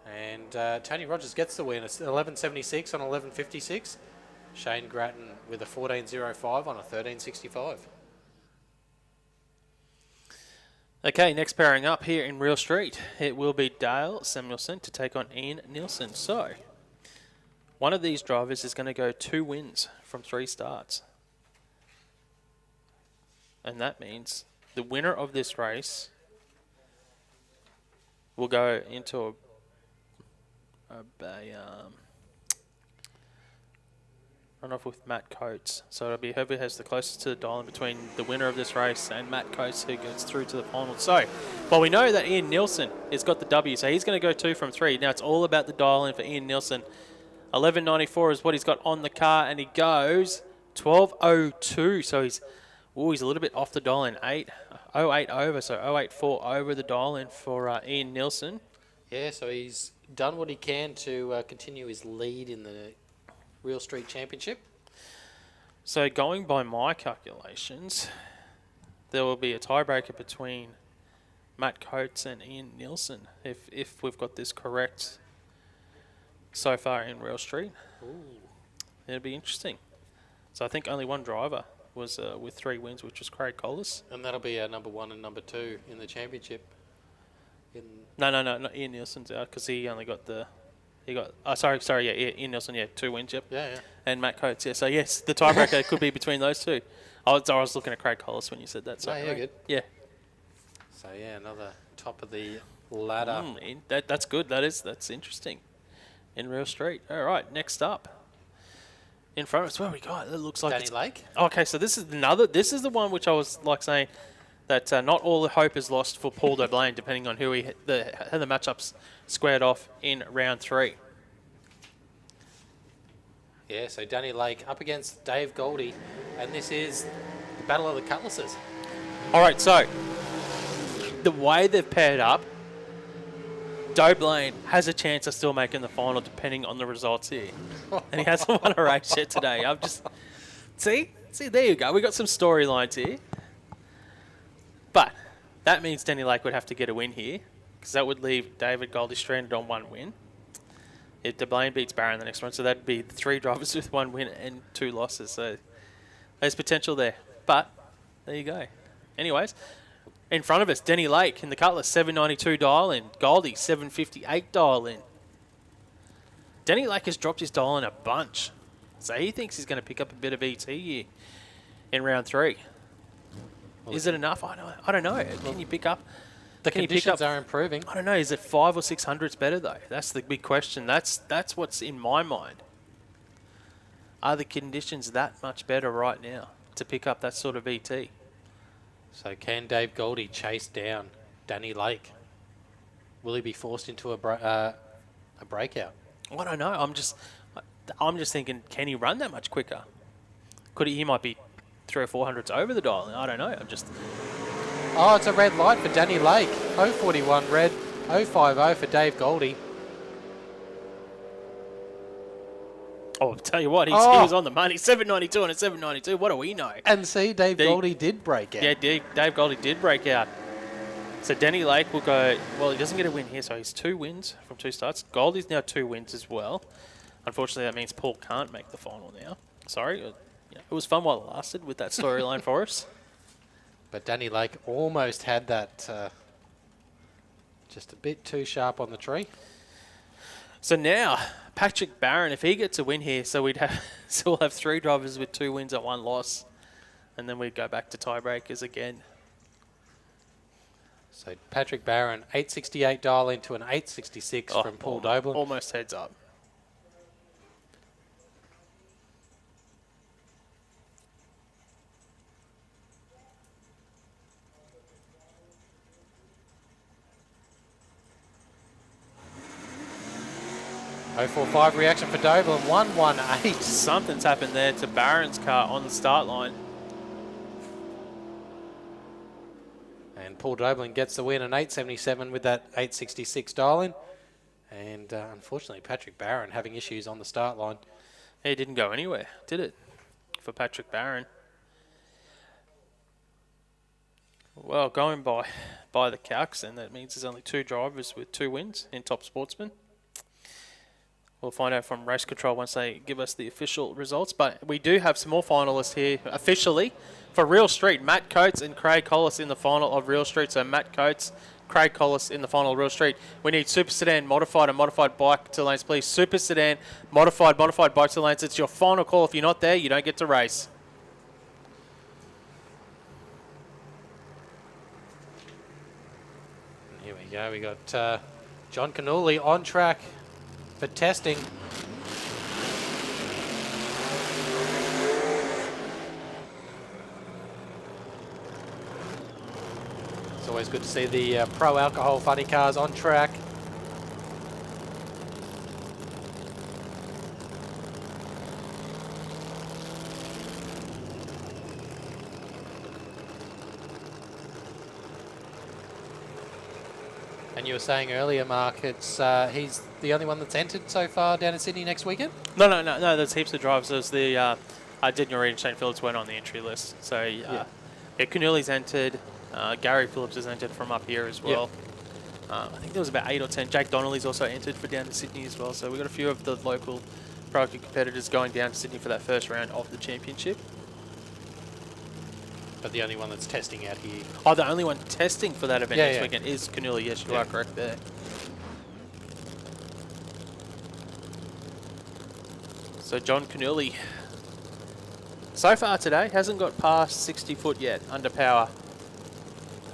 [SPEAKER 4] And Tony Rogers gets the win. It's 11.76 on 11.56. Shane Grattan with a 14.05 on a 13.65.
[SPEAKER 1] Okay, next pairing up here in Real Street, it will be Dale Samuelson to take on Ian Nielsen. So, one of these drivers is going to go 2 wins from 3 starts. And that means the winner of this race will go into runoff with Matt Coates. So it'll be whoever has the closest to the dial in between the winner of this race and Matt Coates who gets through to the final. So, well, we know that Ian Nielsen has got the W, so he's going to go 2 from 3. Now it's all about the dial in for Ian Nielsen. 11.94 is what he's got on the car, and he goes 12.02. So he's a little bit off the dial in. 0.08 over, so 0.84 over the dial in for Ian Nielsen.
[SPEAKER 4] Yeah, so he's done what he can to continue his lead in the Real Street Championship.
[SPEAKER 1] So going by my calculations, there will be a tiebreaker between Matt Coates and Ian Nielsen if we've got this correct so far in Real Street.
[SPEAKER 4] Ooh.
[SPEAKER 1] It'll be interesting. So I think only one driver was with 3 wins, which was Craig Collis.
[SPEAKER 4] And that'll be our number 1 and number 2 in the championship.
[SPEAKER 1] No, not Ian Nielsen's out because he only got the... Ian Nielsen, 2 wins, yep.
[SPEAKER 4] Yeah.
[SPEAKER 1] And Matt Coates, yeah. So, yes, the tiebreaker could be between those 2. I was looking at Craig Collis when you said that. So
[SPEAKER 4] yeah, good.
[SPEAKER 1] Yeah.
[SPEAKER 4] So, yeah, another top of the ladder.
[SPEAKER 1] That's good. That's interesting. In Real Street. All right, next up. In front of us, what we got? It looks like
[SPEAKER 4] Danny Lake.
[SPEAKER 1] Okay, so this is the one which I was like saying that not all the hope is lost for Paul Doblain, depending on how the matchups squared off in round 3.
[SPEAKER 4] Yeah, so Danny Lake up against Dave Goldie, and this is the Battle of the Cutlasses.
[SPEAKER 1] All right, so the way they've paired up, Doblain has a chance of still making the final depending on the results here. And he hasn't won a race yet today. I've just... See, there you go. We got some storylines here. But that means Danny Lake would have to get a win here because that would leave David Goldie stranded on 1 win. If Doblain beats Barron the next one, so that'd be 3 drivers with 1 win and 2 losses. So there's potential there. But there you go. Anyways, in front of us, Danny Lake in the Cutlass, 792 dial in. Goldie, 758 dial in. Danny Lake has dropped his dial in a bunch. So he thinks he's going to pick up a bit of ET here in round 3. Is it enough? I don't know. Can you pick up?
[SPEAKER 4] The
[SPEAKER 1] Can you pick
[SPEAKER 4] conditions
[SPEAKER 1] up-
[SPEAKER 4] are improving.
[SPEAKER 1] I don't know. Is it 500 or 600s better though? That's the big question. That's what's in my mind. Are the conditions that much better right now to pick up that sort of VT?
[SPEAKER 4] So can Dave Goldie chase down Danny Lake? Will he be forced into a breakout?
[SPEAKER 1] I don't know. I'm just thinking, can he run that much quicker? Could he might be 300 or 400s over the dial. I don't know. I'm just.
[SPEAKER 4] Oh, it's a red light for Danny Lake. 041 red, 050 for Dave Goldie.
[SPEAKER 1] Oh, I'll tell you what, he
[SPEAKER 4] Oh.
[SPEAKER 1] was on the money. 792 and a 792. What do we know?
[SPEAKER 4] And see, Dave Goldie did break out.
[SPEAKER 1] Yeah, Dave Goldie did break out. So Danny Lake will go. Well, he doesn't get a win here, so he's 2 wins from 2 starts. Goldie's now 2 wins as well. Unfortunately, that means Paul can't make the final now. Sorry. It was fun while it lasted with that storyline for us.
[SPEAKER 4] But Danny Lake almost had that just a bit too sharp on the tree.
[SPEAKER 1] So now, Patrick Barron, if he gets a win here, so we'll have 3 drivers with 2 wins and 1 loss. And then we'd go back to tiebreakers again.
[SPEAKER 4] So Patrick Barron, 868 dial into an 866 from Paul Doblin.
[SPEAKER 1] Almost heads up.
[SPEAKER 4] Oh 045 reaction for Doblin, 118.
[SPEAKER 1] Something's happened there to Barron's car on the start line.
[SPEAKER 4] And Paul Doblin gets the win, an 877 with that 866 dial-in. And unfortunately, Patrick Barron having issues on the start line.
[SPEAKER 1] It didn't go anywhere, did it, for Patrick Barron? Well, going by the calcs, then that means there's only 2 drivers with 2 wins in Top Sportsman. We'll find out from Race Control once they give us the official results. But we do have some more finalists here officially for Real Street. Matt Coates and Craig Collis in the final of Real Street. So Matt Coates, Craig Collis in the final of Real Street. We need Super Sedan Modified and Modified Bike to lanes, please. Super Sedan Modified Bike to lanes. It's your final call. If you're not there, you don't get to race.
[SPEAKER 4] And here we go. We got John Cannulli on track for testing. It's always good to see the pro alcohol funny cars on track. And you were saying earlier, Mark, it's he's the only one that's entered so far down in Sydney next weekend?
[SPEAKER 1] No. There's heaps of drivers. There's the Daniel Reid and Shane Phillips weren't on the entry list. So yeah, Cannulli's entered. Gary Phillips has entered from up here as well. I think there was about 8 or 10. Jake Donnelly's also entered for down to Sydney as well. So we've got a few of the local pro competitors going down to Sydney for that first round of the championship.
[SPEAKER 4] But the only one that's testing out here.
[SPEAKER 1] Oh, the only one testing for that event next
[SPEAKER 4] yeah.
[SPEAKER 1] weekend is Cannulli. Yes, you are correct there. So John Cannulli, so far today, hasn't got past 60 foot yet under power.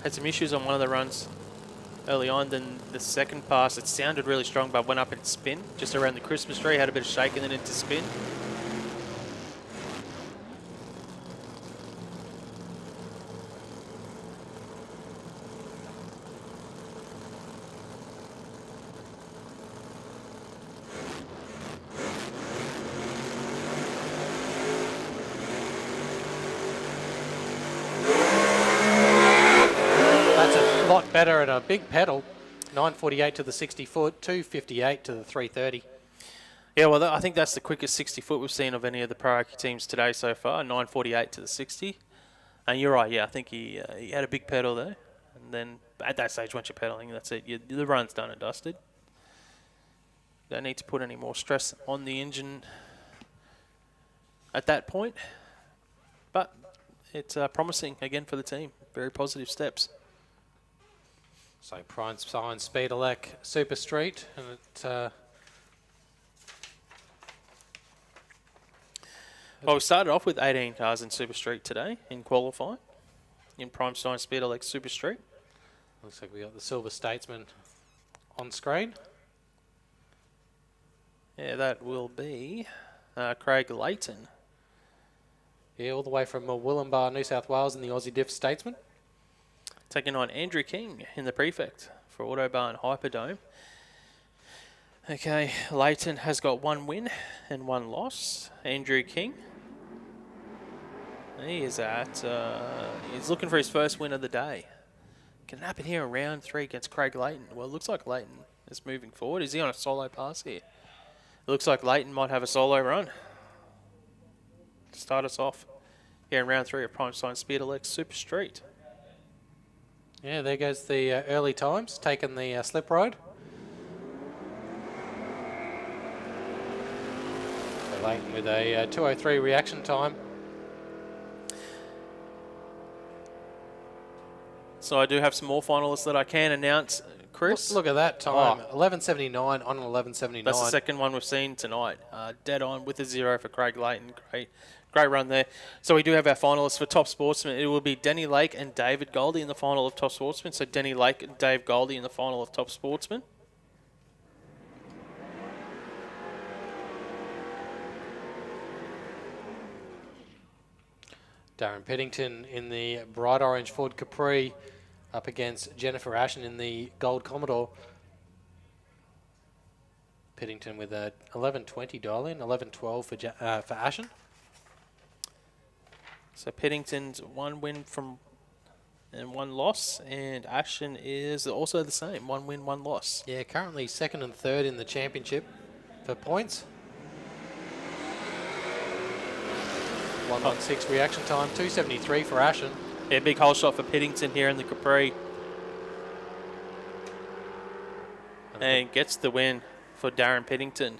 [SPEAKER 1] Had some issues on one of the runs early on. Then the second pass, it sounded really strong, but went up in spin just around the Christmas tree. Had a bit of shake and then into spin.
[SPEAKER 4] Better at a big pedal, 948 to the 60 foot, 258 to the 330.
[SPEAKER 1] Yeah, well, I think that's the quickest 60 foot we've seen of any of the pro teams today so far, 948 to the 60. And you're right, yeah, I think he had a big pedal there. And then at that stage, once you're pedaling, that's it. The run's done and dusted. Don't need to put any more stress on the engine at that point. But it's promising again for the team. Very positive steps.
[SPEAKER 4] So prime sign speed Elec Super Street, and it.
[SPEAKER 1] Well, we started off with 18 cars in Super Street today in qualifying. in Prime Stein Speed Elec Super Street.
[SPEAKER 4] Looks like we got the Silver Statesman on screen.
[SPEAKER 1] Yeah, that will be Craig Layton.
[SPEAKER 4] Yeah, all the way from Willowbank, New South Wales in the Aussie Diff Statesman.
[SPEAKER 1] Taking on Andrew King in the Prefect for Autobarn Hyperdome. Okay, Layton has got 1 win and 1 loss. Andrew King. He is he's looking for his first win of the day. Can it happen here in round 3 against Craig Layton? Well, it looks like Layton is moving forward. Is he on a solo pass here? It looks like Layton might have a solo run to start us off here in round 3 of Prime Stein Speed Elec Super Street.
[SPEAKER 4] Yeah, there goes the early times, taking the slip road. So Layton with a 2:03 reaction time.
[SPEAKER 1] So I do have some more finalists that I can announce, Chris.
[SPEAKER 4] Look at that time, 11:79 on an 11:79.
[SPEAKER 1] That's the second one we've seen tonight. Dead on with a 0 for Craig Layton. Great run there. So we do have our finalists for Top Sportsman. It will be Denny Lake and David Goldie in the final of Top Sportsman. So Denny Lake and Dave Goldie in the final of Top Sportsman.
[SPEAKER 4] Darren Piddington in the bright orange Ford Capri up against Jennifer Ashen in the gold Commodore. Piddington with a 11:20 dial in, 11:12 for Ashen.
[SPEAKER 1] So Piddington's 1 win and 1 loss, and Ashen is also the same, 1 win, 1 loss.
[SPEAKER 4] Yeah, currently 2nd and 3rd in the championship for points. 1:16 reaction time, 2:73 for Ashen.
[SPEAKER 1] Yeah, big hole shot for Piddington here in the Capri. And gets the win for Darren Piddington.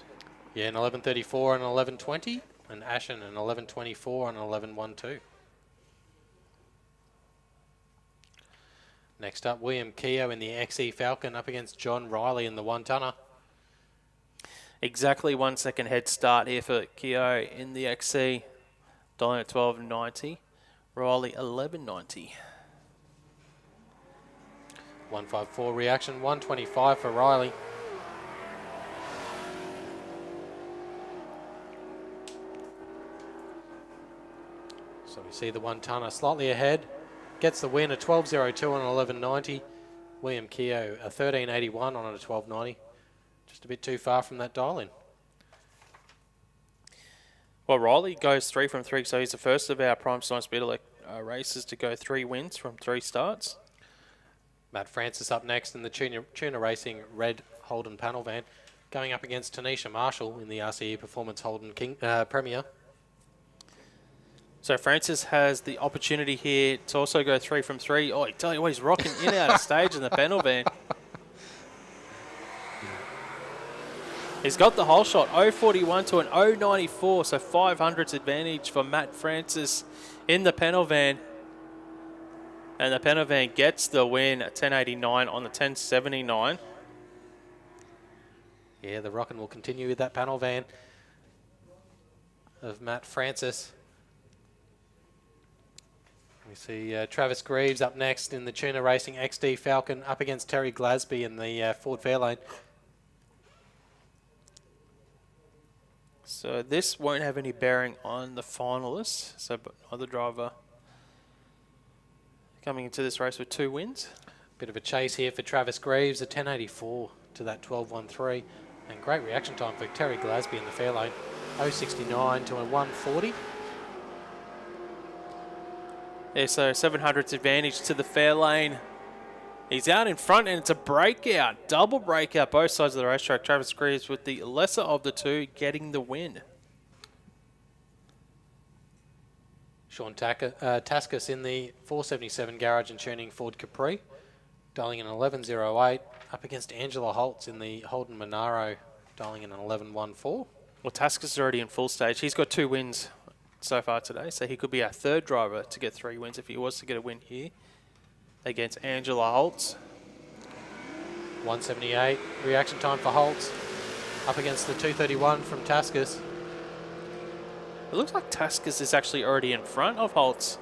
[SPEAKER 4] Yeah, an 11:34 and 11:20, and Ashen an 11:24 and 11:12. Next up, William Keogh in the XE Falcon up against John Riley in the 1-tonner.
[SPEAKER 1] Exactly 1 second head start here for Keogh in the XC. Dying at 12.90. Riley 11.90.
[SPEAKER 4] 154 reaction, 125 for Riley. So we see the 1-tonner slightly ahead. Gets the win, a 12.02 on an 11.90. William Keogh a 13.81 on a 12.90. Just a bit too far from that dial-in.
[SPEAKER 1] Well, Riley goes 3 from 3, so he's the first of our Prime Stein Speed Elec races to go 3 wins from 3 starts.
[SPEAKER 4] Matt Francis up next in the Tuner Racing red Holden panel van, going up against Tanisha Marshall in the RCE Performance Holden Premier.
[SPEAKER 1] So Francis has the opportunity here to also go 3 from 3. Oh, I tell you what, he's rocking in out of stage in the panel van. He's got the whole shot, 0.41 to an 0.94, so 500s advantage for Matt Francis in the panel van. And the panel van gets the win at 10.89 on the 10.79.
[SPEAKER 4] Yeah, the rockin' will continue with that panel van of Matt Francis. We see Travis Greaves up next in the Tuner Racing XD Falcon up against Terry Glasby in the Ford Fairlane.
[SPEAKER 1] So this won't have any bearing on the finalists. So other driver coming into this race with 2 wins.
[SPEAKER 4] Bit of a chase here for Travis Greaves, a 10.84 to that 12.13. And great reaction time for Terry Glasby in the Fairlane, 0.69 to a 1.40.
[SPEAKER 1] Yeah, so 700s advantage to the Fairlane. He's out in front and it's a breakout, double breakout, both sides of the racetrack. Travis Greaves with the lesser of the 2 getting the win.
[SPEAKER 4] Sean Taskus in the 477 Garage and Tuning Ford Capri, dialing in 11.08, up against Angela Holtz in the Holden Monaro, dialing in an 11.14.
[SPEAKER 1] Well, Taskus is already in full stage. He's got 2 wins so far today, so he could be our 3rd driver to get 3 wins if he was to get a win here against Angela Holtz.
[SPEAKER 4] 178 reaction time for Holtz, up against the 231 from Taskus.
[SPEAKER 1] It looks like Taskus is actually already in front of Holtz.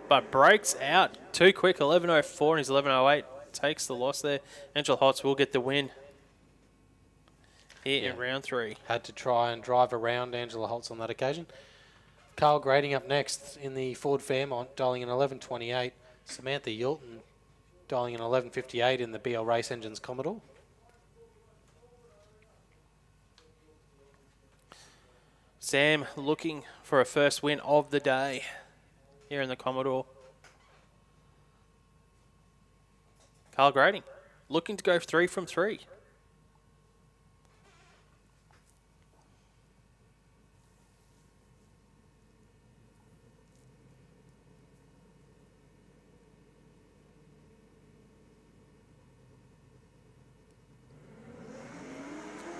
[SPEAKER 1] but breaks out too quick. 11.04 and he's 11.08. Takes the loss there. Angel Hotz will get the win here in round 3.
[SPEAKER 4] Had to try and drive around Angela Holtz on that occasion. Carl Grading up next in the Ford Fairmont, dialing in 11.28. Samantha Yilton dialing in 11.58 in the BL Race Engines Commodore.
[SPEAKER 1] Sam looking for a first win of the day here in the Commodore. Carl Grading looking to go 3 from 3.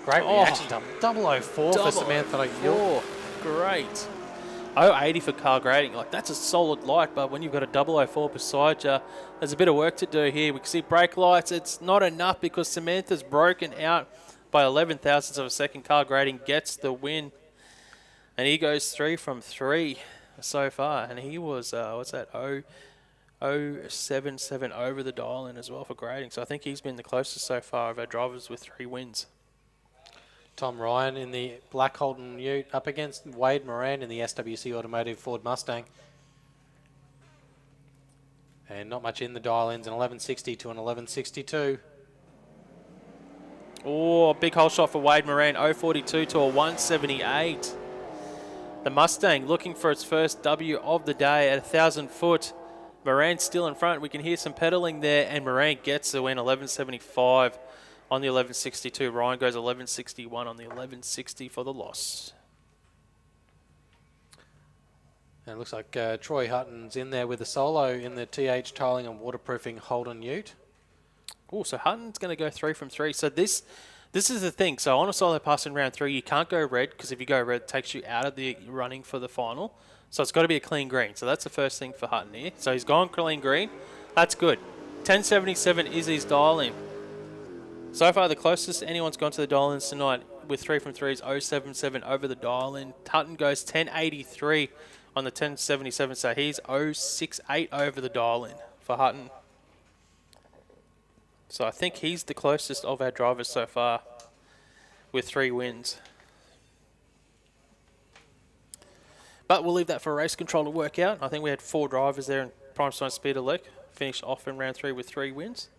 [SPEAKER 4] Great reaction time. 004 for Samantha Yilton.
[SPEAKER 1] Great. 080 for Carl Grading. Like, that's a solid light, but when you've got a 004 beside you, there's a bit of work to do here. We can see brake lights. It's not enough because Samantha's broken out by 11 thousandths of a second. Carl Grading gets the win, and he goes 3 from 3 so far. And he was, what's that, 077 over the dial in as well for Grading. So I think he's been the closest so far of our drivers with 3 wins.
[SPEAKER 4] Tom Ryan in the Black Holden Ute up against Wade Moran in the SWC Automotive Ford Mustang. And not much in the dial ends, an 1160 to an 1162.
[SPEAKER 1] Oh, big hole shot for Wade Moran, 042 to a 178. The Mustang looking for its first W of the day at 1,000 foot. Moran still in front. We can hear some pedaling there, and Moran gets the win, 1175. On the 1162, Ryan goes 1161 on the 1160 for the loss.
[SPEAKER 4] And it looks like Troy Hutton's in there with a solo in the TH tiling and waterproofing Holden Ute.
[SPEAKER 1] Oh, so Hutton's going to go 3 from 3. So this is the thing. So on a solo pass in round 3, you can't go red because if you go red, it takes you out of the running for the final. So it's got to be a clean green. So that's the first thing for Hutton here. So he's gone clean green. That's good. 1077 is his dial in. So far, the closest anyone's gone to the dial-ins tonight with 3 from 3 is 077 over the dial-in. Hutton goes 1083 on the 1077, so he's 068 over the dial-in for Hutton. So I think he's the closest of our drivers so far with 3 wins. But we'll leave that for race control to work out. I think we had 4 drivers there in Prime Time Speed Elec, finished off in round 3 with 3 wins.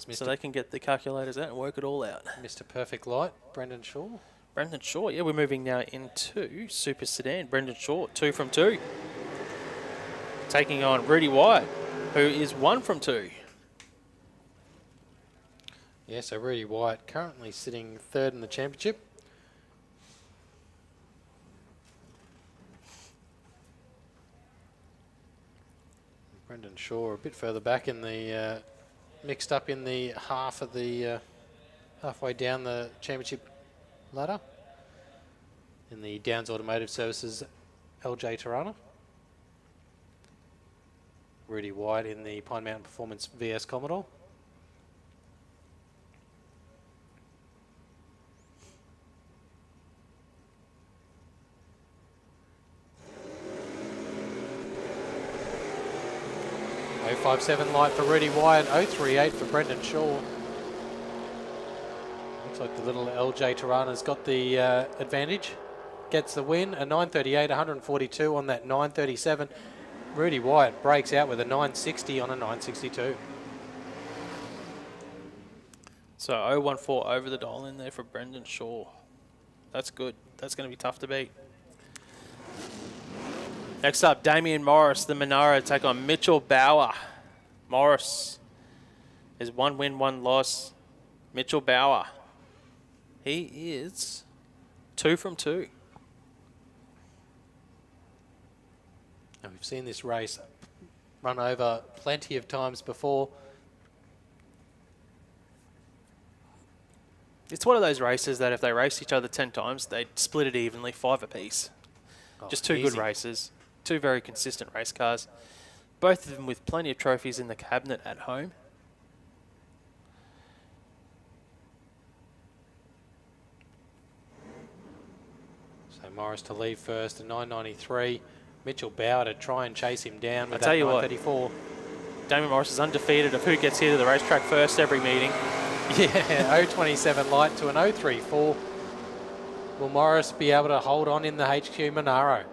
[SPEAKER 1] So they can get the calculators out and work it all out.
[SPEAKER 4] Mr. Perfect Light, Brendan Shaw.
[SPEAKER 1] Brendan Shaw, yeah, we're moving now into Super Sedan. Brendan Shaw, 2 from 2. Taking on Rudy Wyatt, who is 1 from 2.
[SPEAKER 4] Yeah, so Rudy Wyatt currently sitting 3rd in the championship. Brendan Shaw a bit further back in the... mixed up in the half of the halfway down the championship ladder in the Downs Automotive Services LJ Tirana. Rudy White in the Pine Mountain Performance VS Commodore. .057 light for Rudy Wyatt, 038 for Brendan Shaw. Looks like the little LJ Tirana's got the advantage. Gets the win, a 938, 142 on that 937. Rudy Wyatt breaks out with a 960 on a 962.
[SPEAKER 1] So 014 over the dial in there for Brendan Shaw. That's good. That's going to be tough to beat. Next up, Damien Morris, the Monaro, take on Mitchell Bauer. Morris is 1 win, 1 loss. Mitchell Bauer, he is 2 from 2.
[SPEAKER 4] And we've seen this race run over plenty of times before.
[SPEAKER 1] It's one of those races that if they race each other 10 times, they'd split it evenly, 5 apiece. Just 2 good races. 2 very consistent race cars. Both of them with plenty of trophies in the cabinet at home.
[SPEAKER 4] So Morris to lead first, a 993. Mitchell Bauer to try and chase him down with
[SPEAKER 1] I tell
[SPEAKER 4] that
[SPEAKER 1] you what.
[SPEAKER 4] 934.
[SPEAKER 1] Damien Morris is undefeated of who gets here to the racetrack first every meeting.
[SPEAKER 4] Yeah, 027 light to an 034. Will Morris be able to hold on in the HQ Monaro?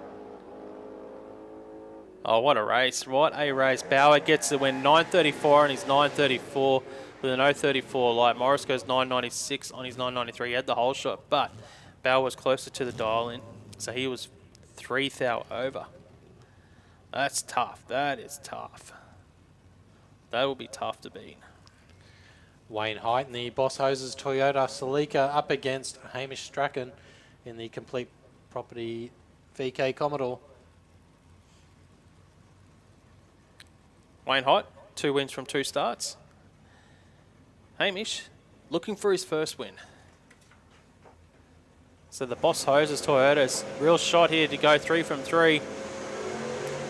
[SPEAKER 1] Oh, what a race. What a race. Bauer gets the win. 934 on his 934 with an 034 light. Morris goes 996 on his 993. He had the whole shot, but Bauer was closer to the dial-in, so he was 3 thou over. That's tough. That is tough. That will be tough to beat.
[SPEAKER 4] Wayne Height in the Boss Hoses Toyota Celica up against Hamish Strachan in the Complete Property VK Commodore.
[SPEAKER 1] Wayne Height, 2 wins from 2 starts. Hamish looking for his first win. So the Boss Hoses Toyota's real shot here to go 3 from 3.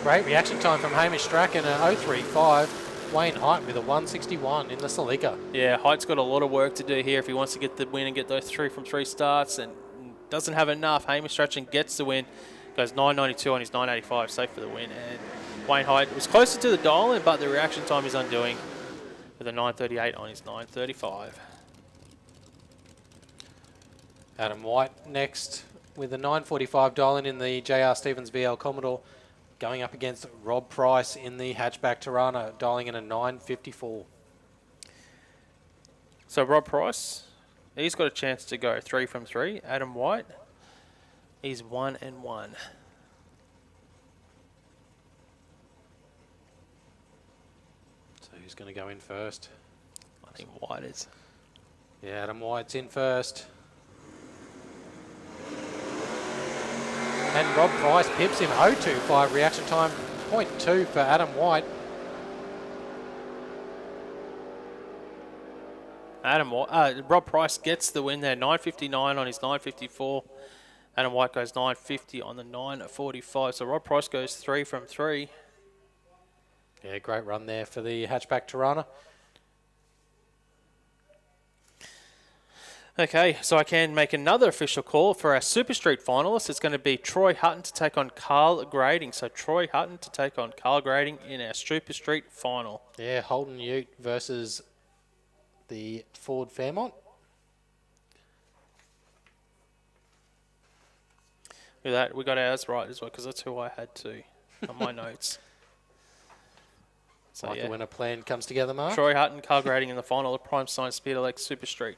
[SPEAKER 4] Great reaction time from Hamish Strachan at 035. Wayne Height with a 161 in the Celica.
[SPEAKER 1] Yeah, Height's got a lot of work to do here if he wants to get the win and get those 3 from 3 starts, and doesn't have enough. Hamish Strachan gets the win, goes 992 on his 985, safe for the win. And Wayne Height was closer to the dial-in, but the reaction time is undoing with a 938 on his 935.
[SPEAKER 4] Adam White next with a 945 dial-in in the JR Stevens VL Commodore, going up against Rob Price in the hatchback Tirana, dialing in a 954.
[SPEAKER 1] So Rob Price, he's got a chance to go 3 from 3. Adam White, he's 1 and 1.
[SPEAKER 4] So who's going to go in first?
[SPEAKER 1] I think White is.
[SPEAKER 4] Yeah, Adam White's in first. And Rob Price pips him 025 reaction time, 0.2 for Adam White.
[SPEAKER 1] Rob Price gets the win there, 959 on his 954. Adam White goes 950 on the 945. So Rob Price goes 3 from 3.
[SPEAKER 4] Yeah, great run there for the hatchback Tirana.
[SPEAKER 1] Okay, so I can make another official call for our Super Street finalists. It's going to be Troy Hutton to take on Carl Grading. So Troy Hutton to take on Carl Grading in our Super Street final.
[SPEAKER 4] Yeah, Holden Ute versus the Ford Fairmont.
[SPEAKER 1] With that, we got ours right as well, because that's who I had to on my notes. So
[SPEAKER 4] Like
[SPEAKER 1] yeah,
[SPEAKER 4] when a plan comes together, Mark.
[SPEAKER 1] Troy Hutton, Carl Grading in the final of Prime Science Speed Elec Super Street.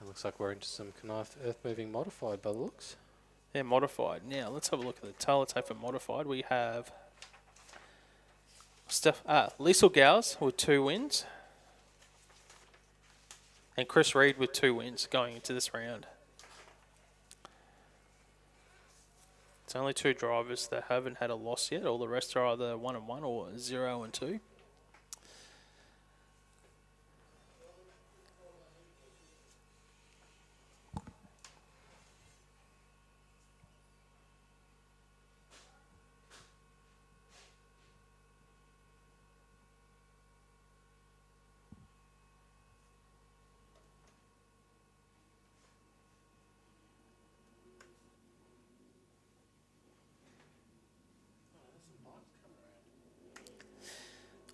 [SPEAKER 4] It looks like we're into some Knijff Earthmoving Modified by the looks.
[SPEAKER 1] Yeah, Modified. Now, let's have a look at the teletype for Modified. We have Liesl Gowes with 2 wins. And Chris Reed with 2 wins going into this round. It's only 2 drivers that haven't had a loss yet. All the rest are either 1 and 1 or 0 and 2.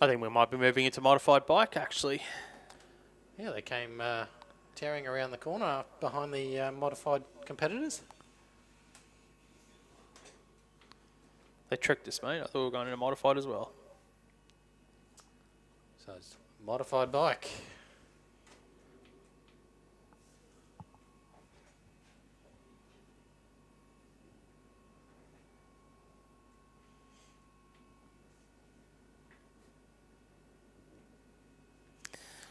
[SPEAKER 1] I think we might be moving into Modified Bike, actually.
[SPEAKER 4] Yeah, they came tearing around the corner behind the Modified competitors.
[SPEAKER 1] They tricked us, mate. I thought we were going into Modified as well.
[SPEAKER 4] So it's Modified Bike.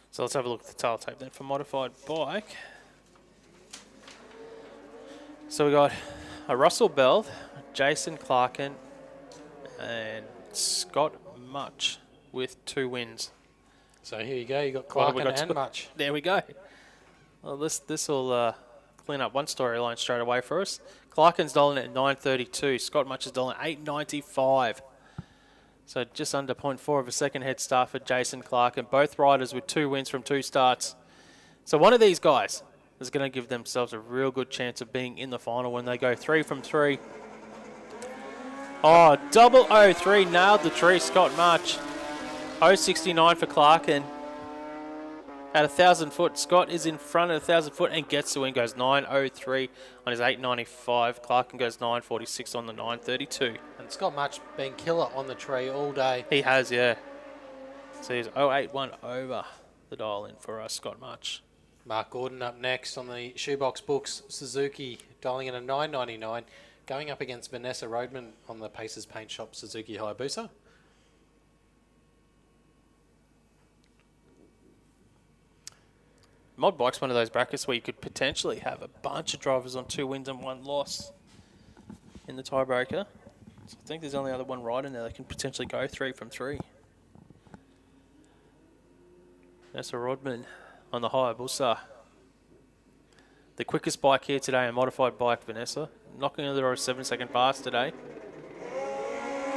[SPEAKER 1] So let's have a look at the teletype then for Modified Bike. So we got a Russell Bell, Jason Clarkin, and Scott Much with 2 wins.
[SPEAKER 4] So here you go, you got
[SPEAKER 1] What have we
[SPEAKER 4] Clarkin
[SPEAKER 1] got
[SPEAKER 4] and Much.
[SPEAKER 1] There we go. Well, this will clean up one storyline straight away for us. Clarkin's dollar at 932. Scott Much is dollar 895. So just under 0.4 of a second head start for Jason Clarkin. Both riders with 2 wins from 2 starts. So one of these guys is going to give themselves a real good chance of being in the final when they go 3 from 3 Oh, 003 nailed the tree, Scott March. 069 for Clarkin. At 1,000 foot, Scott is in front at 1,000 foot and gets the win. Goes 9.03 on his 8.95. Clarkin goes 9.46 on the 9.32.
[SPEAKER 4] And Scott March been killer on the tree all day.
[SPEAKER 1] He has, yeah. So he's 0.81 over the dial in for Scott March.
[SPEAKER 4] Mark Gordon up next on the Shoebox Books Suzuki, dialing in a 9.99, going up against Vanessa Roadman on the Pacers Paint Shop Suzuki Hayabusa.
[SPEAKER 1] Mod Bike's one of those brackets where you could potentially have a bunch of drivers on 2 wins and 1 loss in the tiebreaker. So I think there's only other one rider in there that can potentially go 3 from 3. Vanessa Rodman on the Hayabusa. The quickest bike here today, a modified bike, Vanessa. Knocking on the door a 7-second pass today.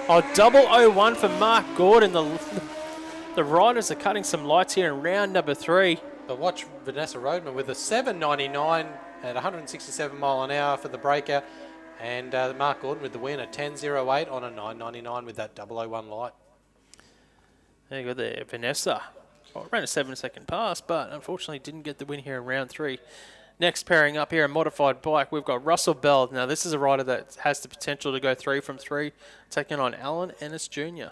[SPEAKER 1] Oh, 001 for Mark Gordon. The riders are cutting some lights here in round number 3.
[SPEAKER 4] But watch Vanessa Roadman with a 7.99 at 167 mile an hour for the breaker. And Mark Gordon with the win at 10.08 on a 9.99 with that 001 light.
[SPEAKER 1] There you go there, Vanessa. Well, ran a 7-second pass, but unfortunately didn't get the win here in round 3. Next pairing up here, a modified bike, we've got Russell Bell. Now this is a rider that has the potential to go 3 from 3, taking on Alan Ennis Jr.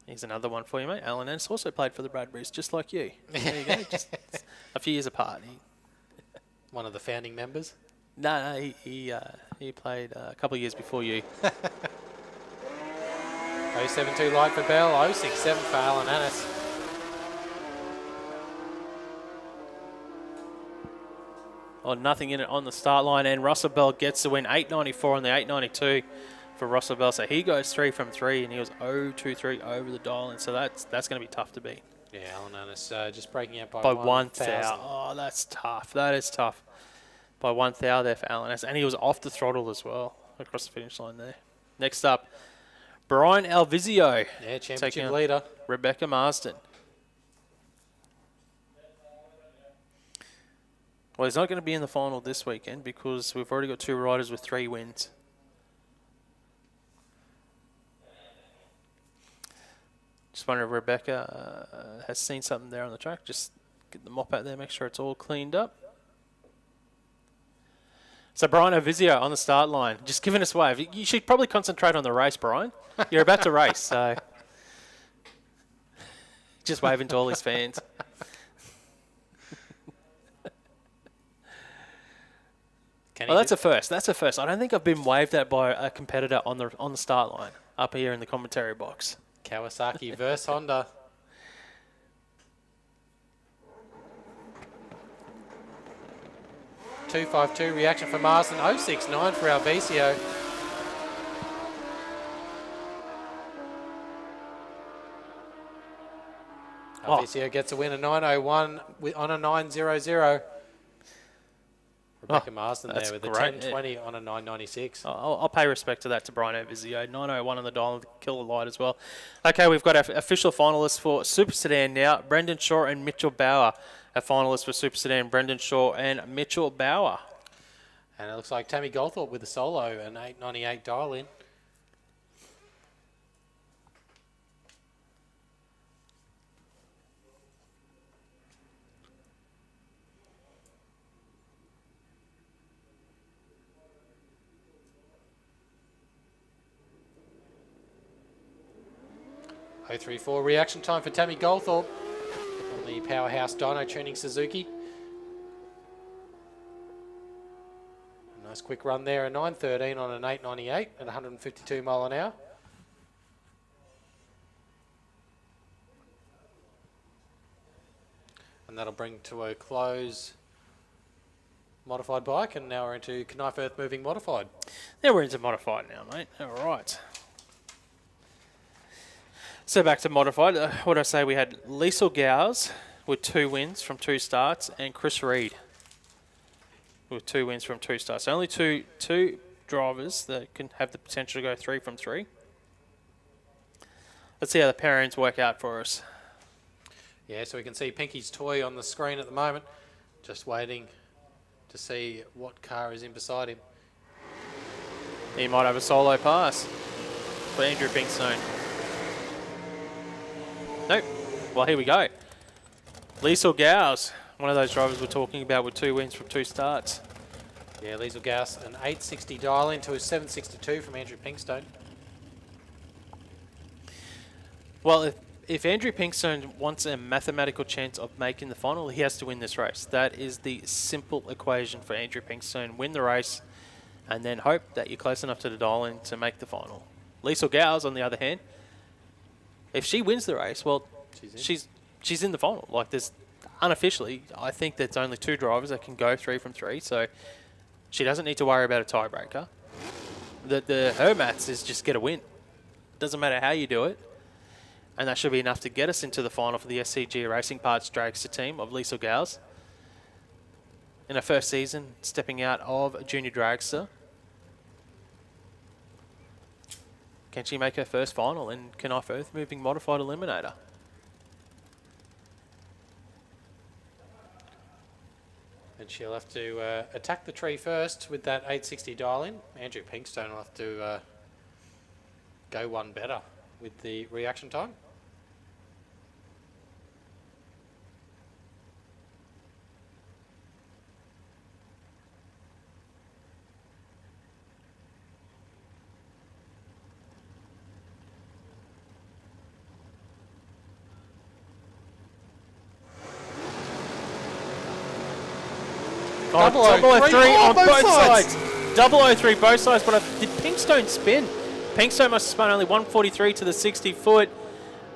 [SPEAKER 1] Here's another one for you, mate. Alan Ennis also played for the Bradburys, just like you. There you go, just a few years apart.
[SPEAKER 4] One of the founding members?
[SPEAKER 1] No, he played a couple of years before you.
[SPEAKER 4] 0.72 light for Bell, 0.67 for Alan Ennis.
[SPEAKER 1] Oh, nothing in it on the start line, and Russell Bell gets the win, 8.94 on the 8.92 for Russell Bell. So he goes 3 from 3, and he was 0.23 over the dial, and so that's going to be tough to beat.
[SPEAKER 4] Yeah, Alan Ennis just breaking out
[SPEAKER 1] By
[SPEAKER 4] 1,000.
[SPEAKER 1] Oh, that's tough. That is tough. By 1,000 there for Alan Ennis, and he was off the throttle as well across the finish line there. Next up, Brian Alvizio.
[SPEAKER 4] Yeah,
[SPEAKER 1] taking
[SPEAKER 4] championship
[SPEAKER 1] on
[SPEAKER 4] leader.
[SPEAKER 1] Rebecca Marsden. Well, he's not going to be in the final this weekend because we've already got 2 riders with 3 wins. Just wondering if Rebecca has seen something there on the track. Just get the mop out there, make sure it's all cleaned up. So Brian Alvizio on the start line, just giving us wave. You should probably concentrate on the race, Brian. You're about to race, so just waving to all his fans. Well, that's a first. That's a first. I don't think I've been waved at by a competitor on the start line up here in the commentary box.
[SPEAKER 4] Kawasaki versus Honda. .252 reaction for Marsden, 0.69 for Alvizio. Alvizio gets a win, a 9.01 on a 9.00. Rebecca Marsden there with a 10.20 on a 9.96.
[SPEAKER 1] I'll pay respect to that to Brian Alvizio. 9.01 on the dial, killer light as well. Okay, we've got our official finalists for Super Sedan now. Brendan Shaw and Mitchell Bauer. Our finalists for Super Sedan, Brendan Shaw and Mitchell Bauer.
[SPEAKER 4] And it looks like Tammy Goldthorpe with a solo, an 8.98 dial in. .034 reaction time for Tammy Goldthorpe on the Powerhouse Dyno Tuning Suzuki. A nice quick run there, a 9.13 on an 8.98 at 152 mile an hour. And that'll bring to a close modified bike, and now we're into Knijff Earthmoving Modified.
[SPEAKER 1] Now we're into modified now, mate. All right. So back to modified. What did I say? We had Liesl Gowers with 2 wins from 2 starts, and Chris Reed with 2 wins from 2 starts. So only two drivers that can have the potential to go 3 from 3. Let's see how the pairings work out for us.
[SPEAKER 4] Yeah, so we can see Pinky's toy on the screen at the moment, just waiting to see what car is in beside him.
[SPEAKER 1] He might have a solo pass for Andrew Pinkstone. Nope. Well, here we go. Liesl Gauss, one of those drivers we're talking about with 2 wins from 2 starts.
[SPEAKER 4] Yeah, Liesl Gauss, an 860 dial into a 762 from Andrew Pinkstone.
[SPEAKER 1] Well, if Andrew Pinkstone wants a mathematical chance of making the final, he has to win this race. That is the simple equation for Andrew Pinkstone. Win the race and then hope that you're close enough to the dial-in to make the final. Liesl Gauss, on the other hand, if she wins the race, well, she's in the final. Like, there's unofficially, I think there's only 2 drivers that can go 3 from 3, so she doesn't need to worry about a tiebreaker. Her maths is just get a win. Doesn't matter how you do it. And that should be enough to get us into the final for the SCG Racing Parts Dragster team of Liesl Gauss. In her first season, stepping out of Junior Dragster. Can she make her first final in Knijff Earthmoving Modified Eliminator?
[SPEAKER 4] And she'll have to attack the tree first with that 860 dial in. Andrew Pinkstone will have to go one better with the reaction time.
[SPEAKER 1] Double 003 on both sides. 003 both sides, but did Pinkstone spin? Pinkstone must have spun only 143 to the 60 foot.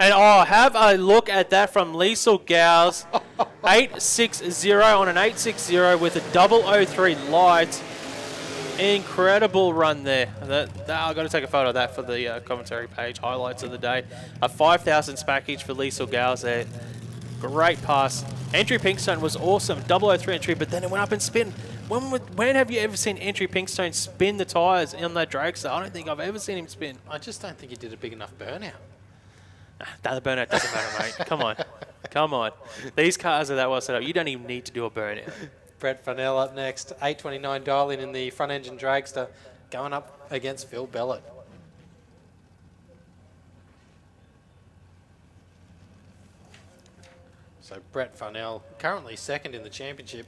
[SPEAKER 1] And have a look at that from Liesl Gauss. 860 on an 860 with a 003 light. Incredible run there. I've got to take a photo of that for the commentary page, highlights of the day. A 5,000 package for Liesl Gauss there. Great pass. Andrew Pinkstone was awesome. 003 entry, but then it went up and spin. When have you ever seen Andrew Pinkstone spin the tyres on that dragster? I don't think I've ever seen him spin.
[SPEAKER 4] I just don't think he did a big enough burnout.
[SPEAKER 1] The burnout doesn't matter, mate. Come on. Come on. These cars are that well set up. You don't even need to do a burnout.
[SPEAKER 4] Brett Farnell up next. 829 dial in the front engine dragster, going up against Phil Bellett. So Brett Farnell currently second in the championship.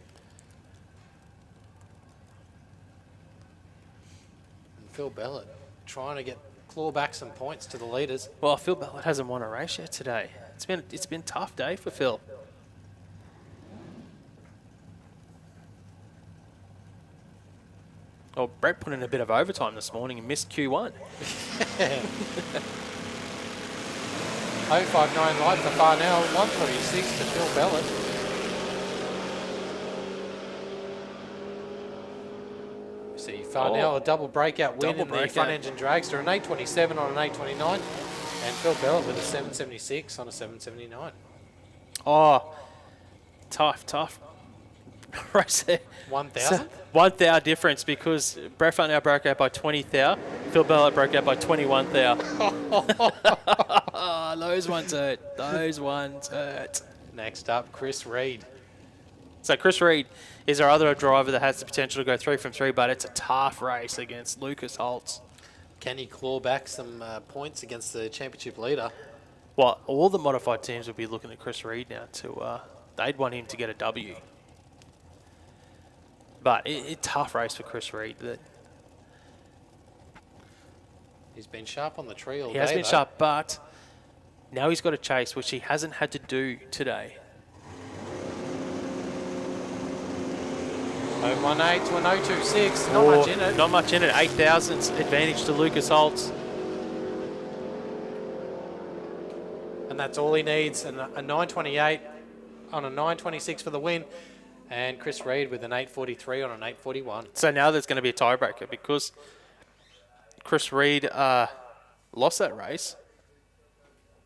[SPEAKER 4] And Phil Bellett trying to claw back some points to the leaders.
[SPEAKER 1] Well, Phil Bellett hasn't won a race yet today. It's been a tough day for Phil. Well, Brett put in a bit of overtime this morning and missed Q1.
[SPEAKER 4] 059 light for Farnell, 136 to Phil Bellett. You see Farnell a double breakout win in the front engine dragster, an 827 on an 829, and Phil Bellett with a 776 on a 779.
[SPEAKER 1] Oh, tough. Race there.
[SPEAKER 4] 1,000?
[SPEAKER 1] 1,000 difference because Brett Farnell broke out by 20,000. Phil Bellett broke out by 21,000. Those ones hurt. Those ones hurt.
[SPEAKER 4] Next up, Chris Reed.
[SPEAKER 1] So Chris Reed is our other driver that has the potential to go 3 from 3, but it's a tough race against Lucas Holtz.
[SPEAKER 4] Can he claw back some points against the championship leader?
[SPEAKER 1] Well, all the modified teams will be looking at Chris Reed now to, they'd want him to get a W. But it's a tough race for Chris Reed.
[SPEAKER 4] He's been sharp on the tree all day.
[SPEAKER 1] He has been sharp, but now he's got a chase, which he hasn't had to do today.
[SPEAKER 4] 018 to an 026. Not much in it.
[SPEAKER 1] Not much in it. 8,000 advantage to Lucas Holtz.
[SPEAKER 4] And that's all he needs. And a 928 on a 926 for the win. And Chris Reed with an 843 on an 841.
[SPEAKER 1] So now there's going to be a tiebreaker because Chris Reed lost that race.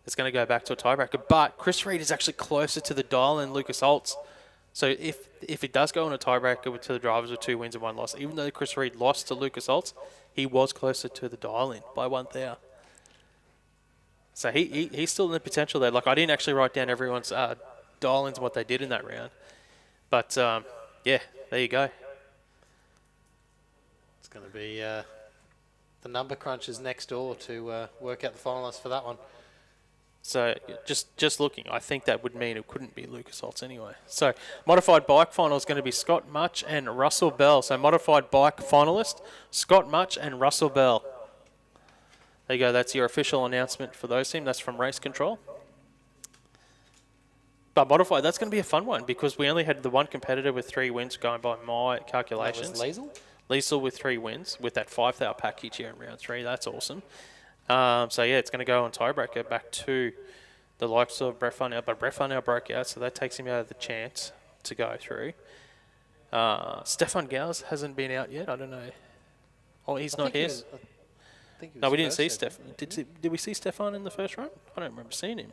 [SPEAKER 1] It's going to go back to a tiebreaker. But Chris Reed is actually closer to the dial than Lucas Holtz. So if it does go on a tiebreaker to the drivers with 2 wins and 1 loss, even though Chris Reed lost to Lucas Holtz, he was closer to the dial-in by 1,000. So he's still in the potential there. Like, I didn't actually write down everyone's dial-ins and what they did in that round. But, yeah, there you go.
[SPEAKER 4] going to be the number crunchers next door to work out the finalists for that one.
[SPEAKER 1] So just looking, I think that would mean it couldn't be Lucas Holtz anyway. So modified bike final is going to be Scott Much and Russell Bell. So modified bike finalist, Scott Much and Russell Bell. There you go. That's your official announcement for those teams. That's from Race Control. But modified, that's going to be a fun one because we only had the one competitor with 3 wins going by my calculations.
[SPEAKER 4] That was Liesel?
[SPEAKER 1] Liesel with 3 wins with that 5,000 package here in round 3. That's awesome. So yeah, it's going to go on tiebreaker back to the likes of Brett Farnell, but Brett Farnell broke out, so that takes him out of the chance to go through. Stefan Gauss hasn't been out yet. I don't know. Oh, he's not here. No, we didn't see Stefan. Did we see Stefan in the first run? I don't remember seeing him.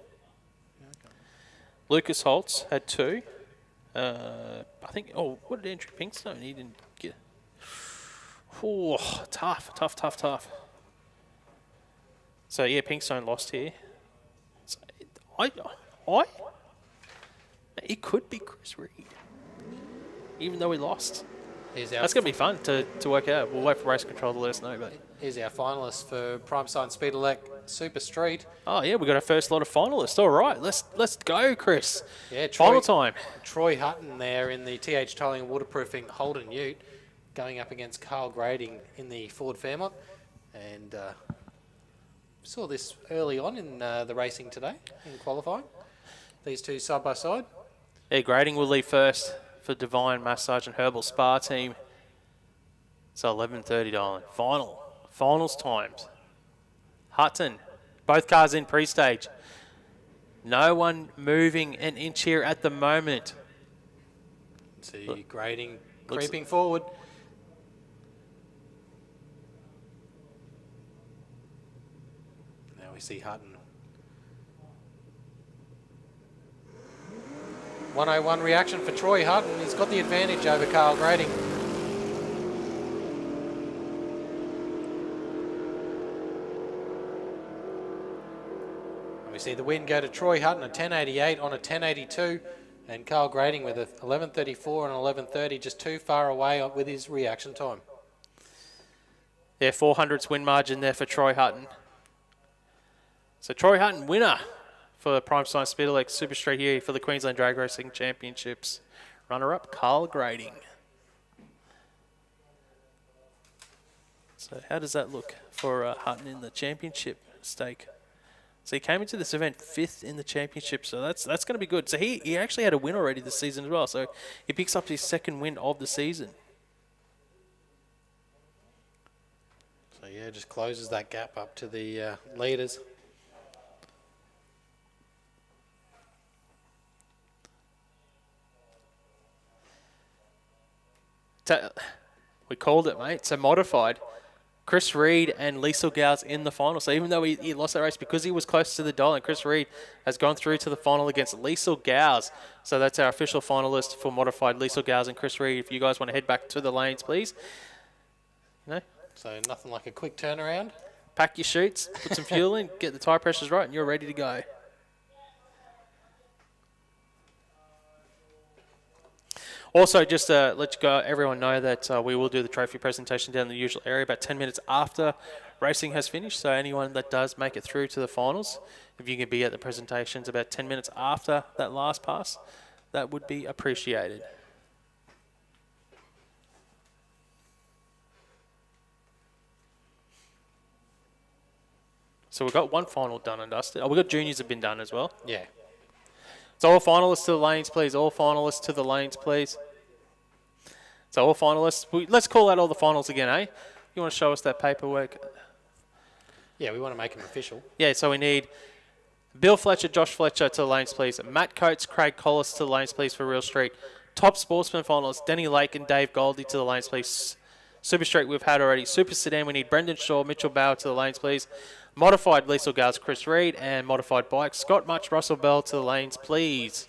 [SPEAKER 1] Lucas Holtz had 2. I think. Oh, what did Andrew Pinkstone? He didn't get. Oh, tough. So yeah, Pinkstone lost here. So it could be Chris Reed, even though he lost. That's going to be fun to work out. We'll wait for Race Control to let us know. But
[SPEAKER 4] here's our finalists for Prime Science Speed Elec Super Street.
[SPEAKER 1] Oh yeah, we got our first lot of finalists. All right, let's go, Chris.
[SPEAKER 4] Yeah,
[SPEAKER 1] final time.
[SPEAKER 4] Troy Hutton there in the TH Tolling and Waterproofing Holden Ute, going up against Carl Grading in the Ford Fairmont, and saw this early on in the racing today in qualifying. These two side by side.
[SPEAKER 1] Yeah, Grading will lead first for Divine Massage and Herbal Spa team. So 11:30, darling. Finals times. Hutton, both cars in pre-stage. No one moving an inch here at the moment.
[SPEAKER 4] See Grading creeping forward. Now we see Hutton. 101 reaction for Troy Hutton. He's got the advantage over Carl Grading. And we see the win go to Troy Hutton, a 10.88 on a 10.82, and Carl Grading with a 11.34 and 11.30, just too far away with his reaction time.
[SPEAKER 1] Yeah, 400s win margin there for Troy Hutton. So Troy Hutton, winner for Prime Science Speed Elec Super Street here for the Queensland Drag Racing Championships. Runner-up, Carl Grading. So how does that look for Hutton in the championship stake? So he came into this event 5th in the championship, so that's going to be good. So he actually had a win already this season as well, so he picks up his 2nd win of the season.
[SPEAKER 4] So yeah, just closes that gap up to the leaders.
[SPEAKER 1] We called it, mate. So modified. Chris Reed and Liesl Gauss in the final. So even though he lost that race because he was close to the dial, and Chris Reed has gone through to the final against Liesl Gauss. So that's our official finalist for modified, Liesl Gauss and Chris Reed. If you guys want to head back to the lanes, please.
[SPEAKER 4] So nothing like a quick turnaround.
[SPEAKER 1] Pack your chutes, put some fuel in, get the tyre pressures right, and you're ready to go. Also, just to let everyone know that we will do the trophy presentation down in the usual area about 10 minutes after racing has finished. So anyone that does make it through to the finals, if you can be at the presentations about 10 minutes after that last pass, that would be appreciated. So we've got one final done and dusted. Oh, we've got juniors have been done as well.
[SPEAKER 4] Yeah.
[SPEAKER 1] So all finalists to the lanes, please. All finalists to the lanes, please. So all finalists. Let's call out all the finals again, eh? You want to show us that paperwork?
[SPEAKER 4] Yeah, we want to make them official.
[SPEAKER 1] Yeah, so we need Bill Fletcher, Josh Fletcher to the lanes, please. Matt Coates, Craig Collis to the lanes, please, for Real Street. Top Sportsman finalists, Denny Lake and Dave Goldie to the lanes, please. Super Street we've had already. Super Sedan, we need Brendan Shaw, Mitchell Bauer to the lanes, please. Modified, Liesl Gauss, Chris Reed, and modified bike, Scott Much, Russell Bell to the lanes, please.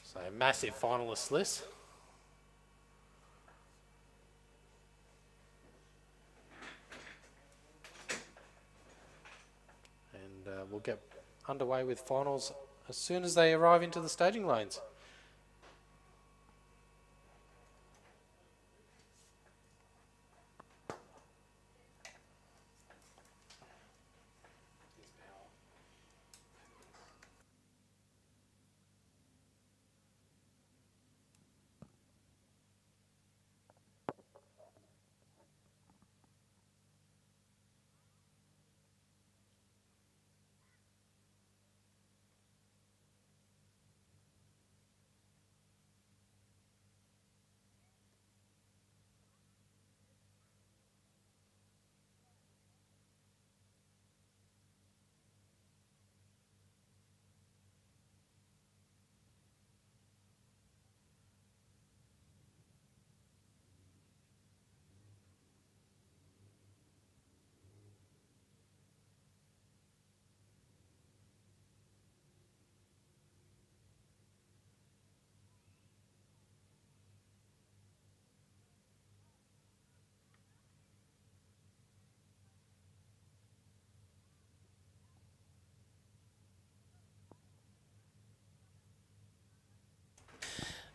[SPEAKER 4] So massive finalist list. And we'll get underway with finals as soon as they arrive into the staging lanes.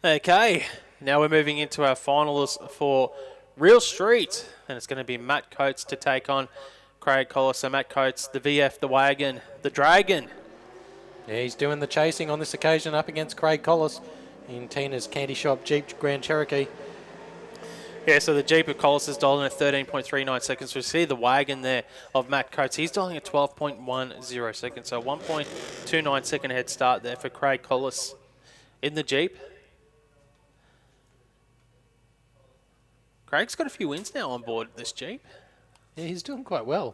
[SPEAKER 1] Okay, now we're moving into our finals for Real Street, and it's going to be Matt Coates to take on Craig Collis. So Matt Coates, the VF, the Wagon, the Dragon.
[SPEAKER 4] Yeah, he's doing the chasing on this occasion up against Craig Collis in Tina's Candy Shop Jeep Grand Cherokee.
[SPEAKER 1] Yeah, so the Jeep of Collis is dialing at 13.39 seconds. We see the Wagon there of Matt Coates. He's dialing at 12.10 seconds, so 1.29 second head start there for Craig Collis in the Jeep. Craig's got a few wins now on board this Jeep.
[SPEAKER 4] Yeah, he's doing quite well.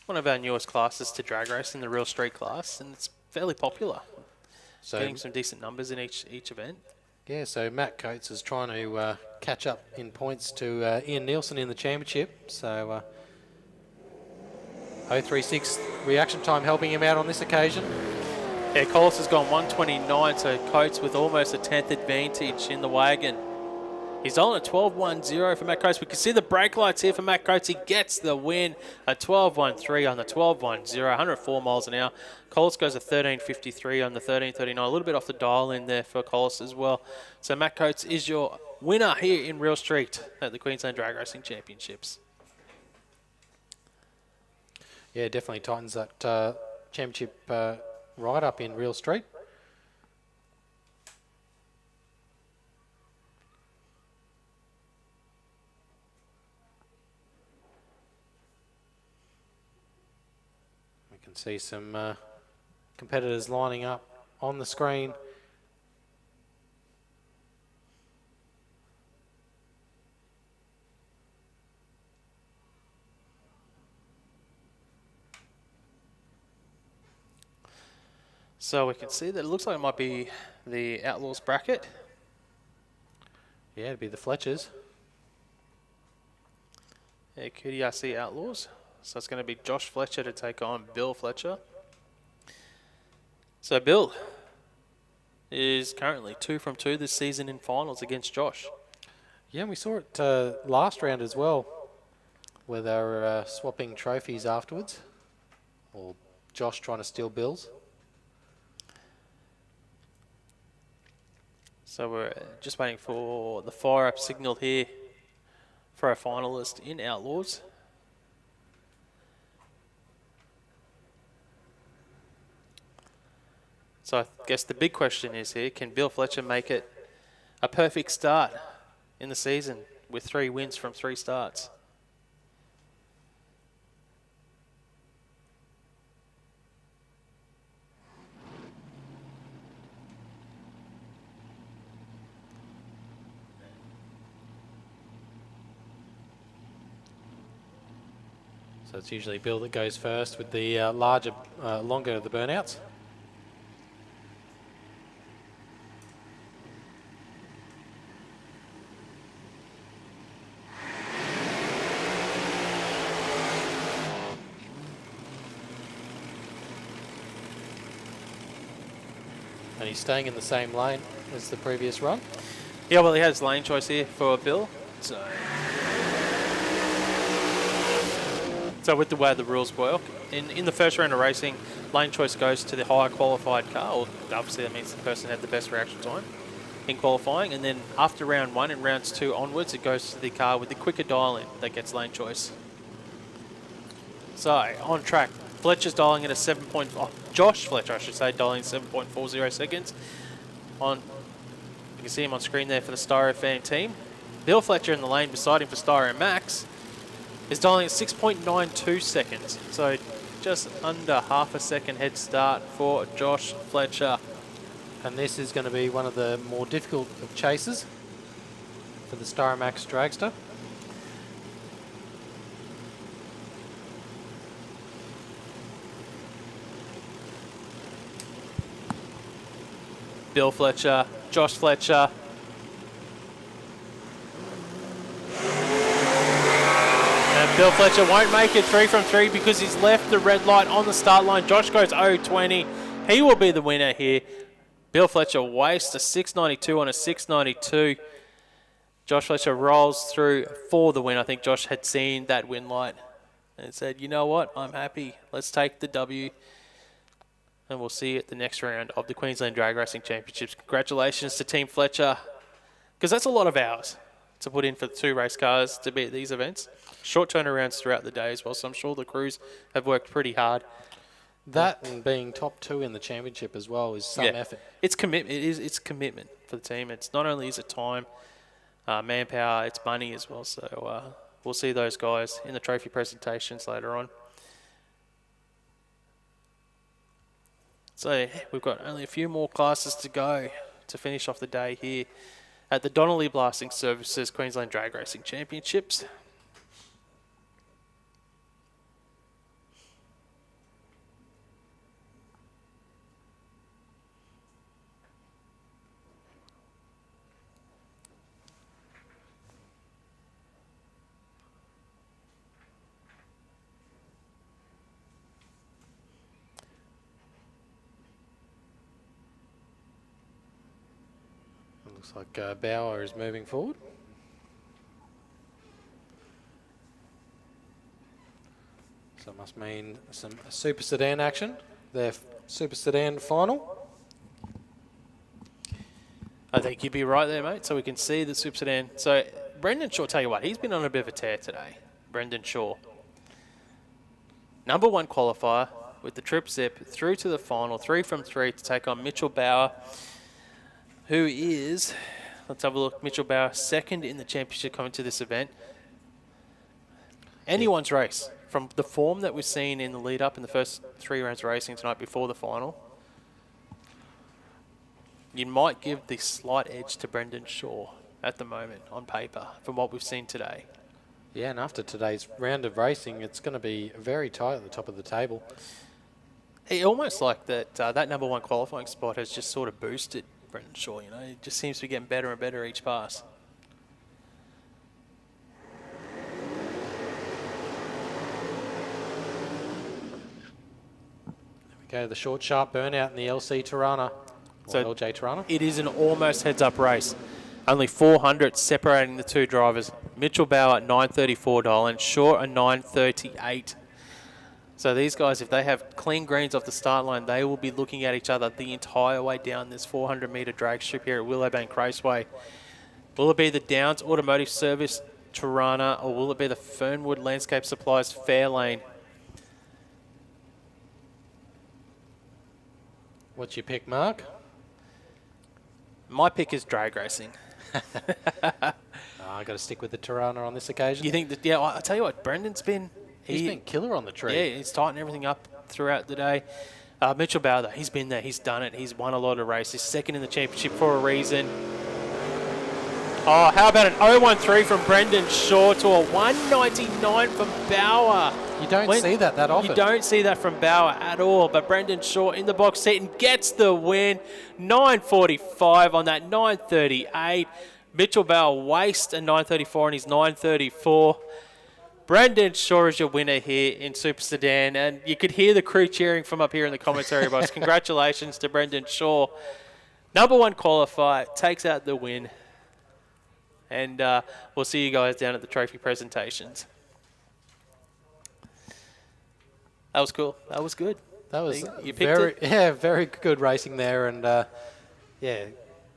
[SPEAKER 1] One of our newest classes to drag race in the Real Street class, and it's fairly popular.
[SPEAKER 4] So
[SPEAKER 1] Getting some decent numbers in each event.
[SPEAKER 4] yeah, so Matt Coates is trying to catch up in points to Ian Nielsen in the championship. So 036 reaction time helping him out on this occasion.
[SPEAKER 1] Yeah, Collis has gone 129, so Coates with almost a 10th advantage in the Wagon. He's on a 12.10 for Matt Coates. We can see the brake lights here for Matt Coates. He gets the win, a 12.13 on the 12.10, 104 miles an hour. Collis goes a 13.53 on the 13.39, a little bit off the dial in there for Collis as well. So Matt Coates is your winner here in Real Street at the Queensland Drag Racing Championships.
[SPEAKER 4] Yeah, definitely tightens that championship right up in Real Street. We can see some competitors lining up on the screen.
[SPEAKER 1] So we can see that it looks like it might be the Outlaws bracket.
[SPEAKER 4] Yeah, it'd be the Fletchers.
[SPEAKER 1] Yeah, QDRC Outlaws. So it's going to be Josh Fletcher to take on Bill Fletcher. So Bill is currently 2 from 2 this season in finals against Josh.
[SPEAKER 4] Yeah, and we saw it last round as well, where they were swapping trophies afterwards, or Josh trying to steal Bill's.
[SPEAKER 1] So we're just waiting for the fire up signal here for our finalist in Outlaws. So I guess the big question is here, can Bill Fletcher make it a perfect start in the season with 3 wins from 3 starts?
[SPEAKER 4] So it's usually Bill that goes first with the longer of the burnouts. And he's staying in the same lane as the previous run.
[SPEAKER 1] Yeah, well, he has lane choice here for Bill. So with the way the rules work, in the first round of racing, lane choice goes to the higher qualified car. Or obviously, that means the person had the best reaction time in qualifying. And then after round 1 and rounds 2 onwards, it goes to the car with the quicker dial-in that gets lane choice. So on track, Fletcher's dialing at a Josh Fletcher, I should say, dialing 7.40 seconds. You can see him on screen there for the Styro fan team. Bill Fletcher in the lane beside him for Styro Max is dialing at 6.92 seconds. So just under half a second head start for Josh Fletcher.
[SPEAKER 4] And this is going to be one of the more difficult of chases for the Styro Max Dragster.
[SPEAKER 1] Bill Fletcher, Josh Fletcher. And Bill Fletcher won't make it 3 from 3 because he's left the red light on the start line. Josh goes 0.20. He will be the winner here. Bill Fletcher wastes a 6.92 on a 6.92. Josh Fletcher rolls through for the win. I think Josh had seen that win light and said, you know what, I'm happy. Let's take the W And we'll see you at the next round of the Queensland Drag Racing Championships. Congratulations to Team Fletcher, because that's a lot of hours to put in for the 2 race cars to be at these events. Short turnarounds throughout the day as well, so I'm sure the crews have worked pretty hard.
[SPEAKER 4] That and being top 2 in the championship as well is some effort.
[SPEAKER 1] It's commitment. It's commitment for the team. It's not only is it time, manpower, it's money as well. So we'll see those guys in the trophy presentations later on. So we've got only a few more classes to go to finish off the day here at the Donnelly Blasting Services Queensland Drag Racing Championships.
[SPEAKER 4] Looks like Bauer is moving forward. So it must mean some Super Sedan action. Their Super Sedan final.
[SPEAKER 1] I think you'd be right there, mate. So we can see the Super Sedan. So Brendan Shaw, tell you what, he's been on a bit of a tear today. Brendan Shaw. Number 1 qualifier with the trip zip through to the final, 3 from 3 to take on Mitchell Bauer, who is, let's have a look, Mitchell Bauer, 2nd in the championship coming to this event. Anyone's race. From the form that we've seen in the lead up in the first 3 rounds of racing tonight before the final, you might give the slight edge to Brendan Shaw at the moment on paper from what we've seen today.
[SPEAKER 4] Yeah, and after today's round of racing, it's going to be very tight at the top of the table.
[SPEAKER 1] It almost like that that number 1 qualifying spot has just sort of boosted Brendan Shaw, you know. It just seems to be getting better and better each pass.
[SPEAKER 4] There we go, the short, sharp burnout in the LC Tirana.
[SPEAKER 1] So
[SPEAKER 4] LJ Tirana.
[SPEAKER 1] it is an almost heads-up race. Only 400 separating the 2 drivers. Mitchell Bauer at 9.34 and Shaw at 9.38. So these guys, if they have clean greens off the start line, they will be looking at each other the entire way down this 400-metre drag strip here at Willowbank Raceway. Will it be the Downs Automotive Service Tirana, or will it be the Fernwood Landscape Supplies Fairlane?
[SPEAKER 4] What's your pick, Mark?
[SPEAKER 1] My pick is drag racing.
[SPEAKER 4] I got to stick with the Tirana on this occasion.
[SPEAKER 1] You think that? Yeah, I tell you what, Brendan's been.
[SPEAKER 4] He's been killer on the tree.
[SPEAKER 1] Yeah, he's tightened everything up throughout the day. Mitchell Bauer, though, he's been there, he's done it, he's won a lot of races, 2nd in the championship for a reason. Oh, how about an 0.13 from Brendan Shaw to a 1.99 from Bauer?
[SPEAKER 4] You don't see that often.
[SPEAKER 1] You don't see that from Bauer at all, but Brendan Shaw in the box seat and gets the win. 9.45 on that 9.38. Mitchell Bauer wastes a 9.34 on his 9.34. Brendan Shaw is your winner here in Super Sedan, and you could hear the crew cheering from up here in the commentary box. Congratulations to Brendan Shaw. Number 1 qualifier, takes out the win. And we'll see you guys down at the trophy presentations. That was cool. That was good.
[SPEAKER 4] That was
[SPEAKER 1] you picked it.
[SPEAKER 4] very good racing there, and yeah,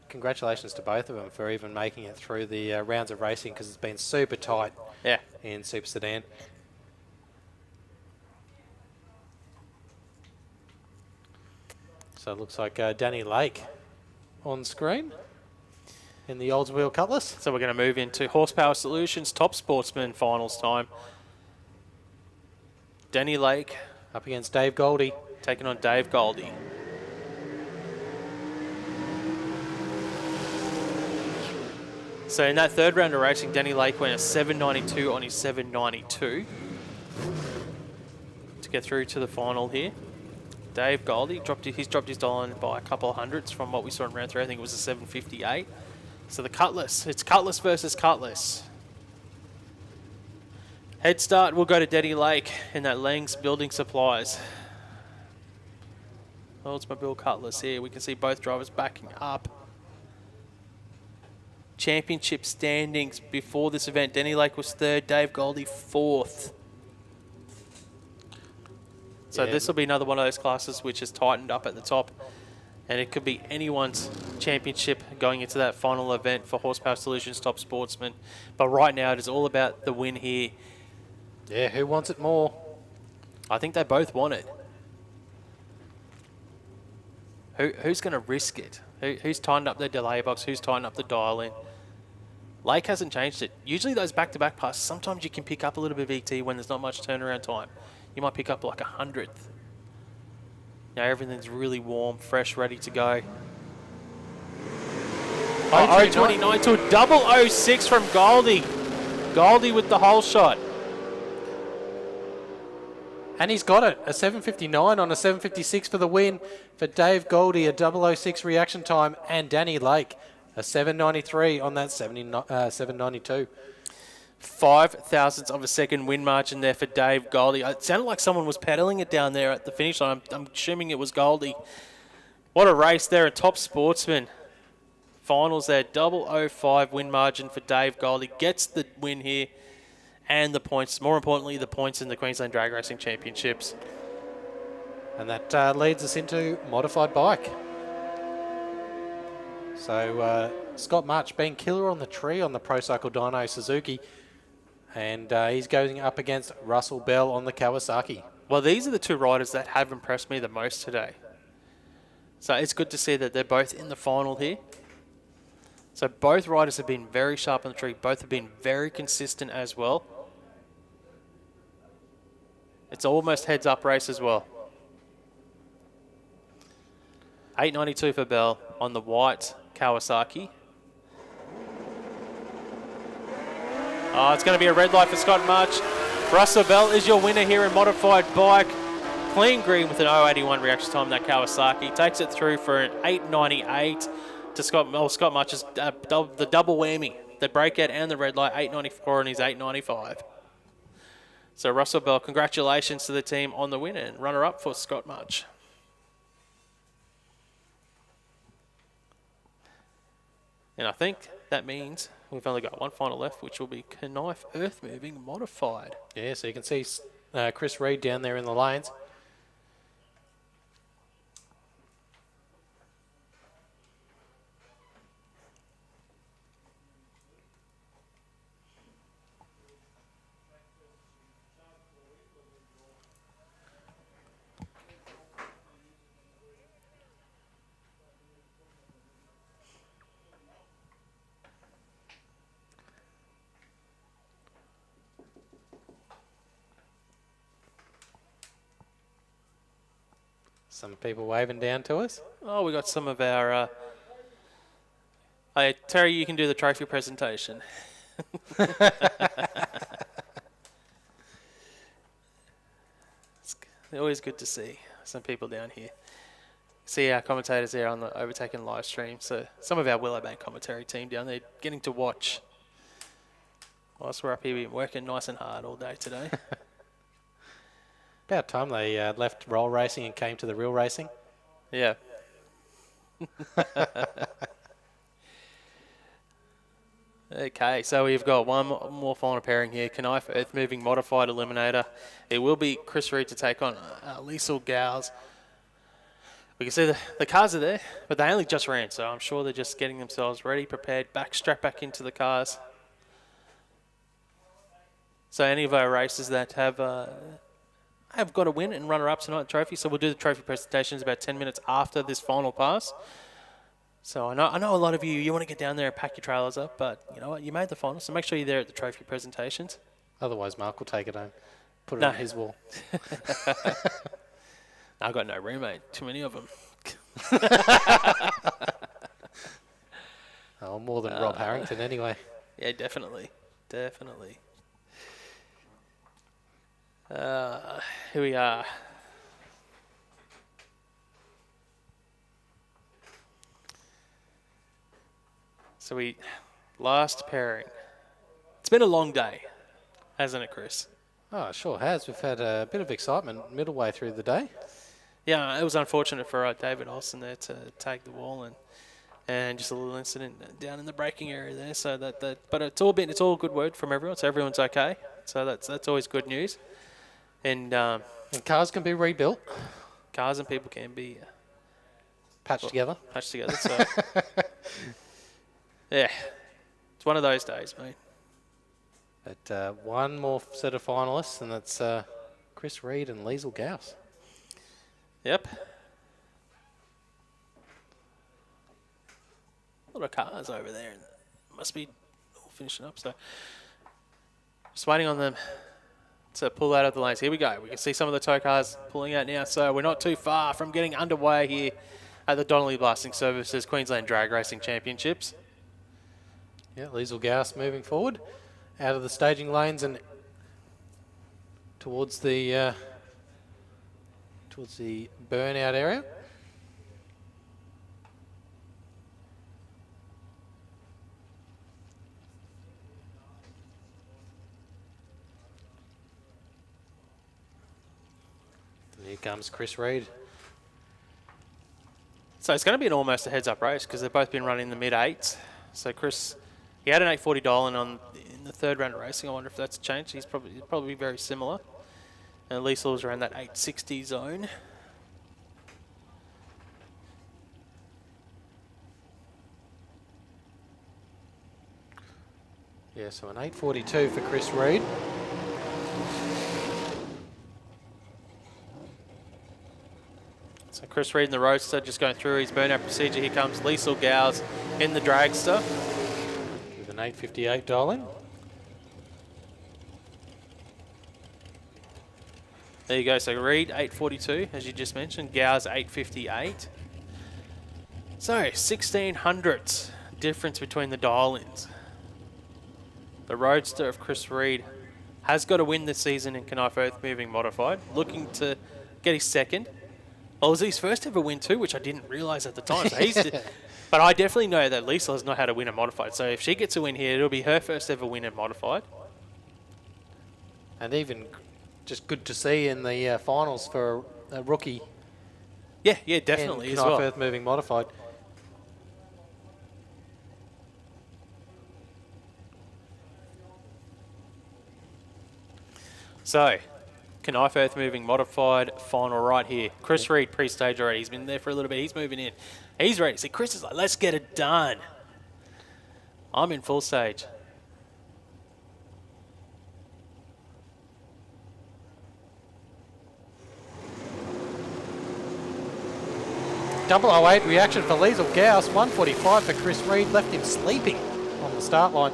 [SPEAKER 4] congratulations to both of them for even making it through the rounds of racing, because it's been super tight.
[SPEAKER 1] Yeah.
[SPEAKER 4] In Super Sedan. So it looks like Danny Lake on screen in the Oldsmobile Cutlass.
[SPEAKER 1] So we're going to move into Horsepower Solutions Top Sportsman finals time. Danny Lake
[SPEAKER 4] up against Dave Goldie.
[SPEAKER 1] Taking on Dave Goldie. So in that 3rd round of racing, Danny Lake went a 7.92 on his 7.92 to get through to the final here. Dave Goldie he's dropped his dollar by a couple of hundreds from what we saw in round 3. I think it was a 7.58. So the Cutlass, it's Cutlass versus Cutlass. Head start will go to Danny Lake in that Lang's Building Supplies. Oldsmobile Cutlass here. We can see both drivers backing up. Championship standings before this event. Danny Lake was 3rd, Dave Goldie 4th. So
[SPEAKER 4] Yeah.
[SPEAKER 1] this will be another one of those classes which is tightened up at the top, and it could be anyone's championship going into that final event for Horsepower Solutions Top Sportsman. But right now it is all about the win here.
[SPEAKER 4] Yeah, who wants it more?
[SPEAKER 1] I think they both want it. Who's going to risk it? Who's tightened up their delay box? Who's tightened up the dial in? Lake hasn't changed it. Usually those back-to-back passes, sometimes you can pick up a little bit of ET when there's not much turnaround time. You might pick up like 100th. Now everything's really warm, fresh, ready to go. 029 to a 006 from Goldie. Goldie with the whole shot.
[SPEAKER 4] And he's got it. A 7:59 on a 7:56 for the win for Dave Goldie, a 006 reaction time, and Danny Lake, a 7:93 on that 7:92.
[SPEAKER 1] 5 thousandths of a second win margin there for Dave Goldie. It sounded like someone was pedaling it down there at the finish line. I'm assuming it was Goldie. What a race there at Top Sportsman. Finals there, 005 win margin for Dave Goldie. Gets the win here and the points. More importantly, the points in the Queensland Drag Racing Championships.
[SPEAKER 4] And that leads us into modified bike. So Scott March being killer on the tree on the Pro Cycle Dyno Suzuki. And he's going up against Russell Bell on the Kawasaki.
[SPEAKER 1] Well, these are the two riders that have impressed me the most today. So it's good to see that they're both in the final here. So both riders have been very sharp on the tree. Both have been very consistent as well. It's almost heads-up race as well. 892 for Bell on the white Kawasaki. Oh, it's going to be a red light for Scott March. Russell Bell is your winner here in modified bike. Clean green with an 081 reaction time, that Kawasaki. Takes it through for an 898 to Scott. Well, Scott March is the double whammy. The breakout and the red light, 894 and his 895. So Russell Bell, congratulations to the team on the win and runner-up for Scott March. And I think that means we've only got one final left, which will be Knijff Earthmoving Modified.
[SPEAKER 4] Yeah, so you can see Chris Reed down there in the lanes. Some people waving down to us.
[SPEAKER 1] Oh, we got some of our... Hey, Terry, you can do the trophy presentation. It's always good to see some people down here. See our commentators there on the Overtaken live stream. So some of our Willowbank commentary team down there getting to watch. Whilst we're up here, we're working nice and hard all day today.
[SPEAKER 4] About time they left roll racing and came to the real racing.
[SPEAKER 1] Yeah. Okay, so we've got one more final pairing here. Knijff Earthmoving Modified Eliminator. It will be Chris Reed to take on Liesl Gals. We can see the cars are there, but they only just ran, so I'm sure they're just getting themselves ready, prepared, strap back into the cars. So any of our racers that have got a win and runner-up tonight trophy. So we'll do the trophy presentations about 10 minutes after this final pass. So I know a lot of you want to get down there and pack your trailers up, but you know what? You made the final, so make sure you're there at the trophy presentations.
[SPEAKER 4] Otherwise, Mark will take it home, put it on his wall.
[SPEAKER 1] I've got no room, mate. Too many of them.
[SPEAKER 4] Oh, more than Rob Harrington anyway.
[SPEAKER 1] Yeah, definitely. Definitely. Here we are. So last pairing. It's been a long day, hasn't it, Chris?
[SPEAKER 4] Oh, it sure has. We've had a bit of excitement middle way through the day.
[SPEAKER 1] Yeah, it was unfortunate for David Olsen there to take the wall and just a little incident down in the braking area there. So but it's all good word from everyone. So everyone's okay. So that's always good news. And
[SPEAKER 4] And cars can be rebuilt,
[SPEAKER 1] Cars and people can be
[SPEAKER 4] patched together.
[SPEAKER 1] patched together. So, yeah, it's one of those days, mate.
[SPEAKER 4] But one more set of finalists, and that's Chris Reed and Liesl Gauss.
[SPEAKER 1] Yep. A lot of cars over there. Must be all finishing up. So, just waiting on them to pull out of the lanes. Here we go. We can see some of the tow cars pulling out now. So we're not too far from getting underway here at the Donnelly Blasting Services Queensland Drag Racing Championships.
[SPEAKER 4] Yeah, Liesl Gauss moving forward out of the staging lanes and towards the burnout area. And here comes Chris Reed.
[SPEAKER 1] So it's going to be almost a heads-up race because they've both been running in the mid-8s. So Chris, he had an 840 dial in the third round of racing. I wonder if that's changed. He's probably very similar. And Liesl was around that 860 zone.
[SPEAKER 4] Yeah, so an 842 for Chris Reed.
[SPEAKER 1] So Chris Reed in the Roadster just going through his burnout procedure. Here comes Liesl Gauss in the Dragster.
[SPEAKER 4] With an 858 dial in.
[SPEAKER 1] There you go. So Reed 842, as you just mentioned. Gauss 858. So 1600 difference between the dial-ins. The Roadster of Chris Reed has got to win this season in Knijff Earthmoving Modified. Looking to get his second. Well, it was his first ever win too, which I didn't realise at the time. So but I definitely know that Liesl has not had a win in Modified. So if she gets a win here, it'll be her first ever win in Modified.
[SPEAKER 4] And even just good to see in the finals for a rookie.
[SPEAKER 1] Yeah, definitely as well.
[SPEAKER 4] Knijff Earthmoving Modified.
[SPEAKER 1] So, Knijff Earthmoving Modified final right here. Chris Reed pre-stage already. He's been there for a little bit. He's moving in. He's ready. See, Chris is like, let's get it done. I'm in full stage.
[SPEAKER 4] Double 08 reaction for Liesl Gauss. 145 for Chris Reed. Left him sleeping on the start line.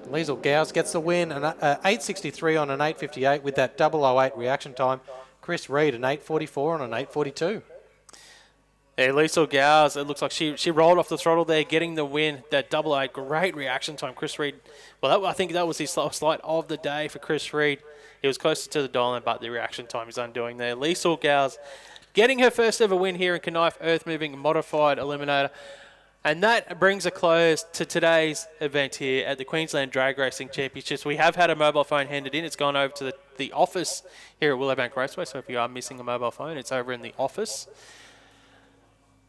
[SPEAKER 4] Liesl Gauss gets the win. An 863 on an 858 with that double 08 reaction time. Chris Reed an 844 on an 842.
[SPEAKER 1] Yeah, Liesl Gauss, it looks like she rolled off the throttle there, getting the win. That double 8, great reaction time. Chris Reed, well, I think that was his slide of the day for Chris Reed. He was closer to the dial, but the reaction time is undoing there. Liesl Gauss getting her first ever win here in Knijff Earthmoving Modified Eliminator. And that brings a close to today's event here at the Queensland Drag Racing Championships. We have had a mobile phone handed in. It's gone over to the office here at Willowbank Raceway. So if you are missing a mobile phone, it's over in the office.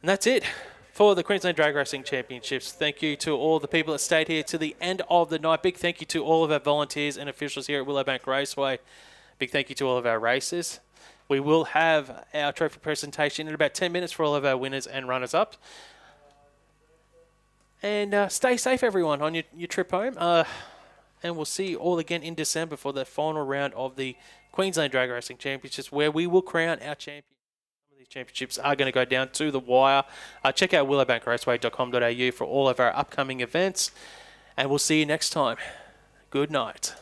[SPEAKER 1] And that's it for the Queensland Drag Racing Championships. Thank you to all the people that stayed here to the end of the night. Big thank you to all of our volunteers and officials here at Willowbank Raceway. Big thank you to all of our racers. We will have our trophy presentation in about 10 minutes for all of our winners and runners-up. And stay safe, everyone, on your trip home. And we'll see you all again in December for the final round of the Queensland Drag Racing Championships, where we will crown our champion. Some of these championships are going to go down to the wire. Check out willowbankraceway.com.au for all of our upcoming events. And we'll see you next time. Good night.